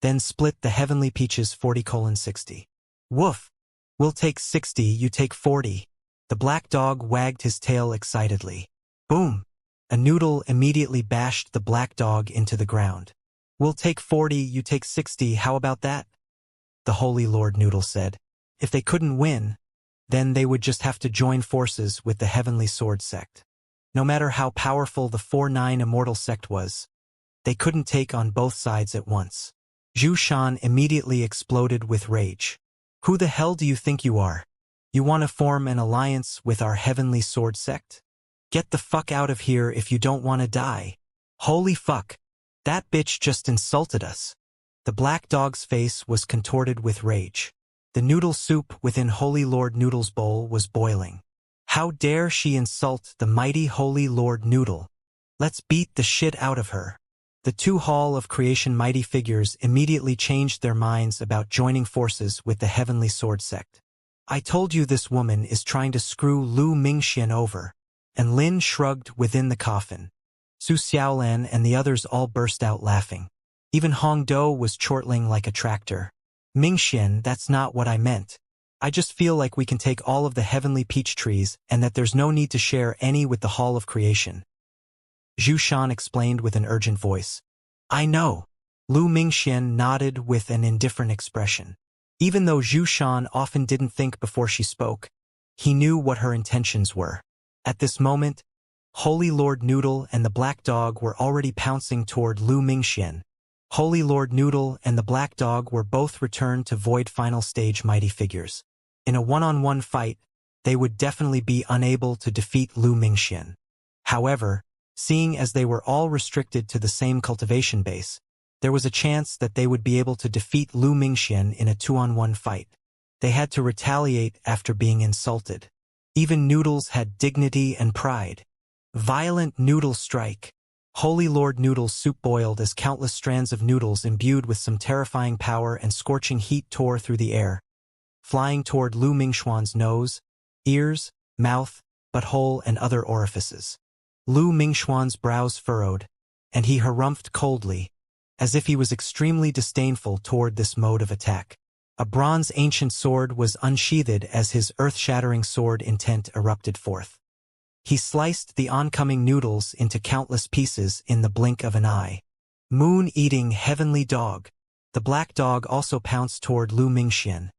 Speaker 1: Then split the heavenly peaches 40:60. Woof! We'll take 60, you take 40. The black dog wagged his tail excitedly. Boom! A noodle immediately bashed the black dog into the ground. We'll take 40, you take 60, how about that? The Holy Lord Noodle said. If they couldn't win, then they would just have to join forces with the Heavenly Sword sect. No matter how powerful the 4-9 Immortal sect was, they couldn't take on both sides at once. Zhu Shan immediately exploded with rage. Who the hell do you think you are? You want to form an alliance with our Heavenly Sword sect? Get the fuck out of here if you don't want to die. Holy fuck. That bitch just insulted us. The black dog's face was contorted with rage. The noodle soup within Holy Lord Noodle's bowl was boiling. How dare she insult the mighty Holy Lord Noodle? Let's beat the shit out of her. The 2 Hall of Creation mighty figures immediately changed their minds about joining forces with the Heavenly Sword sect. I told you this woman is trying to screw Lu Mingxian over. And Lin shrugged within the coffin. Su Xiaolan and the others all burst out laughing. Even Hong Do was chortling like a tractor. Mingxian, that's not what I meant. I just feel like we can take all of the heavenly peach trees and that there's no need to share any with the Hall of Creation. Zhu Shan explained with an urgent voice. I know. Lu Mingxian nodded with an indifferent expression. Even though Zhu Shan often didn't think before she spoke, he knew what her intentions were. At this moment, Holy Lord Noodle and the Black Dog were already pouncing toward Lu Mingxian. Holy Lord Noodle and the Black Dog were both returned to Void Final Stage mighty figures. In a one-on-one fight, they would definitely be unable to defeat Lu Mingxian. However, seeing as they were all restricted to the same cultivation base, there was a chance that they would be able to defeat Lu Mingxian in a two-on-one fight. They had to retaliate after being insulted. Even noodles had dignity and pride. Violent Noodle Strike. Holy Lord Noodle soup boiled as countless strands of noodles imbued with some terrifying power and scorching heat tore through the air, flying toward Lu Mingxuan's nose, ears, mouth, butthole, and other orifices. Lu Mingxuan's brows furrowed, and he harumphed coldly, as if he was extremely disdainful toward this mode of attack. A bronze ancient sword was unsheathed as his earth-shattering sword intent erupted forth. He sliced the oncoming noodles into countless pieces in the blink of an eye. Moon-eating heavenly dog. The Black Dog also pounced toward Lu Mingxian,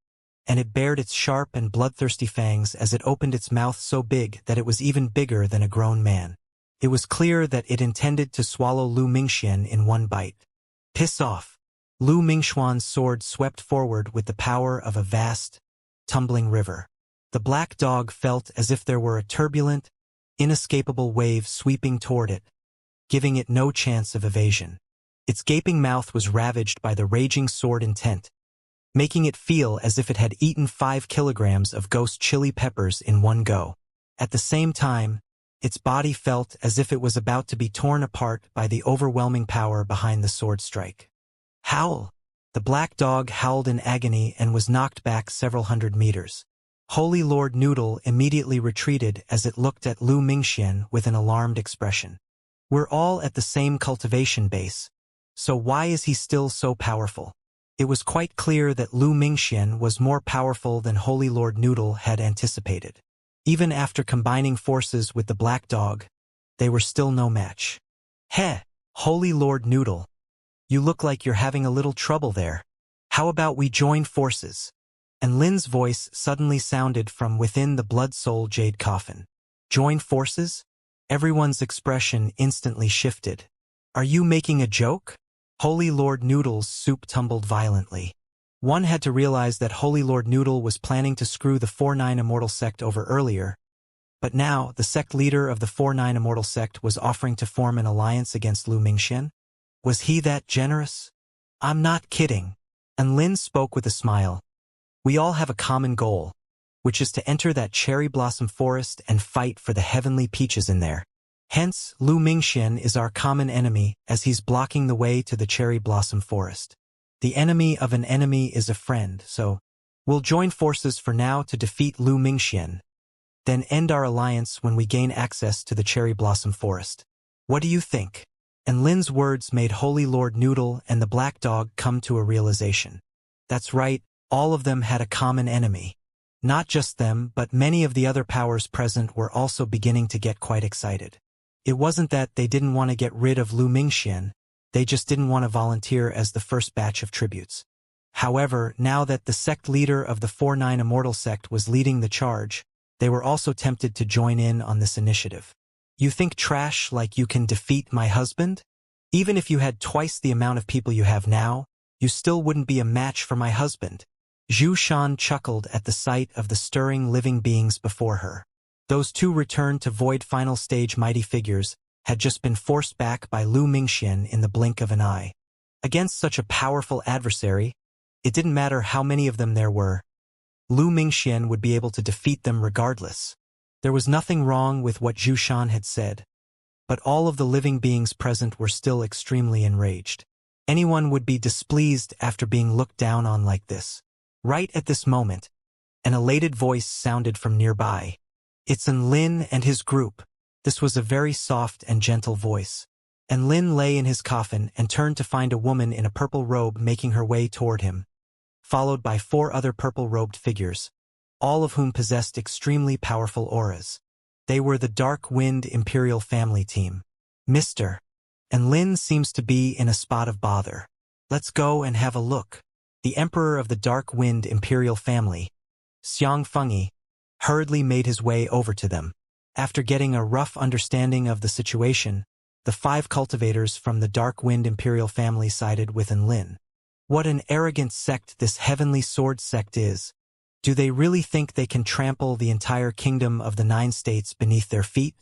Speaker 1: and it bared its sharp and bloodthirsty fangs as it opened its mouth so big that it was even bigger than a grown man. It was clear that it intended to swallow Lu Mingxian in one bite. Piss off! Lu Mingxuan's sword swept forward with the power of a vast, tumbling river. The Black Dog felt as if there were a turbulent, inescapable wave sweeping toward it, giving it no chance of evasion. Its gaping mouth was ravaged by the raging sword intent, making it feel as if it had eaten 5 kilograms of ghost chili peppers in one go. At the same time, its body felt as if it was about to be torn apart by the overwhelming power behind the sword strike. Howl! The Black Dog howled in agony and was knocked back several hundred meters. Holy Lord Noodle immediately retreated as it looked at Lu Mingxian with an alarmed expression. We're all at the same cultivation base, so why is he still so powerful? It was quite clear that Lu Mingxian was more powerful than Holy Lord Noodle had anticipated. Even after combining forces with the Black Dog, they were still no match. Heh, Holy Lord Noodle. You look like you're having a little trouble there. How about we join forces? And Lin's voice suddenly sounded from within the Blood Soul Jade coffin. Join forces? Everyone's expression instantly shifted. Are you making a joke? Holy Lord Noodle's soup tumbled violently. One had to realize that Holy Lord Noodle was planning to screw the 4-9 Immortal sect over earlier, but now the sect leader of the 4-9 Immortal sect was offering to form an alliance against Lu Mingxian. Was he that generous? I'm not kidding. And Lin spoke with a smile. We all have a common goal, which is to enter that cherry blossom forest and fight for the heavenly peaches in there. Hence, Lu Mingxian is our common enemy as he's blocking the way to the cherry blossom forest. The enemy of an enemy is a friend, so we'll join forces for now to defeat Lu Mingxian, then end our alliance when we gain access to the cherry blossom forest. What do you think? And Lin's words made Holy Lord Noodle and the Black Dog come to a realization. That's right, all of them had a common enemy. Not just them, but many of the other powers present were also beginning to get quite excited. It wasn't that they didn't want to get rid of Lu Mingxian, they just didn't want to volunteer as the first batch of tributes. However, now that the sect leader of the 4-9 Immortal sect was leading the charge, they were also tempted to join in on this initiative. You think trash like you can defeat my husband? Even if you had twice the amount of people you have now, you still wouldn't be a match for my husband. Zhu Shan chuckled at the sight of the stirring living beings before her. Those two returned to Void Final Stage mighty figures had just been forced back by Lu Mingxian in the blink of an eye. Against such a powerful adversary, it didn't matter how many of them there were. Lu Mingxian would be able to defeat them regardless. There was nothing wrong with what Zhu Shan had said, but all of the living beings present were still extremely enraged. Anyone would be displeased after being looked down on like this. Right at this moment, an elated voice sounded from nearby. It's Lin and his group. This was a very soft and gentle voice. And Lin lay in his coffin and turned to find a woman in a purple robe making her way toward him, followed by 4 other purple-robed figures, all of whom possessed extremely powerful auras. They were the Dark Wind Imperial family team. Mr. And Lin seems to be in a spot of bother. Let's go and have a look. The Emperor of the Dark Wind Imperial family, Xianxia, hurriedly made his way over to them. After getting a rough understanding of the situation, the 5 cultivators from the Dark Wind Imperial family sided with Enlin. What an arrogant sect this Heavenly Sword sect is. Do they really think they can trample the entire kingdom of the 9 states beneath their feet?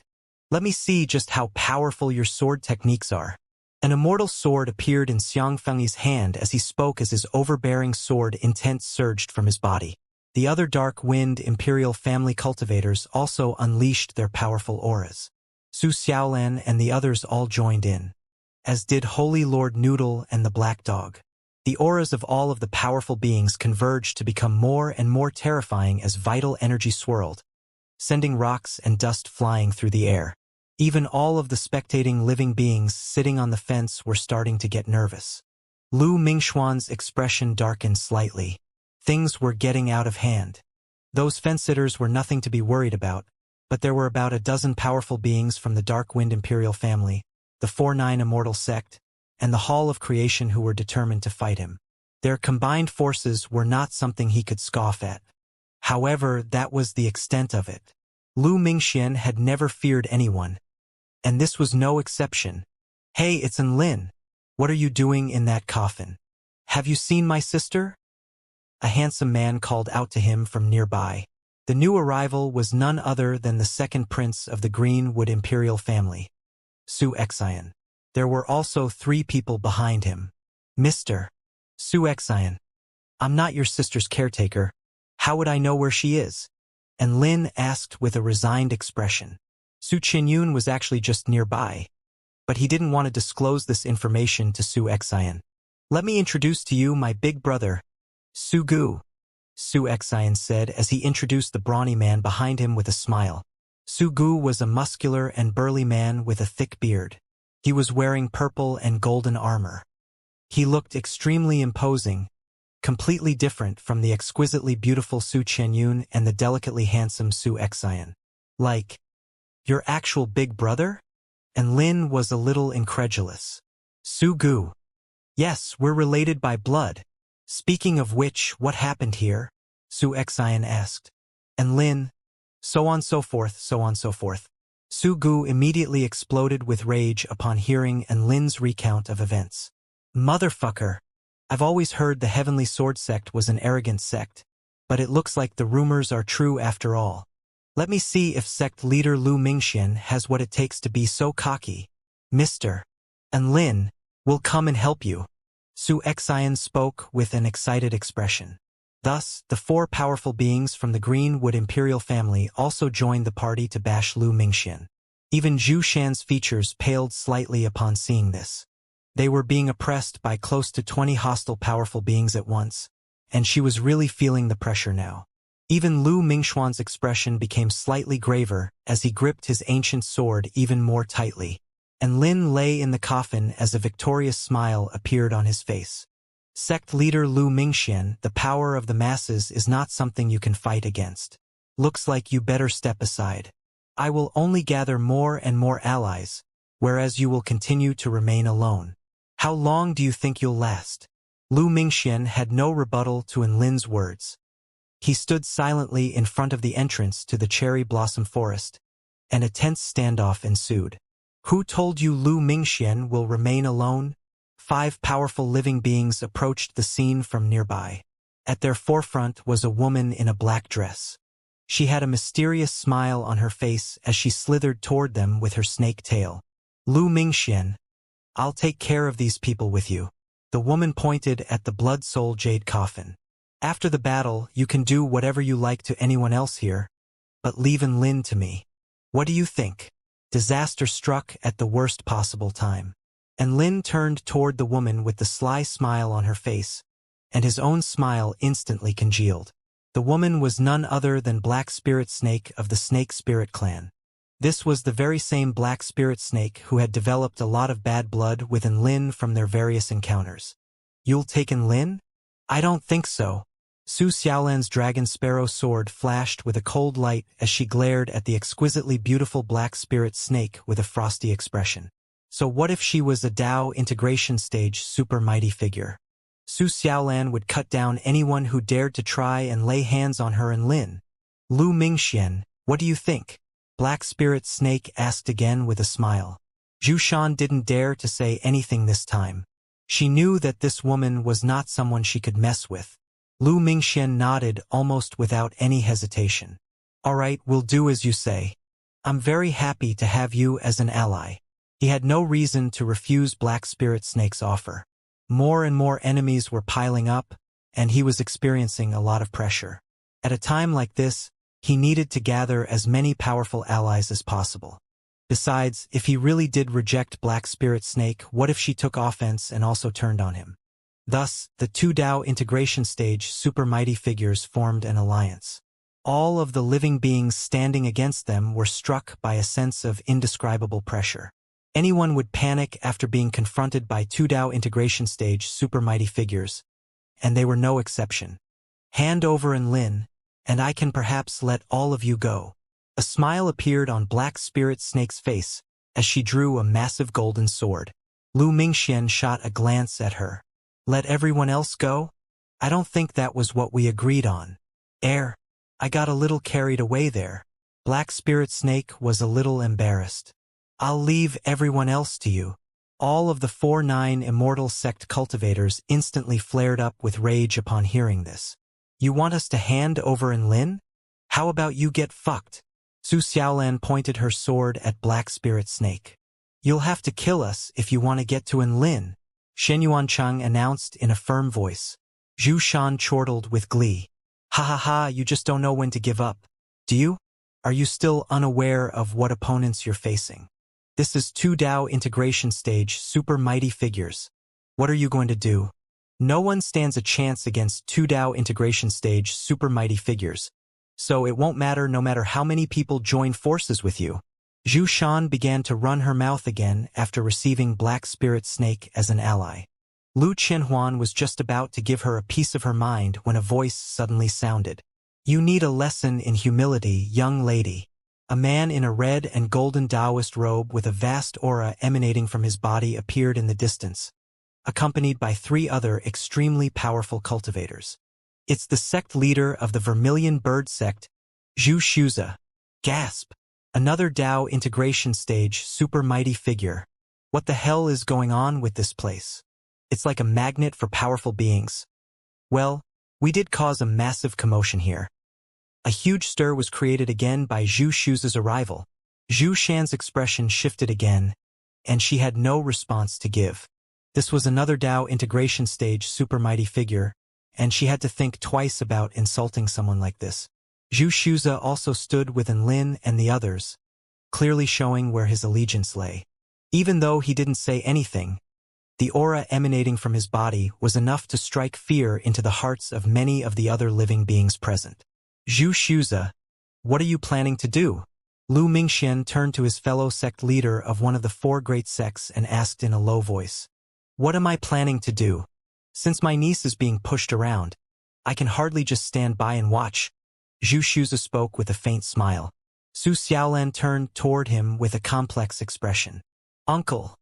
Speaker 1: Let me see just how powerful your sword techniques are. An immortal sword appeared in Xianxia's hand as he spoke as his overbearing sword intent surged from his body. The other Dark Wind Imperial family cultivators also unleashed their powerful auras. Su Xiaolan and the others all joined in, as did Holy Lord Noodle and the Black Dog. The auras of all of the powerful beings converged to become more and more terrifying as vital energy swirled, sending rocks and dust flying through the air. Even all of the spectating living beings sitting on the fence were starting to get nervous. Lu Mingxuan's expression darkened slightly. Things were getting out of hand. Those fence-sitters were nothing to be worried about, but there were about a dozen powerful beings from the Dark Wind Imperial family, the 4-9 Immortal sect, and the Hall of Creation who were determined to fight him. Their combined forces were not something he could scoff at. However, that was the extent of it. Lu Mingxian had never feared anyone, and this was no exception. Hey, it's Enlin. What are you doing in that coffin? Have you seen my sister? A handsome man called out to him from nearby. The new arrival was none other than the second prince of the Greenwood Imperial family, Xianxia. There were also 3 people behind him. Mr. Xianxia, I'm not your sister's caretaker. How would I know where she is? And Lin asked with a resigned expression. Su Qinyun was actually just nearby, but he didn't want to disclose this information to Xianxia. Let me introduce to you my big brother, Su Gu, Xianxia said as he introduced the brawny man behind him with a smile. Su Gu was a muscular and burly man with a thick beard. He was wearing purple and golden armor. He looked extremely imposing, completely different from the exquisitely beautiful Su Qinyun and the delicately handsome Xianxia. Like, your actual big brother? And Lin was a little incredulous. Su Gu. Yes, we're related by blood. Speaking of which, what happened here? Xianxia asked. And Lin, so on so forth, so on so forth. Su Gu immediately exploded with rage upon hearing Enlin's recount of events. Motherfucker! I've always heard the Heavenly Sword sect was an arrogant sect, but it looks like the rumors are true after all. Let me see if sect leader Lu Mingxian has what it takes to be so cocky. Mr. Enlin, will come and help you. Xianxia spoke with an excited expression. Thus, the 4 powerful beings from the Greenwood Imperial family also joined the party to bash Lu Mingxian. Even Zhu Shan's features paled slightly upon seeing this. They were being oppressed by close to 20 hostile powerful beings at once, and she was really feeling the pressure now. Even Lu Mingxuan's expression became slightly graver as he gripped his ancient sword even more tightly, and Lin lay in the coffin as a victorious smile appeared on his face. Sect leader Lu Mingxian, the power of the masses is not something you can fight against. Looks like you better step aside. I will only gather more and more allies, whereas you will continue to remain alone. How long do you think you'll last? Lu Mingxian had no rebuttal to Enlin's words. He stood silently in front of the entrance to the cherry blossom forest, and a tense standoff ensued. Who told you Lu Mingxian will remain alone? 5 powerful living beings approached the scene from nearby. At their forefront was a woman in a black dress. She had a mysterious smile on her face as she slithered toward them with her snake tail. Lu Mingxian, I'll take care of these people with you. The woman pointed at the blood soul jade coffin. After the battle, you can do whatever you like to anyone else here, but leave Enlin to me. What do you think? Disaster struck at the worst possible time. Enlin turned toward the woman with the sly smile on her face, and his own smile instantly congealed. The woman was none other than Black Spirit Snake of the Snake Spirit clan. This was the very same Black Spirit Snake who had developed a lot of bad blood with Enlin from their various encounters. You'll take Enlin? I don't think so. Su Xiaolan's dragon sparrow sword flashed with a cold light as she glared at the exquisitely beautiful Black Spirit Snake with a frosty expression. So what if she was a Dao integration stage super mighty figure? Su Xiaolan would cut down anyone who dared to try and lay hands on her and Lin. Lu Mingxian, what do you think? Black Spirit Snake asked again with a smile. Zhu Shan didn't dare to say anything this time. She knew that this woman was not someone she could mess with. Lu Mingxian nodded almost without any hesitation. All right, we'll do as you say. I'm very happy to have you as an ally. He had no reason to refuse Black Spirit Snake's offer. More and more enemies were piling up, and he was experiencing a lot of pressure. At a time like this, he needed to gather as many powerful allies as possible. Besides, if he really did reject Black Spirit Snake, what if she took offense and also turned on him? Thus, the two Dao integration stage super mighty figures formed an alliance. All of the living beings standing against them were struck by a sense of indescribable pressure. Anyone would panic after being confronted by two Dao integration stage super mighty figures, and they were no exception. Hand over and Lin, and I can perhaps let all of you go. A smile appeared on Black Spirit Snake's face as she drew a massive golden sword. Lu Mingxian shot a glance at her. Let everyone else go? I don't think that was what we agreed on. I got a little carried away there. Black Spirit Snake was a little embarrassed. I'll leave everyone else to you. All of the 4-9 Immortal sect cultivators instantly flared up with rage upon hearing this. You want us to hand over in Lin? How about you get fucked? Su Xiaolan pointed her sword at Black Spirit Snake. You'll have to kill us if you want to get to Enlin, Shen Yuancheng announced in a firm voice. Zhu Shan chortled with glee. Ha ha ha, you just don't know when to give up. Do you? Are you still unaware of what opponents you're facing? This is two Dao integration stage super mighty figures. What are you going to do? No one stands a chance against two Dao integration stage super mighty figures, so it won't matter no matter how many people join forces with you. Zhu Shan began to run her mouth again after receiving Black Spirit Snake as an ally. Lu Qianhuan was just about to give her a piece of her mind when a voice suddenly sounded. You need a lesson in humility, young lady. A man in a red and golden Taoist robe with a vast aura emanating from his body appeared in the distance, accompanied by 3 other extremely powerful cultivators. It's the sect leader of the Vermilion Bird sect, Zhu Shuza. Gasp! Another Dao integration stage super mighty figure. What the hell is going on with this place? It's like a magnet for powerful beings. Well, we did cause a massive commotion here. A huge stir was created again by Zhu Shuza's arrival. Zhu Shan's expression shifted again, and she had no response to give. This was another Dao integration stage super mighty figure, and she had to think twice about insulting someone like this. Zhu Shuza also stood with Enlin and the others, clearly showing where his allegiance lay. Even though he didn't say anything, the aura emanating from his body was enough to strike fear into the hearts of many of the other living beings present. Zhu Shuza, what are you planning to do? Lu Mingxian turned to his fellow sect leader of one of the 4 great sects and asked in a low voice. What am I planning to do? Since my niece is being pushed around, I can hardly just stand by and watch. Zhu Shuza spoke with a faint smile. Su Xiaolan turned toward him with a complex expression. Uncle.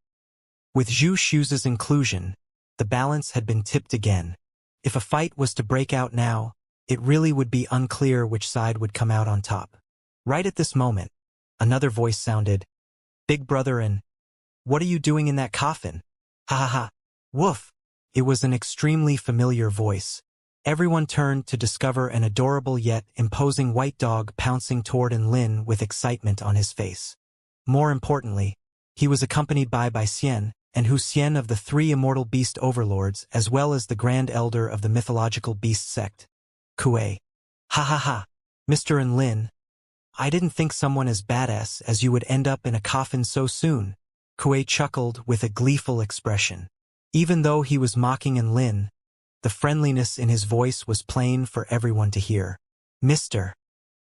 Speaker 1: With Zhu Shuza's inclusion, the balance had been tipped again. If a fight was to break out now, it really would be unclear which side would come out on top. Right at this moment, another voice sounded. Big brother and... What are you doing in that coffin? Ha ha ha. Woof. It was an extremely familiar voice. Everyone turned to discover an adorable yet imposing white dog pouncing toward Enlin with excitement on his face. More importantly, he was accompanied by Xian, and Hu Xian of the 3 immortal beast overlords as well as the grand elder of the mythological beast sect. Kuei. Ha ha ha. Mr. Enlin, I didn't think someone as badass as you would end up in a coffin so soon. Kuei chuckled with a gleeful expression. Even though he was mocking Enlin, the friendliness in his voice was plain for everyone to hear. Mr.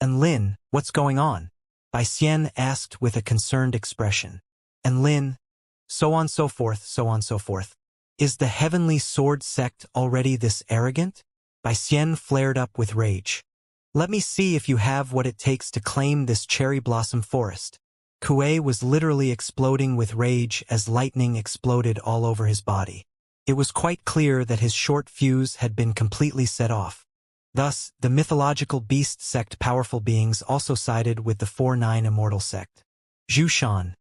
Speaker 1: Enlin, what's going on? Xian asked with a concerned expression. Enlin, so on so forth, so on so forth. Is the Heavenly Sword sect already this arrogant? Xian flared up with rage. Let me see if you have what it takes to claim this cherry blossom forest. Kuei was literally exploding with rage as lightning exploded all over his body. It was quite clear that his short fuse had been completely set off. Thus, the mythological beast sect powerful beings also sided with the 4-9 Immortal sect. Zhu Shan,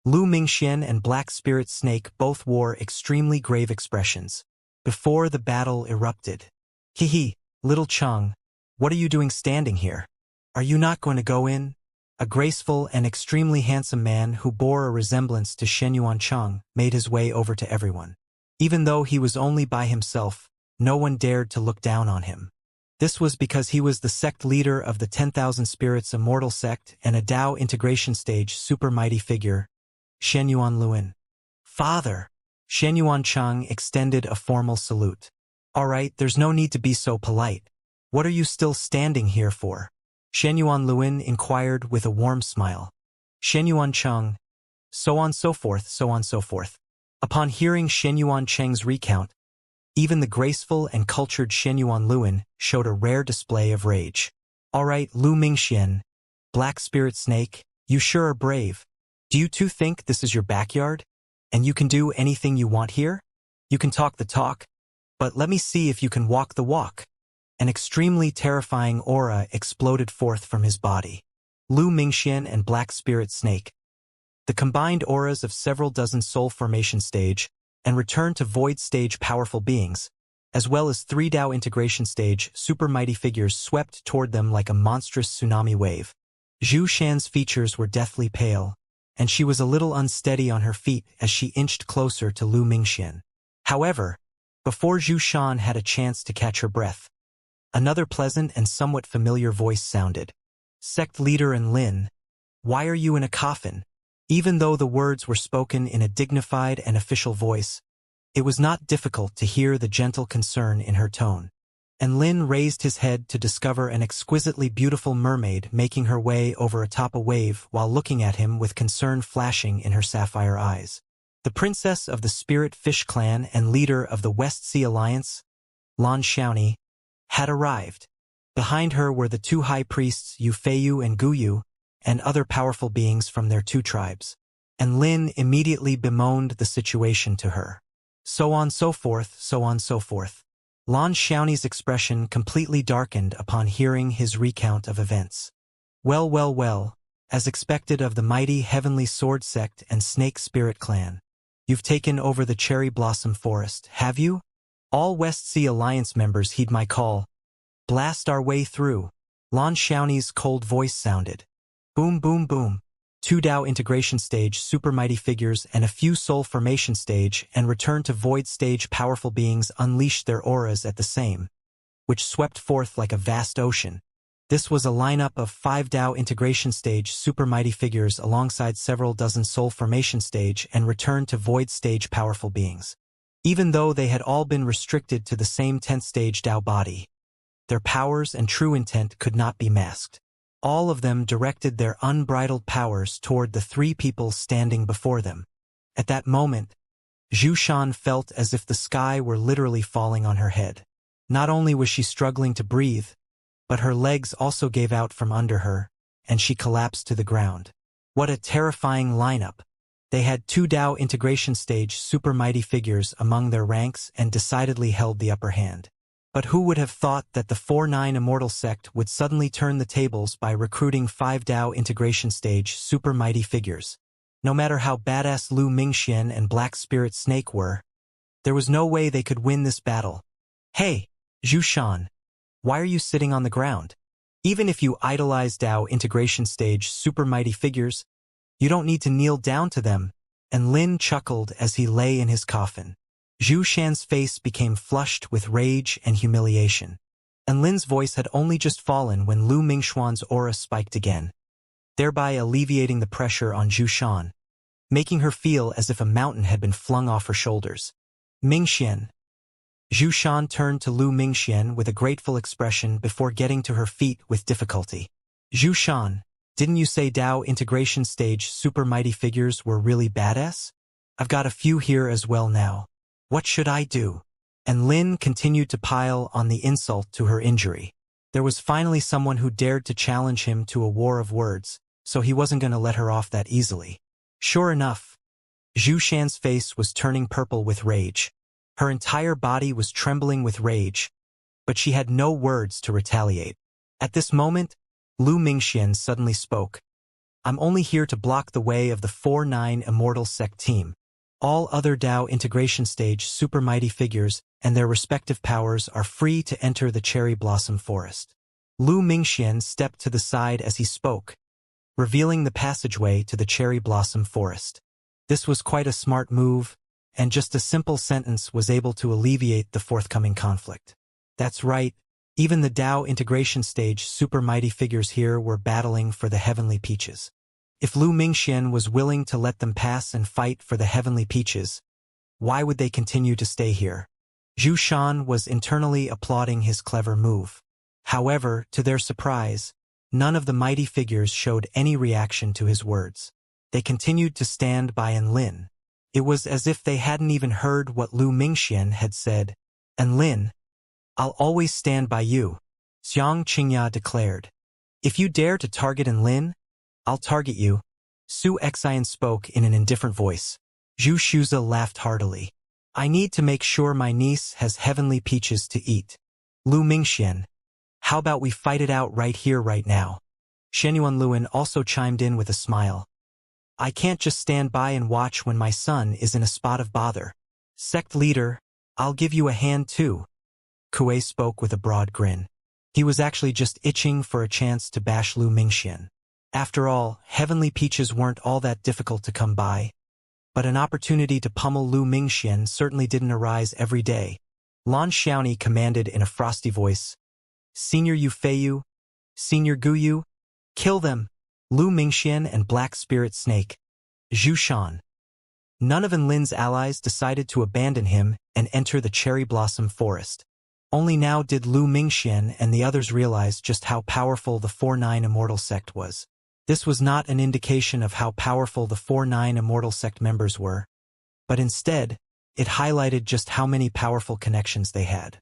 Speaker 1: Lu Mingxian and Black Spirit Snake both wore extremely grave expressions. Before the battle erupted. Hehe, little Cheng, what are you doing standing here? Are you not going to go in? A graceful and extremely handsome man who bore a resemblance to Shenyuan Cheng made his way over to everyone. Even though he was only by himself, no one dared to look down on him. This was because he was the sect leader of the 10,000 Spirits Immortal sect and a Dao integration stage super mighty figure, Shenyuan Luin. Father! Shenyuan Cheng extended a formal salute. All right, there's no need to be so polite. What are you still standing here for? Shenyuan Luin inquired with a warm smile. Shenyuan Cheng, so on so forth, so on so forth. Upon hearing Shenyuan Cheng's recount, even the graceful and cultured Shenyuan Luin showed a rare display of rage. All right, Lu Mingxian, Black Spirit Snake, you sure are brave. Do you two think this is your backyard? And you can do anything you want here? You can talk the talk, but let me see if you can walk the walk. An extremely terrifying aura exploded forth from his body. Lu Mingxian and Black Spirit Snake. The combined auras of several dozen soul formation stage and return to void stage powerful beings, as well as 3 Dao integration stage super mighty figures swept toward them like a monstrous tsunami wave. Zhu Shan's features were deathly pale, and she was a little unsteady on her feet as she inched closer to Lu Mingxian. However, before Zhu Shan had a chance to catch her breath, another pleasant and somewhat familiar voice sounded. Sect leader and Lin, why are you in a coffin? Even though the words were spoken in a dignified and official voice, it was not difficult to hear the gentle concern in her tone. And Lin raised his head to discover an exquisitely beautiful mermaid making her way over atop a wave while looking at him with concern flashing in her sapphire eyes. The princess of the Spirit Fish clan and leader of the West Sea Alliance, Lan Xiaoni, had arrived. Behind her were the 2 high priests Yu Feiyu and Guyu, and other powerful beings from their 2 tribes. And Lin immediately bemoaned the situation to her. So on so forth, so on so forth. Lan Xiaoni's expression completely darkened upon hearing his recount of events. Well, well, well, as expected of the mighty Heavenly Sword Sect and Snake Spirit Clan. You've taken over the Cherry Blossom Forest, have you? All West Sea Alliance members heed my call. Blast our way through. Lan Xiaoni's cold voice sounded. Boom, boom, boom. 2 Dao integration stage super mighty figures and a few soul formation stage and return to void stage powerful beings unleashed their auras at the same, which swept forth like a vast ocean. This was a lineup of 5 Dao integration stage super mighty figures alongside several dozen soul formation stage and return to void stage powerful beings. Even though they had all been restricted to the same 10th stage Dao body, their powers and true intent could not be masked. All of them directed their unbridled powers toward the 3 people standing before them. At that moment, Zhu Shan felt as if the sky were literally falling on her head. Not only was she struggling to breathe, but her legs also gave out from under her, and she collapsed to the ground. What a terrifying lineup! They had 2 Dao integration stage super mighty figures among their ranks and decidedly held the upper hand. But who would have thought that the 4-9 Immortal sect would suddenly turn the tables by recruiting 5 Dao integration stage super mighty figures? No matter how badass Lu Mingxian and Black Spirit Snake were, there was no way they could win this battle. Hey, Zhu Shan, why are you sitting on the ground? Even if you idolize Dao integration stage super mighty figures, you don't need to kneel down to them. And Lin chuckled as he lay in his coffin. Zhu Shan's face became flushed with rage and humiliation. And Lin's voice had only just fallen when Lu Mingxuan's aura spiked again, thereby alleviating the pressure on Zhu Shan, making her feel as if a mountain had been flung off her shoulders. Mingxian. Zhu Shan turned to Lu Mingxian with a grateful expression before getting to her feet with difficulty. Zhu Shan, didn't you say Dao integration stage super mighty figures were really badass? I've got a few here as well now. What should I do? And Lin continued to pile on the insult to her injury. There was finally someone who dared to challenge him to a war of words, so he wasn't going to let her off that easily. Sure enough, Zhu Shan's face was turning purple with rage. Her entire body was trembling with rage, but she had no words to retaliate. At this moment, Lu Mingxian suddenly spoke. I'm only here to block the way of the 4-9 Immortal sect team. All other Dao integration stage super mighty figures and their respective powers are free to enter the cherry blossom forest. Lu Mingxian stepped to the side as he spoke, revealing the passageway to the cherry blossom forest. This was quite a smart move, and just a simple sentence was able to alleviate the forthcoming conflict. That's right, even the Dao integration stage super mighty figures here were battling for the heavenly peaches. If Lu Mingxian was willing to let them pass and fight for the heavenly peaches, why would they continue to stay here? Zhu Shan was internally applauding his clever move. However, to their surprise, none of the mighty figures showed any reaction to his words. They continued to stand by Enlin. It was as if they hadn't even heard what Lu Mingxian had said. Enlin, I'll always stand by you, Xianxia declared. If you dare to target Enlin, I'll target you. Su Xian spoke in an indifferent voice. Zhu Shuza laughed heartily. I need to make sure my niece has heavenly peaches to eat. Lu Mingxian, how about we fight it out right here right now? Shenyuan Luan also chimed in with a smile. I can't just stand by and watch when my son is in a spot of bother. Sect leader, I'll give you a hand too. Kuei spoke with a broad grin. He was actually just itching for a chance to bash Lu Mingxian. After all, heavenly peaches weren't all that difficult to come by. But an opportunity to pummel Lu Mingxian certainly didn't arise every day. Lan Xiaoni commanded in a frosty voice. Senior Yu Feiyu, Senior Guyu, kill them, Lu Mingxian and Black Spirit Snake. Zhu Shan. None of Enlin's allies decided to abandon him and enter the cherry blossom forest. Only now did Lu Mingxian and the others realize just how powerful the 4-9 Immortal sect was. This was not an indication of how powerful the 4-9 Immortal sect members were, but instead, it highlighted just how many powerful connections they had.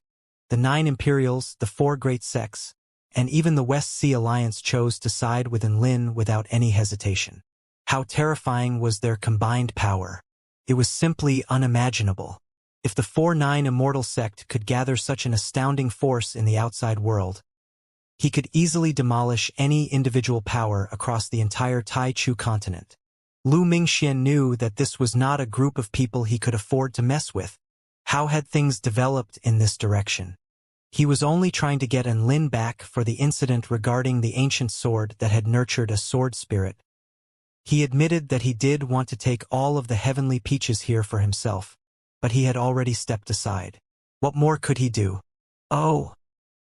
Speaker 1: The 9 Imperials, the 4 great sects, and even the West Sea Alliance chose to side with Enlin without any hesitation. How terrifying was their combined power? It was simply unimaginable. If the 4-9 Immortal sect could gather such an astounding force in the outside world, he could easily demolish any individual power across the entire Tai Chu continent. Lu Mingxian knew that this was not a group of people he could afford to mess with. How had things developed in this direction? He was only trying to get Enlin back for the incident regarding the ancient sword that had nurtured a sword spirit. He admitted that he did want to take all of the heavenly peaches here for himself, but he had already stepped aside. What more could he do? Oh,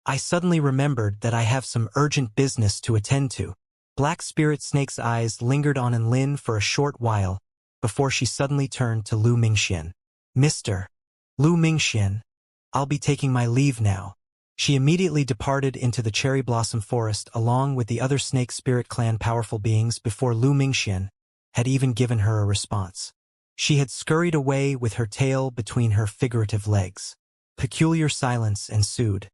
Speaker 1: I suddenly remembered that I have some urgent business to attend to. Black Spirit Snake's eyes lingered on Enlin for a short while before she suddenly turned to Lu Mingxian. Mr. Lu Mingxian, I'll be taking my leave now. She immediately departed into the cherry blossom forest along with the other Snake Spirit Clan powerful beings before Lu Mingxian had even given her a response. She had scurried away with her tail between her figurative legs. Peculiar silence ensued.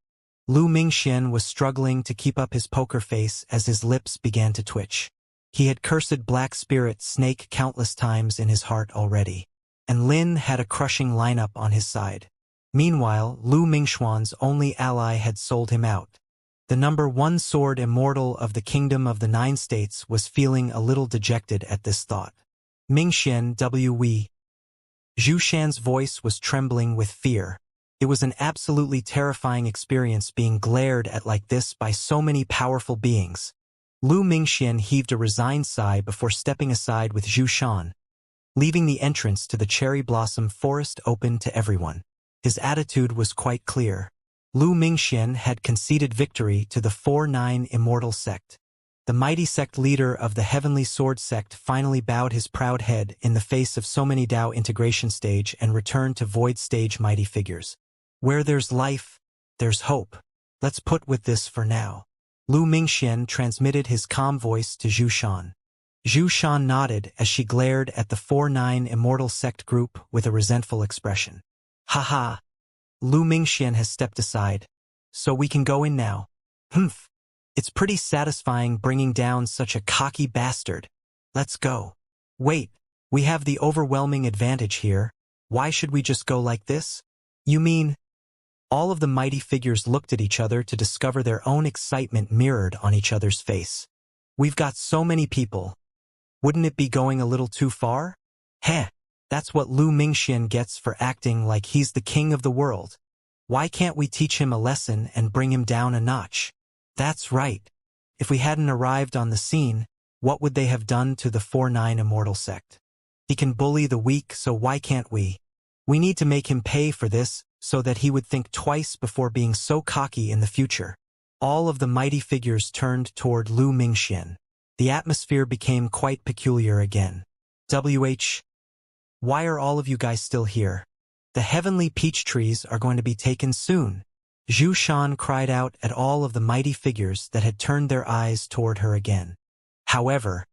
Speaker 1: Lu Mingxian was struggling to keep up his poker face as his lips began to twitch. He had cursed Black Spirit Snake countless times in his heart already, and Lin had a crushing lineup on his side. Meanwhile, Lu Mingxuan's only ally had sold him out. The number 1 sword immortal of the Kingdom of the 9 States was feeling a little dejected at this thought. Mingxian W. Zhu Shan's voice was trembling with fear. It was an absolutely terrifying experience being glared at like this by so many powerful beings. Lu Mingxian heaved a resigned sigh before stepping aside with Zhu Shan, leaving the entrance to the cherry blossom forest open to everyone. His attitude was quite clear. Lu Mingxian had conceded victory to the 4-9 Immortal sect. The mighty sect leader of the Heavenly Sword sect finally bowed his proud head in the face of so many Dao integration stage and returned to void stage mighty figures. Where there's life, there's hope. Let's put with this for now. Lu Mingxian transmitted his calm voice to Zhu Shan. Zhu Shan nodded as she glared at the 4-9 Immortal sect group with a resentful expression. Haha. Lu Mingxian has stepped aside, so we can go in now. Humph. It's pretty satisfying bringing down such a cocky bastard. Let's go. Wait, we have the overwhelming advantage here. Why should we just go like this? You mean? All of the mighty figures looked at each other to discover their own excitement mirrored on each other's face. We've got so many people. Wouldn't it be going a little too far? Heh, that's what Lu Mingxian gets for acting like he's the king of the world. Why can't we teach him a lesson and bring him down a notch? That's right. If we hadn't arrived on the scene, what would they have done to the 4-9 Immortal sect? He can bully the weak, so why can't we? We need to make him pay for this so that he would think twice before being so cocky in the future. All of the mighty figures turned toward Lu Mingxian. The atmosphere became quite peculiar again. Why are all of you guys still here? The heavenly peach trees are going to be taken soon. Zhu Shan cried out at all of the mighty figures that had turned their eyes toward her again. However,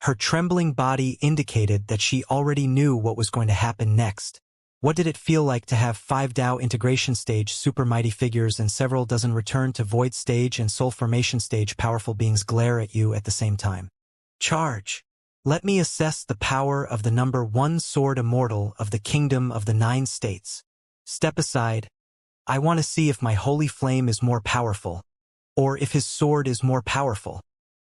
Speaker 1: her trembling body indicated that she already knew what was going to happen next. What did it feel like to have 5 Dao integration stage super mighty figures and several dozen return to void stage and soul formation stage powerful beings glare at you at the same time? Charge! Let me assess the power of the number 1 sword immortal of the kingdom of the 9 states. Step aside. I want to see if my holy flame is more powerful, or if his sword is more powerful.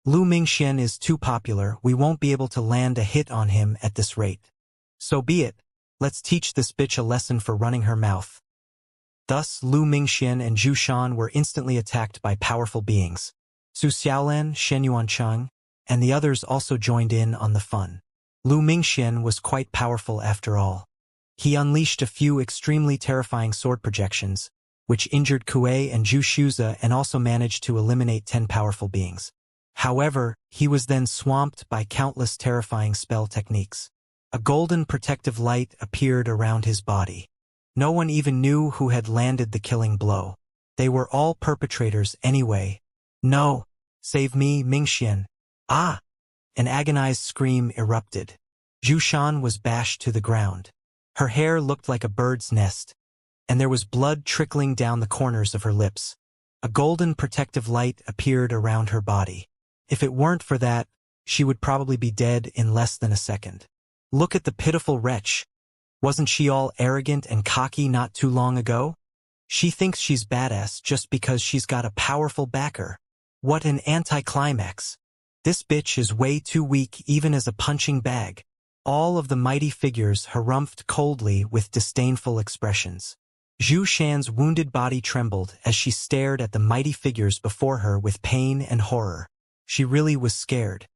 Speaker 1: Lu Mingxian is too popular, we won't be able to land a hit on him at this rate. So be it. Let's teach this bitch a lesson for running her mouth. Thus, Lu Mingxian and Zhu Shan were instantly attacked by powerful beings. Su Xiaolan, Shen Yuancheng, and the others also joined in on the fun. Lu Mingxian was quite powerful after all. He unleashed a few extremely terrifying sword projections, which injured Kuei and Zhu Shuza and also managed to eliminate 10 powerful beings. However, he was then swamped by countless terrifying spell techniques. A golden protective light appeared around his body. No one even knew who had landed the killing blow. They were all perpetrators anyway. No! Save me, Mingxian! Ah! An agonized scream erupted. Zhu Shan was bashed to the ground. Her hair looked like a bird's nest, and there was blood trickling down the corners of her lips. A golden protective light appeared around her body. If it weren't for that, she would probably be dead in less than a second. Look at the pitiful wretch. Wasn't she all arrogant and cocky not too long ago? She thinks she's badass just because she's got a powerful backer. What an anticlimax. This bitch is way too weak even as a punching bag. All of the mighty figures harumphed coldly with disdainful expressions. Zhu Shan's wounded body trembled as she stared at the mighty figures before her with pain and horror. She really was scared.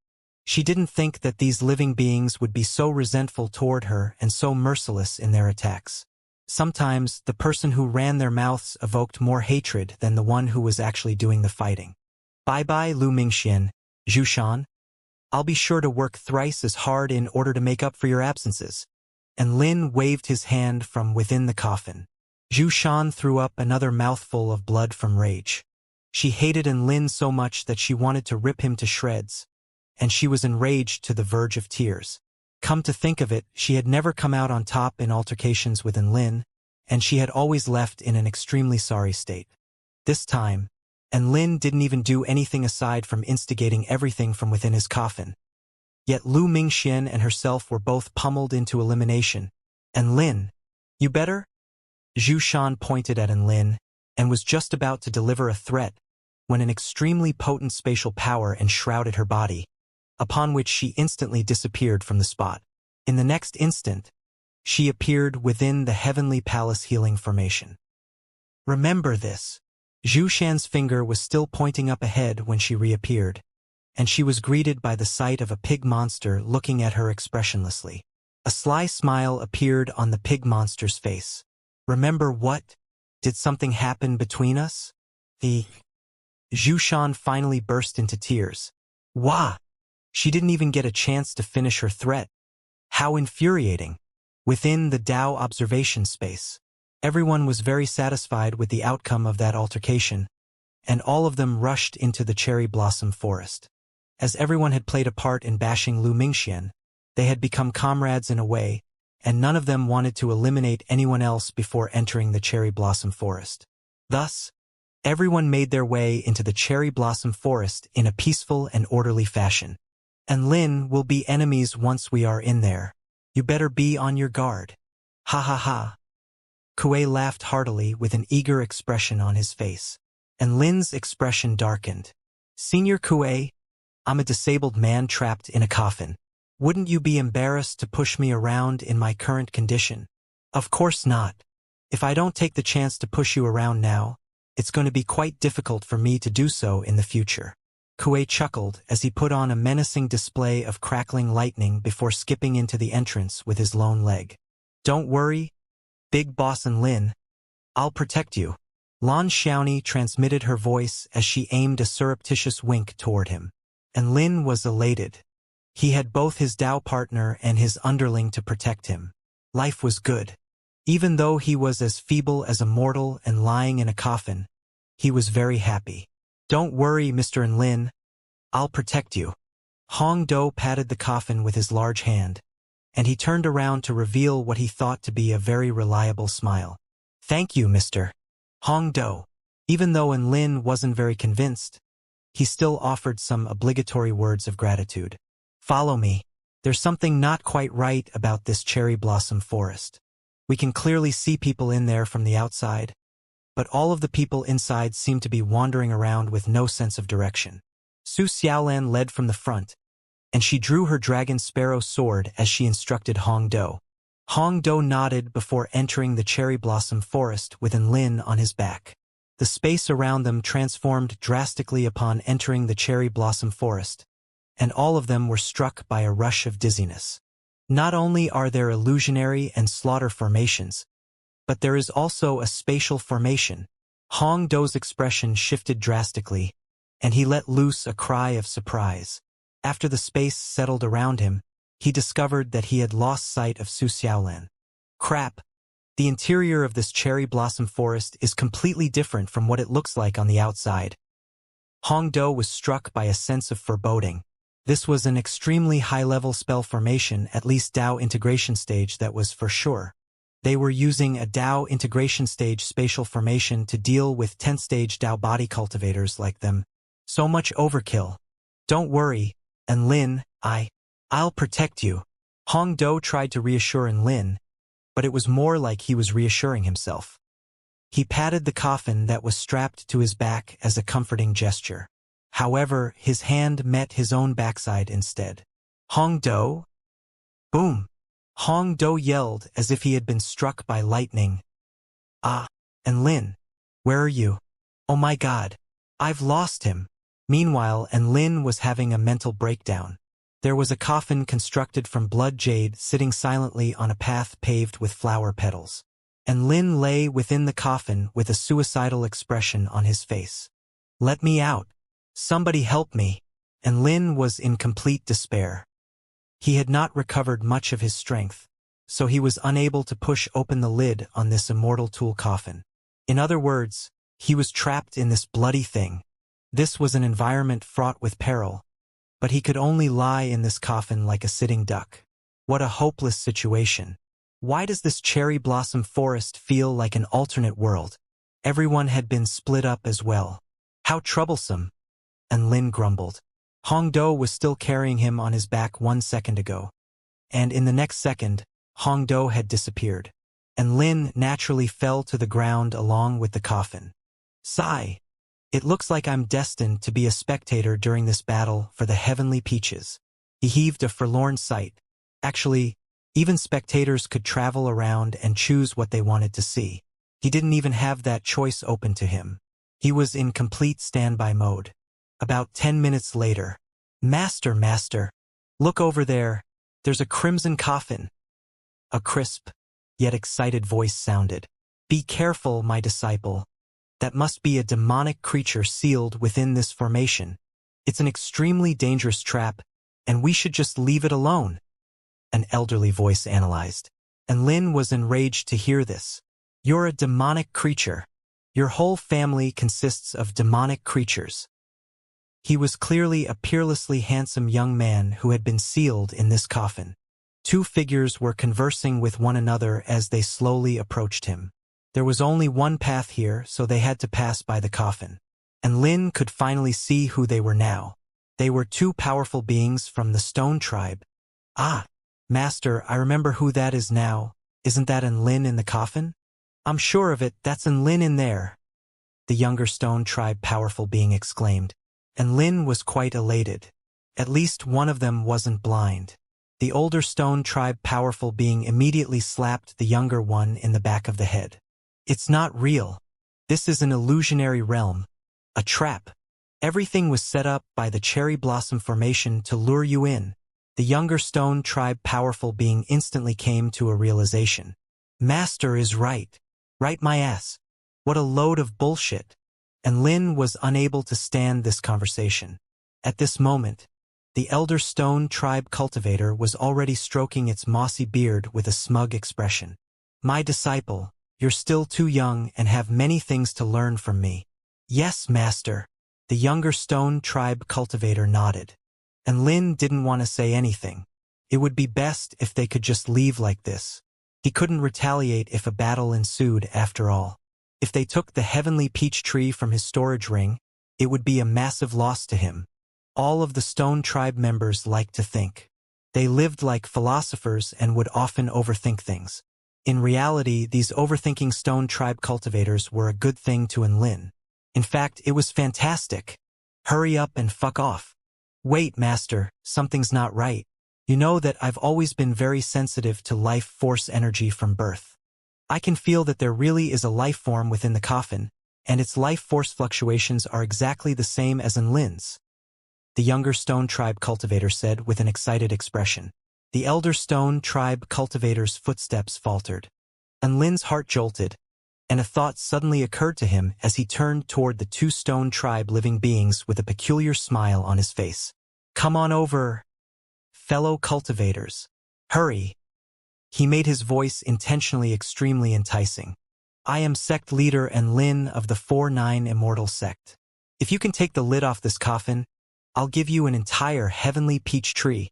Speaker 1: She didn't think that these living beings would be so resentful toward her and so merciless in their attacks. Sometimes, the person who ran their mouths evoked more hatred than the one who was actually doing the fighting. Bye-bye, Lu Mingxian, Zhu Shan. I'll be sure to work thrice as hard in order to make up for your absences. And Lin waved his hand from within the coffin. Zhu Shan threw up another mouthful of blood from rage. She hated Lin so much that she wanted to rip him to shreds, and she was enraged to the verge of tears. Come to think of it, she had never come out on top in altercations with Lin, and she had always left in an extremely sorry state. This time, Lin didn't even do anything aside from instigating everything from within his coffin. Yet Lu Mingxian and herself were both pummeled into elimination. Lin, you better? Zhu Shan pointed at Lin and was just about to deliver a threat when an extremely potent spatial power enshrouded her body, upon which she instantly disappeared from the spot. In the next instant, she appeared within the Heavenly Palace healing formation. Remember this. Zhu Shan's finger was still pointing up ahead when she reappeared, and she was greeted by the sight of a pig monster looking at her expressionlessly. A sly smile appeared on the pig monster's face. Remember what? Did something happen between us? Zhu Shan finally burst into tears. Wah! She didn't even get a chance to finish her threat. How infuriating. Within the Dao observation space, everyone was very satisfied with the outcome of that altercation, and all of them rushed into the cherry blossom forest. As everyone had played a part in bashing Lu Mingxian, they had become comrades in a way, and none of them wanted to eliminate anyone else before entering the cherry blossom forest. Thus, Everyone made their way into the cherry blossom forest in a peaceful and orderly fashion. And Lin will be enemies once we are in there. You better be on your guard. Ha ha ha. Kuei laughed heartily with an eager expression on his face. And Lin's expression darkened. Senior Kuei, I'm a disabled man trapped in a coffin. Wouldn't you be embarrassed to push me around in my current condition? Of course not. If I don't take the chance to push you around now, it's going to be quite difficult for me to do so in the future. Kuei chuckled as he put on a menacing display of crackling lightning before skipping into the entrance with his lone leg. Don't worry, Big Boss and Lin. I'll protect you. Lan Xiaoni transmitted her voice as she aimed a surreptitious wink toward him. And Lin was elated. He had both his Dao partner and his underling to protect him. Life was good. Even though he was as feeble as a mortal and lying in a coffin, he was very happy. Don't worry, Mr. Lin. I'll protect you. Hong Do patted the coffin with his large hand, and he turned around to reveal what he thought to be a very reliable smile. Thank you, Mr. Hong Do. Even though Lin wasn't very convinced, he still offered some obligatory words of gratitude. Follow me. There's something not quite right about this cherry blossom forest. We can clearly see people in there from the outside, but all of the people inside seem to be wandering around with no sense of direction. Su Xiaolan led from the front, and she drew her dragon sparrow sword as she instructed Hong Do. Hong Do nodded before entering the cherry blossom forest with Lin on his back. The space around them transformed drastically upon entering the cherry blossom forest, and all of them were struck by a rush of dizziness. Not only are there illusionary and slaughter formations, but there is also a spatial formation. Hong Do's expression shifted drastically, and he let loose a cry of surprise. After the space settled around him, he discovered that he had lost sight of Su Xiaolan. Crap! The interior of this cherry blossom forest is completely different from what it looks like on the outside. Hong Do was struck by a sense of foreboding. This was an extremely high-level spell formation, at least Dao integration stage, that was for sure. They were using a Dao integration stage spatial formation to deal with 10th-stage Dao body cultivators like them. So much overkill. Don't worry, Lin, I'll protect you. Hong Do tried to reassure Lin, but it was more like he was reassuring himself. He patted the coffin that was strapped to his back as a comforting gesture. However, his hand met his own backside instead. Hong Do? Boom! Hong Do yelled as if he had been struck by lightning. Ah, Lin, where are you? Oh my God, I've lost him. Meanwhile, Lin was having a mental breakdown. There was a coffin constructed from blood jade sitting silently on a path paved with flower petals. Lin lay within the coffin with a suicidal expression on his face. Let me out. Somebody help me. Lin was in complete despair. He had not recovered much of his strength, so he was unable to push open the lid on this immortal tool coffin. In other words, he was trapped in this bloody thing. This was an environment fraught with peril, but he could only lie in this coffin like a sitting duck. What a hopeless situation. Why does this cherry blossom forest feel like an alternate world? Everyone had been split up as well. How troublesome. Lin grumbled. Hong Do was still carrying him on his back 1 second ago, and in the next second, Hong Do had disappeared, and Lin naturally fell to the ground along with the coffin. Sigh. It looks like I'm destined to be a spectator during this battle for the heavenly peaches. He heaved a forlorn sight. Actually, even spectators could travel around and choose what they wanted to see. He didn't even have that choice open to him. He was in complete standby mode. About 10 minutes later, Master, look over there. There's a crimson coffin. A crisp, yet excited voice sounded. Be careful, my disciple. That must be a demonic creature sealed within this formation. It's an extremely dangerous trap, and we should just leave it alone. An elderly voice analyzed. Lin was enraged to hear this. You're a demonic creature. Your whole family consists of demonic creatures. He was clearly a peerlessly handsome young man who had been sealed in this coffin. Two figures were conversing with one another as they slowly approached him. There was only one path here, so they had to pass by the coffin. And Lin could finally see who they were now. They were two powerful beings from the Stone Tribe. Ah, Master, I remember who that is now. Isn't that Enlin in the coffin? I'm sure of it, that's Enlin in there, the younger Stone Tribe powerful being exclaimed. And Lin was quite elated. At least one of them wasn't blind. The older Stone Tribe powerful being immediately slapped the younger one in the back of the head. It's not real. This is an illusionary realm. A trap. Everything was set up by the cherry blossom formation to lure you in. The younger Stone Tribe powerful being instantly came to a realization. Master is right. Right my ass. What a load of bullshit. And Lin was unable to stand this conversation. At this moment, the elder Stone Tribe cultivator was already stroking its mossy beard with a smug expression. My disciple, you're still too young and have many things to learn from me. Yes, Master. The younger Stone Tribe cultivator nodded. And Lin didn't want to say anything. It would be best if they could just leave like this. He couldn't retaliate if a battle ensued after all. If they took the heavenly peach tree from his storage ring, it would be a massive loss to him. All of the Stone Tribe members liked to think. They lived like philosophers and would often overthink things. In reality, these overthinking Stone Tribe cultivators were a good thing to Enlin. In fact, it was fantastic. Hurry up and fuck off. Wait, Master, something's not right. You know that I've always been very sensitive to life force energy from birth. I can feel that there really is a life form within the coffin, and its life force fluctuations are exactly the same as Enlin's. The younger Stone Tribe cultivator said with an excited expression. The elder Stone Tribe cultivator's footsteps faltered. Enlin's heart jolted, and a thought suddenly occurred to him as he turned toward the two Stone Tribe living beings with a peculiar smile on his face. Come on over, fellow cultivators. Hurry. He made his voice intentionally extremely enticing. I am sect leader Enlin of the 4-9 Immortal sect. If you can take the lid off this coffin, I'll give you an entire heavenly peach tree.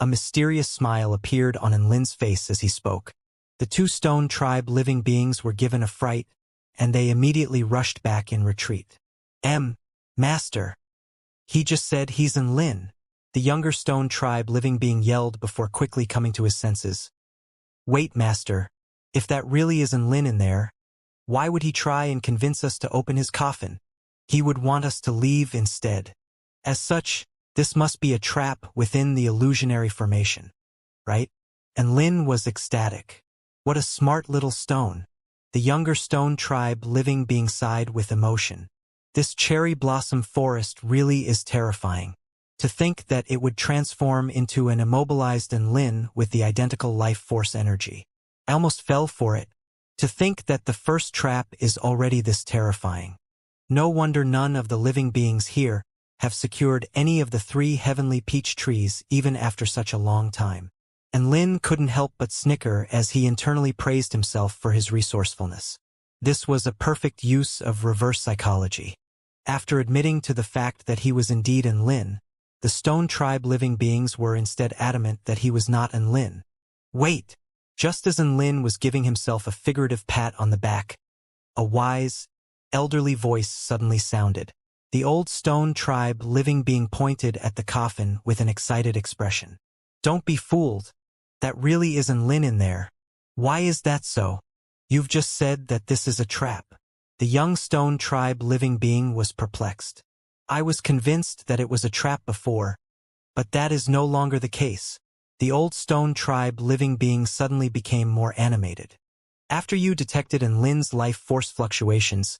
Speaker 1: A mysterious smile appeared on Enlin's face as he spoke. The two Stone Tribe living beings were given a fright, and they immediately rushed back in retreat. Master. He just said he's Enlin. The younger Stone Tribe living being yelled before quickly coming to his senses. Wait, Master. If that really is Enlin in there, why would he try and convince us to open his coffin? He would want us to leave instead. As such, this must be a trap within the illusionary formation, right? And Lin was ecstatic. What a smart little stone. The younger Stone Tribe living being sighed with emotion. This cherry blossom forest really is terrifying. To think that it would transform into an immobilized Enlin with the identical life force energy. I almost fell for it. To think that the first trap is already this terrifying. No wonder none of the living beings here have secured any of the 3 heavenly peach trees even after such a long time. And Lin couldn't help but snicker as he internally praised himself for his resourcefulness. This was a perfect use of reverse psychology. After admitting to the fact that he was indeed Enlin, the Stone Tribe living beings were instead adamant that he was not Enlin. Wait! Just as Enlin was giving himself a figurative pat on the back, a wise, elderly voice suddenly sounded. The old Stone Tribe living being pointed at the coffin with an excited expression. Don't be fooled. That really is Enlin in there. Why is that so? You've just said that this is a trap. The young Stone Tribe living being was perplexed. I was convinced that it was a trap before, but that is no longer the case. The old Stone Tribe living being suddenly became more animated. After you detected Enlin's life force fluctuations,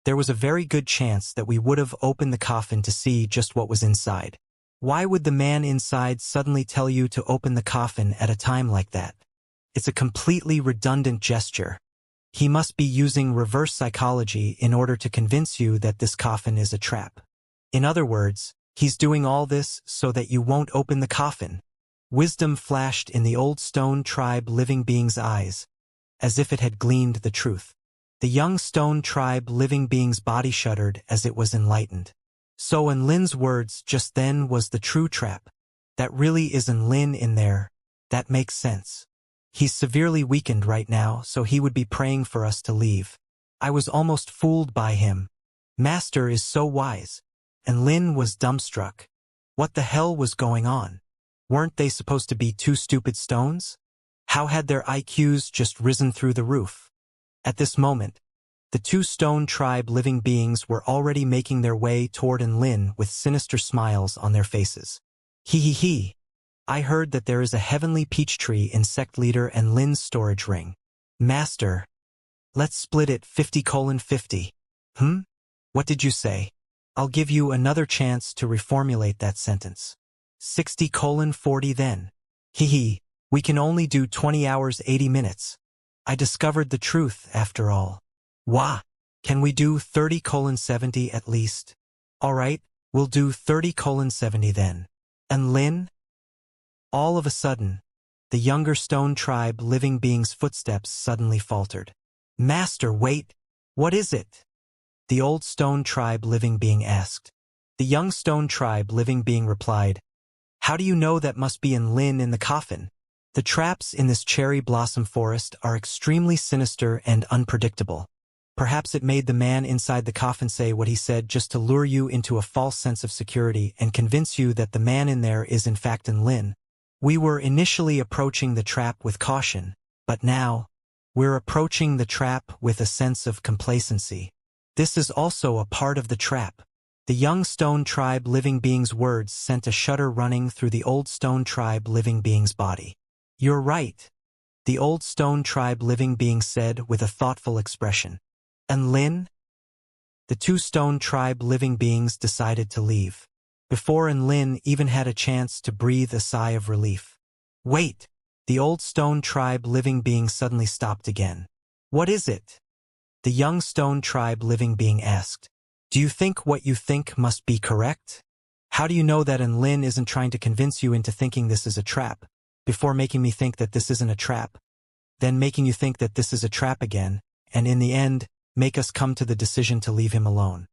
Speaker 1: there was a very good chance that we would have opened the coffin to see just what was inside. Why would the man inside suddenly tell you to open the coffin at a time like that? It's a completely redundant gesture. He must be using reverse psychology in order to convince you that this coffin is a trap. In other words, he's doing all this so that you won't open the coffin. Wisdom flashed in the old Stone Tribe living being's eyes, as if it had gleaned the truth. The young Stone Tribe living being's body shuddered as it was enlightened. So Enlin's words just then was the true trap. That really is Enlin in there. That makes sense. He's severely weakened right now, so he would be praying for us to leave. I was almost fooled by him. Master is so wise. And Lin was dumbstruck. What the hell was going on? Weren't they supposed to be two stupid stones? How had their IQs just risen through the roof? At this moment, the two stone tribe living beings were already making their way toward Lin with sinister smiles on their faces. He. I heard that there is a heavenly peach tree in sect leader and Lin's storage ring. Master. Let's split it 50:50. What did you say? I'll give you another chance to reformulate that sentence. 60:40 then. We can only do 20 hours 80 minutes. I discovered the truth after all. Wah! Can we do 30:70 at least? Alright, we'll do 30:70 then. And Lin? All of a sudden, the younger stone tribe living being's footsteps suddenly faltered. Master, wait! What is it? The old stone tribe living being asked. The young stone tribe living being replied, How do you know that must be Lin in the coffin? The traps in this cherry blossom forest are extremely sinister and unpredictable. Perhaps it made the man inside the coffin say what he said just to lure you into a false sense of security and convince you that the man in there is in fact Lin. We were initially approaching the trap with caution, but now, we're approaching the trap with a sense of complacency. This is also a part of the trap. The young stone tribe living being's words sent a shudder running through the old stone tribe living being's body. You're right, the old stone tribe living being said with a thoughtful expression. And Lin? The two stone tribe living beings decided to leave. Before Lin even had a chance to breathe a sigh of relief. Wait! The old stone tribe living being suddenly stopped again. What is it? The young stone tribe living being asked. Do you think what you think must be correct? How do you know that Lin isn't trying to convince you into thinking this is a trap, before making me think that this isn't a trap, then making you think that this is a trap again, and in the end, make us come to the decision to leave him alone?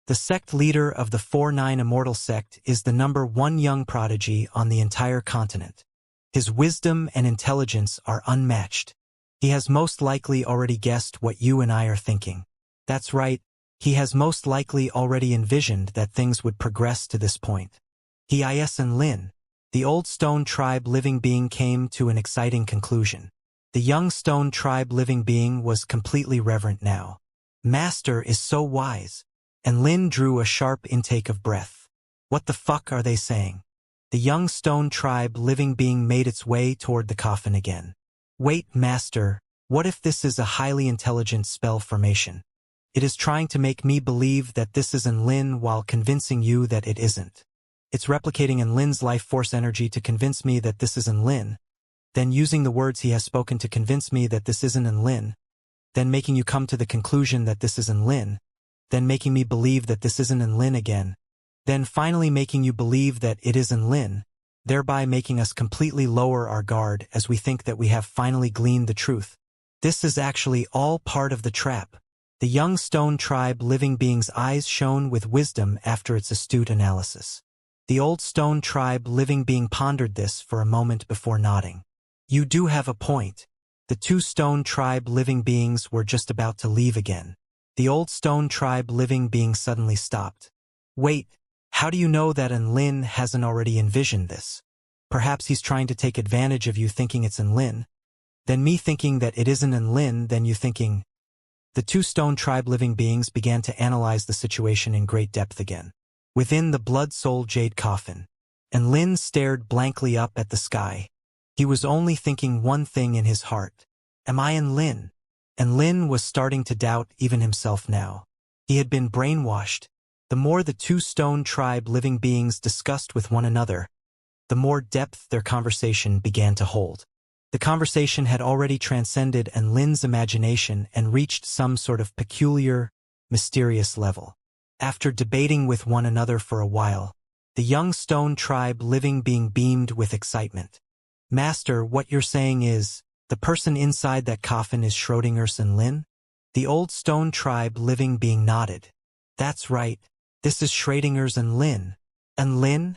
Speaker 1: The sect leader of the 4-9 Immortal sect is the #1 young prodigy on the entire continent. His wisdom and intelligence are unmatched. He has most likely already guessed what you and I are thinking. That's right, he has most likely already envisioned that things would progress to this point. He is Lin. The old stone tribe living being came to an exciting conclusion. The young stone tribe living being was completely reverent now. Master is so wise. And Lin drew a sharp intake of breath. What the fuck are they saying? The young stone tribe living being made its way toward the coffin again. Wait, Master, what if this is a highly intelligent spell formation? It is trying to make me believe that this is Lin while convincing you that it isn't. It's replicating Lin's life force energy to convince me that this is Lin, then using the words he has spoken to convince me that this isn't Lin, then making you come to the conclusion that this is Lin, then making me believe that this isn't Lin again, then finally making you believe that it is Lin, thereby making us completely lower our guard as we think that we have finally gleaned the truth. This is actually all part of the trap. The young stone tribe living being's eyes shone with wisdom after its astute analysis. The old stone tribe living being pondered this for a moment before nodding. You do have a point. The two stone tribe living beings were just about to leave again. The old stone tribe living being suddenly stopped. Wait, how do you know that Lin hasn't already envisioned this? Perhaps he's trying to take advantage of you thinking it's Lin, then me thinking that it isn't Lin, then you thinking. The two stone tribe living beings began to analyze the situation in great depth again. Within the blood soul jade coffin, Lin stared blankly up at the sky. He was only thinking one thing in his heart. Am I Lin? And Lin was starting to doubt even himself now. He had been brainwashed. The more the two stone tribe living beings discussed with one another, the more depth their conversation began to hold. The conversation had already transcended Lin's imagination and reached some sort of peculiar, mysterious level. After debating with one another for a while, the young stone tribe living being beamed with excitement. Master, what you're saying is, the person inside that coffin is Schrodinger's Lin? The old stone tribe living being nodded. That's right, this is Schrodinger's Lin. And Lin?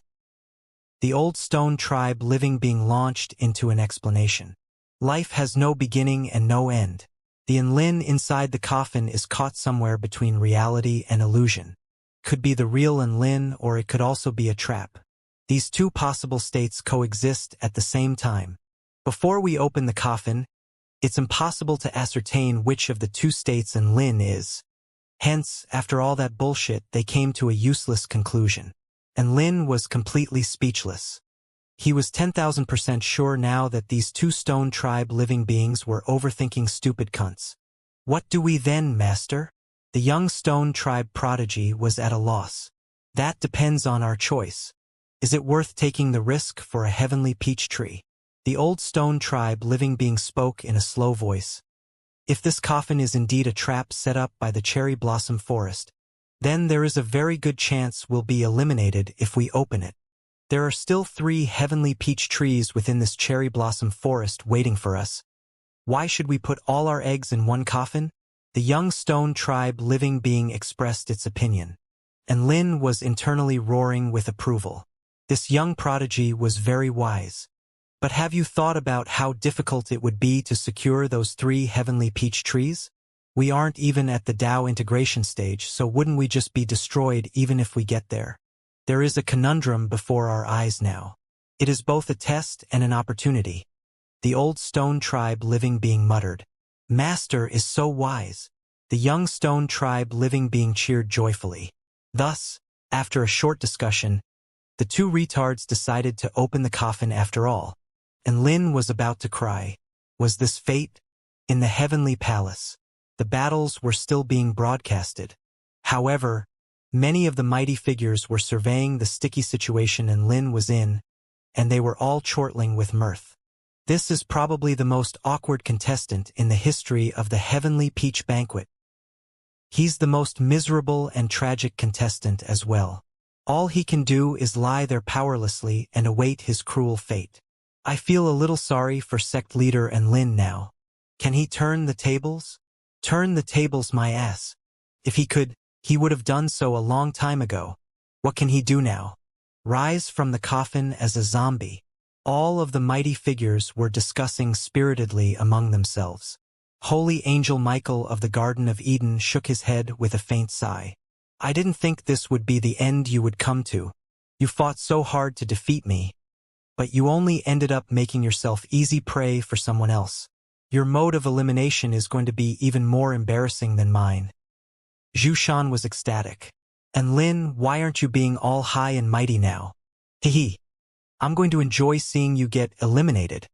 Speaker 1: The old stone tribe living being launched into an explanation. Life has no beginning and no end. The Lin inside the coffin is caught somewhere between reality and illusion. Could be the real Lin, or it could also be a trap. These two possible states coexist at the same time. Before we open the coffin, it's impossible to ascertain which of the two states Lin is. Hence, after all that bullshit, they came to a useless conclusion. And Lin was completely speechless. He was 10,000% sure now that these two stone tribe living beings were overthinking stupid cunts. What do we then, master? The young stone tribe prodigy was at a loss. That depends on our choice. Is it worth taking the risk for a heavenly peach tree? The old stone tribe living being spoke in a slow voice. If this coffin is indeed a trap set up by the cherry blossom forest, then there is a very good chance we'll be eliminated if we open it. There are still 3 heavenly peach trees within this cherry blossom forest waiting for us. Why should we put all our eggs in one coffin? The young stone tribe living being expressed its opinion. And Lin was internally roaring with approval. This young prodigy was very wise. But have you thought about how difficult it would be to secure those 3 heavenly peach trees? We aren't even at the DAO integration stage, so wouldn't we just be destroyed even if we get there? There is a conundrum before our eyes now. It is both a test and an opportunity. The old stone tribe living being muttered. Master is so wise. The young stone tribe living being cheered joyfully. Thus, after a short discussion, the 2 retards decided to open the coffin after all. And Lin was about to cry. Was this fate? In the heavenly palace, the battles were still being broadcasted. However, many of the mighty figures were surveying the sticky situation Lin was in, and they were all chortling with mirth. This is probably the most awkward contestant in the history of the Heavenly Peach Banquet. He's the most miserable and tragic contestant as well. All he can do is lie there powerlessly and await his cruel fate. I feel a little sorry for sect leader Lin now. Can he turn the tables? Turn the tables, my ass. If he could, he would have done so a long time ago. What can he do now? Rise from the coffin as a zombie. All of the mighty figures were discussing spiritedly among themselves. Holy Angel Michael of the Garden of Eden shook his head with a faint sigh. I didn't think this would be the end you would come to. You fought so hard to defeat me, but you only ended up making yourself easy prey for someone else. Your mode of elimination is going to be even more embarrassing than mine. Zhu Shan was ecstatic. And Lin, why aren't you being all high and mighty now? Hehe. I'm going to enjoy seeing you get eliminated.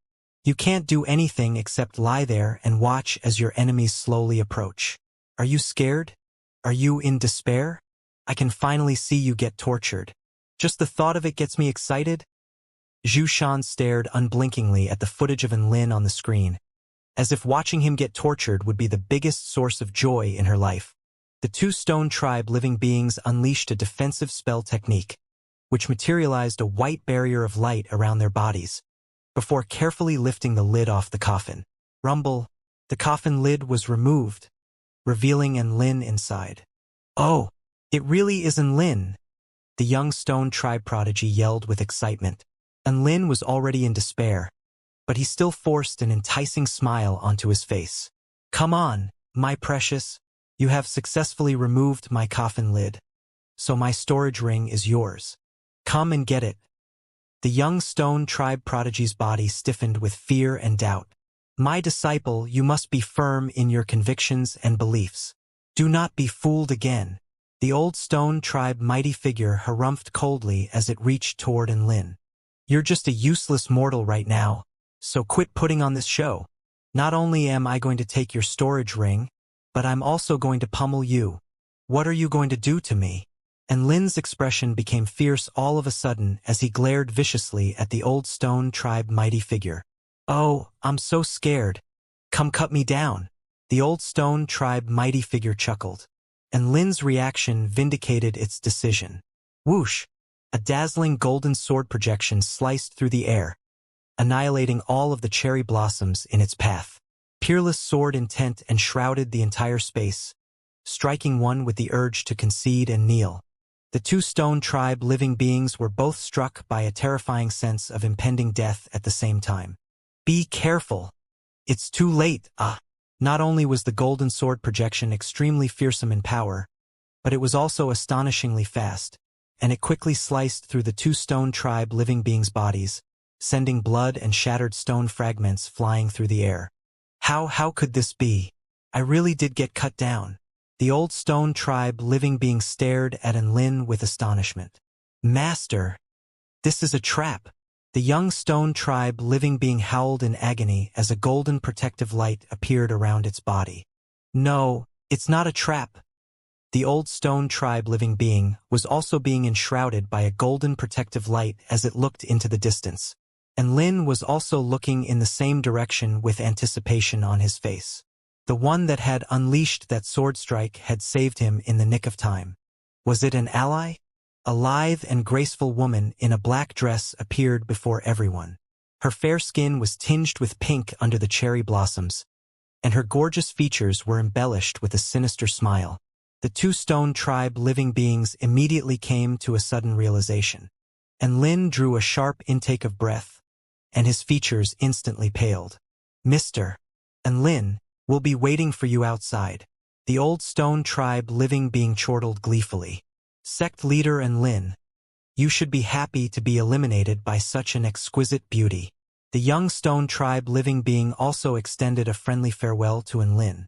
Speaker 1: You can't do anything except lie there and watch as your enemies slowly approach. Are you scared? Are you in despair? I can finally see you get tortured. Just the thought of it gets me excited. Zhu Shan stared unblinkingly at the footage of Lin on the screen, as if watching him get tortured would be the biggest source of joy in her life. The 2 stone tribe living beings unleashed a defensive spell technique, which materialized a white barrier of light around their bodies, before carefully lifting the lid off the coffin. Rumble, the coffin lid was removed, revealing Lin inside. Oh, it really is Lin! The young stone tribe prodigy yelled with excitement. Lin was already in despair, but he still forced an enticing smile onto his face. Come on, my precious. You have successfully removed my coffin lid, so my storage ring is yours. Come and get it. The young stone tribe prodigy's body stiffened with fear and doubt. My disciple, you must be firm in your convictions and beliefs. Do not be fooled again. The old stone tribe mighty figure harumphed coldly as it reached toward Lin. You're just a useless mortal right now, so quit putting on this show. Not only am I going to take your storage ring, but I'm also going to pummel you. What are you going to do to me? And Lin's expression became fierce all of a sudden as he glared viciously at the old stone tribe mighty figure. Oh, I'm so scared. Come cut me down. The old stone tribe mighty figure chuckled. And Lin's reaction vindicated its decision. Whoosh! A dazzling golden sword projection sliced through the air, annihilating all of the cherry blossoms in its path. Peerless sword intent enshrouded the entire space, striking one with the urge to concede and kneel. The 2 stone tribe living beings were both struck by a terrifying sense of impending death at the same time. Be careful! It's too late, ah! Not only was the golden sword projection extremely fearsome in power, but it was also astonishingly fast, and it quickly sliced through the two stone tribe living beings' bodies, sending blood and shattered stone fragments flying through the air. How could this be? I really did get cut down. The old stone tribe living being stared at Enlin with astonishment. Master, this is a trap. The young stone tribe living being howled in agony as a golden protective light appeared around its body. No, it's not a trap. The old stone tribe living being was also being enshrouded by a golden protective light as it looked into the distance. And Lin was also looking in the same direction with anticipation on his face. The one that had unleashed that sword strike had saved him in the nick of time. Was it an ally? A lithe and graceful woman in a black dress appeared before everyone. Her fair skin was tinged with pink under the cherry blossoms, and her gorgeous features were embellished with a sinister smile. The two stone tribe living beings immediately came to a sudden realization, and Lin drew a sharp intake of breath, and his features instantly paled. Mr. and Lin, we'll be waiting for you outside. The old stone tribe living being chortled gleefully. Sect leader and Lin, you should be happy to be eliminated by such an exquisite beauty. The young stone tribe living being also extended a friendly farewell to Enlin.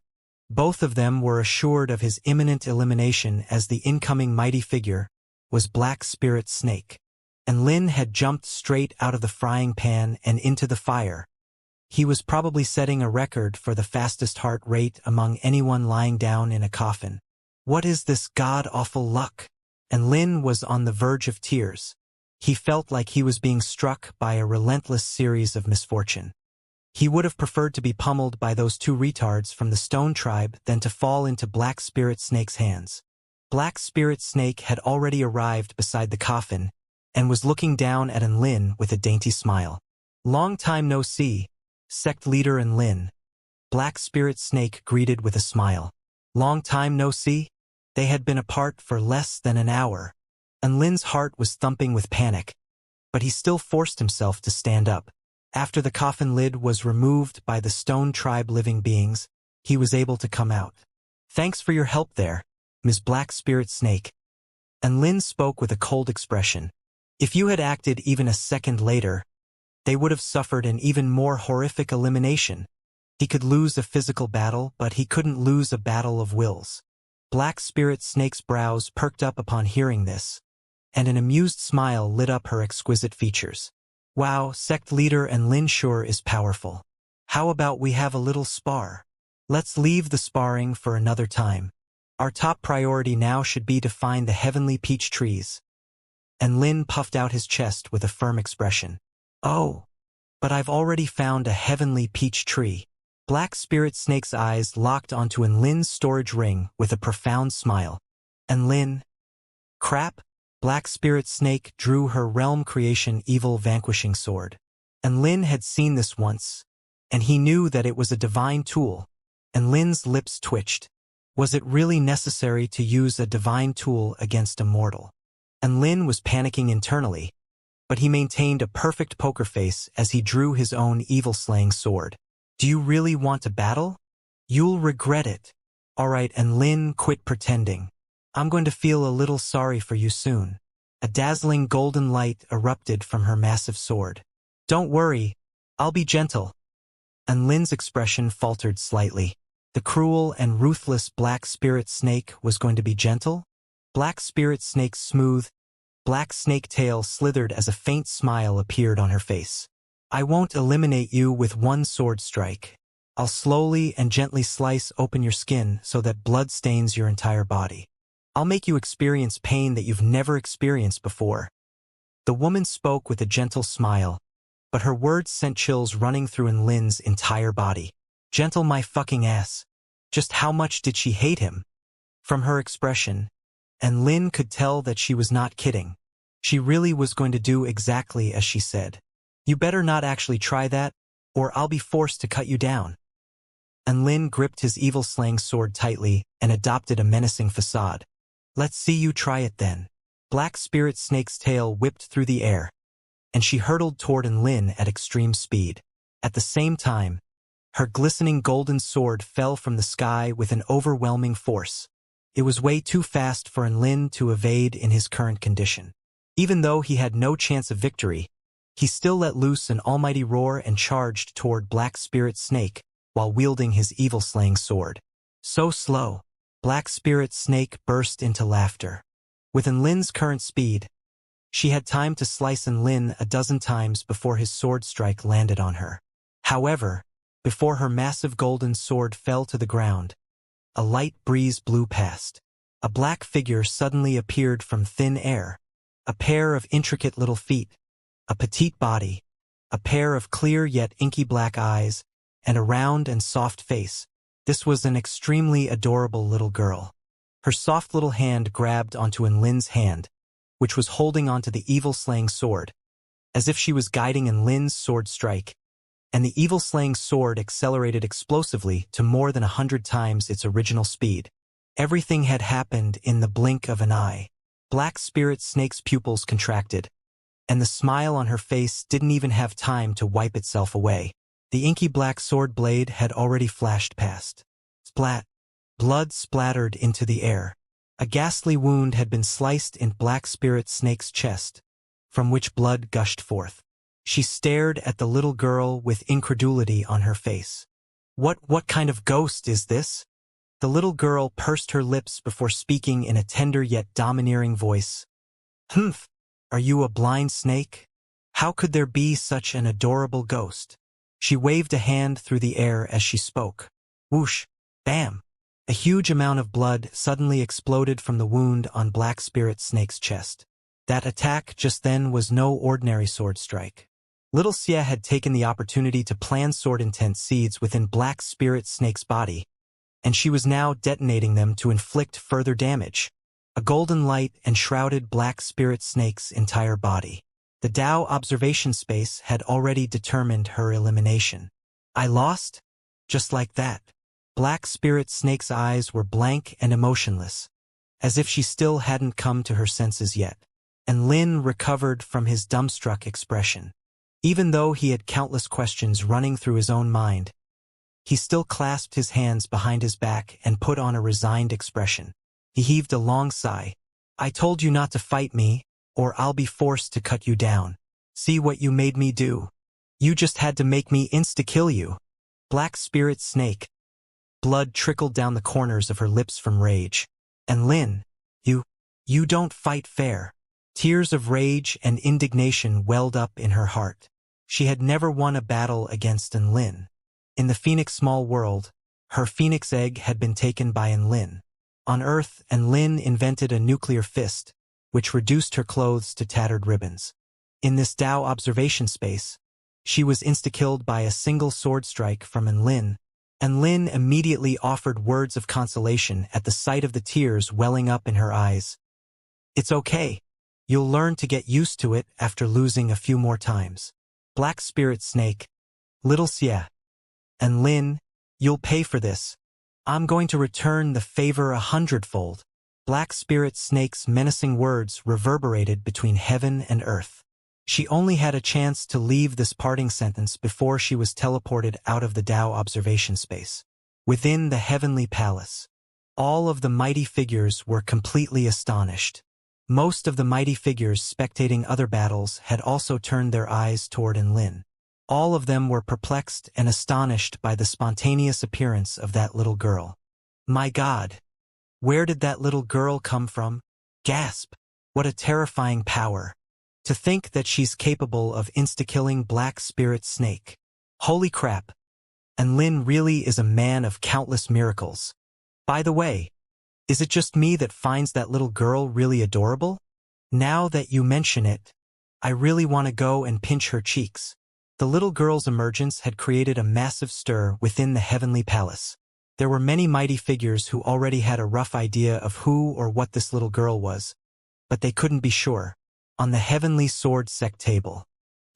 Speaker 1: Both of them were assured of his imminent elimination as the incoming mighty figure was Black Spirit Snake. Enlin had jumped straight out of the frying pan and into the fire. He was probably setting a record for the fastest heart rate among anyone lying down in a coffin. What is this god-awful luck? And Lin was on the verge of tears. He felt like he was being struck by a relentless series of misfortune. He would have preferred to be pummeled by those two retards from the Stone Tribe than to fall into Black Spirit Snake's hands. Black Spirit Snake had already arrived beside the coffin and was looking down at Enlin with a dainty smile. Long time no see, sect leader Enlin. Black Spirit Snake greeted with a smile. Long time no see? They had been apart for less than an hour. Enlin's heart was thumping with panic, but he still forced himself to stand up. After the coffin lid was removed by the Stone Tribe living beings, he was able to come out. Thanks for your help there, Ms. Black Spirit Snake. Enlin spoke with a cold expression. If you had acted even a second later, they would have suffered an even more horrific elimination. He could lose a physical battle, but he couldn't lose a battle of wills. Black Spirit Snake's brows perked up upon hearing this, and an amused smile lit up her exquisite features. Wow, sect leader Enlin sure is powerful. How about we have a little spar? Let's leave the sparring for another time. Our top priority now should be to find the heavenly peach trees. Enlin puffed out his chest with a firm expression. Oh, but I've already found a heavenly peach tree. Black Spirit Snake's eyes locked onto Enlin's storage ring with a profound smile. Enlin? Crap? Black Spirit Snake drew her realm creation evil vanquishing sword. Enlin had seen this once, and he knew that it was a divine tool. Enlin's lips twitched. Was it really necessary to use a divine tool against a mortal? Enlin was panicking internally, but he maintained a perfect poker face as he drew his own evil-slaying sword. Do you really want to battle? You'll regret it. Alright, Enlin, quit pretending. I'm going to feel a little sorry for you soon. A dazzling golden light erupted from her massive sword. Don't worry, I'll be gentle. Enlin's expression faltered slightly. The cruel and ruthless Black Spirit Snake was going to be gentle? Black Spirit Snake's smooth, black snake tail slithered as a faint smile appeared on her face. I won't eliminate you with one sword strike. I'll slowly and gently slice open your skin so that blood stains your entire body. I'll make you experience pain that you've never experienced before. The woman spoke with a gentle smile, but her words sent chills running through Enlin's entire body. Gentle my fucking ass. Just how much did she hate him? From her expression, Enlin could tell that she was not kidding. She really was going to do exactly as she said. You better not actually try that, or I'll be forced to cut you down. Enlin gripped his evil-slaying sword tightly and adopted a menacing facade. Let's see you try it then. Black Spirit Snake's tail whipped through the air, and she hurtled toward Enlin at extreme speed. At the same time, Her glistening golden sword fell from the sky with an overwhelming force. It was way too fast for Enlin to evade in his current condition. Even though he had no chance of victory, he still let loose an almighty roar and charged toward Black Spirit Snake while wielding his evil-slaying sword. So slow. Black Spirit Snake burst into laughter. With Enlin's current speed, she had time to slice Enlin a dozen times before his sword strike landed on her. However, before her massive golden sword fell to the ground, a light breeze blew past. A black figure suddenly appeared from thin air. A pair of intricate little feet, a petite body, a pair of clear yet inky black eyes, and a round and soft face. This was an extremely adorable little girl. Her soft little hand grabbed onto Enlin's hand, which was holding onto the evil-slaying sword, as if she was guiding Enlin's sword strike, and the evil-slaying sword accelerated explosively to more than 100 times its original speed. Everything had happened in the blink of an eye. Black Spirit Snake's pupils contracted, and the smile on her face didn't even have time to wipe itself away. The inky black sword blade had already flashed past. Splat! Blood splattered into the air. A ghastly wound had been sliced in Black Spirit Snake's chest, from which blood gushed forth. She stared at the little girl with incredulity on her face. What kind of ghost is this? The little girl pursed her lips before speaking in a tender yet domineering voice. Humph! Are you a blind snake? How could there be such an adorable ghost? She waved a hand through the air as she spoke. Whoosh! Bam! A huge amount of blood suddenly exploded from the wound on Black Spirit Snake's chest. That attack just then was no ordinary sword strike. Little Xia had taken the opportunity to plant sword intent seeds within Black Spirit Snake's body, and she was now detonating them to inflict further damage. A golden light enshrouded Black Spirit Snake's entire body. The Dao observation space had already determined her elimination. I lost? Just like that. Black Spirit Snake's eyes were blank and emotionless, as if she still hadn't come to her senses yet. And Lin recovered from his dumbstruck expression. Even though he had countless questions running through his own mind, he still clasped his hands behind his back and put on a resigned expression. He heaved a long sigh. I told you not to fight me, or I'll be forced to cut you down. See what you made me do. You just had to make me insta-kill you. Black Spirit Snake. Blood trickled down the corners of her lips from rage. And Lin, you don't fight fair. Tears of rage and indignation welled up in her heart. She had never won a battle against Enlin. In the Phoenix Small World, her Phoenix egg had been taken by Enlin. On Earth, Enlin invented a nuclear fist, which reduced her clothes to tattered ribbons. In this Dao observation space, she was insta-killed by a single sword strike from Enlin, and Lin immediately offered words of consolation at the sight of the tears welling up in her eyes. It's okay. You'll learn to get used to it after losing a few more times. Black Spirit Snake, Little Xia, and Lin, you'll pay for this. I'm going to return the favor 100-fold. Black Spirit Snake's menacing words reverberated between heaven and earth. She only had a chance to leave this parting sentence before she was teleported out of the Dao observation space. Within the heavenly palace, all of the mighty figures were completely astonished. Most of the mighty figures spectating other battles had also turned their eyes toward Enlin. All of them were perplexed and astonished by the spontaneous appearance of that little girl. My God! Where did that little girl come from? Gasp! What a terrifying power! To think that she's capable of insta-killing Black Spirit Snake. Holy crap! And Lin really is a man of countless miracles. By the way, is it just me that finds that little girl really adorable? Now that you mention it, I really want to go and pinch her cheeks. The little girl's emergence had created a massive stir within the heavenly palace. There were many mighty figures who already had a rough idea of who or what this little girl was, but they couldn't be sure. On the heavenly sword sect table,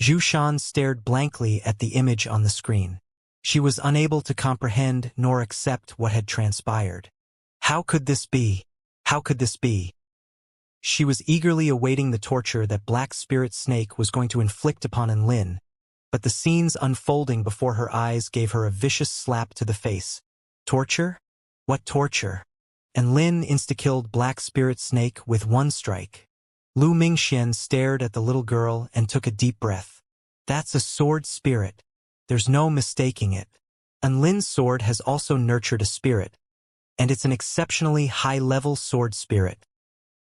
Speaker 1: Zhu Shan stared blankly at the image on the screen. She was unable to comprehend nor accept what had transpired. How could this be? How could this be? She was eagerly awaiting the torture that Black Spirit Snake was going to inflict upon Enlin, but the scenes unfolding before her eyes gave her a vicious slap to the face. Torture? What torture? And Lin insta-killed Black Spirit Snake with one strike. Lu Mingxian stared at the little girl and took a deep breath. That's a sword spirit. There's no mistaking it. And Lin's sword has also nurtured a spirit, and it's an exceptionally high-level sword spirit.